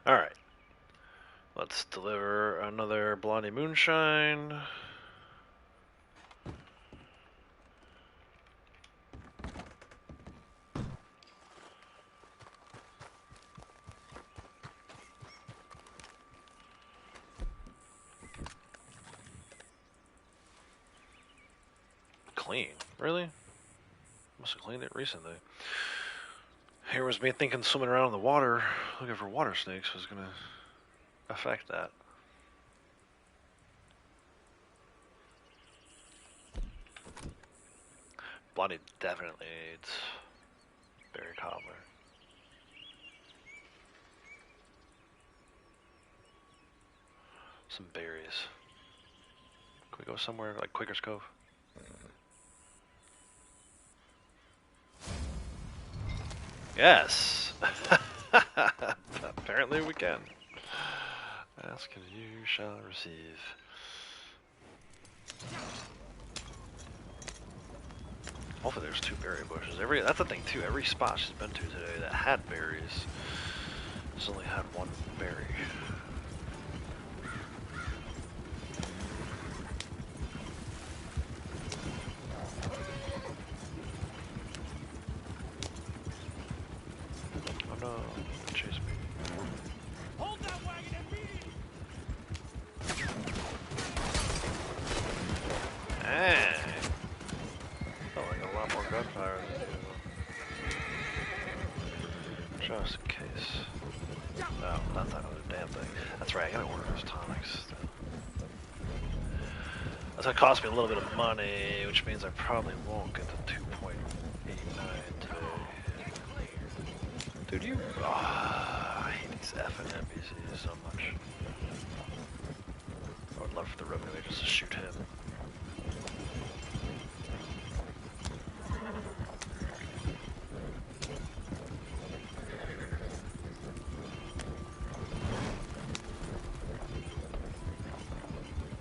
Alright. Let's deliver another Blondie Moonshine. Clean? Really? Must have cleaned it recently. Here was me thinking swimming around in the water looking for water snakes was gonna affect that. Blondie definitely needs berry cobbler. Some berries. Can we go somewhere like Quaker's Cove? Yes! Apparently we can. Ask and you shall receive. Hopefully there's 2 berry bushes. That's the thing too, every spot she's been to today that had berries has only had 1 berry. Oh no, chase me. Hold that wagon immediately! Hey! Felt like a lot more gunfire than usual. Just in case. No, that's not another damn thing. That's right, I gotta order those tonics. That's gonna cost me a little bit of money, which means I probably won't get the 2.89 today. Dude, you... Oh, I hate these effing NPCs so much. I would love for the revenue agents to shoot him.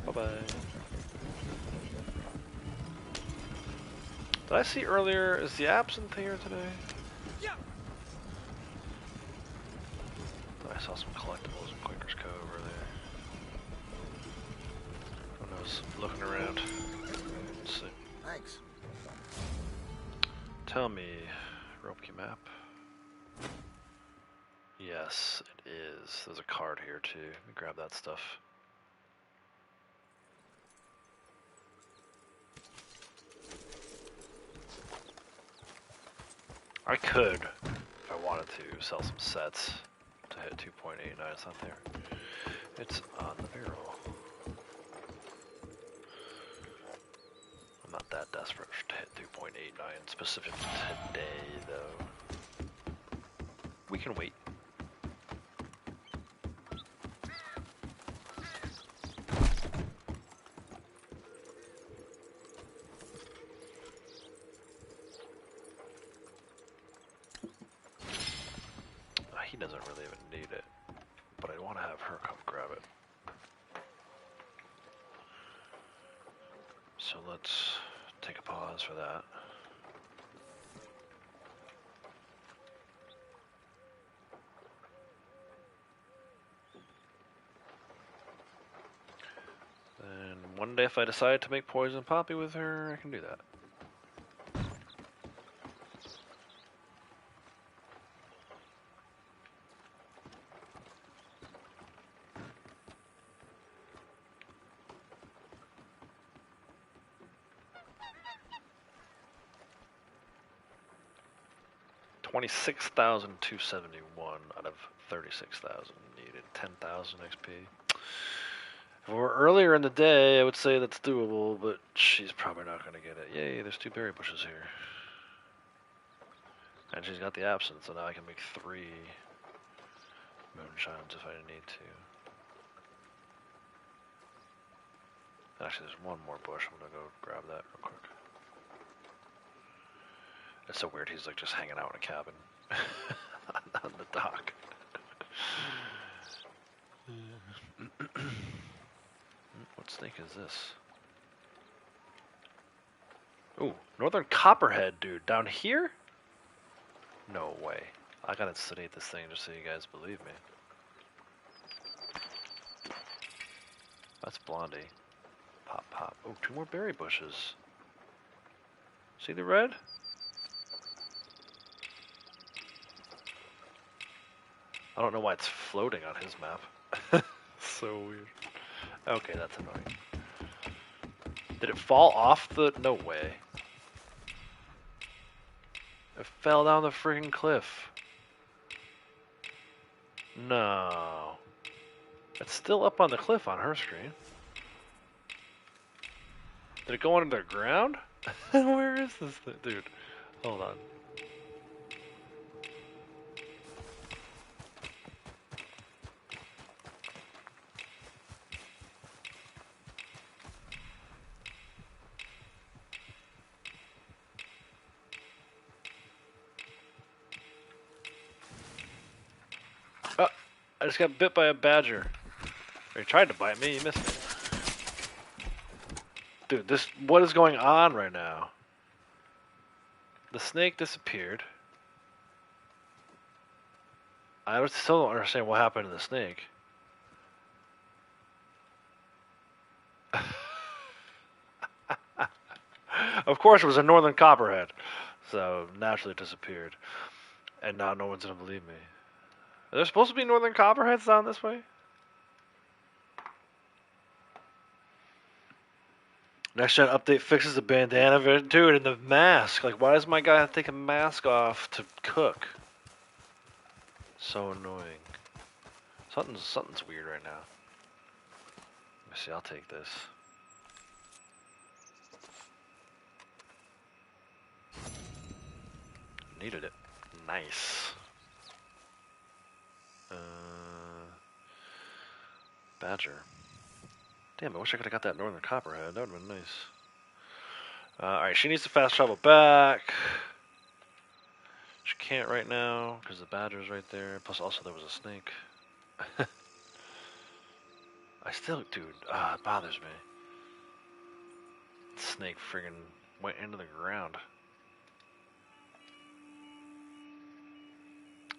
Bye-bye. Did I see earlier, is the absinthe here today? Yeah. I saw some collectibles in Quaker's Cove earlier. Who knows? Looking around. Let's see. Thanks. Tell me, Ropke map. Yes, it is. There's a card here too. Let me grab that stuff. I could, if I wanted to, sell some sets to hit 2.89. It's not there. It's on the barrel. I'm not that desperate to hit 2.89 specifically today, though. We can wait. He doesn't really even need it, but I want to have her come grab it. So let's take a pause for that. And one day if I decide to make poison poppy with her, I can do that. $26,271 out of 36,000 needed. 10,000 XP. If we were earlier in the day, I would say that's doable, but she's probably not going to get it. Yay, there's 2 berry bushes here. And she's got the absinthe, so now I can make 3 moonshines if I need to. Actually, there's one more bush. I'm going to go grab that real quick. It's so weird, he's like just hanging out in a cabin on the dock. What snake is this? Ooh, Northern Copperhead, dude. Down here? No way. I gotta sedate this thing just so you guys believe me. That's Blondie. Pop, pop. Oh, 2 more berry bushes. See the red? I don't know why it's floating on his map. So weird. Okay, that's annoying. Did it fall off the... No way. It fell down the freaking cliff. No. It's still up on the cliff on her screen. Did it go underground? Where is this thing? Dude, hold on. Oh, I just got bit by a badger. Or he tried to bite me, he missed me. Dude, what is going on right now? The snake disappeared. I still don't understand what happened to the snake. Of course, it was a northern copperhead, so naturally it disappeared. And now no one's gonna believe me. Are there supposed to be northern copperheads down this way? Next gen update fixes the bandana, dude, and the mask. Like, why does my guy have to take a mask off to cook? So annoying. Something's weird right now. Let me see. I'll take this. Needed it. Nice. Badger. Damn, I wish I could have got that northern copperhead. That would have been nice. Alright, she needs to fast travel back. She can't right now because the badger's right there. Plus, also, there was a snake. I still, dude, it bothers me. The snake friggin' went into the ground.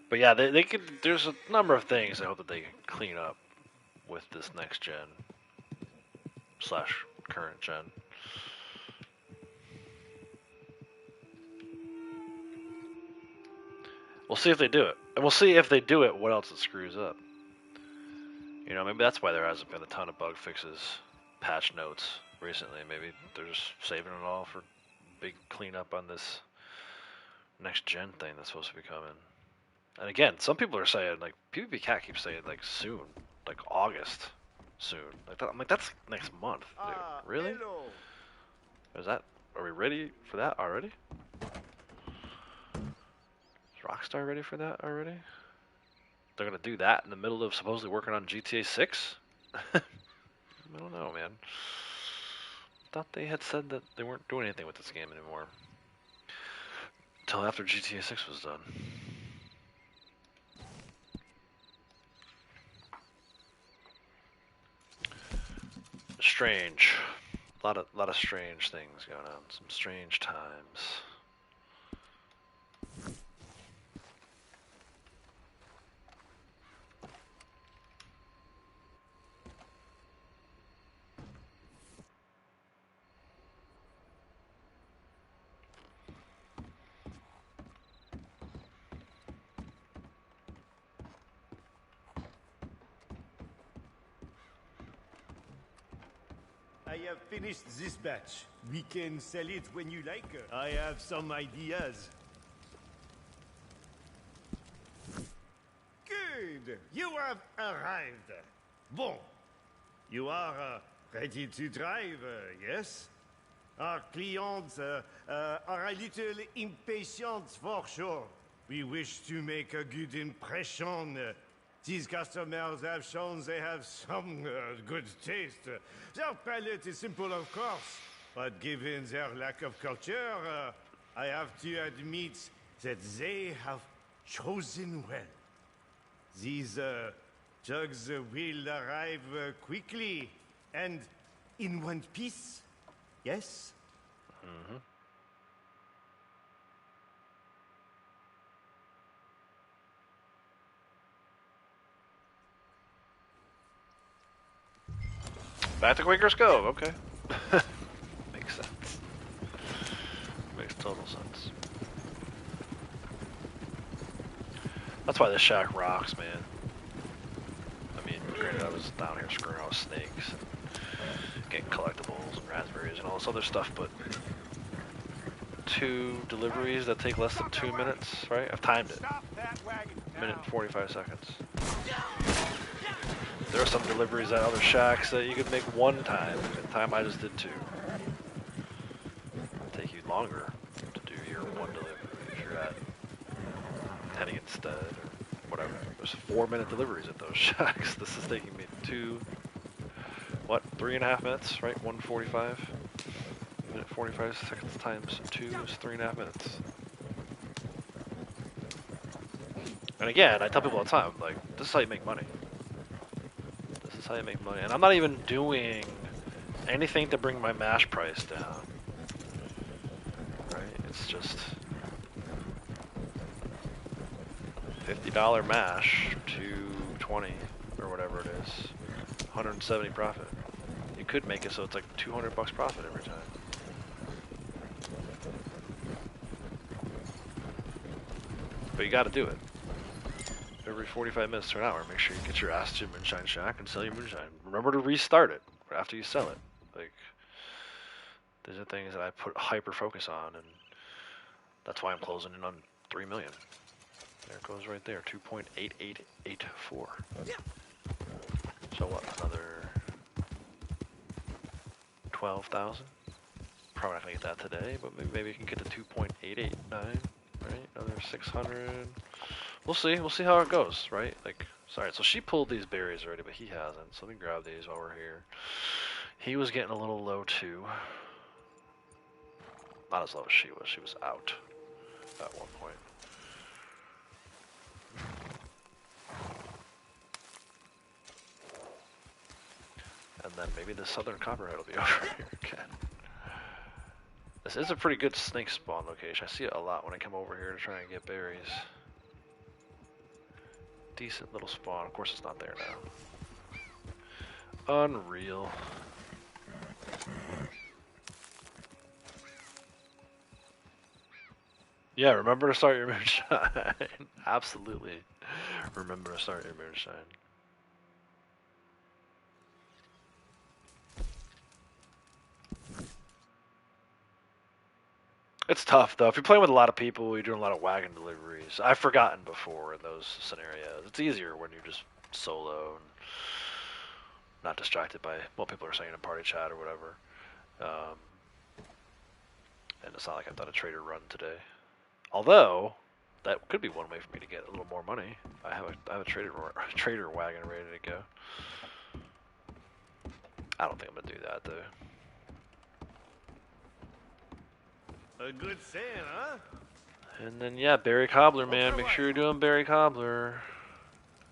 But yeah, they could. There's a number of things I hope that they can clean up with this next gen / current gen. We'll see if they do it, and we'll see if they do it. What else it screws up? You know, maybe that's why there hasn't been a ton of bug fixes, patch notes recently. Maybe they're just saving it all for big cleanup on this next gen thing that's supposed to be coming. And again, some people are saying, like, PvP Cat keeps saying, like, soon. Like, August. Soon. Like that, I'm like, that's next month, dude. Really? Hello. Is that... Are we ready for that already? Is Rockstar ready for that already? They're gonna do that in the middle of supposedly working on GTA 6? I don't know, man. Thought they had said that they weren't doing anything with this game anymore. Until after GTA 6 was done. Strange. A lot of strange things going on. Some strange times. I have finished this batch. We can sell it when you like. I have some ideas. Good. You have arrived. Bon. You are ready to drive, yes? Our clients are a little impatient for sure. We wish to make a good impression. These customers have shown they have some good taste. Their palate is simple, of course, but given their lack of culture, I have to admit that they have chosen well. These jugs will arrive quickly and in one piece, yes? Mm-hmm. Back to Quaker's Cove, okay. Makes sense. Makes total sense. That's why this shack rocks, man. I mean, granted, I was down here screwing out with snakes and getting collectibles and raspberries and all this other stuff, but 2 deliveries that take less than 2 minutes, right? I've timed it. Minute and 45 seconds. There are some deliveries at other shacks that you could make 1 time. The time I just did 2. It'll take you longer to do your 1 delivery if you're at Henniganstead or whatever. There's 4-minute deliveries at those shacks. This is taking me 3.5 minutes, right? 1:45. Minute 45 seconds times 2 is 3.5 minutes. And again, I tell people all the time, like, this is how you make money. This is how you make money. And I'm not even doing anything to bring my mash price down. Right? It's just $50 mash, $220 or whatever it is. 170 profit. You could make it so it's like $200 profit every time. But you gotta do it. Every 45 minutes to an hour, make sure you get your ass to your Moonshine Shack and sell your Moonshine. Remember to restart it after you sell it. Like, these are things that I put hyper focus on, and that's why I'm closing in on 3 million. There it goes right there, 2.8884. So what, another 12,000? Probably not gonna get that today, but maybe you can get to 2.889, right? Another 600. We'll see how it goes, right? Like, sorry, so she pulled these berries already, but he hasn't. So let me grab these while we're here. He was getting a little low too. Not as low as she was. She was out at one point. And then maybe the southern copperhead will be over here again. This is a pretty good snake spawn location. I see it a lot when I come over here to try and get berries. Decent little spawn. Of course it's not there now. Unreal. Yeah, remember to start your Moonshine. Absolutely. Remember to start your Moonshine. It's tough though. If you're playing with a lot of people, you're doing a lot of wagon deliveries. I've forgotten before in those scenarios. It's easier when you're just solo and not distracted by what people are saying in party chat or whatever. And it's not like I've done a trader run today. Although that could be one way for me to get a little more money. I have a trader wagon ready to go. I don't think I'm gonna do that though. A good saying, huh? And then, yeah, berry cobbler, man. Make sure you're doing berry cobbler.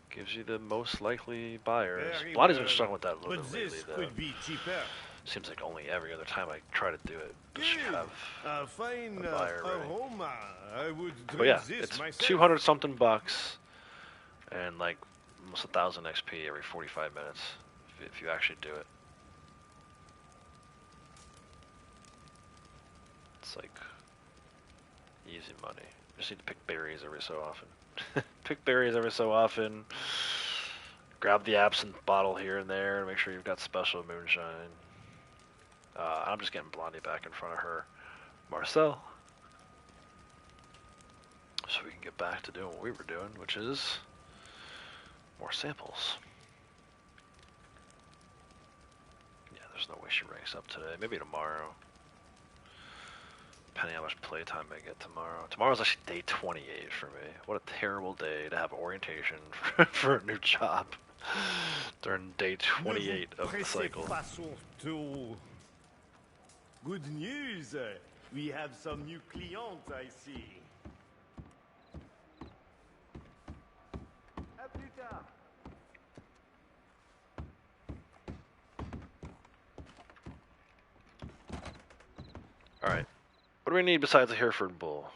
Gives you the most likely buyers. Blondie's been struggling with that a little bit lately, though. Could be cheaper. Seems like only every other time I try to do it, does she have a fine buyer ready. aroma. I would But yeah, this it's myself. 200 something bucks, and like almost 1,000 XP every 45 minutes if you actually do it. It's like easy money. Just need to pick berries every so often. Pick berries every so often. Grab the absinthe bottle here and there and make sure you've got special Moonshine. I'm just getting Blondie back in front of her Marcel, so we can get back to doing what we were doing, which is more samples. Yeah, there's no way she ranks up today. Maybe tomorrow. Depending on how much playtime I get tomorrow. Tomorrow's actually day 28 for me. What a terrible day to have orientation for a new job during day 28 of the cycle. Good news. We have some new clients, I see. À plus tard. All right. What do we need besides a Hereford bull?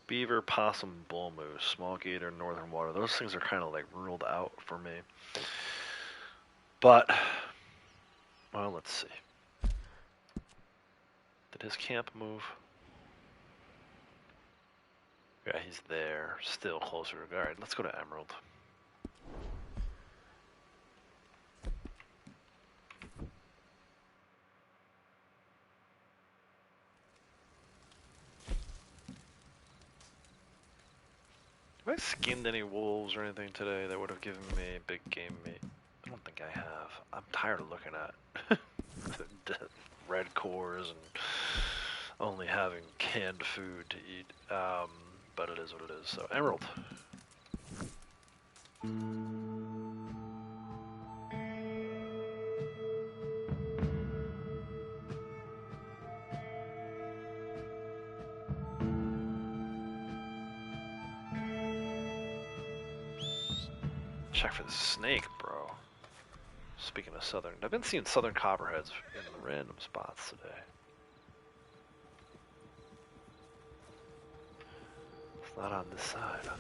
Beaver, possum, bull moose, small gator, northern water. Those things are kind of like ruled out for me. But Well, let's see. Did his camp move? Yeah, he's there. Still closer. Alright, let's go to Emerald. Have I skinned any wolves or anything today that would have given me big game meat? I don't think I have. I'm tired of looking at red cores and only having canned food to eat. But it is what it is. So, Emerald. Check for the snake, bro. Speaking of southern, I've been seeing southern copperheads in random spots today. It's not on this side, huh?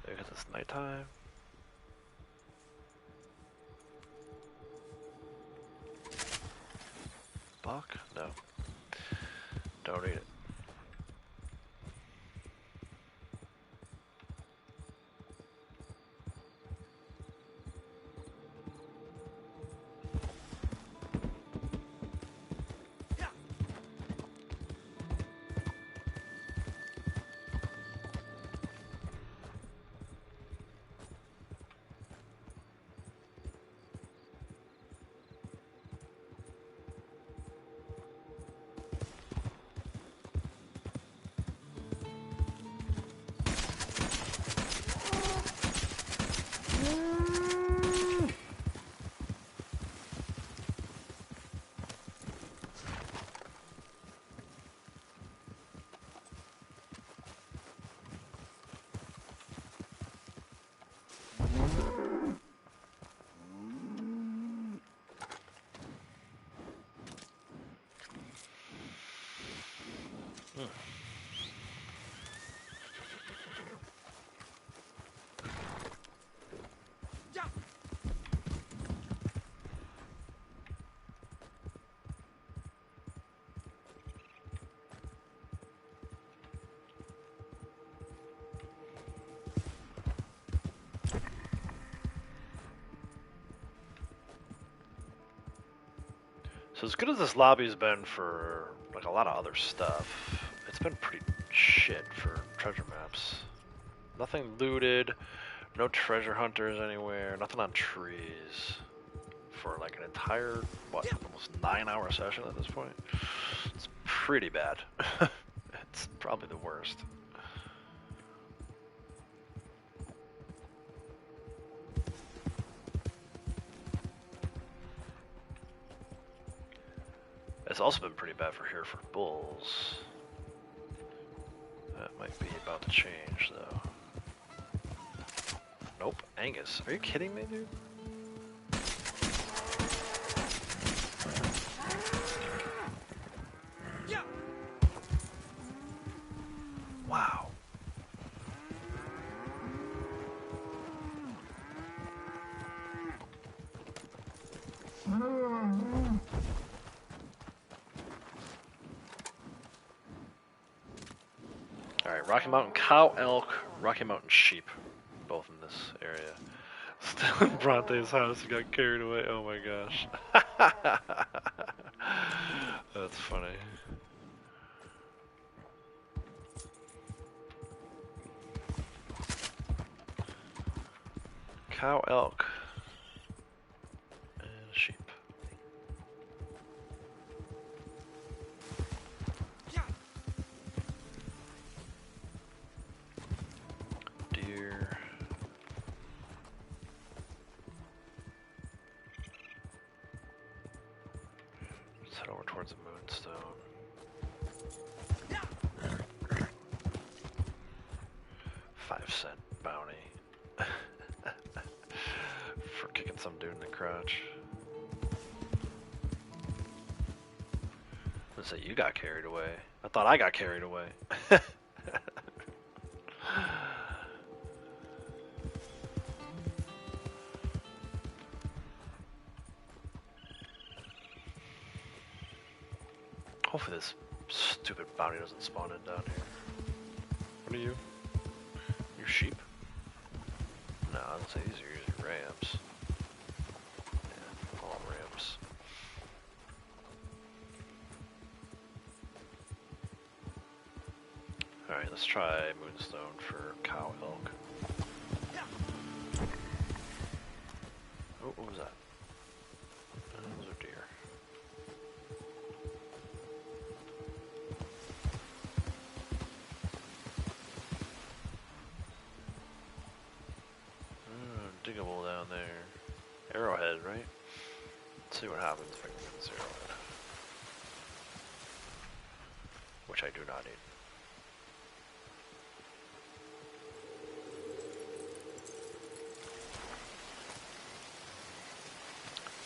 Because it's nighttime. Buck? No. Don't eat it. So as good as this lobby's been for like a lot of other stuff, it's been pretty shit for treasure maps. Nothing looted, no treasure hunters anywhere, nothing on trees for like an entire, what, almost 9-hour session at this point. It's pretty bad. It's probably the worst. It's also been pretty bad for here for bulls. That might be about to change, though. Nope, Angus. Are you kidding me, dude? Wow. Alright, Rocky Mountain cow, elk, Rocky Mountain sheep. Both in this area. Still in Bronte's house, he got carried away. Oh my gosh. That's funny. Cow, elk, and sheep. Deer. Let's head over towards the Moonstone. $5-cent bounty. For kicking some dude in the crotch. gonna say you got carried away. I thought I got carried away. Hopefully this stupid bounty doesn't spawn in down here. What are you? You're sheep? No, I'd say these are usually rams. Yeah, all rams. Alright, let's try Moonstone for cow elk. Oh, what was that? Those are deer. Diggable down there. Arrowhead, right? Let's see what happens if I can get this arrowhead. Which I do not need.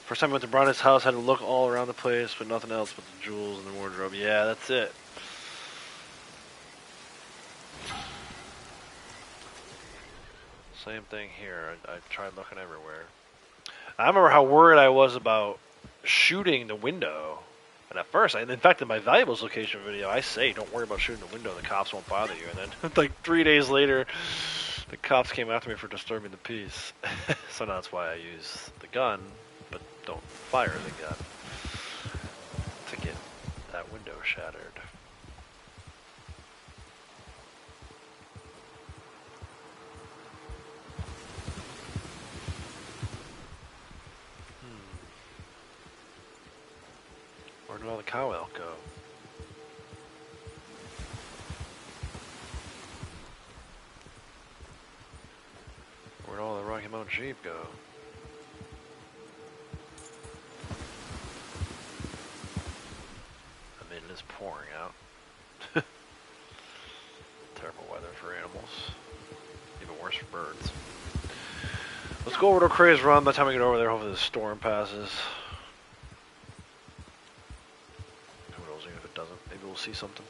First time I went to Bronny's house, had to look all around the place, but nothing else but the jewels in the wardrobe. Yeah, that's it. Same thing here. I tried looking everywhere. I remember how worried I was about shooting the window. And at first, in fact, in my valuables location video, I say, don't worry about shooting the window. The cops won't bother you. And then, like 3 days later, the cops came after me for disturbing the peace. So now that's why I use the gun, but don't fire the gun to get that window shattered. Where did all the cow elk go? Where'd all the Rocky Mountain sheep go? I mean, it is pouring out. Terrible weather for animals. Even worse for birds. Let's go over to Craze Run. By the time we get over there, hopefully the storm passes. Who knows, even if it doesn't. Maybe we'll see something.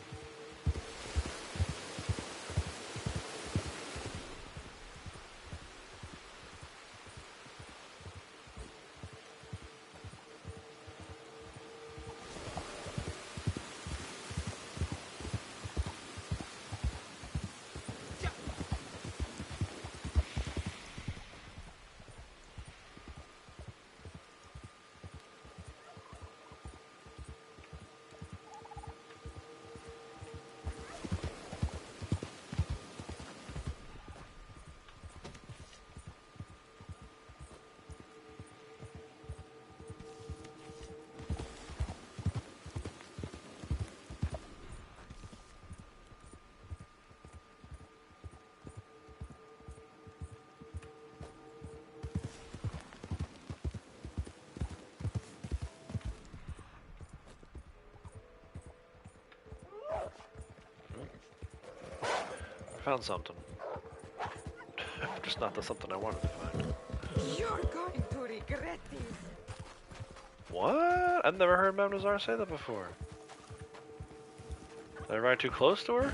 Found something. Just not the something I wanted to find. You're going to regret this. What? I've never heard Mammal say that before. Did I ride too close to her?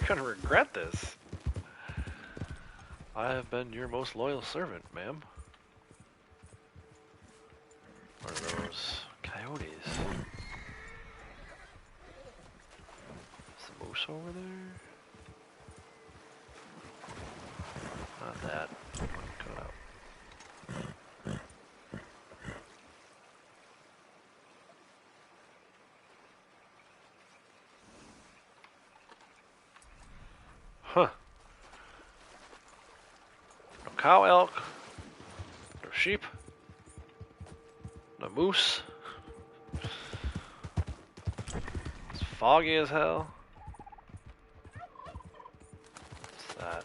You're gonna regret this. I have been your most loyal servant, ma'am. What are those coyotes? Is the moose over there? Not that. Cut out. Huh. No cow elk. No sheep. No moose. It's foggy as hell. What's that?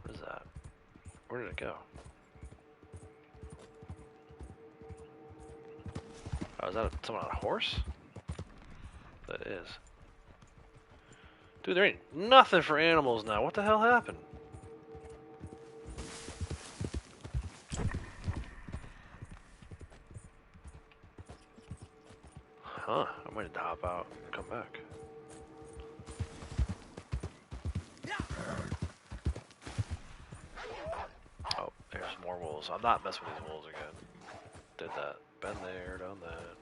What is that? Where did it go? Oh, is that someone on a horse? That is. Dude, there ain't nothing for animals now. What the hell happened? Huh, I might need to hop out and come back. Oh, there's more wolves. I'm not messing with these wolves again. Did that. Been there, done that.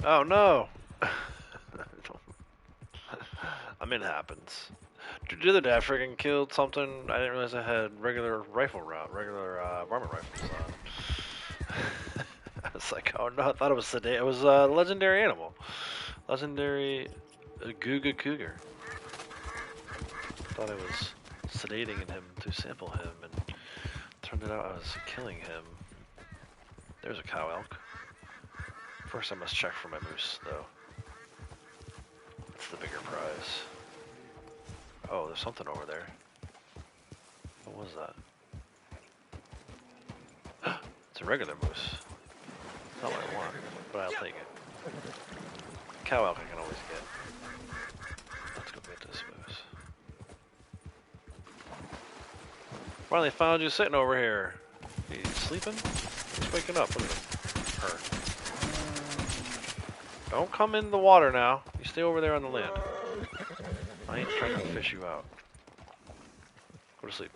Oh no! I mean, it happens. The other day I freaking killed something. I didn't realize I had regular rifle round, regular varmint rifles on. I was like, oh no, I thought it was sedate. It was a legendary animal. Legendary Guga Cougar. Thought I was sedating him to sample him, and turned it out I was killing him. There's a cow elk. First I must check for my moose, though. That's the bigger prize. Oh, there's something over there. What was that? It's a regular moose. Not what I want, but I'll take it. Cow elk I can always get. Let's go get this moose. Finally found you sitting over here. You sleeping? He's waking up. Look at him. Her. Don't come in the water now. You stay over there on the land. I ain't trying to fish you out. Go to sleep.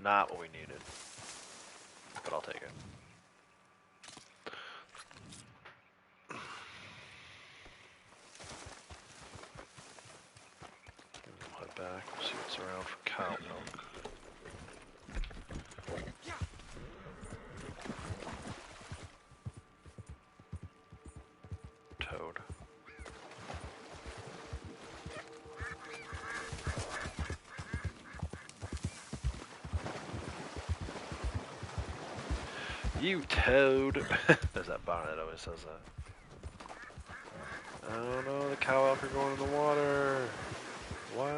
Not what we needed. But I'll take it. Head back. See what's around for cow milk. Toad. You toad. There's that bonnet that always says that. Oh no, the cow elk are going in the water. Why?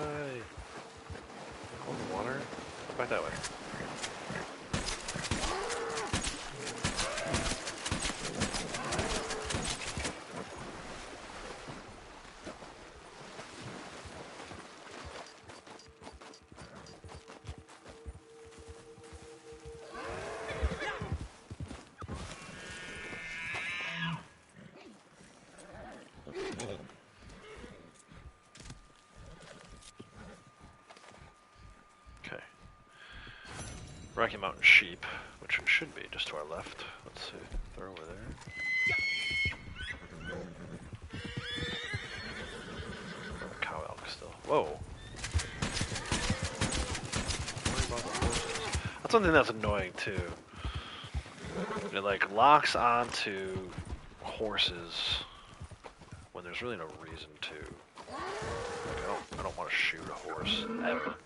Go in the water? Go back that way. Rocky Mountain sheep, which should be just to our left. Let's see, they're over there. Cow elk still. Whoa. That's something that's annoying too. It like locks onto horses when there's really no reason to. Like, I don't want to shoot a horse ever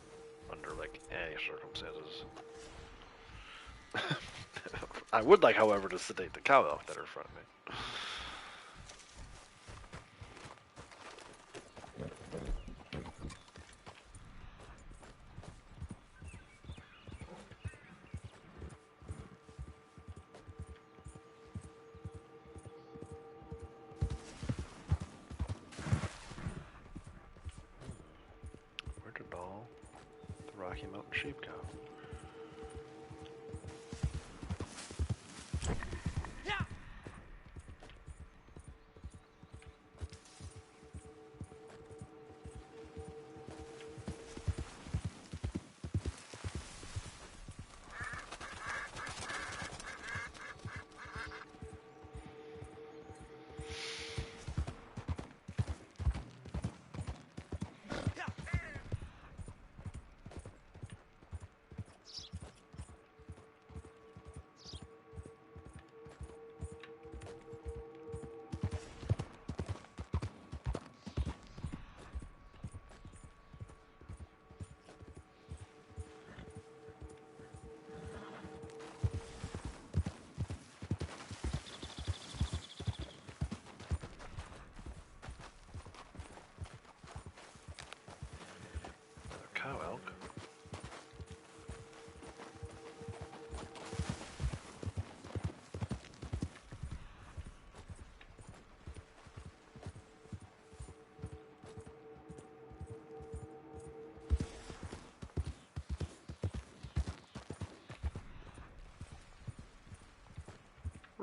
under like any circumstances. I would like, however, to sedate the cow elk that are in front of me. Where did all the Rocky Mountain sheep go?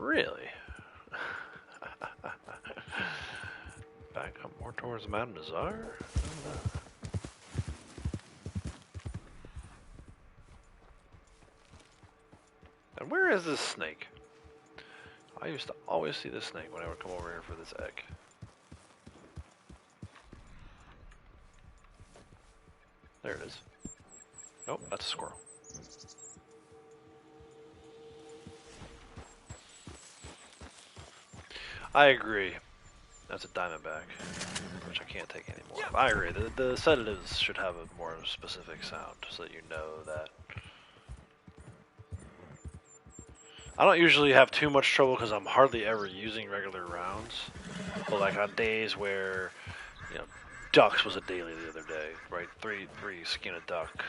Really? Back up more towards Madame Nazar? And where is this snake? I used to always see this snake when I would come over here for this egg. There it is. Nope, that's a squirrel. I agree. That's a diamondback, which I can't take anymore. I agree. The sedatives should have a more specific sound so that you know that. I don't usually have too much trouble because I'm hardly ever using regular rounds. But like on days where, you know, ducks was a daily the other day, right? Three skin a duck,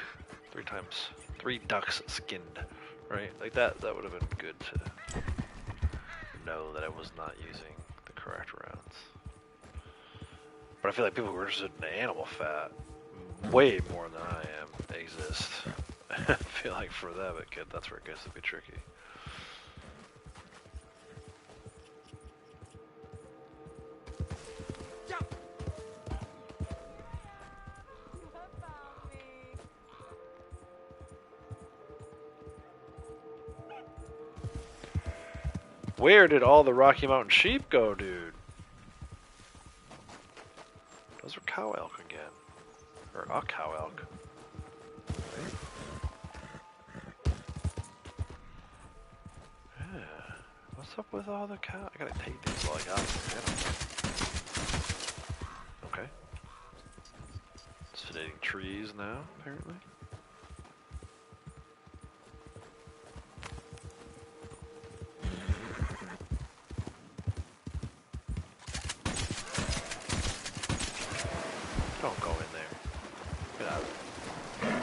3 ducks skinned, right? Like that would have been good to know that I was not using the correct rounds. But I feel like people who are interested in animal fat, way more than I am, exist. I feel like for them, that's where it gets to be tricky. Where did all the Rocky Mountain sheep go, dude? Those are cow elk again. Or a cow elk. Yeah. What's up with all the cow? I gotta take these while I got them. Okay. It's fitting trees now, apparently. Don't go in there. Get out of there.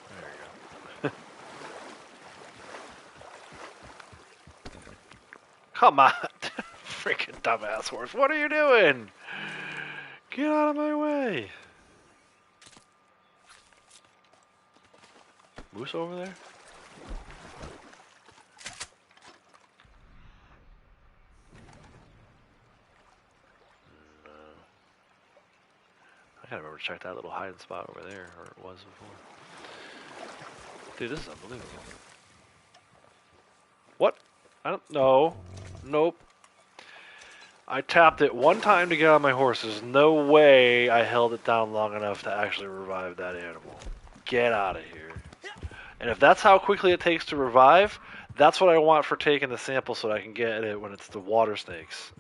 There you go. Come on! Freaking dumbass horse. What are you doing? Get out of my way! Moose over there? I gotta remember to check that little hiding spot over there, or it was before. Dude, this is unbelievable. What? I don't know. Nope. I tapped it one time to get on my horse. There's no way I held it down long enough to actually revive that animal. Get out of here. And if that's how quickly it takes to revive, that's what I want for taking the sample so that I can get it when it's the water snakes.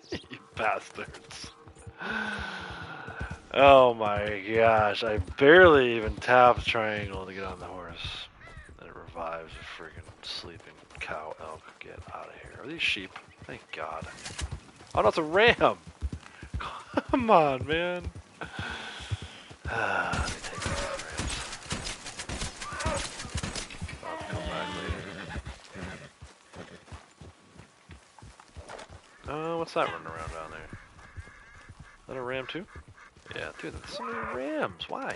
You bastards. Oh my gosh, I barely even tapped triangle to get on the horse. And it revives a freaking sleeping cow elk. Get out of here. Are these sheep? Thank God. Oh no, it's a ram! Come on, man. Let me take these rams. I'll come back later. What's that running around down there? Is that a ram too? Yeah, dude, there's so many rams. Why?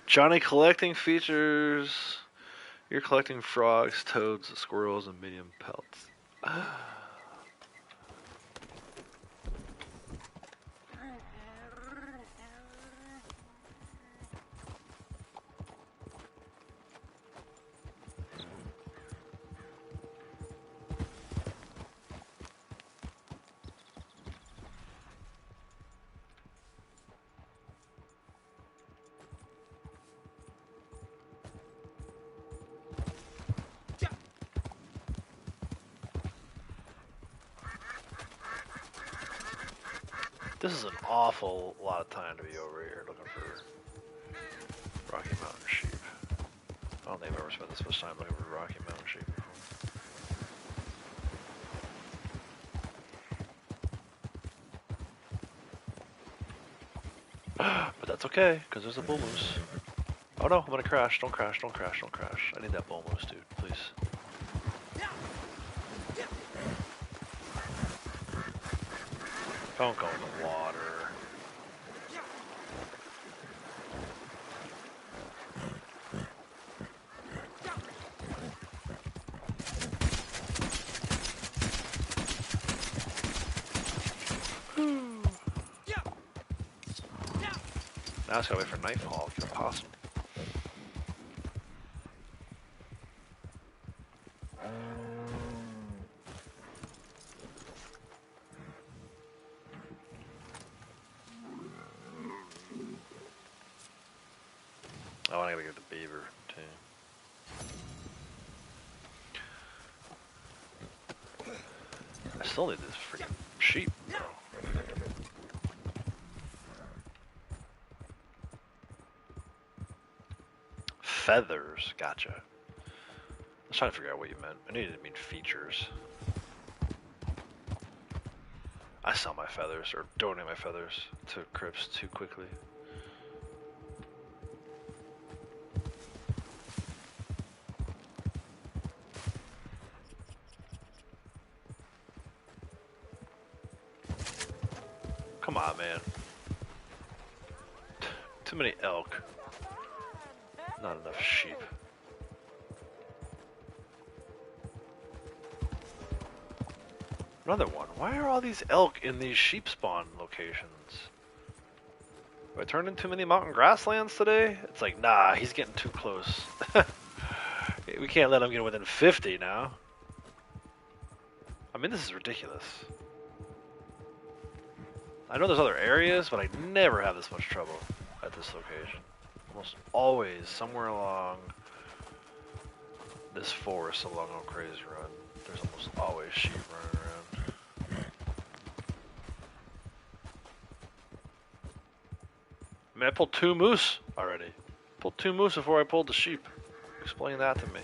Johnny collecting features. You're collecting frogs, toads, squirrels, and medium pelts. This is an awful lot of time to be over here looking for Rocky Mountain sheep. I don't think I've ever spent this much time looking for Rocky Mountain sheep before. But that's okay, because there's a bull moose. Oh no, I'm gonna crash. Don't crash, don't crash, don't crash. I need that bull moose, dude, please. Don't go in the water. Now it's gotta wait for nightfall. It's impossible. Oh, I gotta get the beaver too. I still need this freaking sheep, bro. Feathers, gotcha. I was trying to figure out what you meant. I needed to mean features. I sell my feathers, or donate my feathers to Crips too quickly. Come on, man. Too many elk. Not enough sheep. Another one. Why are all these elk in these sheep spawn locations? Have I turned in too many mountain grasslands today? It's like, nah, he's getting too close. We can't let him get within 50 now. I mean, this is ridiculous. I know there's other areas, but I never have this much trouble at this location. Almost always somewhere along this forest along Old Crazy Run, there's almost always sheep running around. I mean, I pulled 2 moose already. Pulled 2 moose before I pulled the sheep. Explain that to me.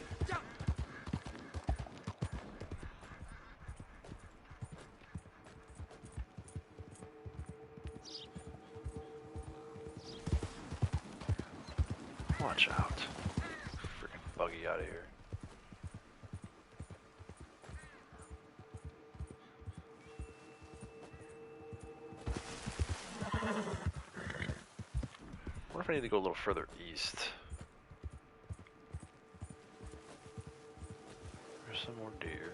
Watch out. Freaking buggy out of here. I wonder if I need to go a little further east. There's some more deer.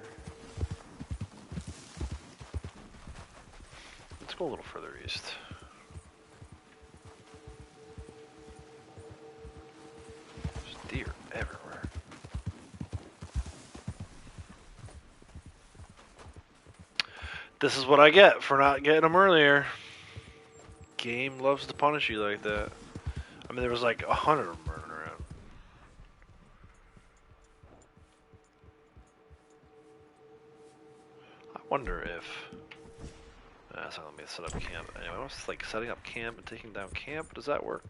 Let's go a little further east. Deer everywhere. This is what I get for not getting them earlier. Game loves to punish you like that. I mean, there was like 100 of them running around. I wonder if... that's not letting me set up camp. Anyway, I was like setting up camp and taking down camp. Does that work?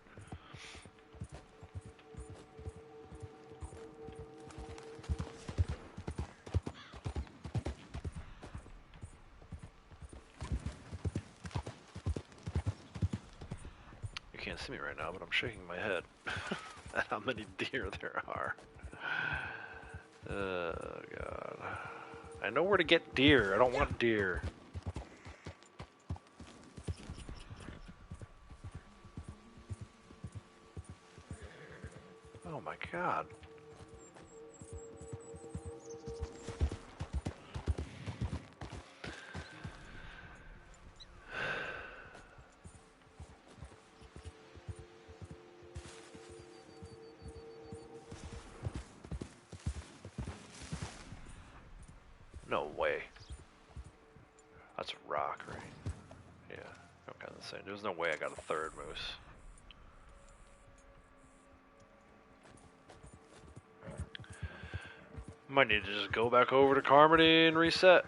You can't see me right now, but I'm shaking my head at how many deer there are. Oh god. I know where to get deer. I don't want deer. Oh my god. No way. That's a rock, right? Yeah, I'm kind of the same. There's no way I got a third moose. Might need to just go back over to Carmody and reset.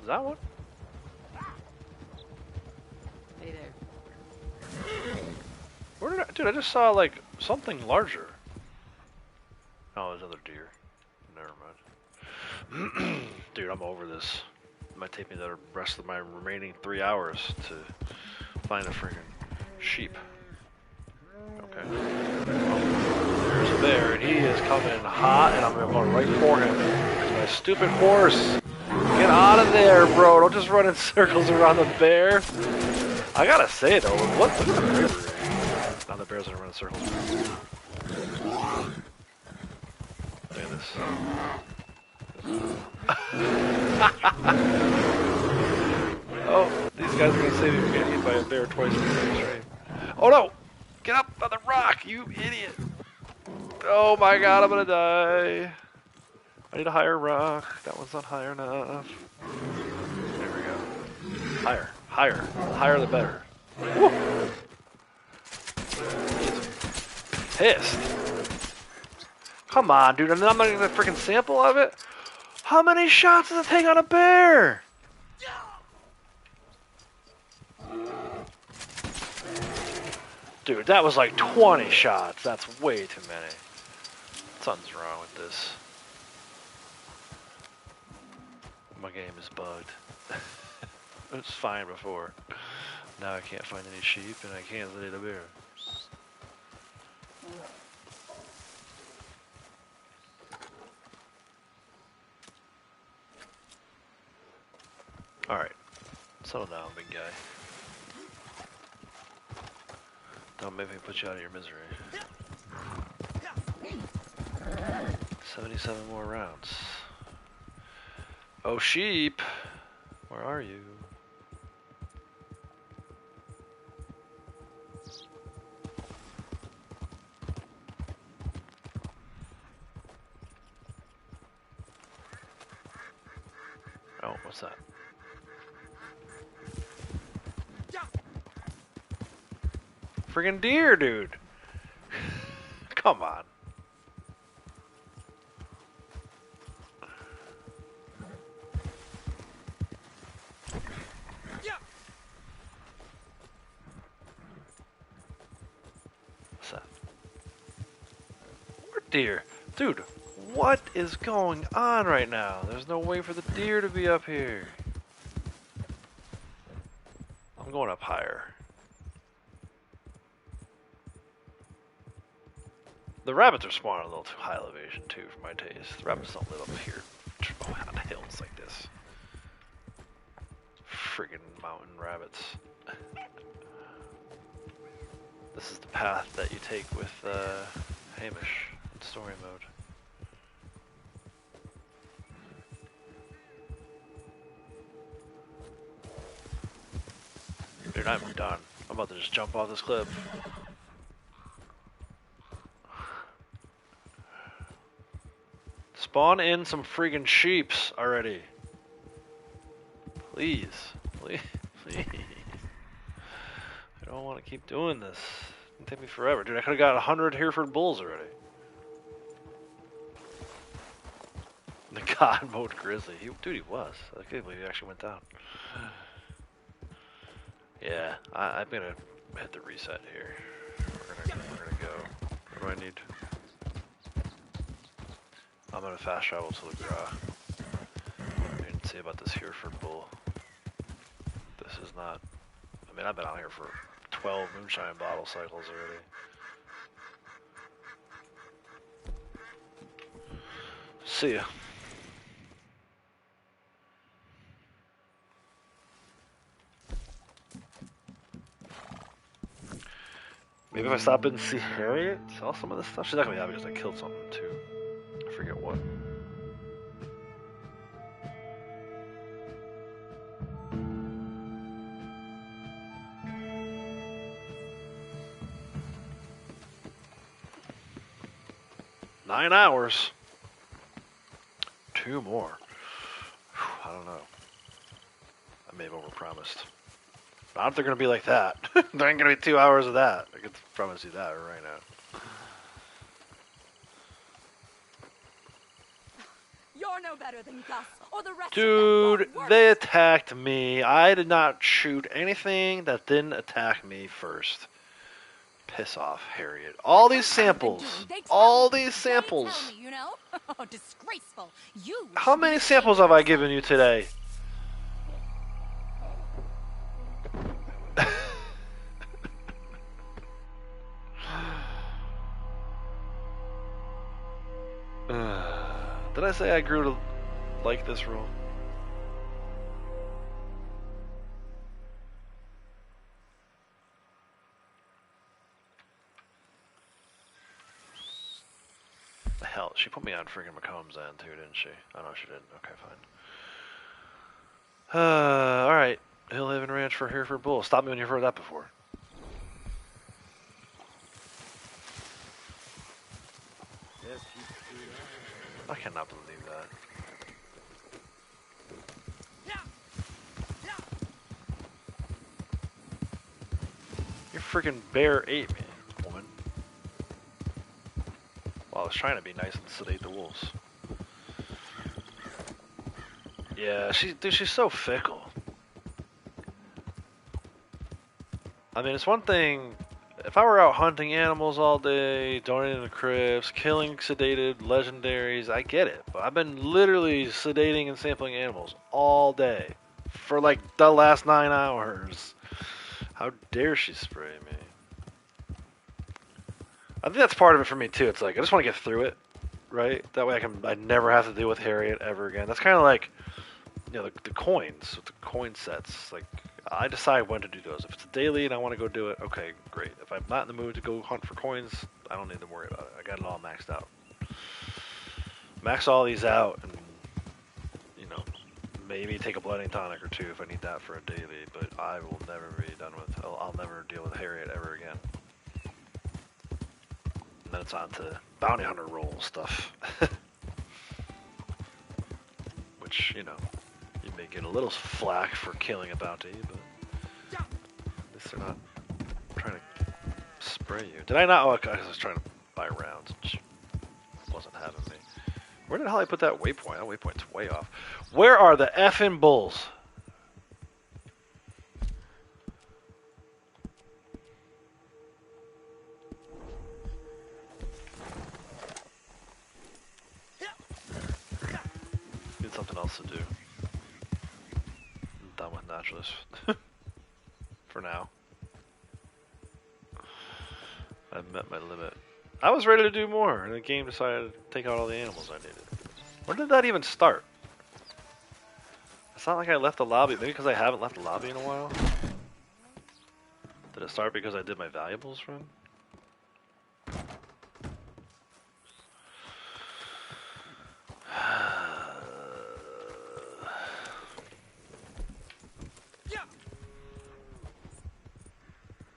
Is that one? Hey there. Where did I... Dude, I just saw, like, something larger. Oh, there's another deer. Never mind. Dude, I'm over this. It might take me the rest of my remaining 3 hours to find a freaking sheep. Okay. There's a bear, and he is coming hot, and I'm going right for him. It's my stupid horse. Get out of there, bro. Don't just run in circles around the bear. I gotta say, though, look at the river. Now the bear's gonna run in circles. Look at this. Oh, these guys are gonna save me from getting hit by a bear twice in the same stream. Oh no! Get up on the rock, you idiot! Oh my god, I'm gonna die. I need a higher rock. That one's not high enough. There we go. Higher, higher, higher the better. Woo. Pissed. Come on, dude, I'm not getting the freaking sample of it. How many shots does it take on a bear? Dude, that was like 20 shots. That's way too many. Something's wrong with this. My game is bugged. It was fine before. Now I can't find any sheep and I can't see the bear. Alright. Settle down, big guy. Don't make me put you out of your misery. 77 more rounds. Oh, sheep! Where are you? Oh, what's that? Friggin' deer, dude! Come on. What's that? More deer. Dude, what is going on right now? There's no way for the deer to be up here. I'm going up higher. The rabbits are spawning a little too high elevation too for my taste. The rabbits don't live up here on hills like this. Friggin' mountain rabbits. This is the path that you take with Hamish in story mode. Dude, I'm done. I'm about to just jump off this cliff. Spawn in some friggin' sheeps already. Please. Please. Please. I don't want to keep doing this. It'll take me forever. Dude, I could have got 100 Hereford bulls already. The god mode grizzly. Dude, he was. I can't believe he actually went down. Yeah, I'm gonna hit the reset here. We're gonna go. What do I need? I'm gonna fast travel to the Gra. And see about this Hereford bull. This is not. I mean, I've been out here for 12 moonshine bottle cycles already. See ya. Maybe if I stop in and see Harriet, sell some of this stuff. She's not gonna be happy because I killed something too. I forget what. Nine hours. 2 more. Whew, I don't know. I may have overpromised. Not if they're going to be like that. There ain't going to be 2 hours of that. I can promise you that right now. You're no better than Gus or the rest Dude, of them. they attacked me. I did not shoot anything that didn't attack me first. Piss off, Harriet. All these samples. All these samples. You know? Oh, disgraceful. You. How many samples have I given you today? say I grew to like this rule. The hell, she put me on freaking Macomb's end too, didn't she? Oh no, she didn't. Okay, fine. Alright. Hillhaven Ranch for Hereford Bull. Stop me when you've heard that before. I cannot believe that. Your freaking bear ate me, woman. Well, I was trying to be nice and sedate the wolves. Yeah, she's so fickle. I mean, it's one thing, if I were out hunting animals all day, donating to crypts, killing sedated legendaries, I get it. But I've been literally sedating and sampling animals all day. For like the last 9 hours. How dare she spray me? I think that's part of it for me too. It's like, I just want to get through it, right? That way I never have to deal with Harriet ever again. That's kind of like, you know, the coins, the coin sets. Like, I decide when to do those. If it's a daily and I want to go do it, okay, great. If I'm not in the mood to go hunt for coins, I don't need to worry about it. I got it all maxed out. Max all these out and, you know, maybe take a blooding tonic or two if I need that for a daily, but I will never be done with, I'll never deal with Harriet ever again. And then it's on to bounty hunter roll stuff. Which, you know, you may get a little flack for killing a bounty, but at least they're not trying to spray you. Did I not? Oh, I was trying to buy rounds. Wasn't having me. Where did the hell I put that waypoint? That waypoint's way off. Where are the effing bulls? Need something else to do. I'm done with naturalists. For now. I've met my limit. I was ready to do more, and the game decided to take out all the animals I needed. When did that even start? It's not like I left the lobby. Maybe because I haven't left the lobby in a while? Did it start because I did my valuables run?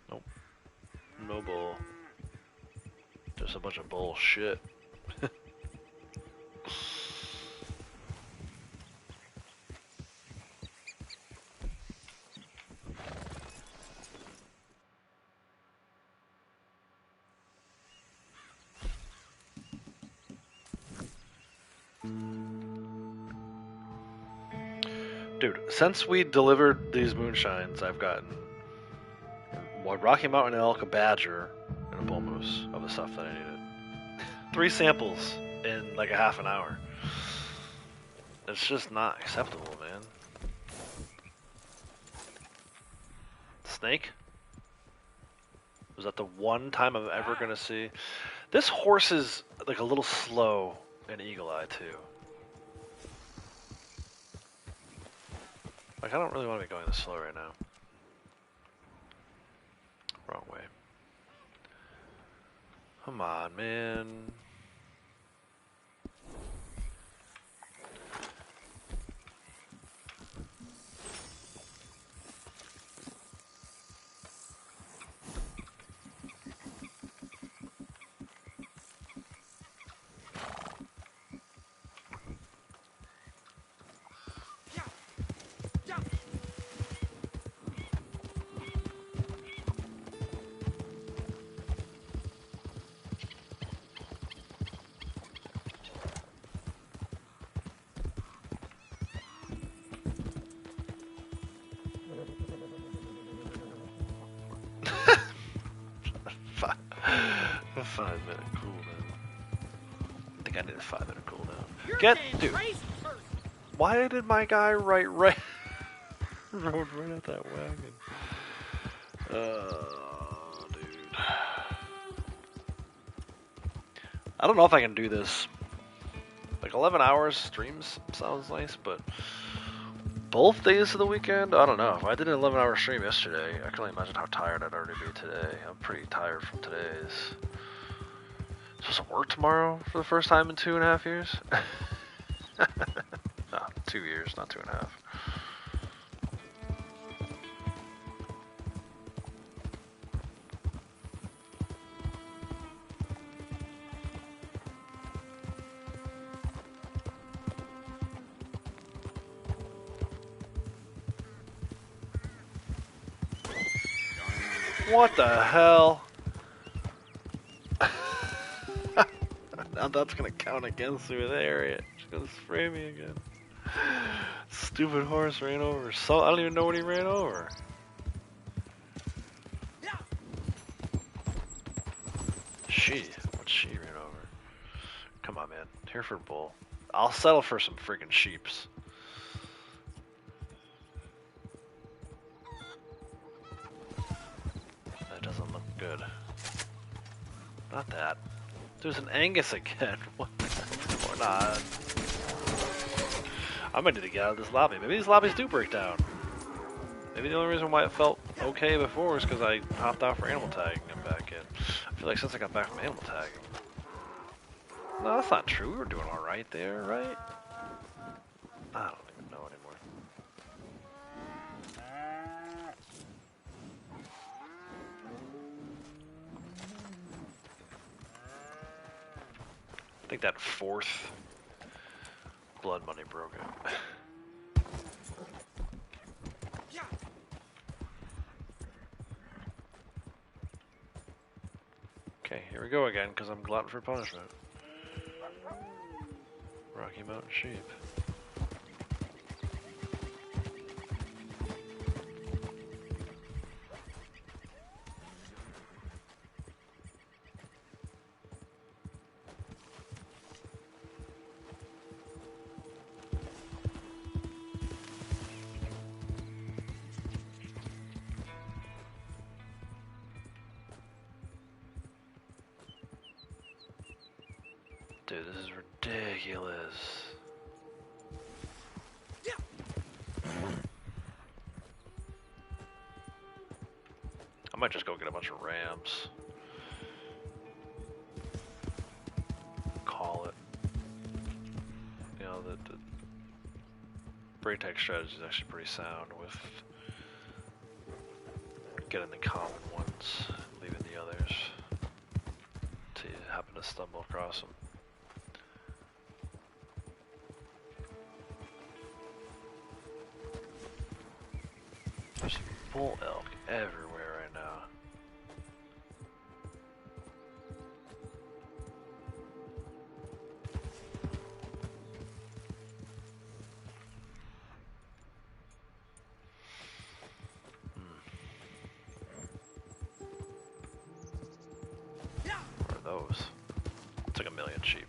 Nope. No bull. Just a bunch of bullshit. Dude, since we delivered these moonshines, I've gotten one Rocky Mountain elk, a badger, and a bull moose of the stuff that I needed. 3 samples in like a half an hour. It's just not acceptable, man. Snake? Was that the one time I'm ever gonna see? This horse is like a little slow and eagle eye too. Like, I don't really want to be going this slow right now. Wrong way. Come on, man. A 5-minute cooldown. I think I need a 5-minute cooldown. Get, dude. Why did my guy rode right at that wagon? Dude. I don't know if I can do this Like 11 hours streams sounds nice, but both days of the weekend, I don't know. If I did an 11-hour stream yesterday, I can only imagine how tired I'd already be today. I'm pretty tired from today's. Supposed to work tomorrow for the first time in 2.5 years? No, 2 years, not 2.5. What the hell? Now that's gonna count against me there. It's gonna spray me again. Stupid horse ran over. So I don't even know what he ran over. What she ran over? Come on, man. Here for a bull. I'll settle for some freaking sheeps. That doesn't look good. Not that. There's an Angus again. What the heck? Or not. I might need to get out of this lobby. Maybe these lobbies do break down. Maybe the only reason why it felt okay before is because I hopped out for animal tagging and back in. I feel like since I got back from animal tagging. No, that's not true. We were doing alright there, right? I don't even know anymore. I think that 4th blood money broke it. Okay, here we go again, because I'm glutton for punishment. Rocky Mountain sheep. Dude, this is ridiculous. I might just go get a bunch of rams. Call it. You know, the break tag strategy is actually pretty sound with getting the common ones, leaving the others till you happen to stumble across them. There's bull elk everywhere right now. What are those? It's like 1,000,000 sheep.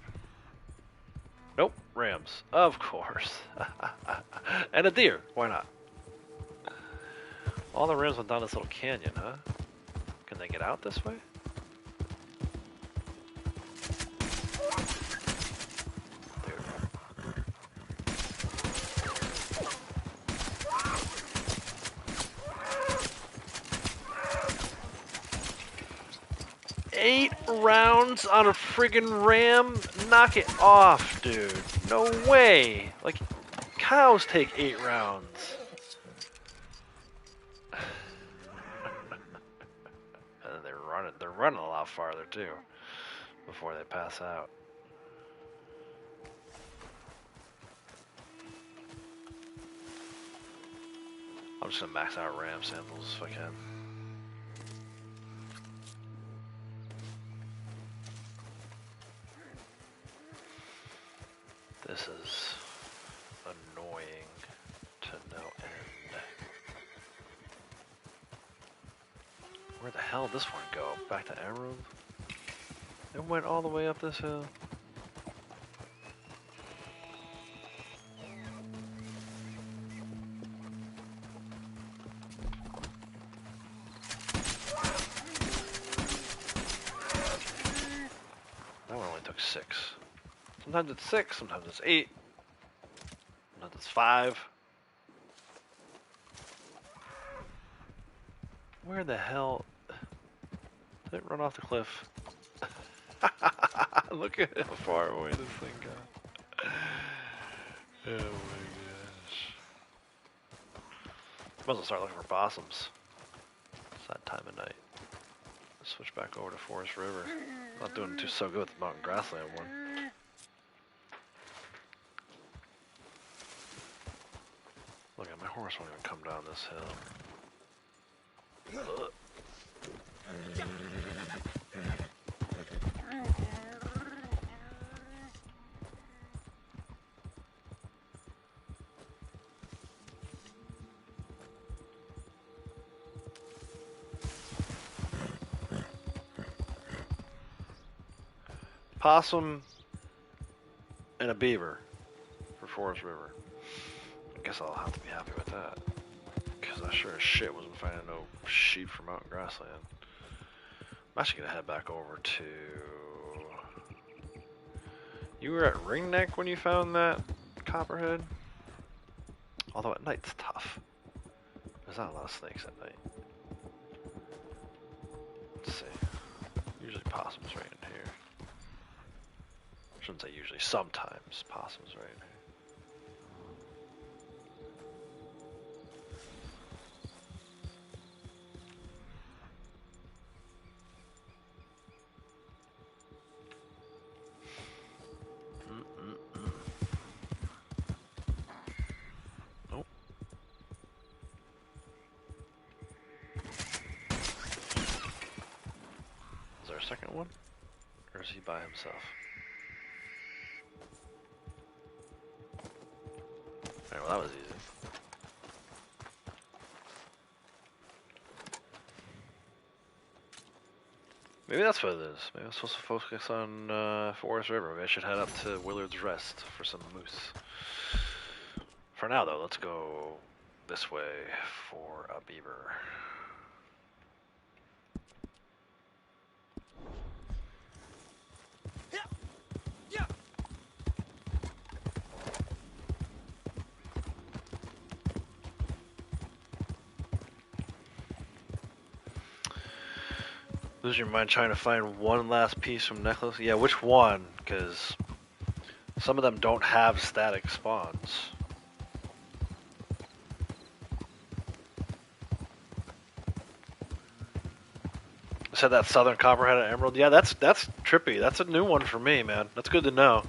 Nope, rams. Of course. And a deer. Why not? All the rams went down this little canyon, huh? Can they get out this way? Eight rounds on a friggin' ram? Knock it off, dude. No way. Like, cows take 8 rounds. They're running a lot farther too before they pass out. I'm just gonna max out ram samples if I can. This is annoying to no end. Where the hell did this one go? Back to Emerald? It went all the way up this hill. That one only took 6. Sometimes it's 6, sometimes it's 8, sometimes it's 5. Where the hell did it run off the cliff? Look at how far away this thing got. Oh my gosh. Might as well start looking for possums. It's that time of night. Switch back over to Forest River. Not doing so good with the mountain grassland one. Look at my horse won't even come down this hill. Ugh. Possum and a beaver for Forest River. I guess I'll have to be happy with that. Because I sure as shit wasn't finding no sheep for mountain grassland. I'm actually going to head back over to... You were at Ring Neck when you found that copperhead? Although at night it's tough. There's not a lot of snakes at night. Let's see. Usually possums right in here. I shouldn't say usually, sometimes possums right in here. Nope. Is there a second one? Or is he by himself? Alright, well that was easy. Maybe that's what it is. Maybe I'm supposed to focus on Forest River. Maybe I should head up to Willard's Rest for some moose. For now though, let's go this way for a beaver. Lose your mind trying to find one last piece from necklace? Yeah, which one? Because some of them don't have static spawns. I said that Southern Copperhead and Emerald. Yeah, that's trippy. That's a new one for me, man. That's good to know.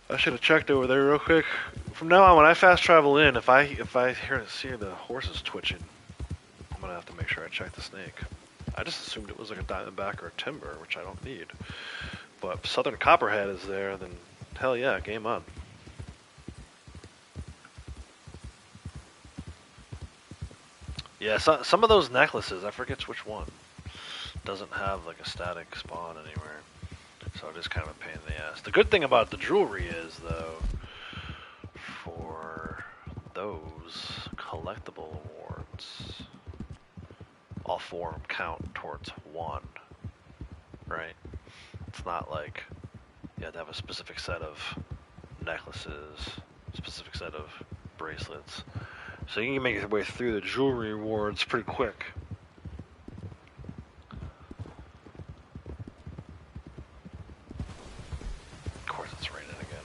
I should have checked over there real quick. From now on, when I fast travel in, if I see the horses twitching, I'm gonna have to make sure I check the snake. I just assumed it was like a diamondback or a timber, which I don't need. But if Southern Copperhead is there, then hell yeah, game on. Yeah, some of those necklaces, I forget which one, doesn't have like a static spawn anywhere. So it is kind of a pain in the ass. The good thing about the jewelry is, though, for those collectible awards, all 4 of them count towards 1, right? It's not like you have to have a specific set of necklaces, specific set of bracelets. So you can make your way through the jewelry awards pretty quick. Of course it's raining again.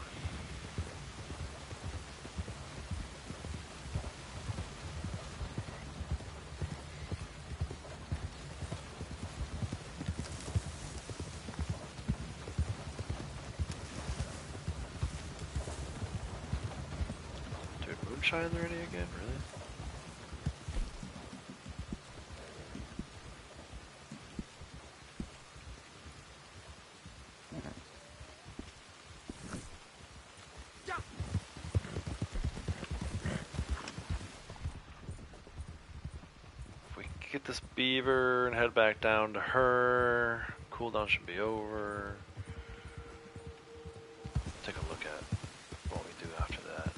Dude, Moonshine already again? Really? Get this beaver and head back down to her. Cooldown should be over. Take a look at what we do after that.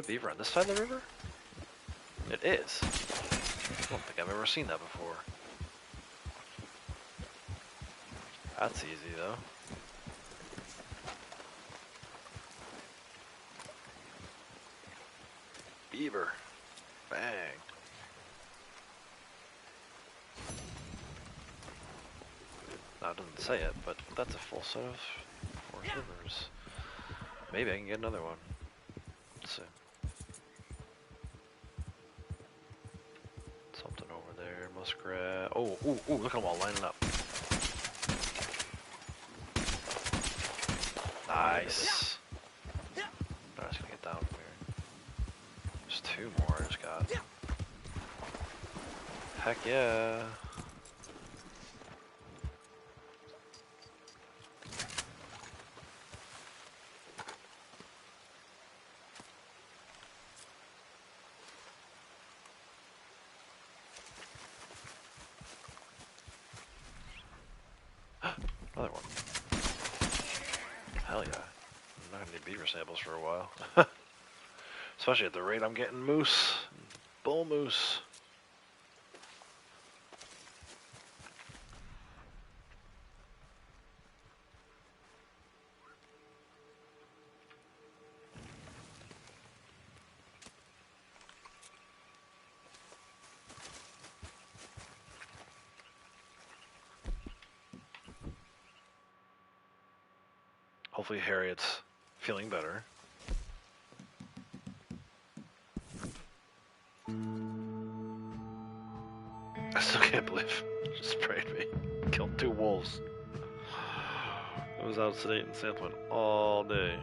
there beaver on this side of the river? It is. I don't think I've ever seen that before. That's easy though. Beaver. Bang. No, it doesn't say it, but that's a full set of forest rivers. Maybe I can get another one. Let's see. Something over there, muskrat. Oh, ooh, look at them all lining up. Nice. I'm just gonna get down from here. There's two more I just got. Heck yeah. Another one. Hell yeah. I'm not gonna need beaver samples for a while. Especially at the rate I'm getting moose. Bull moose. Hopefully Harriet's feeling better. I still can't believe it just sprayed me. Killed 2 wolves. I was out sedating sampling all day.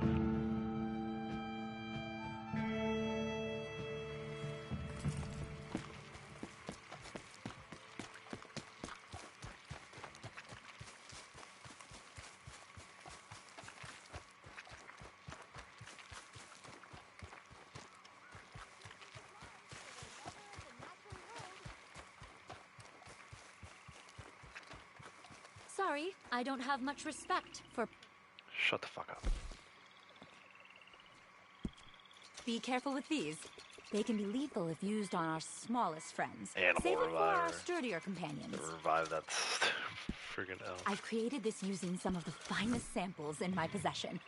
Sorry, I don't have much respect for... Shut the fuck up. Be careful with these. They can be lethal if used on our smallest friends. Animal Save it for our reviver. sturdier companions. To revive that friggin' elk. I've created this using some of the finest samples in my possession.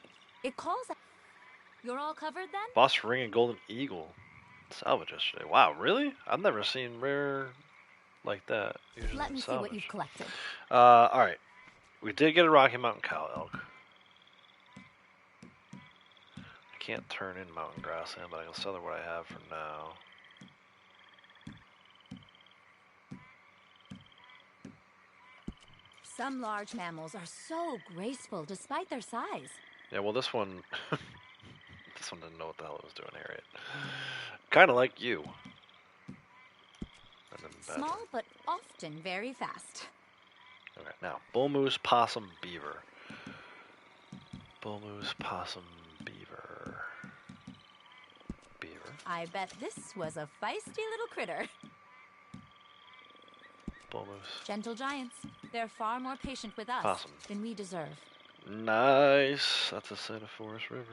It calls... You're all covered then? Boss ring and golden eagle. Salvage yesterday. Wow, really? I've never seen rare like that. Usually Let me see salvage. what you've collected. Alright. We did get a Rocky Mountain cow elk. I can't turn in mountain grassland, but I can sell her what I have for now. Some large mammals are so graceful despite their size. Yeah, well this one... this one didn't know what the hell it was doing, Harriet. Kinda like you. Small, but often very fast. Okay, now, bull moose, possum, beaver. Bull moose, possum, beaver. Beaver. I bet this was a feisty little critter. Bull moose. Gentle giants. They're far more patient with us Possum. than we deserve. Nice. That's a set of forest rivers.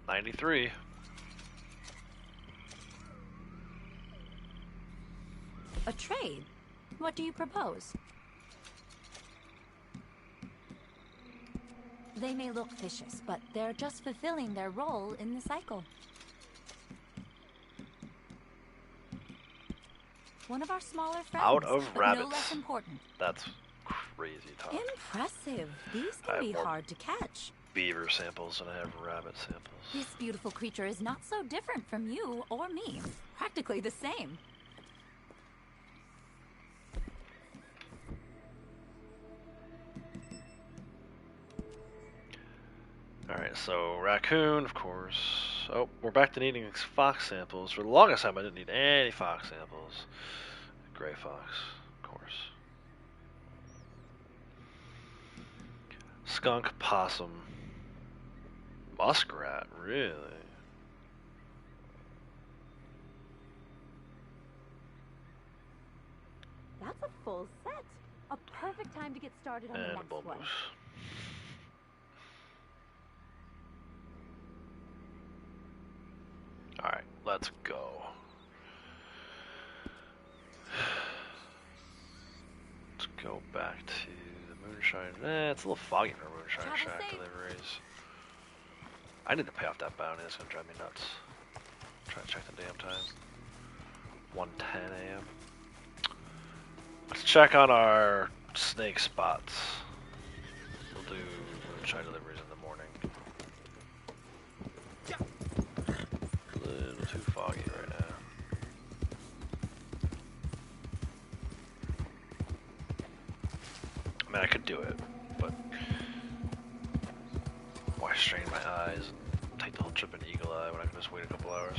$93. A trade? What do you propose? They may look vicious, but they're just fulfilling their role in the cycle. One of our smaller friends, Out of but rabbits. no less important. That's crazy talk. Impressive. These I can have be more hard to catch. Beaver samples than I have rabbit samples. This beautiful creature is not so different from you or me. Practically the same. Alright, so raccoon, of course. Oh, we're back to needing fox samples. For the longest time, I didn't need any fox samples. Gray fox, of course. Skunk, possum. Muskrat, really? That's a full set. A perfect time to get started on the next one. Alright, let's go. Let's go back to the Moonshine. It's a little foggy for Moonshine shack deliveries. I need to pay off that bounty. That's gonna drive me nuts. Try to check the damn time. 1:10 a.m. Let's check on our snake spots. We'll do Moonshine deliveries in the morning. A little too foggy right now. I mean, I could do it, but why strain my eyes and take the whole trip in Eagle Eye when I can just wait a couple hours?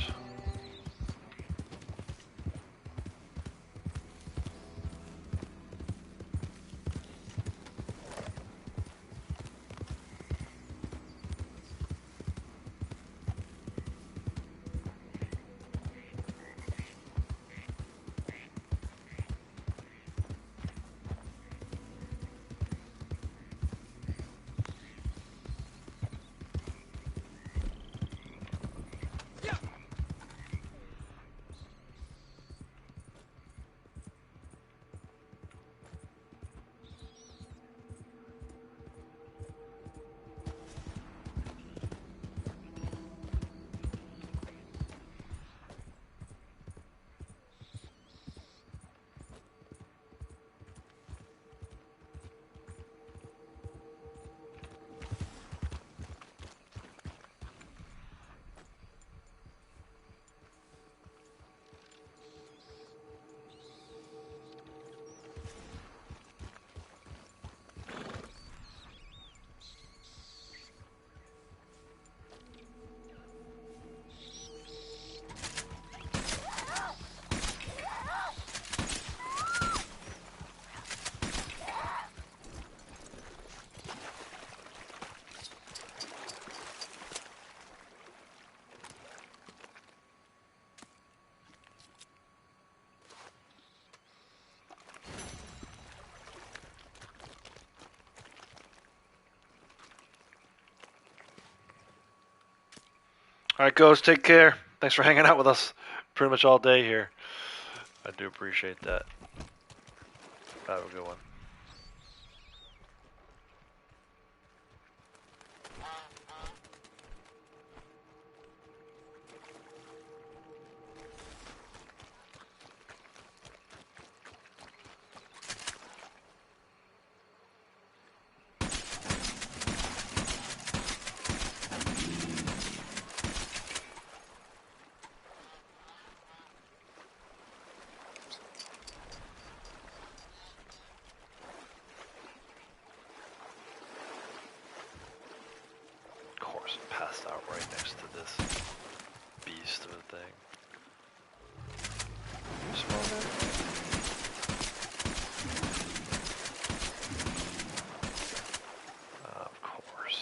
Alright, Ghost, take care. Thanks for hanging out with us pretty much all day here. I do appreciate that. Have a good one. Passed out right next to this beast of a thing. You smell that? Of course.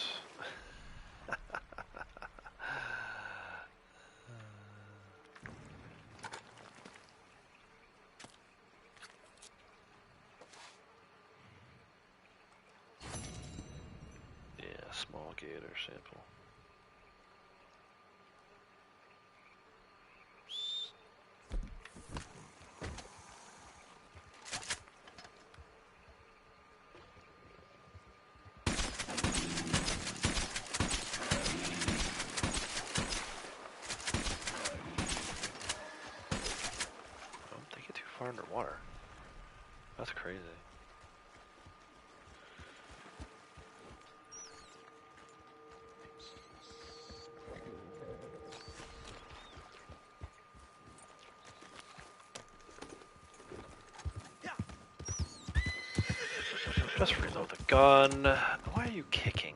Yeah, small gator sample. Far underwater. That's crazy. Just reload the gun. Why are you kicking?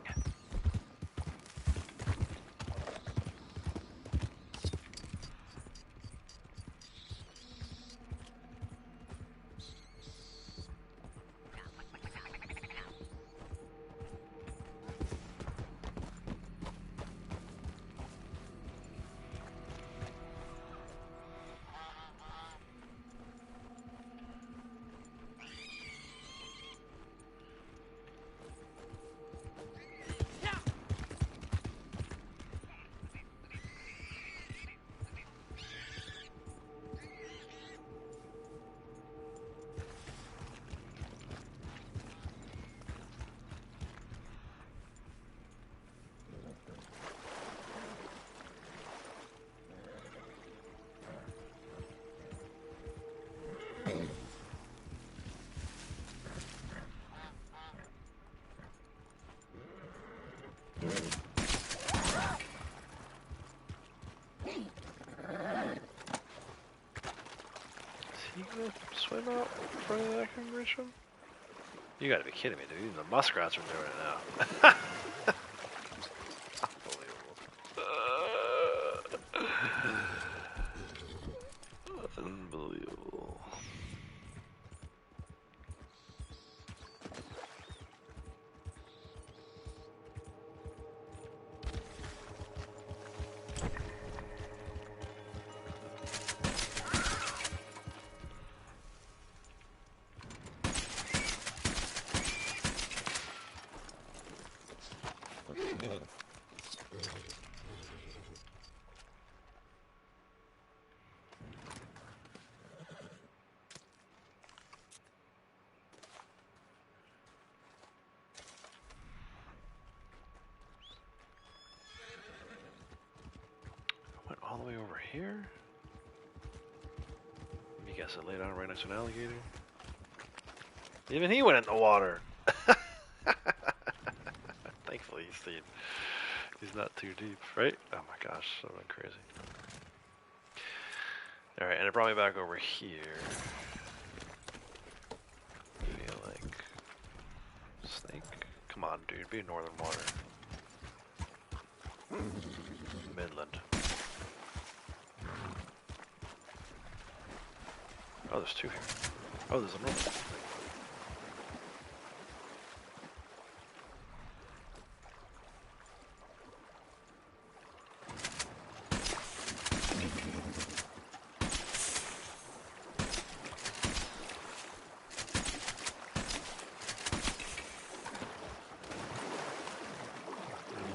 swim out in front of that I can reach them? You gotta be kidding me, dude. Even the muskrats are doing it now. Unbelievable. Went all the way over here? You guess I laid down right next to an alligator. Even he went in the water. Thankfully he stayed. He's not too deep, right? Oh my gosh, that went crazy. Alright, and it brought me back over here. I feel like... Snake? Come on, dude, be in northern water. Midland. Oh, there's two here. Oh, there's another one.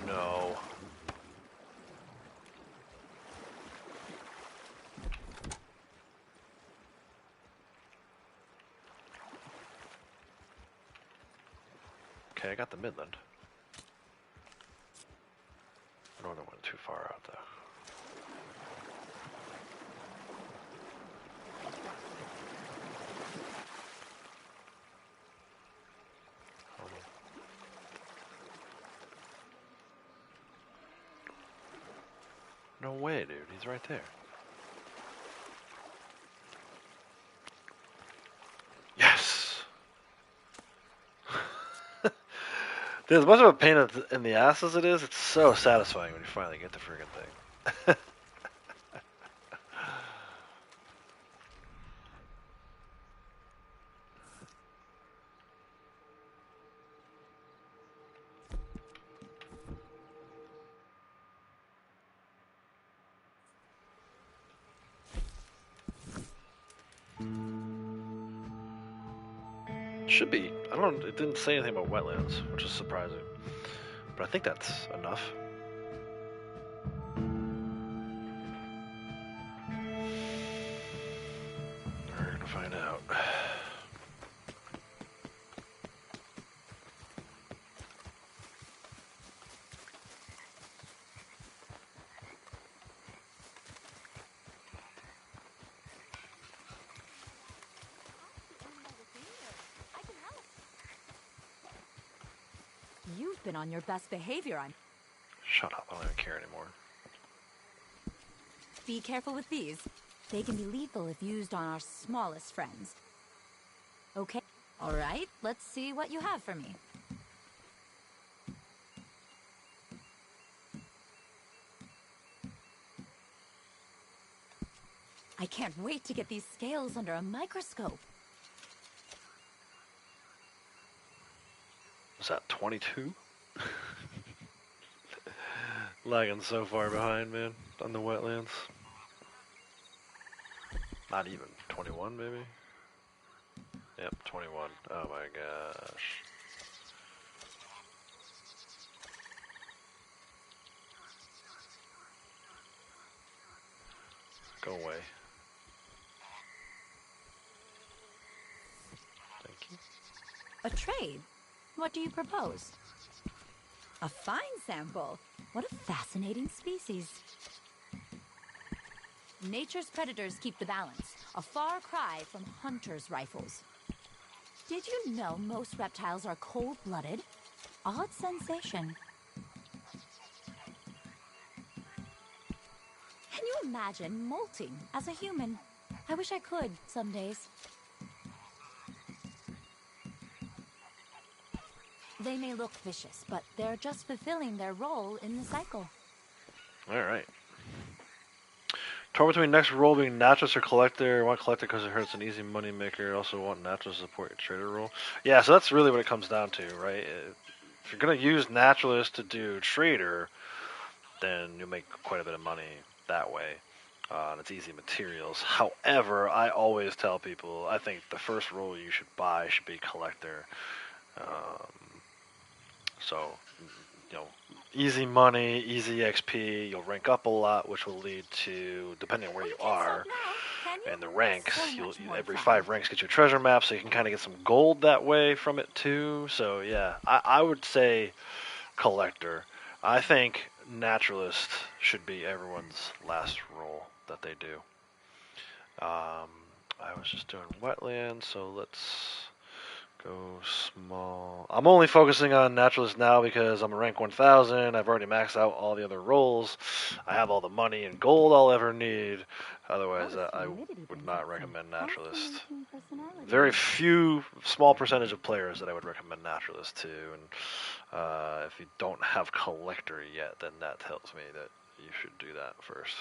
No. Okay, I got the Midland. Northern went too far out though. No way, dude. He's right there. Yes! Dude, as much of a pain in the ass as it is, it's so satisfying when you finally get the friggin' thing. Should be. I don't. It didn't say anything about wetlands, which is surprising. But I think that's enough. We're gonna find out. You've been on your best behavior. Shut up, I don't even care anymore. Be careful with these. They can be lethal if used on our smallest friends. Okay. All right, let's see what you have for me. I can't wait to get these scales under a microscope. Was that 22? Lagging so far behind, man, on the wetlands. Not even. 21, maybe? Yep, 21. Oh my gosh. Go away. Thank you. A trade? What do you propose? A fine sample. What a fascinating species. Nature's predators keep the balance. A far cry from hunters' rifles. Did you know most reptiles are cold-blooded? Odd sensation. Can you imagine molting as a human? I wish I could, some days. They may look vicious, but they're just fulfilling their role in the cycle. Alright. Torn between next role being naturalist or collector. Want collector because it hurts an easy money maker. Also want naturalist to support your trader role. Yeah, so that's really what it comes down to, right? If you're going to use naturalist to do trader, then you'll make quite a bit of money that way. And it's easy materials. However, I always tell people, I think the first role you should buy should be collector. So, you know, easy money, easy XP, you'll rank up a lot, which will lead to, depending on where you are, and the ranks, every 5 ranks get you a treasure map, so you can kind of get some gold that way from it too. So yeah, I would say collector. I think naturalist should be everyone's last role that they do. I was just doing wetlands, so let's go small. I'm only focusing on naturalist now because I'm a rank 1000. I've already maxed out all the other roles. I have all the money and gold I'll ever need. Otherwise, I would not recommend naturalist. Very few, small percentage of players that I would recommend naturalist to. And if you don't have collector yet, then that tells me that you should do that first.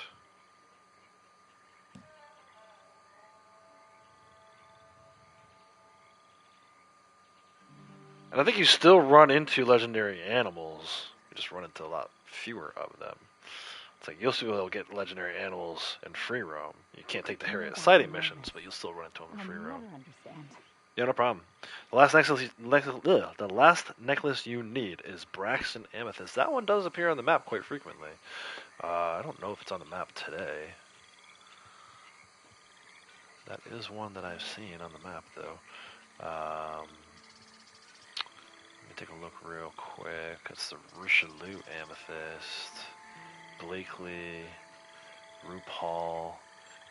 And I think you still run into legendary animals. You just run into a lot fewer of them. It's like you'll still be able to get legendary animals in free roam. You can't take the Harriet sighting missions, but you'll still run into them in free roam. Yeah, no problem. The last necklace you need is Braxton Amethyst. That one does appear on the map quite frequently. I don't know if it's on the map today. That is one that I've seen on the map, though. Take a look real quick. It's the Richelieu Amethyst, Blakely, RuPaul,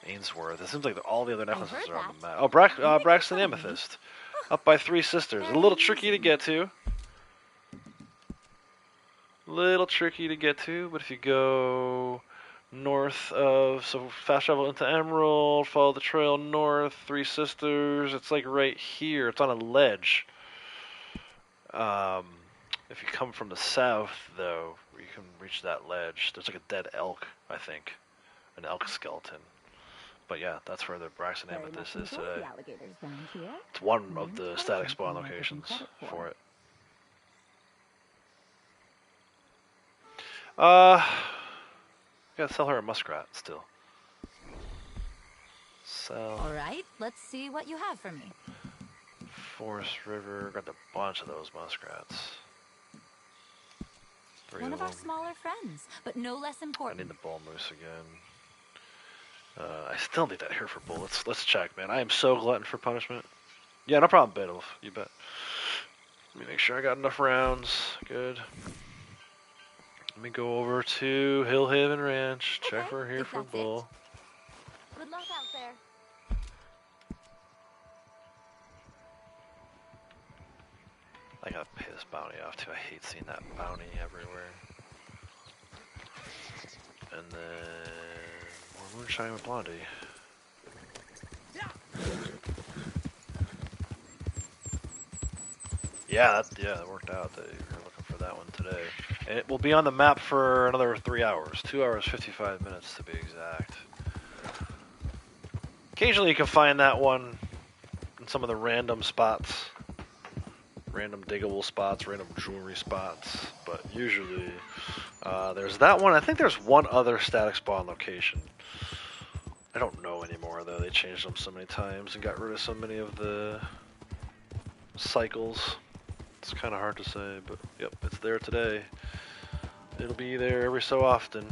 Ainsworth. It seems like all the other necklaces are on the map. Oh, Braxton Amethyst. Up by Three Sisters. A little tricky to get to. But if you go north of, so fast travel into Emerald, follow the trail north, Three Sisters, it's like right here. It's on a ledge. If you come from the south, though, you can reach that ledge. There's like a dead elk, I think. An elk skeleton. But yeah, that's where the Braxton Amethyst is today. It's one of the static spawn locations for it. Gotta sell her a muskrat still. Sell. Alright, let's see what you have for me. Forest River, got a bunch of those muskrats. One of our smaller friends, but no less important. I need the bull moose again. I still need that here for bullets. Let's check, man. I am so glutton for punishment. Yeah, no problem, Biddle. You bet. Let me make sure I got enough rounds. Good. Let me go over to Hillhaven Ranch. Check for here for bull. Good luck out there. I gotta pay this bounty off too. I hate seeing that bounty everywhere. And then more Moonshine with Blondie. Yeah, that worked out that you were looking for that one today. And it will be on the map for another 3 hours. 2 hours, 55 minutes to be exact. Occasionally you can find that one in some of the random spots. Random diggable spots, random jewelry spots, but usually there's that one. I think there's one other static spawn location. I don't know anymore though. They changed them so many times and got rid of so many of the cycles. It's kind of hard to say, but yep, it's there today. It'll be there every so often.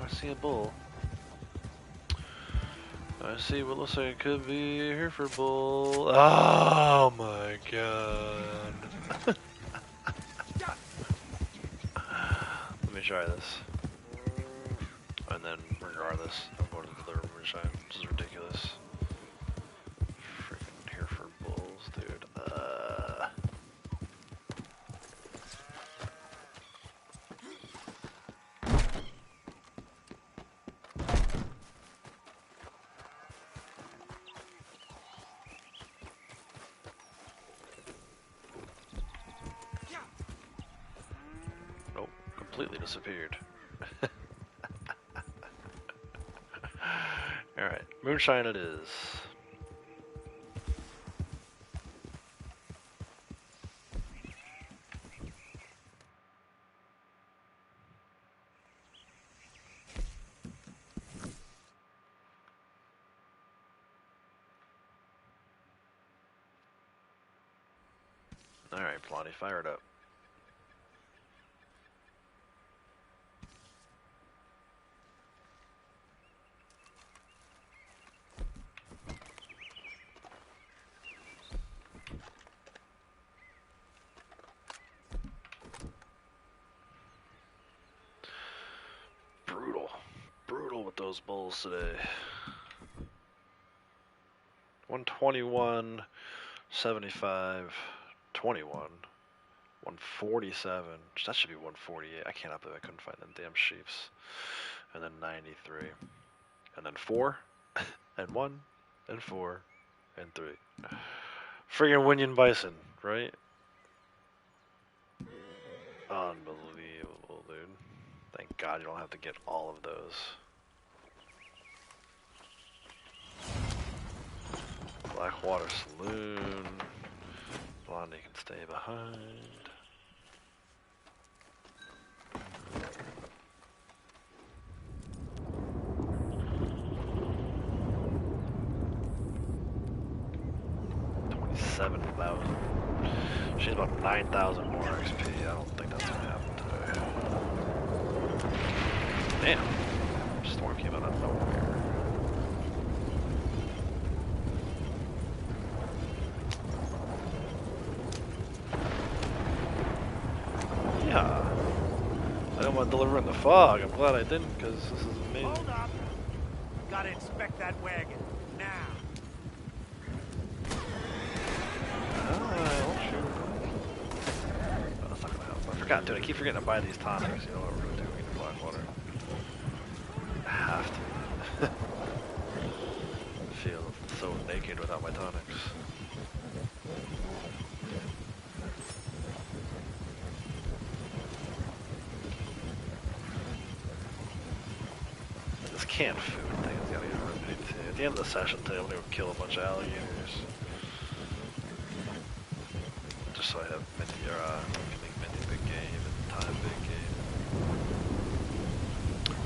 I see a bull. I see what looks like it could be a Hereford bull. Oh my god. Let me try this. And then, regardless, I'm going to deliver Moonshine, which is ridiculous. Freaking Hereford bulls, dude. Nope, completely disappeared. Alright, Moonshine it is. Alright, Plotty, fire it up. Brutal with those bulls today. 121, 75, 21, 147. That should be 148. I cannot believe I couldn't find them damn sheeps. And then 93. And then 4, and 1, and 4, and 3. Friggin' Winyan Bison, right? Unbelievable, dude. Thank God you don't have to get all of those. Blackwater Saloon. Blondie can stay behind. $27,000. She's about 9,000 more XP. I don't think that's gonna happen today. Damn. Storm came out of nowhere. Yeah. I don't want to deliver in the fog. I'm glad I didn't, because this is amazing. Hold up. Gotta inspect that wagon. Now. That's not gonna help. I forgot, dude. I keep forgetting to buy these tonics. You know what we're gonna do? We need Blackwater. I have to. I feel so naked without my tonics. This canned food thing is gotta get remedied too. At the end of the session today, I'm gonna go kill a bunch of alligators. Just so I have many, can make many big game and time big game.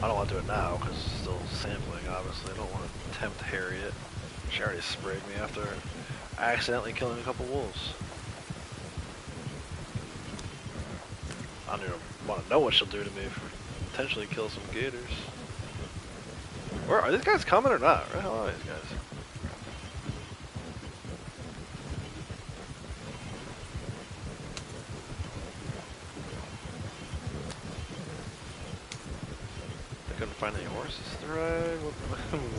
I don't want to do it now because it's still sampling, obviously. I don't want to tempt Harriet. She already sprayed me after accidentally killing a couple wolves. I don't even want to know what she'll do to me if we potentially kill some gators. Where are these guys coming or not? Where the hell are these guys? Couldn't find any horses to ride. What's going on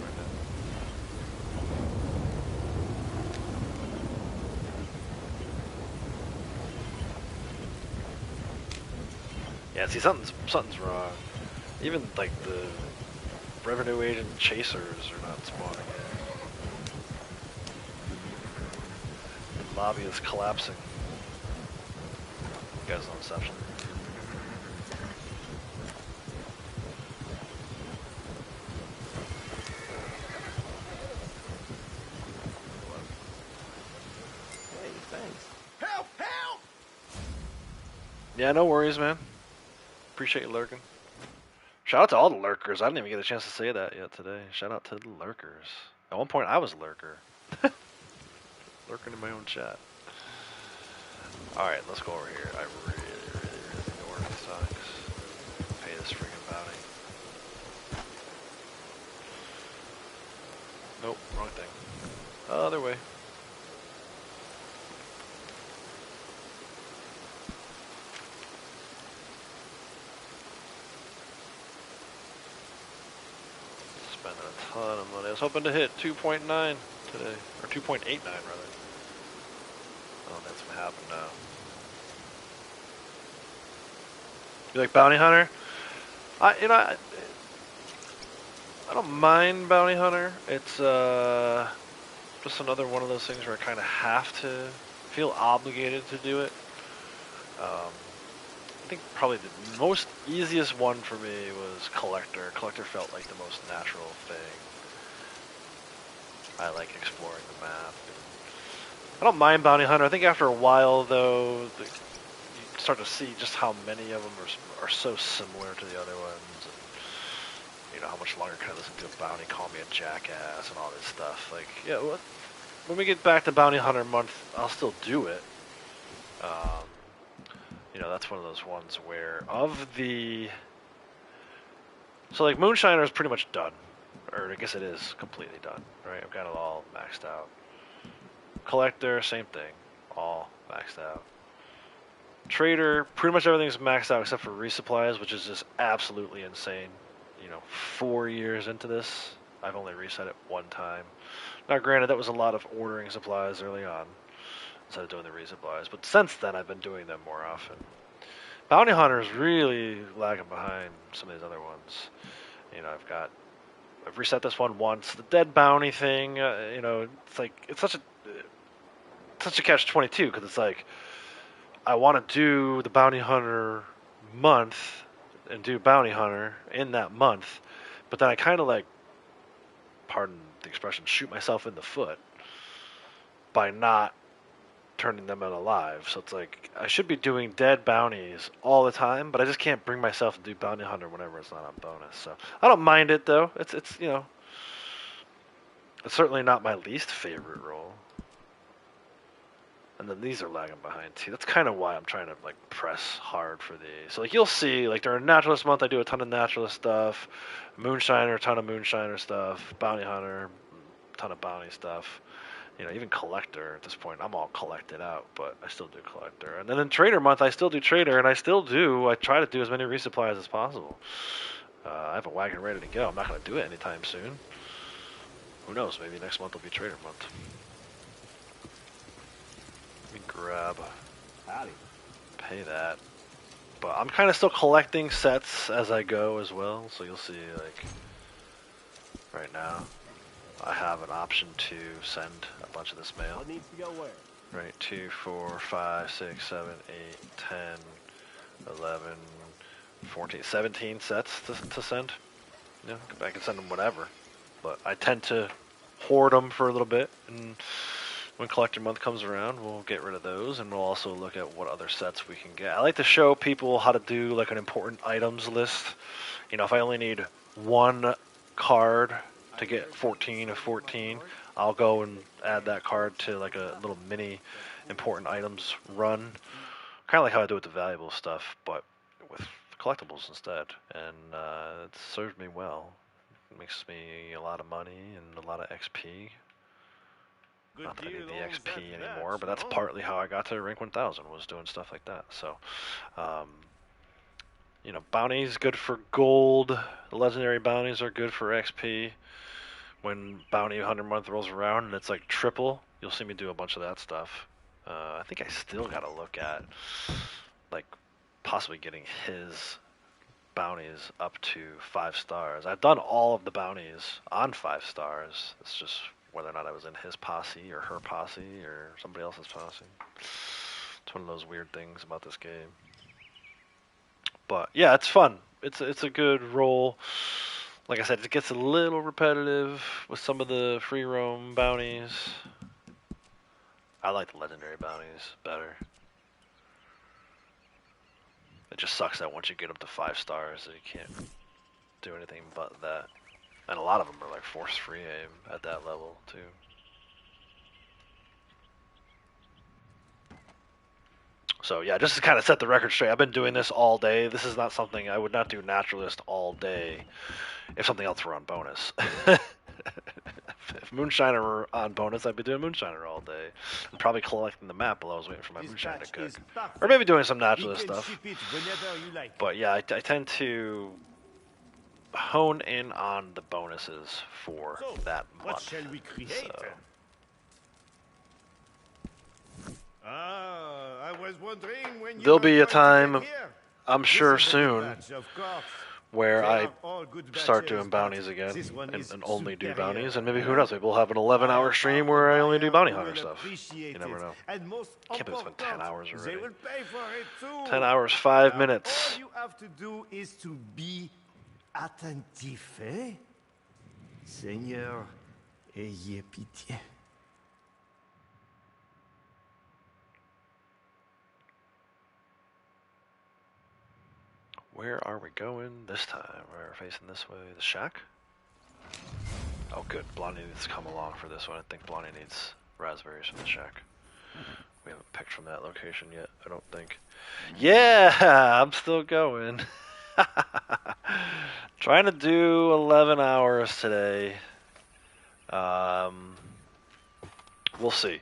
right now? Yeah, see, something's wrong. Even like the revenue agent chasers are not spawning yet. The lobby is collapsing. You guys know Inception. Yeah, no worries, man. Appreciate you lurking. Shout out to all the lurkers. I didn't even get a chance to say that yet today. Shout out to the lurkers. At one point, I was a lurker. Lurking in my own chat. Alright, let's go over here. I really don't want these tonics. Pay this freaking bounty. ton of money. I was hoping to hit 2.9 today, or 2.89 rather. Oh, that's what happened now. You like Bounty Hunter? I don't mind Bounty Hunter. It's just another one of those things where I kind of have to feel obligated to do it. I think probably the most easiest one for me was Collector. Collector felt like the most natural thing. I like exploring the map. I don't mind Bounty Hunter. I think after a while, though, you start to see just how many of them are so similar to the other ones. And, you know, how much longer can I listen to a bounty call me a jackass and all this stuff. Like, yeah, when we get back to Bounty Hunter month, I'll still do it. You know, that's one of those ones where so like Moonshiner is pretty much done, or I guess it is completely done, right? I've got it all maxed out. Collector, same thing, all maxed out. Trader, pretty much everything's maxed out except for resupplies, which is just absolutely insane. You know, 4 years into this, I've only reset it one time. Now, granted, that was a lot of ordering supplies early on, instead of doing the resupplies, but since then I've been doing them more often. Bounty Hunter is really lagging behind some of these other ones. You know, I've reset this one once. The dead bounty thing, you know, it's such a catch-22, because it's like, I want to do the Bounty Hunter month and do Bounty Hunter in that month, but then I kind of like, pardon the expression, shoot myself in the foot by not turning them in alive. So it's like, I should be doing dead bounties all the time, but I just can't bring myself to do Bounty Hunter whenever it's not on bonus. So I don't mind it, though. It's you know, it's certainly not my least favorite role. And then these are lagging behind too. That's kind of why I'm trying to like press hard for these. So like you'll see, like during Naturalist month, I do a ton of Naturalist stuff. Moonshiner, a ton of Moonshiner stuff. Bounty Hunter, a ton of bounty stuff. You know, even Collector at this point, I'm all collected out, but I still do Collector. And then in Trader month, I still do Trader, and I try to do as many resupplies as possible. I have a wagon ready to go. I'm not going to do it anytime soon. Who knows, maybe next month will be Trader month. Let me grab, pay that. But I'm kind of still collecting sets as I go as well, so you'll see, like, right now, I have an option to send a bunch of this mail. What needs to go where? Right, 2, 4, 5, 6, 7, 8, 10, 11, 14, 17 sets to send. You know, I can send them whatever. But I tend to hoard them for a little bit, and when Collector Month comes around, we'll get rid of those, and we'll also look at what other sets we can get. I like to show people how to do like an important items list. You know, if I only need one card to get 14 of 14, I'll go and add that card to like a little mini important items run. Kind of like how I do with the valuable stuff, but with collectibles instead. And it served me well. It makes me a lot of money and a lot of XP. Not that I need the XP anymore, but that's partly how I got to rank 1000, was doing stuff like that. So, you know, bounties good for gold. The legendary bounties are good for XP. When Bounty Hunter month rolls around and it's like triple, you'll see me do a bunch of that stuff. I think I still got to look at like possibly getting his bounties up to 5 stars. I've done all of the bounties on 5 stars. It's just whether or not I was in his posse or her posse or somebody else's posse. It's one of those weird things about this game. But yeah, it's fun. It's a good roll. Like I said, it gets a little repetitive with some of the free roam bounties. I like the legendary bounties better. It just sucks that once you get up to 5 stars that you can't do anything but that. And a lot of them are like force free aim at that level too. So yeah, just to kind of set the record straight, I've been doing this all day. This is not something I would not do Naturalist all day if something else were on bonus. If Moonshiner were on bonus, I'd be doing Moonshiner all day. And probably collecting the map while I was waiting for my Moonshine to cook. Or maybe doing some Naturalist stuff. But yeah, I tend to hone in on the bonuses for that month. What shall we create? So. I was wondering when you There'll were be a going to time, get here. I'm This sure is a good soon, batch, of course. where They I are all good start batches, doing but bounties again this one is and only do superior. bounties, and maybe who knows, maybe we'll have an 11-hour stream where I only do bounty hunter stuff. Appreciate You never it. know. And most Can't believe it's been 10 hours They already. will pay for it too. 10 hours, 5 Now, minutes. All you have to do is to be attentif, eh? Seigneur, ayez pitié. Where are we going this time? We're facing this way. The shack? Oh, good. Blondie needs to come along for this one. I think Blondie needs raspberries from the shack. We haven't picked from that location yet, I don't think. Yeah! I'm still going. Trying to do 11 hours today. We'll see.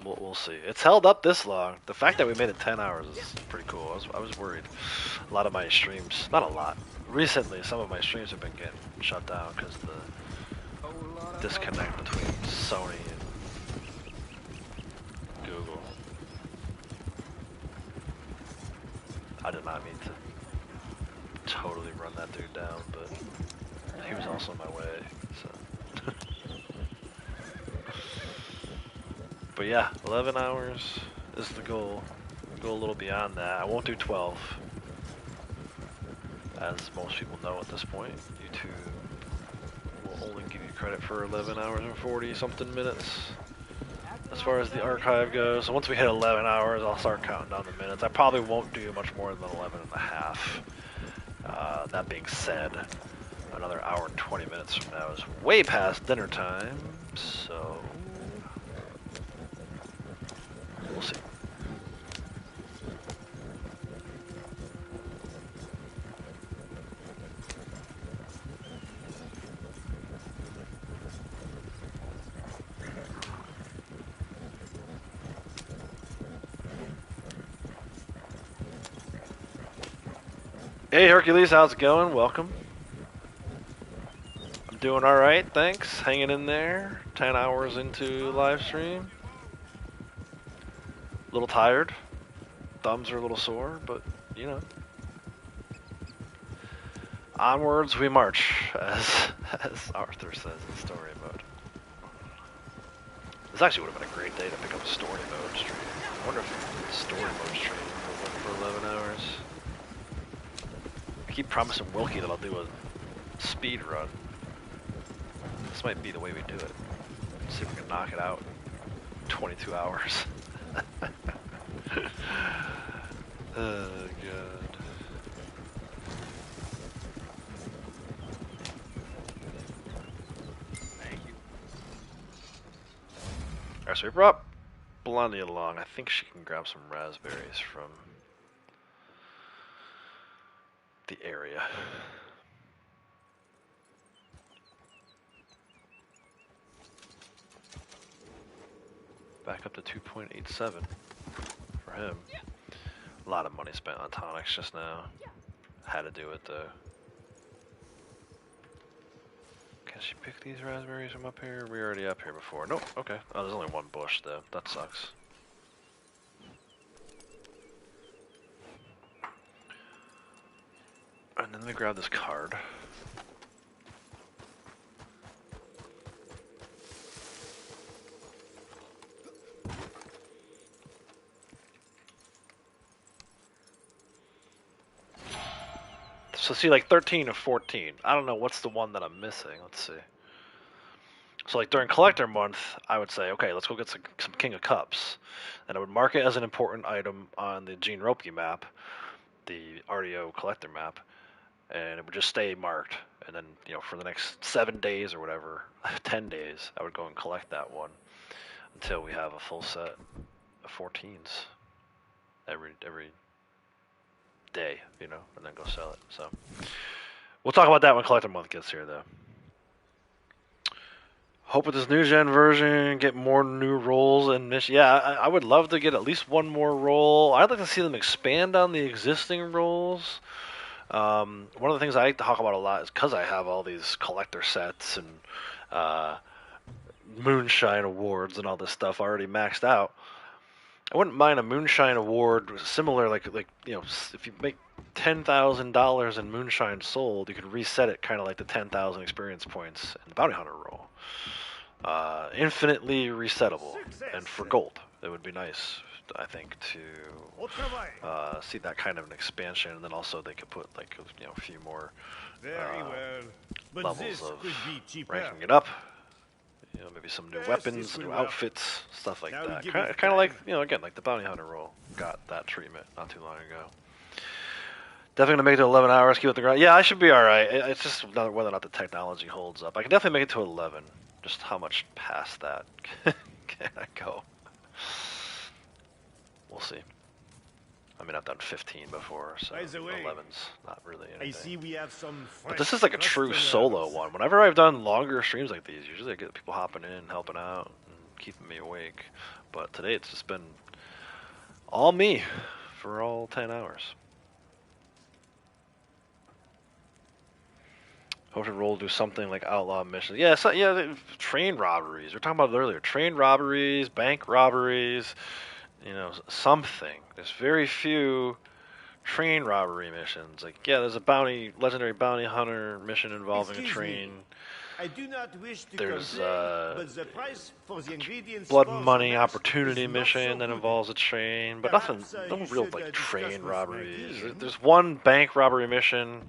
We'll see. It's held up this long. The fact that we made it 10 hours is pretty cool. I was worried. A lot of my streams, not a lot. Recently, some of my streams have been getting shut down because of the disconnect between Sony and Google. I did not mean to totally run that dude down, but he was also in my way, so. But yeah, 11 hours is the goal. Go a little beyond that. I won't do 12. As most people know at this point, YouTube will only give you credit for 11 hours and 40 something minutes as far as the archive goes. So once we hit 11 hours, I'll start counting down the minutes. I probably won't do much more than 11 and a half. That being said, another hour and 20 minutes from now is way past dinner time, so we'll see. Hey Hercules, how's it going? Welcome. I'm doing alright, thanks. Hanging in there. 10 hours into live stream. A little tired. Thumbs are a little sore, but you know. Onwards we march, as Arthur says in story mode. This actually would have been a great day to pick up a story mode stream. I wonder if the story mode stream will went for 11 hours. I keep promising Wilkie that I'll do a speed run. This might be the way we do it. See if we can knock it out in 22 hours. Oh god. Thank you. Alright, so we brought Blondie along. I think she can grab some raspberries from the area. Back up to 2.87 for him. A lot of money spent on tonics just now. Had to do it though. Can she pick these raspberries from up here? We're already up here before. Nope, okay. Oh, there's only one bush though. That sucks. And then let me grab this card. So see, like 13 of 14. I don't know what's the one that I'm missing. Let's see. So like during collector month, I would say, okay, let's go get some King of Cups. And I would mark it as an important item on the Gene Ropke map, the RDO collector map. And it would just stay marked. And then, you know, for the next 7 days or whatever, 10 days, I would go and collect that one until we have a full set of 14s every day, you know, and then go sell it. So we'll talk about that when collector month gets here, though. Hope with this new gen version, get more new roles and missions. Yeah, I would love to get at least one more role. I'd like to see them expand on the existing roles. One of the things I like to talk about a lot is because I have all these collector sets and Moonshine awards and all this stuff already maxed out. I wouldn't mind a Moonshine award similar, like you know, if you make $10,000 in Moonshine sold, you could reset it kind of like the 10,000 experience points in the Bounty Hunter role. Infinitely resettable, and for gold. It would be nice, I think, to see that kind of an expansion, and then also they could put like a few more levels of ranking it up. You know, maybe some new weapons, new outfits, stuff like that. Kind of like, again, like the Bounty Hunter role got that treatment not too long ago. Definitely gonna make it to 11 hours. Keep it the ground. Yeah, I should be all right. It's just whether or not the technology holds up. I can definitely make it to 11. Just how much past that can I go? We'll see. I mean, I've done 15 before, so 11's not really anything. I see we have some. But this is like a true solo one. Whenever I've done longer streams like these, usually I get people hopping in, helping out, and keeping me awake. But today it's just been all me for all 10 hours. Hope to roll do something like outlaw missions. Yeah, train robberies. We were talking about it earlier. Train robberies, bank robberies. Something. There's very few train robbery missions. Like, yeah, there's a legendary bounty hunter mission involving a train. I do not wish to There's but the price for the ingredients blood money opportunity mission that involves a train, but no real like train robberies. There's one bank robbery mission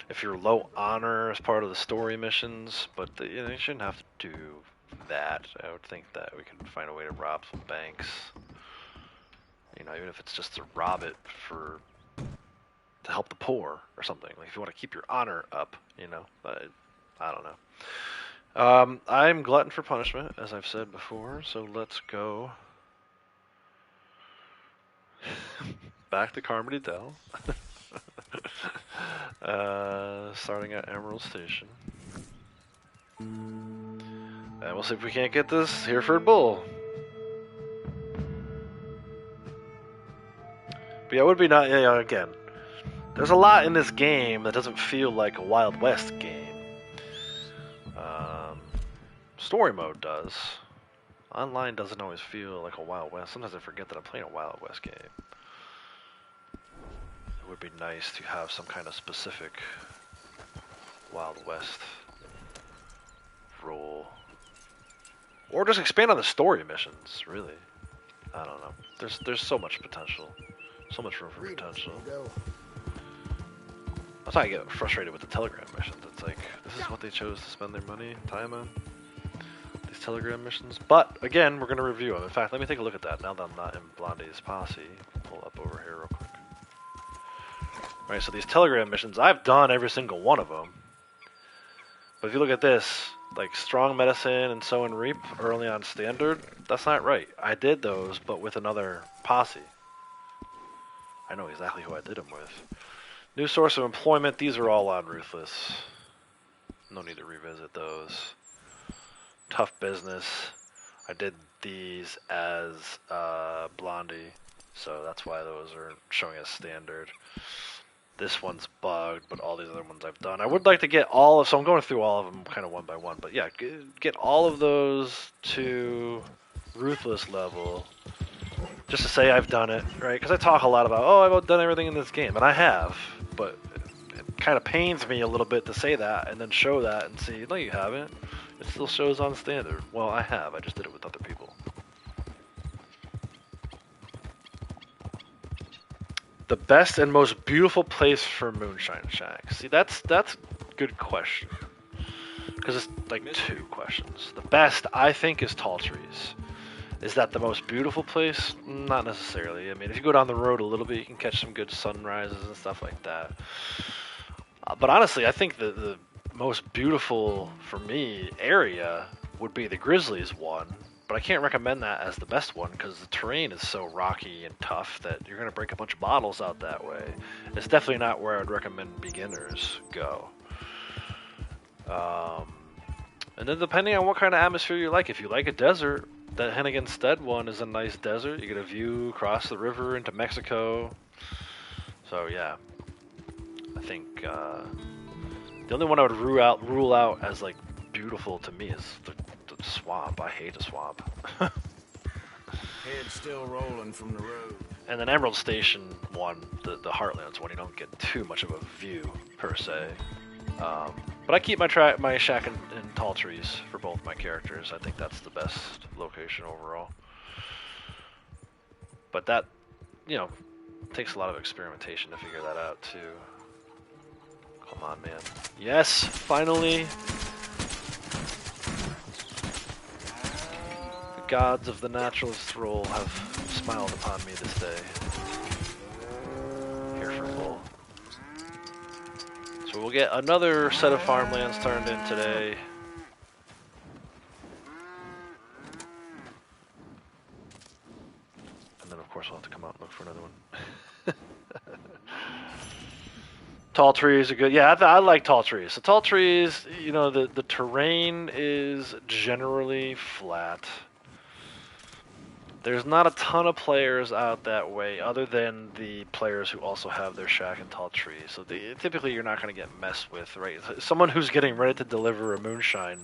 if you're low honor as part of the story missions, but you shouldn't have to do that. I would think that we could find a way to rob some banks. Even if it's just to rob it to help the poor or something. Like if you want to keep your honor up, but I don't know. I'm glutton for punishment, as I've said before, so let's go back to Carmody Dell. Starting at Emerald Station. And we'll see if we can't get this Hereford Bull. But yeah, it would be not, again, there's a lot in this game that doesn't feel like a Wild West game. Story mode does. Online doesn't always feel like a Wild West. Sometimes I forget that I'm playing a Wild West game. It would be nice to have some kind of specific Wild West role. Or just expand on the story missions, really. I don't know. There's so much potential. So much room for potential. That's why I get frustrated with the Telegram missions. It's like, this is what they chose to spend their money, time on. These Telegram missions. But, again, we're going to review them. In fact, let me take a look at that now that I'm not in Blondie's posse. Pull up over here real quick. Alright, so these Telegram missions, I've done every single one of them. But if you look at this, like Strong Medicine and Sow and Reap early on Standard, that's not right. I did those, but with another posse. I know exactly who I did them with. New source of employment, these are all on Ruthless. No need to revisit those. Tough Business, I did these as Blondie, so that's why those are showing as standard. This one's bugged, but all these other ones I've done. I would like to get all of, so I'm going through all of them kind of one by one, but yeah, get all of those to Ruthless level. Just to say I've done it, right? Because I talk a lot about, I've done everything in this game, and I have, but it kind of pains me a little bit to say that and then show that and see, no, you haven't. It still shows on standard. Well, I have. I just did it with other people. The best and most beautiful place for Moonshine Shack. See, that's a good question. Because it's like two questions. The best, I think, is Tall Trees. Is that the most beautiful place? Not necessarily. I mean, if you go down the road a little bit, you can catch some good sunrises and stuff like that. But honestly, I think the most beautiful, for me, area would be the Grizzlies one. But I can't recommend that as the best one because the terrain is so rocky and tough that you're going to break a bunch of bottles out that way. It's definitely not where I'd recommend beginners go. And then depending on what kind of atmosphere you like, if you like a desert, that Hennigan Stead one is a nice desert. You get a view across the river into Mexico. So yeah, I think the only one I would rule out as like beautiful to me is the swamp. I hate the swamp. Head still rolling from the road. And then Emerald Station one, the Heartlands one, you don't get too much of a view per se. But I keep my shack in tall trees for both my characters. I think that's the best location overall. But that, you know, takes a lot of experimentation to figure that out too. Come on, man. Yes, finally. The gods of the naturalist role have smiled upon me this day. Here for bull. So we'll get another set of farmlands turned in today. And then of course we'll have to come out and look for another one. Tall trees are good. Yeah, I like tall trees. So tall trees, you know, the terrain is generally flat. There's not a ton of players out that way other than the players who also have their shack in tall trees. So typically you're not going to get messed with, right? Someone who's getting ready to deliver a Moonshine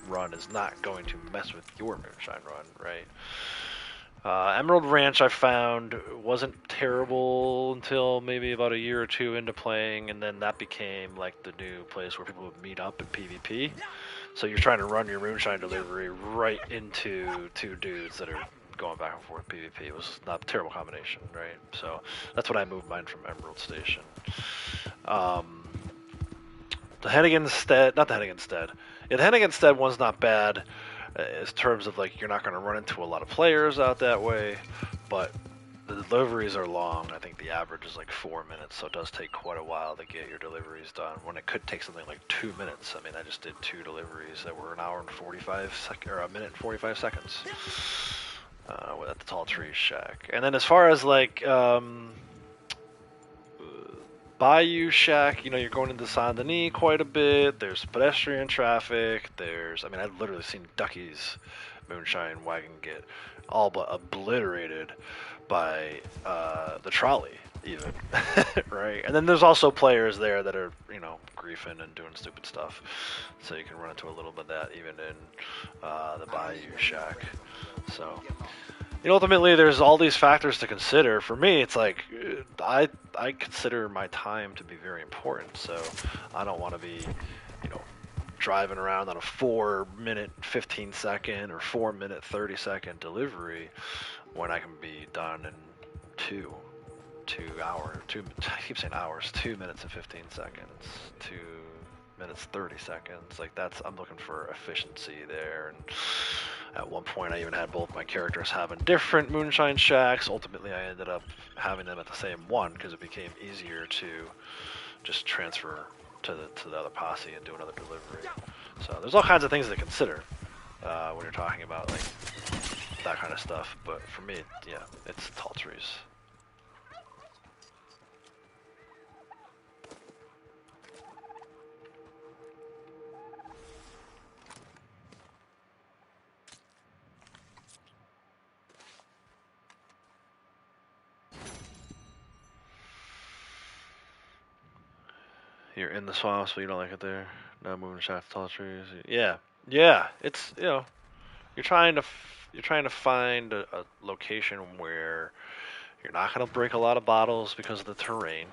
run is not going to mess with your Moonshine run, right? Emerald Ranch I found wasn't terrible until maybe about a year or two into playing, and then that became like the new place where people would meet up in PvP. So you're trying to run your Moonshine delivery right into two dudes that are going back and forth PvP. It was not a terrible combination, right? So that's what I moved mine from Emerald Station. The Hennigan's Stead, not the Hennigan's Stead. Yeah, the Hennigan's Stead one's not bad. In terms of like you're not going to run into a lot of players out that way, but the deliveries are long. I think the average is like 4 minutes, so it does take quite a while to get your deliveries done. When it could take something like 2 minutes. I mean, I just did 2 deliveries that were an hour and 45 seconds, or a minute and 45 seconds. At the Tall Tree Shack. And then as far as like Bayou Shack, you know, you're going into Saint Denis quite a bit. There's pedestrian traffic. I mean, I've literally seen Ducky's Moonshine wagon get all but obliterated by the trolley, even, right? And then there's also players there that are, you know, griefing and doing stupid stuff. So you can run into a little bit of that even in the Bayou Shack. So, you know, ultimately there's all these factors to consider. For me, it's like I consider my time to be very important. So I don't want to be, you know, driving around on a 4-minute 15-second or 4-minute 30-second delivery when I can be done in 2 hours. I keep saying hours. 2 minutes and 15 seconds. 2 minutes 30 seconds. Like I'm looking for efficiency there. And at one point I even had both my characters having different Moonshine shacks. Ultimately I ended up having them at the same one because it became easier to just transfer to the other posse and do another delivery. So there's all kinds of things to consider when you're talking about like that kind of stuff. But for me, yeah, it's tall trees. You're in the swamps, but you don't like it there. No moving shaft, tall trees. Yeah. It's, you know, you're trying to find a location where you're not going to break a lot of bottles because of the terrain.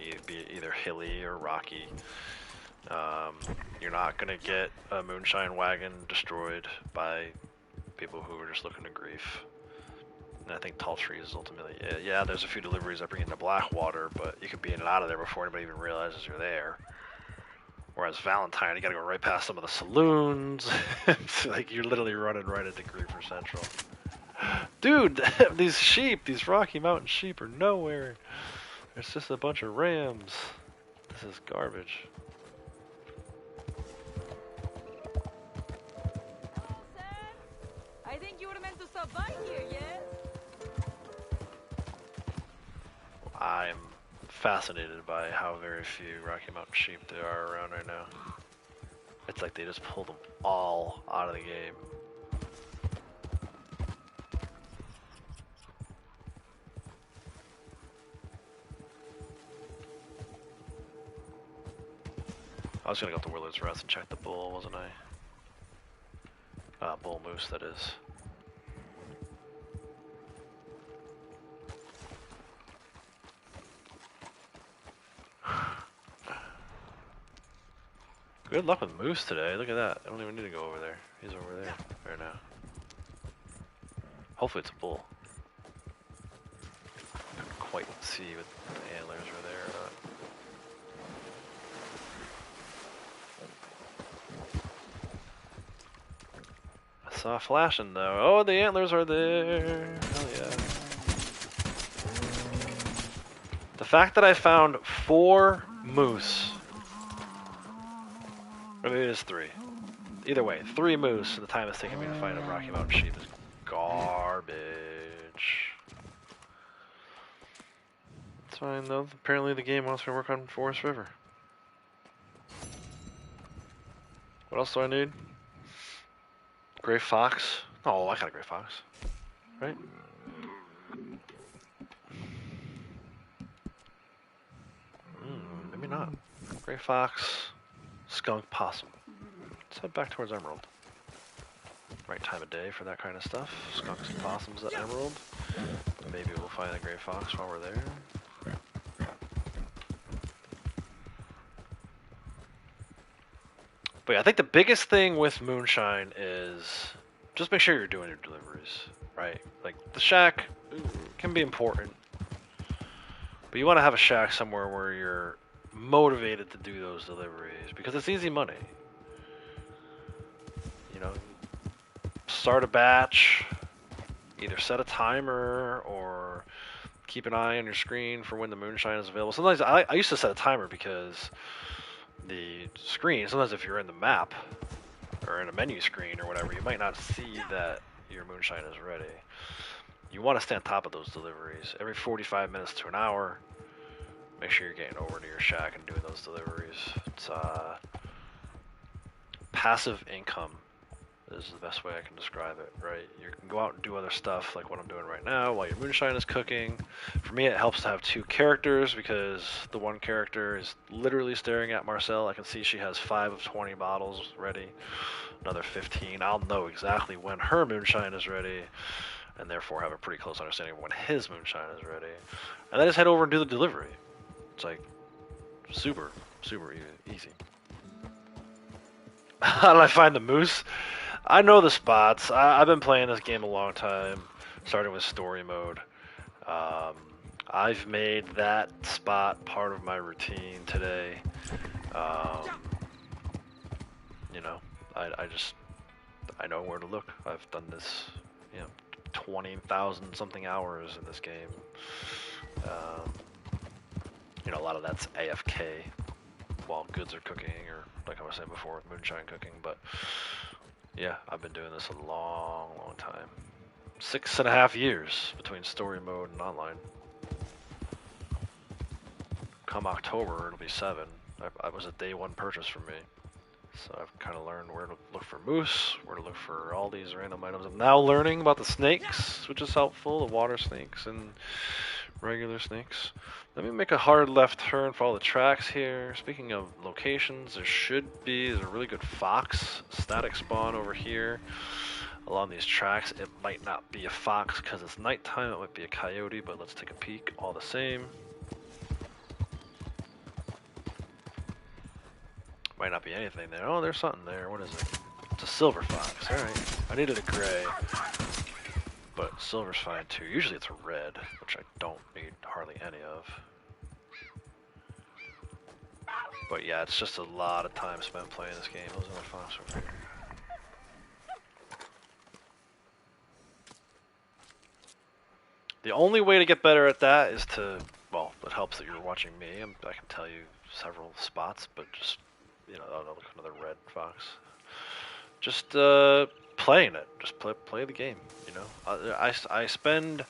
You'd be either hilly or rocky. You're not going to get a Moonshine wagon destroyed by people who are just looking to grief. And I think tall trees is ultimately, yeah, there's a few deliveries that bring into Blackwater, but you could be in and out of there before anybody even realizes you're there. Whereas Valentine, you gotta go right past some of the saloons. It's like you're literally running right into Griefer Central. Dude, these sheep, these Rocky Mountain sheep are nowhere. There's just a bunch of rams. This is garbage. I think you were meant to stop by here, yes? I'm fascinated by how very few Rocky Mountain sheep there are around right now. It's like they just pulled them all out of the game. I was gonna go up to Willard's Rest and check the bull, wasn't I? Bull moose, that is. Good luck with moose today. Look at that. I don't even need to go over there. He's over there right now. Hopefully it's a bull. Couldn't quite see what the antlers were there or not. I saw a flashing though. Oh, the antlers are there. Hell yeah. The fact that I found 4 moose. Or maybe it is 3. Either way, 3 moose in the time it's taken me to find a Rocky Mountain sheep is garbage. It's fine though. Apparently the game wants me to work on Forest River. What else do I need? Gray fox? Oh, I got a gray fox. Right? Maybe not. Gray fox, skunk, possum. Let's head back towards Emerald. Right time of day for that kind of stuff. Skunks and possums at Emerald. Maybe we'll find a gray fox while we're there. But yeah, I think the biggest thing with Moonshine is just make sure you're doing your deliveries, right? Like, the shack can be important, but you want to have a shack somewhere where you're motivated to do those deliveries, because it's easy money. You know, start a batch, either set a timer or keep an eye on your screen for when the Moonshine is available. Sometimes I used to set a timer because the screen, sometimes if you're in the map or in a menu screen or whatever, you might not see that your Moonshine is ready. You want to stay on top of those deliveries. Every 45 minutes to an hour, make sure you're getting over to your shack and doing those deliveries. It's passive income is the best way I can describe it, right? You can go out and do other stuff like what I'm doing right now while your Moonshine is cooking. For me, it helps to have 2 characters because the one character is literally staring at Marcel. I can see she has 5 of 20 bottles ready, another 15. I'll know exactly when her Moonshine is ready, and therefore have a pretty close understanding of when his Moonshine is ready. And then just head over and do the delivery. It's like super, super easy. How did I find the moose? I know the spots. I've been playing this game a long time, starting with story mode. I've made that spot part of my routine today. You know, I know where to look. I've done this, 20,000 something hours in this game. A lot of that's AFK while goods are cooking, or like I was saying before, with Moonshine cooking, but yeah, I've been doing this a long, long time. 6.5 years between story mode and online. Come October, it'll be 7. I was a day 1 purchase for me. So I've kind of learned where to look for moose, where to look for all these random items. I'm now learning about the snakes, which is helpful, the water snakes and regular snakes. Let me make a hard left turn, follow the tracks here. Speaking of locations, there's a really good fox static spawn over here along these tracks. It might not be a fox because it's nighttime, it might be a coyote, but let's take a peek all the same. Might not be anything there. Oh, there's something there. What is it? It's a silver fox. Alright. I needed a gray, but silver's fine too. Usually it's a red, which I don't need hardly any of. But yeah, it's just a lot of time spent playing this game. Those other fox over here. The only way to get better at that is to, well, it helps that you're watching me. I can tell you several spots, but just, I'll look for another red fox. Just playing it. Just play the game, I spend a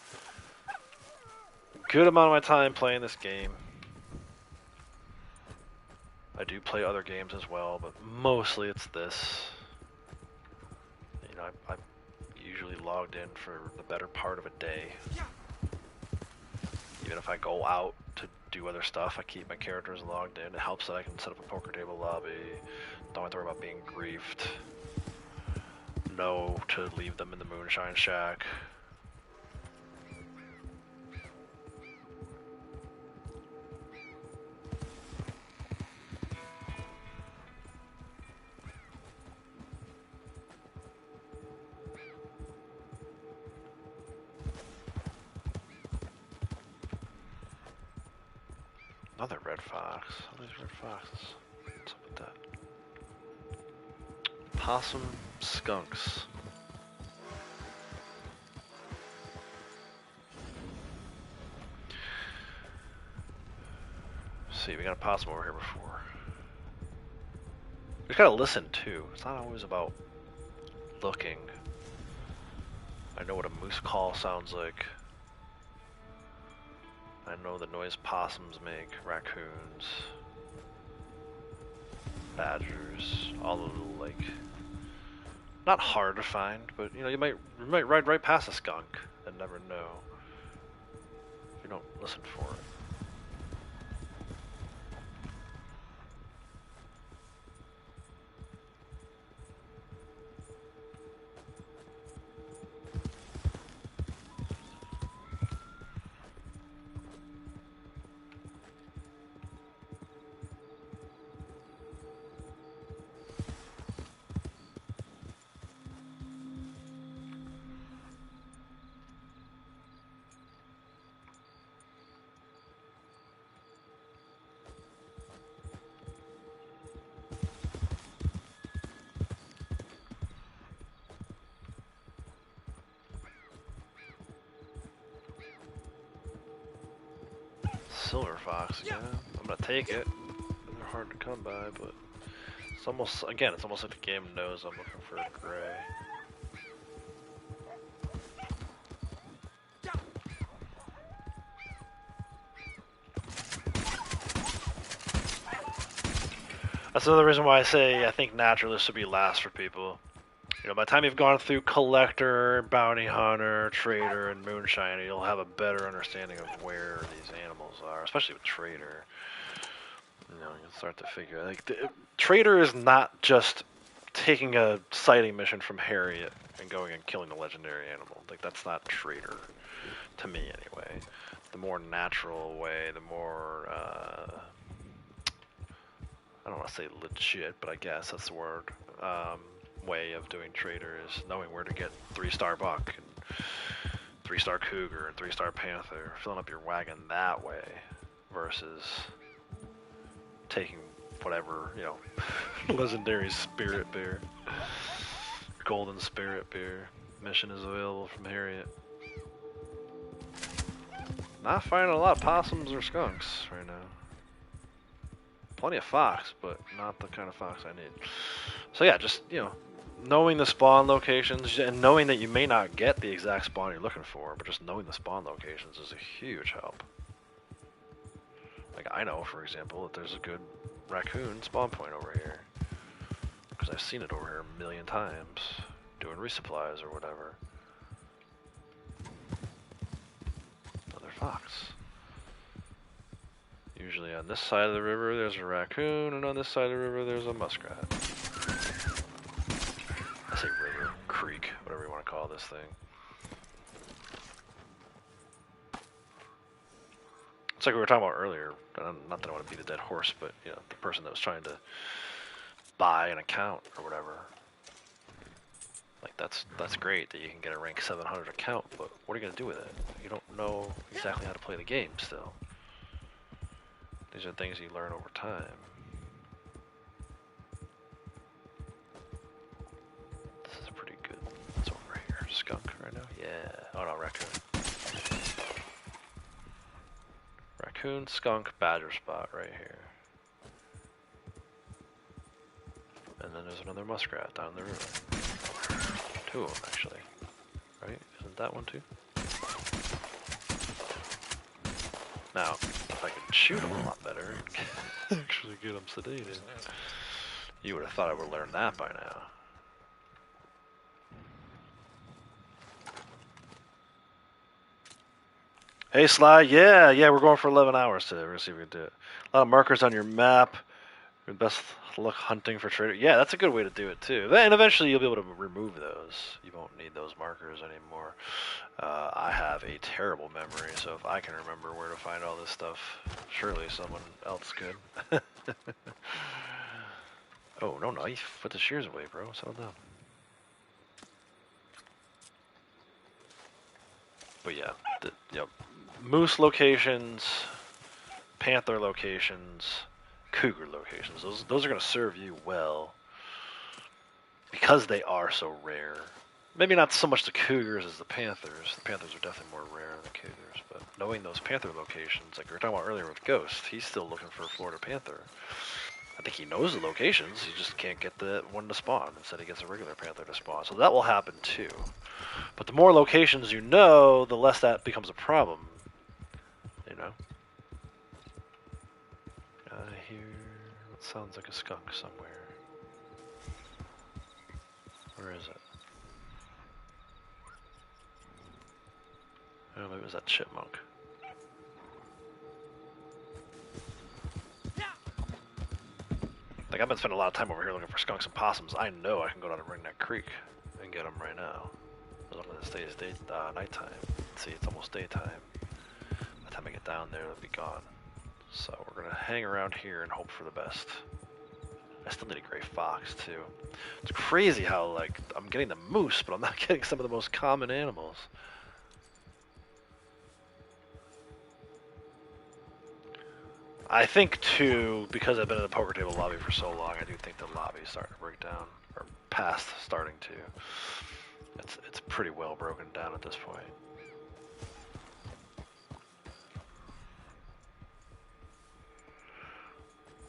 good amount of my time playing this game. I do play other games as well, but mostly it's this. I'm usually logged in for the better part of a day. Even if I go out to do other stuff. I keep my characters logged in. It helps that I can set up a poker table lobby. Don't have to worry about being griefed. Know to leave them in the Moonshine shack. Another red fox. All these red foxes. What's up with that? Possum, skunks. Let's see, we got a possum over here before. We just gotta listen too. It's not always about looking. I know what a moose call sounds like. I know the noise possums make, raccoons, badgers, all the little, like, not hard to find, but you know, you might ride right past a skunk and never know if you don't listen for it. Silver fox again. I'm gonna take it. They're hard to come by, but it's almost, again, it's almost like the game knows I'm looking for a gray. That's another reason why I say I think naturalists should be last for people. You know, by the time you've gone through Collector, Bounty Hunter, Trader, and Moonshine, you'll have a better understanding of where these animals are, especially with Trader. You know, you'll start to figure, like, Trader is not just taking a sighting mission from Harriet and going and killing the legendary animal. Like, that's not Trader, to me anyway. The more natural way, the more, I don't want to say legit, but I guess that's the word, way of doing Trader is knowing where to get 3-star buck and 3-star cougar and 3-star panther, filling up your wagon that way versus taking whatever, you know, legendary spirit bear, golden spirit bear mission is available from Harriet. Not finding a lot of possums or skunks right now. Plenty of fox, but not the kind of fox I need. So yeah, just, you know, knowing the spawn locations and knowing that you may not get the exact spawn you're looking for, but just knowing the spawn locations is a huge help. Like, I know, for example, that there's a good raccoon spawn point over here, because I've seen it over here a million times, doing resupplies or whatever. Another fox. Usually on this side of the river there's a raccoon, and on this side of the river there's a muskrat. I say river, creek, whatever you want to call this thing. It's like we were talking about earlier, not that I want to beat a dead horse, but you know, the person that was trying to buy an account or whatever. Like, that's great that you can get a rank 700 account, but what are you going to do with it? You don't know exactly how to play the game still. These are things you learn over time. This is pretty good. What's over here? Skunk right now? Yeah. Oh no, raccoon. Raccoon, skunk, badger spot right here. And then there's another muskrat down the river. 2 of them actually. Right? Isn't that one too? Now, if I could shoot them a lot better, actually get them sedated. You would have thought I would have learned that by now. Hey Sly, yeah, we're going for 11 hours today. We're gonna see if we can do it. A lot of markers on your map. Your best luck hunting for trader. Yeah, that's a good way to do it too. And eventually you'll be able to remove those. You won't need those markers anymore. I have a terrible memory, so if I can remember where to find all this stuff, surely someone else could. Oh, no knife. Put the shears away, bro. Settle down. But yeah, yep. Moose locations, panther locations, cougar locations. Those are going to serve you well because they are so rare. Maybe not so much the cougars as the panthers. The panthers are definitely more rare than the cougars, but knowing those panther locations, like we were talking about earlier with Ghost, he's still looking for a Florida panther. I think he knows the locations, he just can't get the one to spawn. Instead he gets a regular panther to spawn. So that will happen too. But the more locations you know, the less that becomes a problem. You know? I hear what sounds like a skunk somewhere. Where is it? Oh, maybe it was that chipmunk. Like, I've been spending a lot of time over here looking for skunks and possums. I know I can go down to Ringneck Creek and get them right now. As long as it stays nighttime. See, it's almost daytime. By the time I get down there, it'll be gone. So we're gonna hang around here and hope for the best. I still need a gray fox too. It's crazy how, like, I'm getting the moose, but I'm not getting some of the most common animals. I think too, because I've been in the poker table lobby for so long, I do think the lobby is starting to break down, or past starting to. It's pretty well broken down at this point.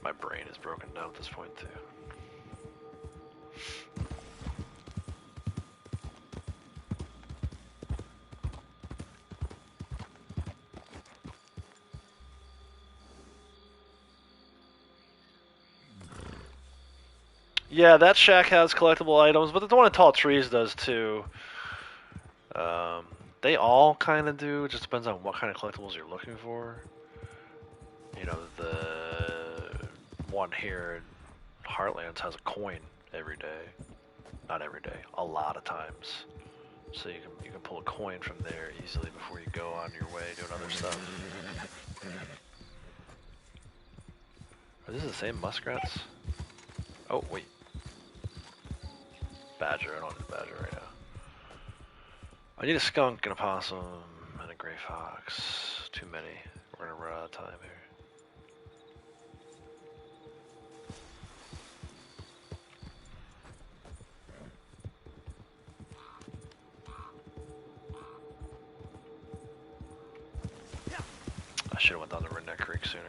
My brain is broken down at this point too. Yeah, that shack has collectible items, but the one in Tall Trees does too. They all kind of do. It just depends on what kind of collectibles you're looking for. You know, the one here in Heartlands has a coin every day. Not every day, a lot of times. So you can pull a coin from there easily before you go on your way doing other stuff. Are these the same muskrats? Oh, wait. Badger, I don't need a badger right now. I need a skunk and a possum and a gray fox. Too many. We're gonna run out of time here. I should have went down to Redneck Creek sooner.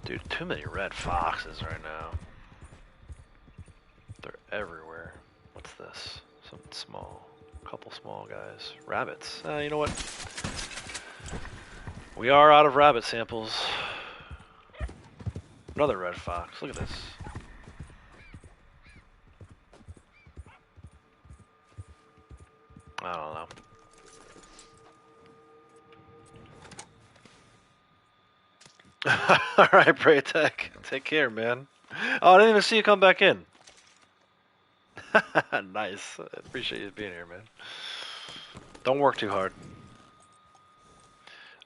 Dude, too many red foxes right now. They're everywhere. What's this? Something small. A couple small guys. Rabbits. You know what? We are out of rabbit samples. Another red fox. Look at this. I don't know. Alright, Braytech. Take care, man. Oh, I didn't even see you come back in. Nice. I appreciate you being here, man. Don't work too hard.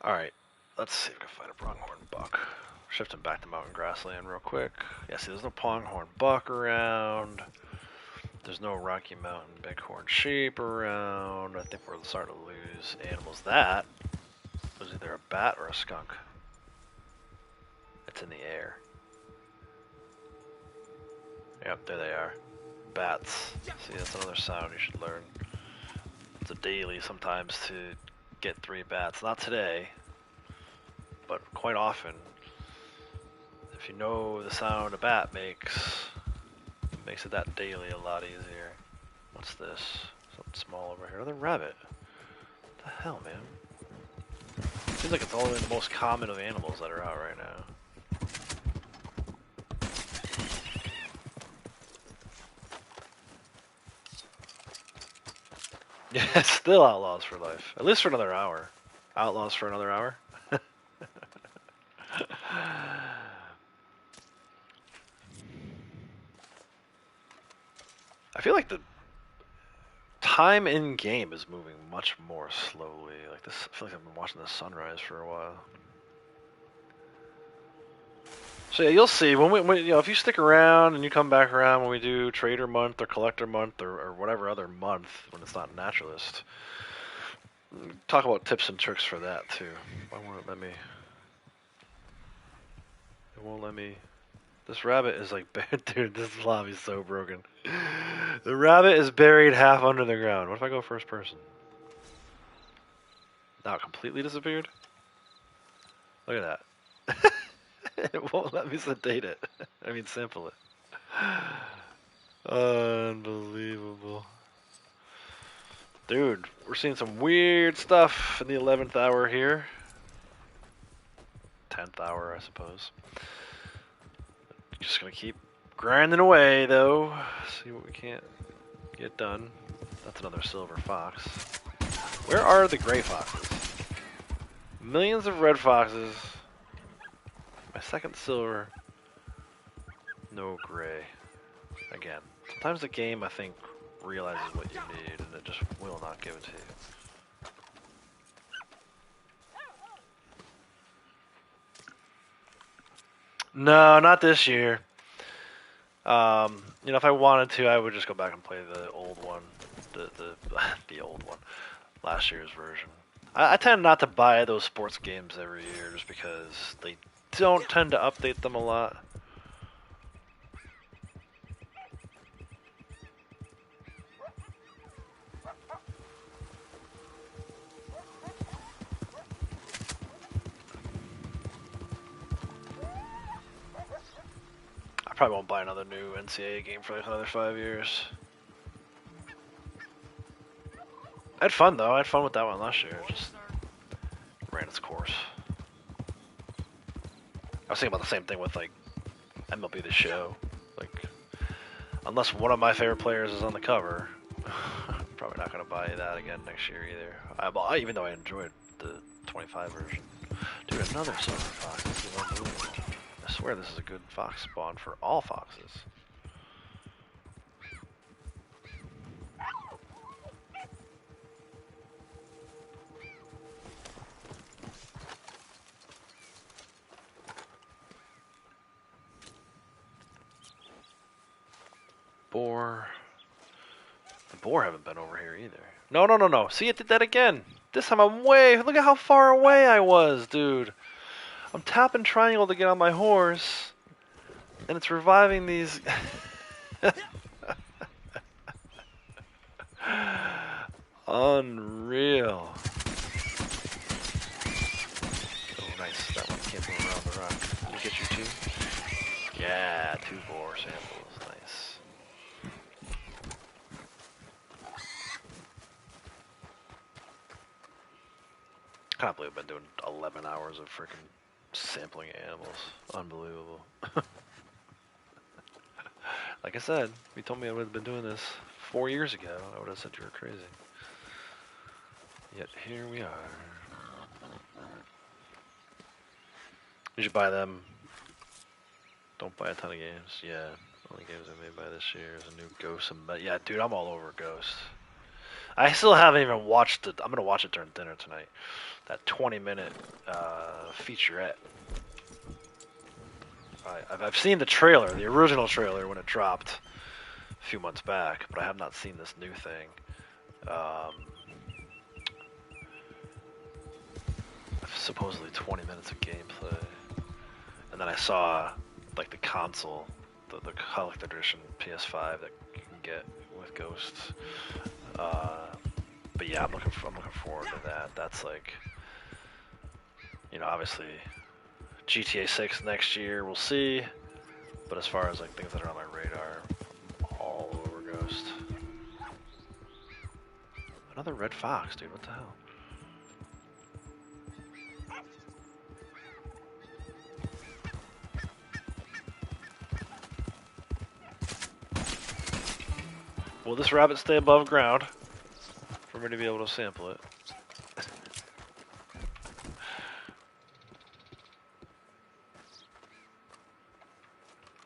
Alright. Let's see if we can find a pronghorn buck. Shifting back to mountain grassland real quick. Yeah, see, there's no pronghorn buck around. There's no Rocky Mountain bighorn sheep around. I think we're starting to lose animals. That was either a bat or a skunk. It's in the air. Yep, there they are. Bats. See, that's another sound you should learn. It's a daily sometimes to get 3 bats. Not today, but quite often. If you know the sound a bat makes, it makes it that daily a lot easier. What's this? Something small over here. Another rabbit. What the hell, man? Seems like it's only the most common of animals that are out right now. Still Outlaws for life. At least for another hour. Outlaws for another hour. I feel like the time in game is moving much more slowly. Like this, I feel like I've been watching the sunrise for a while. So yeah, you'll see when you know, if you stick around and you come back around when we do Trader Month or Collector Month or whatever other month when it's not Naturalist. Talk about tips and tricks for that too. Why won't it let me? It won't let me. This rabbit is like, dude, this lobby's so broken. The rabbit is buried half under the ground. What if I go first person? Now it completely disappeared? Look at that. It won't let me sedate it. I mean, sample it. Unbelievable. Dude, we're seeing some weird stuff in the 11th hour here. 10th hour, I suppose. Just gonna keep grinding away, though. See what we can't get done. That's another silver fox. Where are the gray foxes? Millions of red foxes. My second silver. No gray. Again, sometimes the game, I think, realizes what you need and it just will not give it to you. No, not this year. You know, if I wanted to, I would just go back and play the old one, the old one, last year's version. I tend not to buy those sports games every year just because they don't tend to update them a lot. I probably won't buy another new NCAA game for like another 5 years. I had fun though. I had fun with that one last year. It just ran its course. I was thinking about the same thing with like MLB The Show. Like, unless one of my favorite players is on the cover, I'm probably not going to buy that again next year either. Even though I enjoyed the 25 version. Dude, another silver fox. This is unbelievable. I swear this is a good fox spawn for all foxes. Boar. The boar haven't been over here either. No. See, it did that again. This time I'm way... Look at how far away I was, dude. I'm tapping triangle to get on my horse. And it's reviving these... Unreal. Oh, nice. That one came from around the rock. Did we get you two? Yeah, 2 boar samples. Nice. I can't believe I've been doing 11 hours of freaking sampling animals. Unbelievable. Like I said, if you told me I would have been doing this 4 years ago, I would have said you were crazy. Yet here we are. You should buy them. Don't buy a ton of games. Yeah, only games I may buy this year is a new Ghost. Yeah, dude, I'm all over Ghost. I still haven't even watched it. I'm gonna watch it during dinner tonight. That 20-minute featurette. I've seen the trailer, the original trailer when it dropped a few months back, but I have not seen this new thing. Supposedly 20 minutes of gameplay, and then I saw like the console, the collector edition PS5 that you can get with Ghosts. But yeah, I'm looking forward to that. That's like, you know, obviously GTA 6 next year, we'll see. But as far as like things that are on my radar, I'm all over Ghost. Another red fox, dude. What the hell? Will this rabbit stay above ground for ready to be able to sample it.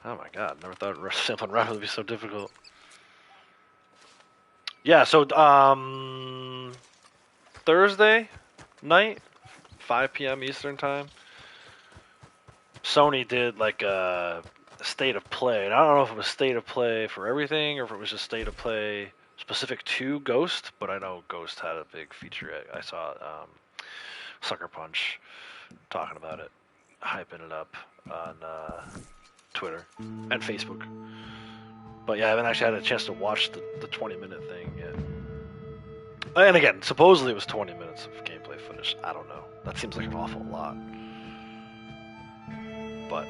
Oh my god, never thought sampling rifle would be so difficult. Yeah, so Thursday night, 5 p.m. Eastern time, Sony did like a state of play. And I don't know if it was state of play for everything or if it was just state of play specific to Ghost, but I know Ghost had a big feature. I saw Sucker Punch talking about it, hyping it up on Twitter and Facebook. But yeah, I haven't actually had a chance to watch the 20-minute thing yet. And again, supposedly it was 20 minutes of gameplay footage. I don't know. That seems like an awful lot. But,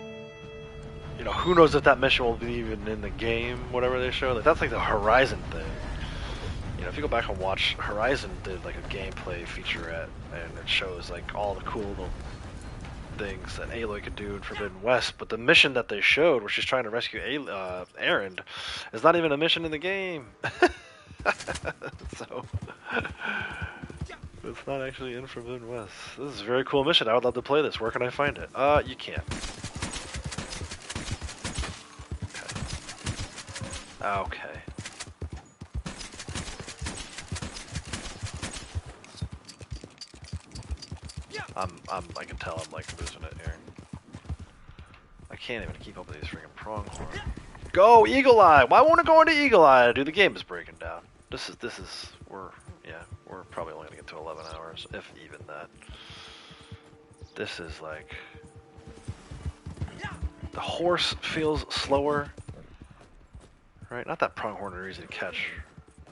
you know, who knows if that mission will be even in the game, whatever they show. Like, that's like the Horizon thing. You know, if you go back and watch, Horizon did like a gameplay featurette, and it shows like all the cool little things that Aloy could do in Forbidden West, but the mission that they showed, where she's trying to rescue Erend, is not even a mission in the game. So, it's not actually in Forbidden West. This is a very cool mission. I would love to play this. Where can I find it? You can't. Okay. I can tell I'm like losing it here. I can't even keep up with these freaking pronghorn. Go Eagle Eye! Why won't it go into Eagle Eye? Dude, the game is breaking down. We're probably only gonna get to 11 hours, if even that. This is like, the horse feels slower, right? Not that pronghorn are easy to catch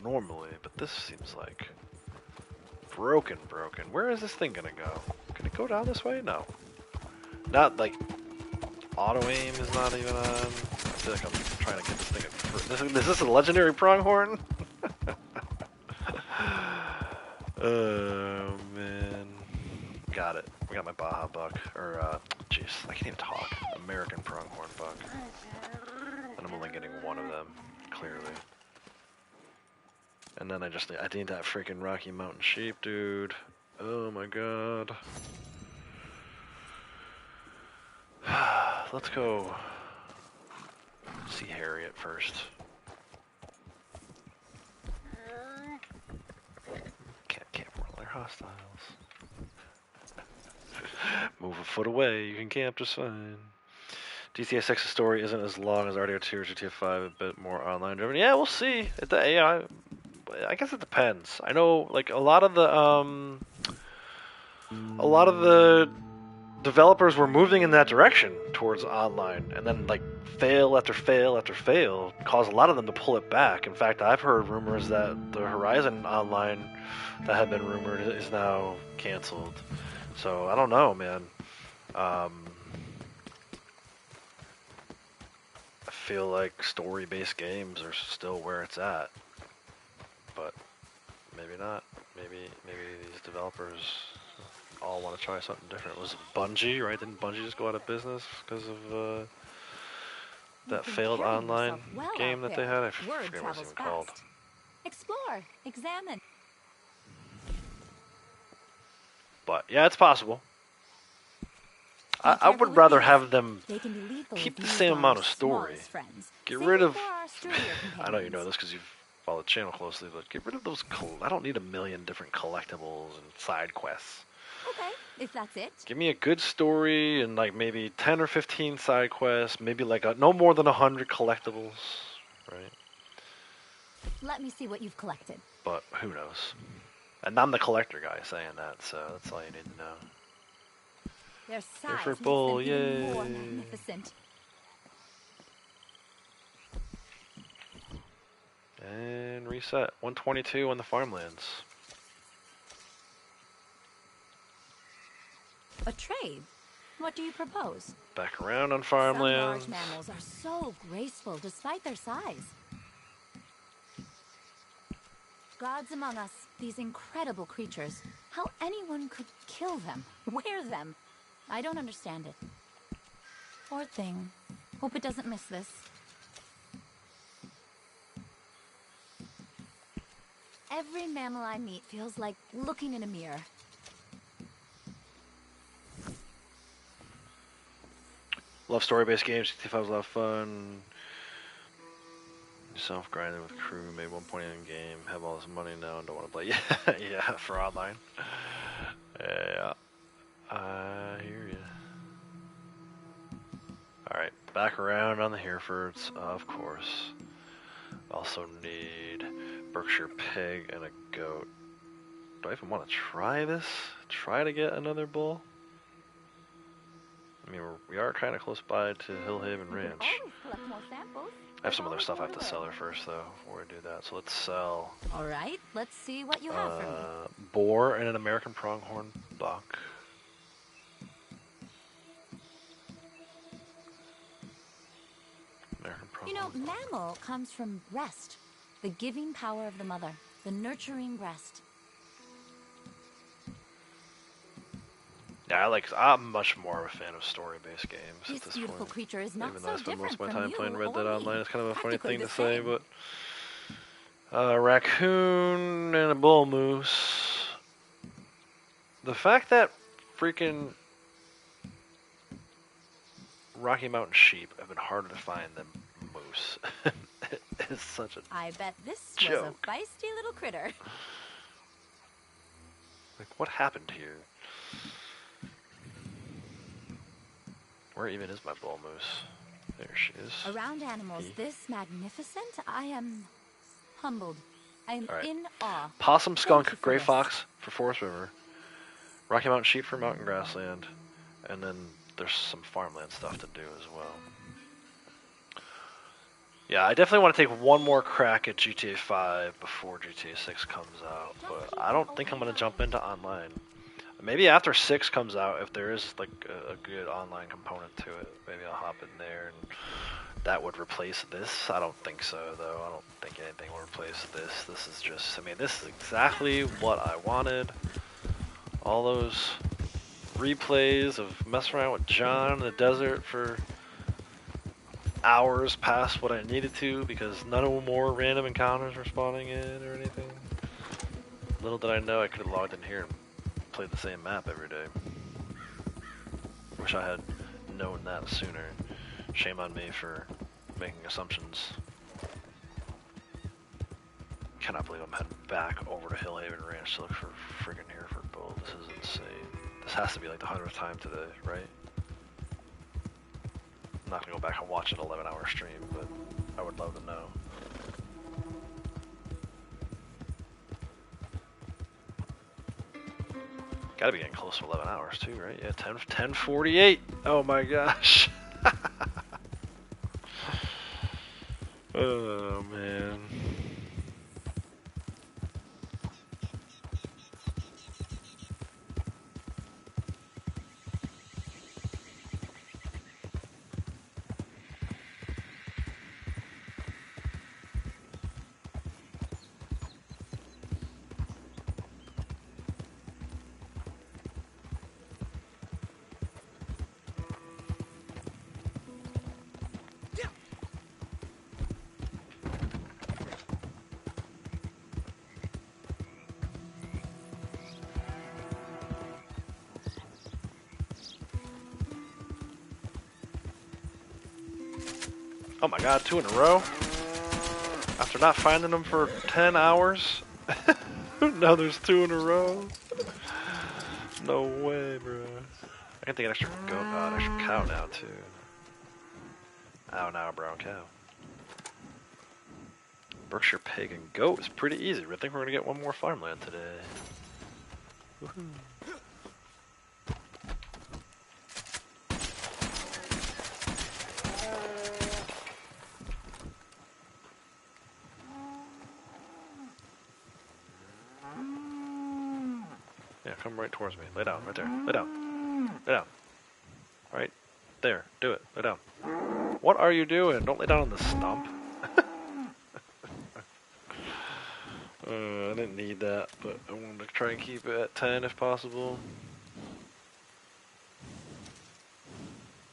normally, but this seems like broken. Where is this thing gonna go? Can it go down this way? No. Not like auto aim is not even on. I feel like I'm trying to get this thing. Is this a legendary pronghorn? Oh man. Got it. We got my Baja buck. Or, jeez, I can't even talk. American pronghorn buck. And I'm only getting one of them, clearly. And then I need that freaking Rocky Mountain sheep, dude. Oh my god. Let's go see Harriet first. Can't camp while they're hostiles. Move a foot away, you can camp just fine. GTA 6's story isn't as long as RDR2 or GTA 5, a bit more online driven. Yeah, we'll see. The AI, I guess it depends. I know, like, a lot of the developers were moving in that direction towards online, and then like fail after fail after fail caused a lot of them to pull it back. In fact, I've heard rumors that the Horizon Online that had been rumored is now canceled. So I don't know, man. I feel like story-based games are still where it's at, but maybe not. Maybe these developers all want to try something different. It was Bungie, right? Didn't Bungie just go out of business because of that failed online game that they had? I forget what it's even called. Explore, examine. But yeah, it's possible. I would rather have them keep the same amount of story. Get rid of... I know you know this because you've followed the channel closely, but get rid of those... I don't need a million different collectibles and side quests. Okay, if that's it. Give me a good story and like maybe 10 or 15 side quests, maybe like no more than 100 collectibles, right? Let me see what you've collected. But who knows? And I'm the collector guy saying that, so that's all you need to know. Their size for bull, makes them even more yay. magnificent. And reset. 122 on the farmlands. A trade? What do you propose? Back around on Some farmlands. large mammals are so graceful despite their size. Gods among us, these incredible creatures. How anyone could kill them, wear them. I don't understand it. Poor thing. Hope it doesn't miss this. every mammal I meet feels like looking in a mirror. Love story-based games. 65 was a lot of fun. Self-grinded with crew. Made 1 point in game. Have all this money now and don't want to play. Yeah, for online. Yeah, I hear you. Alright, back around on the Herefords, of course. Also need Berkshire pig and a goat. Do I even want to try this? Try to get another bull? I mean, we are kind of close by to Hillhaven Ranch. I have some other stuff I have to sell her first, though, before I do that. So let's sell... Alright, let's see what you have for me. Boar and an American pronghorn buck. American pronghorn. You know, mammal comes from breast. The giving power of the mother. The nurturing breast. Yeah, I'm much more of a fan of story-based games This at this beautiful point. creature is not Even so though I spend most of my different time from playing you Red Dead or Online, me. it's kind of a funny Practically thing the to say, same. but raccoon and a bull moose. The fact that freaking Rocky Mountain sheep have been harder to find than moose is such a I bet this joke. was a feisty little critter. Like, what happened here? Where even is my bull moose? There she is. Around animals this magnificent, I am humbled. I am All right. in awe. Possum, Thank skunk, you for gray this. fox for Forest River, Rocky Mountain sheep for mountain grassland, and then there's some farmland stuff to do as well. Yeah, I definitely want to take one more crack at GTA 5 before GTA 6 comes out, but I don't think I'm going to jump into online. Maybe after 6 comes out, if there is like a good online component to it, maybe I'll hop in there and that would replace this. I don't think so, though. I don't think anything will replace this. This is just, I mean, this is exactly what I wanted. All those replays of messing around with John in the desert for hours past what I needed to because none more random encounters were spawning in or anything. Little did I know I could have logged in here and played the same map every day. Wish I had known that sooner. Shame on me for making assumptions. Cannot believe I'm heading back over to Hillhaven Ranch to look for friggin' Hereford bull. This is insane. This has to be like the 100th time today, right? I'm not gonna go back and watch an 11-hour stream, but I would love to know. Gotta be getting close to 11 hours too, right? Yeah, 10:48. Oh my gosh. Oh man. Oh my god, 2 in a row? After not finding them for 10 hours? Now there's 2 in a row? No way, bro. I can take an extra goat, an extra cow now, too. Ow, now a brown cow. Berkshire pig and goat is pretty easy. I think we're gonna get one more farmland today. Woohoo. Come right towards me. Lay down, right there. Lay down. Lay down. Right there. Do it. Lay down. What are you doing? Don't lay down on the stump. I didn't need that, but I wanted to try and keep it at 10 if possible.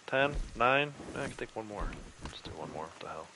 10? 9? I can take one more. Let's do one more. What the hell?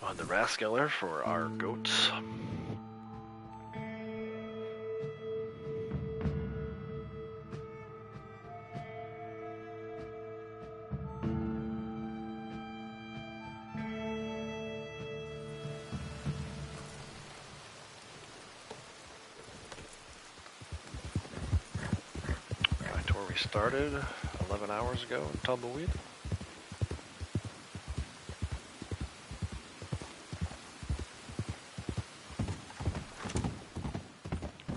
On the Raskeller for our goats. Back to where we started 11 hours ago in Tumbleweed.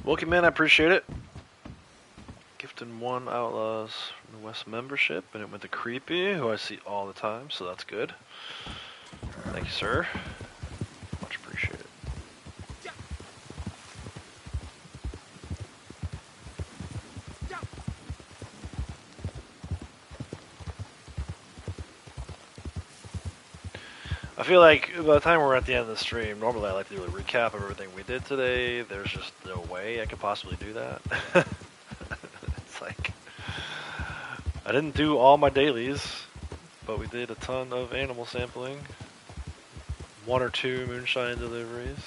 Welcome, man. I appreciate it. Gifting 1 Outlaws from the West membership, and it went to Creepy, who I see all the time, so that's good. Thank you, sir. Much appreciated. I feel like by the time we're at the end of the stream, normally I like to do a recap of everything we did today. There's just no way I could possibly do that. It's like, I didn't do all my dailies, but we did a ton of animal sampling. 1 or 2 moonshine deliveries.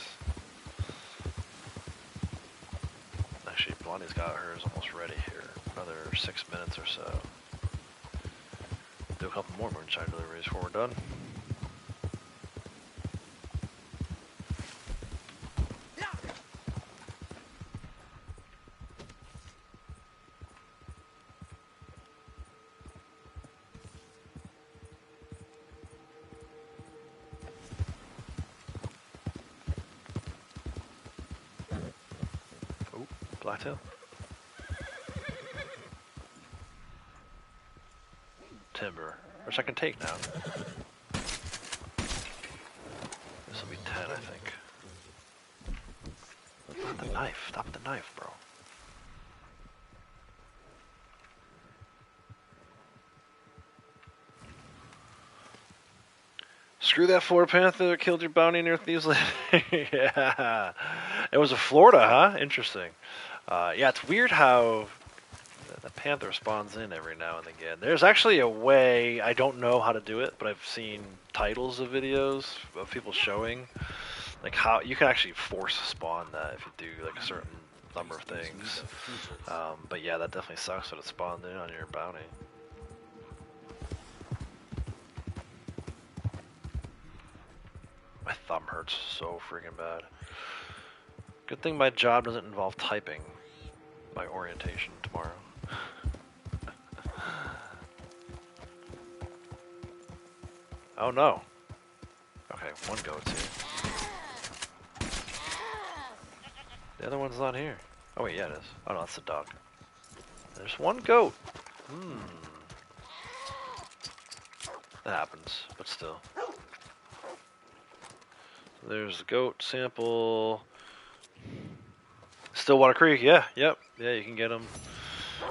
Actually, Blondie's got hers almost ready here. Another 6 minutes or so. Do a couple more moonshine deliveries before we're done. Blacktail. Timber, which I can take now. This will be 10, I think. Not the knife. Stop the knife, bro. Screw that Florida panther that killed your bounty near Thieves Landing. Yeah. It was a Florida, huh? Interesting. Yeah, it's weird how the panther spawns in every now and again. There's actually a way, I don't know how to do it, but I've seen titles of videos of people showing like how you can actually force spawn that if you do like a certain number of things. But yeah, that definitely sucks that it spawned in on your bounty. My thumb hurts so freaking bad. Good thing my job doesn't involve typing my orientation tomorrow. Oh no. Okay, one goat's here. The other one's not here. Oh wait, yeah it is. Oh no, that's the dog. There's one goat. That happens, but still. There's the goat sample. Stillwater Creek, yeah, yep. Yeah, you can get them.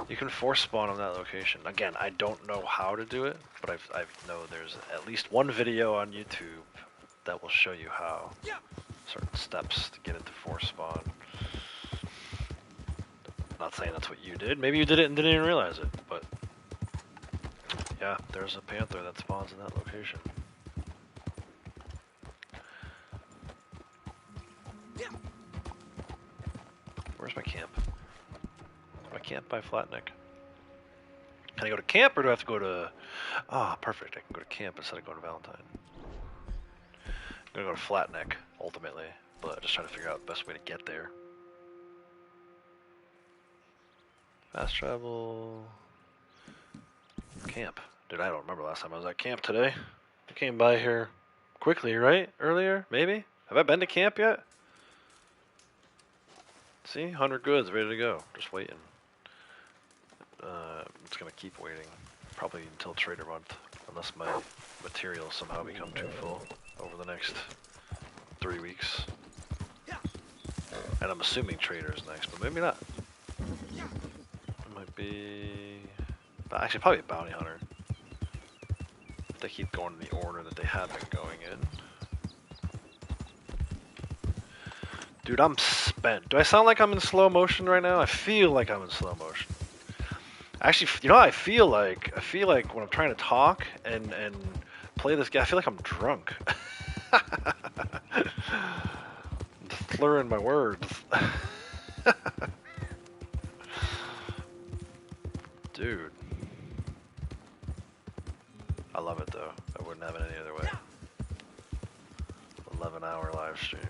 You can force spawn on that location. Again, I don't know how to do it, but I know there's at least one video on YouTube that will show you how. Certain steps to get it to force spawn. Not saying that's what you did. Maybe you did it and didn't even realize it, but yeah, there's a panther that spawns in that location. Where's my camp? My camp by Flatneck. Can I go to camp or do I have to go to... Ah, perfect. I can go to camp instead of going to Valentine. I'm going to go to Flatneck, ultimately. But just trying to figure out the best way to get there. Fast travel... Camp. Dude, I don't remember last time I was at camp today. I came by here quickly, right? Earlier? Maybe? Have I been to camp yet? See? 100 goods ready to go. Just waiting. It's going to keep waiting. Probably until Trader Month. Unless my materials somehow become too full over the next 3 weeks. And I'm assuming Trader's next, but maybe not. It might be... Actually, probably a Bounty Hunter. If they keep going in the order that they have been going in. Dude, I'm spent. Do I sound like I'm in slow motion right now? I feel like I'm in slow motion. Actually, you know what I feel like? I feel like when I'm trying to talk and play this game, I feel like I'm drunk. Slurring my words. Dude. I love it though. I wouldn't have it any other way. 11-hour live stream.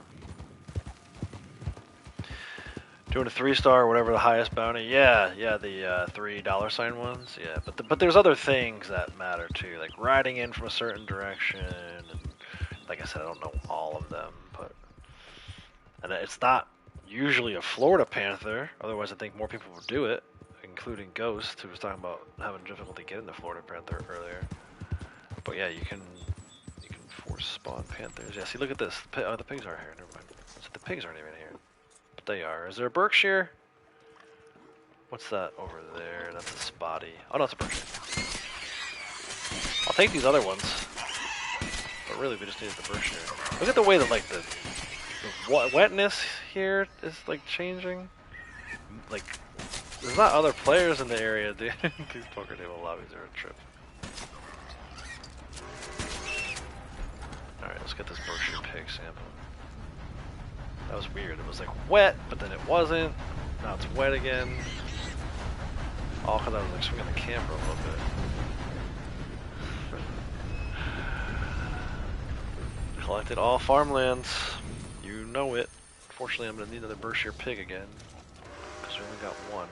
Doing a 3-star, whatever the highest bounty. Yeah, the $3 ones. Yeah, but there's other things that matter too, like riding in from a certain direction. And like I said, I don't know all of them, and it's not usually a Florida panther. Otherwise, I think more people would do it, including Ghost, who was talking about having difficulty getting the Florida panther earlier. But yeah, you can force spawn panthers. Yeah, see, look at this. Oh, the pigs aren't here. Never mind. So the pigs aren't even here. But they are. Is there a Berkshire? What's that over there? That's a spotty. Oh no, it's a Berkshire. I'll take these other ones. But really, we just needed the Berkshire. Look at the way that like the wetness here is like changing. Like, there's not other players in the area, dude. These poker table lobbies are a trip. Alright, let's get this Berkshire pig sample. That was weird. It was like wet, but then it wasn't. Now it's wet again. All because I was like swinging the camera a little bit. Collected all farmlands. You know it. Fortunately, I'm going to need another Berkshire pig again. Because we only got one.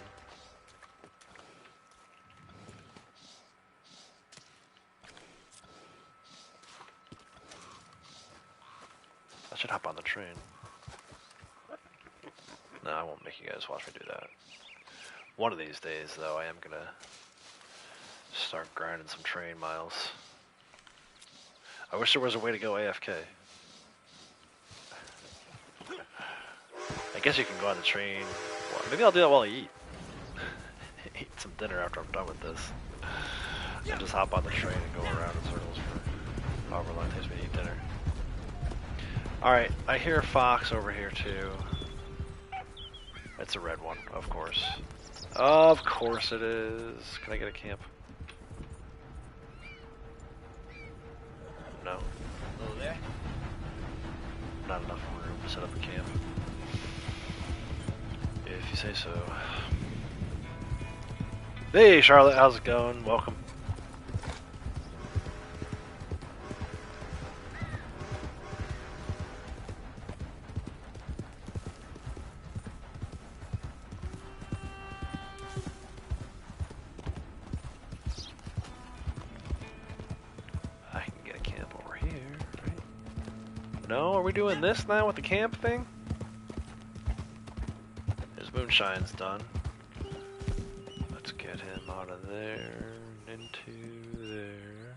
I should hop on the train. No, I won't make you guys watch me do that. One of these days, though, I am going to start grinding some train miles. I wish there was a way to go AFK. I guess you can go on the train. Well, maybe I'll do that while I eat. Eat some dinner after I'm done with this. And just hop on the train and go around in circles for however long it takes me to eat dinner. Alright, I hear a fox over here too. It's a red one, of course. Of course it is. Can I get a camp? No. Hello there. Not enough room to set up a camp. If you say so. Hey Charlotte, how's it going? Welcome. I can get a camp over here, right? No, are we doing this now with the camp thing? His Moonshine's done. Let's get him out of there and into there.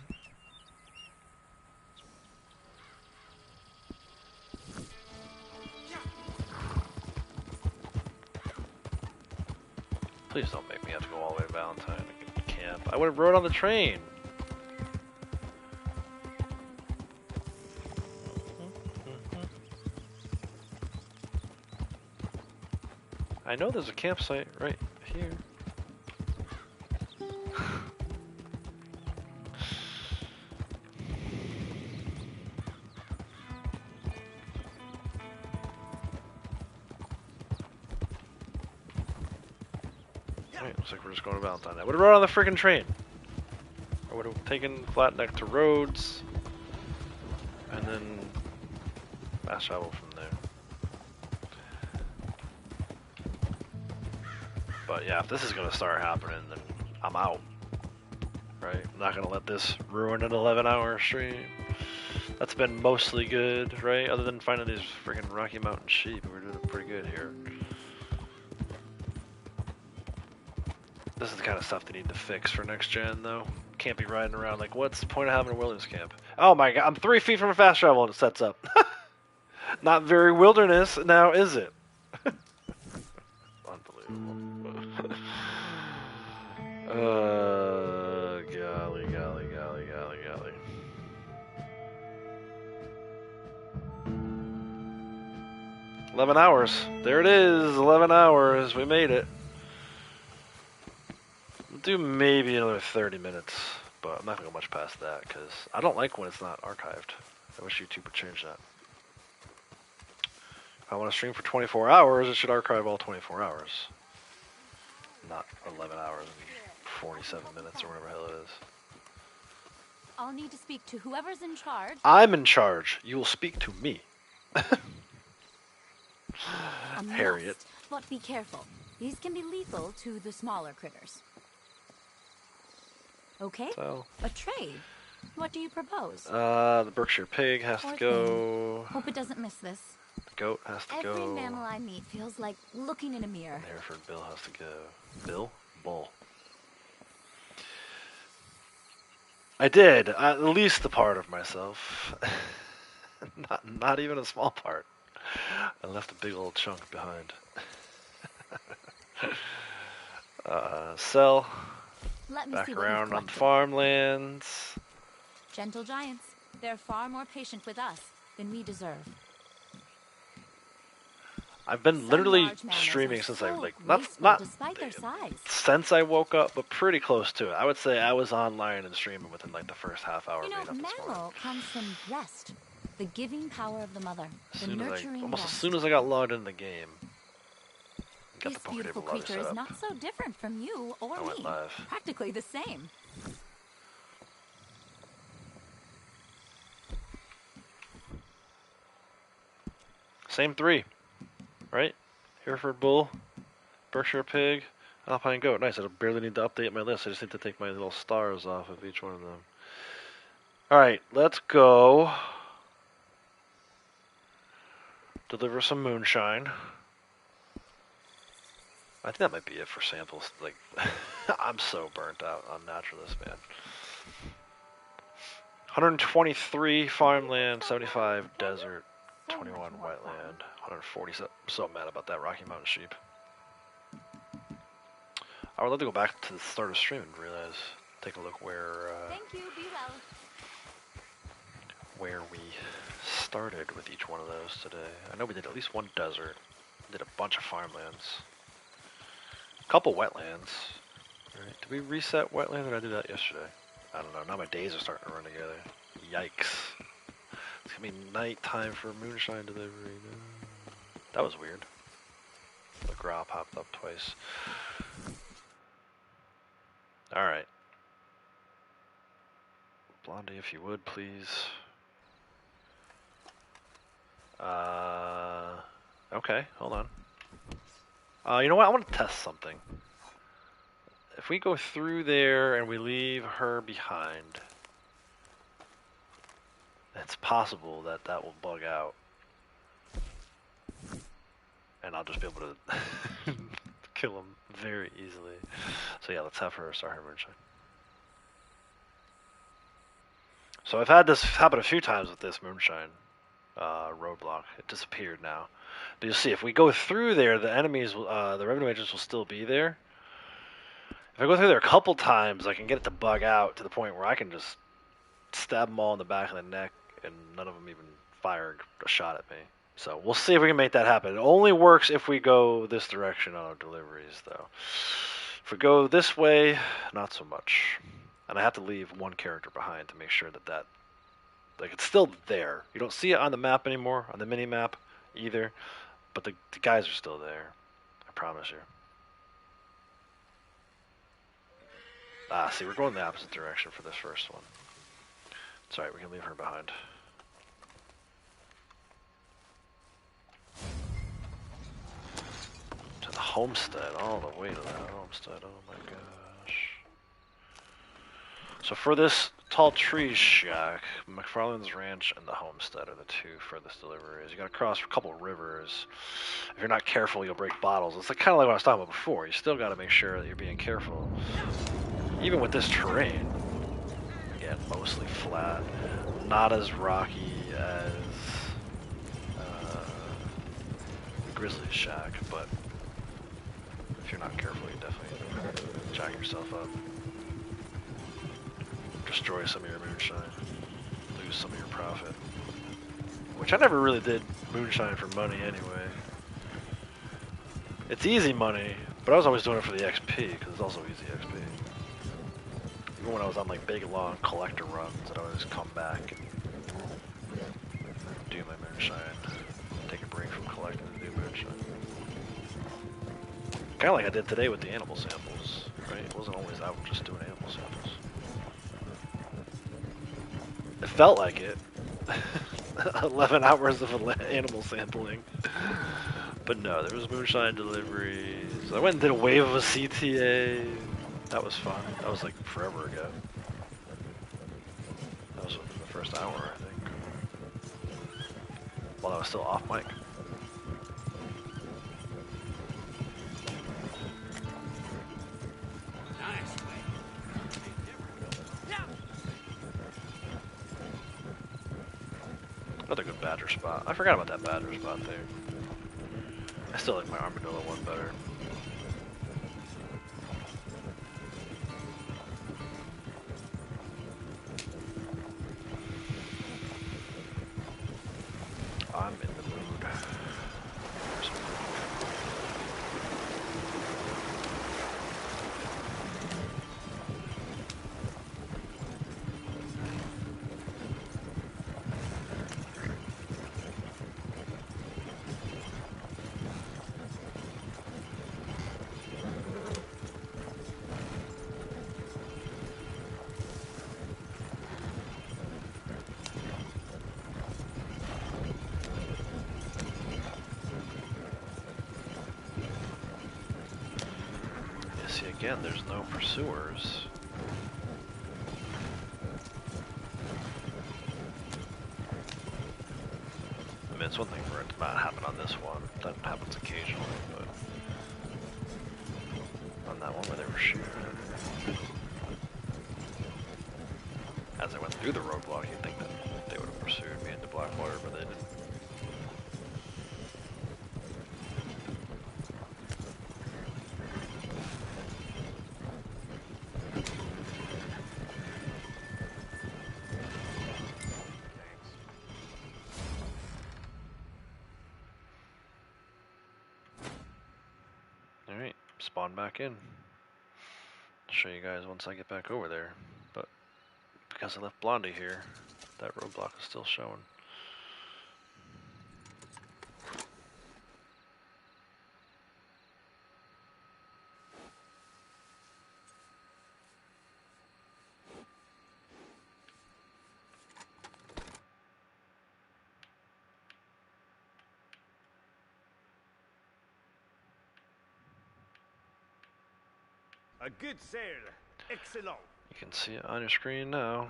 Please don't make me have to go all the way to Valentine to get to camp. I would have rode on the train. I know there's a campsite right here. Alright, looks like we're just going to Valentine. I would have rode on the freaking train. I would have taken flat neck to Rhodes. And then fast travel from there. But yeah, if this is going to start happening, then I'm out. Right? I'm not going to let this ruin an 11-hour stream. That's been mostly good, right? Other than finding these freaking Rocky Mountain sheep, we're doing pretty good here. This is the kind of stuff they need to fix for next gen, though. Can't be riding around like, what's the point of having a wilderness camp? Oh my god, I'm 3 feet from a fast travel and it sets up. Not very wilderness now, is it? Golly, golly, golly, golly, golly. $11 hours. There it is. 11 hours. We made it. We'll do maybe another 30 minutes, but I'm not gonna go much past that because I don't like when it's not archived. I wish YouTube would change that. If I want to stream for 24 hours, it should archive all 24 hours. Not 11 hours and 47 minutes or whatever the hell it is. I'll need to speak to whoever's in charge. I'm in charge. You will speak to me. Harriet. But be careful. These can be lethal to the smaller critters. Okay? So. A trade. What do you propose? The Berkshire pig has to go. Hope it doesn't miss this. The goat has to go. Every mammal I meet feels like looking in a mirror. And Hereford Bill has to go. Bill? Bull. I did. At least a part of myself. not even a small part. I left a big old chunk behind. Sell. Back around on the farmlands. Gentle giants. They're far more patient with us than we deserve. I've been literally streaming since I not despite their size. Since I woke up, but pretty close to it. I would say I was online and streaming within like the first half hour. You know, Mammal comes from breast, the giving power of the mother, the nurturing almost breast. as soon as I got logged into the game. Got This the beautiful creature is not so different from you or I me. went live. Practically the same. Same three, right? Hereford Bull, Berkshire Pig, Alpine Goat. Nice. I don't barely need to update my list. I just need to take my little stars off of each one of them. Alright, let's go deliver some moonshine. I think that might be it for samples. Like, I'm so burnt out on naturalist, man. 123 farmland, 75 desert, 21 wetland, 140. So mad about that Rocky Mountain sheep. I would love to go back to the start of stream and realize, take a look where. Thank you. Be well. Where we started with each one of those today. I know we did at least one desert. Did a bunch of farmlands. A couple wetlands. Right. Did we reset wetlands or did I do that yesterday? I don't know. Now my days are starting to run together. Yikes. It's gonna be night time for moonshine delivery. No. That was weird. The growl popped up twice. Alright. Blondie, if you would, please. Okay, hold on. You know what? I want to test something. If we go through there and we leave her behind, it's possible that that will bug out. And I'll just be able to kill him very easily. So yeah, let's have her start her moonshine. So I've had this happen a few times with this moonshine roadblock. It disappeared now. But you'll see, if we go through there, the enemies, the revenue agents will still be there. If I go through there a couple times, I can get it to bug out to the point where I can just stab them all in the back of the neck and none of them even fire a shot at me. So we'll see if we can make that happen. It only works if we go this direction on our deliveries, though. If we go this way, not so much. And I have to leave one character behind to make sure that like, it's still there. You don't see it on the map anymore, on the mini map either, but the guys are still there. I promise you. See, we're going the opposite direction for this first one. It's alright, we can leave her behind. To the homestead, all the way to that homestead, oh my gosh. So for this tall tree shack, McFarland's Ranch and the homestead are the two furthest deliveries. You gotta cross a couple of rivers. If you're not careful, you'll break bottles. It's like, kind of like what I was talking about before. You still gotta make sure that you're being careful. Even with this terrain, again, mostly flat, not as rocky as the Grizzly Shack, but if you're not careful, you definitely jack yourself up. Destroy some of your moonshine, lose some of your profit. Which I never really did moonshine for money anyway. It's easy money, but I was always doing it for the XP, because it's also easy XP. Even when I was on like big long collector runs, I'd always come back and do my moonshine. Take a break from collecting the new moonshine. Kind of like I did today with the animal samples, right? It wasn't always out just doing animal samples. It felt like it. 11 hours of animal sampling. But no, there was moonshine deliveries. I went and did a wave of a CTA. That was fun. That was like forever ago. That was within the first hour, I think. While I was still off mic. Another good badger spot. I forgot about that badger spot there. I still like my armadillo one better. I'm in the mood. Again, there's no pursuers. I mean, it's one thing for it to not happen on this one. That happens occasionally, but on that one where they were shooting. As I went through the roadblock, you'd think that they would have pursued me into Blackwater, but they didn't. Alright, spawn back in. I'll show you guys once I get back over there. But because I left Blondie here, that roadblock is still showing. A good sail. Excellent. You can see it on your screen now.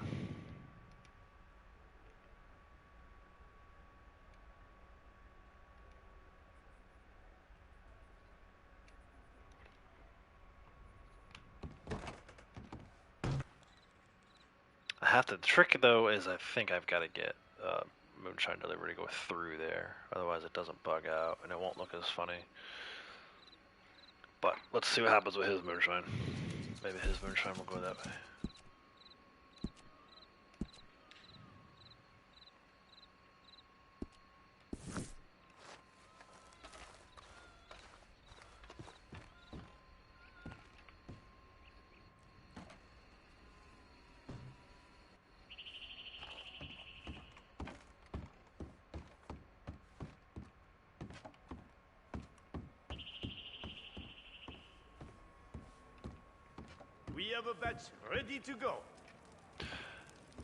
I have to, the trick though is I think I've got to get Moonshine delivery to go through there. Otherwise it doesn't bug out and it won't look as funny. But let's see what happens with his moonshine. Maybe his moonshine will go that way. We have a batch ready to go.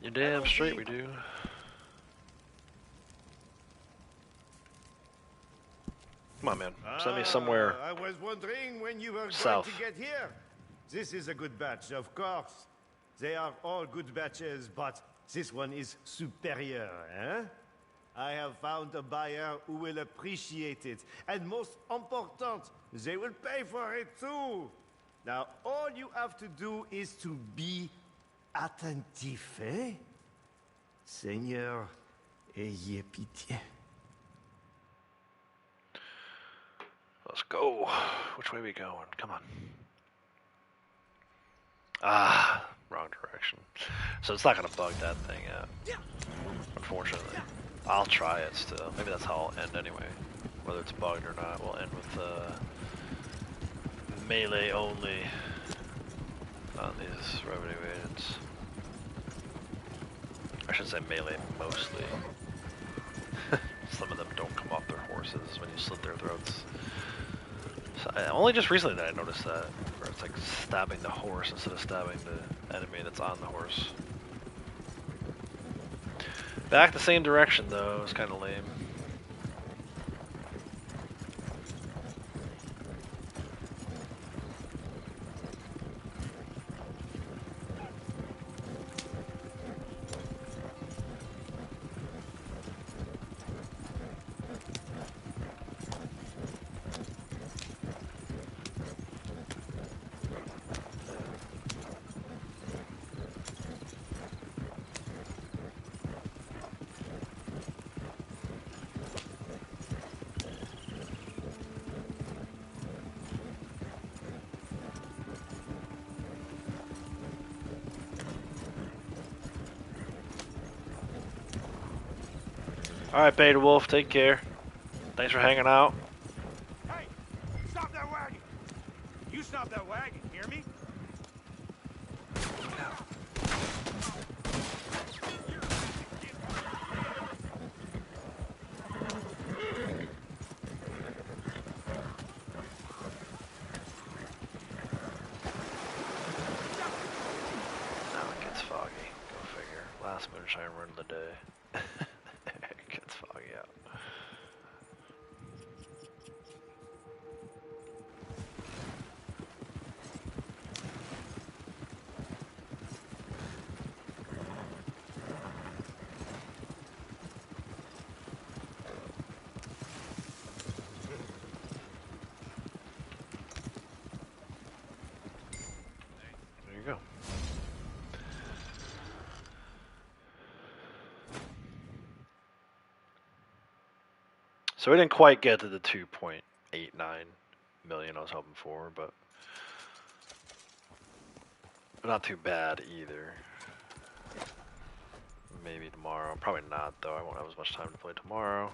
You're damn straight we do. Come on, man. Send me somewhere I was wondering when you were south. going to get here. This is a good batch, of course. They are all good batches, but this one is superior, eh? I have found a buyer who will appreciate it. And most important, they will pay for it too. Now, all you have to do is to be attentif, eh? Seigneur, ayez pitié. Let's go. Which way are we going? Come on. Ah, wrong direction. So it's not going to bug that thing out. Unfortunately. I'll try it still. Maybe that's how I'll end anyway. Whether it's bugged or not, we'll end with melee only on these revenue agents. I should say melee mostly. some of them don't come off their horses when you slit their throats. So only just recently did I notice that, where it's like stabbing the horse instead of stabbing the enemy that's on the horse. Back the same direction though, it's kind of lame. Alright, Beta Wolf, take care. Thanks for hanging out. Hey, stop that wagon! You stop that wagon, hear me? Now it gets foggy. Go figure. Last Moonshine run of the day. It gets foggy out. There you go. So we didn't quite get to the 2.89 million I was hoping for, but not too bad either. Maybe tomorrow. Probably not, though. I won't have as much time to play tomorrow.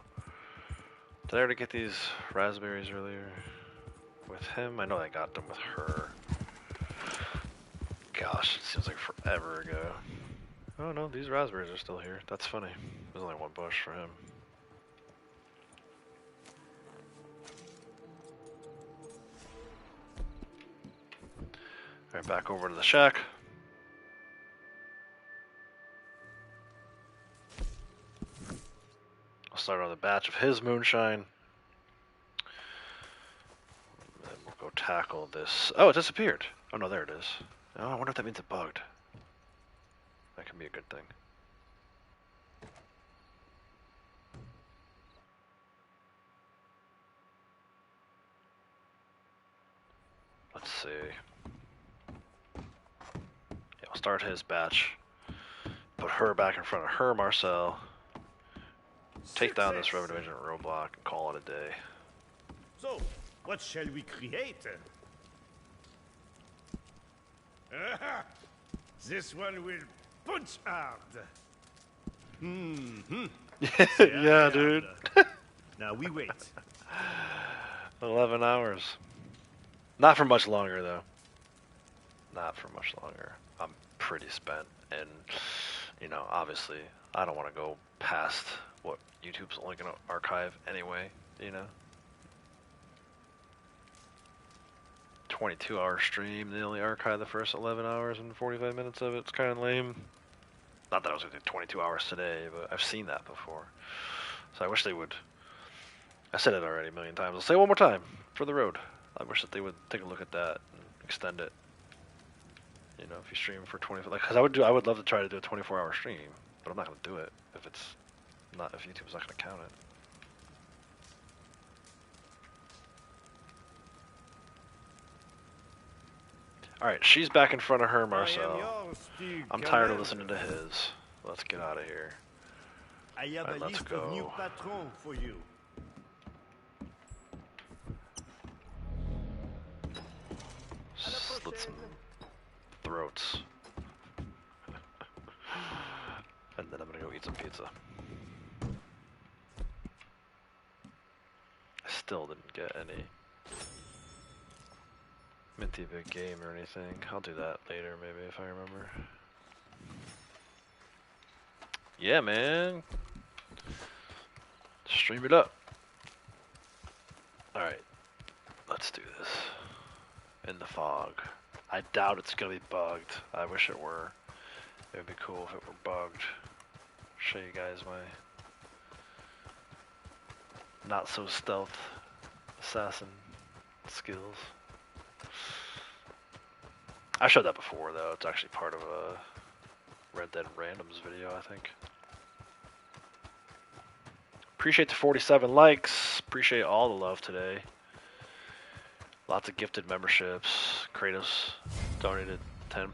Did I already get these raspberries earlier with him? I know I got them with her. Gosh, it seems like forever ago. Oh no, these raspberries are still here. That's funny. There's only one bush for him. Alright, back over to the shack. I'll start on the batch of his moonshine. Then we'll go tackle this. Oh, it disappeared. Oh no, there it is. Oh, I wonder if that means it bugged. That can be a good thing. Let's see. Yeah, I'll start his batch. Put her back in front of her, Marcel. Take down this revenue agent roadblock and call it a day. So, what shall we create? This one will punch hard. Yeah, dude. Now we wait. 11 hours. Not for much longer, though. Not for much longer. I'm pretty spent, and, you know, obviously, I don't want to go past what YouTube's only going to archive anyway, you know? 22-hour stream, they only archive the first 11 hours and 45 minutes of it. It's kind of lame. Not that I was going to do 22 hours today, but I've seen that before. So I wish they would. I said it already a million times. I'll say it one more time for the road. I wish that they would take a look at that and extend it. You know, if you stream for 24, like, cause I would love to try to do a 24-hour stream, but I'm not going to do it if YouTube's not going to count it. Alright, she's back in front of her, Marcel. I'm tired of listening to his. Let's get out of here. I have a let's list go. of new patrons for you. Slit some throats. And then I'm gonna go eat some pizza. I still didn't get any minty big game or anything. I'll do that later maybe if I remember. Yeah, man. Stream it up. Alright. Let's do this. In the fog. I doubt it's gonna be bugged. I wish it were. It would be cool if it were bugged. Show you guys my not so stealth assassin skills. I showed that before though. It's actually part of a Red Dead Randoms video, I think. Appreciate the 47 likes. Appreciate all the love today. Lots of gifted memberships. Kratos donated £10.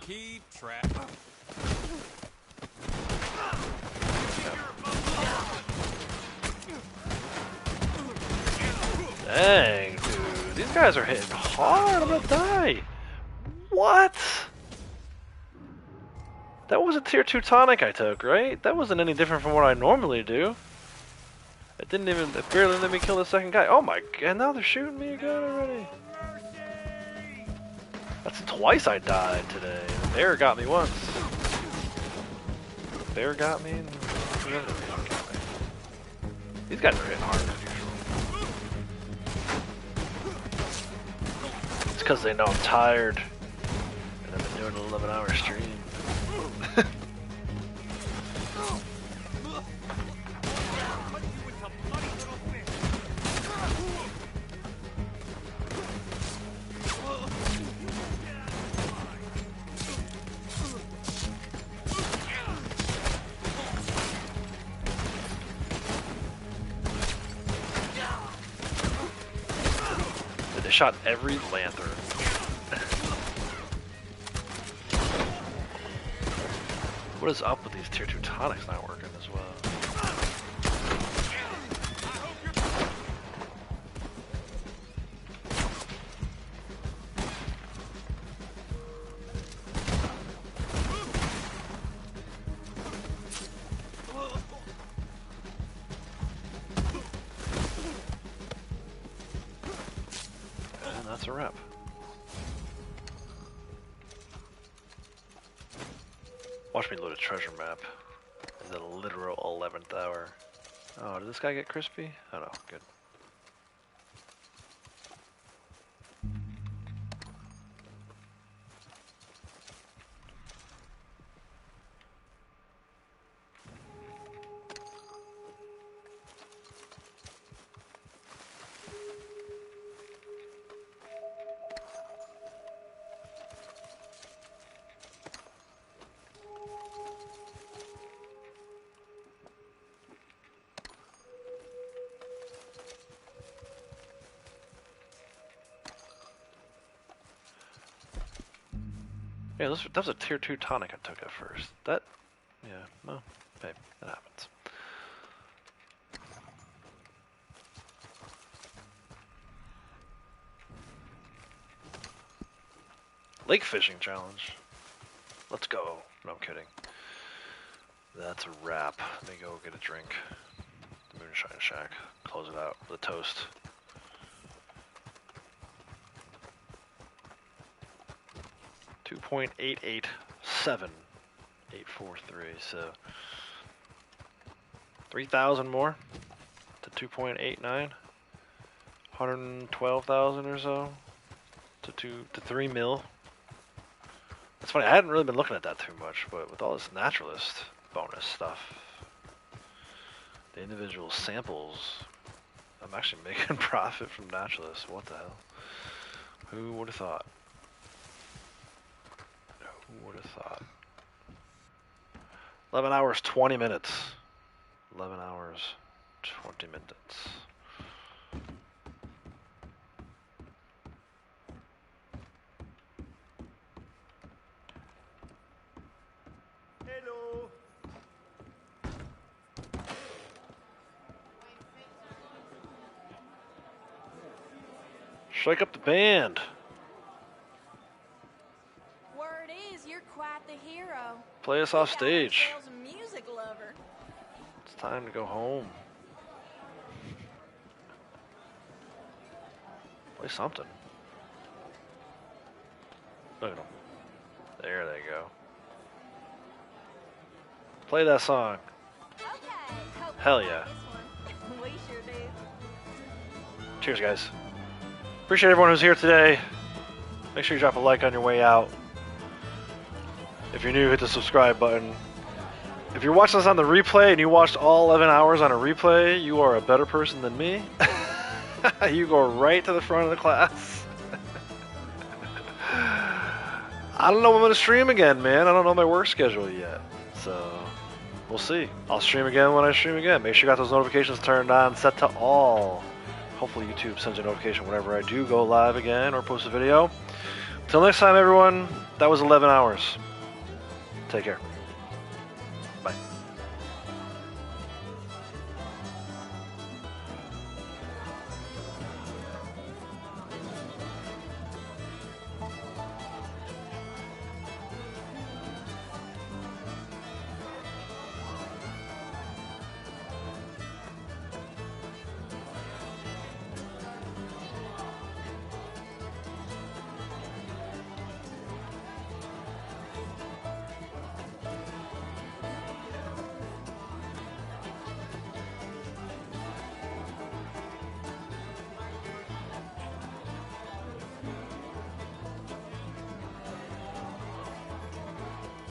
Keep track. Dang, dude. These guys are hitting hard. I'm gonna die. What? That was a tier 2 tonic I took, right? That wasn't any different from what I normally do. It didn't even, it barely let me kill the second guy. Oh my god, now they're shooting me again already. That's twice I died today. The bear got me once. The bear got me, and the other man got me. These guys are hitting hard as usual. It's because they know I'm tired. And I've been doing an 11-hour stream. Shot every lantern. What is up with these tier 2 tonics not working as well? That's a wrap. Watch me load a treasure map in the literal 11th hour. Oh, did this guy get crispy? Oh no, good. Yeah, that was a tier 2 tonic I took at first. That, yeah, well, hey, that happens. Lake fishing challenge. Let's go. No, I'm kidding. That's a wrap. Let me go get a drink. The Moonshine Shack. Close it out with a toast. .887 843, so 3,000 more to 2.89, 112,000 or so to 3 mil. That's funny, I hadn't really been looking at that too much, but with all this naturalist bonus stuff, the individual samples, I'm actually making profit from naturalists. What the hell? Who would have thought? Who would have thought? 11 hours, 20 minutes. 11 hours, 20 minutes. Hello. Shake up the band. Word is, you're quite the hero. Play us off stage. A music lover. It's time to go home. Play something. Look at them. There they go. Play that song. Okay, Hell yeah. Cheers, guys. Appreciate everyone who's here today. Make sure you drop a like on your way out. If you're new, hit the subscribe button. If you're watching this on the replay and you watched all 11 hours on a replay, you are a better person than me. You go right to the front of the class. I don't know when I'm going to stream again, man. I don't know my work schedule yet. So, we'll see. I'll stream again when I stream again. Make sure you got those notifications turned on, set to all. Hopefully YouTube sends you a notification whenever I do go live again or post a video. Till next time, everyone, that was 11 hours. Take care. Bye.